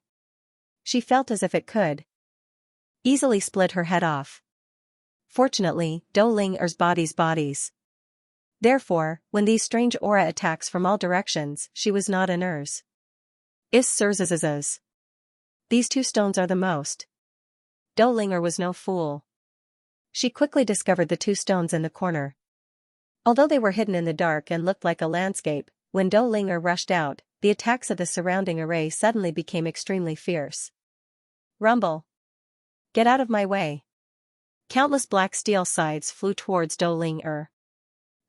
She felt as if it could easily split her head off. Fortunately, Dou Ling's bodies. Therefore, when these strange aura attacks from all directions, she was not in ers. These 2 stones are the most. Dou Ling was no fool. She quickly discovered the 2 stones in the corner. Although they were hidden in the dark and looked like a landscape, when Dou Ling rushed out, the attacks of the surrounding array suddenly became extremely fierce. Rumble. Get out of my way. Countless black steel scythes flew towards Dou Ling.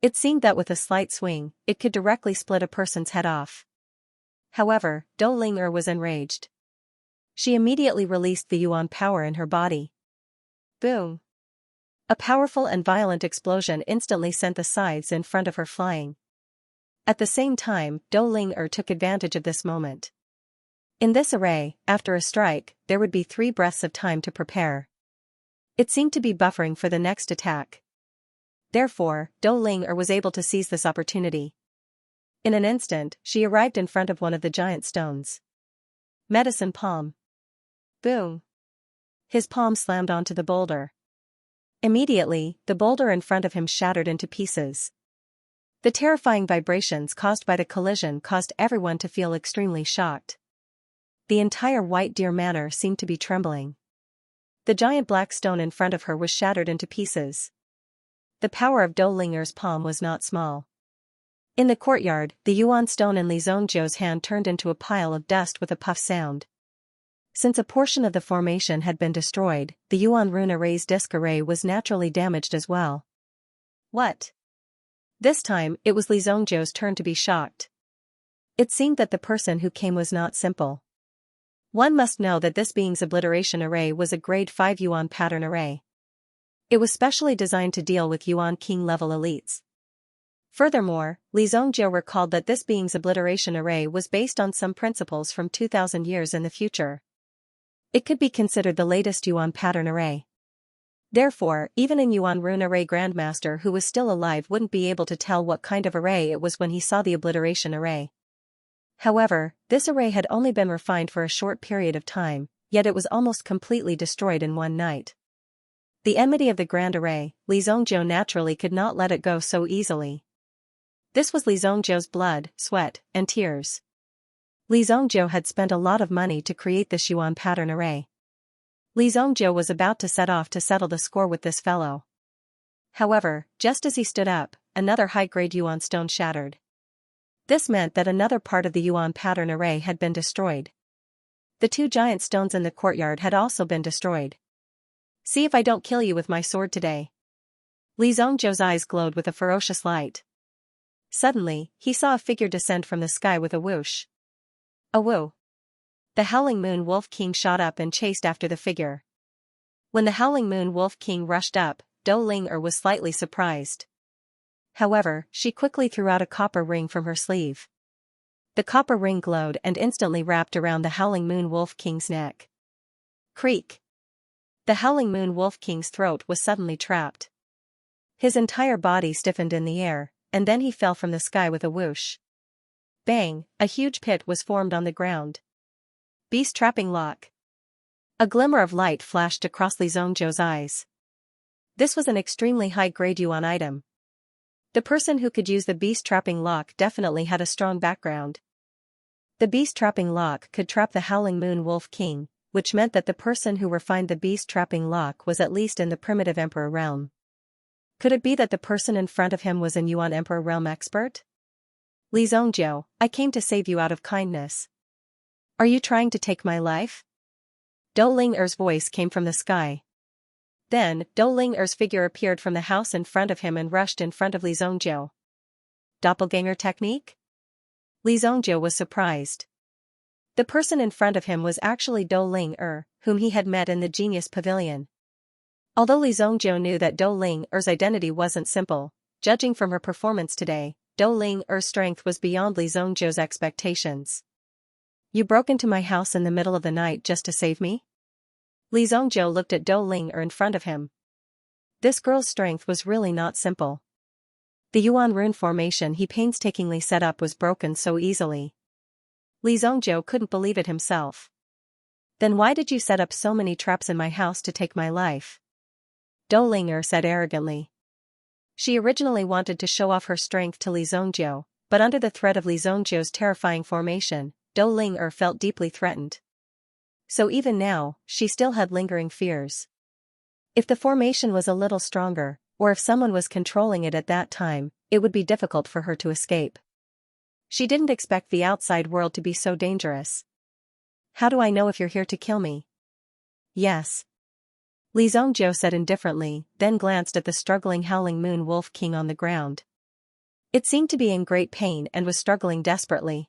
It seemed that with a slight swing, it could directly split a person's head off. However, Dou Ling was enraged. She immediately released the Yuan power in her body. Boom. A powerful and violent explosion instantly sent the scythes in front of her flying. At the same time, Dou Ling took advantage of this moment. In this array, after a strike, there would be 3 breaths of time to prepare. It seemed to be buffering for the next attack. Therefore, Dou Ling was able to seize this opportunity. In an instant, she arrived in front of one of the giant stones. Medicine palm. Boom. His palm slammed onto the boulder. Immediately, the boulder in front of him shattered into pieces. The terrifying vibrations caused by the collision caused everyone to feel extremely shocked. The entire White Deer Manor seemed to be trembling. The giant black stone in front of her was shattered into pieces. The power of Dou Ling's palm was not small. In the courtyard, the Yuan stone in Li Zongjiu's hand turned into a pile of dust with a puff sound. Since a portion of the formation had been destroyed, the Yuan rune array's disc array was naturally damaged as well. What? This time, it was Li Zongjiu's turn to be shocked. It seemed that the person who came was not simple. One must know that this being's obliteration array was a grade 5 Yuan pattern array. It was specially designed to deal with Yuan King level elites. Furthermore, Li Zongjiu recalled that this being's obliteration array was based on some principles from 2,000 years in the future. It could be considered the latest Yuan pattern array. Therefore, even a Yuan rune array grandmaster who was still alive wouldn't be able to tell what kind of array it was when he saw the obliteration array. However, this array had only been refined for a short period of time, yet it was almost completely destroyed in one night. The enmity of the Grand Array, Li Zongjiu naturally could not let it go so easily. This was Li Zongjiu's blood, sweat, and tears. Li Zongjiu had spent a lot of money to create this Yuan pattern array. Li Zongjiu was about to set off to settle the score with this fellow. However, just as he stood up, another high-grade Yuan stone shattered. This meant that another part of the Yuan pattern array had been destroyed. The 2 giant stones in the courtyard had also been destroyed. See if I don't kill you with my sword today. Li Zhongzhou's eyes glowed with a ferocious light. Suddenly, he saw a figure descend from the sky with a whoosh. A woo! The Howling Moon Wolf King shot up and chased after the figure. When the Howling Moon Wolf King rushed up, Dou Ling was slightly surprised. However, she quickly threw out a copper ring from her sleeve. The copper ring glowed and instantly wrapped around the Howling Moon Wolf King's neck. Creak! The Howling Moon Wolf King's throat was suddenly trapped. His entire body stiffened in the air, and then he fell from the sky with a whoosh. Bang! A huge pit was formed on the ground. Beast Trapping Lock. A glimmer of light flashed across Li Zhongzhou's eyes. This was an extremely high-grade Yuan item. The person who could use the Beast Trapping Lock definitely had a strong background. The Beast Trapping Lock could trap the Howling Moon Wolf King, which meant that the person who refined the Beast Trapping Lock was at least in the primitive Emperor realm. Could it be that the person in front of him was an Yuan Emperor realm expert? Li Zhongzhou, I came to save you out of kindness. Are you trying to take my life? Dou Ling-er's voice came from the sky. Then, Dou Ling-er's figure appeared from the house in front of him and rushed in front of Li Zhongzhou. Doppelganger technique? Li Zhongzhou was surprised. The person in front of him was actually Dou Ling-er, whom he had met in the Genius Pavilion. Although Li Zhongzhou knew that Dou Ling-er's identity wasn't simple, judging from her performance today, Dou Ling-er's strength was beyond Li Zhongzhou's expectations. You broke into my house in the middle of the night just to save me? Li Zhongzhou looked at Dou Ling-er in front of him. This girl's strength was really not simple. The Yuan rune formation he painstakingly set up was broken so easily. Li Zhongzhou couldn't believe it himself. Then why did you set up so many traps in my house to take my life? Dou Ling-er said arrogantly. She originally wanted to show off her strength to Li Zhongzhou, but under the threat of Li Zhongzhou's terrifying formation, Dou Ling-er felt deeply threatened. So even now, she still had lingering fears. If the formation was a little stronger, or if someone was controlling it at that time, it would be difficult for her to escape. She didn't expect the outside world to be so dangerous. How do I know if you're here to kill me? Yes. Li Zhongzhou said indifferently, then glanced at the struggling Howling Moon Wolf King on the ground. It seemed to be in great pain and was struggling desperately.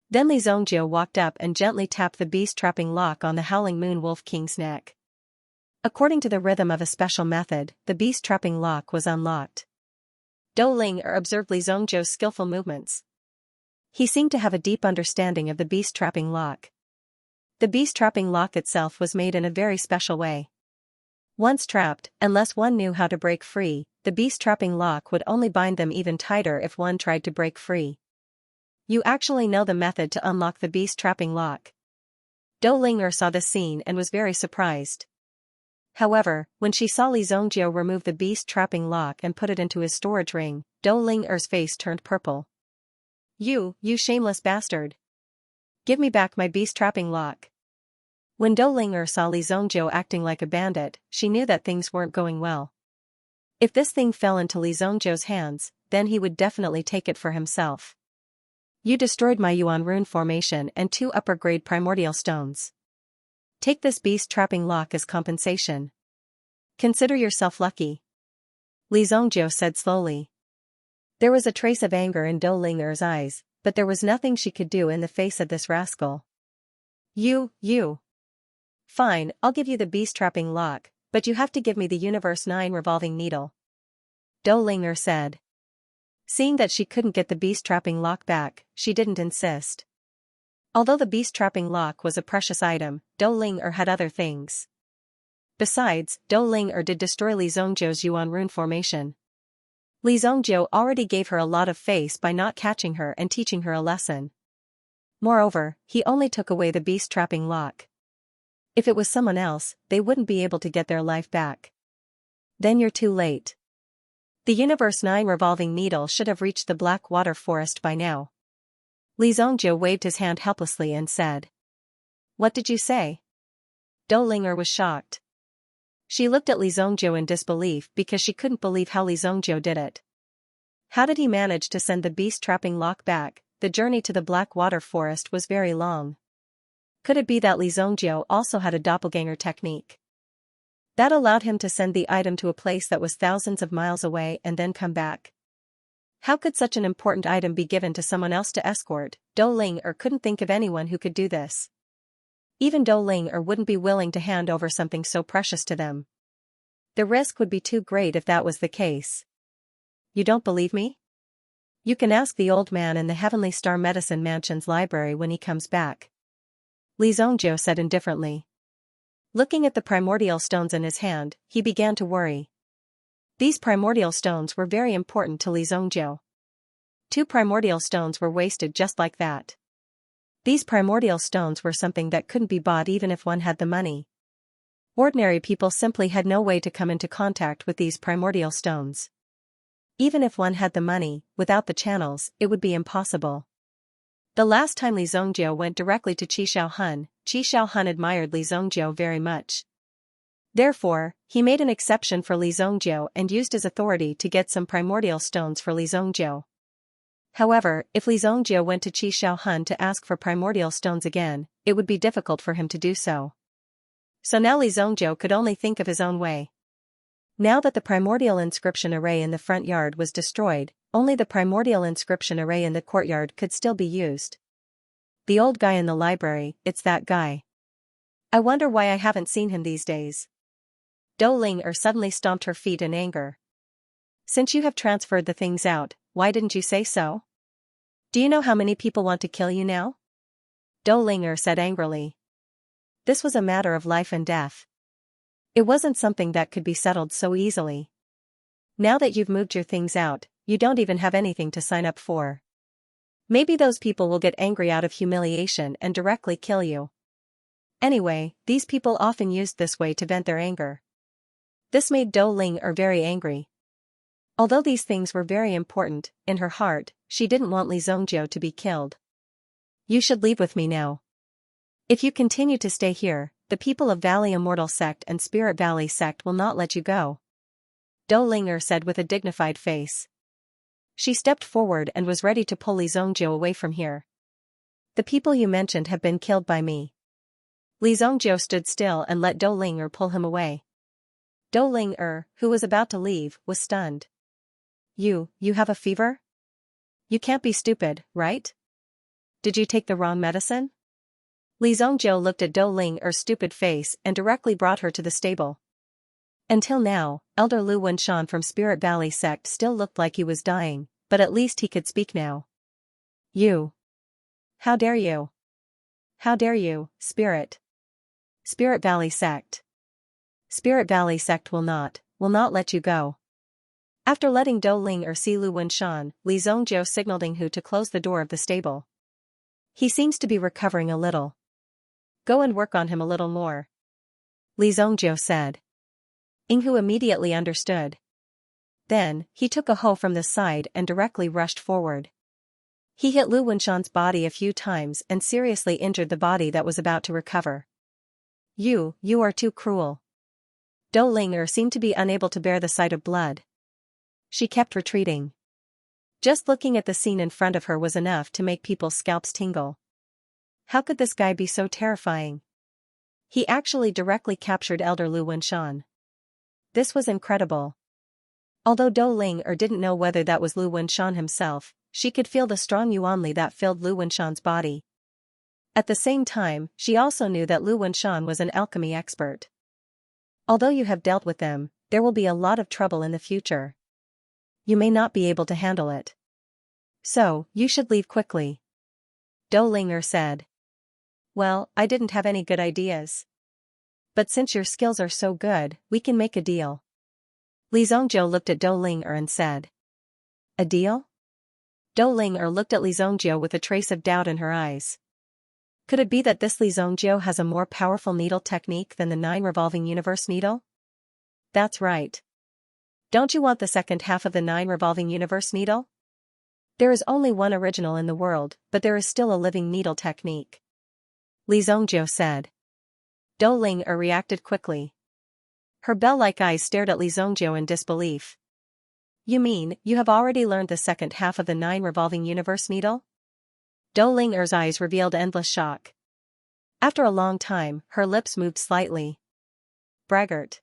Then Li Zhongzhou walked up and gently tapped the Beast Trapping Lock on the Howling Moon Wolf King's neck. According to the rhythm of a special method, the Beast Trapping Lock was unlocked. Dou Ling-er observed Li Zhongzhou's skillful movements. He seemed to have a deep understanding of the Beast Trapping Lock. The Beast Trapping Lock itself was made in a very special way. Once trapped, unless one knew how to break free, the Beast Trapping Lock would only bind them even tighter if one tried to break free. You actually know the method to unlock the Beast Trapping Lock. Dou Ling-er saw this scene and was very surprised. However, when she saw Li Zhongzhou remove the Beast Trapping Lock and put it into his storage ring, Dou Ling-er's face turned purple. You shameless bastard! Give me back my Beast Trapping Lock! When Dou Ling-er saw Li Zhongzhou acting like a bandit, she knew that things weren't going well. If this thing fell into Li Zhongzhou's hands, then he would definitely take it for himself. You destroyed my Yuan rune formation and 2 upper-grade primordial stones. Take this Beast Trapping Lock as compensation. Consider yourself lucky. Li Zhongzhou said slowly. There was a trace of anger in Dou Ling-er's eyes, but there was nothing she could do in the face of this rascal. You. Fine, I'll give you the Beast Trapping Lock, but you have to give me the Universe 9 revolving needle. Dou Ling-er said. Seeing that she couldn't get the Beast Trapping Lock back, she didn't insist. Although the Beast Trapping Lock was a precious item, Dou Ling-er had other things. Besides, Dou Ling-er did destroy Li Zhongzhou's Yuan rune formation. Li Zhongzhou already gave her a lot of face by not catching her and teaching her a lesson. Moreover, he only took away the Beast Trapping Lock. If it was someone else, they wouldn't be able to get their life back. Then you're too late. The Universe 9 revolving needle should have reached the Black Water Forest by now. Li Zhongzhou waved his hand helplessly and said. What did you say? Dou Ling-er was shocked. She looked at Li Zhongzhou in disbelief because she couldn't believe how Li Zhongzhou did it. How did he manage to send the beast-trapping lock back? The journey to the Blackwater Forest was very long. Could it be that Li Zhongjiu also had a doppelganger technique that allowed him to send the item to a place that was thousands of miles away and then come back? How could such an important item be given to someone else to escort? Dou Ling couldn't think of anyone who could do this. Even Dou Ling wouldn't be willing to hand over something so precious to them. The risk would be too great if that was the case. You don't believe me? You can ask the old man in the Heavenly Star Medicine Mansion's library when he comes back. Li Zhongjiu said indifferently. Looking at the primordial stones in his hand, he began to worry. These primordial stones were very important to Li Zhongjiu. 2 primordial stones were wasted just like that. These primordial stones were something that couldn't be bought even if one had the money. Ordinary people simply had no way to come into contact with these primordial stones. Even if one had the money, without the channels, it would be impossible. The last time Li Zhongjiu went directly to Qi Xiaohun admired Li Zhongjiu very much. Therefore, he made an exception for Li Zhongjiu and used his authority to get some primordial stones for Li Zhongjiu. However, if Li Zhongjiu went to Qi Xiaohun to ask for primordial stones again, it would be difficult for him to do so. So now Li Zhongjiu could only think of his own way. Now that the primordial inscription array in the front yard was destroyed, only the primordial inscription array in the courtyard could still be used. The old guy in the library, it's that guy. I wonder why I haven't seen him these days. Dou Ling suddenly stomped her feet in anger. Since you have transferred the things out, why didn't you say so? Do you know how many people want to kill you now? Dou Ling said angrily. This was a matter of life and death. It wasn't something that could be settled so easily. Now that you've moved your things out, you don't even have anything to sign up for. Maybe those people will get angry out of humiliation and directly kill you. Anyway, these people often used this way to vent their anger. This made Dou Ling very angry. Although these things were very important, in her heart, she didn't want Li Zhongjiu to be killed. You should leave with me now. If you continue to stay here, the people of Valley Immortal Sect and Spirit Valley Sect will not let you go. Dou Ling said with a dignified face. She stepped forward and was ready to pull Li Zhongjiu away from here. The people you mentioned have been killed by me. Li Zhongjiu stood still and let Dou Ling pull him away. Dou Ling who was about to leave, was stunned. You have a fever? You can't be stupid, right? Did you take the wrong medicine? Li Zhongjiu looked at Dou Ling's stupid face and directly brought her to the stable. Until now, Elder Lu Wenshan from Spirit Valley Sect still looked like he was dying, but at least he could speak now. You! How dare you? How dare you, Spirit Valley Sect? Spirit Valley Sect will not let you go. After letting Dou Ling see Lu Wenshan, Li Zhongjiu signaled Yinghu to close the door of the stable. He seems to be recovering a little. Go and work on him a little more. Li Zhongjiu said. Yinghu immediately understood. Then, he took a hoe from the side and directly rushed forward. He hit Lu Wenshan's body a few times and seriously injured the body that was about to recover. You are too cruel. Dou Ling seemed to be unable to bear the sight of blood. She kept retreating. Just looking at the scene in front of her was enough to make people's scalps tingle. How could this guy be so terrifying? He actually directly captured Elder Lu Wenshan. This was incredible. Although Dou Ling didn't know whether that was Lu Wenshan himself, she could feel the strong yuanli that filled Lu Wenshan's body. At the same time, she also knew that Lu Wenshan was an alchemy expert. Although you have dealt with them, there will be a lot of trouble in the future. You may not be able to handle it. So, you should leave quickly. Dou Ling said. Well, I didn't have any good ideas. But since your skills are so good, we can make a deal. Li Zhongjiu looked at Dou Ling and said. A deal? Dou Ling looked at Li Zhongjiu with a trace of doubt in her eyes. Could it be that this Li Zhongjiu has a more powerful needle technique than the 9 revolving universe needle? That's right. Don't you want the second half of the 9 revolving universe needle? There is only one original in the world, but there is still a living needle technique. Li Zhongjiu said. Dou Ling reacted quickly. Her bell-like eyes stared at Li Zhongjiu in disbelief. You mean, you have already learned the second half of the 9 revolving universe needle? Dou Ling-er's eyes revealed endless shock. After a long time, her lips moved slightly. Braggart.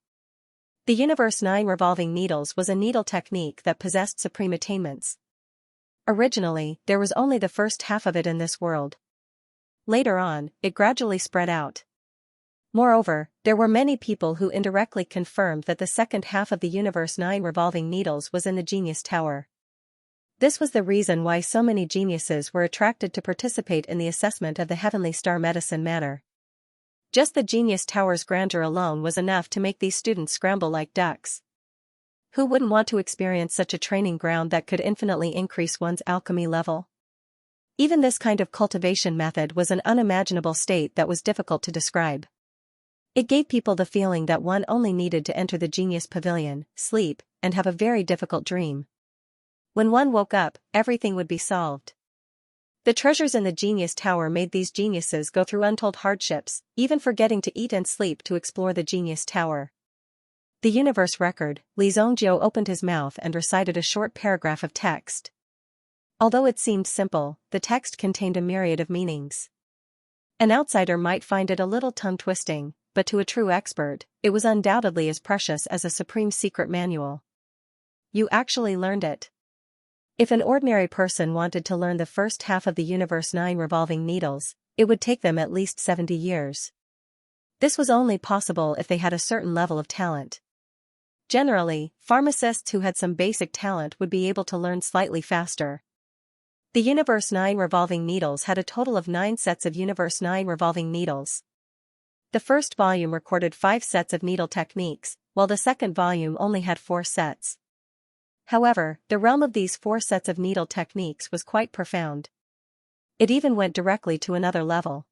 The universe 9 revolving needles was a needle technique that possessed supreme attainments. Originally, there was only the first half of it in this world. Later on, it gradually spread out. Moreover, there were many people who indirectly confirmed that the second half of the universe 9 revolving needles was in the Genius Tower. This was the reason why so many geniuses were attracted to participate in the assessment of the Heavenly Star Medicine Manor. Just the Genius Tower's grandeur alone was enough to make these students scramble like ducks. Who wouldn't want to experience such a training ground that could infinitely increase one's alchemy level? Even this kind of cultivation method was an unimaginable state that was difficult to describe. It gave people the feeling that one only needed to enter the Genius Pavilion, sleep, and have a very difficult dream. When one woke up, everything would be solved. The treasures in the Genius Tower made these geniuses go through untold hardships, even forgetting to eat and sleep to explore the Genius Tower. The universe record, Li Zhongjiu opened his mouth and recited a short paragraph of text. Although it seemed simple, the text contained a myriad of meanings. An outsider might find it a little tongue-twisting, but to a true expert, it was undoubtedly as precious as a supreme secret manual. You actually learned it. If an ordinary person wanted to learn the first half of the universe 9 revolving needles, it would take them at least 70 years. This was only possible if they had a certain level of talent. Generally, pharmacists who had some basic talent would be able to learn slightly faster. The universe 9 revolving needles had a total of 9 sets of universe 9 revolving needles. The first volume recorded 5 sets of needle techniques, while the second volume only had 4 sets. However, the realm of these 4 sets of needle techniques was quite profound. It even went directly to another level.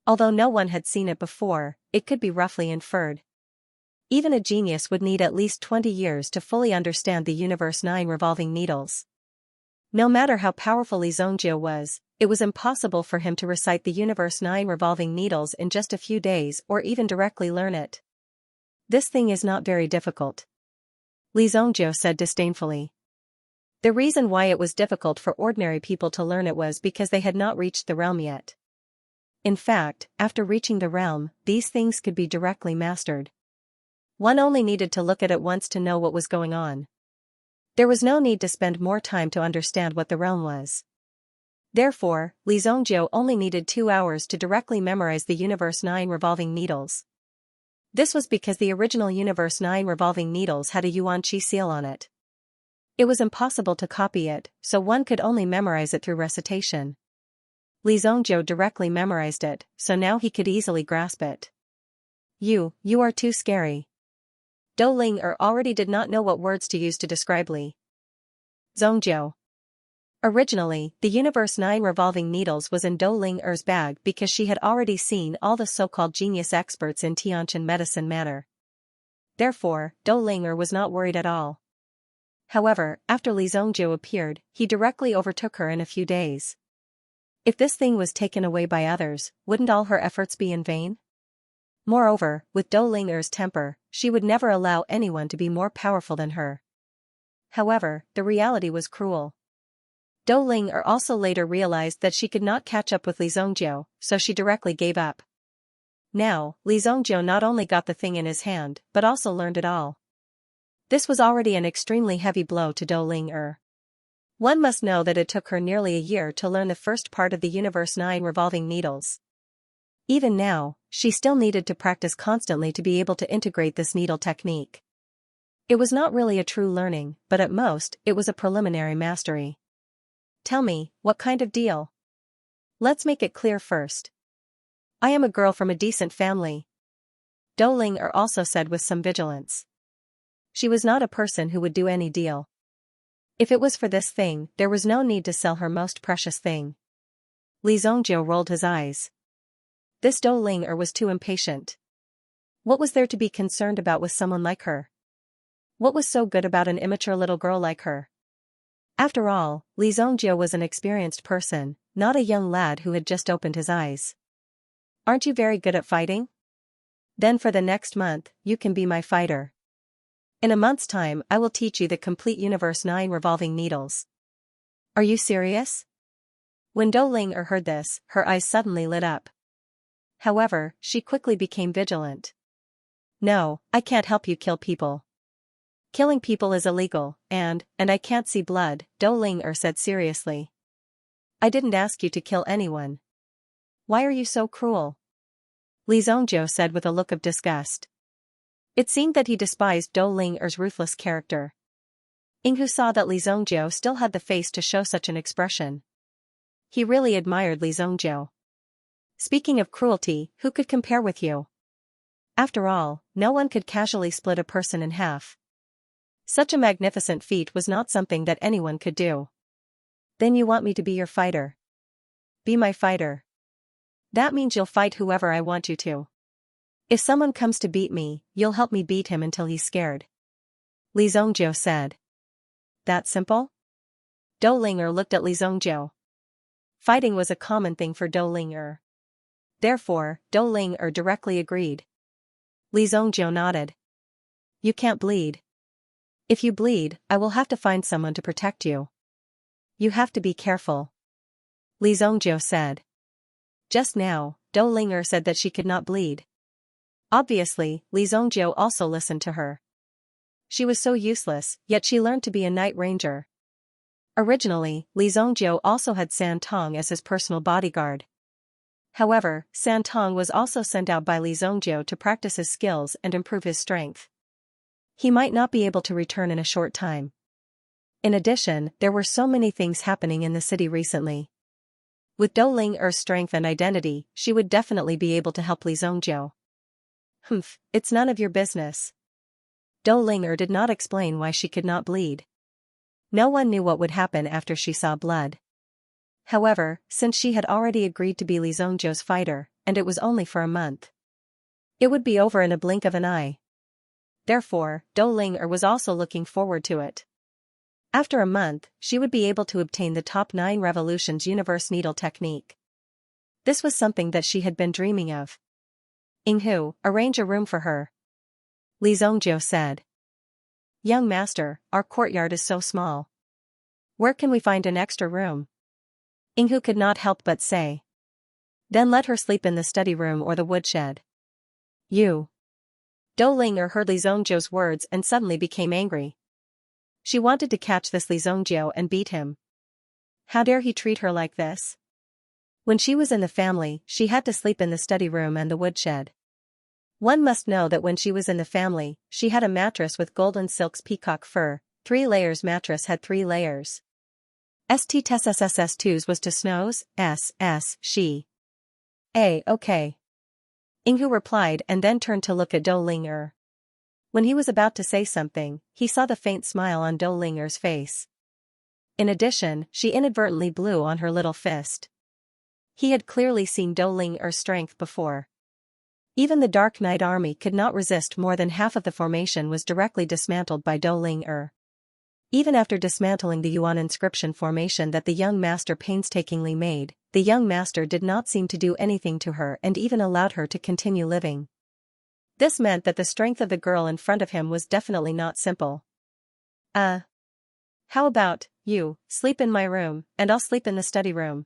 Although no one had seen it before, it could be roughly inferred. Even a genius would need at least 20 years to fully understand the universe 9 revolving needles. No matter how powerful Li Zhongjiu was, it was impossible for him to recite the universe 9 revolving needles in just a few days or even directly learn it. This thing is not very difficult, Li Zhongjiu said disdainfully. The reason why it was difficult for ordinary people to learn it was because they had not reached the realm yet. In fact, after reaching the realm, these things could be directly mastered. One only needed to look at it once to know what was going on. There was no need to spend more time to understand what the realm was. Therefore, Li Zhongjiu only needed 2 hours to directly memorize the universe 9 revolving needles. This was because the original universe 9 revolving needles had a Yuan Qi seal on it. It was impossible to copy it, so one could only memorize it through recitation. Li Zhongjiu directly memorized it, so now he could easily grasp it. You are too scary. Dou Ling-er already did not know what words to use to describe Li Zhongjiu. Originally, the universe 9 revolving needles was in Dou Ling-er's bag because she had already seen all the so-called genius experts in Tianqian Medicine Manor. Therefore, Dou Ling-er was not worried at all. However, after Li Zhongjiu appeared, he directly overtook her in a few days. If this thing was taken away by others, wouldn't all her efforts be in vain? Moreover, with Dou Ling-er's temper, she would never allow anyone to be more powerful than her. However, the reality was cruel. Dou Ling-er also later realized that she could not catch up with Li Zhongjiu, so she directly gave up. Now, Li Zhongjiu not only got the thing in his hand, but also learned it all. This was already an extremely heavy blow to Dou Ling-er. One must know that it took her nearly a year to learn the first part of the universe 9 revolving needles. Even now, she still needed to practice constantly to be able to integrate this needle technique. It was not really a true learning, but at most, it was a preliminary mastery. Tell me, what kind of deal? Let's make it clear first. I am a girl from a decent family, Dou Ling-er also said with some vigilance. She was not a person who would do any deal. If it was for this thing, there was no need to sell her most precious thing. Li Zhongjiu rolled his eyes. This Dou Ling-er was too impatient. What was there to be concerned about with someone like her? What was so good about an immature little girl like her? After all, Li Zhongjiu was an experienced person, not a young lad who had just opened his eyes. Aren't you very good at fighting? Then for the next month, you can be my fighter. In a month's time I will teach you the complete universe 9 revolving needles. Are you serious? When Dou Ling heard this, her eyes suddenly lit up. However, she quickly became vigilant. No, I can't help you kill people. Killing people is illegal, and I can't see blood, Dou Ling said seriously. I didn't ask you to kill anyone. Why are you so cruel? Li Zhongjiu said with a look of disgust. It seemed that he despised Dou Ling's ruthless character. Yinghu saw that Li Zhongjiu still had the face to show such an expression. He really admired Li Zhongjiu. Speaking of cruelty, who could compare with you? After all, no one could casually split a person in half. Such a magnificent feat was not something that anyone could do. Then you want me to be your fighter? Be my fighter. That means you'll fight whoever I want you to. If someone comes to beat me, you'll help me beat him until he's scared. Li Zhongjiu said. That simple? Dou Ling looked at Li Zhongjiu. Fighting was a common thing for Dou Ling. Therefore, Dou Ling directly agreed. Li Zhongjiu nodded. You can't bleed. If you bleed, I will have to find someone to protect you. You have to be careful. Li Zhongjiu said. Just now, Dou Ling said that she could not bleed. Obviously, Li Zhongjiu also listened to her. She was so useless, yet she learned to be a night ranger. Originally, Li Zhongjiu also had San Tong as his personal bodyguard. However, San Tong was also sent out by Li Zhongjiu to practice his skills and improve his strength. He might not be able to return in a short time. In addition, there were so many things happening in the city recently. With Dou Ling's strength and identity, she would definitely be able to help Li Zhongjiu. Humph, it's none of your business. Dou Ling did not explain why she could not bleed. No one knew what would happen after she saw blood. However, since she had already agreed to be Li Zhongjiu's fighter, and it was only for a month, it would be over in a blink of an eye. Therefore, Dou Ling was also looking forward to it. After a month, she would be able to obtain the top 9 revolutions universe needle technique. This was something that she had been dreaming of. Yinghu, arrange a room for her. Li Zhongjiu said. Young master, our courtyard is so small. Where can we find an extra room? Yinghu could not help but say. Then let her sleep in the study room or the woodshed. You. Dou Ling heard Li Zhongjiu's words and suddenly became angry. She wanted to catch this Li Zhongjiu and beat him. How dare he treat her like this? When she was in the family, she had to sleep in the study room and the woodshed. One must know that when she was in the family, she had a mattress with golden silks peacock fur, 3 layers mattress had 3 layers. St TSSS2's was to snows, she. Okay. Yinghu replied and then turned to look at Dou Ling. When he was about to say something, he saw the faint smile on Dou Ling's face. In addition, she inadvertently blew on her little fist. He had clearly seen Dou Ling's strength before. Even the Dark Knight army could not resist. More than half of the formation was directly dismantled by Dou Ling. Even after dismantling the Yuan inscription formation that the young master painstakingly made, the young master did not seem to do anything to her and even allowed her to continue living. This meant that the strength of the girl in front of him was definitely not simple. How about, you, sleep in my room, and I'll sleep in the study room?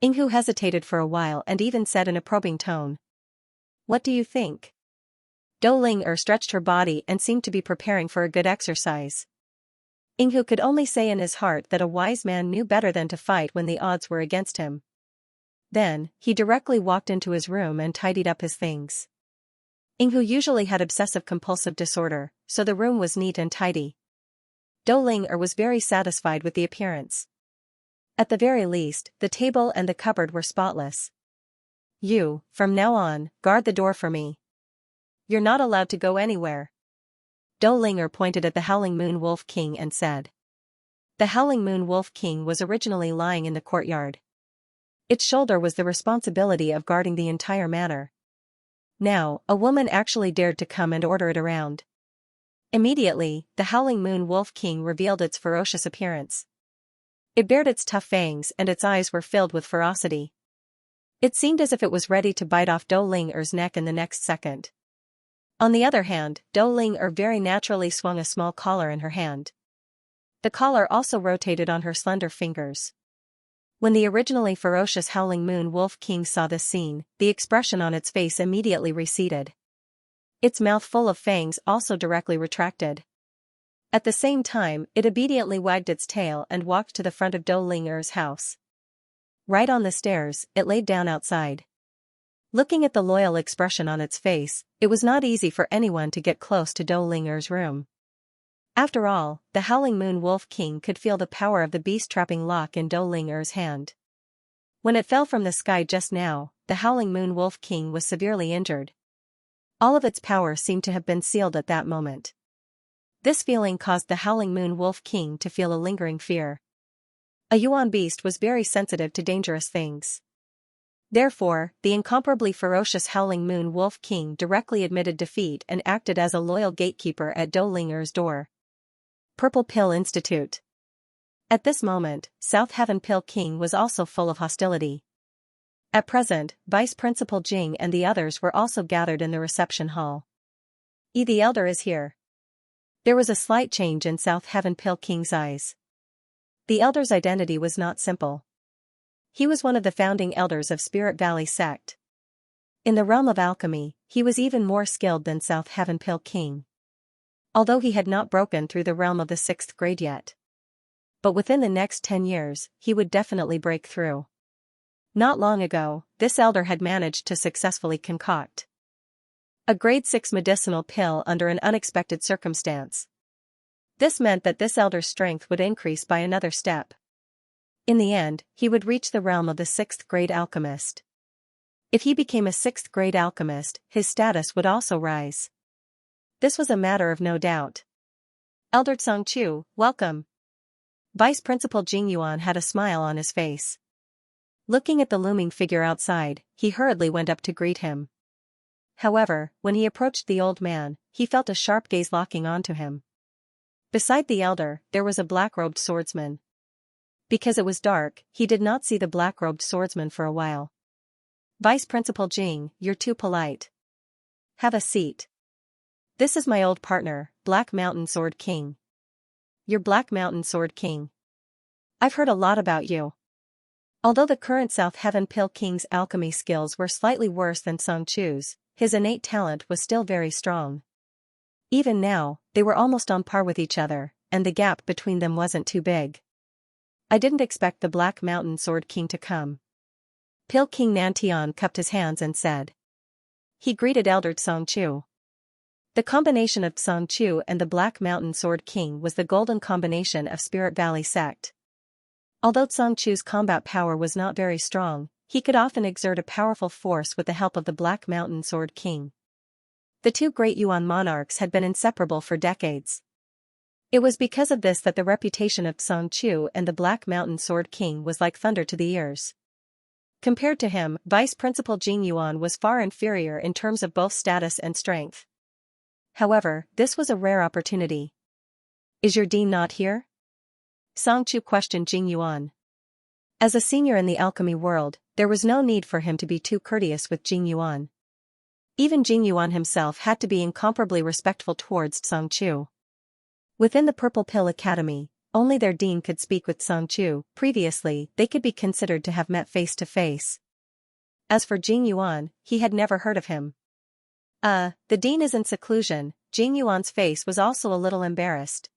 Yinghu hesitated for a while and even said in a probing tone. What do you think? Dou Ling stretched her body and seemed to be preparing for a good exercise. Yinghu could only say in his heart that a wise man knew better than to fight when the odds were against him. Then, he directly walked into his room and tidied up his things. Yinghu usually had obsessive-compulsive disorder, so the room was neat and tidy. Dou Ling was very satisfied with the appearance. At the very least, the table and the cupboard were spotless. You, from now on, guard the door for me. You're not allowed to go anywhere. Dou Ling pointed at the Howling Moon Wolf King and said. The Howling Moon Wolf King was originally lying in the courtyard. Its shoulder was the responsibility of guarding the entire manor. Now, a woman actually dared to come and order it around. Immediately, the Howling Moon Wolf King revealed its ferocious appearance. It bared its tough fangs and its eyes were filled with ferocity. It seemed as if it was ready to bite off Dou Ling's neck in the next second. On the other hand, Dou Ling very naturally swung a small collar in her hand. The collar also rotated on her slender fingers. When the originally ferocious Howling Moon Wolf King saw this scene, the expression on its face immediately receded. Its mouth full of fangs also directly retracted. At the same time, it obediently wagged its tail and walked to the front of Dou Ling house. Right on the stairs, it laid down outside. Looking at the loyal expression on its face, it was not easy for anyone to get close to Dou Ling room. After all, the Howling Moon Wolf King could feel the power of the beast-trapping lock in Dou Ling hand. When it fell from the sky just now, the Howling Moon Wolf King was severely injured. All of its power seemed to have been sealed at that moment. This feeling caused the Howling Moon Wolf King to feel a lingering fear. A Yuan beast was very sensitive to dangerous things. Therefore, the incomparably ferocious Howling Moon Wolf King directly admitted defeat and acted as a loyal gatekeeper at Dou Ling door. Purple Pill Institute. At this moment, South Heaven Pill King was also full of hostility. At present, Vice Principal Jing and the others were also gathered in the reception hall. The Elder is here. There was a slight change in South Heaven Pill King's eyes. The Elder's identity was not simple. He was one of the founding elders of Spirit Valley sect. In the realm of alchemy, he was even more skilled than South Heaven Pill King. Although he had not broken through the realm of the 6th grade yet. But within the next 10 years, he would definitely break through. Not long ago, this elder had managed to successfully concoct a grade 6 medicinal pill under an unexpected circumstance. This meant that this elder's strength would increase by another step. In the end, he would reach the realm of the 6th grade alchemist. If he became a 6th grade alchemist, his status would also rise. This was a matter of no doubt. Elder Xianxia, welcome. Vice Principal Jing Yuan had a smile on his face. Looking at the looming figure outside, he hurriedly went up to greet him. However, when he approached the old man, he felt a sharp gaze locking onto him. Beside the elder, there was a black-robed swordsman. Because it was dark, he did not see the black-robed swordsman for a while. Vice Principal Jing, you're too polite. Have a seat. This is my old partner, Black Mountain Sword King. You're Black Mountain Sword King. I've heard a lot about you. Although the current South Heaven Pill King's alchemy skills were slightly worse than Xianxia's, his innate talent was still very strong. Even now, they were almost on par with each other, and the gap between them wasn't too big. I didn't expect the Black Mountain Sword King to come. Pill King Nantian cupped his hands and said. He greeted Elder Xianxia. The combination of Xianxia and the Black Mountain Sword King was the golden combination of Spirit Valley sect. Although Xianxia's combat power was not very strong, he could often exert a powerful force with the help of the Black Mountain Sword King. The two great Yuan monarchs had been inseparable for decades. It was because of this that the reputation of Xianxia and the Black Mountain Sword King was like thunder to the ears. Compared to him, Vice Principal Jing Yuan was far inferior in terms of both status and strength. However, this was a rare opportunity. Is your dean not here? Xianxia questioned Jing Yuan. As a senior in the alchemy world, there was no need for him to be too courteous with Jing Yuan. Even Jing Yuan himself had to be incomparably respectful towards Xianxia. Within the Purple Pill Academy, only their dean could speak with Xianxia. Previously, they could be considered to have met face to face. As for Jing Yuan, he had never heard of him. The dean is in seclusion. Jing Yuan's face was also a little embarrassed.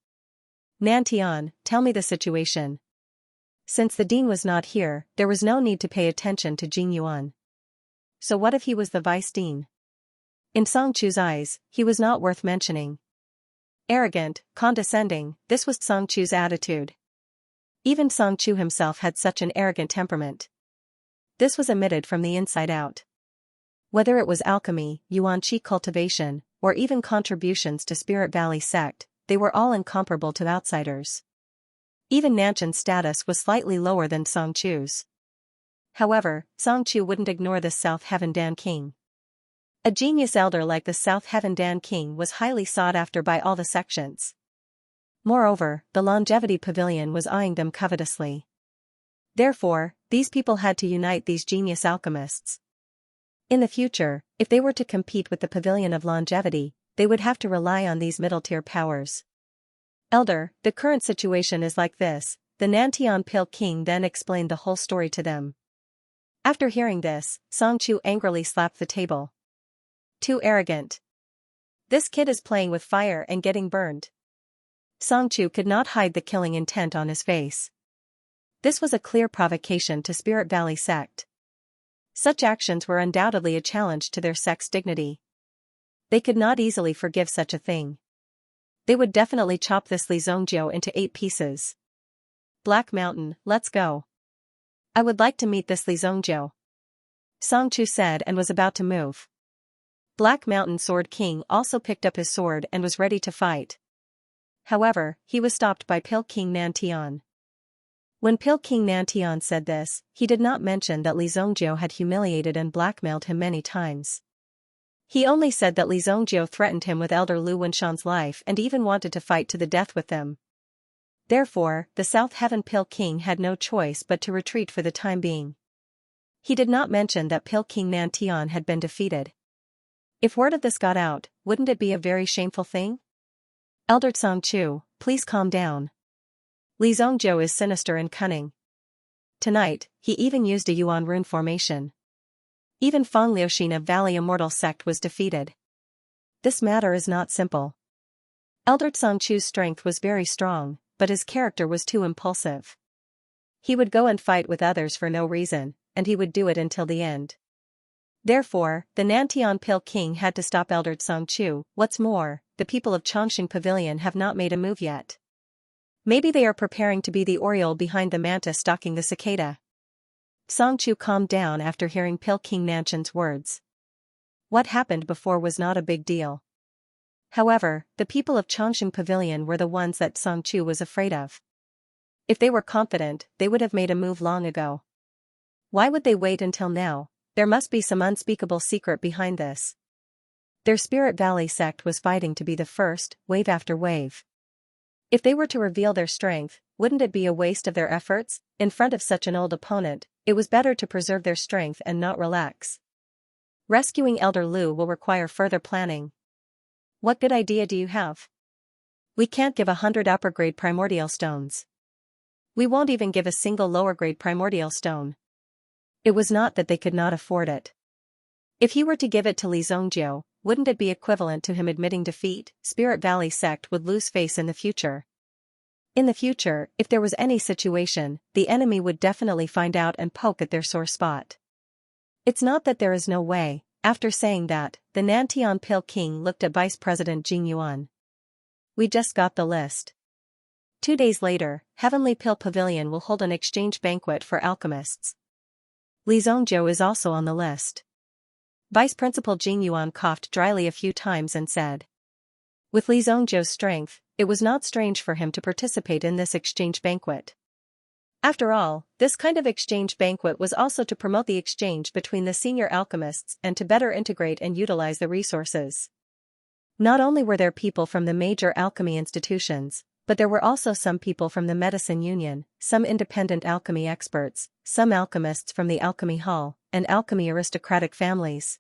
Nantian, tell me the situation. Since the dean was not here, there was no need to pay attention to Jing Yuan. So what if he was the vice dean? In Xianxia's eyes, he was not worth mentioning. Arrogant, condescending, this was Xianxia's attitude. Even Xianxia himself had such an arrogant temperament. This was emitted from the inside out. Whether it was alchemy, Yuan Qi cultivation, or even contributions to Spirit Valley sect, they were all incomparable to outsiders. Even Nanchan's status was slightly lower than Xianxia's. However, Xianxia wouldn't ignore this South Heaven Dan King. A genius elder like the South Heaven Dan King was highly sought after by all the sections. Moreover, the Longevity Pavilion was eyeing them covetously. Therefore, these people had to unite these genius alchemists. In the future, if they were to compete with the Pavilion of Longevity, they would have to rely on these middle-tier powers. Elder, the current situation is like this, the Nantian Pale King then explained the whole story to them. After hearing this, Xianxia angrily slapped the table. Too arrogant. This kid is playing with fire and getting burned. Xianxia could not hide the killing intent on his face. This was a clear provocation to Spirit Valley sect. Such actions were undoubtedly a challenge to their sect's dignity. They could not easily forgive such a thing. They would definitely chop this Li Zhongjiu into 8 pieces. Black Mountain, let's go. I would like to meet this Li Zhongjiu. Xianxia said and was about to move. Black Mountain Sword King also picked up his sword and was ready to fight. However, he was stopped by Pale King Nantian. When Pale King Nantian said this, he did not mention that Li Zhongjiu had humiliated and blackmailed him many times. He only said that Li Zhongjiu threatened him with Elder Lu Wenshan's life and even wanted to fight to the death with them. Therefore, the South Heaven Pale King had no choice but to retreat for the time being. He did not mention that Pale King Nantian had been defeated. If word of this got out, wouldn't it be a very shameful thing? Elder Xianxia, please calm down. Li Zhongjiu is sinister and cunning. Tonight, he even used a Yuan rune formation. Even Feng Liuxin of Valley Immortal Sect was defeated. This matter is not simple. Elder Xianxia's strength was very strong, but his character was too impulsive. He would go and fight with others for no reason, and he would do it until the end. Therefore, the Nantian Pale King had to stop Elder Xianxia. What's more, the people of Chongqing Pavilion have not made a move yet. Maybe they are preparing to be the oriole behind the mantis stalking the cicada. Xianxia calmed down after hearing Pale King Nantian's words. What happened before was not a big deal. However, the people of Chongqing Pavilion were the ones that Xianxia was afraid of. If they were confident, they would have made a move long ago. Why would they wait until now? There must be some unspeakable secret behind this. Their Spirit Valley sect was fighting to be the first, wave after wave. If they were to reveal their strength, wouldn't it be a waste of their efforts? In front of such an old opponent, it was better to preserve their strength and not relax. Rescuing Elder Lu will require further planning. What good idea do you have? We can't give 100 upper-grade primordial stones. We won't even give a single lower-grade primordial stone. It was not that they could not afford it. If he were to give it to Li Zhongjiu, wouldn't it be equivalent to him admitting defeat? Spirit Valley sect would lose face in the future. In the future, if there was any situation, the enemy would definitely find out and poke at their sore spot. It's not that there is no way. After saying that, the Nantian Pale King looked at Vice President Jing Yuan. We just got the list. 2 days later, Heavenly Pale Pavilion will hold an exchange banquet for alchemists. Li Zhongjiu is also on the list. Vice Principal Jing Yuan coughed dryly a few times and said. With Li Zhongjiu's strength, it was not strange for him to participate in this exchange banquet. After all, this kind of exchange banquet was also to promote the exchange between the senior alchemists and to better integrate and utilize the resources. Not only were there people from the major alchemy institutions, but there were also some people from the Medicine Union, some independent alchemy experts, some alchemists from the Alchemy Hall, and alchemy aristocratic families.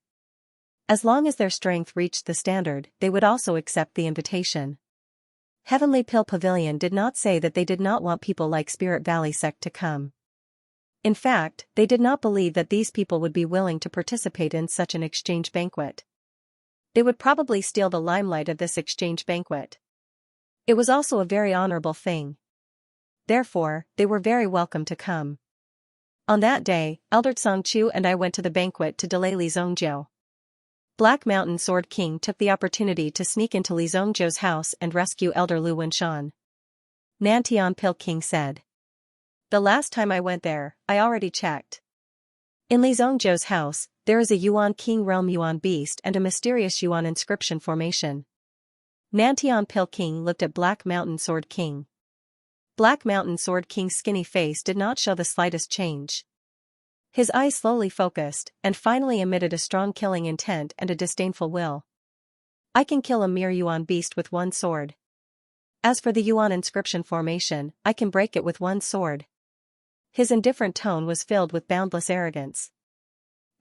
As long as their strength reached the standard, they would also accept the invitation. Heavenly Pale Pavilion did not say that they did not want people like Spirit Valley sect to come. In fact, they did not believe that these people would be willing to participate in such an exchange banquet. They would probably steal the limelight of this exchange banquet. It was also a very honorable thing. Therefore, they were very welcome to come. On that day, Elder Xianxia and I went to the banquet to delay Li Zhongjiu. Black Mountain Sword King took the opportunity to sneak into Li Zhongjiu's house and rescue Elder Lu Wenshan. Nantian Pale King said. The last time I went there, I already checked. In Li Zhongjiu's house, there is a Yuan King Realm Yuan Beast and a mysterious Yuan inscription formation. Nantian Pale King looked at Black Mountain Sword King. Black Mountain Sword King's skinny face did not show the slightest change. His eyes slowly focused, and finally emitted a strong killing intent and a disdainful will. I can kill a mere Yuan beast with one sword. As for the Yuan inscription formation, I can break it with one sword. His indifferent tone was filled with boundless arrogance.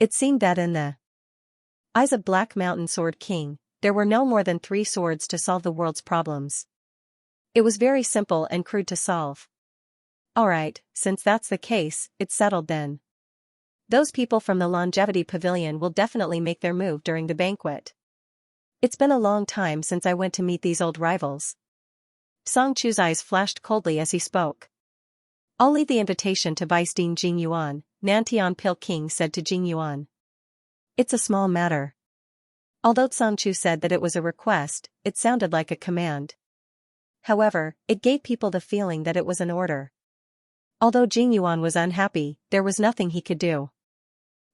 It seemed that in the Eyes of Black Mountain Sword King, there were no more than 3 swords to solve the world's problems. It was very simple and crude to solve. Alright, since that's the case, it's settled then. Those people from the Longevity Pavilion will definitely make their move during the banquet. It's been a long time since I went to meet these old rivals. Song Chu's eyes flashed coldly as he spoke. I'll leave the invitation to Vice Dean Jing Yuan, Nantian Pil King said to Jing Yuan. It's a small matter. Although Song Chu said that it was a request, it sounded like a command. However, it gave people the feeling that it was an order. Although Jing Yuan was unhappy, there was nothing he could do.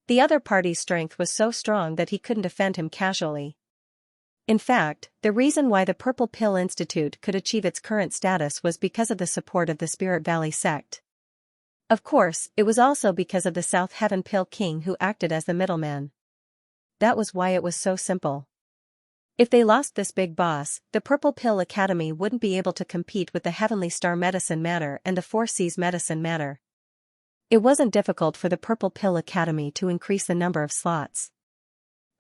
The other party's strength was so strong that he couldn't offend him casually. In fact, the reason why the Purple Pill Institute could achieve its current status was because of the support of the Spirit Valley sect. Of course, it was also because of the South Heaven Pill King who acted as the middleman. That was why it was so simple. If they lost this big boss, the Purple Pill Academy wouldn't be able to compete with the Heavenly Star Medicine Matter and the Four Seas Medicine Matter. It wasn't difficult for the Purple Pill Academy to increase the number of slots.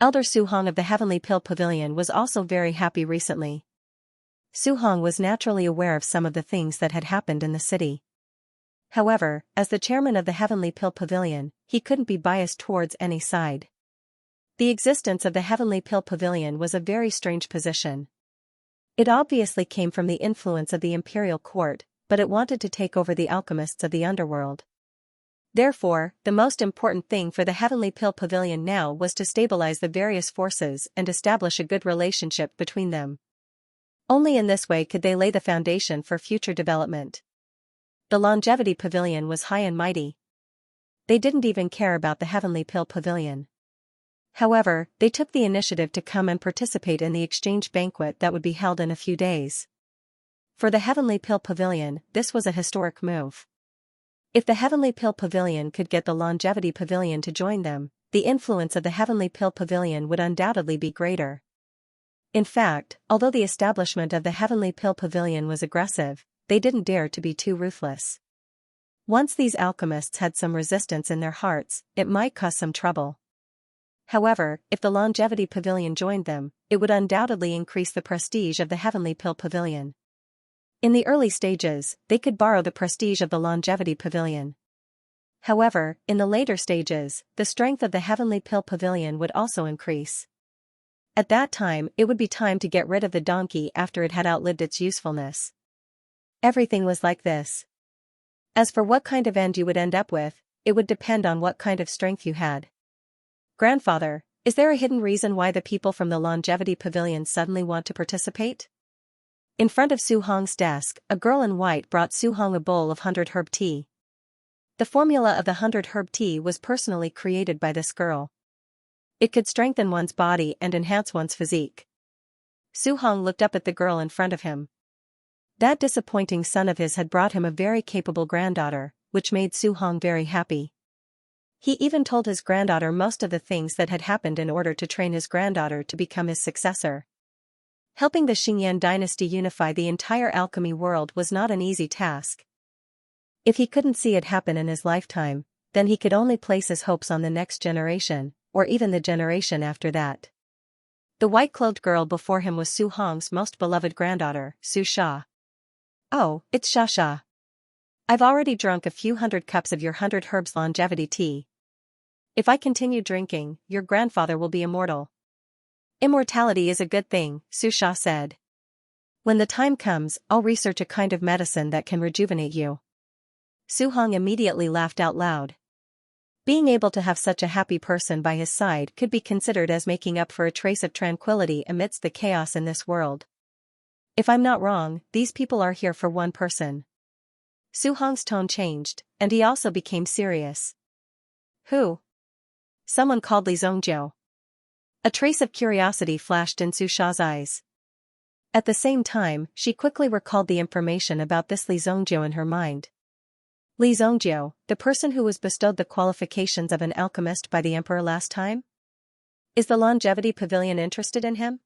Elder Su Hong of the Heavenly Pill Pavilion was also very happy recently. Su Hong was naturally aware of some of the things that had happened in the city. However, as the chairman of the Heavenly Pill Pavilion, he couldn't be biased towards any side. The existence of the Heavenly Pill Pavilion was a very strange position. It obviously came from the influence of the imperial court, but it wanted to take over the alchemists of the underworld. Therefore, the most important thing for the Heavenly Pill Pavilion now was to stabilize the various forces and establish a good relationship between them. Only in this way could they lay the foundation for future development. The Longevity Pavilion was high and mighty. They didn't even care about the Heavenly Pill Pavilion. However, they took the initiative to come and participate in the exchange banquet that would be held in a few days. For the Heavenly Pill Pavilion, this was a historic move. If the Heavenly Pill Pavilion could get the Longevity Pavilion to join them, the influence of the Heavenly Pill Pavilion would undoubtedly be greater. In fact, although the establishment of the Heavenly Pill Pavilion was aggressive, they didn't dare to be too ruthless. Once these alchemists had some resistance in their hearts, it might cause some trouble. However, if the Longevity Pavilion joined them, it would undoubtedly increase the prestige of the Heavenly Pill Pavilion. In the early stages, they could borrow the prestige of the Longevity Pavilion. However, in the later stages, the strength of the Heavenly Pill Pavilion would also increase. At that time, it would be time to get rid of the donkey after it had outlived its usefulness. Everything was like this. As for what kind of end you would end up with, it would depend on what kind of strength you had. Grandfather, is there a hidden reason why the people from the Longevity Pavilion suddenly want to participate? In front of Su Hong's desk, a girl in white brought Su Hong a bowl of 100 herb tea. The formula of the 100 herb tea was personally created by this girl. It could strengthen one's body and enhance one's physique. Su Hong looked up at the girl in front of him. That disappointing son of his had brought him a very capable granddaughter, which made Su Hong very happy. He even told his granddaughter most of the things that had happened in order to train his granddaughter to become his successor. Helping the Xingyan dynasty unify the entire alchemy world was not an easy task. If he couldn't see it happen in his lifetime, then he could only place his hopes on the next generation, or even the generation after that. The white-clothed girl before him was Su Hong's most beloved granddaughter, Su Sha. Oh, it's Xianxia. I've already drunk a few hundred cups of your 100 herbs longevity tea. If I continue drinking, your grandfather will be immortal. Immortality is a good thing, Su Sha said. When the time comes, I'll research a kind of medicine that can rejuvenate you. Su Hong immediately laughed out loud. Being able to have such a happy person by his side could be considered as making up for a trace of tranquility amidst the chaos in this world. If I'm not wrong, these people are here for one person. Su Hong's tone changed, and he also became serious. Who? Someone called Li Zhongjiu. A trace of curiosity flashed in Su Sha's eyes. At the same time, she quickly recalled the information about this Li Zhongjiu in her mind. Li Zhongjiu, the person who was bestowed the qualifications of an alchemist by the emperor last time? Is the Longevity Pavilion interested in him?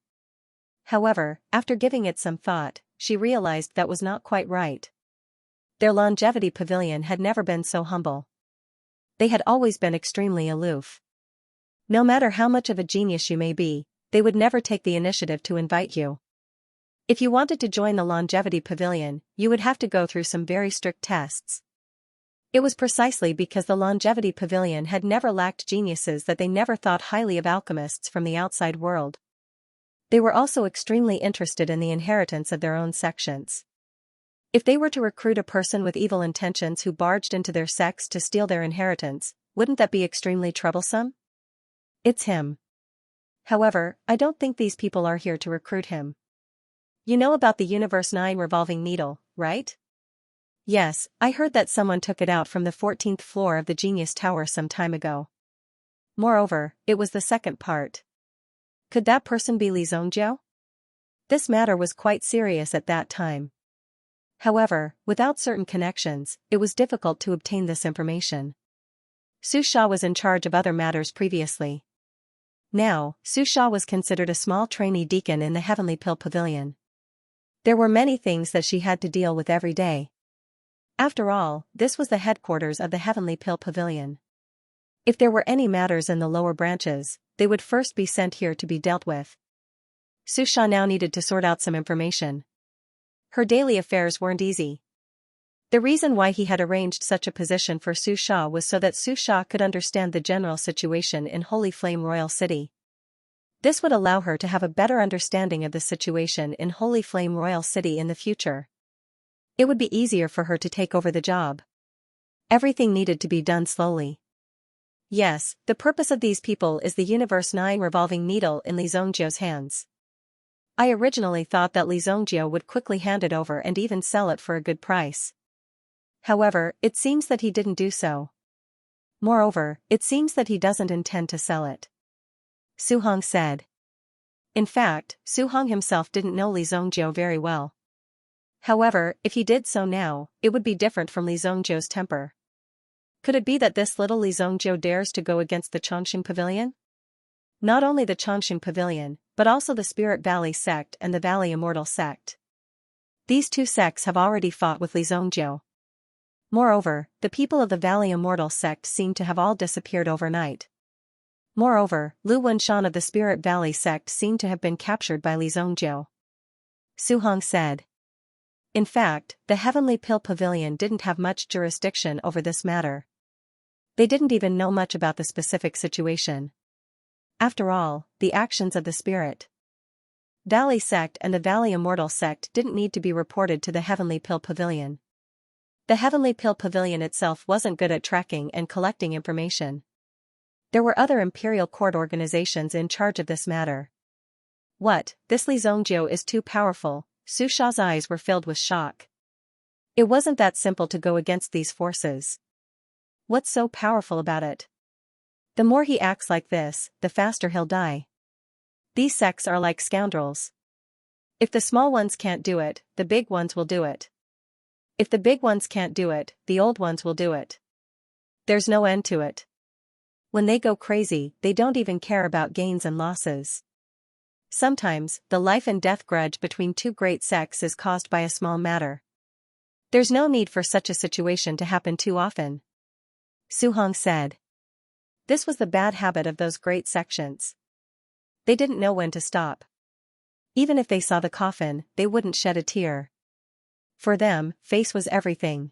However, after giving it some thought, she realized that was not quite right. Their Longevity Pavilion had never been so humble. They had always been extremely aloof. No matter how much of a genius you may be, they would never take the initiative to invite you. If you wanted to join the Longevity Pavilion, you would have to go through some very strict tests. It was precisely because the Longevity Pavilion had never lacked geniuses that they never thought highly of alchemists from the outside world. They were also extremely interested in the inheritance of their own sections. If they were to recruit a person with evil intentions who barged into their sects to steal their inheritance, wouldn't that be extremely troublesome? It's him. However, I don't think these people are here to recruit him. You know about the Universe 9 revolving needle, right? Yes, I heard that someone took it out from the 14th floor of the Genius Tower some time ago. Moreover, it was the second part. Could that person be Li Zongjiao? This matter was quite serious at that time. However, without certain connections, it was difficult to obtain this information. Su Sha was in charge of other matters previously. Now, Su Sha was considered a small trainee deacon in the Heavenly Pill Pavilion. There were many things that she had to deal with every day. After all, this was the headquarters of the Heavenly Pill Pavilion. If there were any matters in the lower branches, they would first be sent here to be dealt with. Su Sha now needed to sort out some information. Her daily affairs weren't easy. The reason why he had arranged such a position for Su Sha was so that Su Sha could understand the general situation in Holy Flame Royal City. This would allow her to have a better understanding of the situation in Holy Flame Royal City in the future. It would be easier for her to take over the job. Everything needed to be done slowly. Yes, the purpose of these people is the Universe 9 revolving needle in Li Zongjiao's hands. I originally thought that Li Zongjiao would quickly hand it over and even sell it for a good price. However, it seems that he didn't do so. Moreover, it seems that he doesn't intend to sell it. Su Hong said. In fact, Su Hong himself didn't know Li Zongjiao very well. However, if he did so now, it would be different from Li Zongjiao's temper. Could it be that this little Li Zongjiao dares to go against the Chongqing Pavilion? Not only the Chongqing Pavilion, but also the Spirit Valley sect and the Valley Immortal sect. These two sects have already fought with Li Zongjiao. Moreover, the people of the Valley Immortal sect seem to have all disappeared overnight. Moreover, Lu Wenshan of the Spirit Valley sect seemed to have been captured by Li Zongjiao. Su Hong said. In fact, the Heavenly Pill Pavilion didn't have much jurisdiction over this matter. They didn't even know much about the specific situation. After all, the actions of the Spirit Valley sect and the Valley Immortal sect didn't need to be reported to the Heavenly Pill Pavilion. The Heavenly Pill Pavilion itself wasn't good at tracking and collecting information. There were other imperial court organizations in charge of this matter. What, this Li Zongjiao is too powerful. Su Sha's eyes were filled with shock. It wasn't that simple to go against these forces. What's so powerful about it? The more he acts like this, the faster he'll die. These sects are like scoundrels. If the small ones can't do it, the big ones will do it. If the big ones can't do it, the old ones will do it. There's no end to it. When they go crazy, they don't even care about gains and losses. Sometimes, the life and death grudge between two great sects is caused by a small matter. There's no need for such a situation to happen too often. Su Hong said. This was the bad habit of those great sections. They didn't know when to stop. Even if they saw the coffin, they wouldn't shed a tear. For them, face was everything.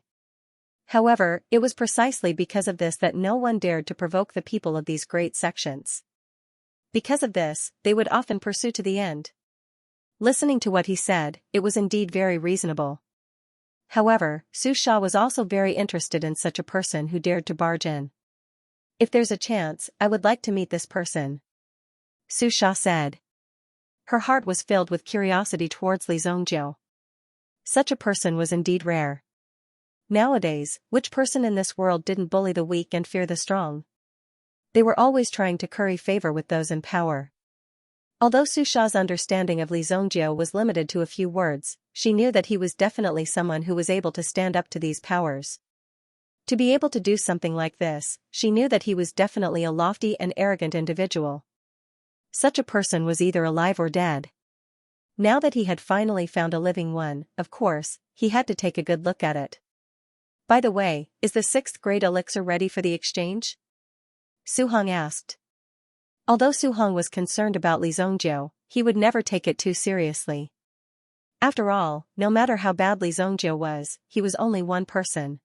However, it was precisely because of this that no one dared to provoke the people of these great sections. Because of this, they would often pursue to the end. Listening to what he said, it was indeed very reasonable. However, Su Sha was also very interested in such a person who dared to barge in. If there's a chance, I would like to meet this person. Su Sha said. Her heart was filled with curiosity towards Li Zongjiao. Such a person was indeed rare. Nowadays, which person in this world didn't bully the weak and fear the strong? They were always trying to curry favor with those in power. Although Su Sha's understanding of Li Zongjiao was limited to a few words, she knew that he was definitely someone who was able to stand up to these powers. To be able to do something like this, she knew that he was definitely a lofty and arrogant individual. Such a person was either alive or dead. Now that he had finally found a living one, of course, he had to take a good look at it. By the way, is the 6th grade elixir ready for the exchange? Su Hong asked. Although Su Hong was concerned about Li Zhongjiu, he would never take it too seriously. After all, no matter how bad Li Zhongjiu was, he was only one person.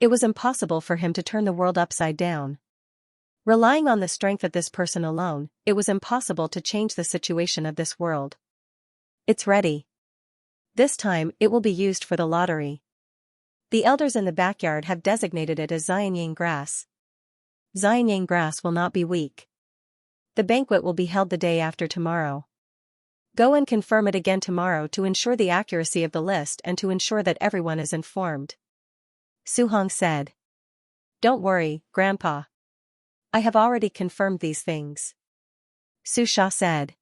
It was impossible for him to turn the world upside down. Relying on the strength of this person alone, it was impossible to change the situation of this world. It's ready. This time, it will be used for the lottery. The elders in the backyard have designated it as Xianxia grass. Xianxia grass will not be weak. The banquet will be held the day after tomorrow. Go and confirm it again tomorrow to ensure the accuracy of the list and to ensure that everyone is informed. Su Hong said. Don't worry, Grandpa. I have already confirmed these things. Su Sha said.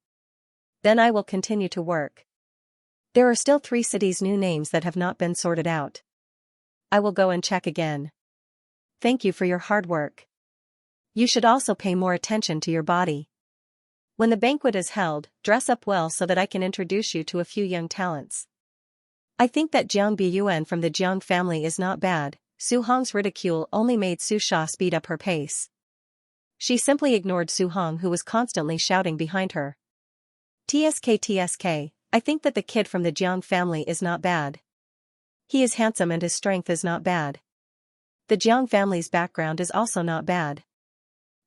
Then I will continue to work. There are still 3 cities' new names that have not been sorted out. I will go and check again. Thank you for your hard work. You should also pay more attention to your body. When the banquet is held, dress up well so that I can introduce you to a few young talents. I think that Jiang Biyuan from the Jiang family is not bad. Su Hong's ridicule only made Su Sha speed up her pace. She simply ignored Su Hong, who was constantly shouting behind her. TSK, I think that the kid from the Jiang family is not bad. He is handsome and his strength is not bad. The Jiang family's background is also not bad.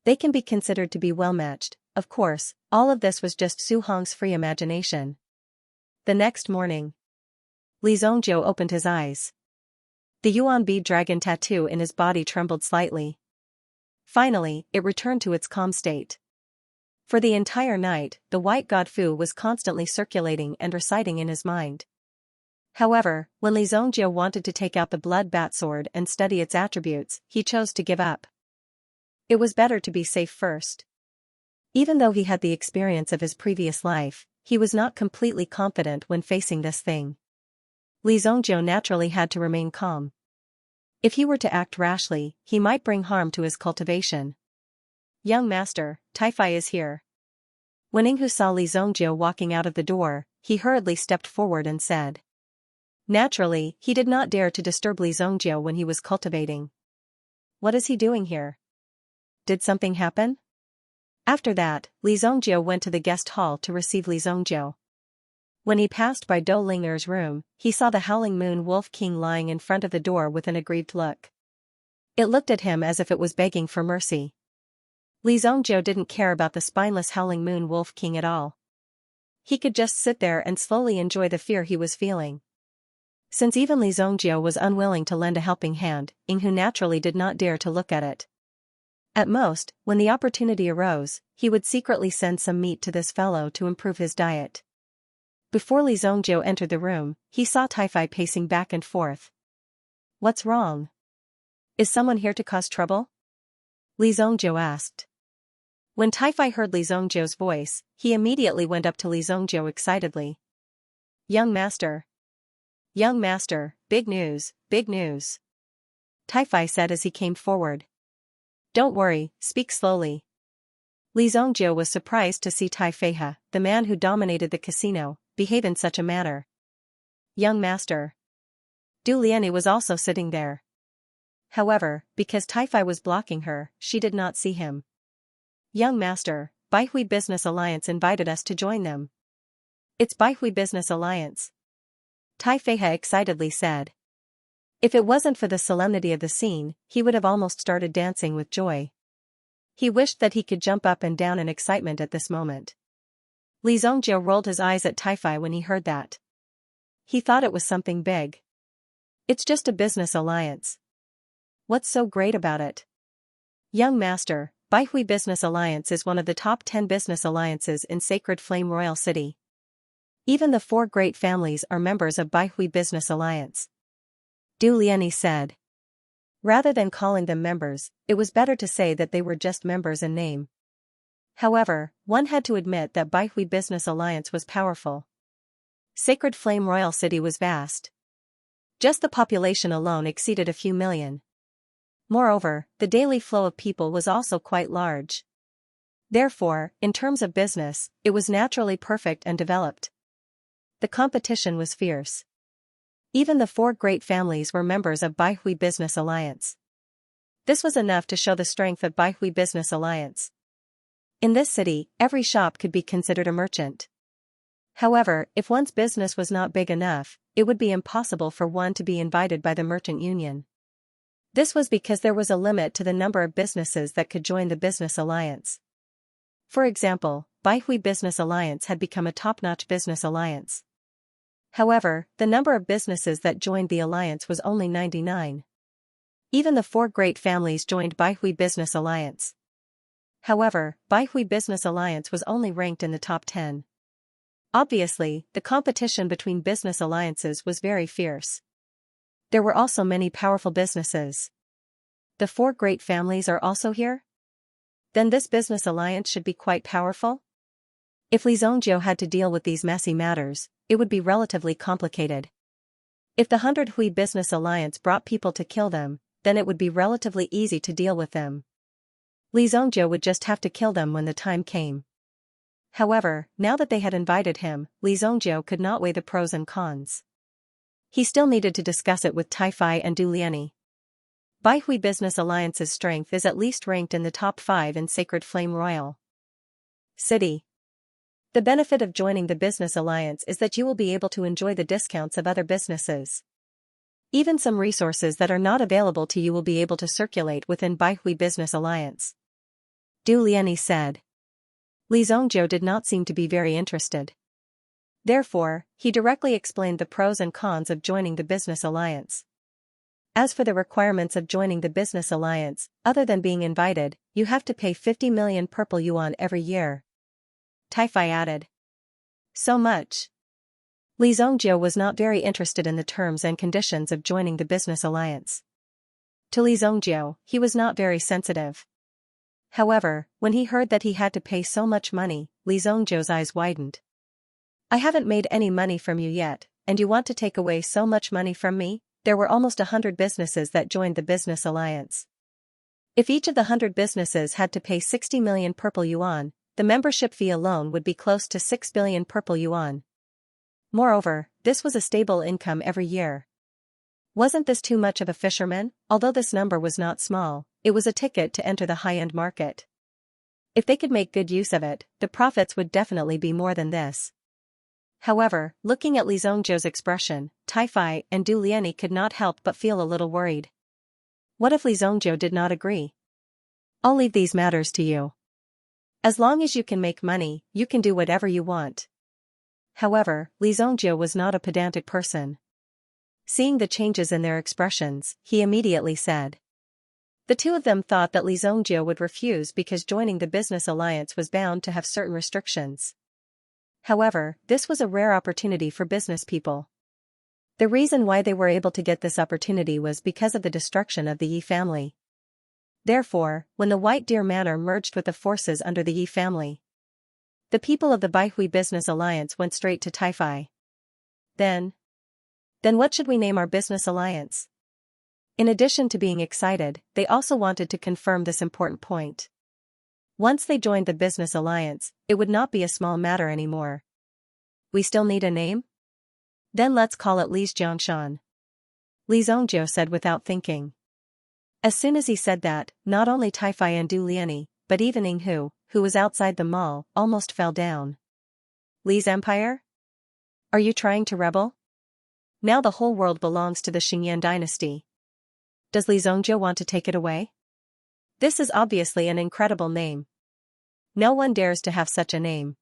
They can be considered to be well matched. Of course, all of this was just Su Hong's free imagination. The next morning, Li Zhongjiu opened his eyes. The Yuan bead dragon tattoo in his body trembled slightly. Finally, it returned to its calm state. For the entire night, the white god Fu was constantly circulating and reciting in his mind. However, when Li Zhongjiu wanted to take out the blood bat sword and study its attributes, he chose to give up. It was better to be safe first. Even though he had the experience of his previous life, he was not completely confident when facing this thing. Li Zhongjiu naturally had to remain calm. If he were to act rashly, he might bring harm to his cultivation. Young master, Taifai is here. When Yinghu saw Li Zhongjiu walking out of the door, he hurriedly stepped forward and said. Naturally, he did not dare to disturb Li Zhongjiu when he was cultivating. What is he doing here? Did something happen? After that, Li Zhongjiu went to the guest hall to receive Li Zhongjiu. When he passed by Dou Ling'er's room, he saw the Howling Moon Wolf King lying in front of the door with an aggrieved look. It looked at him as if it was begging for mercy. Li Zhongjiu didn't care about the spineless Howling Moon Wolf King at all. He could just sit there and slowly enjoy the fear he was feeling. Since even Li Zhongjiu was unwilling to lend a helping hand, Yinghu naturally did not dare to look at it. At most, when the opportunity arose, he would secretly send some meat to this fellow to improve his diet. Before Li Zhongjiu entered the room, he saw Taifai pacing back and forth. What's wrong? Is someone here to cause trouble? Li Zhongjiu asked. When Taifai heard Li Zhongjiu's voice, he immediately went up to Li Zhongjiu excitedly. Young master. Young master, big news, big news. Taifai said as he came forward. Don't worry, speak slowly. Li Zhongjiu was surprised to see Taifei, the man who dominated the casino, behave in such a manner. Young master. Du Liani was also sitting there. However, because Taifai was blocking her, she did not see him. Young master, Baihui Business Alliance invited us to join them. It's Baihui Business Alliance. Taifei excitedly said. If it wasn't for the solemnity of the scene, he would have almost started dancing with joy. He wished that he could jump up and down in excitement at this moment. Li Zhongjiu rolled his eyes at Taifai when he heard that. He thought it was something big. It's just a business alliance. What's so great about it? Young master, Baihui Business Alliance is one of the top 10 business alliances in Sacred Flame Royal City. Even the 4 great families are members of Baihui Business Alliance. Du Liani said. Rather than calling them members, it was better to say that they were just members in name. However, one had to admit that Baihui Business Alliance was powerful. Sacred Flame Royal City was vast. Just the population alone exceeded a few million. Moreover, the daily flow of people was also quite large. Therefore, in terms of business, it was naturally perfect and developed. The competition was fierce. Even the 4 great families were members of Baihui Business Alliance. This was enough to show the strength of Baihui Business Alliance. In this city, every shop could be considered a merchant. However, if one's business was not big enough, it would be impossible for one to be invited by the merchant union. This was because there was a limit to the number of businesses that could join the business alliance. For example, Baihui Business Alliance had become a top-notch business alliance. However, the number of businesses that joined the alliance was only 99. Even the four great families joined Baihui Business Alliance. However, Baihui Business Alliance was only ranked in the top 10. Obviously, the competition between business alliances was very fierce. There were also many powerful businesses. The four great families are also here? Then this business alliance should be quite powerful? If Li Zongjiu had to deal with these messy matters, it would be relatively complicated. If the 100 Hui Business Alliance brought people to kill them, then it would be relatively easy to deal with them. Li Zongjiu would just have to kill them when the time came. However, now that they had invited him, Li Zongjiu could not weigh the pros and cons. He still needed to discuss it with Taifai and Du Liani. Baihui Business Alliance's strength is at least ranked in the top 5 in Sacred Flame Royal City. The benefit of joining the business alliance is that you will be able to enjoy the discounts of other businesses. Even some resources that are not available to you will be able to circulate within Baihui Business Alliance. Du Liani said. Li Zongjiu did not seem to be very interested. Therefore, he directly explained the pros and cons of joining the business alliance. As for the requirements of joining the business alliance, other than being invited, you have to pay 50 million purple yuan every year. Taifai added. So much. Li Zongjiu was not very interested in the terms and conditions of joining the business alliance. To Li Zongjiu, he was not very sensitive. However, when he heard that he had to pay so much money, Li Zongjiu's eyes widened. I haven't made any money from you yet, and you want to take away so much money from me? There were almost 100 businesses that joined the business alliance. If each of the 100 businesses had to pay 60 million purple yuan, the membership fee alone would be close to 6 billion purple yuan. Moreover, this was a stable income every year. Wasn't this too much of a fisherman? Although this number was not small, it was a ticket to enter the high-end market. If they could make good use of it, the profits would definitely be more than this. However, looking at Li Zongjiu's expression, Taifai and Du Liani could not help but feel a little worried. What if Li Zongjiu did not agree? I'll leave these matters to you. As long as you can make money, you can do whatever you want. However, Li Zongjiu was not a pedantic person. Seeing the changes in their expressions, he immediately said. The two of them thought that Li Zongjiu would refuse because joining the business alliance was bound to have certain restrictions. However, this was a rare opportunity for business people. The reason why they were able to get this opportunity was because of the destruction of the Yi family. Therefore, when the White Deer Manor merged with the forces under the Yi family, the people of the Baihui Business Alliance went straight to Taifai. Then what should we name our business alliance? In addition to being excited, they also wanted to confirm this important point. Once they joined the business alliance, it would not be a small matter anymore. We still need a name? Then let's call it Li's Jiangshan. Li Zongjiu said without thinking. As soon as he said that, not only Taifai and Du Liani, but even Yinghu, who was outside the mall, almost fell down. Li's empire? Are you trying to rebel? Now the whole world belongs to the Xingyan dynasty. Does Li Zongjiu want to take it away? This is obviously an incredible name. No one dares to have such a name.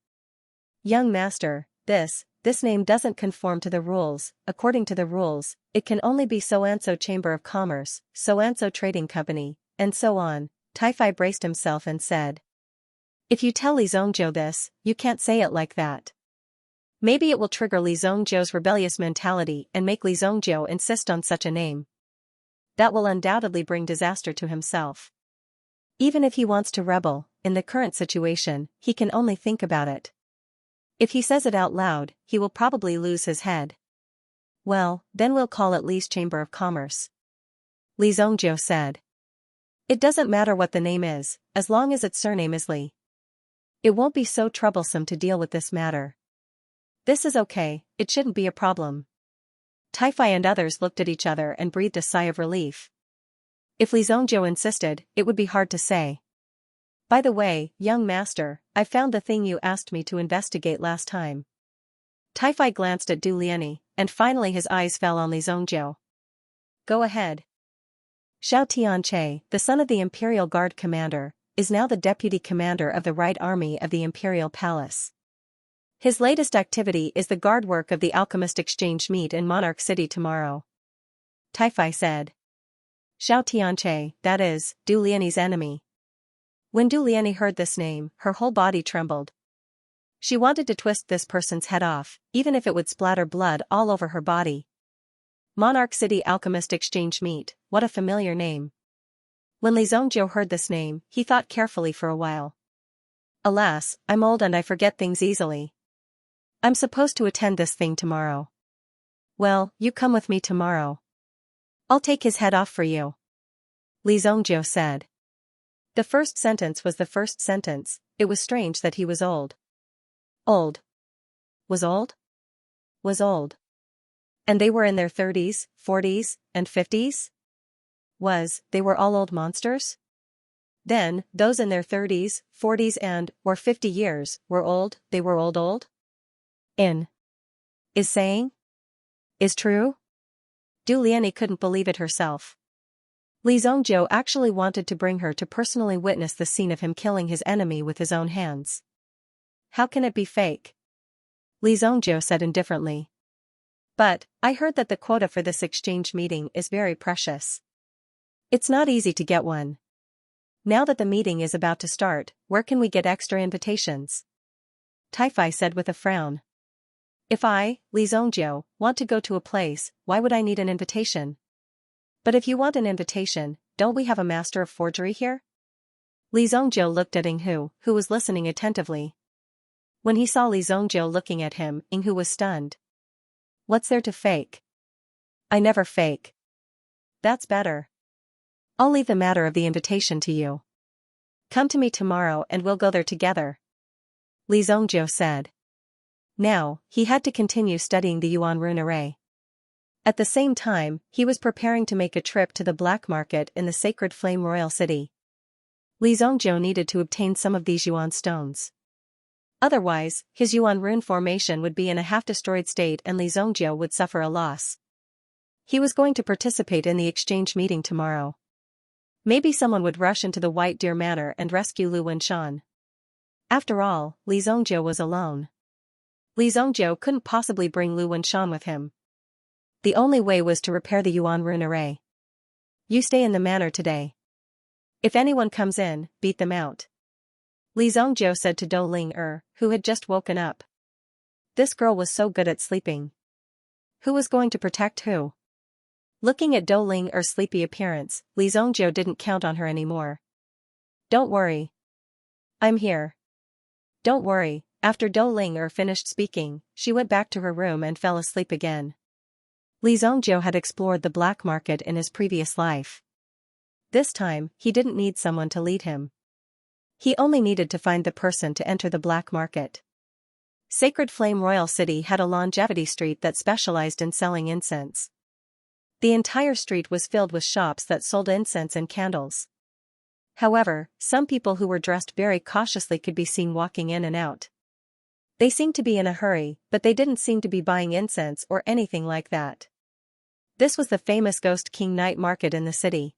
Young master, this name doesn't conform to the rules. According to the rules, it can only be So-and-so Chamber of Commerce, So-and-so Trading Company, and so on. Taifai braced himself and said. If you tell Li Zongjiu this, you can't say it like that. Maybe it will trigger Li Zongjiu's rebellious mentality and make Li Zongjiu insist on such a name. That will undoubtedly bring disaster to himself. Even if he wants to rebel, in the current situation, he can only think about it. If he says it out loud, he will probably lose his head. Well, then we'll call it Li's Chamber of Commerce. Li Zongjiu said. It doesn't matter what the name is, as long as its surname is Li. It won't be so troublesome to deal with this matter. This is okay, it shouldn't be a problem. Taifai and others looked at each other and breathed a sigh of relief. If Li Zongjiu insisted, it would be hard to say. By the way, young master, I found the thing you asked me to investigate last time. Tai glanced at Du Liani, and finally his eyes fell on Li Zongjiu. Go ahead. Xiao Tianche, the son of the Imperial Guard commander, is now the deputy commander of the Right Army of the Imperial Palace. His latest activity is the guard work of the alchemist exchange meet in Monarch City tomorrow. Tai said. Xiao Tianche, that is, Du Liani's enemy. When Du Liani heard this name, her whole body trembled. She wanted to twist this person's head off, even if it would splatter blood all over her body. Monarch City Alchemist Exchange Meet, what a familiar name. When Li Zongjiu heard this name, he thought carefully for a while. Alas, I'm old and I forget things easily. I'm supposed to attend this thing tomorrow. Well, you come with me tomorrow. I'll take his head off for you. Li Zongjiu said. The first sentence was the first sentence. It was strange that he was old. Old. Was old? Was old. And they were in their 30s, 40s, and 50s? They were all old monsters? Then, those in their 30s, 40s or 50 years, were old, they were old? Is saying? Is true? Du Liani couldn't believe it herself. Li Zongjiu actually wanted to bring her to personally witness the scene of him killing his enemy with his own hands. How can it be fake? Li Zongjiu said indifferently. But, I heard that the quota for this exchange meeting is very precious. It's not easy to get one. Now that the meeting is about to start, where can we get extra invitations? Tai said with a frown. If I, Li Zongjiu, want to go to a place, why would I need an invitation? But if you want an invitation, don't we have a master of forgery here? Li Zongjiu looked at Yinghu, who was listening attentively. When he saw Li Zongjiu looking at him, Yinghu was stunned. What's there to fake? I never fake. That's better. I'll leave the matter of the invitation to you. Come to me tomorrow and we'll go there together. Li Zongjiu said. Now, he had to continue studying the Yuan rune array. At the same time, he was preparing to make a trip to the black market in the Sacred Flame Royal City. Li Zongjiu needed to obtain some of these Yuan stones. Otherwise, his Yuan rune formation would be in a half-destroyed state and Li Zongjiu would suffer a loss. He was going to participate in the exchange meeting tomorrow. Maybe someone would rush into the White Deer Manor and rescue Lu Wenshan. After all, Li Zongjiu was alone. Li Zongjiu couldn't possibly bring Lu Wenshan with him. The only way was to repair the Yuan rune array. You stay in the manor today. If anyone comes in, beat them out. Li Zongjiu said to Dou Ling who had just woken up. This girl was so good at sleeping. Who was going to protect who? Looking at Dou Ling's sleepy appearance, Li Zongjiu didn't count on her anymore. Don't worry. I'm here. Don't worry. After Dou Ling finished speaking, she went back to her room and fell asleep again. Li Zongjiu had explored the black market in his previous life. This time, he didn't need someone to lead him. He only needed to find the person to enter the black market. Sacred Flame Royal City had a longevity street that specialized in selling incense. The entire street was filled with shops that sold incense and candles. However, some people who were dressed very cautiously could be seen walking in and out. They seemed to be in a hurry, but they didn't seem to be buying incense or anything like that. This was the famous Ghost King night market in the city.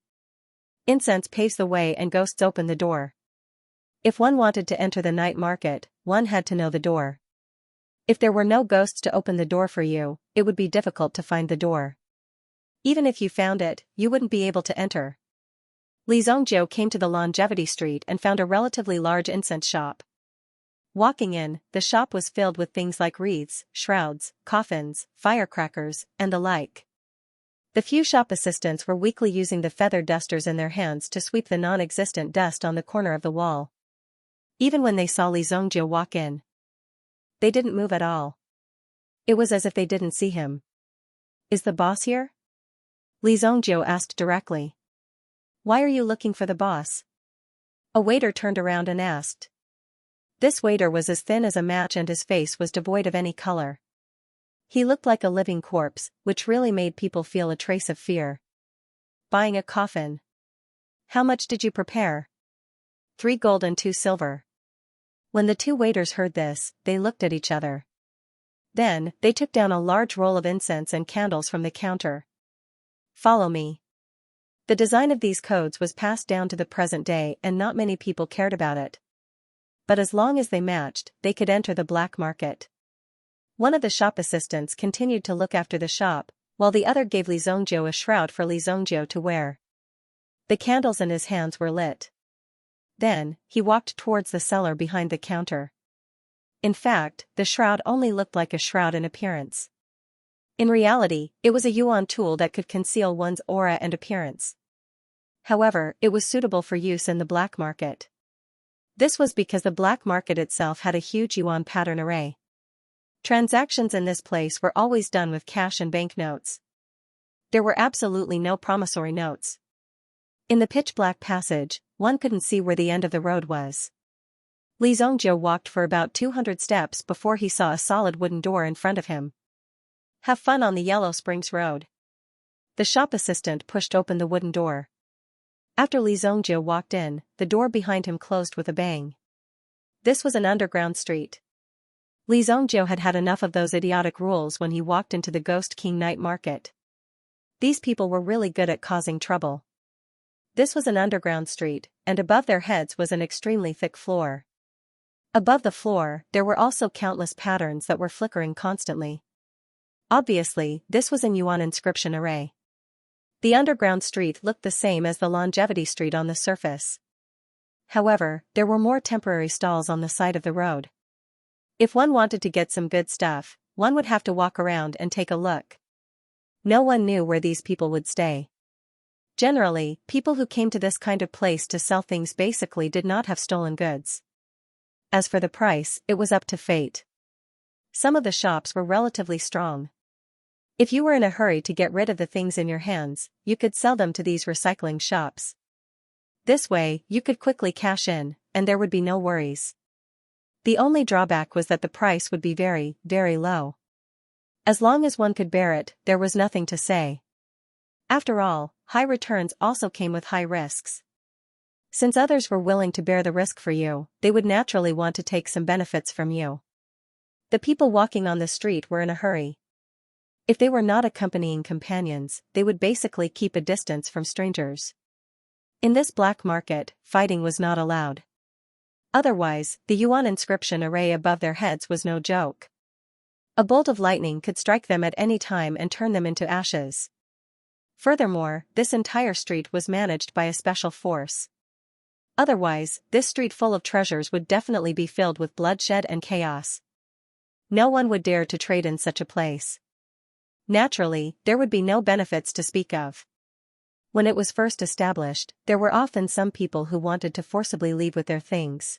Incense paves the way and ghosts open the door. If one wanted to enter the night market, one had to know the door. If there were no ghosts to open the door for you, it would be difficult to find the door. Even if you found it, you wouldn't be able to enter. Li Zongjiu came to the longevity street and found a relatively large incense shop. Walking in, the shop was filled with things like wreaths, shrouds, coffins, firecrackers, and the like. The few shop assistants were weakly using the feather dusters in their hands to sweep the non-existent dust on the corner of the wall. Even when they saw Li Zongjiu walk in, they didn't move at all. It was as if they didn't see him. Is the boss here? Li Zongjiu asked directly. Why are you looking for the boss? A waiter turned around and asked. This waiter was as thin as a match and his face was devoid of any color. He looked like a living corpse, which really made people feel a trace of fear. Buying a coffin. How much did you prepare? 3 gold and 2 silver. When the two waiters heard this, they looked at each other. Then, they took down a large roll of incense and candles from the counter. Follow me. The design of these codes was passed down to the present day and not many people cared about it. But as long as they matched, they could enter the black market. One of the shop assistants continued to look after the shop, while the other gave Li Zhongjiu a shroud for Li Zhongjiu to wear. The candles in his hands were lit. Then, he walked towards the cellar behind the counter. In fact, the shroud only looked like a shroud in appearance. In reality, it was a yuan tool that could conceal one's aura and appearance. However, it was suitable for use in the black market. This was because the black market itself had a huge yuan pattern array. Transactions in this place were always done with cash and banknotes. There were absolutely no promissory notes. In the pitch-black passage, one couldn't see where the end of the road was. Li Zhongjiu walked for about 200 steps before he saw a solid wooden door in front of him. Have fun on the Yellow Springs Road. The shop assistant pushed open the wooden door. After Li Zhongjiu walked in, the door behind him closed with a bang. This was an underground street. Li Zhongjiu had had enough of those idiotic rules when he walked into the Ghost King night market. These people were really good at causing trouble. This was an underground street, and above their heads was an extremely thick floor. Above the floor, there were also countless patterns that were flickering constantly. Obviously, this was an yuan inscription array. The underground street looked the same as the longevity street on the surface. However, there were more temporary stalls on the side of the road. If one wanted to get some good stuff, one would have to walk around and take a look. No one knew where these people would stay. Generally, people who came to this kind of place to sell things basically did not have stolen goods. As for the price, it was up to fate. Some of the shops were relatively strong. If you were in a hurry to get rid of the things in your hands, you could sell them to these recycling shops. This way, you could quickly cash in, and there would be no worries. The only drawback was that the price would be very, very low. As long as one could bear it, there was nothing to say. After all, high returns also came with high risks. Since others were willing to bear the risk for you, they would naturally want to take some benefits from you. The people walking on the street were in a hurry. If they were not accompanying companions, they would basically keep a distance from strangers. In this black market, fighting was not allowed. Otherwise, the yuan inscription array above their heads was no joke. A bolt of lightning could strike them at any time and turn them into ashes. Furthermore, this entire street was managed by a special force. Otherwise, this street full of treasures would definitely be filled with bloodshed and chaos. No one would dare to trade in such a place. Naturally, there would be no benefits to speak of. When it was first established, there were often some people who wanted to forcibly leave with their things.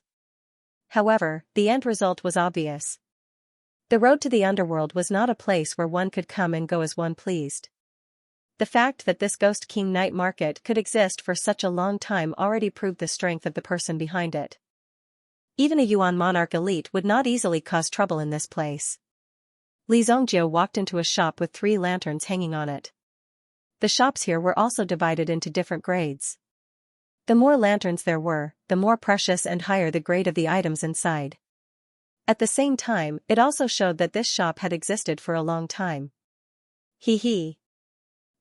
However, the end result was obvious. The road to the underworld was not a place where one could come and go as one pleased. The fact that this Ghost King night market could exist for such a long time already proved the strength of the person behind it. Even a yuan monarch elite would not easily cause trouble in this place. Li Zhongjiu walked into a shop with 3 lanterns hanging on it. The shops here were also divided into different grades. The more lanterns there were, the more precious and higher the grade of the items inside. At the same time, it also showed that this shop had existed for a long time. Hee hee.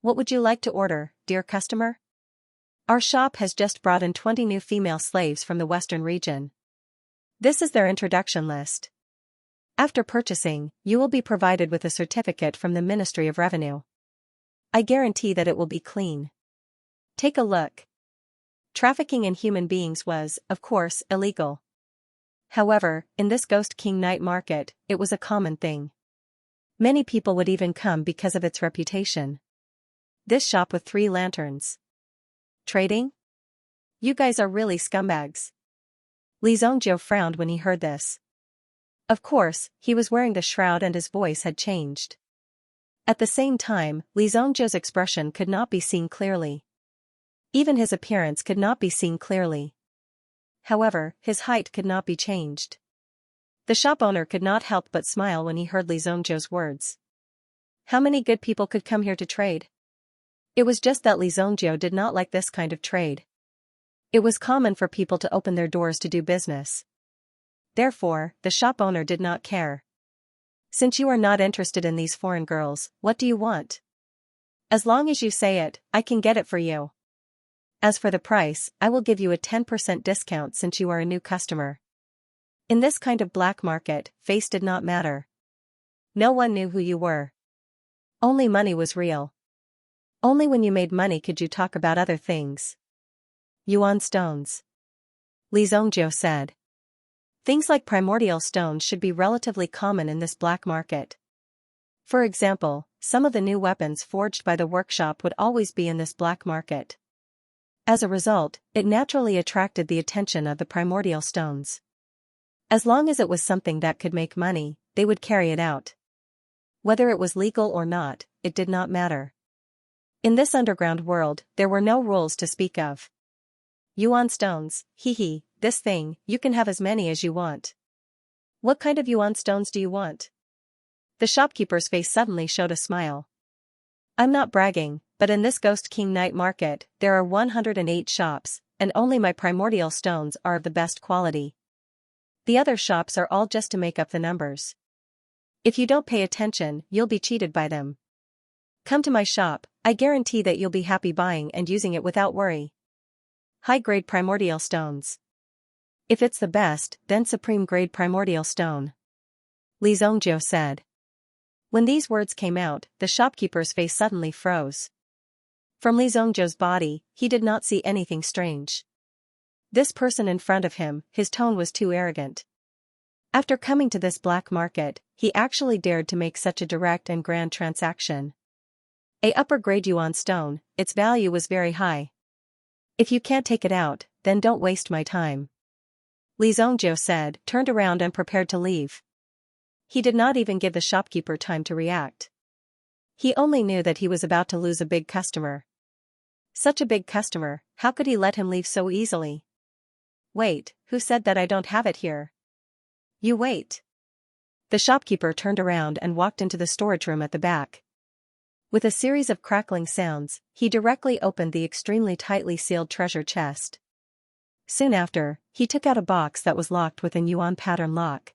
What would you like to order, dear customer? Our shop has just brought in 20 new female slaves from the western region. This is their introduction list. After purchasing, you will be provided with a certificate from the Ministry of Revenue. I guarantee that it will be clean. Take a look. Trafficking in human beings was, of course, illegal. However, in this Ghost King night market, it was a common thing. Many people would even come because of its reputation. This shop with 3 lanterns. Trading? You guys are really scumbags. Li Zhongjiu frowned when he heard this. Of course, he was wearing the shroud and his voice had changed. At the same time, Li Zhongjiu's expression could not be seen clearly. Even his appearance could not be seen clearly. However, his height could not be changed. The shop owner could not help but smile when he heard Li Zhongjiu's words. How many good people could come here to trade? It was just that Li Zhongjiu did not like this kind of trade. It was common for people to open their doors to do business. Therefore, the shop owner did not care. Since you are not interested in these foreign girls, what do you want? As long as you say it, I can get it for you. As for the price, I will give you a 10% discount since you are a new customer. In this kind of black market, face did not matter. No one knew who you were. Only money was real. Only when you made money could you talk about other things. Yuan stones. Li Zhongjiu said. Things like primordial stones should be relatively common in this black market. For example, some of the new weapons forged by the workshop would always be in this black market. As a result, it naturally attracted the attention of the primordial stones. As long as it was something that could make money, they would carry it out. Whether it was legal or not, it did not matter. In this underground world, there were no rules to speak of. Yuan stones, hee, this thing, you can have as many as you want. What kind of yuan stones do you want? The shopkeeper's face suddenly showed a smile. I'm not bragging, but in this Ghost King night market, there are 108 shops, and only my primordial stones are of the best quality. The other shops are all just to make up the numbers. If you don't pay attention, you'll be cheated by them. Come to my shop, I guarantee that you'll be happy buying and using it without worry. High-grade primordial stones. If it's the best, then supreme-grade primordial stone. Li Zhongjiu said. When these words came out, the shopkeeper's face suddenly froze. From Li Zhongjiu's body, he did not see anything strange. This person in front of him, his tone was too arrogant. After coming to this black market, he actually dared to make such a direct and grand transaction. A upper-grade yuan stone, its value was very high. If you can't take it out, then don't waste my time. Li Zhongjiu said, turned around and prepared to leave. He did not even give the shopkeeper time to react. He only knew that he was about to lose a big customer. Such a big customer, how could he let him leave so easily? Wait, who said that I don't have it here? You wait. The shopkeeper turned around and walked into the storage room at the back. With a series of crackling sounds, he directly opened the extremely tightly sealed treasure chest. Soon after, he took out a box that was locked with an yuan pattern lock.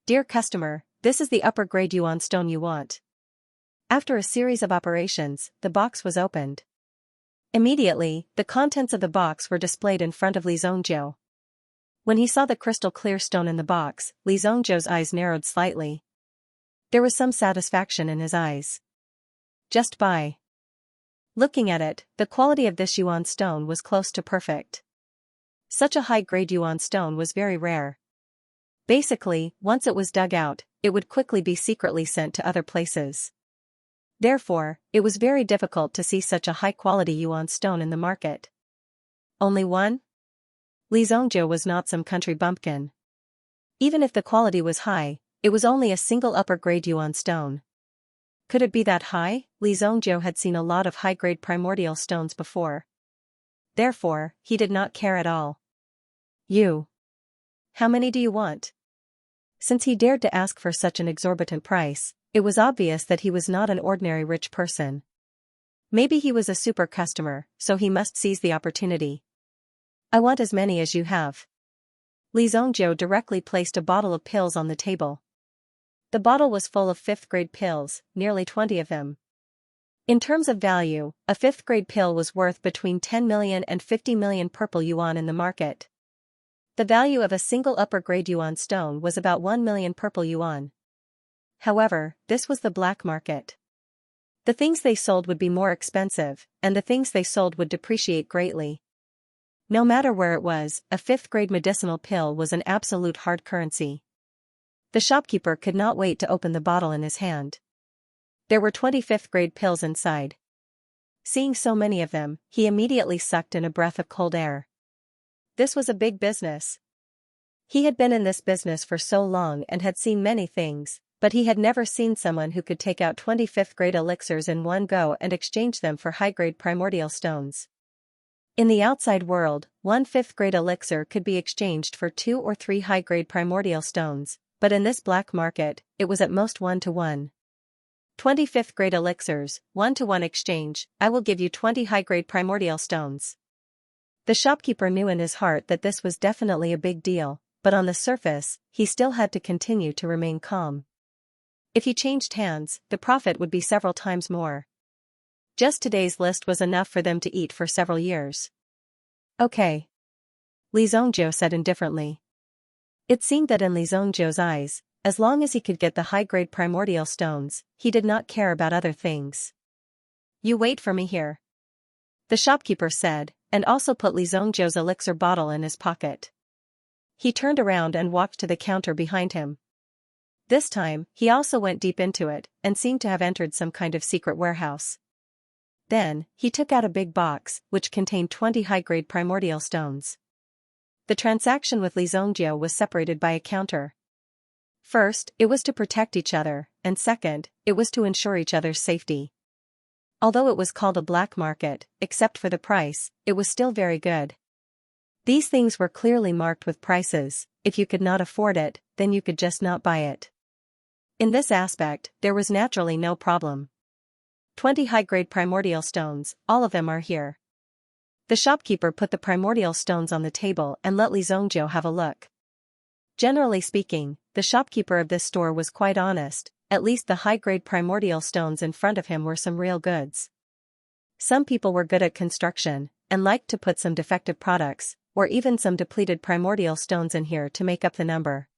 Dear customer, this is the upper-grade yuan stone you want. After a series of operations, the box was opened. Immediately, the contents of the box were displayed in front of Li Zhongjiu. When he saw the crystal-clear stone in the box, Li Zhongjiu's eyes narrowed slightly. There was some satisfaction in his eyes. Just by looking at it, the quality of this yuan stone was close to perfect. Such a high-grade yuan stone was very rare. Basically, once it was dug out, it would quickly be secretly sent to other places. Therefore, it was very difficult to see such a high-quality yuan stone in the market. Only one? Li Zhongjiu was not some country bumpkin. Even if the quality was high, it was only a single upper-grade yuan stone. Could it be that high? Li Zhongjiu had seen a lot of high-grade primordial stones before. Therefore, he did not care at all. You. How many do you want? Since he dared to ask for such an exorbitant price, it was obvious that he was not an ordinary rich person. Maybe he was a super customer, so he must seize the opportunity. I want as many as you have. Li Zhongjiu directly placed a bottle of pills on the table. The bottle was full of fifth-grade pills, nearly 20 of them. In terms of value, a fifth-grade pill was worth between 10 million and 50 million purple yuan in the market. The value of a single upper-grade yuan stone was about 1 million purple yuan. However, this was the black market. The things they sold would be more expensive, and the things they sold would depreciate greatly. No matter where it was, a fifth-grade medicinal pill was an absolute hard currency. The shopkeeper could not wait to open the bottle in his hand. There were 20 fifth-grade pills inside. Seeing so many of them, he immediately sucked in a breath of cold air. This was a big business. He had been in this business for so long and had seen many things, but he had never seen someone who could take out 20 fifth-grade elixirs in one go and exchange them for high-grade primordial stones. In the outside world, one fifth-grade elixir could be exchanged for 2 or 3 high-grade primordial stones, but in this black market, it was at most 1-to-1. 20 fifth-grade elixirs, 1-to-1 exchange, I will give you 20 high-grade primordial stones. The shopkeeper knew in his heart that this was definitely a big deal, but on the surface, he still had to continue to remain calm. If he changed hands, the profit would be several times more. Just today's list was enough for them to eat for several years. Okay. Li Zhongjiu said indifferently. It seemed that in Li Zhongjiu's eyes, as long as he could get the high-grade primordial stones, he did not care about other things. You wait for me here, the shopkeeper said, and also put Li Zhongjiu's elixir bottle in his pocket. He turned around and walked to the counter behind him. This time, he also went deep into it, and seemed to have entered some kind of secret warehouse. Then, he took out a big box, which contained 20 high-grade primordial stones. The transaction with Li Zhongjiu was separated by a counter. First, it was to protect each other, and second, it was to ensure each other's safety. Although it was called a black market, except for the price, it was still very good. These things were clearly marked with prices. If you could not afford it, then you could just not buy it. In this aspect, there was naturally no problem. 20 high-grade primordial stones, all of them are here. The shopkeeper put the primordial stones on the table and let Li Zhongjiu have a look. Generally speaking, the shopkeeper of this store was quite honest. At least the high-grade primordial stones in front of him were some real goods. Some people were good at construction, and liked to put some defective products, or even some depleted primordial stones in here to make up the number.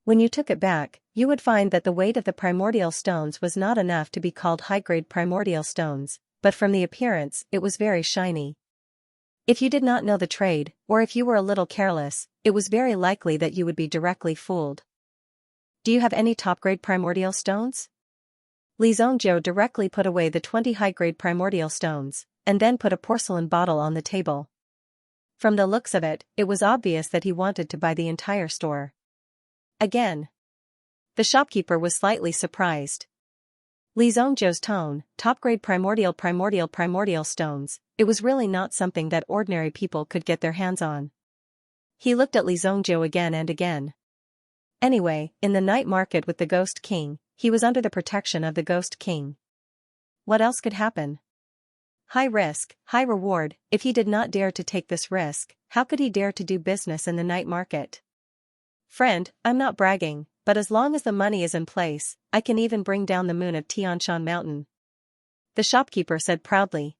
When you took it back, you would find that the weight of the primordial stones was not enough to be called high-grade primordial stones, but from the appearance, it was very shiny. If you did not know the trade, or if you were a little careless, it was very likely that you would be directly fooled. Do you have any top-grade primordial stones? Li Zhongjiu directly put away the 20 high-grade primordial stones, and then put a porcelain bottle on the table. From the looks of it, it was obvious that he wanted to buy the entire store. Again. The shopkeeper was slightly surprised. Li Zhongjiu's tone, top-grade primordial stones, it was really not something that ordinary people could get their hands on. He looked at Li Zhongjiu again and again. Anyway, in the night market with the Ghost King, he was under the protection of the Ghost King. What else could happen? High risk, high reward. If he did not dare to take this risk, how could he dare to do business in the night market? Friend, I'm not bragging, but as long as the money is in place, I can even bring down the moon of Tianshan Mountain, the shopkeeper said proudly.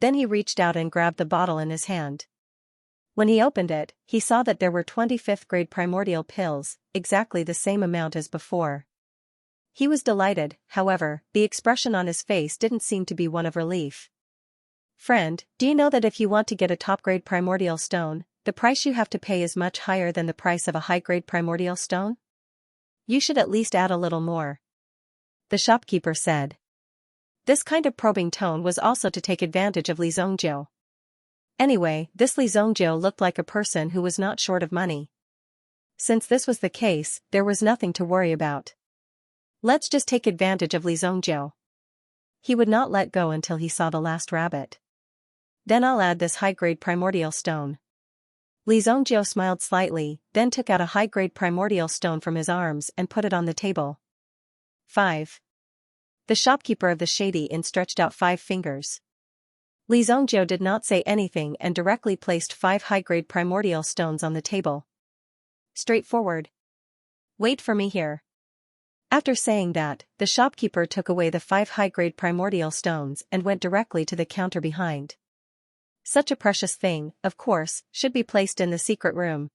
Then he reached out and grabbed the bottle in his hand. When he opened it, he saw that there were 25th-grade primordial pills, exactly the same amount as before. He was delighted, however, the expression on his face didn't seem to be one of relief. Friend, do you know that if you want to get a top-grade primordial stone, the price you have to pay is much higher than the price of a high-grade primordial stone? You should at least add a little more, the shopkeeper said. This kind of probing tone was also to take advantage of Li Zhongjiu. Anyway, this Li Zhongjiu looked like a person who was not short of money. Since this was the case, there was nothing to worry about. Let's just take advantage of Li Zhongjiu. He would not let go until he saw the last rabbit. Then I'll add this high-grade primordial stone. Li Zhongjiu smiled slightly, then took out a high-grade primordial stone from his arms and put it on the table. 5. The shopkeeper of the Shady Inn stretched out 5 fingers. Li Zhongjiu did not say anything and directly placed 5 high-grade primordial stones on the table. Straightforward. Wait for me here. After saying that, the shopkeeper took away the 5 high-grade primordial stones and went directly to the counter behind. Such a precious thing, of course, should be placed in the secret room.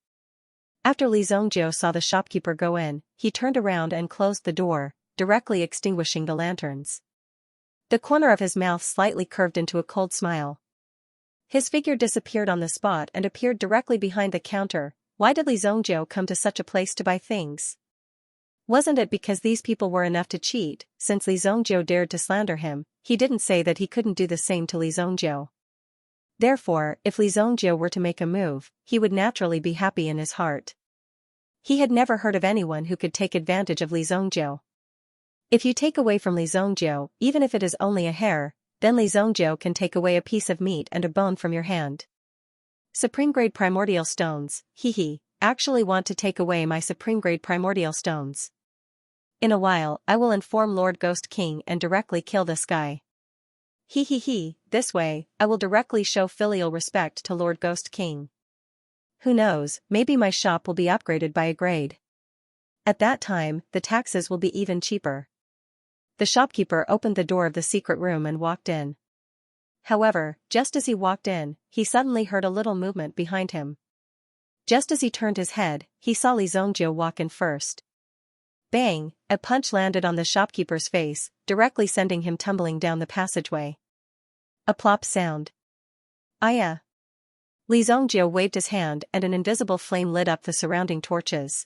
After Li Zhongjiu saw the shopkeeper go in, he turned around and closed the door, directly extinguishing the lanterns. The corner of his mouth slightly curved into a cold smile. His figure disappeared on the spot and appeared directly behind the counter. Why did Li Zhongjiu come to such a place to buy things? Wasn't it because these people were enough to cheat? Since Li Zhongjiu dared to slander him, he didn't say that he couldn't do the same to Li Zhongjiu. Therefore, if Li Zhongjiu were to make a move, he would naturally be happy in his heart. He had never heard of anyone who could take advantage of Li Zhongjiu. If you take away from Li Zhongjiu, even if it is only a hair, then Li Zhongjiu can take away a piece of meat and a bone from your hand. Supreme-grade primordial stones, actually want to take away my supreme-grade primordial stones. In a while, I will inform Lord Ghost King and directly kill this guy. He, this way, I will directly show filial respect to Lord Ghost King. Who knows, maybe my shop will be upgraded by a grade. At that time, the taxes will be even cheaper. The shopkeeper opened the door of the secret room and walked in. However, just as he walked in, he suddenly heard a little movement behind him. Just as he turned his head, he saw Li Zhongjiu walk in first. Bang! A punch landed on the shopkeeper's face, directly sending him tumbling down the passageway. A plop sound. Aya! Li Zhongjiu waved his hand and an invisible flame lit up the surrounding torches.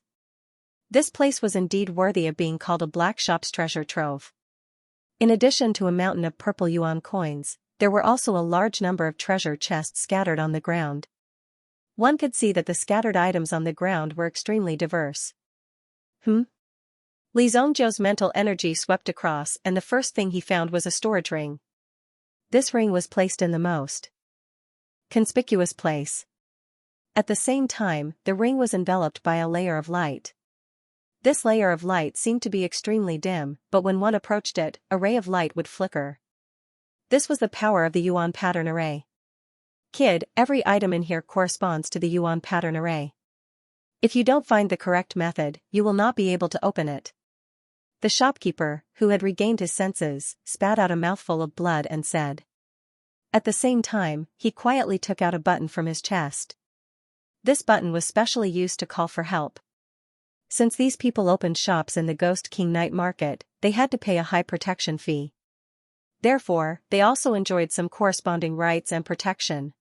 This place was indeed worthy of being called a black shop's treasure trove. In addition to a mountain of purple yuan coins, there were also a large number of treasure chests scattered on the ground. One could see that the scattered items on the ground were extremely diverse. Li Zhongjiu's mental energy swept across and the first thing he found was a storage ring. This ring was placed in the most conspicuous place. At the same time, the ring was enveloped by a layer of light. This layer of light seemed to be extremely dim, but when one approached it, a ray of light would flicker. This was the power of the yuan pattern array. Kid, every item in here corresponds to the yuan pattern array. If you don't find the correct method, you will not be able to open it. The shopkeeper, who had regained his senses, spat out a mouthful of blood and said. At the same time, he quietly took out a button from his chest. This button was specially used to call for help. Since these people opened shops in the Ghost King night market, they had to pay a high protection fee. Therefore, they also enjoyed some corresponding rights and protection.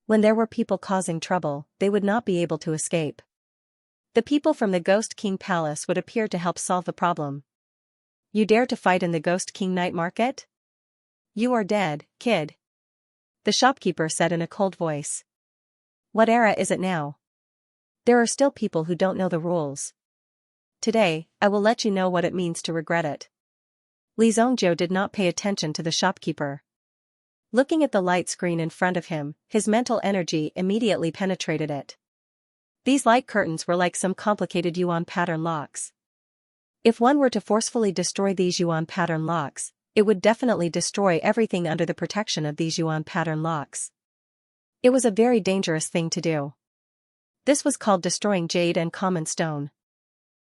When there were people causing trouble, they would not be able to escape. The people from the Ghost King Palace would appear to help solve the problem. You dare to fight in the Ghost King night market? You are dead, kid. The shopkeeper said in a cold voice. What era is it now? There are still people who don't know the rules. Today, I will let you know what it means to regret it. Li Zhongjiu did not pay attention to the shopkeeper. Looking at the light screen in front of him, his mental energy immediately penetrated it. These light curtains were like some complicated yuan pattern locks. If one were to forcefully destroy these yuan pattern locks, it would definitely destroy everything under the protection of these yuan pattern locks. It was a very dangerous thing to do. This was called destroying jade and common stone.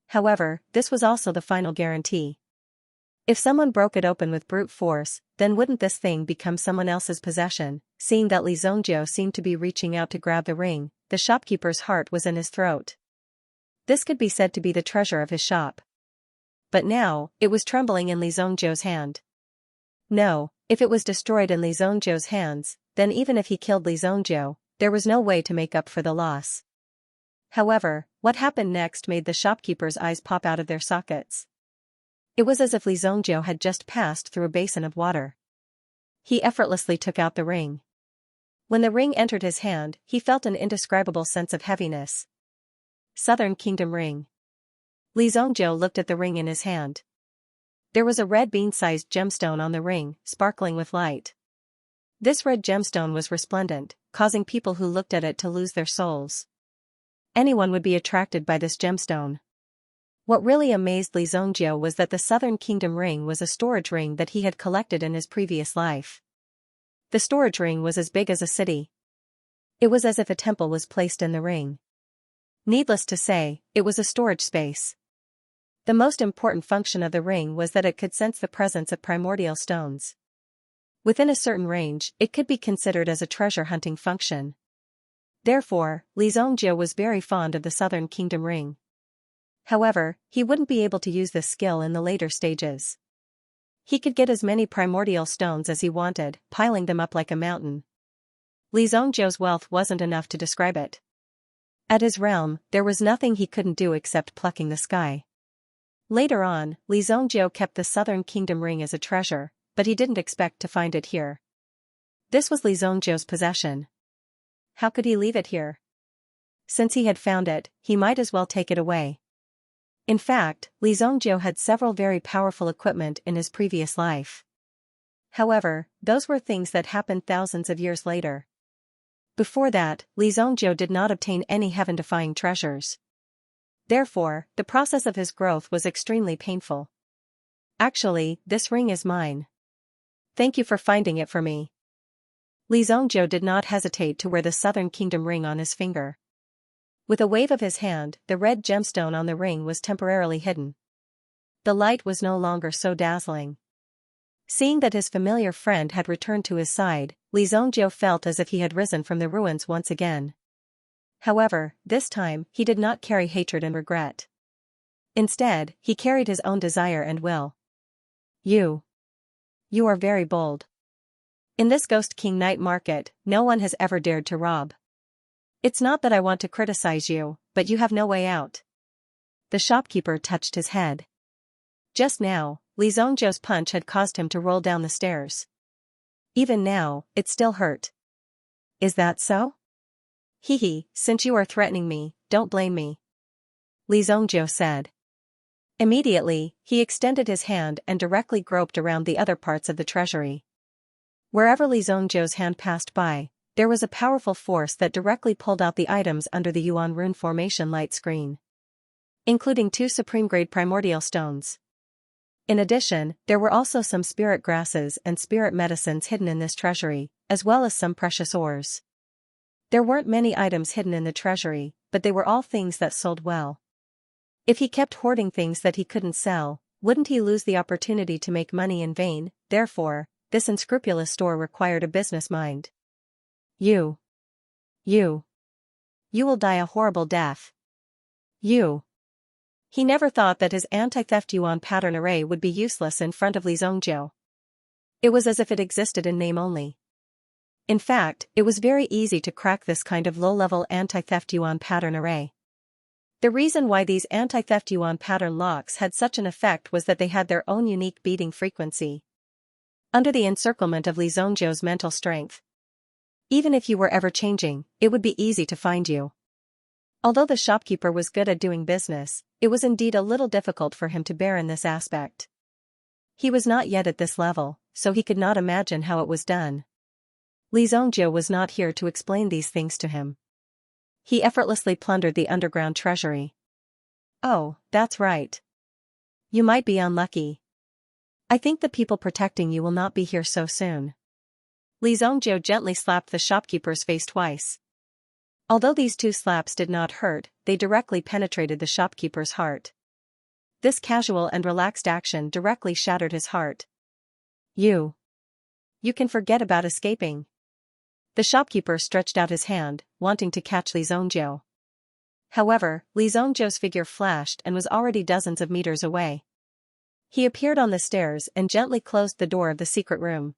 However, this was also the final guarantee. If someone broke it open with brute force, then wouldn't this thing become someone else's possession? Seeing that Li Zhongjiu seemed to be reaching out to grab the ring, the shopkeeper's heart was in his throat. This could be said to be the treasure of his shop. But now, it was trembling in Li Zhongjiu's hand. No, if it was destroyed in Li Zhongjiu's hands, then even if he killed Li Zhongjiu, there was no way to make up for the loss. However, what happened next made the shopkeeper's eyes pop out of their sockets. It was as if Li Zhongjiu had just passed through a basin of water. He effortlessly took out the ring. When the ring entered his hand, he felt an indescribable sense of heaviness. Southern Kingdom ring. Li Zhongjiu looked at the ring in his hand. There was a red bean-sized gemstone on the ring, sparkling with light. This red gemstone was resplendent, causing people who looked at it to lose their souls. Anyone would be attracted by this gemstone. What really amazed Li Zhongjiu was that the Southern Kingdom ring was a storage ring that he had collected in his previous life. The storage ring was as big as a city. It was as if a temple was placed in the ring. Needless to say, it was a storage space. The most important function of the ring was that it could sense the presence of primordial stones. Within a certain range, it could be considered as a treasure hunting function. Therefore, Li Zhongjiu was very fond of the Southern Kingdom ring. However, he wouldn't be able to use this skill in the later stages. He could get as many primordial stones as he wanted, piling them up like a mountain. Li Zhongjiu's wealth wasn't enough to describe it. At his realm, there was nothing he couldn't do except plucking the sky. Later on, Li Zhongjiu kept the Southern Kingdom ring as a treasure, but he didn't expect to find it here. This was Li Zhongjiu's possession. How could he leave it here? Since he had found it, he might as well take it away. In fact, Li Zhongjiu had several very powerful equipment in his previous life. However, those were things that happened thousands of years later. Before that, Li Zhongjiu did not obtain any heaven-defying treasures. Therefore, the process of his growth was extremely painful. Actually, this ring is mine. Thank you for finding it for me. Li Zhongzhou did not hesitate to wear the Southern Kingdom ring on his finger. With a wave of his hand, the red gemstone on the ring was temporarily hidden. The light was no longer so dazzling. Seeing that his familiar friend had returned to his side, Li Zhongzhou felt as if he had risen from the ruins once again. However, this time, he did not carry hatred and regret. Instead, he carried his own desire and will. You are very bold. In this Ghost King night market, no one has ever dared to rob. It's not that I want to criticize you, but you have no way out. The shopkeeper touched his head. Just now, Li Zhongzhou's punch had caused him to roll down the stairs. Even now, it still hurt. Is that so? Hehe, since you are threatening me, don't blame me. Li Zhongzhou said. Immediately, he extended his hand and directly groped around the other parts of the treasury. Wherever Li Zhongzhou's hand passed by, there was a powerful force that directly pulled out the items under the Yuan Rune Formation light screen, including 2 supreme-grade primordial stones. In addition, there were also some spirit grasses and spirit medicines hidden in this treasury, as well as some precious ores. There weren't many items hidden in the treasury, but they were all things that sold well. If he kept hoarding things that he couldn't sell, wouldn't he lose the opportunity to make money in vain? Therefore, this unscrupulous store required a business mind. You will die a horrible death. He never thought that his anti-theft yuan pattern array would be useless in front of Li Zhongzhou. It was as if it existed in name only. In fact, it was very easy to crack this kind of low-level anti-theft yuan pattern array. The reason why these anti-theft yuan pattern locks had such an effect was that they had their own unique beating frequency. Under the encirclement of Li Zhongzhou's mental strength, even if you were ever changing, it would be easy to find you. Although the shopkeeper was good at doing business, it was indeed a little difficult for him to bear in this aspect. He was not yet at this level, so he could not imagine how it was done. Li Zhongzhou was not here to explain these things to him. He effortlessly plundered the underground treasury. Oh, that's right. You might be unlucky. I think the people protecting you will not be here so soon. Li Zhongzhou gently slapped the shopkeeper's face twice. Although these 2 slaps did not hurt, they directly penetrated the shopkeeper's heart. This casual and relaxed action directly shattered his heart. You can forget about escaping. The shopkeeper stretched out his hand, wanting to catch Li Zhongzhou. However, Li Zhongzhou's figure flashed and was already dozens of meters away. He appeared on the stairs and gently closed the door of the secret room.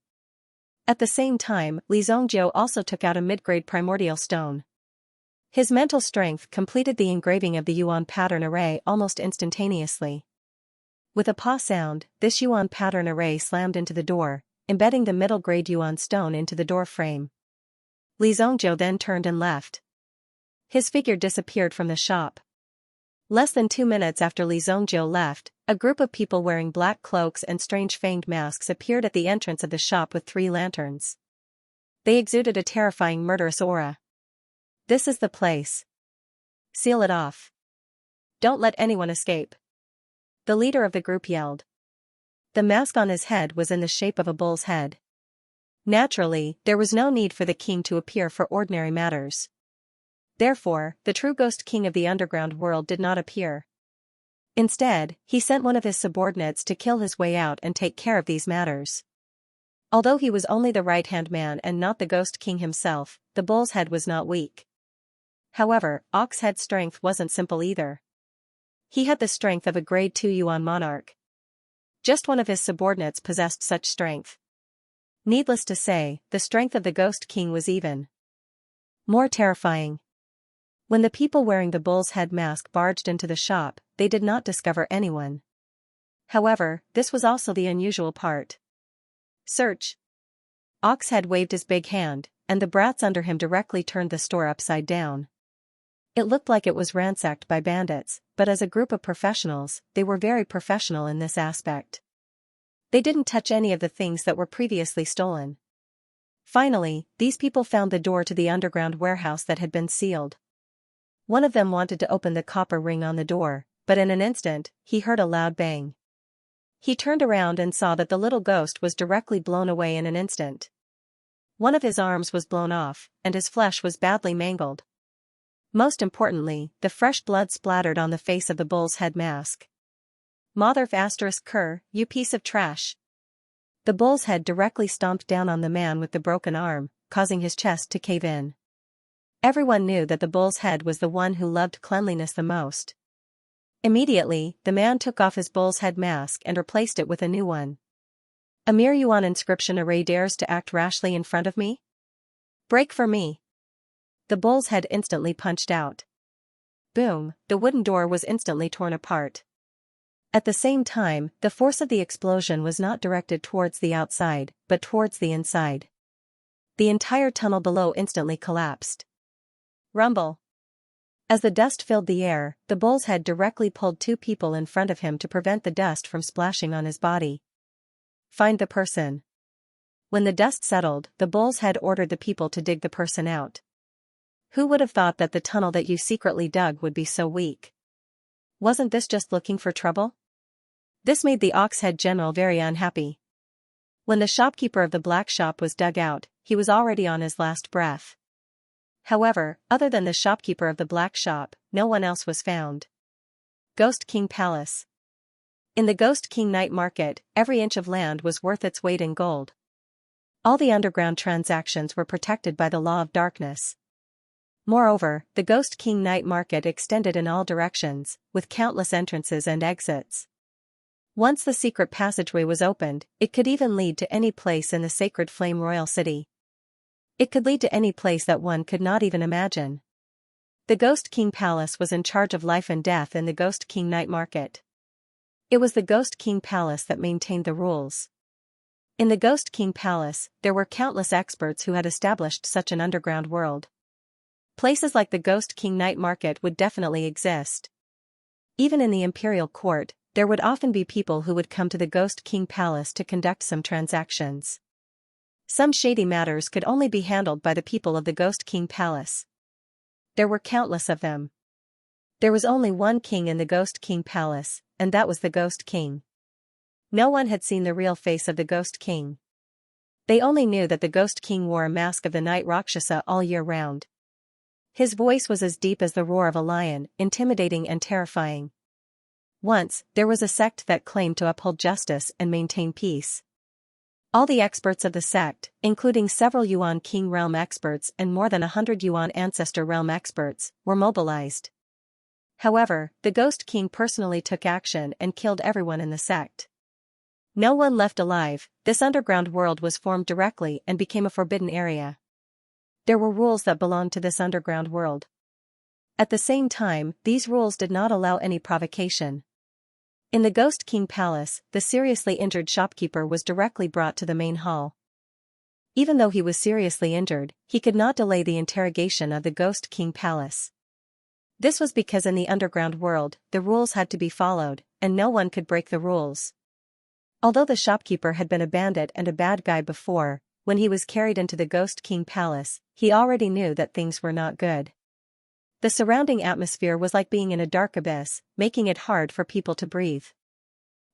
At the same time, Li Zhongzhou also took out a mid-grade primordial stone. His mental strength completed the engraving of the yuan pattern array almost instantaneously. With a paw sound, this yuan pattern array slammed into the door, embedding the middle-grade yuan stone into the door frame. Li Zhongzhou then turned and left. His figure disappeared from the shop. Less than 2 minutes after Li Zhongzhou left, a group of people wearing black cloaks and strange fanged masks appeared at the entrance of the shop with 3 lanterns. They exuded a terrifying murderous aura. This is the place. Seal it off. Don't let anyone escape. The leader of the group yelled. The mask on his head was in the shape of a bull's head. Naturally, there was no need for the king to appear for ordinary matters. Therefore, the true Ghost King of the underground world did not appear. Instead, he sent one of his subordinates to kill his way out and take care of these matters. Although he was only the right-hand man and not the Ghost King himself, the bull's head was not weak. However, Oxhead's strength wasn't simple either. He had the strength of a grade 2 yuan monarch. Just one of his subordinates possessed such strength. Needless to say, the strength of the Ghost King was even more terrifying. When the people wearing the bull's head mask barged into the shop, they did not discover anyone. However, this was also the unusual part. Search. Oxhead waved his big hand, and the brats under him directly turned the store upside down. It looked like it was ransacked by bandits, but as a group of professionals, they were very professional in this aspect. They didn't touch any of the things that were previously stolen. Finally, these people found the door to the underground warehouse that had been sealed. One of them wanted to open the copper ring on the door, but in an instant, he heard a loud bang. He turned around and saw that the little ghost was directly blown away in an instant. One of his arms was blown off, and his flesh was badly mangled. Most importantly, the fresh blood splattered on the face of the bull's head mask. "Motherf asterisk cur, you piece of trash." The bull's head directly stomped down on the man with the broken arm, causing his chest to cave in. Everyone knew that the bull's head was the one who loved cleanliness the most. Immediately, the man took off his bull's head mask and replaced it with a new one. "A mere yuan inscription array dares to act rashly in front of me? Break for me." The bull's head instantly punched out. Boom, the wooden door was instantly torn apart. At the same time, the force of the explosion was not directed towards the outside, but towards the inside. The entire tunnel below instantly collapsed. Rumble. As the dust filled the air, the bull's head directly pulled two people in front of him to prevent the dust from splashing on his body. "Find the person." When the dust settled, the bull's head ordered the people to dig the person out. "Who would have thought that the tunnel that you secretly dug would be so weak? Wasn't this just looking for trouble?" This made the ox-head general very unhappy. When the shopkeeper of the black shop was dug out, he was already on his last breath. However, other than the shopkeeper of the black shop, no one else was found. Ghost King Palace. In the Ghost King night market, every inch of land was worth its weight in gold. All the underground transactions were protected by the law of darkness. Moreover, the Ghost King night market extended in all directions, with countless entrances and exits. Once the secret passageway was opened, it could even lead to any place in the sacred Flame Royal City. It could lead to any place that one could not even imagine. The Ghost King Palace was in charge of life and death in the Ghost King night market. It was the Ghost King Palace that maintained the rules. In the Ghost King Palace, there were countless experts who had established such an underground world. Places like the Ghost King night market would definitely exist. Even in the imperial court, there would often be people who would come to the Ghost King Palace to conduct some transactions. Some shady matters could only be handled by the people of the Ghost King Palace. There were countless of them. There was only one king in the Ghost King Palace, and that was the Ghost King. No one had seen the real face of the Ghost King. They only knew that the Ghost King wore a mask of the night Rakshasa all year round. His voice was as deep as the roar of a lion, intimidating and terrifying. Once, there was a sect that claimed to uphold justice and maintain peace. All the experts of the sect, including several Yuan King realm experts and more than 100 Yuan Ancestor realm experts, were mobilized. However, the Ghost King personally took action and killed everyone in the sect. No one left alive. This underground world was formed directly and became a forbidden area. There were rules that belonged to this underground world. At the same time, these rules did not allow any provocation. In the Ghost King Palace, the seriously injured shopkeeper was directly brought to the main hall. Even though he was seriously injured, he could not delay the interrogation of the Ghost King Palace. This was because in the underground world, the rules had to be followed, and no one could break the rules. Although the shopkeeper had been a bandit and a bad guy before, when he was carried into the Ghost King Palace, he already knew that things were not good. The surrounding atmosphere was like being in a dark abyss, making it hard for people to breathe.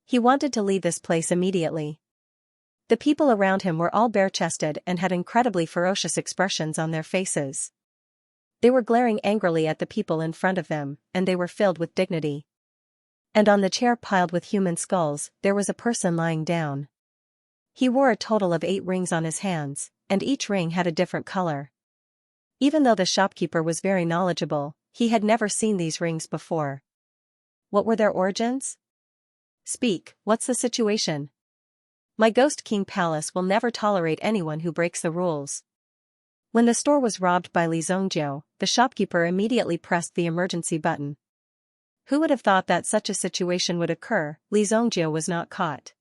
He wanted to leave this place immediately. The people around him were all bare-chested and had incredibly ferocious expressions on their faces. They were glaring angrily at the people in front of them, and they were filled with dignity. And on the chair piled with human skulls, there was a person lying down. He wore a total of 8 rings on his hands, and each ring had a different color. Even though the shopkeeper was very knowledgeable, he had never seen these rings before. What were their origins? "Speak, what's the situation? My Ghost King Palace will never tolerate anyone who breaks the rules." When the store was robbed by Li Zhongjiu, the shopkeeper immediately pressed the emergency button. Who would have thought that such a situation would occur? Li Zhongjiu was not caught.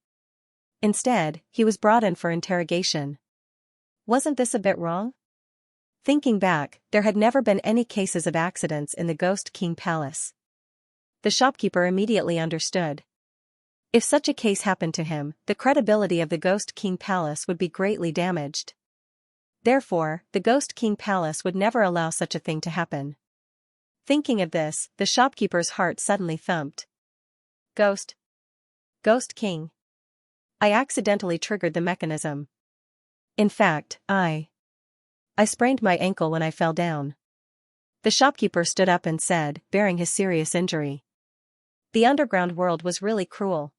Instead, he was brought in for interrogation. Wasn't this a bit wrong? Thinking back, there had never been any cases of accidents in the Ghost King Palace. The shopkeeper immediately understood. If such a case happened to him, the credibility of the Ghost King Palace would be greatly damaged. Therefore, the Ghost King Palace would never allow such a thing to happen. Thinking of this, the shopkeeper's heart suddenly thumped. Ghost King. I accidentally triggered the mechanism. In fact, I sprained my ankle when I fell down. The shopkeeper stood up and said, bearing his serious injury. The underground world was really cruel.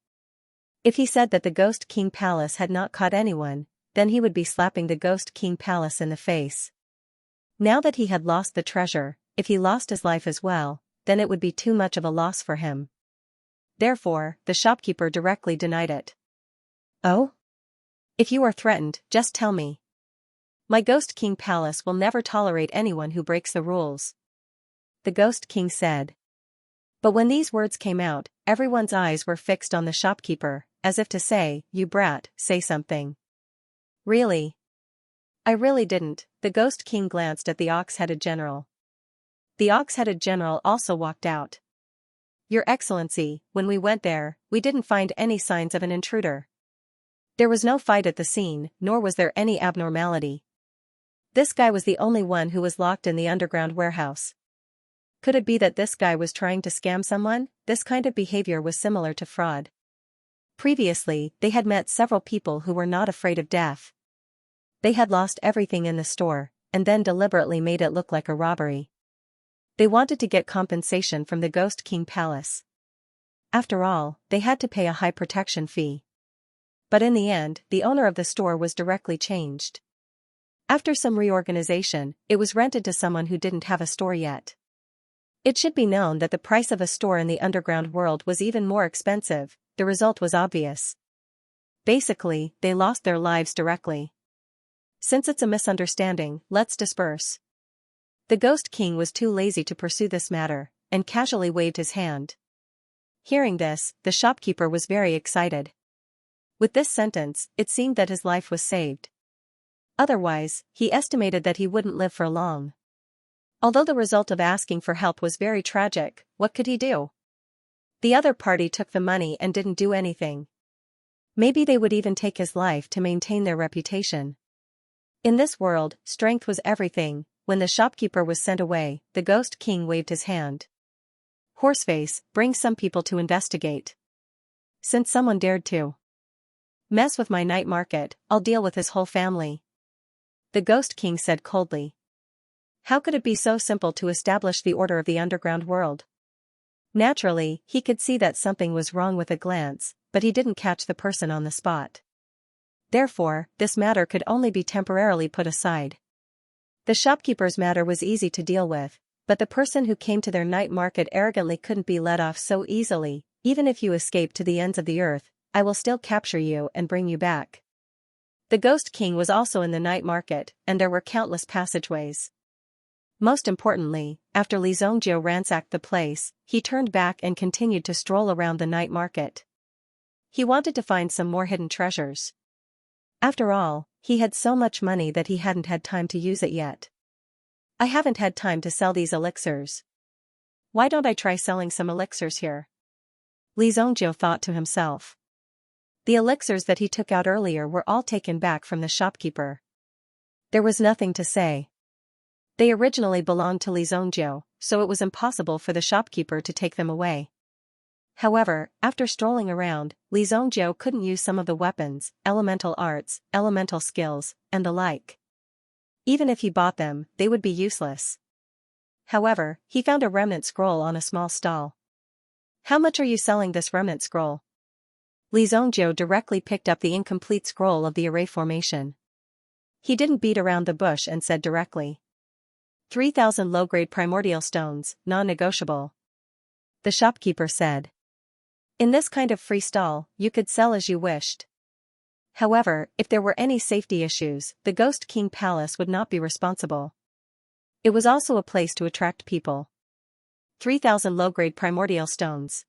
If he said that the Ghost King Palace had not caught anyone, then he would be slapping the Ghost King Palace in the face. Now that he had lost the treasure, if he lost his life as well, then it would be too much of a loss for him. Therefore, the shopkeeper directly denied it. Oh? If you are threatened, just tell me. My Ghost King Palace will never tolerate anyone who breaks the rules. The Ghost King said. But when these words came out, everyone's eyes were fixed on the shopkeeper, as if to say, you brat, say something. Really? I really didn't. The Ghost King glanced at the ox-headed general. The ox-headed general also walked out. Your Excellency, when we went there, we didn't find any signs of an intruder. There was no fight at the scene, nor was there any abnormality. This guy was the only one who was locked in the underground warehouse. Could it be that this guy was trying to scam someone? This kind of behavior was similar to fraud. Previously, they had met several people who were not afraid of death. They had lost everything in the store, and then deliberately made it look like a robbery. They wanted to get compensation from the Ghost King Palace. After all, they had to pay a high protection fee. But in the end, the owner of the store was directly changed. After some reorganization, it was rented to someone who didn't have a store yet. It should be known that the price of a store in the underground world was even more expensive. The result was obvious. Basically, they lost their lives directly. Since it's a misunderstanding, let's disperse. The Ghost King was too lazy to pursue this matter, and casually waved his hand. Hearing this, the shopkeeper was very excited. With this sentence, it seemed that his life was saved. Otherwise, he estimated that he wouldn't live for long. Although the result of asking for help was very tragic, what could he do? The other party took the money and didn't do anything. Maybe they would even take his life to maintain their reputation. In this world, strength was everything. When the shopkeeper was sent away, the Ghost King waved his hand. Horseface, bring some people to investigate. Since someone dared to mess with my night market, I'll deal with his whole family. The Ghost King said coldly. How could it be so simple to establish the order of the underground world? Naturally, he could see that something was wrong with a glance, but he didn't catch the person on the spot. Therefore, this matter could only be temporarily put aside. The shopkeeper's matter was easy to deal with, but the person who came to their night market arrogantly couldn't be let off so easily. Even if you escape to the ends of the earth, I will still capture you and bring you back. The Ghost King was also in the night market, and there were countless passageways. Most importantly, after Xianxia ransacked the place, he turned back and continued to stroll around the night market. He wanted to find some more hidden treasures. After all, he had so much money that he hadn't had time to use it yet. I haven't had time to sell these elixirs. Why don't I try selling some elixirs here? Xianxia thought to himself. The elixirs that he took out earlier were all taken back from the shopkeeper. There was nothing to say. They originally belonged to Xianxia, so it was impossible for the shopkeeper to take them away. However, after strolling around, Xianxia couldn't use some of the weapons, elemental arts, elemental skills, and the like. Even if he bought them, they would be useless. However, he found a remnant scroll on a small stall. How much are you selling this remnant scroll? Xianxia directly picked up the incomplete scroll of the array formation. He didn't beat around the bush and said directly. 3,000 low-grade primordial stones, non-negotiable. The shopkeeper said. In this kind of free stall, you could sell as you wished. However, if there were any safety issues, the Ghost King Palace would not be responsible. It was also a place to attract people. 3,000 low-grade primordial stones.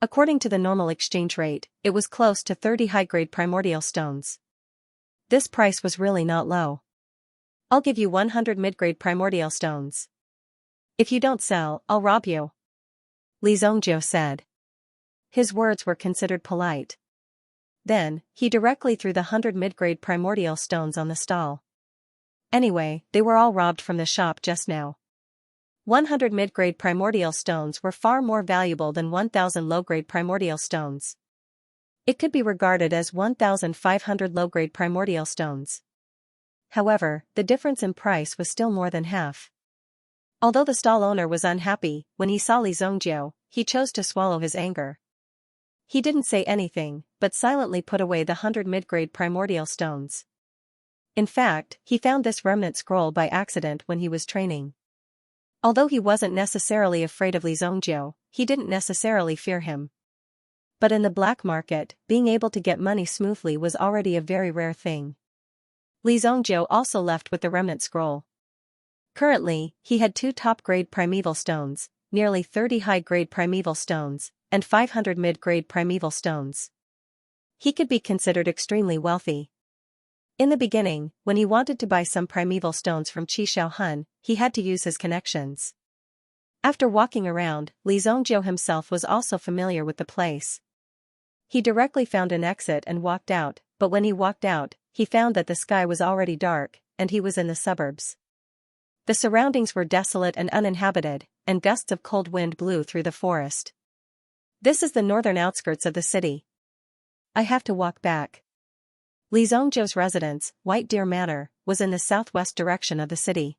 According to the normal exchange rate, it was close to 30 high-grade primordial stones. This price was really not low. I'll give you 100 mid-grade primordial stones. If you don't sell, I'll rob you. Xianxia said. His words were considered polite. Then, he directly threw the 100 mid-grade primordial stones on the stall. Anyway, they were all robbed from the shop just now. 100 mid-grade primordial stones were far more valuable than 1,000 low-grade primordial stones. It could be regarded as 1,500 low-grade primordial stones. However, the difference in price was still more than half. Although the stall owner was unhappy, when he saw Li Zhongjiu, he chose to swallow his anger. He didn't say anything, but silently put away the 100 mid-grade primordial stones. In fact, he found this remnant scroll by accident when he was training. Although he wasn't necessarily afraid of Li Zhongjiu, he didn't necessarily fear him. But in the black market, being able to get money smoothly was already a very rare thing. Li Zhongjiu also left with the remnant scroll. Currently, he had 2 top-grade primeval stones, nearly 30 high-grade primeval stones, and 500 mid-grade primeval stones. He could be considered extremely wealthy. In the beginning, when he wanted to buy some primeval stones from Qi Shaohun, he had to use his connections. After walking around, Li Zhongjiu himself was also familiar with the place. He directly found an exit and walked out, but when he walked out, he found that the sky was already dark, and he was in the suburbs. The surroundings were desolate and uninhabited, and gusts of cold wind blew through the forest. This is the northern outskirts of the city. I have to walk back. Li Zhongjiu's residence, White Deer Manor, was in the southwest direction of the city.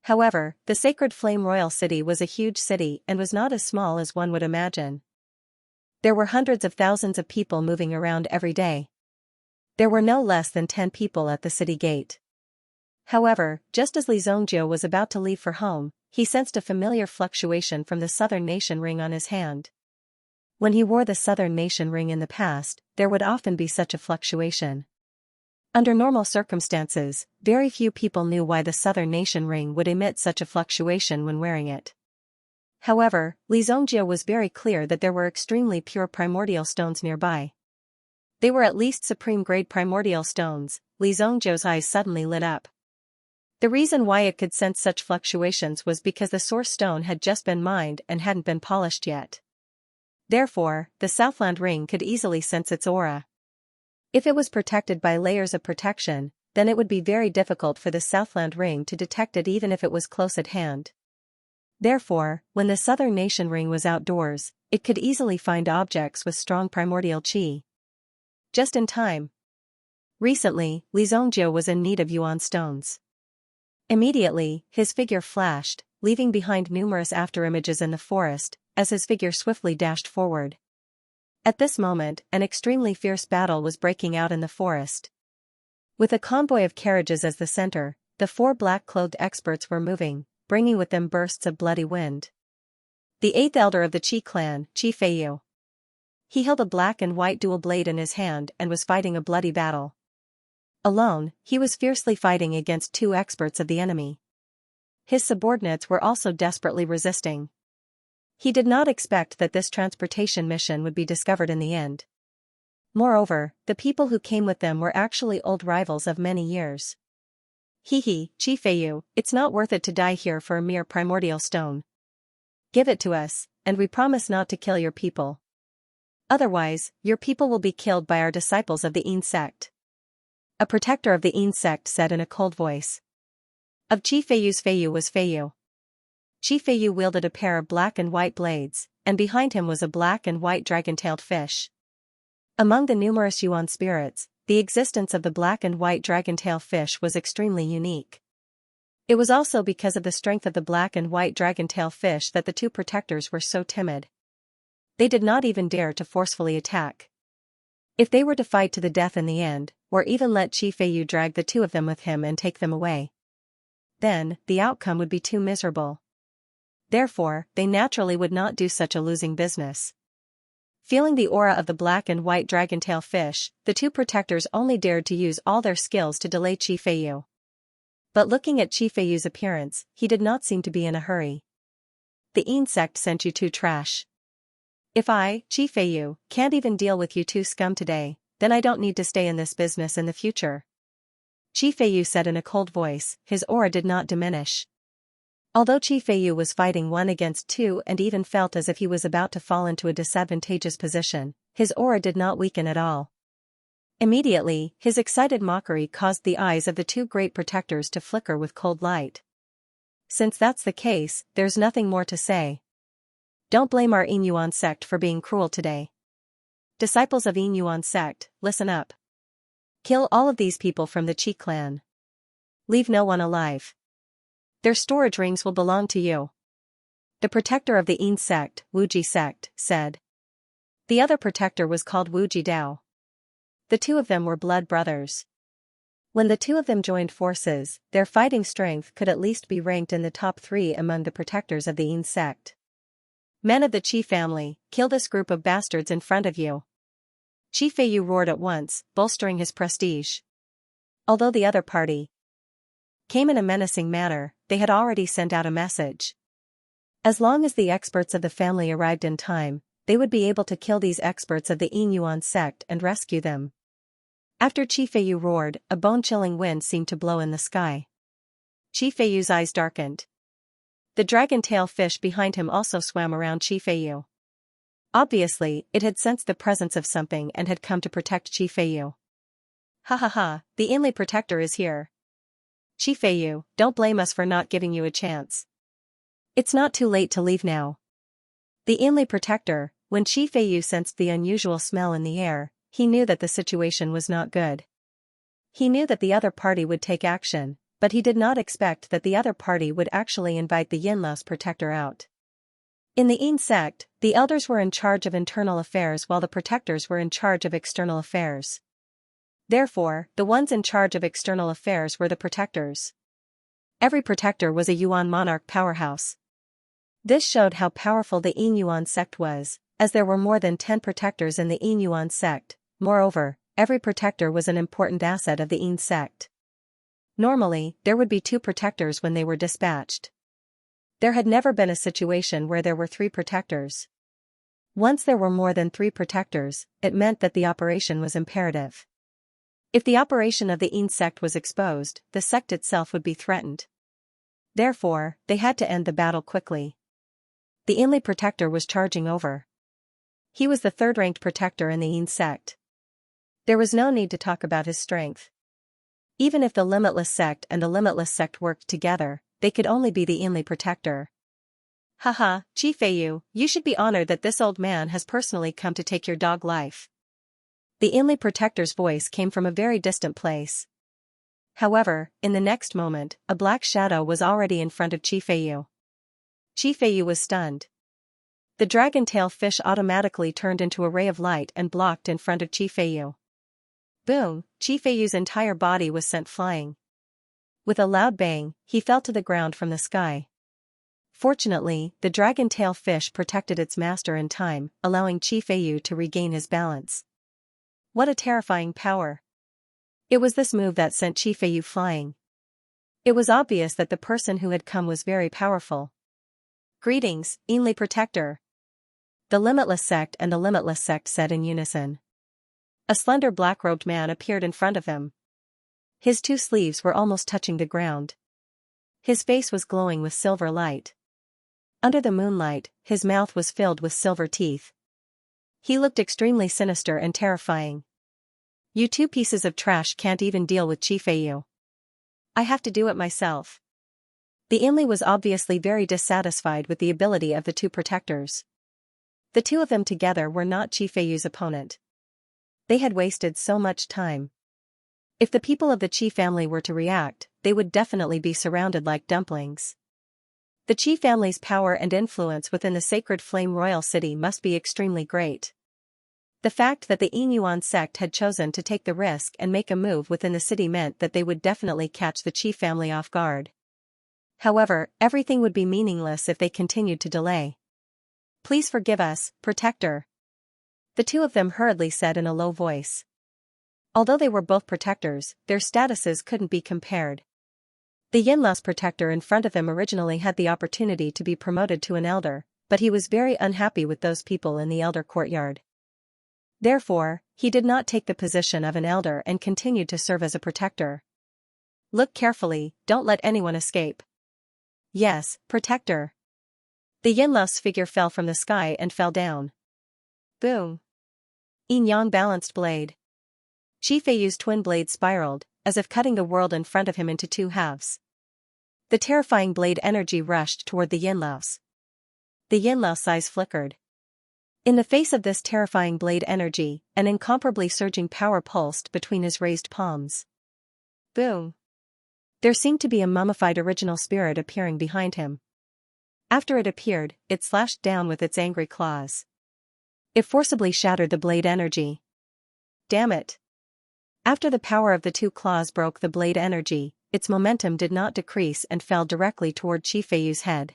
However, the Sacred Flame Royal City was a huge city and was not as small as one would imagine. There were hundreds of thousands of people moving around every day. There were no less than 10 people at the city gate. However, just as Li Zhongjiu was about to leave for home, he sensed a familiar fluctuation from the Southern Nation ring on his hand. When he wore the Southern Nation ring in the past, there would often be such a fluctuation. Under normal circumstances, very few people knew why the Southern Nation ring would emit such a fluctuation when wearing it. However, Li Zhongjiu was very clear that there were extremely pure primordial stones nearby. They were at least supreme-grade primordial stones. Li Zhongjiu's eyes suddenly lit up. The reason why it could sense such fluctuations was because the source stone had just been mined and hadn't been polished yet. Therefore, the Southland ring could easily sense its aura. If it was protected by layers of protection, then it would be very difficult for the Southland ring to detect it even if it was close at hand. Therefore, when the Southern Nation ring was outdoors, it could easily find objects with strong primordial qi. Just in time. Recently, Li Zhongjiu was in need of yuan stones. Immediately, his figure flashed, leaving behind numerous afterimages in the forest, as his figure swiftly dashed forward. At this moment, an extremely fierce battle was breaking out in the forest. With a convoy of carriages as the center, the 4 black-clothed experts were moving, bringing with them bursts of bloody wind. The 8th elder of the Qi clan, Qi Feiyu. He held a black and white dual blade in his hand and was fighting a bloody battle. Alone, he was fiercely fighting against 2 experts of the enemy. His subordinates were also desperately resisting. He did not expect that this transportation mission would be discovered in the end. Moreover, the people who came with them were actually old rivals of many years. Qi Feiyu, it's not worth it to die here for a mere primordial stone. Give it to us, and we promise not to kill your people. Otherwise, your people will be killed by our disciples of the Yin sect. A protector of the Yin sect said in a cold voice. Of Qi Feiyu's Feiyu was Feiyu. Qi Feiyu wielded a pair of black and white blades, and behind him was a black and white dragon-tailed fish. Among the numerous yuan spirits, the existence of the black and white dragon-tail fish was extremely unique. It was also because of the strength of the black and white dragon-tail fish that the 2 protectors were so timid. They did not even dare to forcefully attack. If they were to fight to the death in the end, or even let Qi Feiyu drag the 2 of them with him and take them away, then, the outcome would be too miserable. Therefore, they naturally would not do such a losing business. Feeling the aura of the black and white dragon-tail fish, the 2 protectors only dared to use all their skills to delay Qi Feiyu. But looking at Qi Feiyu's appearance, he did not seem to be in a hurry. The Yin sect sent you 2 trash. If I, Qi Feiyu, can't even deal with you 2 scum today, then I don't need to stay in this business in the future. Qi Feiyu said in a cold voice. His aura did not diminish. Although Qi Feiyu was fighting 1 against 2 and even felt as if he was about to fall into a disadvantageous position, his aura did not weaken at all. Immediately, his excited mockery caused the eyes of the 2 great protectors to flicker with cold light. Since that's the case, there's nothing more to say. Don't blame our Yin Yuan sect for being cruel today. Disciples of Yin Yuan sect, listen up. Kill all of these people from the Qi clan. Leave no one alive. Their storage rings will belong to you. The protector of the Yin sect, Wuji sect, said. The other protector was called Wuji Dao. The two of them were blood brothers. When the two of them joined forces, their fighting strength could at least be ranked in the top 3 among the protectors of the Yin sect. Men of the Qi family, kill this group of bastards in front of you. Qi Feiyu roared at once, bolstering his prestige. Although the other party came in a menacing manner, they had already sent out a message. As long as the experts of the family arrived in time, they would be able to kill these experts of the Yin Yuan sect and rescue them. After Qi Feiyu roared, a bone-chilling wind seemed to blow in the sky. Qi Feiyu's eyes darkened. The dragon-tail fish behind him also swam around Qi Feiyu. Obviously, it had sensed the presence of something and had come to protect Qi Feiyu. Ha ha ha, the Inli protector is here. Qi Feiyu, don't blame us for not giving you a chance. It's not too late to leave now. The Inli protector, when Qi Feiyu sensed the unusual smell in the air, he knew that the situation was not good. He knew that the other party would take action, but he did not expect that the other party would actually invite the Yinla's protector out. In the Yin sect, the elders were in charge of internal affairs while the protectors were in charge of external affairs. Therefore, the ones in charge of external affairs were the protectors. Every protector was a Yuan monarch powerhouse. This showed how powerful the Yin Yuan sect was, as there were more than 10 protectors in the Yin Yuan sect. Moreover, every protector was an important asset of the Yin sect. Normally, there would be 2 protectors when they were dispatched. There had never been a situation where there were 3 protectors. Once there were more than 3 protectors, it meant that the operation was imperative. If the operation of the Yin sect was exposed, the sect itself would be threatened. Therefore, they had to end the battle quickly. The Inli protector was charging over. He was the 3rd-ranked protector in the Yin sect. There was no need to talk about his strength. Even if the Limitless sect and the Limitless sect worked together, they could only be the Inli protector. Haha, Qi Feiyu, you should be honored that this old man has personally come to take your dog life. The Inli protector's voice came from a very distant place. However, in the next moment, a black shadow was already in front of Qi Feiyu. Qi Feiyu was stunned. The dragon-tail fish automatically turned into a ray of light and blocked in front of Qi Feiyu. Boom, Qi Feiyu's entire body was sent flying. With a loud bang, he fell to the ground from the sky. Fortunately, the dragon-tail fish protected its master in time, allowing Qi Feiyu to regain his balance. What a terrifying power! It was this move that sent Qi Feiyu flying. It was obvious that the person who had come was very powerful. Greetings, Inli protector. The Limitless sect and the Limitless sect said in unison. A slender black-robed man appeared in front of him. His 2 sleeves were almost touching the ground. His face was glowing with silver light. Under the moonlight, his mouth was filled with silver teeth. He looked extremely sinister and terrifying. You 2 pieces of trash can't even deal with Qi Feiyu. I have to do it myself. The Inli was obviously very dissatisfied with the ability of the 2 protectors. The 2 of them together were not Qi Feiyu's opponent. They had wasted so much time. If the people of the Qi family were to react, they would definitely be surrounded like dumplings. The Qi family's power and influence within the sacred Flame Royal City must be extremely great. The fact that the Yin Yuan sect had chosen to take the risk and make a move within the city meant that they would definitely catch the Qi family off guard. However, everything would be meaningless if they continued to delay. Please forgive us, Protector. The 2 of them hurriedly said in a low voice. Although they were both protectors, their statuses couldn't be compared. The Yinla's protector in front of him originally had the opportunity to be promoted to an elder, but he was very unhappy with those people in the elder courtyard. Therefore, he did not take the position of an elder and continued to serve as a protector. Look carefully, don't let anyone escape. Yes, Protector. The Yinla's figure fell from the sky and fell down. Boom. Yin Yang balanced blade. Qi Feiyu's twin blades spiraled, as if cutting the world in front of him into 2 halves. The terrifying blade energy rushed toward the Yinla's. The Yinla's eyes flickered. In the face of this terrifying blade energy, an incomparably surging power pulsed between his raised palms. Boom! There seemed to be a mummified original spirit appearing behind him. After it appeared, it slashed down with its angry claws. It forcibly shattered the blade energy. Damn it! After the power of the two claws broke the blade energy, its momentum did not decrease and fell directly toward Qifeiyu's head.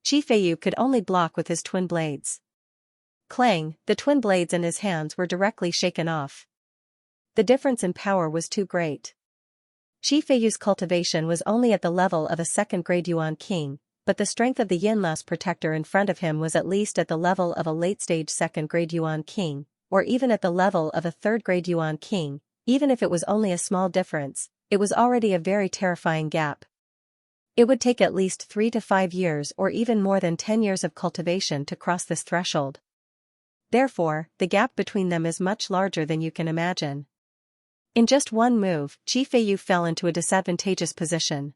Qifeiyu could only block with his twin blades. Clang, the twin blades in his hands were directly shaken off. The difference in power was too great. Qifeiyu's cultivation was only at the level of a second-grade Yuan king, but the strength of the Yinla's protector in front of him was at least at the level of a late-stage second-grade Yuan king, or even at the level of a third-grade Yuan king. Even if it was only a small difference, it was already a very terrifying gap. It would take at least 3 to 5 years or even more than 10 years of cultivation to cross this threshold. Therefore, the gap between them is much larger than you can imagine. In just one move, Qifeiyu fell into a disadvantageous position.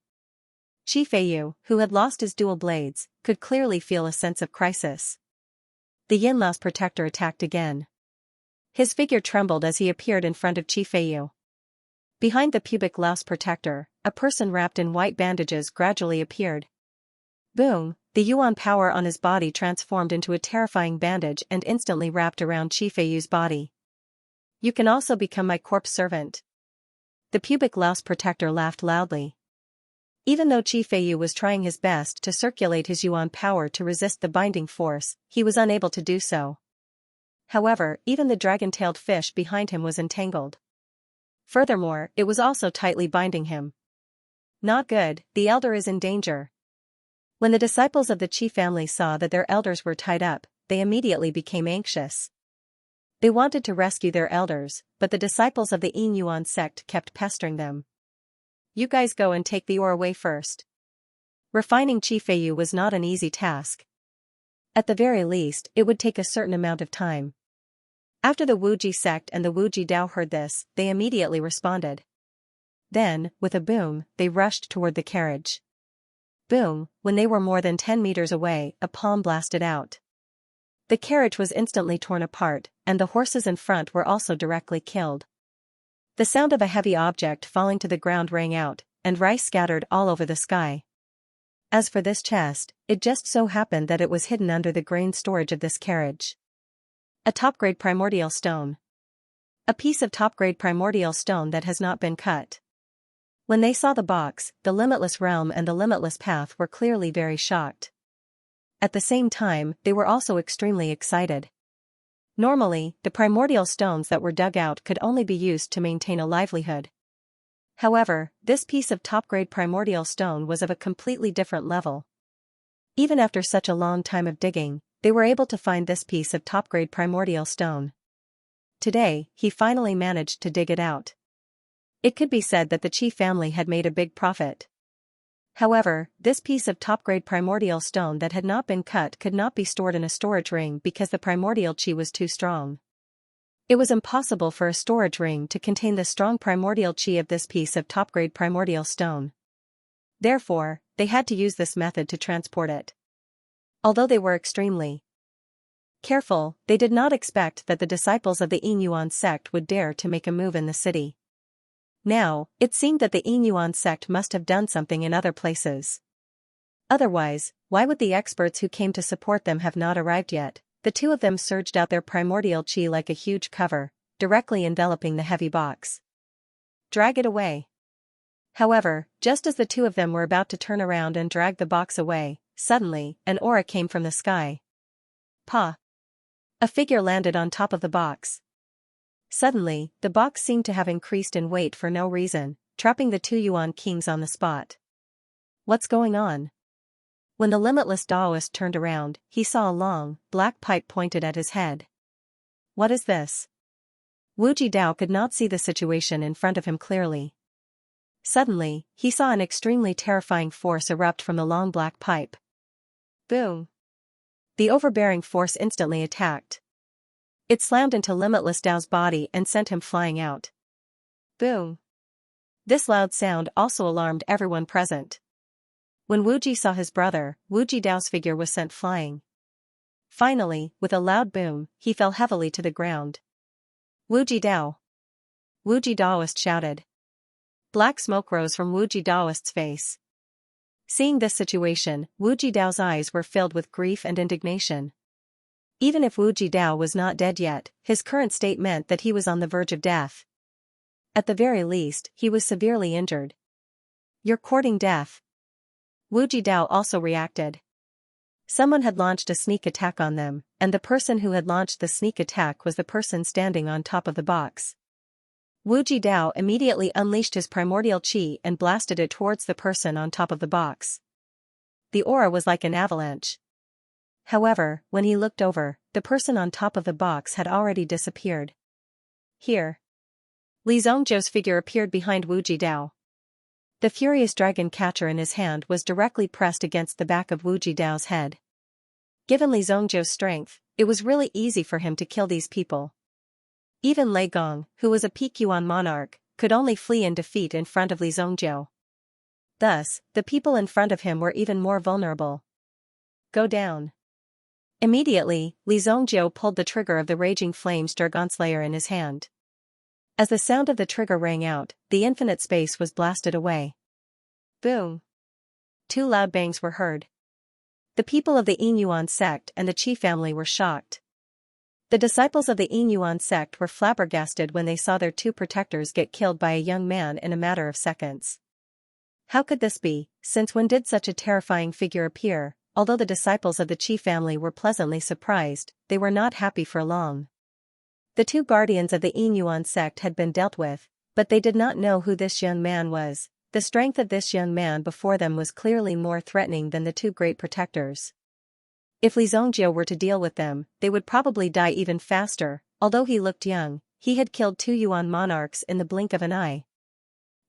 Qifeiyu, who had lost his dual blades, could clearly feel a sense of crisis. The Yinla's protector attacked again. His figure trembled as he appeared in front of Qifeiyu. Behind the pubic louse protector, a person wrapped in white bandages gradually appeared. Boom! The Yuan power on his body transformed into a terrifying bandage and instantly wrapped around Qifeiyu's body. You can also become my corpse servant. The pubic louse protector laughed loudly. Even though Qifeiyu was trying his best to circulate his Yuan power to resist the binding force, he was unable to do so. However, even the dragon-tailed fish behind him was entangled. Furthermore, it was also tightly binding him. Not good, the elder is in danger. When the disciples of the Qi family saw that their elders were tied up, they immediately became anxious. They wanted to rescue their elders, but the disciples of the Yin Yuan sect kept pestering them. You guys go and take the ore away first. Refining Qifeiyu was not an easy task. At the very least, it would take a certain amount of time. After the Wuji sect and the Wuji Dao heard this, they immediately responded. Then, with a boom, they rushed toward the carriage. Boom! When they were more than 10 meters away, a palm blasted out. The carriage was instantly torn apart, and the horses in front were also directly killed. The sound of a heavy object falling to the ground rang out, and rice scattered all over the sky. As for this chest, it just so happened that it was hidden under the grain storage of this carriage. A top-grade primordial stone. A piece of top-grade primordial stone that has not been cut. When they saw the box, the limitless realm and the limitless path were clearly very shocked. At the same time, they were also extremely excited. Normally, the primordial stones that were dug out could only be used to maintain a livelihood. However, this piece of top-grade primordial stone was of a completely different level. Even after such a long time of digging, they were able to find this piece of top-grade primordial stone. Today, he finally managed to dig it out. It could be said that the Qi family had made a big profit. However, this piece of top-grade primordial stone that had not been cut could not be stored in a storage ring because the primordial Qi was too strong. It was impossible for a storage ring to contain the strong primordial Qi of this piece of top-grade primordial stone. Therefore, they had to use this method to transport it. Although they were extremely careful, they did not expect that the disciples of the Yin Yuan sect would dare to make a move in the city. Now, it seemed that the Yin Yuan sect must have done something in other places. Otherwise, why would the experts who came to support them have not arrived yet? The two of them surged out their primordial Qi like a huge cover, directly enveloping the heavy box. Drag it away. However, just as the two of them were about to turn around and drag the box away, suddenly, an aura came from the sky. Pa! A figure landed on top of the box. Suddenly, the box seemed to have increased in weight for no reason, trapping the two Yuan kings on the spot. What's going on? When the limitless Taoist turned around, he saw a long, black pipe pointed at his head. What is this? Wuji Dao could not see the situation in front of him clearly. Suddenly, he saw an extremely terrifying force erupt from the long black pipe. Boom! The overbearing force instantly attacked. It slammed into Limitless Dao's body and sent him flying out. Boom! This loud sound also alarmed everyone present. When Wuji saw his brother, Wuji Dao's figure was sent flying. Finally, with a loud boom, he fell heavily to the ground. Wu Jidao! Wu Jidaoist shouted. Black smoke rose from Wu Jidaoist's face. Seeing this situation, Wu Jidao's eyes were filled with grief and indignation. Even if Wu Jidao was not dead yet, his current state meant that he was on the verge of death. At the very least, he was severely injured. You're courting death. Wu Jidao also reacted. Someone had launched a sneak attack on them, and the person who had launched the sneak attack was the person standing on top of the box. Wu Jidao immediately unleashed his primordial qi and blasted it towards the person on top of the box. The aura was like an avalanche. However, when he looked over, the person on top of the box had already disappeared. Here. Li Zhongzhou's figure appeared behind Wu Jidao. The furious dragon catcher in his hand was directly pressed against the back of Wu Jidao's head. Given Li Zhongzhou's strength, it was really easy for him to kill these people. Even Lei Gong, who was a peak Yuan monarch, could only flee in defeat in front of Li Zhongzhou. Thus, the people in front of him were even more vulnerable. Go down. Immediately, Li Zhongzhou pulled the trigger of the Raging Flames Dragon Slayer in his hand. As the sound of the trigger rang out, the infinite space was blasted away. Boom! 2 loud bangs were heard. The people of the Yinyuan sect and the Qi family were shocked. The disciples of the Yinyuan sect were flabbergasted when they saw their 2 protectors get killed by a young man in a matter of seconds. How could this be, since when did such a terrifying figure appear? Although the disciples of the Qi family were pleasantly surprised, they were not happy for long. The 2 guardians of the Yinyuan sect had been dealt with, but they did not know who this young man was. The strength of this young man before them was clearly more threatening than the 2 great protectors. If Li Zhongzhou were to deal with them, they would probably die even faster. Although he looked young, he had killed 2 Yuan monarchs in the blink of an eye.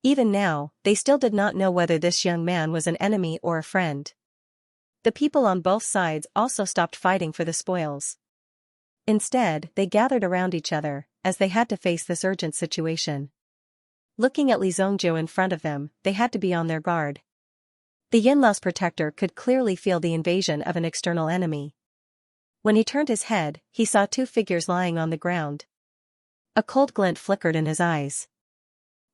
Even now, they still did not know whether this young man was an enemy or a friend. The people on both sides also stopped fighting for the spoils. Instead, they gathered around each other, as they had to face this urgent situation. Looking at Li Zhongzhou in front of them, they had to be on their guard. The Yinlao's protector could clearly feel the invasion of an external enemy. When he turned his head, he saw 2 figures lying on the ground. A cold glint flickered in his eyes.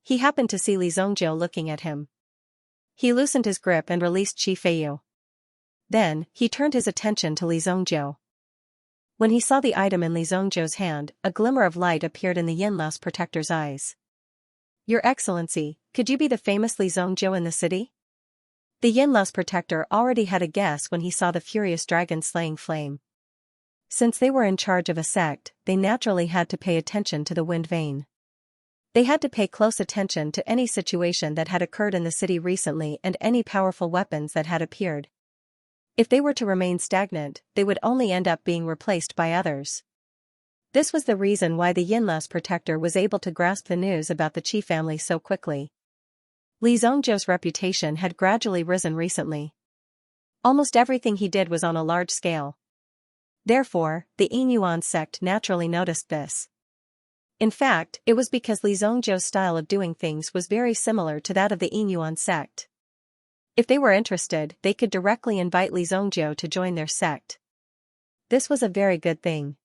He happened to see Li Zhongzhou looking at him. He loosened his grip and released Qi Feiyu. Then, he turned his attention to Li Zhongzhou. When he saw the item in Li Zhongzhou's hand, a glimmer of light appeared in the Yinlao's protector's eyes. Your Excellency, could you be the famous Li Zhongzhou in the city? The Yinlao's protector already had a guess when he saw the furious dragon-slaying flame. Since they were in charge of a sect, they naturally had to pay attention to the wind vein. They had to pay close attention to any situation that had occurred in the city recently and any powerful weapons that had appeared. If they were to remain stagnant, they would only end up being replaced by others. This was the reason why the Yinlao's protector was able to grasp the news about the Qi family so quickly. Li Zhongzhou's reputation had gradually risen recently. Almost everything he did was on a large scale. Therefore, the Yinyuan sect naturally noticed this. In fact, it was because Li Zhongzhou's style of doing things was very similar to that of the Yinyuan sect. If they were interested, they could directly invite Li Zhongzhou to join their sect. This was a very good thing.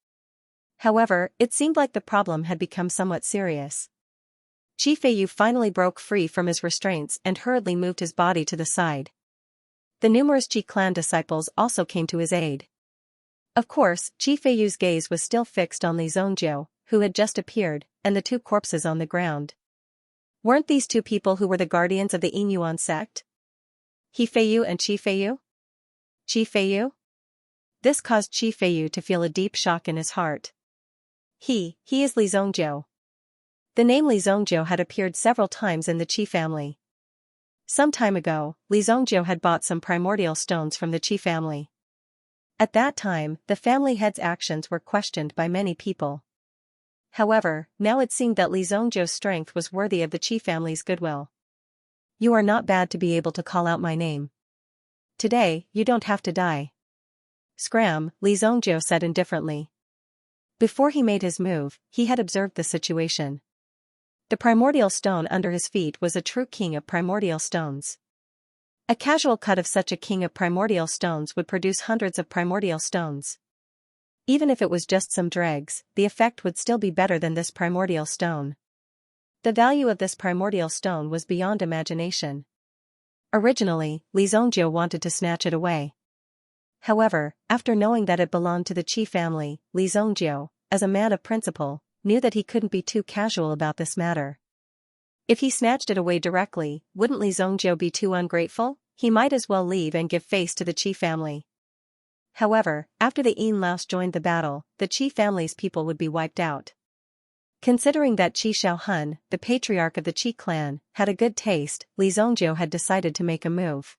However, it seemed like the problem had become somewhat serious. Qi Feiyu finally broke free from his restraints and hurriedly moved his body to the side. The numerous Qi clan disciples also came to his aid. Of course, Qi Feiyu's gaze was still fixed on Li Zhongzhou, who had just appeared, and the 2 corpses on the ground. Weren't these 2 people who were the guardians of the Yinyuan sect? He Feiyu and Qi Feiyu? Qi Feiyu? This caused Qi Feiyu to feel a deep shock in his heart. He is Li Zhongzhou. The name Li Zhongzhou had appeared several times in the Qi family. Some time ago, Li Zhongzhou had bought some primordial stones from the Qi family. At that time, the family head's actions were questioned by many people. However, now it seemed that Li Zhongzhou's strength was worthy of the Qi family's goodwill. You are not bad to be able to call out my name. Today, you don't have to die. Scram, Li Zhongzhou said indifferently. Before he made his move, he had observed the situation. The primordial stone under his feet was a true king of primordial stones. A casual cut of such a king of primordial stones would produce hundreds of primordial stones. Even if it was just some dregs, the effect would still be better than this primordial stone. The value of this primordial stone was beyond imagination. Originally, Li Zhongjiu wanted to snatch it away. However, after knowing that it belonged to the Qi family, Li Zhongjiu, as a man of principle, knew that he couldn't be too casual about this matter. If he snatched it away directly, wouldn't Li Zhongjiu be too ungrateful? He might as well leave and give face to the Qi family. However, after the Yin Laos joined the battle, the Qi family's people would be wiped out. Considering that Qi Shaohun, the patriarch of the Qi clan, had a good taste, Li Zhongjiu had decided to make a move.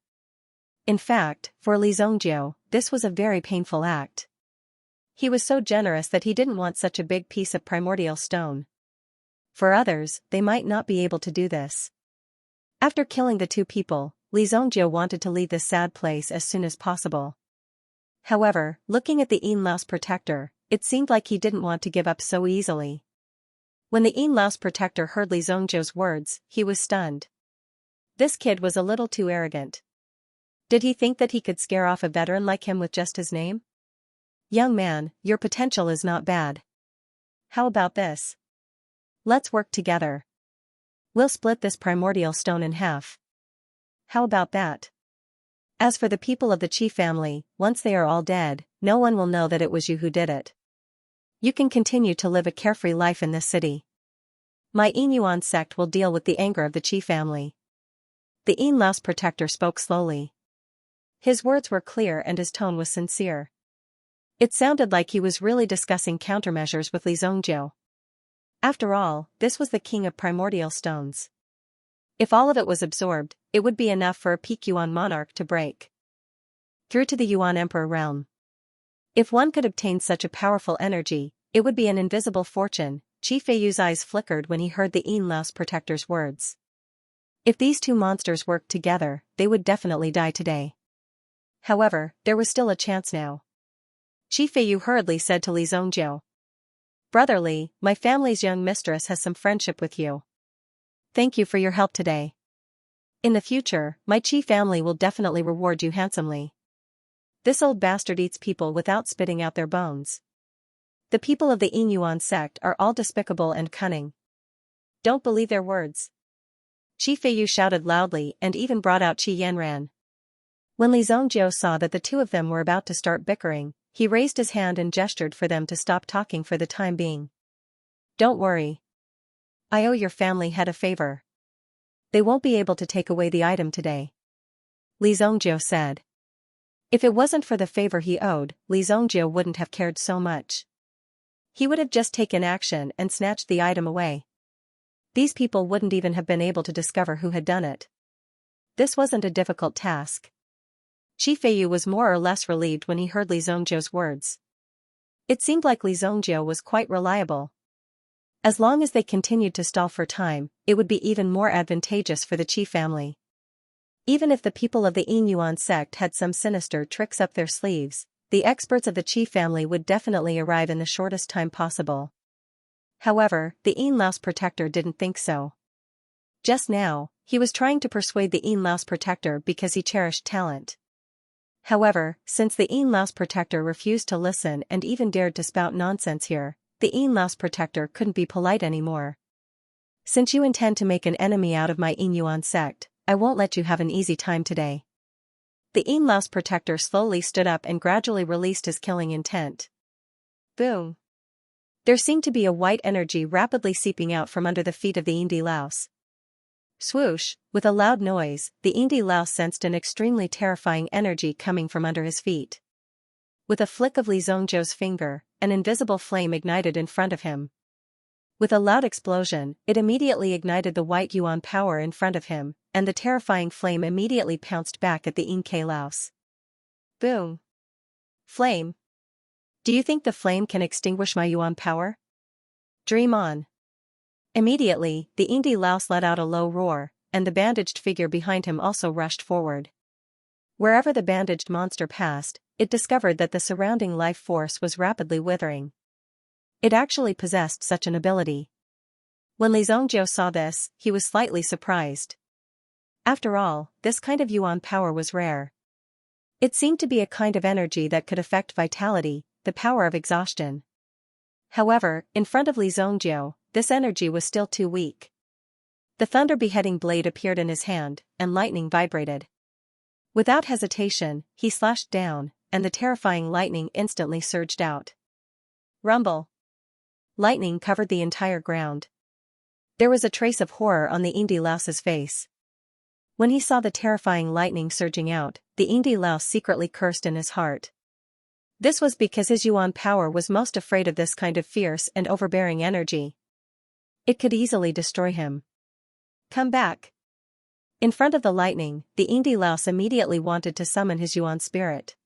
In fact, for Li Zhongjiu, this was a very painful act. He was so generous that he didn't want such a big piece of primordial stone. For others, they might not be able to do this. After killing the two people, Li Zhongjiu wanted to leave this sad place as soon as possible. However, looking at the Yin Laos protector, it seemed like he didn't want to give up so easily. When the Yin Laos protector heard Li Zhongjiu's words, he was stunned. This kid was a little too arrogant. Did he think that he could scare off a veteran like him with just his name? Young man, your potential is not bad. How about this? Let's work together. We'll split this primordial stone in half. How about that? As for the people of the Qi family, once they are all dead, no one will know that it was you who did it. You can continue to live a carefree life in this city. My Yin Yuan sect will deal with the anger of the Qi family. The Yin Laos protector spoke slowly. His words were clear and his tone was sincere. It sounded like he was really discussing countermeasures with Li Zhongjiu. After all, this was the king of primordial stones. If all of it was absorbed, it would be enough for a peak Yuan monarch to break through to the Yuan emperor realm. If one could obtain such a powerful energy, it would be an invisible fortune. Qi Feiyu's eyes flickered when he heard the Yin Laos protector's words. If these two monsters worked together, they would definitely die today. However, there was still a chance now. Qi Feiyu hurriedly said to Li Zhongjiu, "Brother Li, my family's young mistress has some friendship with you. Thank you for your help today. In the future, my Qi family will definitely reward you handsomely. This old bastard eats people without spitting out their bones. The people of the Yin Yuan sect are all despicable and cunning. Don't believe their words." Qi Feiyu shouted loudly and even brought out Qi Yanran. When Li Zhongjiu saw that the two of them were about to start bickering, he raised his hand and gestured for them to stop talking for the time being. "Don't worry. I owe your family head a favor. They won't be able to take away the item today," Li Zhongjiu said. If it wasn't for the favor he owed, Li Zhongjiu wouldn't have cared so much. He would have just taken action and snatched the item away. These people wouldn't even have been able to discover who had done it. This wasn't a difficult task. Qi Feiyu was more or less relieved when he heard Li Zhongjiu's words. It seemed like Li Zhongjiu was quite reliable. As long as they continued to stall for time, it would be even more advantageous for the Qi family. Even if the people of the Yin Yuan sect had some sinister tricks up their sleeves, the experts of the Qi family would definitely arrive in the shortest time possible. However, the Yin Laos protector didn't think so. Just now, he was trying to persuade the Yin Laos protector because he cherished talent. However, since the Yin Laos protector refused to listen and even dared to spout nonsense here, the Yin Laos protector couldn't be polite anymore. "Since you intend to make an enemy out of my Yin Yuan sect, I won't let you have an easy time today." The Yin Laos protector slowly stood up and gradually released his killing intent. Boom! There seemed to be a white energy rapidly seeping out from under the feet of the Indi Laos. Swoosh! With a loud noise, the Indi Laos sensed an extremely terrifying energy coming from under his feet. With a flick of Li Zhongjiu's finger, an invisible flame ignited in front of him. With a loud explosion, it immediately ignited the white Yuan power in front of him, and the terrifying flame immediately pounced back at the Yin Laos. Boom! Flame! Do you think the flame can extinguish my Yuan power? Dream on! Immediately, the Indi Laos let out a low roar, and the bandaged figure behind him also rushed forward. Wherever the bandaged monster passed, it discovered that the surrounding life force was rapidly withering. It actually possessed such an ability. When Li Zhongjiu saw this, he was slightly surprised. After all, this kind of Yuan power was rare. It seemed to be a kind of energy that could affect vitality, the power of exhaustion. However, in front of Li Zongjiu, this energy was still too weak. The thunder-beheading blade appeared in his hand, and lightning vibrated. Without hesitation, he slashed down, and the terrifying lightning instantly surged out. Rumble. Lightning covered the entire ground. There was a trace of horror on the Indi Lao's face. When he saw the terrifying lightning surging out, the Indi Lao secretly cursed in his heart. This was because his Yuan power was most afraid of this kind of fierce and overbearing energy. It could easily destroy him. Come back. In front of the lightning, the Indi Lao immediately wanted to summon his Yuan spirit.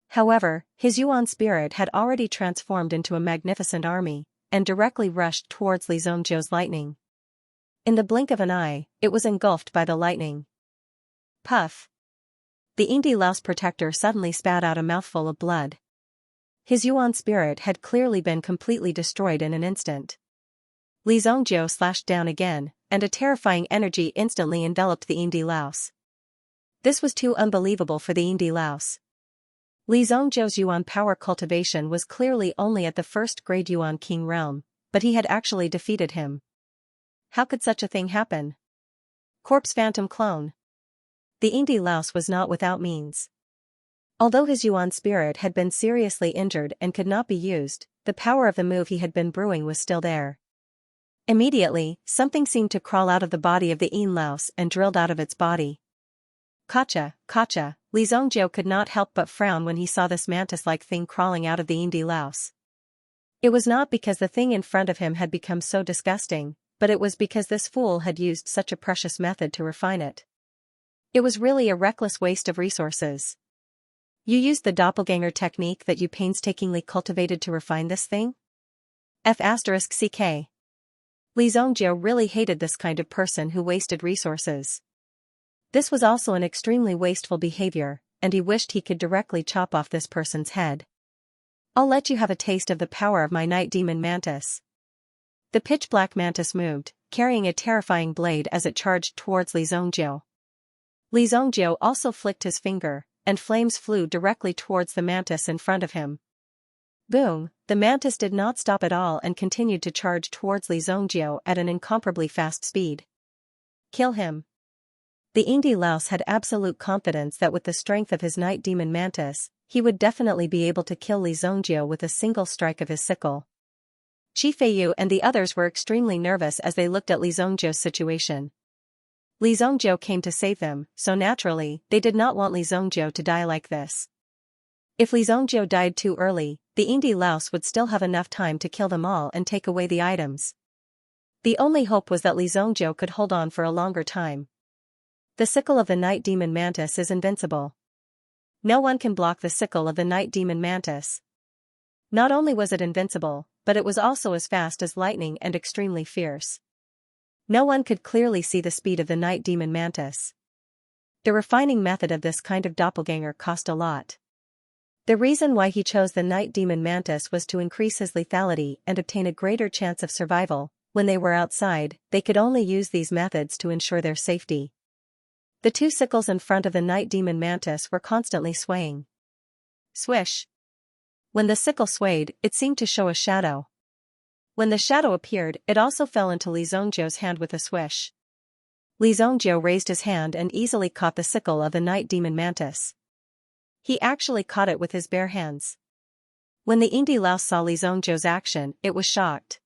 However, his Yuan spirit had already transformed into a magnificent army, and directly rushed towards Li Zongjiu's lightning. In the blink of an eye, it was engulfed by the lightning. Puff. The Indi Lao's protector suddenly spat out a mouthful of blood. His Yuan spirit had clearly been completely destroyed in an instant. Li Zongjiu slashed down again, and a terrifying energy instantly enveloped the Indi Lao. This was too unbelievable for the Indi Lao. Li Zongjiu's Yuan power cultivation was clearly only at the first-grade Yuan King realm, but he had actually defeated him. How could such a thing happen? Corpse Phantom Clone. The Indi Lao was not without means. Although his Yuan spirit had been seriously injured and could not be used, the power of the move he had been brewing was still there. Immediately, something seemed to crawl out of the body of the Indi Lao and drilled out of its body. Kacha, Kacha, Li Zongjiu could not help but frown when he saw this mantis-like thing crawling out of the Indi Lao. It was not because the thing in front of him had become so disgusting, but it was because this fool had used such a precious method to refine it. It was really a reckless waste of resources. You used the doppelganger technique that you painstakingly cultivated to refine this thing? F***ck. Li Zongjiu really hated this kind of person who wasted resources. This was also an extremely wasteful behavior, and he wished he could directly chop off this person's head. I'll let you have a taste of the power of my night demon mantis. The pitch-black mantis moved, carrying a terrifying blade as it charged towards Li Zongjiu. Li Zongjiu also flicked his finger, and flames flew directly towards the mantis in front of him. Boom, the mantis did not stop at all and continued to charge towards Li Zongjiu at an incomparably fast speed. Kill him. The Indi Lao had absolute confidence that with the strength of his night demon mantis, he would definitely be able to kill Li Zongjiu with a single strike of his sickle. Qi Feiyu and the others were extremely nervous as they looked at Li Zongjiu's situation. Li Zongjiu came to save them, so naturally, they did not want Li Zongjiu to die like this. If Li Zongjiu died too early, the Indi Lao would still have enough time to kill them all and take away the items. The only hope was that Li Zongjiu could hold on for a longer time. The sickle of the night demon mantis is invincible. No one can block the sickle of the night demon mantis. Not only was it invincible, but it was also as fast as lightning and extremely fierce. No one could clearly see the speed of the night demon mantis. The refining method of this kind of doppelganger cost a lot. The reason why he chose the night demon mantis was to increase his lethality and obtain a greater chance of survival. When they were outside, they could only use these methods to ensure their safety. The two sickles in front of the night demon mantis were constantly swaying. Swish. When the sickle swayed, it seemed to show a shadow. When the shadow appeared, it also fell into Li Zongjiu's hand with a swish. Li Zongjiu raised his hand and easily caught the sickle of the night demon mantis. He actually caught it with his bare hands. When the Indi Lao saw Li Zongjiu's action, it was shocked.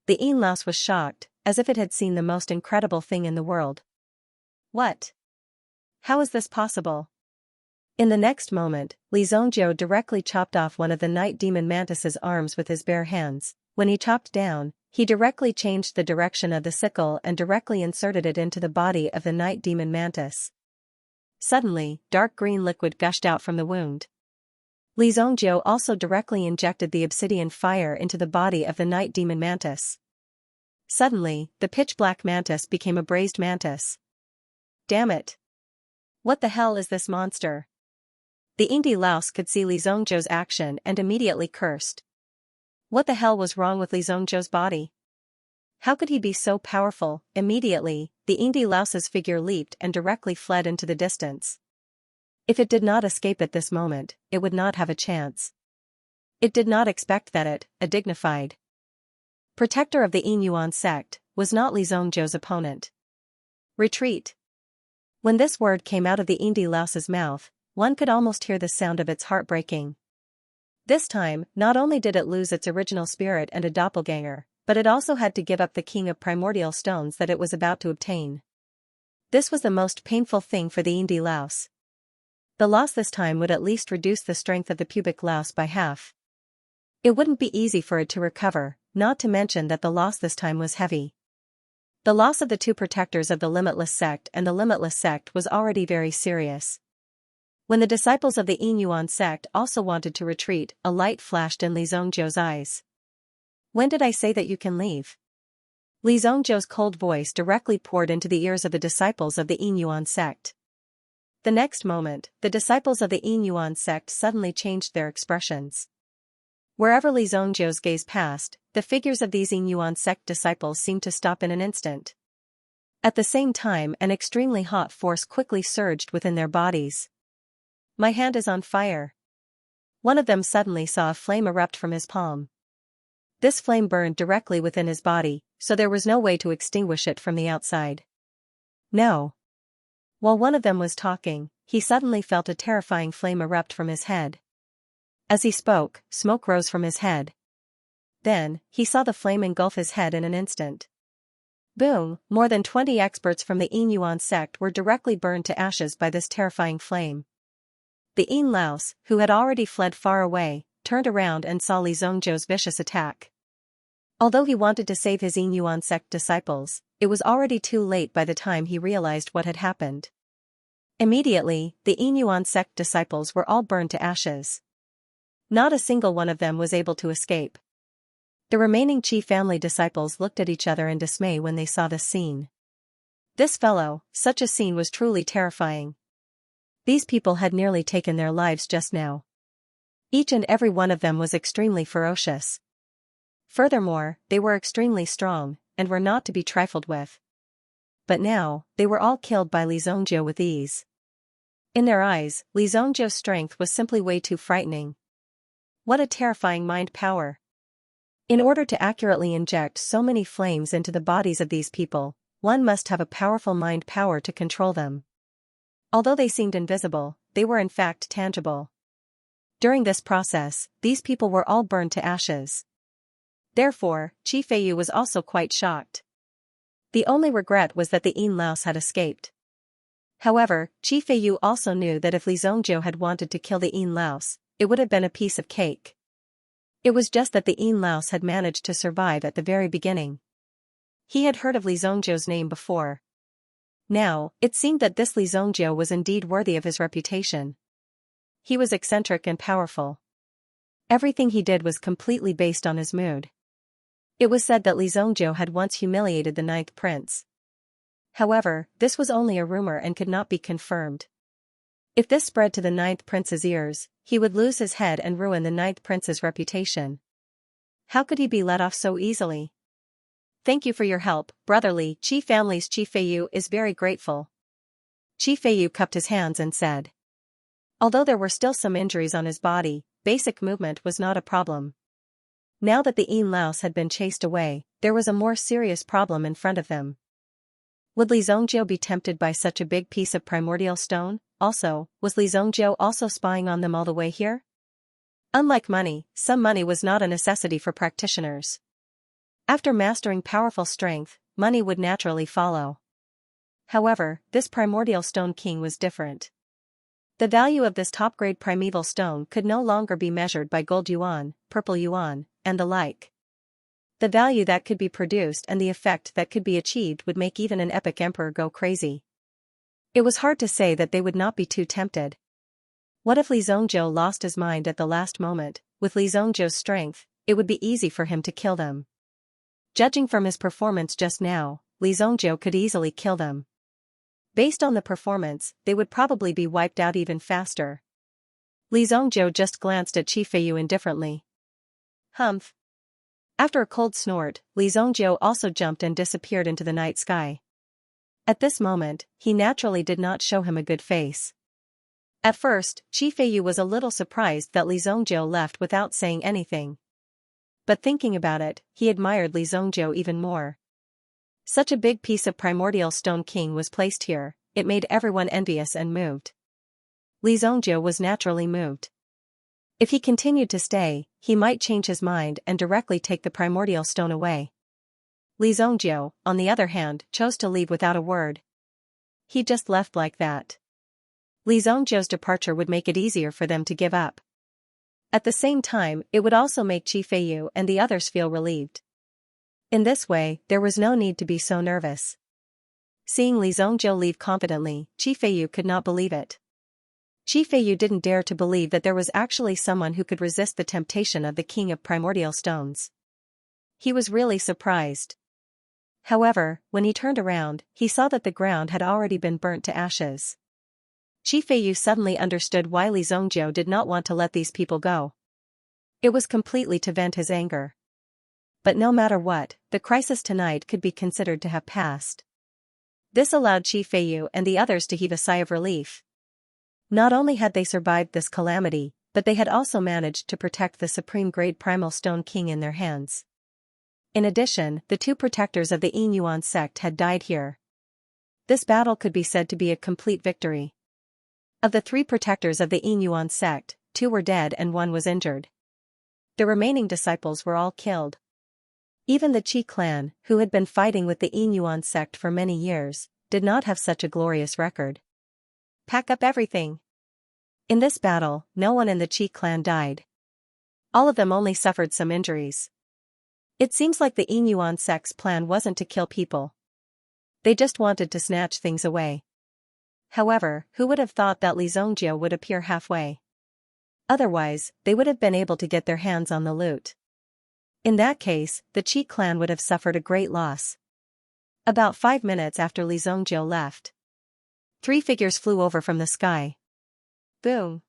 The Indi Lao was shocked, as if it had seen the most incredible thing in the world. What? How is this possible? In the next moment, Li Zongjiu directly chopped off one of the night demon mantis's arms with his bare hands. When he chopped down, he directly changed the direction of the sickle and directly inserted it into the body of the night demon mantis. Suddenly, dark green liquid gushed out from the wound. Li Zongjiu also directly injected the obsidian fire into the body of the night demon mantis. Suddenly, the pitch-black mantis became a braised mantis. Damn it! What the hell is this monster? The Indi Lao could see Li Zongjiu's action and immediately cursed. What the hell was wrong with Li Zongjiu's body? How could he be so powerful? Immediately, the Indi Lao's figure leaped and directly fled into the distance. If it did not escape at this moment, it would not have a chance. It did not expect that it, a dignified protector of the Yin Yuan sect, was not Li Zhongzhou's opponent. Retreat. When this word came out of the Indi Laose's mouth, one could almost hear the sound of its heart breaking. This time, not only did it lose its original spirit and a doppelganger, but it also had to give up the king of primordial stones that it was about to obtain. This was the most painful thing for the Indi Laos. The loss this time would at least reduce the strength of the pubic Laos by half. It wouldn't be easy for it to recover, not to mention that the loss this time was heavy. The loss of the two protectors of the Limitless sect and the Limitless sect was already very serious. When the disciples of the Yin Yuan sect also wanted to retreat, a light flashed in Li Zhongzhou's eyes. When did I say that you can leave? Li Zhongzhou's cold voice directly poured into the ears of the disciples of the Yin Yuan sect. The next moment, the disciples of the Yin Yuan sect suddenly changed their expressions. Wherever Li Zhongzhou's gaze passed, the figures of these Yin Yuan sect disciples seemed to stop in an instant. At the same time, an extremely hot force quickly surged within their bodies. My hand is on fire. One of them suddenly saw a flame erupt from his palm. This flame burned directly within his body, so there was no way to extinguish it from the outside. No. While one of them was talking, he suddenly felt a terrifying flame erupt from his head. As he spoke, smoke rose from his head. Then, he saw the flame engulf his head in an instant. Boom! More than 20 experts from the Yin Yuan sect were directly burned to ashes by this terrifying flame. The Yin Laos, who had already fled far away, turned around and saw Li Zhongzhou's vicious attack. Although he wanted to save his Yin Yuan sect disciples, it was already too late by the time he realized what had happened. Immediately, the Yin Yuan sect disciples were all burned to ashes. Not a single one of them was able to escape. The remaining Qi family disciples looked at each other in dismay when they saw this scene. This fellow, such a scene was truly terrifying. These people had nearly taken their lives just now. Each and every one of them was extremely ferocious. Furthermore, they were extremely strong, and were not to be trifled with. But now, they were all killed by Li Zhongzhou with ease. In their eyes, Li Zhongzhou's strength was simply way too frightening. What a terrifying mind power! In order to accurately inject so many flames into the bodies of these people, one must have a powerful mind power to control them. Although they seemed invisible, they were in fact tangible. During this process, these people were all burned to ashes. Therefore, Qi Feiyu was also quite shocked. The only regret was that the Yin Laos had escaped. However, Qi Feiyu also knew that if Li Zhongzhou had wanted to kill the Yin Laos, it would have been a piece of cake. It was just that the Yin Laos had managed to survive at the very beginning. He had heard of Li Zhongzhou's name before. Now, it seemed that this Li Zhongzhou was indeed worthy of his reputation. He was eccentric and powerful. Everything he did was completely based on his mood. It was said that Li Zhongzhou had once humiliated the ninth prince. However, this was only a rumor and could not be confirmed. If this spread to the ninth prince's ears, he would lose his head and ruin the ninth prince's reputation. How could he be let off so easily? Thank you for your help, brotherly Qi family's Qi Feiyu is very grateful. Qi Feiyu cupped his hands and said. Although there were still some injuries on his body, basic movement was not a problem. Now that the Yin Laos had been chased away, there was a more serious problem in front of them. Would Li Zhongzhou be tempted by such a big piece of primordial stone? Also, was Li Zhongzhou also spying on them all the way here? Unlike money, some money was not a necessity for practitioners. After mastering powerful strength, money would naturally follow. However, this primordial stone king was different. The value of this top-grade primeval stone could no longer be measured by gold yuan, purple yuan, and the like. The value that could be produced and the effect that could be achieved would make even an epic emperor go crazy. It was hard to say that they would not be too tempted. What if Li Zhongzhou lost his mind at the last moment? With Li Zhongzhou's strength, it would be easy for him to kill them. Judging from his performance just now, Li Zhongzhou could easily kill them. Based on the performance, they would probably be wiped out even faster. Li Zhongzhou just glanced at Qi Feiyu indifferently. Humph. After a cold snort, Li Zhongzhou also jumped and disappeared into the night sky. At this moment, he naturally did not show him a good face. At first, Qi Feiyu was a little surprised that Li Zongjiu left without saying anything. But thinking about it, he admired Li Zongjiu even more. Such a big piece of primordial stone king was placed here, it made everyone envious and moved. Li Zongjiu was naturally moved. If he continued to stay, he might change his mind and directly take the primordial stone away. Li Zongjiu, on the other hand, chose to leave without a word. He just left like that. Li Zongjiu's departure would make it easier for them to give up. At the same time, it would also make Qi Feiyu and the others feel relieved. In this way, there was no need to be so nervous. Seeing Li Zongjiu leave confidently, Qi Feiyu could not believe it. Qi Feiyu didn't dare to believe that there was actually someone who could resist the temptation of the king of primordial stones. He was really surprised. However, when he turned around, he saw that the ground had already been burnt to ashes. Qi Feiyu suddenly understood why Li Zongjiu did not want to let these people go. It was completely to vent his anger. But no matter what, the crisis tonight could be considered to have passed. This allowed Qi Feiyu and the others to heave a sigh of relief. Not only had they survived this calamity, but they had also managed to protect the supreme-grade primal stone king in their hands. In addition, the two protectors of the Yin Yuan sect had died here. This battle could be said to be a complete victory. Of the three protectors of the Yin Yuan sect, 2 were dead and 1 was injured. The remaining disciples were all killed. Even the Qi clan, who had been fighting with the Yin Yuan sect for many years, did not have such a glorious record. Pack up everything. In this battle, no one in the Qi clan died. All of them only suffered some injuries. It seems like the Yin Yuan sect's plan wasn't to kill people. They just wanted to snatch things away. However, who would have thought that Li Zongjiu would appear halfway? Otherwise, they would have been able to get their hands on the loot. In that case, the Qi clan would have suffered a great loss. About 5 minutes after Li Zongjiu left, 3 figures flew over from the sky. Boom!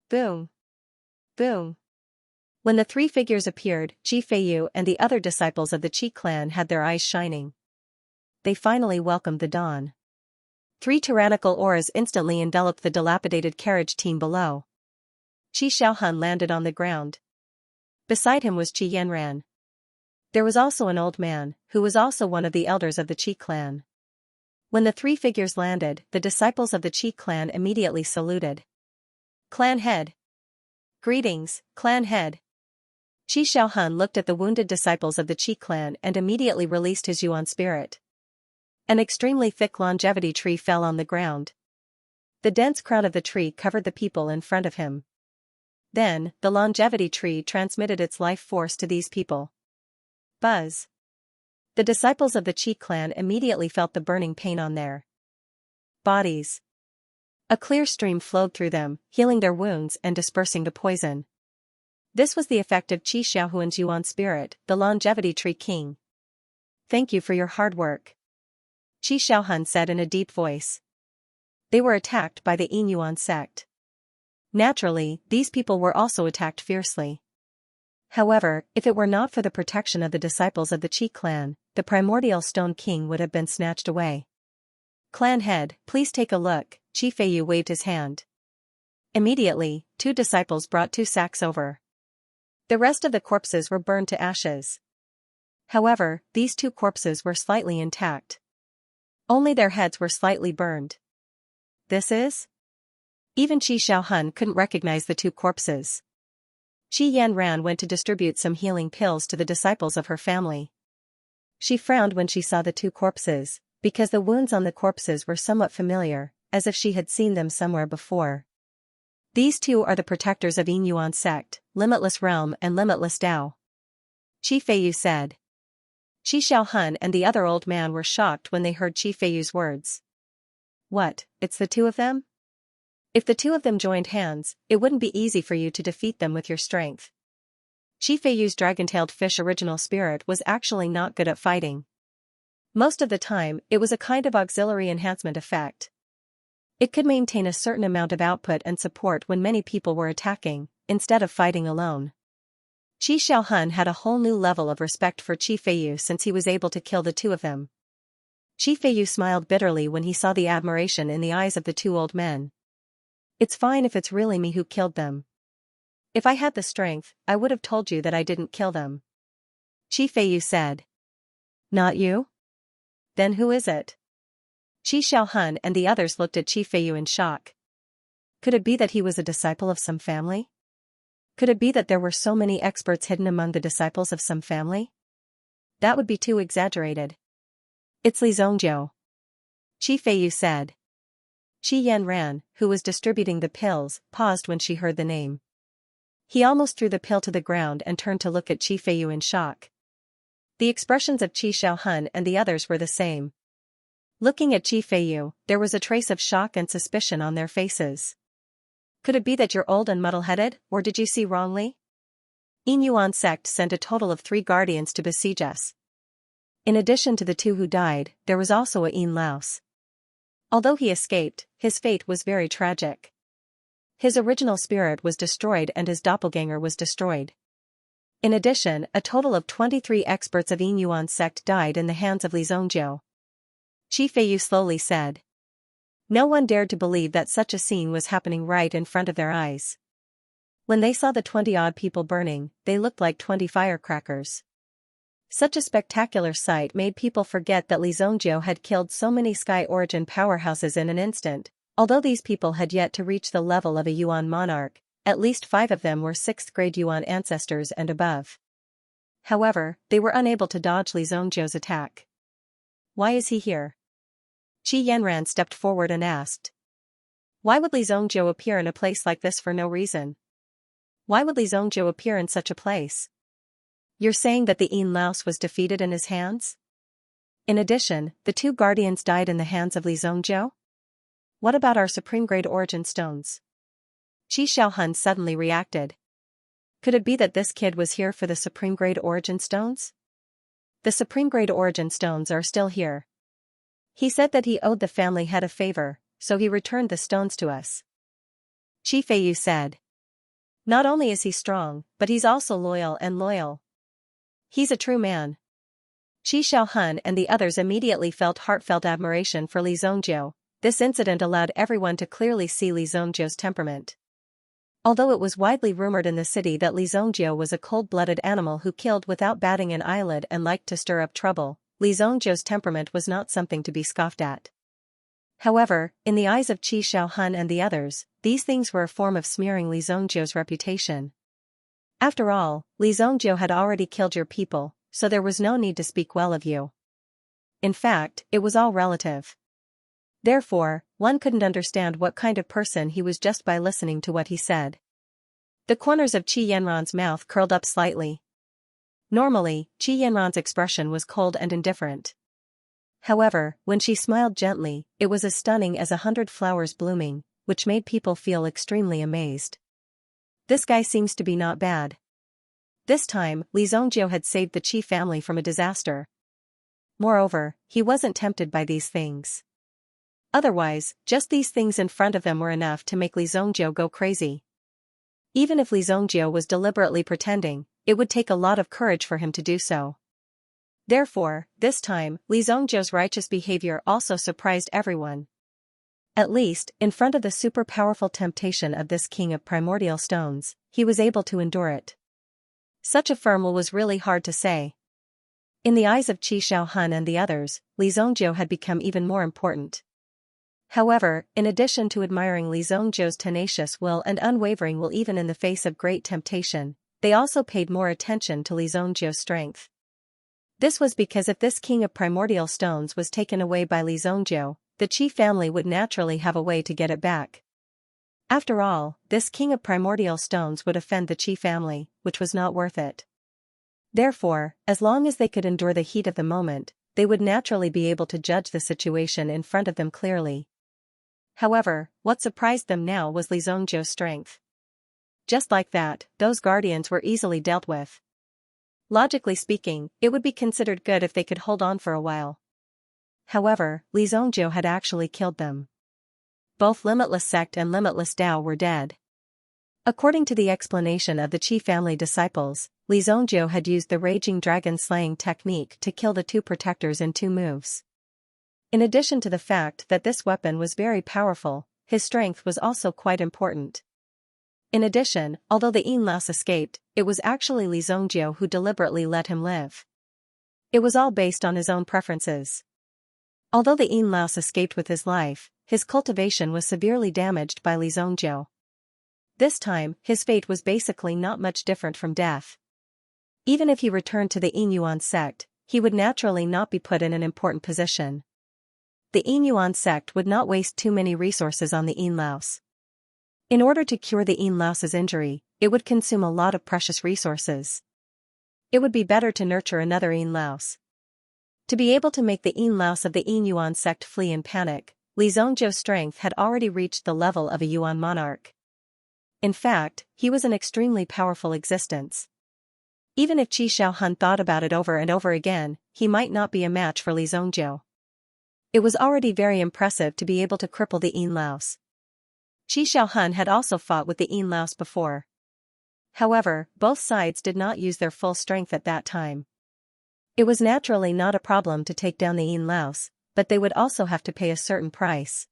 Boom! Boom! When the 3 figures appeared, Qi Feiyu and the other disciples of the Qi clan had their eyes shining. They finally welcomed the dawn. 3 tyrannical auras instantly enveloped the dilapidated carriage team below. Qi Xiaohun landed on the ground. Beside him was Qi Yanran. There was also an old man, who was also one of the elders of the Qi clan. When the 3 figures landed, the disciples of the Qi clan immediately saluted. Clan head. Greetings, clan head. Qi Xiaohun looked at the wounded disciples of the Qi clan and immediately released his Yuan spirit. An extremely thick longevity tree fell on the ground. The dense crown of the tree covered the people in front of him. Then, the longevity tree transmitted its life force to these people. Buzz. The disciples of the Qi clan immediately felt the burning pain on their bodies. A clear stream flowed through them, healing their wounds and dispersing the poison. This was the effect of Qi Xiaohun's Yuan spirit, the longevity tree king. Thank you for your hard work. Qi Xiaohun said in a deep voice. They were attacked by the Yin Yuan sect. Naturally, these people were also attacked fiercely. However, if it were not for the protection of the disciples of the Qi clan, the primordial stone king would have been snatched away. Clan head, please take a look, Qi Feiyu waved his hand. Immediately, 2 disciples brought 2 sacks over. The rest of the corpses were burned to ashes. However, these 2 corpses were slightly intact. Only their heads were slightly burned. This is? Even Qi Xiaohun couldn't recognize the 2 corpses. Qi Yanran went to distribute some healing pills to the disciples of her family. She frowned when she saw the 2 corpses, because the wounds on the corpses were somewhat familiar, as if she had seen them somewhere before. These 2 are the protectors of Yin Yuan sect, Limitless Realm and Limitless Tao. Qi Feiyu said. Qi Xiaohun and the other old man were shocked when they heard Qi Feiyu's words. What, it's the 2 of them? If the 2 of them joined hands, it wouldn't be easy for you to defeat them with your strength. Qi Feiyu's dragon-tailed fish original spirit was actually not good at fighting. Most of the time, it was a kind of auxiliary enhancement effect. It could maintain a certain amount of output and support when many people were attacking, instead of fighting alone. Qi Xiaohun had a whole new level of respect for Qi Feiyu since he was able to kill the 2 of them. Qi Feiyu smiled bitterly when he saw the admiration in the eyes of the 2 old men. It's fine if it's really me who killed them. If I had the strength, I would have told you that I didn't kill them. Qi Feiyu said. Not you? Then who is it? Qi Xiaohun and the others looked at Qi Feiyu in shock. Could it be that he was a disciple of some family? Could it be that there were so many experts hidden among the disciples of some family? That would be too exaggerated. It's Li Zongjiu. Qi Feiyu said. Qi Yanran, who was distributing the pills, paused when she heard the name. He almost threw the pill to the ground and turned to look at Qi Feiyu in shock. The expressions of Qi Xiaohun and the others were the same. Looking at Qi Feiyu, there was a trace of shock and suspicion on their faces. Could it be that you're old and muddle-headed, or did you see wrongly? Yin Yuan sect sent a total of 3 guardians to besiege us. In addition to the 2 who died, there was also a Yin Laos. Although he escaped, his fate was very tragic. His original spirit was destroyed and his doppelganger was destroyed. In addition, a total of 23 experts of Yin Yuan sect died in the hands of Li Zongjiu. Qi Feiyu slowly said. No one dared to believe that such a scene was happening right in front of their eyes. When they saw the 20-odd people burning, they looked like 20 firecrackers. Such a spectacular sight made people forget that Li Zongjiu had killed so many Sky Origin powerhouses in an instant. Although these people had yet to reach the level of a Yuan monarch, at least 5 of them were 6th-grade Yuan ancestors and above. However, they were unable to dodge Li Zongjiu's attack. Why is he here? Qi Yanran stepped forward and asked. Why would Li Zongjiu appear in a place like this for no reason? Why would Li Zongjiu appear in such a place? You're saying that the Yin Laos was defeated in his hands? In addition, the 2 guardians died in the hands of Li Zongjiu? What about our supreme-grade origin stones? Qi Xiaohun suddenly reacted. Could it be that this kid was here for the supreme-grade origin stones? The supreme-grade origin stones are still here. He said that he owed the family head a favor, so he returned the stones to us. Qi Feiyu said. Not only is he strong, but he's also loyal. He's a true man. Qi Xiaohun and the others immediately felt heartfelt admiration for Li Zongjiu. This incident allowed everyone to clearly see Li Zongjiu's temperament. Although it was widely rumored in the city that Li Zongjiu was a cold-blooded animal who killed without batting an eyelid and liked to stir up trouble, Li Zongjiu's temperament was not something to be scoffed at. However, in the eyes of Qi Xiaohun and the others, these things were a form of smearing Li Zongjiu's reputation. After all, Li Zongjiu had already killed your people, so there was no need to speak well of you. In fact, it was all relative. Therefore, one couldn't understand what kind of person he was just by listening to what he said. The corners of Qi Yanran's mouth curled up slightly. Normally, Qi Yanran's expression was cold and indifferent. However, when she smiled gently, it was as stunning as 100 flowers blooming, which made people feel extremely amazed. This guy seems to be not bad. This time, Li Zongjiu had saved the Qi family from a disaster. Moreover, he wasn't tempted by these things. Otherwise, just these things in front of them were enough to make Li Zongjiu go crazy. Even if Li Zongjiu was deliberately pretending, it would take a lot of courage for him to do so. Therefore, this time, Li Zongjiu's righteous behavior also surprised everyone. At least, in front of the super-powerful temptation of this king of primordial stones, he was able to endure it. Such a firm will was really hard to say. In the eyes of Qi Xiaohun and the others, Li Zongjiu had become even more important. However, in addition to admiring Li Zongjiu's tenacious will and unwavering will even in the face of great temptation, they also paid more attention to Li Zongjiu's strength. This was because if this king of primordial stones was taken away by Li Zongjiu, the Qi family would naturally have a way to get it back. After all, this king of primordial stones would offend the Qi family, which was not worth it. Therefore, as long as they could endure the heat of the moment, they would naturally be able to judge the situation in front of them clearly. However, what surprised them now was Li Zongjiu's strength. Just like that, those guardians were easily dealt with. Logically speaking, it would be considered good if they could hold on for a while. However, Li Zongjiu had actually killed them. Both Limitless Sect and Limitless Dao were dead. According to the explanation of the Qi family disciples, Li Zongjiu had used the Raging Dragon slaying technique to kill the 2 protectors in 2 moves. In addition to the fact that this weapon was very powerful, his strength was also quite important. In addition, although the Yin Laos escaped, it was actually Li Zongjiu who deliberately let him live. It was all based on his own preferences. Although the Yin Laos escaped with his life, his cultivation was severely damaged by Li Zongjiu. This time, his fate was basically not much different from death. Even if he returned to the Yin Yuan sect, he would naturally not be put in an important position. The Yin Yuan sect would not waste too many resources on the Yin Laos. In order to cure the Yin Laos's injury, it would consume a lot of precious resources. It would be better to nurture another Yin Laos. To be able to make the Yin Laos of the Yin Yuan sect flee in panic, Li Zongjiu's strength had already reached the level of a Yuan monarch. In fact, he was an extremely powerful existence. Even if Qi Xiaohun thought about it over and over again, he might not be a match for Li Zongjiu. It was already very impressive to be able to cripple the Yin Laos. Qi Xiaohun had also fought with the Yin Laos before. However, both sides did not use their full strength at that time. It was naturally not a problem to take down the Yin Laos, but they would also have to pay a certain price.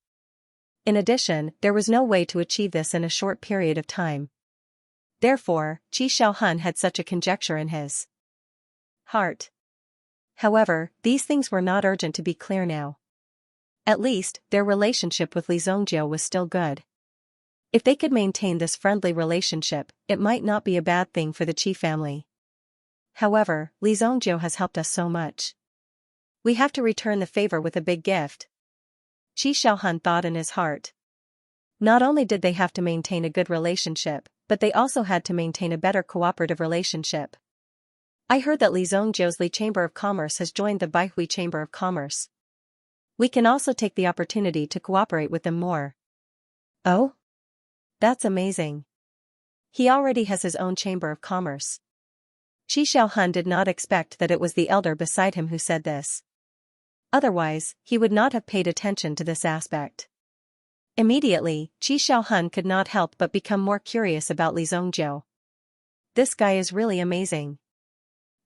In addition, there was no way to achieve this in a short period of time. Therefore, Qi Xiaohun had such a conjecture in his heart. However, these things were not urgent to be clear now. At least, their relationship with Li Zongjiu was still good. If they could maintain this friendly relationship, it might not be a bad thing for the Qi family. However, Li Zongjiu has helped us so much. We have to return the favor with a big gift. Qi Xiaohun thought in his heart. Not only did they have to maintain a good relationship, but they also had to maintain a better cooperative relationship. I heard that Li Zongjiu's Li Chamber of Commerce has joined the Baihui Chamber of Commerce. We can also take the opportunity to cooperate with them more. Oh? That's amazing. He already has his own Chamber of Commerce. Qi Xiaohun did not expect that it was the elder beside him who said this. Otherwise, he would not have paid attention to this aspect. Immediately, Qi Xiaohun could not help but become more curious about Li Zongjiu. This guy is really amazing.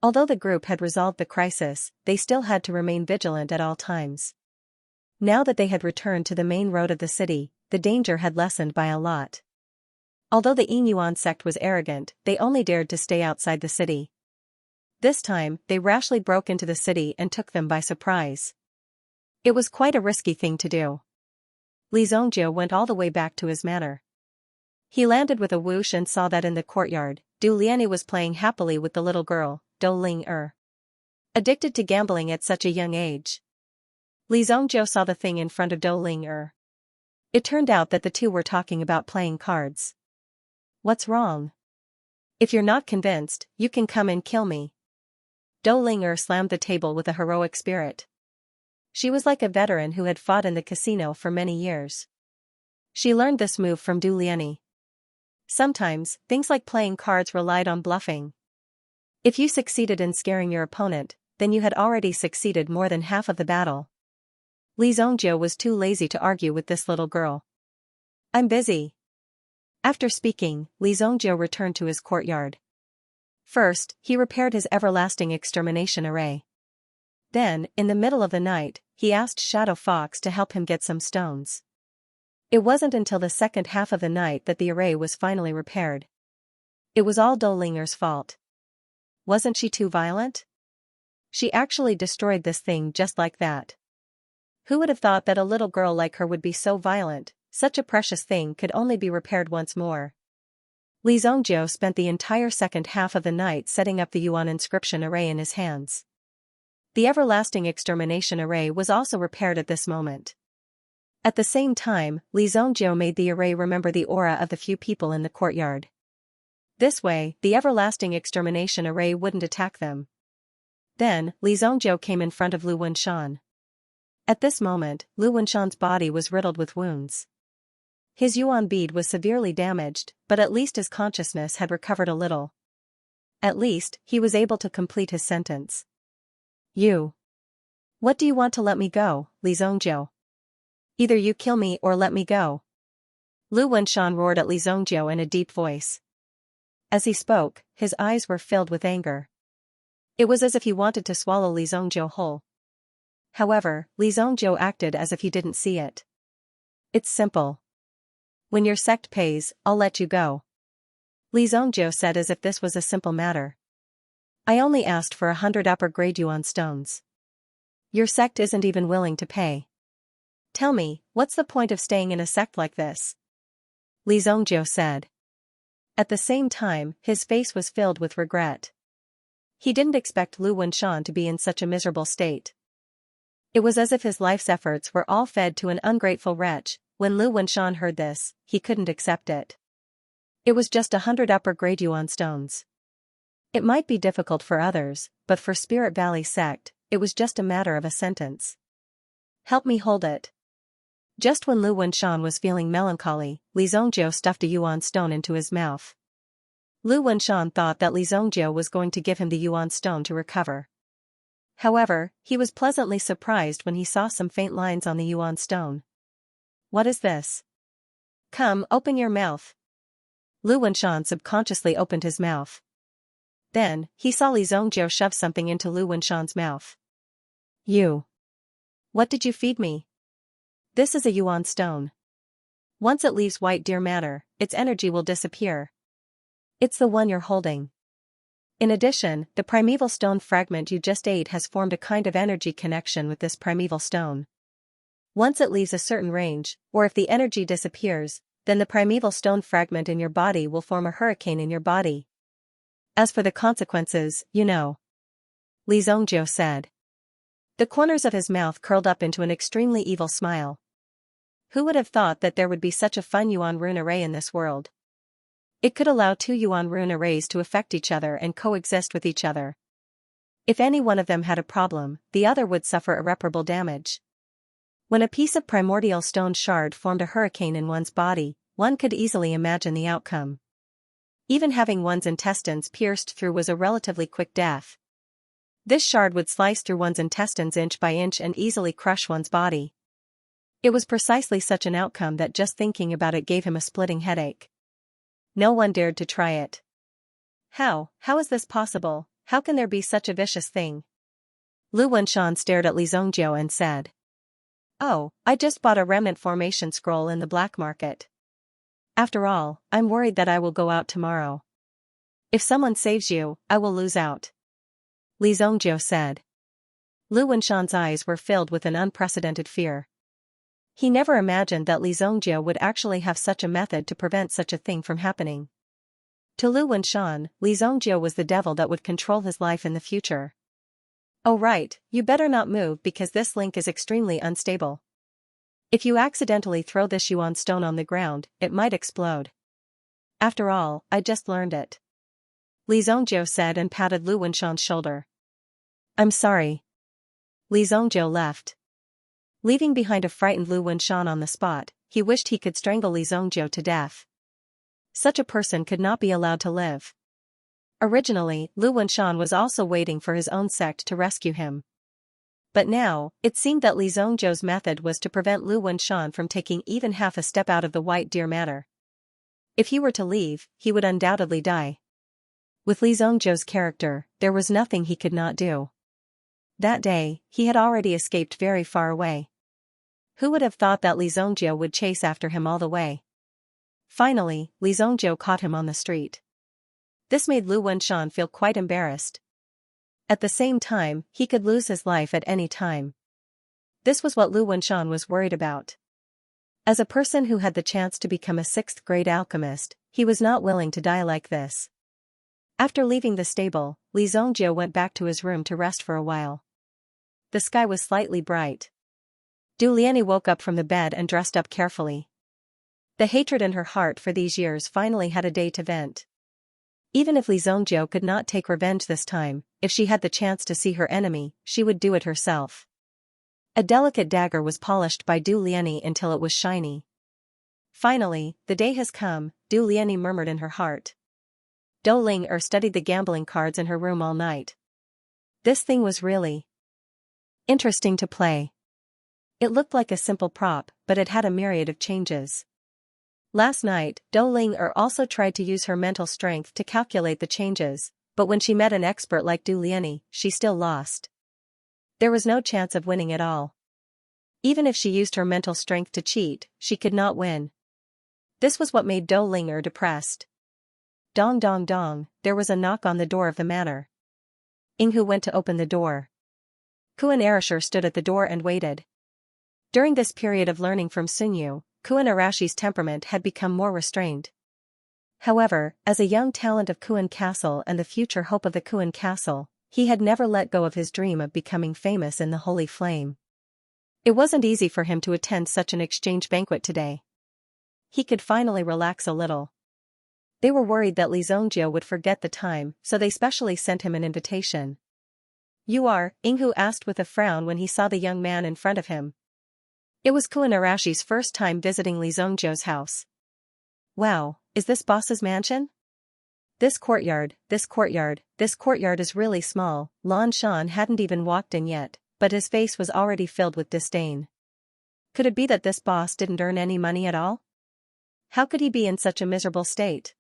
Although the group had resolved the crisis, they still had to remain vigilant at all times. Now that they had returned to the main road of the city, the danger had lessened by a lot. Although the Yin Yuan sect was arrogant, they only dared to stay outside the city. This time, they rashly broke into the city and took them by surprise. It was quite a risky thing to do. Li Zongjiu went all the way back to his manor. He landed with a whoosh and saw that in the courtyard, Du Lianyi was playing happily with the little girl, Do Ling-er. Addicted to gambling at such a young age. Li Zongjiu saw the thing in front of Do Ling-er. It turned out that the two were talking about playing cards. What's wrong? If you're not convinced, you can come and kill me. Do Ling-er slammed the table with a heroic spirit. She was like a veteran who had fought in the casino for many years. She learned this move from Du Lianyi. Sometimes, things like playing cards relied on bluffing. If you succeeded in scaring your opponent, then you had already succeeded more than half of the battle. Li Zongjiu was too lazy to argue with this little girl. I'm busy. After speaking, Li Zongjiu returned to his courtyard. First, he repaired his everlasting extermination array. Then, in the middle of the night, he asked Shadow Fox to help him get some stones. It wasn't until the second half of the night that the array was finally repaired. It was all Do Ling-er's fault. Wasn't she too violent? She actually destroyed this thing just like that. Who would have thought that a little girl like her would be so violent? Such a precious thing could only be repaired once more. Li Zongjiu spent the entire second half of the night setting up the Yuan inscription array in his hands. The everlasting extermination array was also repaired at this moment. At the same time, Li Zongjiu made the array remember the aura of the few people in the courtyard. This way, the everlasting extermination array wouldn't attack them. Then, Li Zongjiu came in front of Lu Wenshan. At this moment, Lu Wenshan's body was riddled with wounds. His Yuan bead was severely damaged, but at least his consciousness had recovered a little. At least, he was able to complete his sentence. You. What do you want to let me go, Li Zongjiu? Either you kill me or let me go. Lu Wenshan roared at Li Zongjiu in a deep voice. As he spoke, his eyes were filled with anger. It was as if he wanted to swallow Li Zongjiu whole. However, Li Zongjiu acted as if he didn't see it. It's simple. When your sect pays, I'll let you go. Li Zhongjiu said as if this was a simple matter. I only asked for 100 upper-grade yuan stones. Your sect isn't even willing to pay. Tell me, what's the point of staying in a sect like this? Li Zhongjiu said. At the same time, his face was filled with regret. He didn't expect Lu Wenshan to be in such a miserable state. It was as if his life's efforts were all fed to an ungrateful wretch. When Lu Wenshan heard this, he couldn't accept it. It was just 100 upper-grade yuan stones. It might be difficult for others, but for Spirit Valley sect, it was just a matter of a sentence. Help me hold it. Just when Lu Wenshan was feeling melancholy, Li Zhongjiu stuffed a yuan stone into his mouth. Lu Wenshan thought that Li Zhongjiu was going to give him the yuan stone to recover. However, he was pleasantly surprised when he saw some faint lines on the yuan stone. What is this? Come, open your mouth. Lu Wenshan subconsciously opened his mouth. Then, he saw Li Zhongjiu shove something into Lu Wenshan's mouth. You. What did you feed me? This is a yuan stone. Once it leaves White Deer Manor, its energy will disappear. It's the one you're holding. In addition, the primeval stone fragment you just ate has formed a kind of energy connection with this primeval stone. Once it leaves a certain range, or if the energy disappears, then the primeval stone fragment in your body will form a hurricane in your body. As for the consequences, you know. Li Zhongjiu said. The corners of his mouth curled up into an extremely evil smile. Who would have thought that there would be such a fun yuan rune array in this world? It could allow 2 yuan rune arrays to affect each other and coexist with each other. If any one of them had a problem, the other would suffer irreparable damage. When a piece of primordial stone shard formed a hurricane in one's body, one could easily imagine the outcome. Even having one's intestines pierced through was a relatively quick death. This shard would slice through one's intestines inch by inch and easily crush one's body. It was precisely such an outcome that just thinking about it gave him a splitting headache. No one dared to try it. How is this possible? How can there be such a vicious thing? Lu Wenshan stared at Li Zhongjiu and said. Oh, I just bought a remnant formation scroll in the black market. After all, I'm worried that I will go out tomorrow. If someone saves you, I will lose out. Li Zhongjiu said. Lu Wenshan's eyes were filled with an unprecedented fear. He never imagined that Li Zhongjiu would actually have such a method to prevent such a thing from happening. To Lu Wenshan, Li Zhongjiu was the devil that would control his life in the future. Oh right, you better not move because this link is extremely unstable. If you accidentally throw this yuan stone on the ground, it might explode. After all, I just learned it. Li Zhongjiu said and patted Lu Wenshan's shoulder. I'm sorry. Li Zhongjiu left. Leaving behind a frightened Lu Wenshan on the spot, he wished he could strangle Li Zhongjiu to death. Such a person could not be allowed to live. Originally, Lu Wenshan was also waiting for his own sect to rescue him. But now, it seemed that Li Zhongjiu's method was to prevent Lu Wenshan from taking even half a step out of the White Deer Manor. If he were to leave, he would undoubtedly die. With Li Zhongjiu's character, there was nothing he could not do. That day, he had already escaped very far away. Who would have thought that Li Zhongjiu would chase after him all the way? Finally, Li Zhongjiu caught him on the street. This made Lu Wenshan feel quite embarrassed. At the same time, he could lose his life at any time. This was what Lu Wenshan was worried about. As a person who had the chance to become a 6th-grade alchemist, he was not willing to die like this. After leaving the stable, Li Zhongjiu went back to his room to rest for a while. The sky was slightly bright. Du Liani woke up from the bed and dressed up carefully. The hatred in her heart for these years finally had a day to vent. Even if Li Zhongjiu could not take revenge this time, if she had the chance to see her enemy, she would do it herself. A delicate dagger was polished by Du Liani until it was shiny. Finally, the day has come, Du Liani murmured in her heart. Dou Ling studied the gambling cards in her room all night. This thing was really interesting to play. It looked like a simple prop, but it had a myriad of changes. Last night, Dou Ling also tried to use her mental strength to calculate the changes, but when she met an expert like Du Liani, she still lost. There was no chance of winning at all. Even if she used her mental strength to cheat, she could not win. This was what made Dou Linger depressed. Dong dong dong, there was a knock on the door of the manor. Inghu went to open the door. Kuan Arashir stood at the door and waited. During this period of learning from Sunyu, Kuan Arashi's temperament had become more restrained. However, as a young talent of Kuan Castle and the future hope of the Kuan Castle, he had never let go of his dream of becoming famous in the Holy Flame. It wasn't easy for him to attend such an exchange banquet today. He could finally relax a little. They were worried that Li Zongjia would forget the time, so they specially sent him an invitation. "You are?" Inghu asked with a frown when he saw the young man in front of him. It was Kuan Arashi's first time visiting Li Zongjia's house. "Wow, is this boss's mansion? This courtyard is really small." Lan Shan hadn't even walked in yet, but his face was already filled with disdain. Could it be that this boss didn't earn any money at all? How could he be in such a miserable state?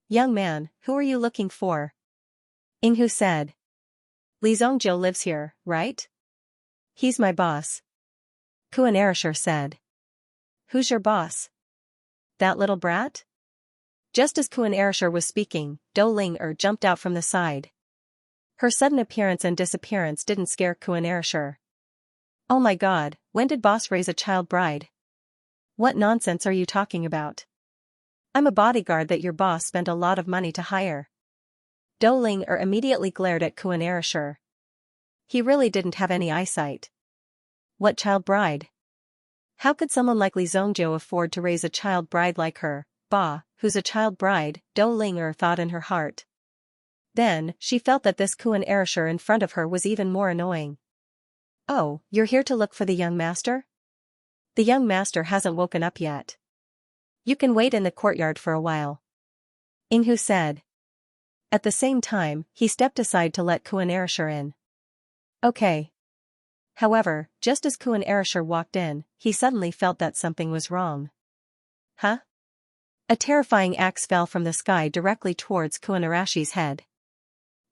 "Young man, who are you looking for?" Inghu said. "Li Zongjia lives here, right?" "He's my boss." Kuan Arashir said. "Who's your boss?" "That little brat?" Just as Kuan Arashir was speaking, Dou Linger jumped out from the side. Her sudden appearance and disappearance didn't scare Kuan Arashir. "Oh my god, when did boss raise a child bride? What nonsense are you talking about? I'm a bodyguard that your boss spent a lot of money to hire." Dou Linger immediately glared at Kuan Arashir. He really didn't have any eyesight. What child bride? How could someone like Li Zongjia afford to raise a child bride like her? "Bah, who's a child bride?" Dou Linger thought in her heart. Then, she felt that this Kuan Arashir in front of her was even more annoying. "Oh, you're here to look for the young master? The young master hasn't woken up yet. You can wait in the courtyard for a while," Inghu said. At the same time, he stepped aside to let Kuan Arashir in. "Okay." However, just as Kuan Arashir walked in, he suddenly felt that something was wrong. "Huh?" A terrifying axe fell from the sky directly towards Kuan Arashi's head.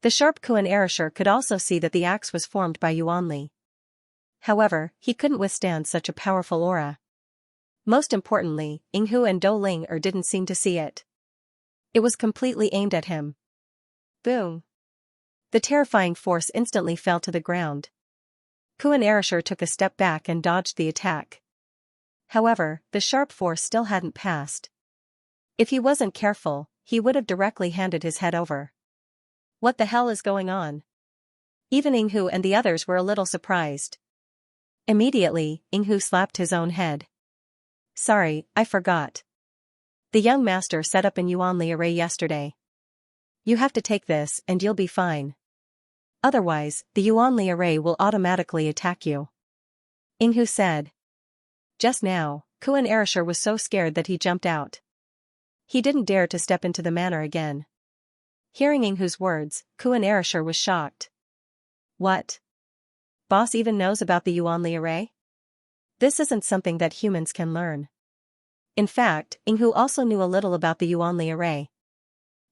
The sharp Kuan Arashir could also see that the axe was formed by Yuanli. However, he couldn't withstand such a powerful aura. Most importantly, Inghu and Dou Linger didn't seem to see it. It was completely aimed at him. Boom! The terrifying force instantly fell to the ground. Kuan Arashir took a step back and dodged the attack. However, the sharp force still hadn't passed. If he wasn't careful, he would have directly handed his head over. What the hell is going on? Even Inghu and the others were a little surprised. Immediately, Inghu slapped his own head. "Sorry, I forgot. The young master set up an Yuanli array yesterday. You have to take this and you'll be fine. Otherwise, the Yuanli array will automatically attack you," Inghu said. Just now, Kuan Arashir was so scared that he jumped out. He didn't dare to step into the manor again. Hearing Inghu's words, Kuan Arashir was shocked. "What? Boss even knows about the Yuanli array? This isn't something that humans can learn." In fact, Inghu also knew a little about the Yuanli array.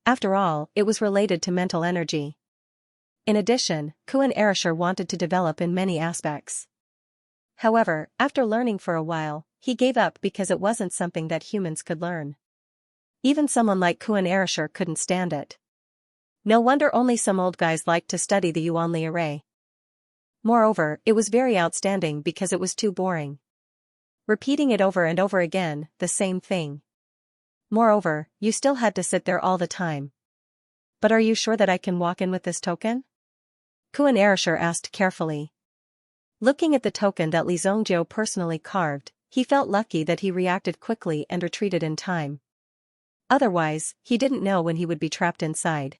After all, it was related to mental energy. In addition, Kuan Arashir wanted to develop in many aspects. However, after learning for a while, he gave up because it wasn't something that humans could learn. Even someone like Kuan Arashir couldn't stand it. No wonder only some old guys liked to study the Yuanli array. Moreover, it was very outstanding because it was too boring. Repeating it over and over again, the same thing. Moreover, you still had to sit there all the time. "But are you sure that I can walk in with this token?" Kuan Arashir asked carefully. Looking at the token that Li Zongjia personally carved, he felt lucky that he reacted quickly and retreated in time. Otherwise, he didn't know when he would be trapped inside.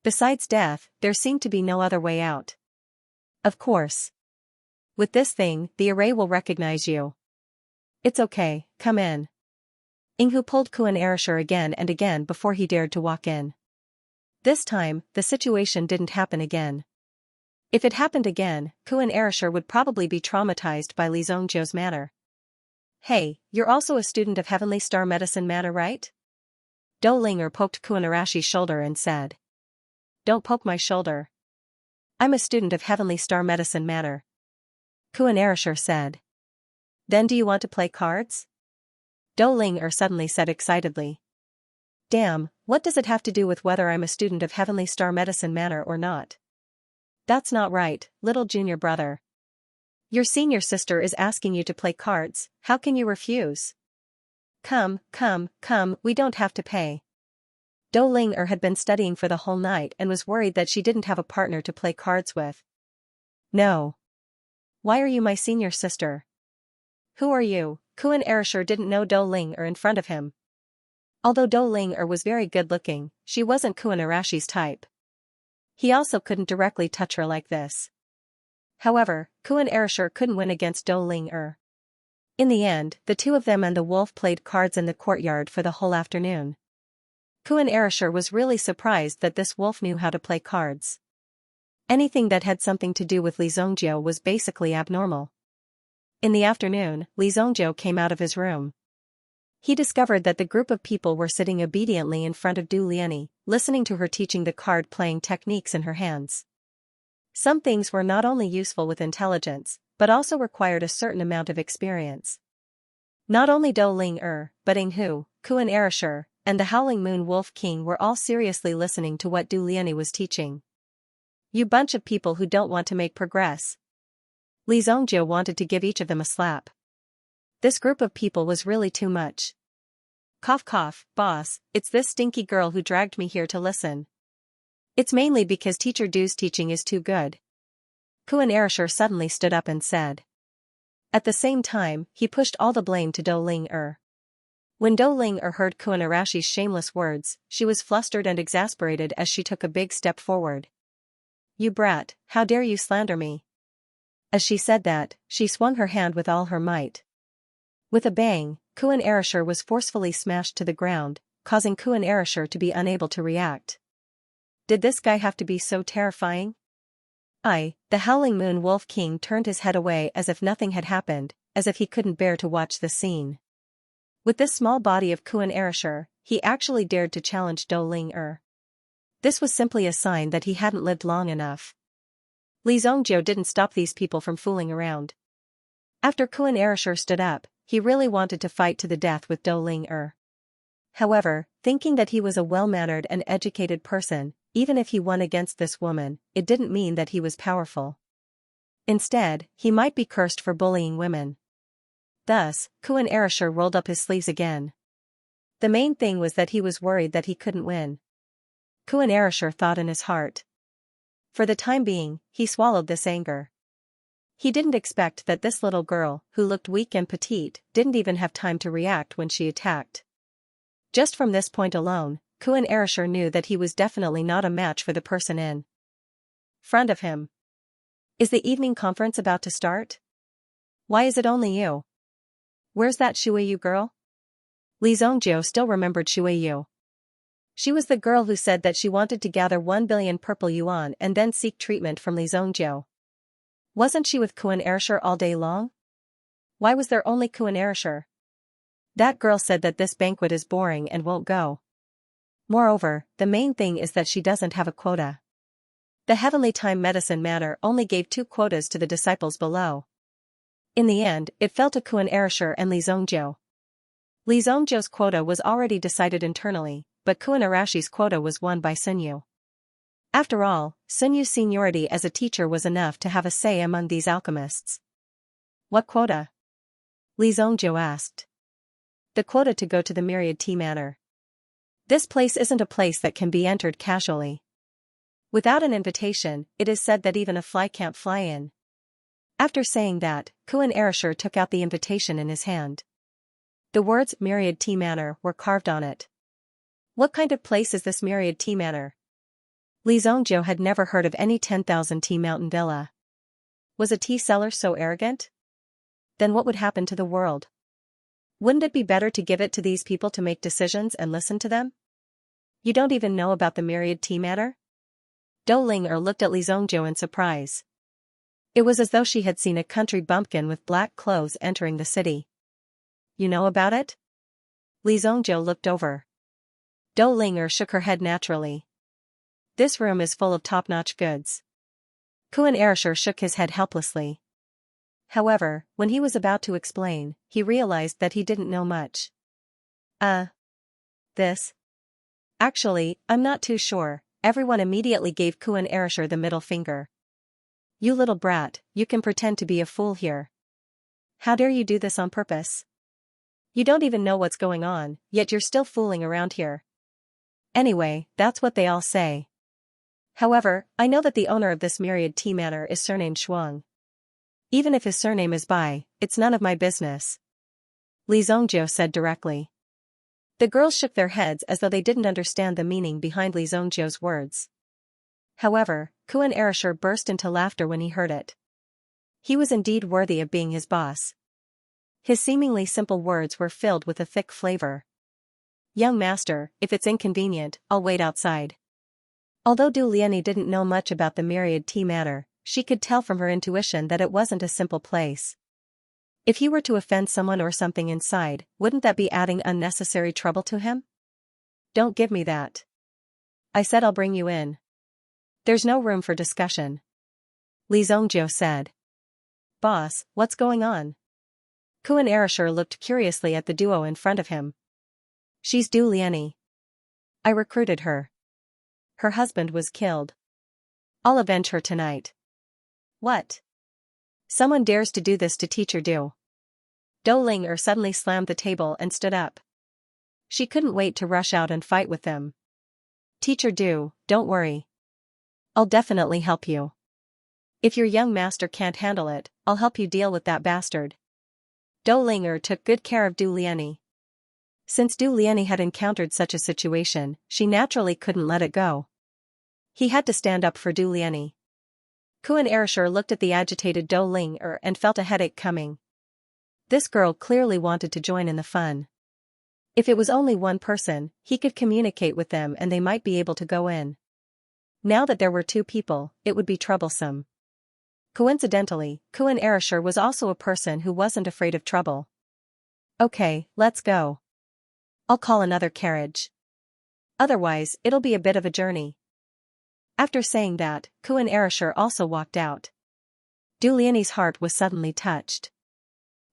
Besides death, there seemed to be no other way out. "Of course. With this thing, the array will recognize you. It's okay, come in." Inghu pulled Kuan Arashir again and again before he dared to walk in. This time, the situation didn't happen again. If it happened again, Kuan Arashir would probably be traumatized by Li Zongjia's manner. "Hey, you're also a student of Heavenly Star Medicine Manor, right?" Dou Linger poked Kuan Arashi's shoulder and said. "Don't poke my shoulder. I'm a student of Heavenly Star Medicine Manor," Kuan Arashir said. "Then do you want to play cards?" Dou Ling suddenly said excitedly. Damn, what does it have to do with whether I'm a student of Heavenly Star Medicine Manor or not? That's not right, little junior brother. Your senior sister is asking you to play cards, how can you refuse? Come, we don't have to pay. Dou Ling had been studying for the whole night and was worried that she didn't have a partner to play cards with. No. Why are you my senior sister? Who are you? Kuan Erishur didn't know Dou Ling in front of him. Although Dou Ling was very good-looking, she wasn't Kuan Arashi's type. He also couldn't directly touch her like this. However, Kuan Erishur couldn't win against Dou Ling. In the end, the two of them and the wolf played cards in the courtyard for the whole afternoon. Kuan Erishur was really surprised that this wolf knew how to play cards. Anything that had something to do with Li Zongjiu was basically abnormal. In the afternoon, Li Zongjiu came out of his room. He discovered that the group of people were sitting obediently in front of Du Liani, listening to her teaching the card-playing techniques in her hands. Some things were not only useful with intelligence, but also required a certain amount of experience. Not only Dou Ling but Ing Hu, Kuan Erishur, and the Howling Moon Wolf King were all seriously listening to what Du Liani was teaching. You bunch of people who don't want to make progress. Li Zongjiu wanted to give each of them a slap. This group of people was really too much. Cough cough, boss, it's this stinky girl who dragged me here to listen. It's mainly because Teacher Du's teaching is too good. Kuan Erishur suddenly stood up and said. At the same time, he pushed all the blame to Dou Ling. When Dou Ling heard Kuan Arashi's shameless words, she was flustered and exasperated as she took a big step forward. You brat, how dare you slander me? As she said that, she swung her hand with all her might. With a bang, Kuan Erishur was forcefully smashed to the ground, causing Kuan Erishur to be unable to react. Did this guy have to be so terrifying? The Howling Moon Wolf King turned his head away as if nothing had happened, as if he couldn't bear to watch the scene. With this small body of Kuan Erishur, he actually dared to challenge Dou Ling. This was simply a sign that he hadn't lived long enough. Li Zongjiu didn't stop these people from fooling around. After Kuan Erishur stood up, he really wanted to fight to the death with Dou Ling. However, thinking that he was a well-mannered and educated person, even if he won against this woman, it didn't mean that he was powerful. Instead, he might be cursed for bullying women. Thus, Kuan Erishur rolled up his sleeves again. The main thing was that he was worried that he couldn't win. Kuan Erishur thought in his heart. For the time being, he swallowed this anger. He didn't expect that this little girl, who looked weak and petite, didn't even have time to react when she attacked. Just from this point alone, Kuan Erishur knew that he was definitely not a match for the person in front of him. Is the evening conference about to start? Why is it only you? Where's that Shuiyu girl? Li Zongjiu still remembered Shuiyu. She was the girl who said that she wanted to gather 1 billion purple yuan and then seek treatment from Li Zongjiu. Wasn't she with Kuan Erishur all day long? Why was there only Kuan Erishur? That girl said that this banquet is boring and won't go. Moreover, the main thing is that she doesn't have a quota. The Heavenly Time Medicine Manor only gave 2 quotas to the disciples below. In the end, it fell to Kuan Erishur and Li Zongjiu. Li Zongjiu's quota was already decided internally, but Kuan Arashi's quota was won by Sunyu. After all, Sunyu's seniority as a teacher was enough to have a say among these alchemists. What quota? Li Zongjiu asked. The quota to go to the Myriad Tea Manor. This place isn't a place that can be entered casually. Without an invitation, it is said that even a fly can't fly in. After saying that, Kuan Erishur took out the invitation in his hand. The words Myriad Tea Manor were carved on it. What kind of place is this Myriad Tea Manor? Li Zongjiu had never heard of any 10,000 tea mountain villa. Was a tea seller so arrogant? Then what would happen to the world? Wouldn't it be better to give it to these people to make decisions and listen to them? You don't even know about the Myriad Tea Manor? Dou Ling looked at Li Zongjiu in surprise. It was as though she had seen a country bumpkin with black clothes entering the city. You know about it? Li Zongjiu looked over. Dou Ling shook her head naturally. This room is full of top-notch goods. Kuan Erishur shook his head helplessly. However, when he was about to explain, he realized that he didn't know much. Uh, this? Actually, I'm not too sure. Everyone immediately gave Kuan Erishur the middle finger. You little brat, you can pretend to be a fool here. How dare you do this on purpose? You don't even know what's going on, yet you're still fooling around here. Anyway, that's what they all say. However, I know that the owner of this myriad tea manor is surnamed Shuang. Even if his surname is Bai, it's none of my business. Li Zhongjiu said directly. The girls shook their heads as though they didn't understand the meaning behind Li Zhongjiu's words. However, Kuan Erishur burst into laughter when he heard it. He was indeed worthy of being his boss. His seemingly simple words were filled with a thick flavor. Young master, if it's inconvenient, I'll wait outside. Although Du Liani didn't know much about the myriad tea manor, she could tell from her intuition that it wasn't a simple place. If he were to offend someone or something inside, wouldn't that be adding unnecessary trouble to him? Don't give me that. I said I'll bring you in. There's no room for discussion. Li Zhongjiu said. Boss, what's going on? Kuan Erishur looked curiously at the duo in front of him. She's Du Liani. I recruited her. Her husband was killed. I'll avenge her tonight. What? Someone dares to do this to teacher Du. Dou Ling suddenly slammed the table and stood up. She couldn't wait to rush out and fight with them. Teacher Du, don't worry. I'll definitely help you. If your young master can't handle it, I'll help you deal with that bastard. Dou Ling took good care of Du Liani. Since Du Liani had encountered such a situation, she naturally couldn't let it go. He had to stand up for Du Liani. Kuan Erishur looked at the agitated Dou Ling and felt a headache coming. This girl clearly wanted to join in the fun. If it was only one person, he could communicate with them and they might be able to go in. Now that there were two people, it would be troublesome. Coincidentally, Kuan Erishur was also a person who wasn't afraid of trouble. Okay, let's go. I'll call another carriage. Otherwise, it'll be a bit of a journey. After saying that, Kuan Erishur also walked out. Du Liani's heart was suddenly touched.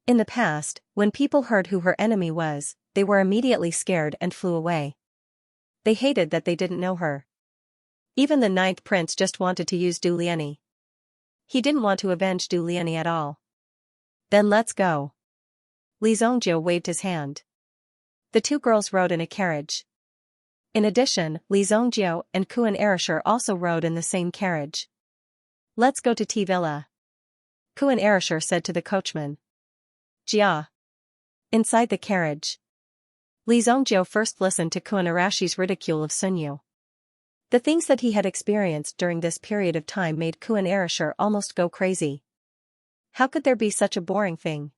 In the past, when people heard who her enemy was, they were immediately scared and flew away. They hated that they didn't know her. Even the 9th prince just wanted to use Du Liani. He didn't want to avenge Du Liani at all. Then let's go. Li Zhongjiu waved his hand. The two girls rode in a carriage. In addition, Li Zhongjiu and Kuan Erishur also rode in the same carriage. Let's go to Tea Villa. Kuan Erishur said to the coachman. Jia. Inside the carriage. Li Zhongjiu first listened to Kuan Arashi's ridicule of Sunyu. The things that he had experienced during this period of time made Kuan Erishur almost go crazy. How could there be such a boring thing?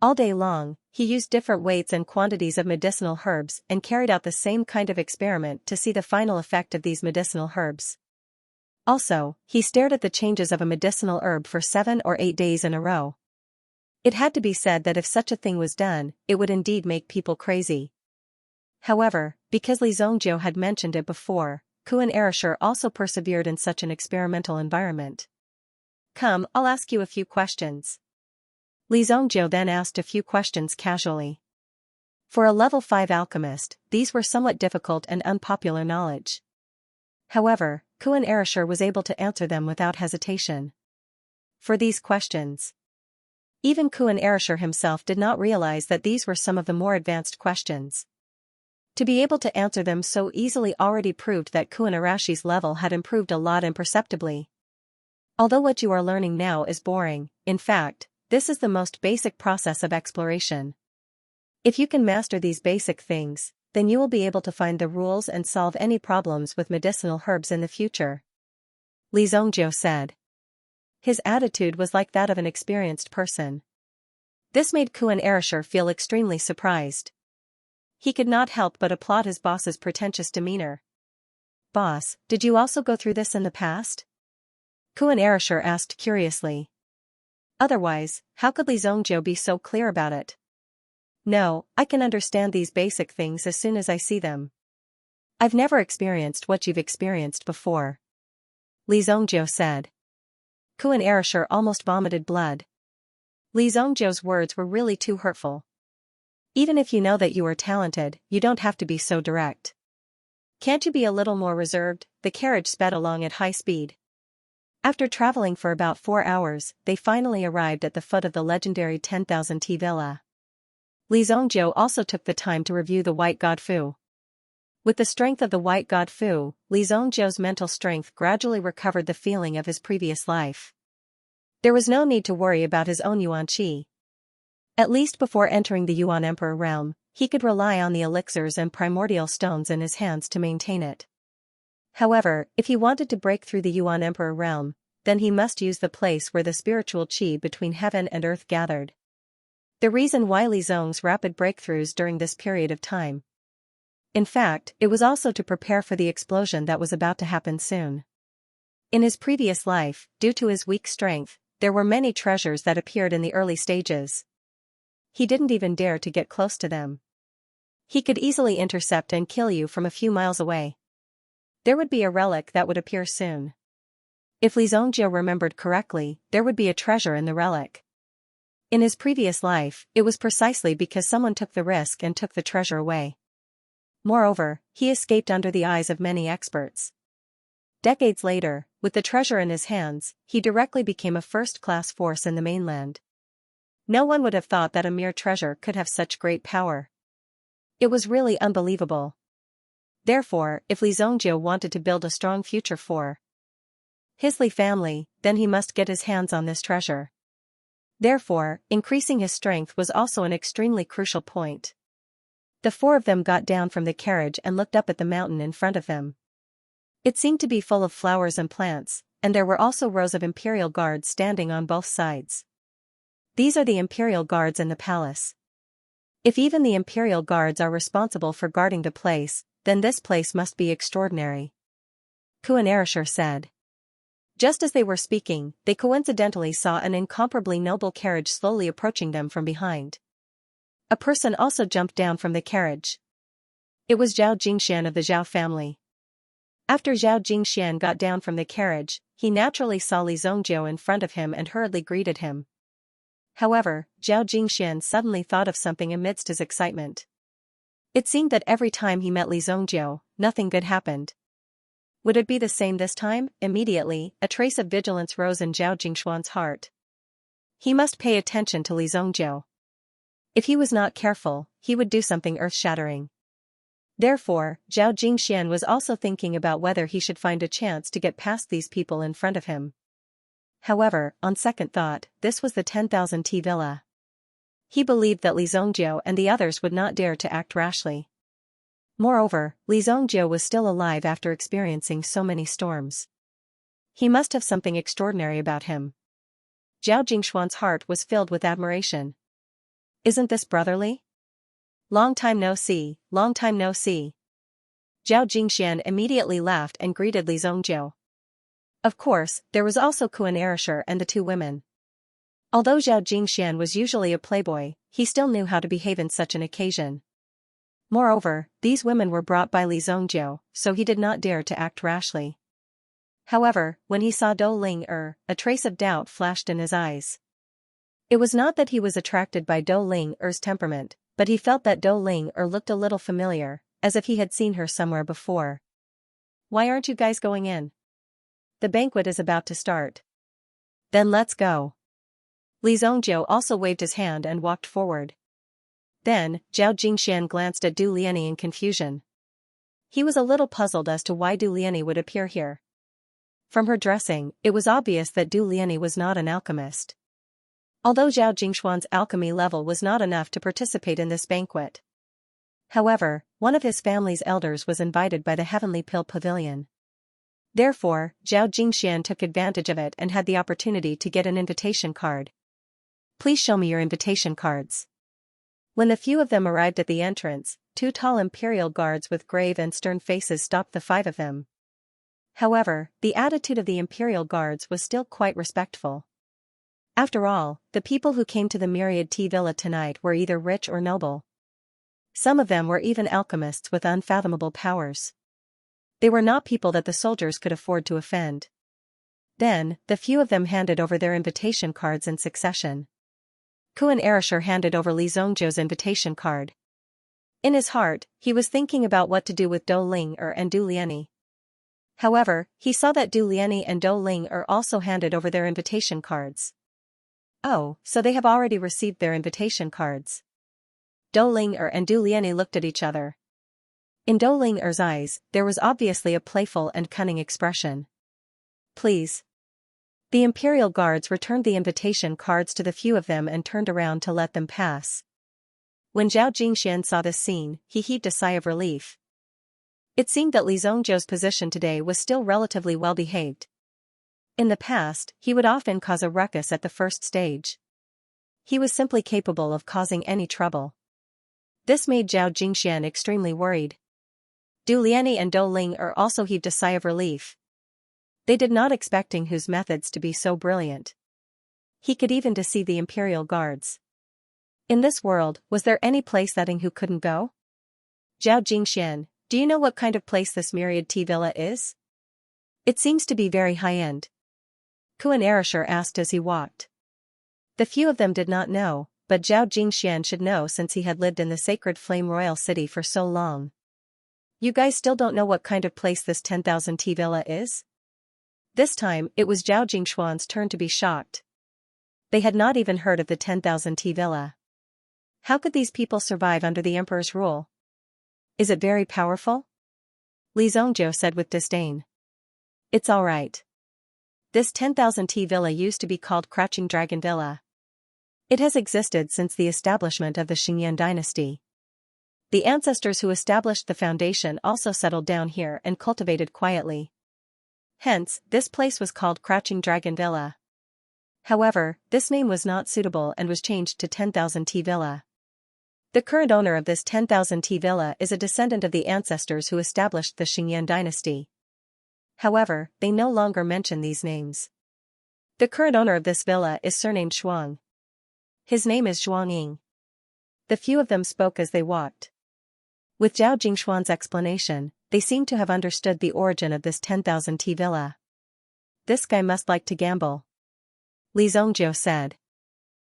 All day long, he used different weights and quantities of medicinal herbs and carried out the same kind of experiment to see the final effect of these medicinal herbs. Also, he stared at the changes of a medicinal herb for 7 or 8 days in a row. It had to be said that if such a thing was done, it would indeed make people crazy. However, because Li Zhongjiu had mentioned it before, Kuan Erishur also persevered in such an experimental environment. Come, I'll ask you a few questions. Li Zhongjiu then asked a few questions casually. For a level 5 alchemist, these were somewhat difficult and unpopular knowledge. However, Kuan Erishur was able to answer them without hesitation. For these questions, even Kuan Erishur himself did not realize that these were some of the more advanced questions. To be able to answer them so easily already proved that Kuan Arashi's level had improved a lot imperceptibly. Although what you are learning now is boring, in fact, this is the most basic process of exploration. If you can master these basic things, then you will be able to find the rules and solve any problems with medicinal herbs in the future. Li Zhongjiu said. His attitude was like that of an experienced person. This made Kuan Erishur feel extremely surprised. He could not help but applaud his boss's pretentious demeanor. Boss, did you also go through this in the past? Kuan Erishur asked curiously. Otherwise, how could Li Zhongjiu be so clear about it? No, I can understand these basic things as soon as I see them. I've never experienced what you've experienced before. Li Zhongjiu said. Kuan Erishur almost vomited blood. Li Zhongjiu's words were really too hurtful. Even if you know that you are talented, you don't have to be so direct. Can't you be a little more reserved? The carriage sped along at high speed. After traveling for about 4 hours, they finally arrived at the foot of the legendary 10,000 T villa. Li Zhongjiu also took the time to review the white god Fu. With the strength of the white god Fu, Li Zhongjiu's mental strength gradually recovered the feeling of his previous life. There was no need to worry about his own Yuan Qi. At least before entering the Yuan Emperor realm, he could rely on the elixirs and primordial stones in his hands to maintain it. However, if he wanted to break through the Yuan Emperor realm, then he must use the place where the spiritual qi between heaven and earth gathered. The reason why Li Zong's rapid breakthroughs during this period of time. In fact, it was also to prepare for the explosion that was about to happen soon. In his previous life, due to his weak strength, there were many treasures that appeared in the early stages. He didn't even dare to get close to them. He could easily intercept and kill you from a few miles away. There would be a relic that would appear soon. If Li Zongjiu remembered correctly, there would be a treasure in the relic. In his previous life, it was precisely because someone took the risk and took the treasure away. Moreover, he escaped under the eyes of many experts. Decades later, with the treasure in his hands, he directly became a first-class force in the mainland. No one would have thought that a mere treasure could have such great power. It was really unbelievable. Therefore, if Li Zongjiu wanted to build a strong future for his Li family, then he must get his hands on this treasure. Therefore, increasing his strength was also an extremely crucial point. The four of them got down from the carriage and looked up at the mountain in front of them. It seemed to be full of flowers and plants, and there were also rows of imperial guards standing on both sides. These are the imperial guards in the palace. If even the imperial guards are responsible for guarding the place, then this place must be extraordinary. Kuan Erishur said. Just as they were speaking, they coincidentally saw an incomparably noble carriage slowly approaching them from behind. A person also jumped down from the carriage. It was Zhao Jingxian of the Zhao family. After Zhao Jingxian got down from the carriage, he naturally saw Li Zongjiu in front of him and hurriedly greeted him. However, Zhao Jingxian suddenly thought of something amidst his excitement. It seemed that every time he met Li Zongjiu, nothing good happened. Would it be the same this time? Immediately, a trace of vigilance rose in Zhao Jingxuan's heart. He must pay attention to Li Zongjiu. If he was not careful, he would do something earth-shattering. Therefore, Zhao Jingxian was also thinking about whether he should find a chance to get past these people in front of him. However, on second thought, this was the 10,000 T villa. He believed that Li Zongjiu and the others would not dare to act rashly. Moreover, Li Zongjiu was still alive after experiencing so many storms. He must have something extraordinary about him. Zhao Jingxuan's heart was filled with admiration. Isn't this brotherly? Long time no see, long time no see. Zhao Jingxian immediately laughed and greeted Li Zongjiu. Of course, there was also Kuan Erishur and the two women. Although Zhao Jingxian was usually a playboy, he still knew how to behave in such an occasion. Moreover, these women were brought by Li Zongjiu, so he did not dare to act rashly. However, when he saw Dou Ling a trace of doubt flashed in his eyes. It was not that he was attracted by Dou Ling-er's temperament, but he felt that Dou Ling-er looked a little familiar, as if he had seen her somewhere before. Why aren't you guys going in? The banquet is about to start. Then let's go. Li Zongjiu also waved his hand and walked forward. Then, Zhao Jingxian glanced at Du Liani in confusion. He was a little puzzled as to why Du Liani would appear here. From her dressing, it was obvious that Du Liani was not an alchemist. Although Zhao Jingxuan's alchemy level was not enough to participate in this banquet. However, one of his family's elders was invited by the Heavenly Pill Pavilion. Therefore, Zhao Jingxian took advantage of it and had the opportunity to get an invitation card. Please show me your invitation cards. When the few of them arrived at the entrance, two tall imperial guards with grave and stern faces stopped the five of them. However, the attitude of the imperial guards was still quite respectful. After all, the people who came to the Myriad Tea Villa tonight were either rich or noble. Some of them were even alchemists with unfathomable powers. They were not people that the soldiers could afford to offend. Then, the few of them handed over their invitation cards in succession. Kuan Erasher handed over Li Zhongzhou's invitation card. In his heart, he was thinking about what to do with Dou Ling and Du Lianyi. However, he saw that Du Lianyi and Dou Ling also handed over their invitation cards. Oh, so they have already received their invitation cards. Dou Ling and Du Lianyi looked at each other. In Dou Ling's eyes, there was obviously a playful and cunning expression. Please. The Imperial Guards returned the invitation cards to the few of them and turned around to let them pass. When Zhao Jingxian saw this scene, he heaved a sigh of relief. It seemed that Li Zhongzhou's position today was still relatively well behaved. In the past, he would often cause a ruckus at the first stage. He was simply capable of causing any trouble. This made Zhao Jingxian extremely worried. Du Lianyi and Dou Ling also heaved a sigh of relief. They did not expect Ning Hu's methods to be so brilliant. He could even deceive the Imperial Guards. In this world, was there any place that Ning Hu couldn't go? Zhao Jingxian, do you know what kind of place this Myriad Tea Villa is? It seems to be very high-end. Kuan Erasher asked as he walked. The few of them did not know, but Zhao Jingxian should know since he had lived in the sacred Flame Royal City for so long. You guys still don't know what kind of place this 10,000 tea villa is? This time, it was Zhao Jingxuan's turn to be shocked. They had not even heard of the 10,000 tea villa. How could these people survive under the emperor's rule? Is it very powerful? Li Zhongzhou said with disdain. It's all right. This 10,000 tea villa used to be called Crouching Dragon Villa. It has existed since the establishment of the Xianxia dynasty. The ancestors who established the foundation also settled down here and cultivated quietly. Hence, this place was called Crouching Dragon Villa. However, this name was not suitable and was changed to 10,000 tea villa. The current owner of this 10,000 tea villa is a descendant of the ancestors who established the Xianxia dynasty. However, they no longer mention these names. The current owner of this villa is surnamed Shuang. His name is Zhuang Ying. The few of them spoke as they walked. With Zhao Jingxuan's explanation, they seemed to have understood the origin of this 10,000 tea villa. This guy must like to gamble. Li Zhongzhou said.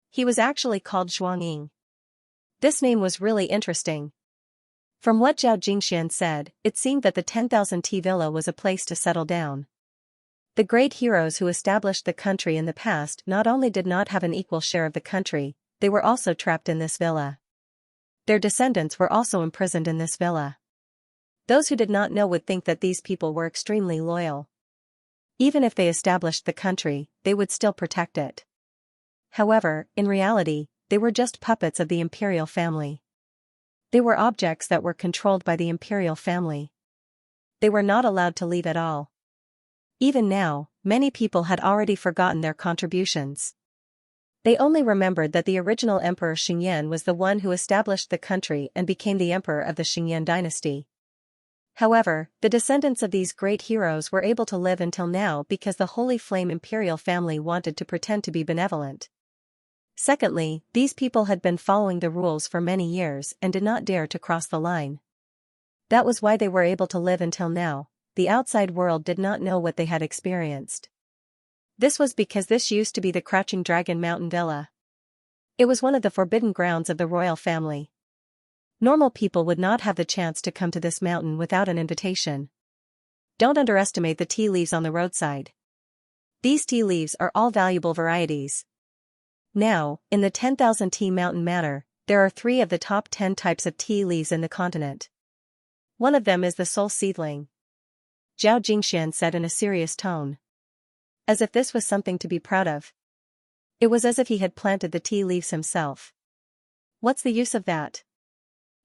He was actually called Zhuang Ying. This name was really interesting. From what Zhao Jingxian said, it seemed that the 10,000 tea villa was a place to settle down. The great heroes who established the country in the past not only did not have an equal share of the country, they were also trapped in this villa. Their descendants were also imprisoned in this villa. Those who did not know would think that these people were extremely loyal. Even if they established the country, they would still protect it. However, in reality, they were just puppets of the imperial family. They were objects that were controlled by the imperial family. They were not allowed to leave at all. Even now, many people had already forgotten their contributions. They only remembered that the original Emperor Xingyan was the one who established the country and became the emperor of the Xianxia dynasty. However, the descendants of these great heroes were able to live until now because the Holy Flame imperial family wanted to pretend to be benevolent. Secondly, these people had been following the rules for many years and did not dare to cross the line. That was why they were able to live until now. The outside world did not know what they had experienced. This was because this used to be the Crouching Dragon Mountain Villa. It was one of the forbidden grounds of the royal family. Normal people would not have the chance to come to this mountain without an invitation. Don't underestimate the tea leaves on the roadside. These tea leaves are all valuable varieties. Now, in the 10,000 tea mountain manor, there are 3 of the top 10 types of tea leaves in the continent. One of them is the soul seedling. Zhao Jingxian said in a serious tone. As if this was something to be proud of. It was as if he had planted the tea leaves himself. What's the use of that?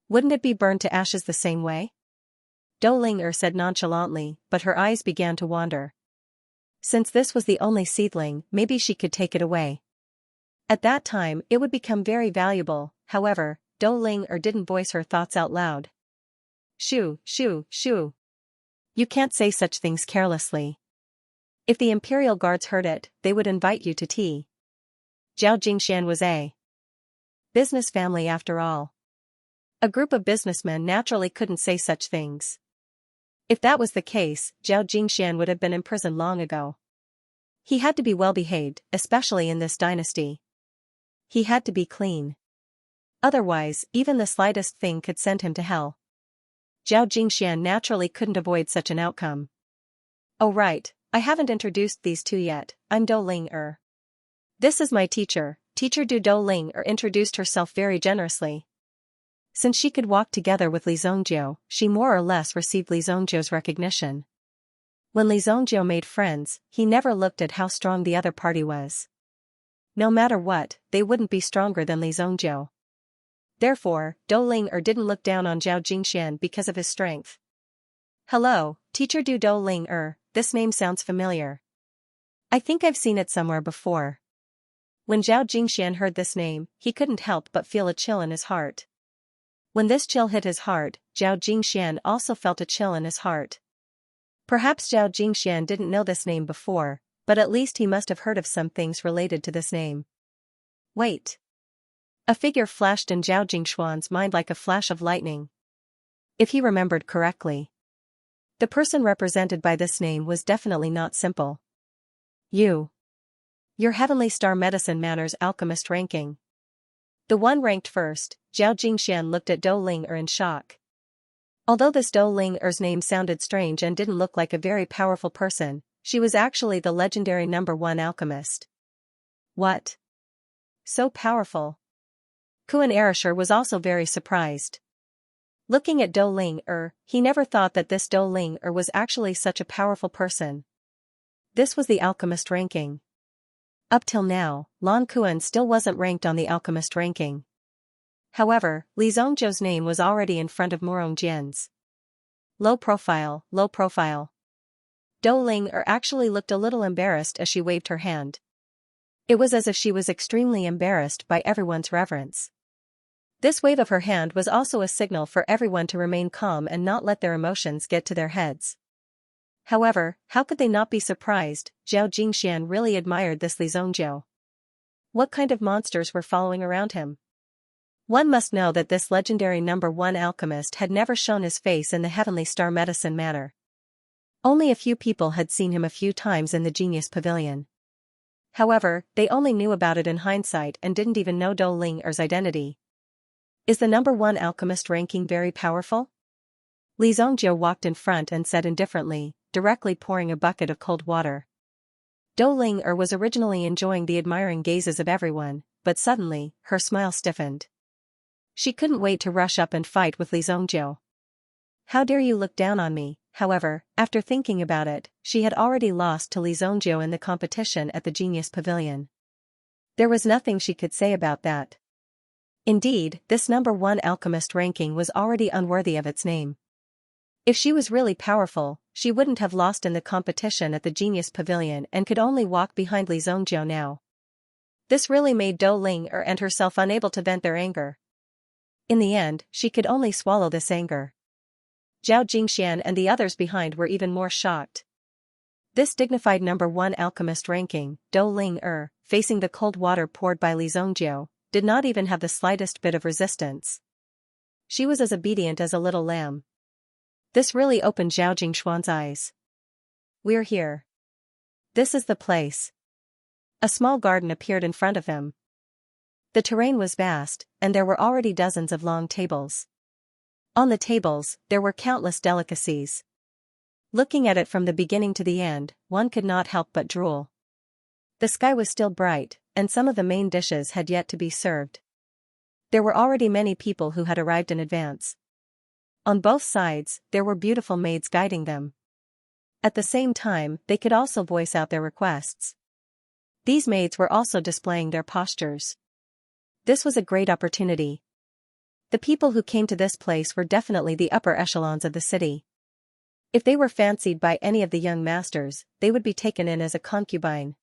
Wouldn't it be burned to ashes the same way? Dou Ling said nonchalantly, but her eyes began to wander. Since this was the only seedling, maybe she could take it away. At that time, it would become very valuable. However, Dou Ling didn't voice her thoughts out loud. Shoo, shoo, shoo. You can't say such things carelessly. If the Imperial Guards heard it, they would invite you to tea. Zhao Jingxian was a business family after all. A group of businessmen naturally couldn't say such things. If that was the case, Zhao Jingxian would have been imprisoned long ago. He had to be well behaved, especially in this dynasty. He had to be clean. Otherwise, even the slightest thing could send him to hell. Zhao Jingxian naturally couldn't avoid such an outcome. Oh right, I haven't introduced these two yet. I'm Do Ling. This is my teacher. Teacher Do Ling introduced herself very generously. Since she could walk together with Li Zongjiu, she more or less received Li Zongjiu's recognition. When Li Zongjiu made friends, he never looked at how strong the other party was. No matter what, they wouldn't be stronger than Li Zongjiu. Therefore, Do Ling didn't look down on Zhao Jingxian because of his strength. Hello, teacher Do Ling. This name sounds familiar. I think I've seen it somewhere before. When Zhao Jingxian heard this name, he couldn't help but feel a chill in his heart. When this chill hit his heart, Zhao Jingxian also felt a chill in his heart. Perhaps Zhao Jingxian didn't know this name before, but at least he must have heard of some things related to this name. Wait. A figure flashed in Zhao Jingxuan's mind like a flash of lightning. If he remembered correctly, the person represented by this name was definitely not simple. Your Heavenly Star Medicine Manners Alchemist ranking. The one ranked first, Zhao Jingxian looked at Do Ling in shock. Although this Do Ling's name sounded strange and didn't look like a very powerful person, she was actually the legendary #1 alchemist. What? So powerful? Kuan Erasher was also very surprised. Looking at Do Ling, he never thought that this Do Ling was actually such a powerful person. This was the alchemist ranking. Up till now, Lan Kuan still wasn't ranked on the alchemist ranking. However, Li Zongjiu's name was already in front of Morong Jian's. Low profile. Do Ling actually looked a little embarrassed as she waved her hand. It was as if she was extremely embarrassed by everyone's reverence. This wave of her hand was also a signal for everyone to remain calm and not let their emotions get to their heads. However, how could they not be surprised? Zhao Jingxian really admired this Li Zongjiu. What kind of monsters were following around him? One must know that this legendary #1 alchemist had never shown his face in the Heavenly Star Medicine Manor. Only a few people had seen him a few times in the Genius Pavilion. However, they only knew about it in hindsight and didn't even know Do Ling's identity. Is the #1 alchemist ranking very powerful? Li Zongjiu walked in front and said indifferently, directly pouring a bucket of cold water. Do Ling was originally enjoying the admiring gazes of everyone, but suddenly, her smile stiffened. She couldn't wait to rush up and fight with Li Zongjiu. How dare you look down on me? However, after thinking about it, she had already lost to Li Zongjiu in the competition at the Genius Pavilion. There was nothing she could say about that. Indeed, this #1 alchemist ranking was already unworthy of its name. If she was really powerful, she wouldn't have lost in the competition at the Genius Pavilion and could only walk behind Li Zongjiu now. This really made Do Ling and herself unable to vent their anger. In the end, she could only swallow this anger. Zhao Jingxian and the others behind were even more shocked. This dignified #1 alchemist ranking, Do Ling facing the cold water poured by Li Zongjiu, did not even have the slightest bit of resistance. She was as obedient as a little lamb. This really opened Zhao Jingxuan's eyes. We're here. This is the place. A small garden appeared in front of him. The terrain was vast, and there were already dozens of long tables. On the tables, there were countless delicacies. Looking at it from the beginning to the end, one could not help but drool. The sky was still bright, and some of the main dishes had yet to be served. There were already many people who had arrived in advance. On both sides, there were beautiful maids guiding them. At the same time, they could also voice out their requests. These maids were also displaying their postures. This was a great opportunity. The people who came to this place were definitely the upper echelons of the city. If they were fancied by any of the young masters, they would be taken in as a concubine.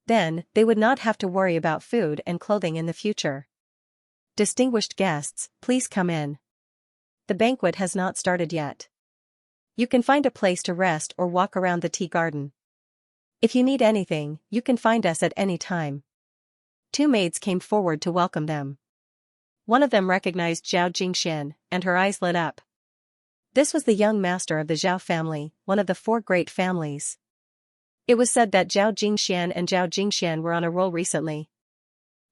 Then, they would not have to worry about food and clothing in the future. Distinguished guests, please come in. The banquet has not started yet. You can find a place to rest or walk around the tea garden. If you need anything, you can find us at any time. Two maids came forward to welcome them. One of them recognized Zhao Jingxian, and her eyes lit up. This was the young master of the Zhao family, one of the 4 great families. It was said that Zhao Jingxian and Zhao Jingxian were on a roll recently.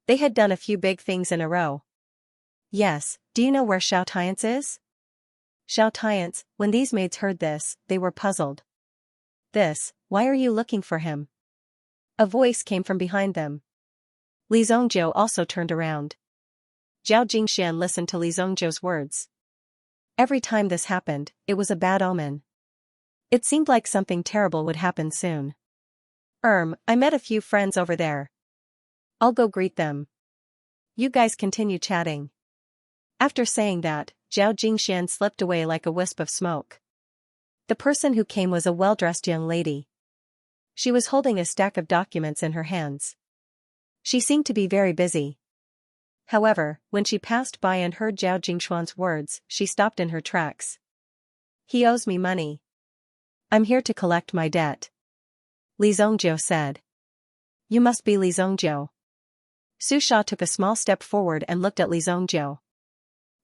They had done a few big things in a row. Yes, do you know where Xianxia is? Xianxia, when these maids heard this, they were puzzled. Why are you looking for him? A voice came from behind them. Li Zongjiu also turned around. Zhao Jingxian listened to Li Zongjiu's words. Every time this happened, it was a bad omen. It seemed like something terrible would happen soon. I met a few friends over there. I'll go greet them. You guys continue chatting. After saying that, Zhao Jingxian slipped away like a wisp of smoke. The person who came was a well-dressed young lady. She was holding a stack of documents in her hands. She seemed to be very busy. However, when she passed by and heard Zhao Jingxuan's words, she stopped in her tracks. He owes me money. I'm here to collect my debt. Li Zongjiu said. You must be Li Zongjiu. Su Sha took a small step forward and looked at Li Zongjiu.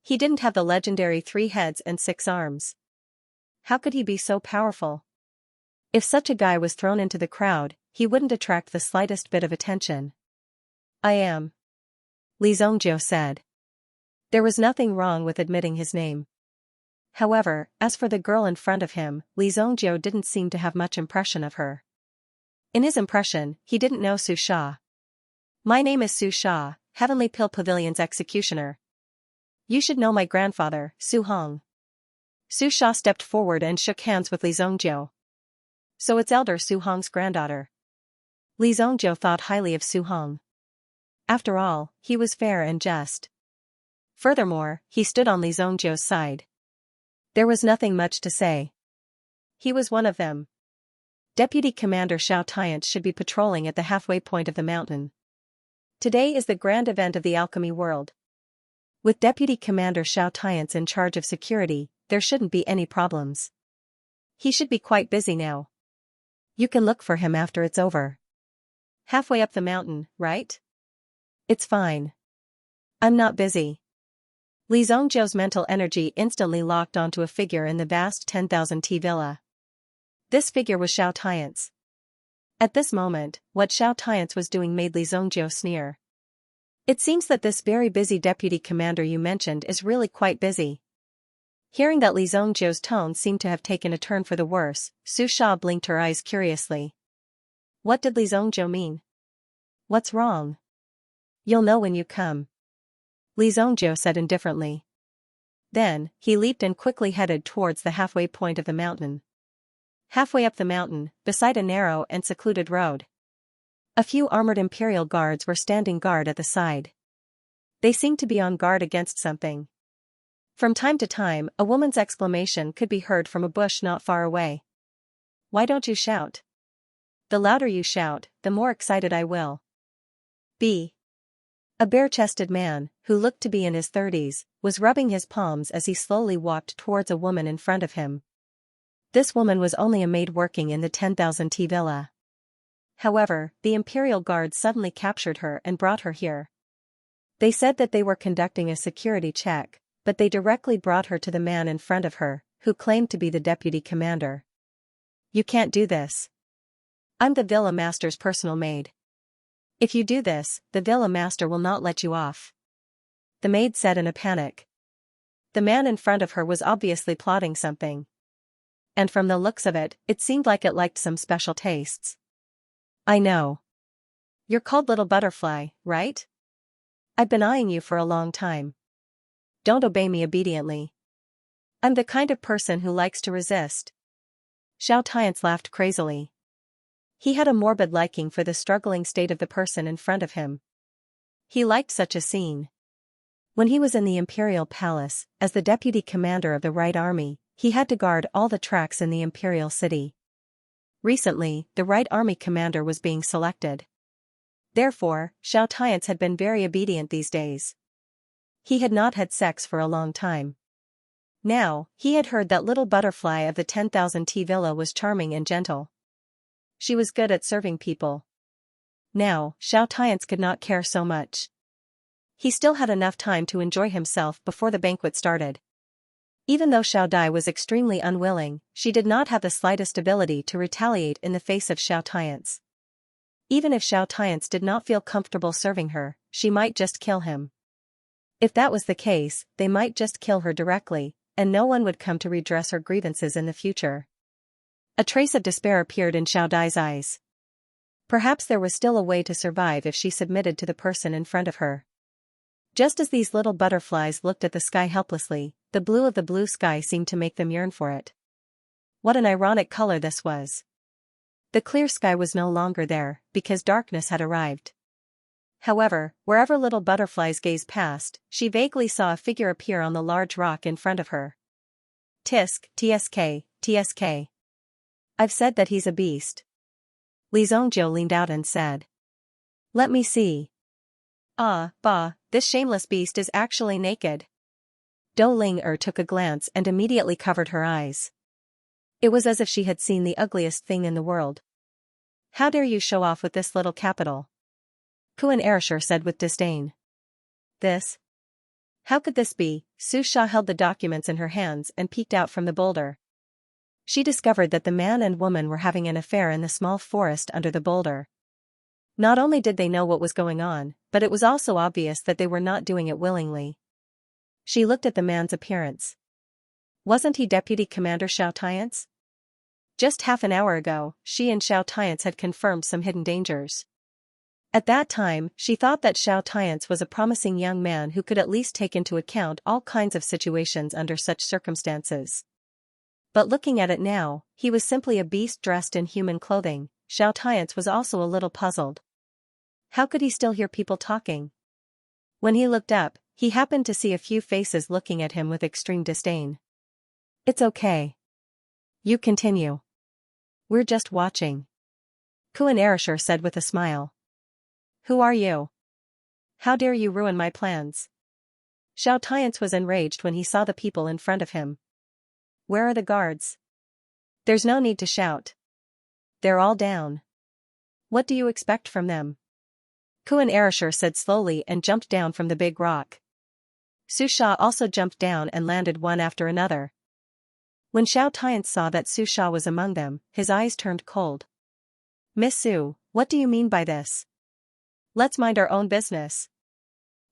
He didn't have the legendary 3 heads and 6 arms. How could he be so powerful? If such a guy was thrown into the crowd, he wouldn't attract the slightest bit of attention. I am. Li Zongjiu said. There was nothing wrong with admitting his name. However, as for the girl in front of him, Li Zongjiu didn't seem to have much impression of her. In his impression, he didn't know Su Sha. My name is Su Sha, Heavenly Pill Pavilion's executioner. You should know my grandfather, Su Hong. Su Sha stepped forward and shook hands with Li Zongjiu. So it's elder Su Hong's granddaughter. Li Zongjiu thought highly of Su Hong. After all, he was fair and just. Furthermore, he stood on Li Zongjiu's side. There was nothing much to say. He was one of them. Deputy Commander Xianxia should be patrolling at the halfway point of the mountain. Today is the grand event of the alchemy world. With Deputy Commander Xianxia in charge of security, there shouldn't be any problems. He should be quite busy now. You can look for him after it's over. Halfway up the mountain, right? It's fine. I'm not busy. Li Zongjiu's mental energy instantly locked onto a figure in the vast 10,000 T villa. This figure was Xianxia's. At this moment, what Xianxia was doing made Li Zongjiu sneer. It seems that this very busy deputy commander you mentioned is really quite busy. Hearing that Li Zongjiu's tone seemed to have taken a turn for the worse, Su Sha blinked her eyes curiously. What did Li Zongjiu mean? What's wrong? You'll know when you come. Li Zongjiu said indifferently. Then, he leaped and quickly headed towards the halfway point of the mountain. Halfway up the mountain, beside a narrow and secluded road, a few armored imperial guards were standing guard at the side. They seemed to be on guard against something. From time to time, a woman's exclamation could be heard from a bush not far away. Why don't you shout? The louder you shout, the more excited I will be. A bare-chested man, who looked to be in his 30s, was rubbing his palms as he slowly walked towards a woman in front of him. This woman was only a maid working in the 10,000 T villa. However, the Imperial Guards suddenly captured her and brought her here. They said that they were conducting a security check, but they directly brought her to the man in front of her, who claimed to be the deputy commander. You can't do this. I'm the villa master's personal maid. If you do this, the villa master will not let you off. The maid said in a panic. The man in front of her was obviously plotting something. And from the looks of it, it seemed like it liked some special tastes. I know. You're called Little Butterfly, right? I've been eyeing you for a long time. Don't obey me obediently. I'm the kind of person who likes to resist. Xianxia laughed crazily. He had a morbid liking for the struggling state of the person in front of him. He liked such a scene. When he was in the Imperial Palace, as the deputy commander of the Right Army, he had to guard all the tracks in the Imperial City. Recently, the Right Army commander was being selected. Therefore, Xianxia had been very obedient these days. He had not had sex for a long time. Now, he had heard that Little Butterfly of the 10,000 T villa was charming and gentle. She was good at serving people. Now, Xianxia could not care so much. He still had enough time to enjoy himself before the banquet started. Even though Xiao Dai was extremely unwilling, she did not have the slightest ability to retaliate in the face of Xianxia. Even if Xiao Tiance did not feel comfortable serving her, she might just kill him. If that was the case, they might just kill her directly, and no one would come to redress her grievances in the future. A trace of despair appeared in Xiao Dai's eyes. Perhaps there was still a way to survive if she submitted to the person in front of her. Just as these little butterflies looked at the sky helplessly, the blue of the blue sky seemed to make them yearn for it. What an ironic color this was. The clear sky was no longer there, because darkness had arrived. However, wherever little butterflies gazed past, she vaguely saw a figure appear on the large rock in front of her. Tisk, tsk, tsk. I've said that he's a beast. Li Zongjiu leaned out and said. Let me see. Ah, bah, this shameless beast is actually naked. Dou Ling took a glance and immediately covered her eyes. It was as if she had seen the ugliest thing in the world. How dare you show off with this little capital? Kuan Erishur said with disdain. This? How could this be? Su Sha held the documents in her hands and peeked out from the boulder. She discovered that the man and woman were having an affair in the small forest under the boulder. Not only did they know what was going on, but it was also obvious that they were not doing it willingly. She looked at the man's appearance. Wasn't he Deputy Commander Xiao Tiance? Just half an hour ago, she and Xiao Tiance had confirmed some hidden dangers. At that time, she thought that Xiao Tiance was a promising young man who could at least take into account all kinds of situations under such circumstances. But looking at it now, he was simply a beast dressed in human clothing. Xiao Tiance was also a little puzzled. How could he still hear people talking? When he looked up, he happened to see a few faces looking at him with extreme disdain. It's okay. You continue. We're just watching. Kuan Erishur said with a smile. Who are you? How dare you ruin my plans? Xiao Tiance was enraged when he saw the people in front of him. Where are the guards? There's no need to shout. They're all down. What do you expect from them? Kuan Erishur said slowly and jumped down from the big rock. Su Sha also jumped down and landed one after another. When Xiao Tiance saw that Su Sha was among them, his eyes turned cold. Miss Su, what do you mean by this? Let's mind our own business.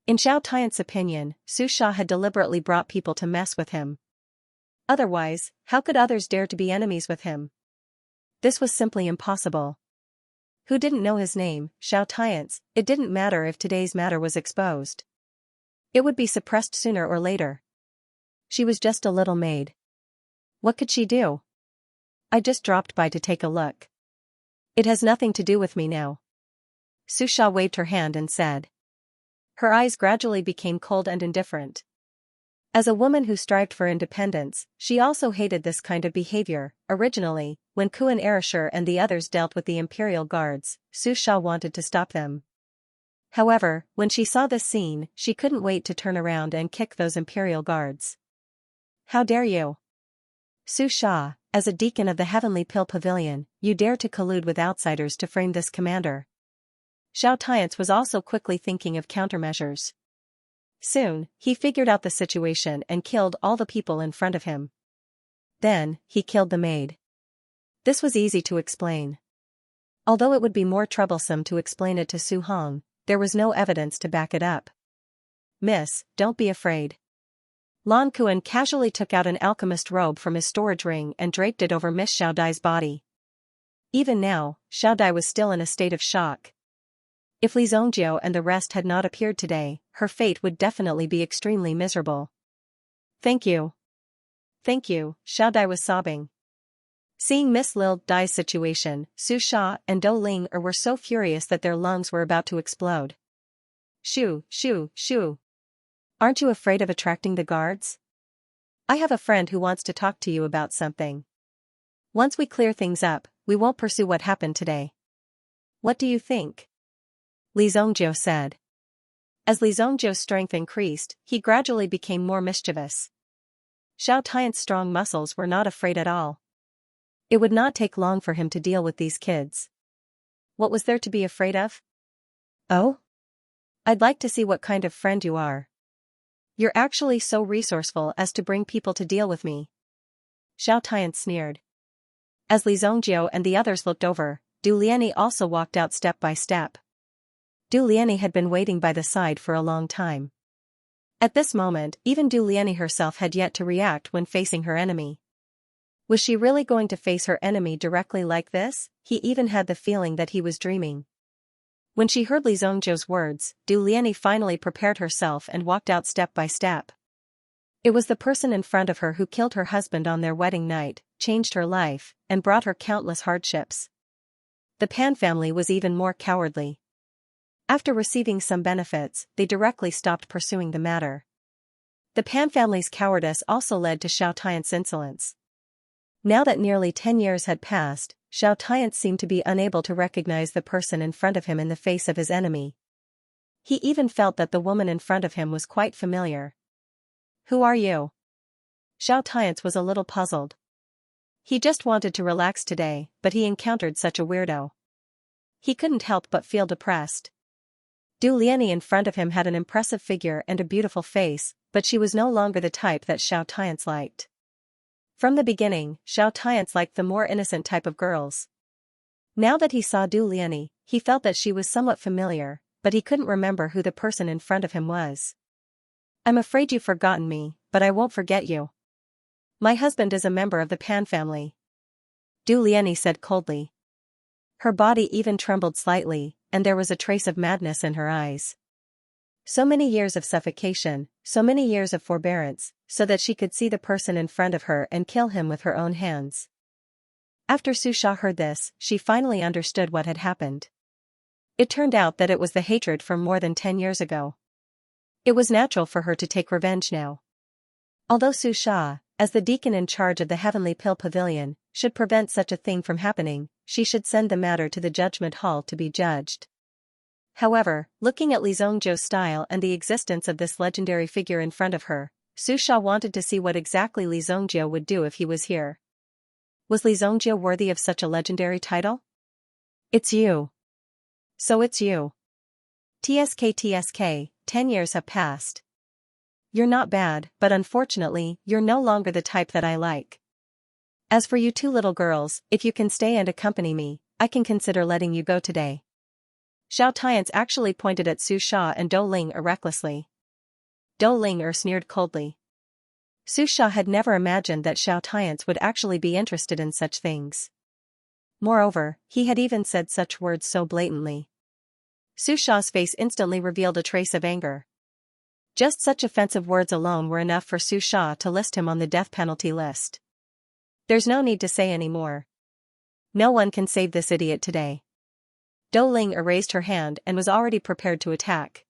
In Xiao Tiance's opinion, Su Sha had deliberately brought people to mess with him. Otherwise, how could others dare to be enemies with him? This was simply impossible. Who didn't know his name, Xiao Tiance? It didn't matter if today's matter was exposed. It would be suppressed sooner or later. She was just a little maid. What could she do? I just dropped by to take a look. It has nothing to do with me now. Su Sha waved her hand and said. Her eyes gradually became cold and indifferent. As a woman who strived for independence, she also hated this kind of behavior. Originally, when Kuan Erishur and the others dealt with the imperial guards, Su Sha wanted to stop them. However, when she saw this scene, she couldn't wait to turn around and kick those imperial guards. How dare you? Su Sha, as a deacon of the Heavenly Pill Pavilion, you dare to collude with outsiders to frame this commander. Xiao Tiance was also quickly thinking of countermeasures. Soon, he figured out the situation and killed all the people in front of him. Then, he killed the maid. This was easy to explain. Although it would be more troublesome to explain it to Su Hong, there was no evidence to back it up. Miss, don't be afraid. Lan Kuan casually took out an alchemist robe from his storage ring and draped it over Miss Xiao Dai's body. Even now, Xiao Dai was still in a state of shock. If Li Zongjiu and the rest had not appeared today, her fate would definitely be extremely miserable. Thank you. Thank you, Xiao Dai was sobbing. Seeing Miss Lil Dai's situation, Su Sha and Dou Ling were so furious that their lungs were about to explode. Shoo, shoo, shoo. Aren't you afraid of attracting the guards? I have a friend who wants to talk to you about something. Once we clear things up, we won't pursue what happened today. What do you think? Li Zongjiu said. As Li Zongjiu's strength increased, he gradually became more mischievous. Xiao Tiance's strong muscles were not afraid at all. It would not take long for him to deal with these kids. What was there to be afraid of? Oh? I'd like to see what kind of friend you are. You're actually so resourceful as to bring people to deal with me. Xiao Tiance sneered. As Li Zongjiu and the others looked over, Du Liani also walked out step by step. Du Liani had been waiting by the side for a long time. At this moment, even Du Liani herself had yet to react when facing her enemy. Was she really going to face her enemy directly like this? He even had the feeling that he was dreaming. When she heard Li Zhongzhou's words, Du Liani finally prepared herself and walked out step by step. It was the person in front of her who killed her husband on their wedding night, changed her life, and brought her countless hardships. The Pan family was even more cowardly. After receiving some benefits, they directly stopped pursuing the matter. The Pan family's cowardice also led to Xiao Tian's insolence. Now that nearly 10 years had passed, Xiao Tian seemed to be unable to recognize the person in front of him in the face of his enemy. He even felt that the woman in front of him was quite familiar. "Who are you?" Xiao Tian was a little puzzled. He just wanted to relax today, but he encountered such a weirdo. He couldn't help but feel depressed. Du Liani in front of him had an impressive figure and a beautiful face, but she was no longer the type that Xiao Tian liked. From the beginning, Xiao Tian liked the more innocent type of girls. Now that he saw Du Liani, he felt that she was somewhat familiar, but he couldn't remember who the person in front of him was. "I'm afraid you've forgotten me, but I won't forget you. My husband is a member of the Pan family," Du Liani said coldly. Her body even trembled slightly, and there was a trace of madness in her eyes. So many years of suffocation, so many years of forbearance, so that she could see the person in front of her and kill him with her own hands. After Su Sha heard this, she finally understood what had happened. It turned out that it was the hatred from more than 10 years ago. It was natural for her to take revenge now. Although Su Sha, as the deacon in charge of the Heavenly Pill Pavilion, should prevent such a thing from happening, she should send the matter to the judgment hall to be judged. However, looking at Li Zhongzhou's style and the existence of this legendary figure in front of her, Su Sha wanted to see what exactly Li Zhongzhou would do if he was here. Was Li Zhongzhou worthy of such a legendary title? "It's you. So it's you. TSK, 10 years have passed. You're not bad, but unfortunately, you're no longer the type that I like. As for you two little girls, if you can stay and accompany me, I can consider letting you go today." Xiao Tian actually pointed at Su Sha and Dou Ling recklessly. Dou Ling sneered coldly. Su Sha had never imagined that Xiao Tian would actually be interested in such things. Moreover, he had even said such words so blatantly. Su Sha's face instantly revealed a trace of anger. Just such offensive words alone were enough for Su Sha to list him on the death penalty list. There's no need to say any more. No one can save this idiot today. Dou Ling raised her hand and was already prepared to attack.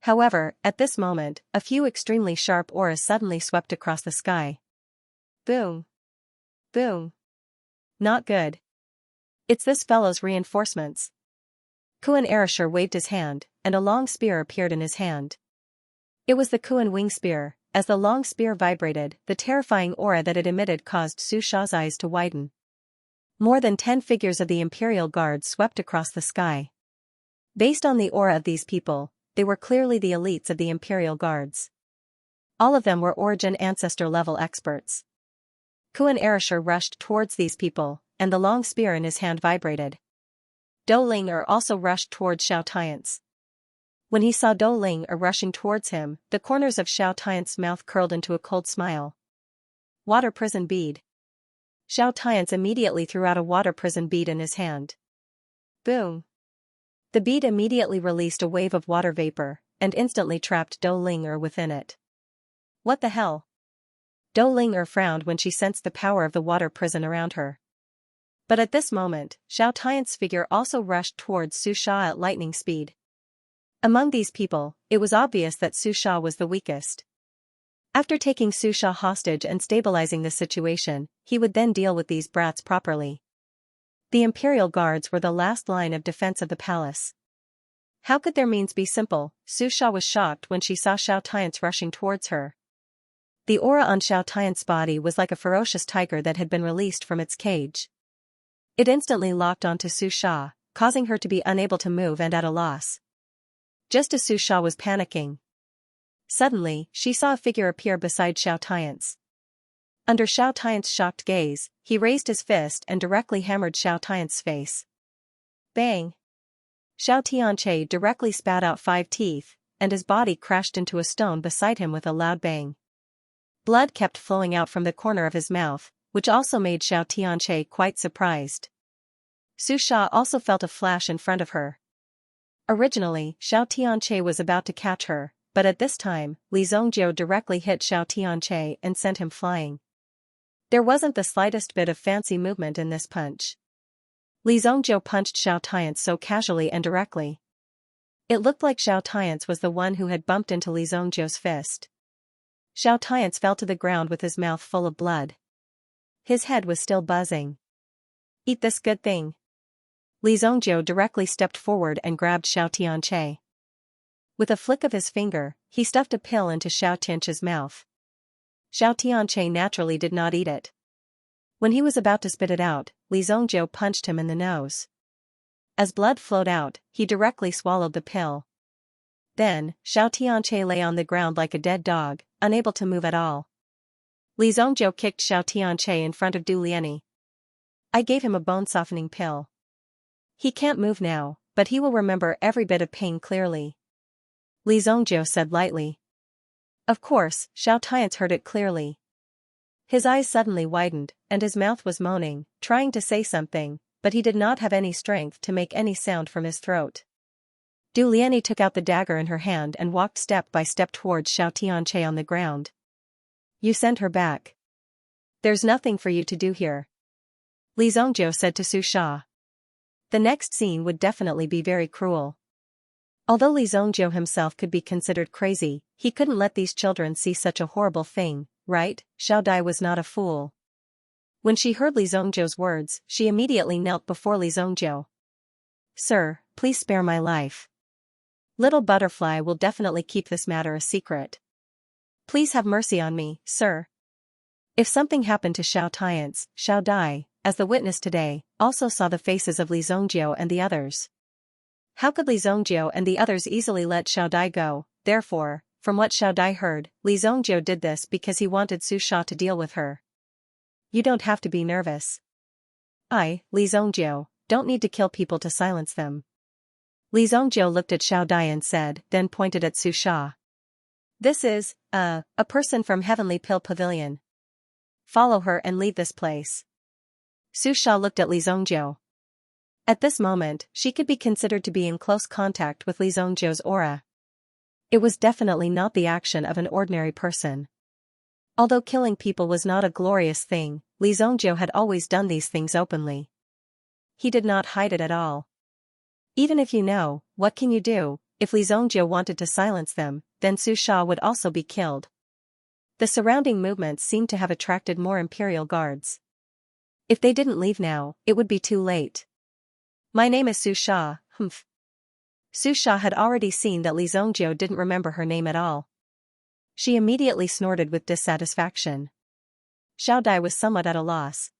However, at this moment, a few extremely sharp auras suddenly swept across the sky. Boom! Boom! Not good. It's this fellow's reinforcements. Kuan Erasher waved his hand, and a long spear appeared in his hand. It was the Kuan wing spear. As the long spear vibrated, the terrifying aura that it emitted caused Su Sha's eyes to widen. More than 10 figures of the Imperial Guard swept across the sky. Based on the aura of these people, they were clearly the elites of the Imperial Guards. All of them were Origin Ancestor level experts. Kuan Erasher rushed towards these people, and the long spear in his hand vibrated. Dou Ling also rushed towards Xiao Tian. When he saw Dou Ling rushing towards him, the corners of Xiao Tian's mouth curled into a cold smile. Water prison bead. Xiao Tian immediately threw out a water prison bead in his hand. Boom! The bead immediately released a wave of water vapor, and instantly trapped Dou Ling within it. What the hell? Dou Ling frowned when she sensed the power of the water prison around her. But at this moment, Xiao Tian's figure also rushed towards Su Sha at lightning speed. Among these people, it was obvious that Su Sha was the weakest. After taking Su Sha hostage and stabilizing the situation, he would then deal with these brats properly. The Imperial Guards were the last line of defense of the palace. How could their means be simple? Su Sha was shocked when she saw Xiao Tian rushing towards her. The aura on Xiao Tian's body was like a ferocious tiger that had been released from its cage. It instantly locked onto Su Sha, causing her to be unable to move and at a loss. Just as Su Sha was panicking, suddenly, she saw a figure appear beside Xiao Tian. Under Xiao Tian's shocked gaze, he raised his fist and directly hammered Xiao Tian's face. Bang! Xiao Tianche directly spat out 5 teeth, and his body crashed into a stone beside him with a loud bang. Blood kept flowing out from the corner of his mouth, which also made Xiao Tianche quite surprised. Su Sha also felt a flash in front of her. Originally, Xiao Tianche was about to catch her, but at this time, Li Zongjiu directly hit Xiao Tianche and sent him flying. There wasn't the slightest bit of fancy movement in this punch. Li Zongjiu punched Xiao Tiance so casually and directly. It looked like Xiao Tiance was the one who had bumped into Li Zongjiu's fist. Xiao Tiance fell to the ground with his mouth full of blood. His head was still buzzing. Eat this good thing. Li Zongjiu directly stepped forward and grabbed Xiao Tianche. With a flick of his finger, he stuffed a pill into Xiao Tianche's mouth. Xiao Tianche naturally did not eat it. When he was about to spit it out, Li Zongjiu punched him in the nose. As blood flowed out, he directly swallowed the pill. Then, Xiao Tianche lay on the ground like a dead dog, unable to move at all. Li Zongjiu kicked Xiao Tianche in front of Du Liani. I gave him a bone-softening pill. He can't move now, but he will remember every bit of pain clearly. Li Zongjiu said lightly. Of course, Xiao Tiance heard it clearly. His eyes suddenly widened, and his mouth was moaning, trying to say something, but he did not have any strength to make any sound from his throat. Du Liani took out the dagger in her hand and walked step by step towards Xiao Tianche on the ground. You sent her back. There's nothing for you to do here. Li Zongjiu said to Su Sha. The next scene would definitely be very cruel. Although Li Zongjiu himself could be considered crazy, he couldn't let these children see such a horrible thing, right? Xiao Dai was not a fool. When she heard Li Zongjiu's words, she immediately knelt before Li Zongjiu. Sir, please spare my life. Little Butterfly will definitely keep this matter a secret. Please have mercy on me, sir. If something happened to Xiao Tiance, Xiao Dai, as the witness today, also saw the faces of Li Zongjiu and the others. How could Li Zongjiu and the others easily let Xiao Dai go? Therefore, from what Xiao Dai heard, Li Zongjiu did this because he wanted Su Sha to deal with her. You don't have to be nervous. I, Li Zongjiu, don't need to kill people to silence them. Li Zongjiu looked at Xiao Dai and said, then pointed at Su Sha. This is, a person from Heavenly Pill Pavilion. Follow her and leave this place. Su Sha looked at Li Zongjiu. At this moment, she could be considered to be in close contact with Li Zongjiu's aura. It was definitely not the action of an ordinary person. Although killing people was not a glorious thing, Li Zongjiu had always done these things openly. He did not hide it at all. Even if you know, what can you do? If Li Zongjiu wanted to silence them, then Su Sha would also be killed. The surrounding movements seemed to have attracted more Imperial guards. If they didn't leave now, it would be too late. My name is Su Sha, humph. Su Sha had already seen that Li Zongjiu didn't remember her name at all. She immediately snorted with dissatisfaction. Xiao Dai was somewhat at a loss.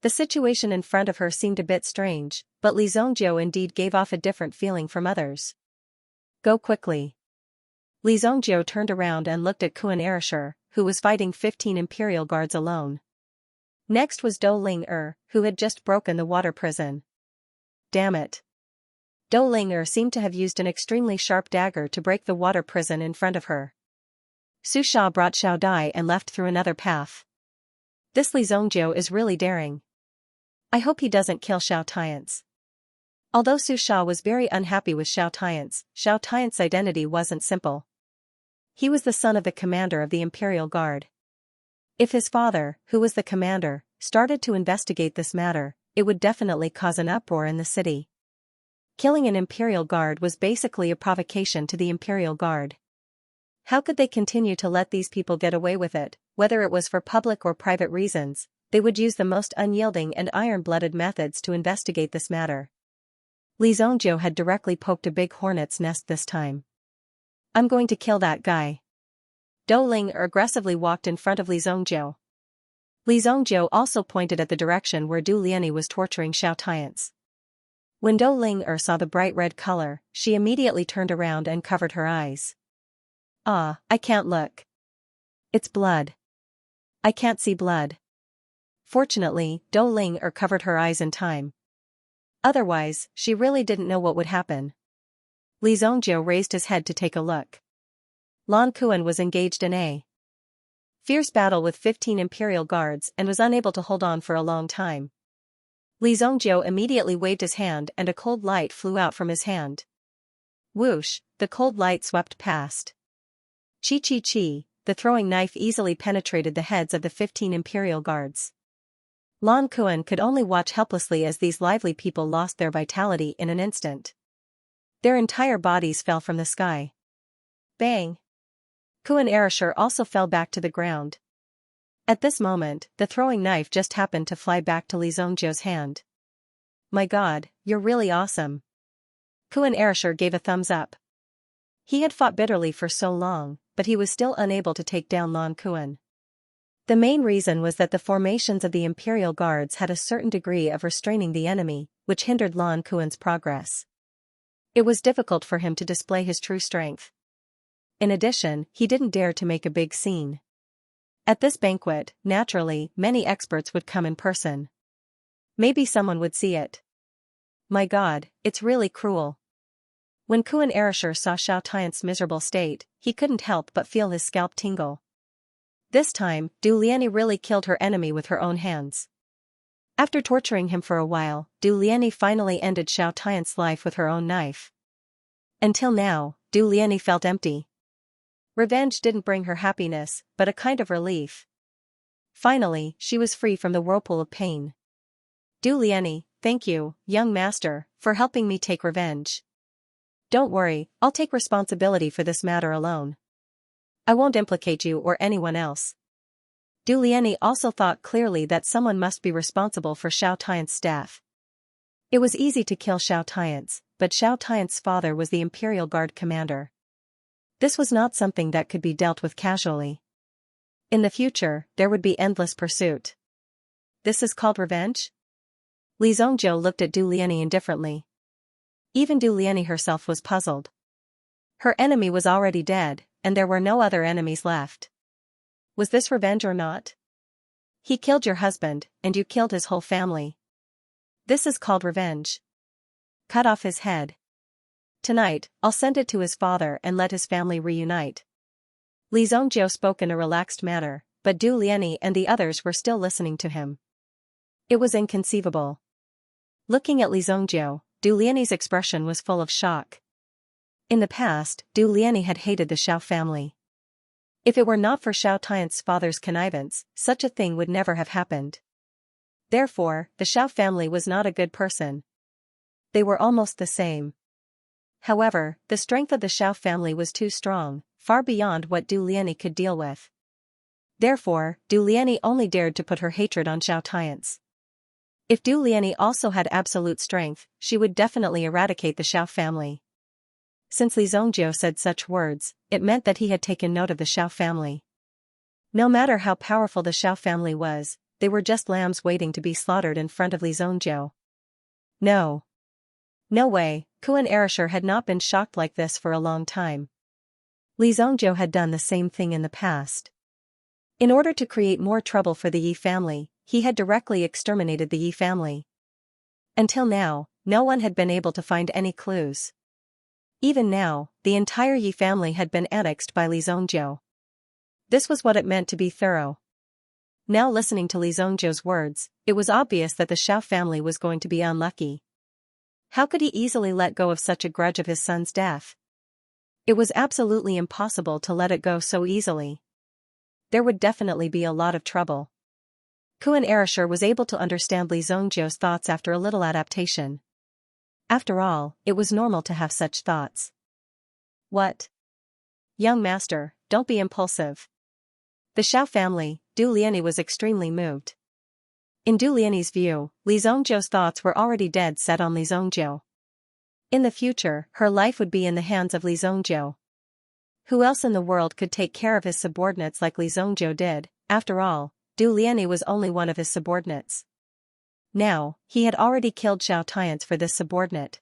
The situation in front of her seemed a bit strange, but Li Zongjiu indeed gave off a different feeling from others. Go quickly. Li Zongjiu turned around and looked at Kuan Erishur, who was fighting 15 Imperial guards alone. Next was Dou Ling who had just broken the water prison. Damn it. Dou Ling seemed to have used an extremely sharp dagger to break the water prison in front of her. Su Sha brought Xiao Dai and left through another path. This Li Zongjiu is really daring. I hope he doesn't kill Xiao Tiance. Although Su Sha was very unhappy with Xiao Tiance's identity wasn't simple. He was the son of the commander of the Imperial Guard. If his father, who was the commander, started to investigate this matter, it would definitely cause an uproar in the city. Killing an Imperial Guard was basically a provocation to the Imperial Guard. How could they continue to let these people get away with it? Whether it was for public or private reasons, they would use the most unyielding and iron-blooded methods to investigate this matter. Li Zongjiu had directly poked a big hornet's nest this time. I'm going to kill that guy. Dou Ling aggressively walked in front of Li Zongjiu. Li Zongjiu also pointed at the direction where Du Liani was torturing Xiao Tiance. When Dou Ling saw the bright red color, she immediately turned around and covered her eyes. Ah, I can't look. It's blood. I can't see blood. Fortunately, Dou Ling covered her eyes in time. Otherwise, she really didn't know what would happen. Li Zhongjiu raised his head to take a look. Lan Kuan was engaged in a fierce battle with 15 imperial guards and was unable to hold on for a long time. Li Zhongjiu immediately waved his hand and a cold light flew out from his hand. Whoosh, the cold light swept past. Chi chi chi, the throwing knife easily penetrated the heads of the 15 imperial guards. Lan Kuan could only watch helplessly as these lively people lost their vitality in an instant. Their entire bodies fell from the sky. Bang! Kuan Erasure also fell back to the ground. At this moment, the throwing knife just happened to fly back to Li Zhongjiu's hand. My god, you're really awesome. Kuan Erasure gave a thumbs up. He had fought bitterly for so long, but he was still unable to take down Lan Kuan. The main reason was that the formations of the Imperial Guards had a certain degree of restraining the enemy, which hindered Lan Kuan's progress. It was difficult for him to display his true strength. In addition, he didn't dare to make a big scene. At this banquet, naturally, many experts would come in person. Maybe someone would see it. My god, it's really cruel. When Kuan Erasure saw Xiao Tian's miserable state, he couldn't help but feel his scalp tingle. This time, Du Liani really killed her enemy with her own hands. After torturing him for a while, Du Liani finally ended Xiao Tian's life with her own knife. Until now, Du Liani felt empty. Revenge didn't bring her happiness, but a kind of relief. Finally, she was free from the whirlpool of pain. Du Liani, thank you, young master, for helping me take revenge. Don't worry, I'll take responsibility for this matter alone. I won't implicate you or anyone else. Du Liani also thought clearly that someone must be responsible for Xiao Tian's death. It was easy to kill Xiao Tian's, but Xiao Tian's father was the Imperial Guard commander. This was not something that could be dealt with casually. In the future, there would be endless pursuit. This is called revenge? Li Zhongjiu looked at Du Liani indifferently. Even Du Liani herself was puzzled. Her enemy was already dead, and there were no other enemies left. Was this revenge or not? He killed your husband, and you killed his whole family. This is called revenge. Cut off his head. Tonight, I'll send it to his father and let his family reunite. Li Zhongjiu spoke in a relaxed manner, but Du Liani and the others were still listening to him. It was inconceivable. Looking at Li Zhongjiu, Du Liani's expression was full of shock. In the past, Du Liani had hated the Xiao family. If it were not for Xiao Tian's father's connivance, such a thing would never have happened. Therefore, the Xiao family was not a good person. They were almost the same. However, the strength of the Xiao family was too strong, far beyond what Du Liani could deal with. Therefore, Du Liani only dared to put her hatred on Xiao Tian's. If Du Liani also had absolute strength, she would definitely eradicate the Xiao family. Since Li Zhongjiu said such words, it meant that he had taken note of the Xiao family. No matter how powerful the Xiao family was, they were just lambs waiting to be slaughtered in front of Li Zhongjiu. No. No way, Kuan Erasure had not been shocked like this for a long time. Li Zhongjiu had done the same thing in the past. In order to create more trouble for the Yi family, he had directly exterminated the Yi family. Until now, no one had been able to find any clues. Even now, the entire Yi family had been annexed by Li Zhongjiu. This was what it meant to be thorough. Now listening to Li Zhongjiu's words, it was obvious that the Xiao family was going to be unlucky. How could he easily let go of such a grudge of his son's death? It was absolutely impossible to let it go so easily. There would definitely be a lot of trouble. Kuan Erasure was able to understand Li Zhongjiu's thoughts after a little adaptation. After all, it was normal to have such thoughts. What? Young master, don't be impulsive. The Xiao family, Du Liani was extremely moved. In Du Liani's view, Li Zhongjiu's thoughts were already dead set on Li Zhongjiu. In the future, her life would be in the hands of Li Zhongjiu. Who else in the world could take care of his subordinates like Li Zhongjiu did? After all, Du Liani was only one of his subordinates. Now, he had already killed Xiao Tian's for this subordinate.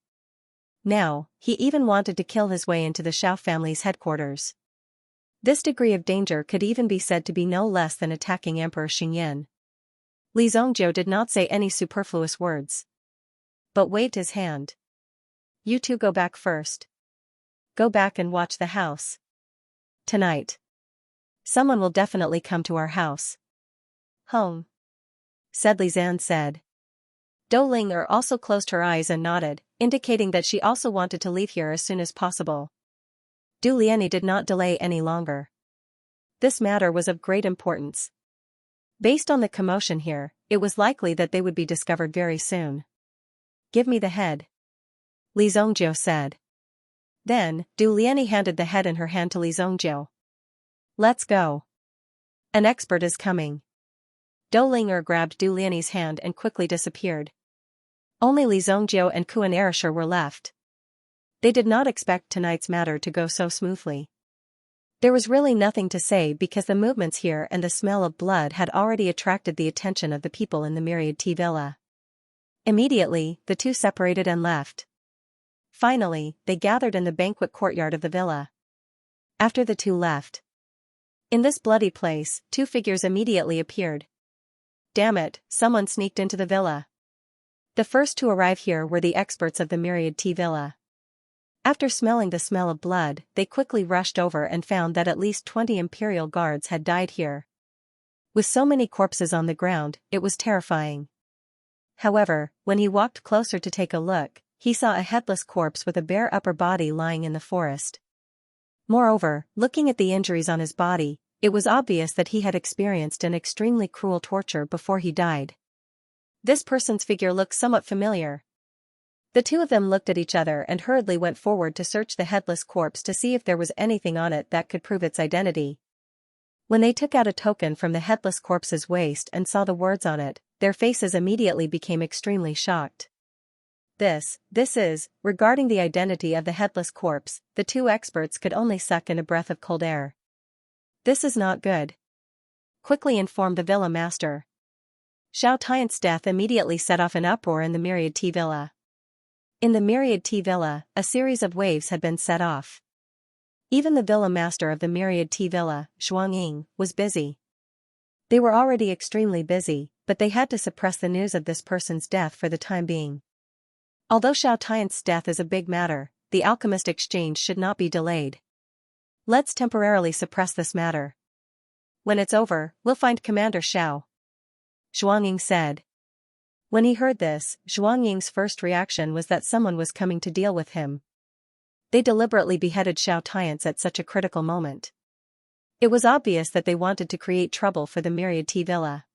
Now, he even wanted to kill his way into the Xiao family's headquarters. This degree of danger could even be said to be no less than attacking Emperor Xingyan. Li Zhongjiu did not say any superfluous words. but waved his hand. You two go back first. Go back and watch the house. Tonight. Someone will definitely come to our house. Home. Said Li Zan said. Dou Linger also closed her eyes and nodded, indicating that she also wanted to leave here as soon as possible. Du Lianyi did not delay any longer. This matter was of great importance. Based on the commotion here, it was likely that they would be discovered very soon. Give me the head. Li Zongjiu said. Then, Du Lianyi handed the head in her hand to Li Zongjiu. Let's go. An expert is coming. Dou Linger grabbed Du Lianyi's hand and quickly disappeared. Only Li Zongjiu and Kuan Erisher were left. They did not expect tonight's matter to go so smoothly. There was really nothing to say because the movements here and the smell of blood had already attracted the attention of the people in the Myriad Tea Villa. Immediately, the two separated and left. Finally, they gathered in the banquet courtyard of the villa. After the two left. In this bloody place, two figures immediately appeared. Damn it, someone sneaked into the villa. The first to arrive here were the experts of the Myriad Tea Villa. After smelling the smell of blood, they quickly rushed over and found that at least 20 Imperial guards had died here. With so many corpses on the ground, it was terrifying. However, when he walked closer to take a look, he saw a headless corpse with a bare upper body lying in the forest. Moreover, looking at the injuries on his body, it was obvious that he had experienced an extremely cruel torture before he died. This person's figure looked somewhat familiar. The two of them looked at each other and hurriedly went forward to search the headless corpse to see if there was anything on it that could prove its identity. When they took out a token from the headless corpse's waist and saw the words on it, their faces immediately became extremely shocked. This is, regarding the identity of the headless corpse, the two experts could only suck in a breath of cold air. This is not good. Quickly informed the villa master. Xiao Tian's death immediately set off an uproar in the Myriad Tea Villa. In the Myriad Tea Villa, a series of waves had been set off. Even the villa master of the Myriad Tea Villa, Zhuangying, was busy. They were already extremely busy, but they had to suppress the news of this person's death for the time being. Although Xiao Tian's death is a big matter, the alchemist exchange should not be delayed. Let's temporarily suppress this matter. When it's over, we'll find Commander Xiao. Zhuangying said. When he heard this, Zhuangying's first reaction was that someone was coming to deal with him. They deliberately beheaded Xiao Tian's at such a critical moment. It was obvious that they wanted to create trouble for the Myriad Tea Villa.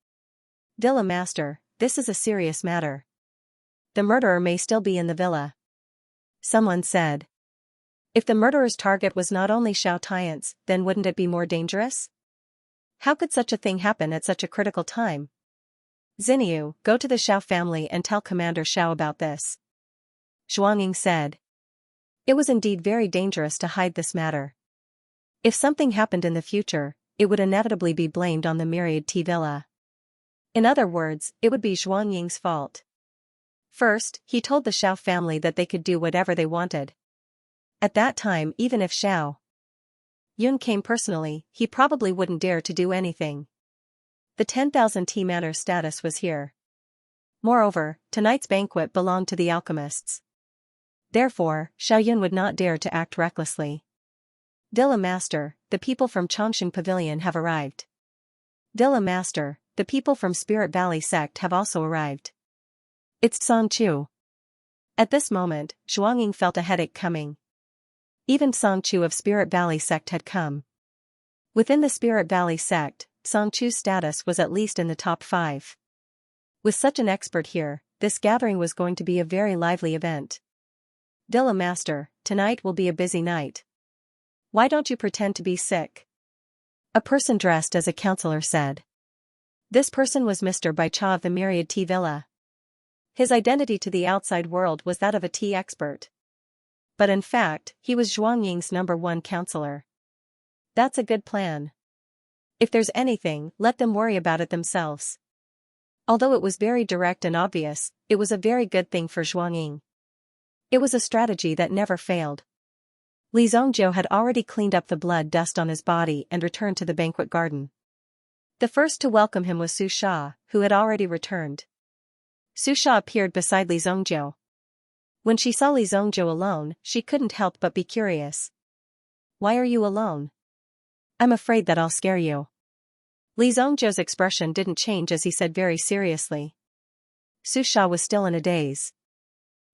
Villa Master, this is a serious matter. The murderer may still be in the villa. Someone said. If the murderer's target was not only Xiao Tian's, then wouldn't it be more dangerous? How could such a thing happen at such a critical time? Xinyu, go to the Xiao family and tell Commander Xiao about this. Zhuangying said. It was indeed very dangerous to hide this matter. If something happened in the future, it would inevitably be blamed on the Myriad Tea Villa. In other words, it would be Zhuangying's fault. First, he told the Xiao family that they could do whatever they wanted. At that time, even if Xiao Yun came personally, he probably wouldn't dare to do anything. The 10,000 tea manor status was here. Moreover, tonight's banquet belonged to the alchemists. Therefore, Xiao Yun would not dare to act recklessly. Dilla Master, the people from Chongqing Pavilion have arrived. Dilla Master, the people from Spirit Valley sect have also arrived. It's Song Chu. At this moment, Zhuangying felt a headache coming. Even Song Chu of Spirit Valley sect had come. Within the Spirit Valley sect, Song Chu's status was at least in the top 5. With such an expert here, this gathering was going to be a very lively event. Dilla Master, tonight will be a busy night. Why don't you pretend to be sick? A person dressed as a counselor said. This person was Mr. Bai Cha of the Myriad Tea Villa. His identity to the outside world was that of a tea expert. But in fact, he was Zhuangying's #1 counselor. That's a good plan. If there's anything, let them worry about it themselves. Although it was very direct and obvious, it was a very good thing for Zhuangying. It was a strategy that never failed. Li Zongjiu had already cleaned up the blood dust on his body and returned to the banquet garden. The first to welcome him was Su Sha, who had already returned. Su Sha appeared beside Li Zongjiu. When she saw Li Zongjiu alone, she couldn't help but be curious. "Why are you alone?" "I'm afraid that I'll scare you." Li Zongjiu's expression didn't change as he said very seriously. Su Sha was still in a daze.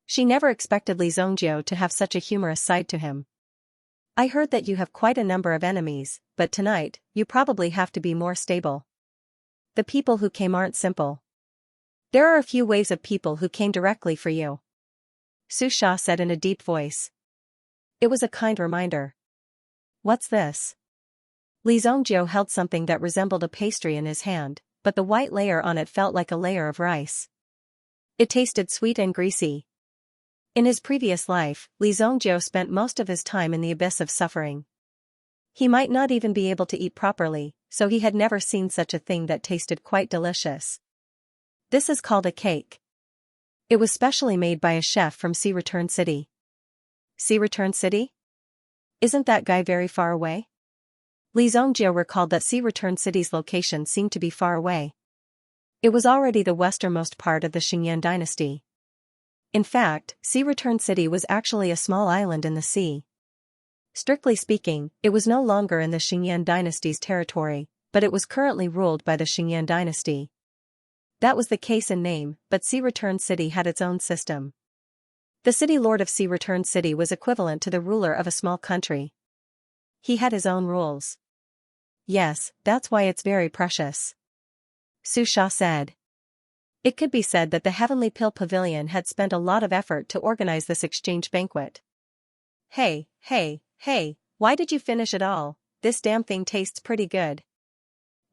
She never expected Li Zongjiu to have such a humorous side to him. "I heard that you have quite a number of enemies, but tonight, you probably have to be more stable. The people who came aren't simple. There are a few waves of people who came directly for you," Su Sha said in a deep voice. It was a kind reminder. "What's this?" Li Zongjiu held something that resembled a pastry in his hand, but the white layer on it felt like a layer of rice. It tasted sweet and greasy. In his previous life, Li Zongjiu spent most of his time in the abyss of suffering. He might not even be able to eat properly, so he had never seen such a thing that tasted quite delicious. "This is called a cake. It was specially made by a chef from Sea Return City." "Sea Return City? Isn't that guy very far away?" Li Zongjiu recalled that Sea Return City's location seemed to be far away. It was already the westernmost part of the Xianxia dynasty. In fact, Sea Return City was actually a small island in the sea. Strictly speaking, it was no longer in the Xianxia dynasty's territory, but it was currently ruled by the Xianxia dynasty. That was the case in name, but Sea Return City had its own system. The city lord of Sea Return City was equivalent to the ruler of a small country. He had his own rules. "Yes, that's why it's very precious," Su Sha said. It could be said that the Heavenly Pill Pavilion had spent a lot of effort to organize this exchange banquet. Hey, why did you finish it all? This damn thing tastes pretty good."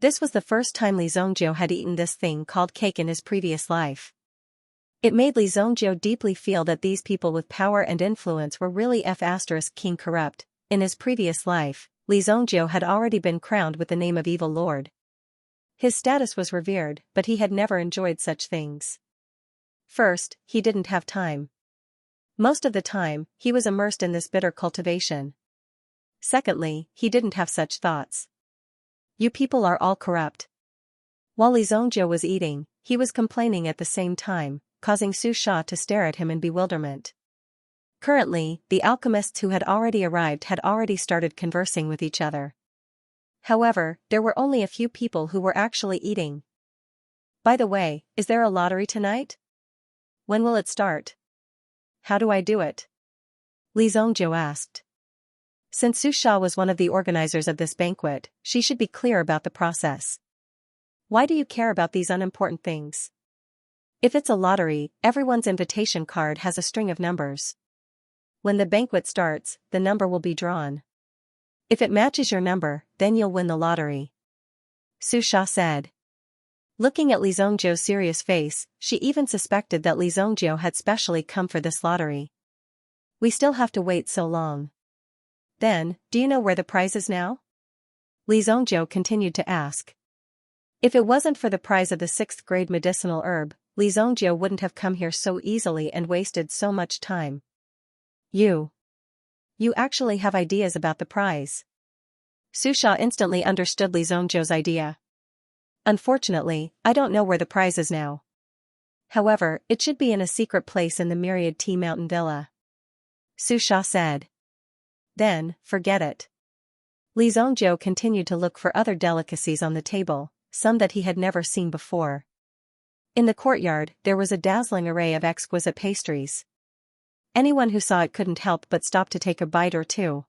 This was the first time Li Zongjiu had eaten this thing called cake in his previous life. It made Li Zongjiu deeply feel that these people with power and influence were really king corrupt. In his previous life, Li Zongjiu had already been crowned with the name of Evil Lord. His status was revered, but he had never enjoyed such things. First, he didn't have time. Most of the time, he was immersed in this bitter cultivation. Secondly, he didn't have such thoughts. "You people are all corrupt." While Li Zongjiu was eating, he was complaining at the same time, causing Su Sha to stare at him in bewilderment. Currently, the alchemists who had already arrived had already started conversing with each other. However, there were only a few people who were actually eating. "By the way, is there a lottery tonight? When will it start? How do I do it?" Li Zongjiu asked. Since Su Sha was one of the organizers of this banquet, she should be clear about the process. "Why do you care about these unimportant things? If it's a lottery, everyone's invitation card has a string of numbers. When the banquet starts, the number will be drawn. If it matches your number, then you'll win the lottery," Su Sha said. Looking at Li Zongjiu's serious face, she even suspected that Li Zongjiu had specially come for this lottery. "We still have to wait so long. Then, do you know where the prize is now?" Li Zongjiu continued to ask. If it wasn't for the prize of the 6th grade medicinal herb, Li Zongjiu wouldn't have come here so easily and wasted so much time. You actually have ideas about the prize." Su Sha instantly understood Li Zongjiu's idea. "Unfortunately, I don't know where the prize is now. However, it should be in a secret place in the Myriad Tea Mountain Villa," Su Sha said. "Then, forget it." Li Zongjiu continued to look for other delicacies on the table, some that he had never seen before. In the courtyard, there was a dazzling array of exquisite pastries. Anyone who saw it couldn't help but stop to take a bite or two.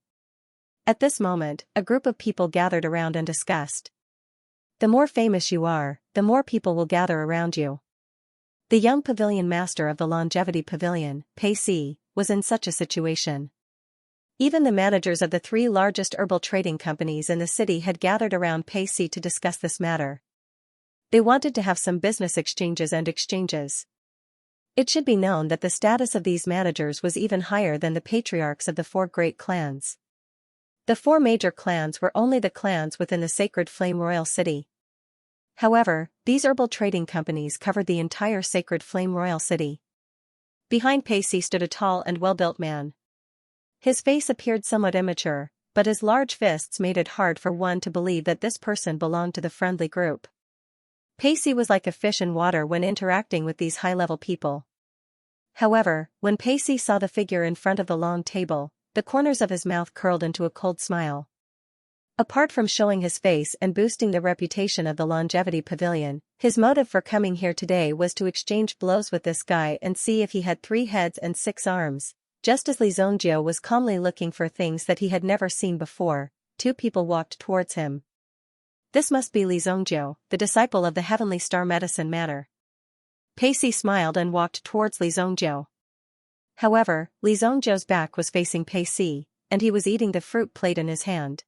At this moment, a group of people gathered around and discussed. The more famous you are, the more people will gather around you. The young pavilion master of the Longevity Pavilion, Pei Si, was in such a situation. Even the managers of the 3 largest herbal trading companies in the city had gathered around Pei Si to discuss this matter. They wanted to have some business exchanges. It should be known that the status of these managers was even higher than the patriarchs of the 4 great clans. The 4 major clans were only the clans within the Sacred Flame Royal City. However, these herbal trading companies covered the entire Sacred Flame Royal City. Behind Pei Si stood a tall and well-built man. His face appeared somewhat immature, but his large fists made it hard for one to believe that this person belonged to the friendly group. Pei Si was like a fish in water when interacting with these high-level people. However, when Pacey saw the figure in front of the long table, the corners of his mouth curled into a cold smile. Apart from showing his face and boosting the reputation of the Longevity Pavilion, his motive for coming here today was to exchange blows with this guy and see if he had 3 heads and 6 arms. Just as Li Zhongjiu was calmly looking for things that he had never seen before, 2 people walked towards him. This must be Li Zhongjiu, the disciple of the Heavenly Star Medicine Matter. Pacey smiled and walked towards Li Zhongjiu. However, Li Zhongjiu's back was facing Pacey, and he was eating the fruit plate in his hand.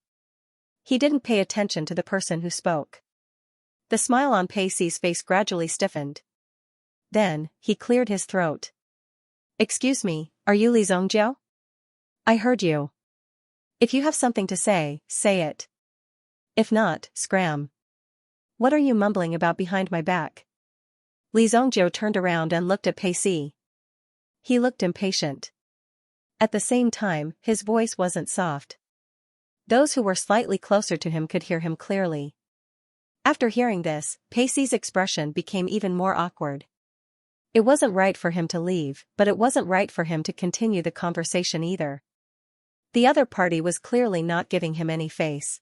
He didn't pay attention to the person who spoke. The smile on Pacey's face gradually stiffened. Then, he cleared his throat. "Excuse me, are you Li Zhongjiu? I heard you. If you have something to say, say it. If not, scram. What are you mumbling about behind my back?" Li Zhongjiu turned around and looked at Pacey. He looked impatient. At the same time, his voice wasn't soft. Those who were slightly closer to him could hear him clearly. After hearing this, Pacey's expression became even more awkward. It wasn't right for him to leave, but it wasn't right for him to continue the conversation either. The other party was clearly not giving him any face.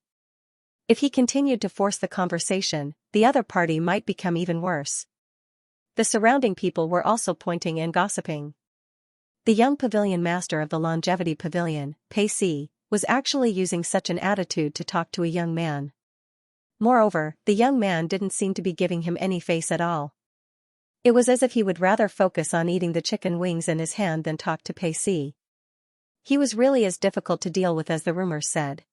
If he continued to force the conversation, the other party might become even worse. The surrounding people were also pointing and gossiping. The young pavilion master of the Longevity Pavilion, Pacey, was actually using such an attitude to talk to a young man. Moreover, the young man didn't seem to be giving him any face at all. It was as if he would rather focus on eating the chicken wings in his hand than talk to Pacey. He was really as difficult to deal with as the rumors said.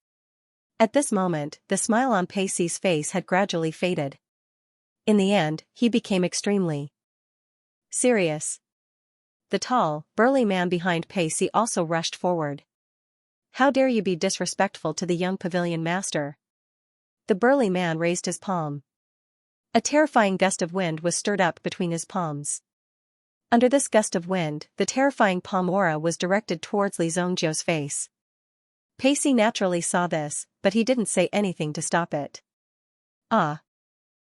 At this moment, the smile on Pacey's face had gradually faded. In the end, he became extremely serious. The tall, burly man behind Pacey also rushed forward. "How dare you be disrespectful to the young pavilion master?" The burly man raised his palm. A terrifying gust of wind was stirred up between his palms. Under this gust of wind, the terrifying palm aura was directed towards Li Zhongjiu's face. Pacey naturally saw this, but he didn't say anything to stop it. "Ah!"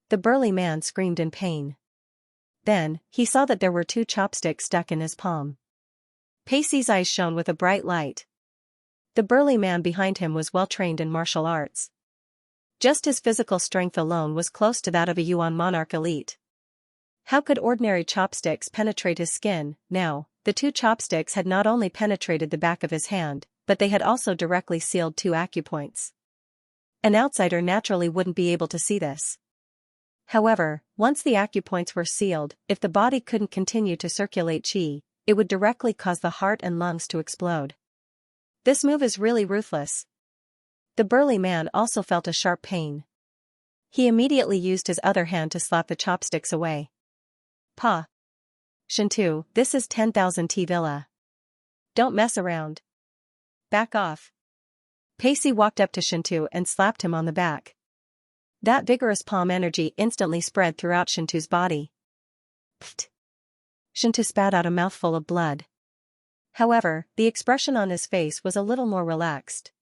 The burly man screamed in pain. Then, he saw that there were 2 chopsticks stuck in his palm. Pacey's eyes shone with a bright light. The burly man behind him was well trained in martial arts. Just his physical strength alone was close to that of a Yuan monarch elite. How could ordinary chopsticks penetrate his skin? Now, the 2 chopsticks had not only penetrated the back of his hand, but they had also directly sealed 2 acupoints. An outsider naturally wouldn't be able to see this. However, once the acupoints were sealed, if the body couldn't continue to circulate qi, it would directly cause the heart and lungs to explode. This move is really ruthless. The burly man also felt a sharp pain. He immediately used his other hand to slap the chopsticks away. "Pa! Shintu, this is 10,000 T Villa. Don't mess around. Back off." Pacey walked up to Shintu and slapped him on the back. That vigorous palm energy instantly spread throughout Shintu's body. Pfft! Shintu spat out a mouthful of blood. However, the expression on his face was a little more relaxed.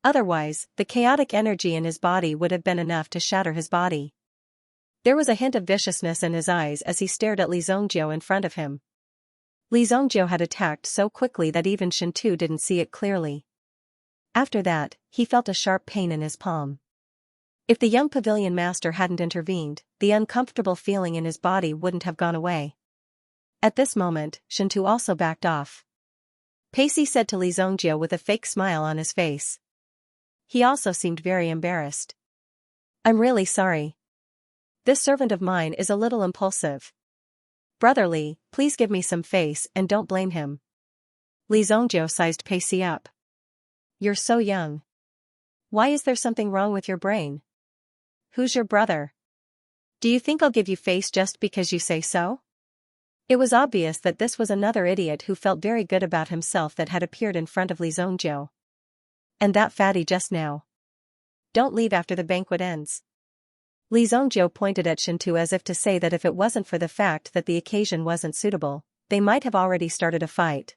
Otherwise, the chaotic energy in his body would have been enough to shatter his body. There was a hint of viciousness in his eyes as he stared at Li Zhongjiu in front of him. Li Zhongjiu had attacked so quickly that even Shintu didn't see it clearly. After that, he felt a sharp pain in his palm. If the young pavilion master hadn't intervened, the uncomfortable feeling in his body wouldn't have gone away. At this moment, Shintu also backed off. Pacey said to Li Zhongjiu with a fake smile on his face. He also seemed very embarrassed. "I'm really sorry. This servant of mine is a little impulsive. Brother Li, please give me some face and don't blame him." Li Zhongjiu sized Pacey up. "You're so young. Why is there something wrong with your brain? Who's your brother? Do you think I'll give you face just because you say so?" It was obvious that this was another idiot who felt very good about himself that had appeared in front of Li Zhongjiu. "And that fatty just now. Don't leave after the banquet ends." Li Zhongjiu pointed at Shintu as if to say that if it wasn't for the fact that the occasion wasn't suitable, they might have already started a fight.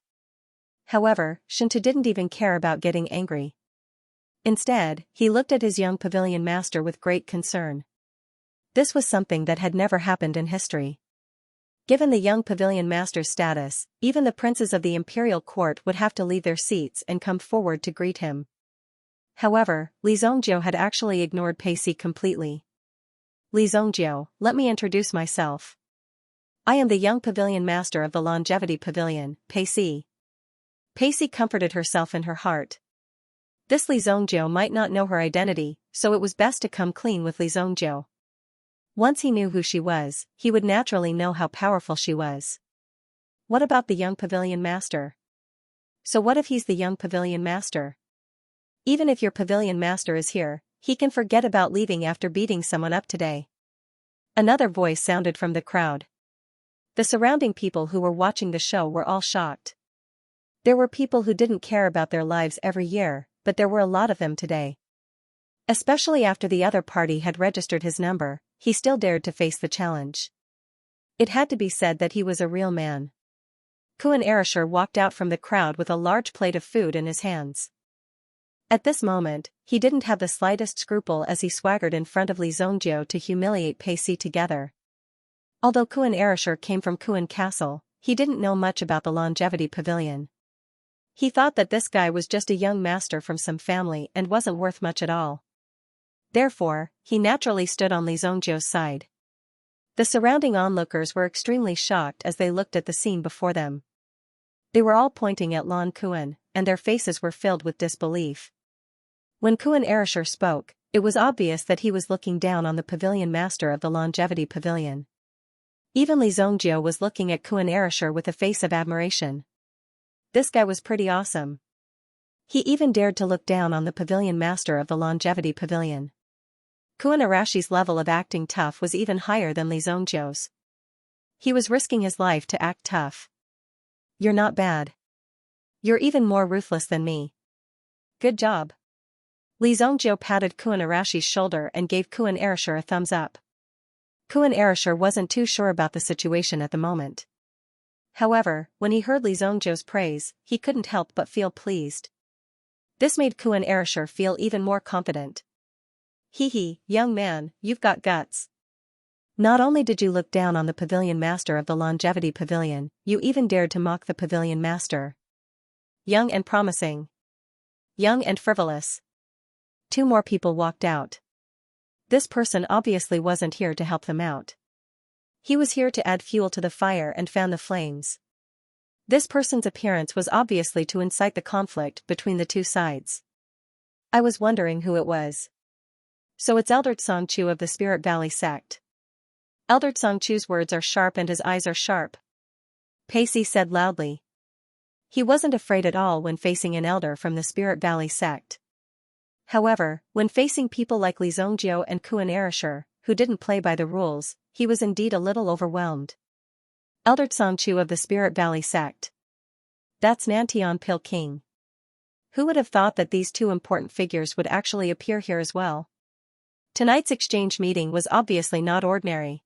However, Shintu didn't even care about getting angry. Instead, he looked at his young pavilion master with great concern. This was something that had never happened in history. Given the young pavilion master's status, even the princes of the imperial court would have to leave their seats and come forward to greet him. However, Li Zongjiu had actually ignored Pacey completely. Li Zongjiu, let me introduce myself. I am the young pavilion master of the Longevity Pavilion, Pacey. Pacey comforted herself in her heart. This Li Zongjiu might not know her identity, so it was best to come clean with Li Zongjiu. Once he knew who she was, he would naturally know how powerful she was. What about the young pavilion master? So what if he's the young pavilion master? Even if your pavilion master is here, he can forget about leaving after beating someone up today. Another voice sounded from the crowd. The surrounding people who were watching the show were all shocked. There were people who didn't care about their lives every year, but there were a lot of them today. Especially after the other party had registered his number, he still dared to face the challenge. It had to be said that he was a real man. Kuan Erasure walked out from the crowd with a large plate of food in his hands. At this moment, he didn't have the slightest scruple as he swaggered in front of Li Zongjiu to humiliate Pacey together. Although Kuan Erasure came from Kuan Castle, he didn't know much about the Longevity Pavilion. He thought that this guy was just a young master from some family and wasn't worth much at all. Therefore, he naturally stood on Li Zongjiu's side. The surrounding onlookers were extremely shocked as they looked at the scene before them. They were all pointing at Lan Kuan, and their faces were filled with disbelief. When Kuan Erasure spoke, it was obvious that he was looking down on the pavilion master of the Longevity Pavilion. Even Li Zongjiu was looking at Kuan Erasure with a face of admiration. This guy was pretty awesome. He even dared to look down on the pavilion master of the Longevity Pavilion. Kuan Arashi's level of acting tough was even higher than Li Zongjiu's. He was risking his life to act tough. You're not bad. You're even more ruthless than me. Good job. Li Zongjiu patted Kuan Arashi's shoulder and gave Kuan Erasure a thumbs up. Kuan Erasure wasn't too sure about the situation at the moment. However, when he heard Li Zongjiu's praise, he couldn't help but feel pleased. This made Kuan Erasure feel even more confident. Hee, young man, you've got guts. Not only did you look down on the pavilion master of the Longevity Pavilion, you even dared to mock the pavilion master. Young and promising. Young and frivolous. 2 more people walked out. This person obviously wasn't here to help them out. He was here to add fuel to the fire and fan the flames. This person's appearance was obviously to incite the conflict between the 2 sides. I was wondering who it was. So it's Elder Xianxia of the Spirit Valley sect. Elder Xianxia's words are sharp and his eyes are sharp. Pacey said loudly. He wasn't afraid at all when facing an elder from the Spirit Valley sect. However, when facing people like Li Zongjiu and Kuan Erasure, who didn't play by the rules, he was indeed a little overwhelmed. Elder Xianxia of the Spirit Valley sect. That's Nantian Pil King. Who would have thought that these 2 important figures would actually appear here as well? Tonight's exchange meeting was obviously not ordinary.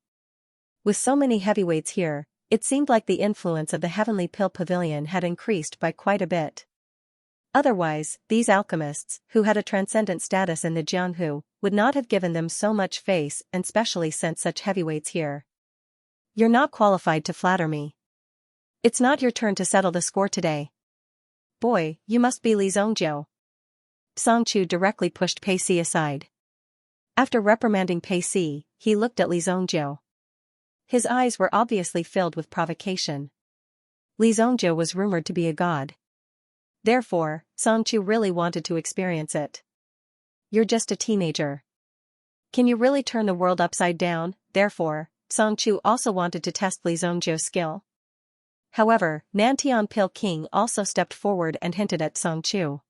With so many heavyweights here, it seemed like the influence of the Heavenly Pill Pavilion had increased by quite a bit. Otherwise, these alchemists, who had a transcendent status in the Jianghu, would not have given them so much face and specially sent such heavyweights here. You're not qualified to flatter me. It's not your turn to settle the score today. Boy, you must be Li Zongjiu. Xianxia directly pushed Pacey aside. After reprimanding Pacey, he looked at Li Zongjiu. His eyes were obviously filled with provocation. Li Zongjiu was rumored to be a god. Therefore, Xianxia really wanted to experience it. You're just a teenager. Can you really turn the world upside down? Therefore, Xianxia also wanted to test Li Zongjiu's skill. However, Nantian Pil King also stepped forward and hinted at Xianxia.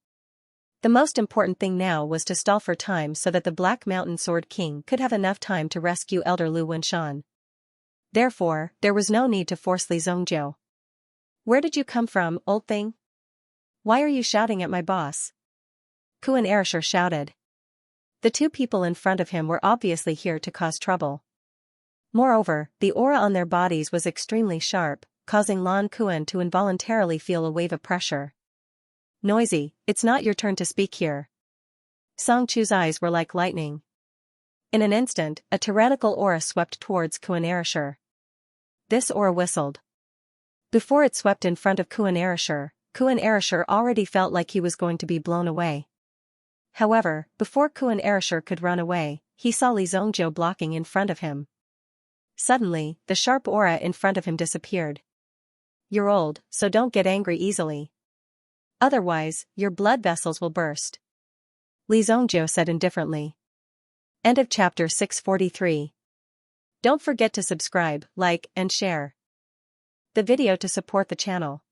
The most important thing now was to stall for time so that the Black Mountain Sword King could have enough time to rescue Elder Lu Wenshan. Therefore, there was no need to force Li Zongjiu. Where did you come from, old thing? Why are you shouting at my boss? Kuan Erasure shouted. The 2 people in front of him were obviously here to cause trouble. Moreover, the aura on their bodies was extremely sharp, causing Lan Kuan to involuntarily feel a wave of pressure. Noisy, it's not your turn to speak here. Xianxia's eyes were like lightning. In an instant, a tyrannical aura swept towards Kuan Erasure. This aura whistled. Before it swept in front of Kuan Erishur already felt like he was going to be blown away. However, before Kuan Erishur could run away, he saw Li Zongjiu blocking in front of him. Suddenly, the sharp aura in front of him disappeared. You're old, so don't get angry easily. Otherwise, your blood vessels will burst. Li Zongjiu said indifferently. End of chapter 643. Don't forget to subscribe, like, and share the video to support the channel.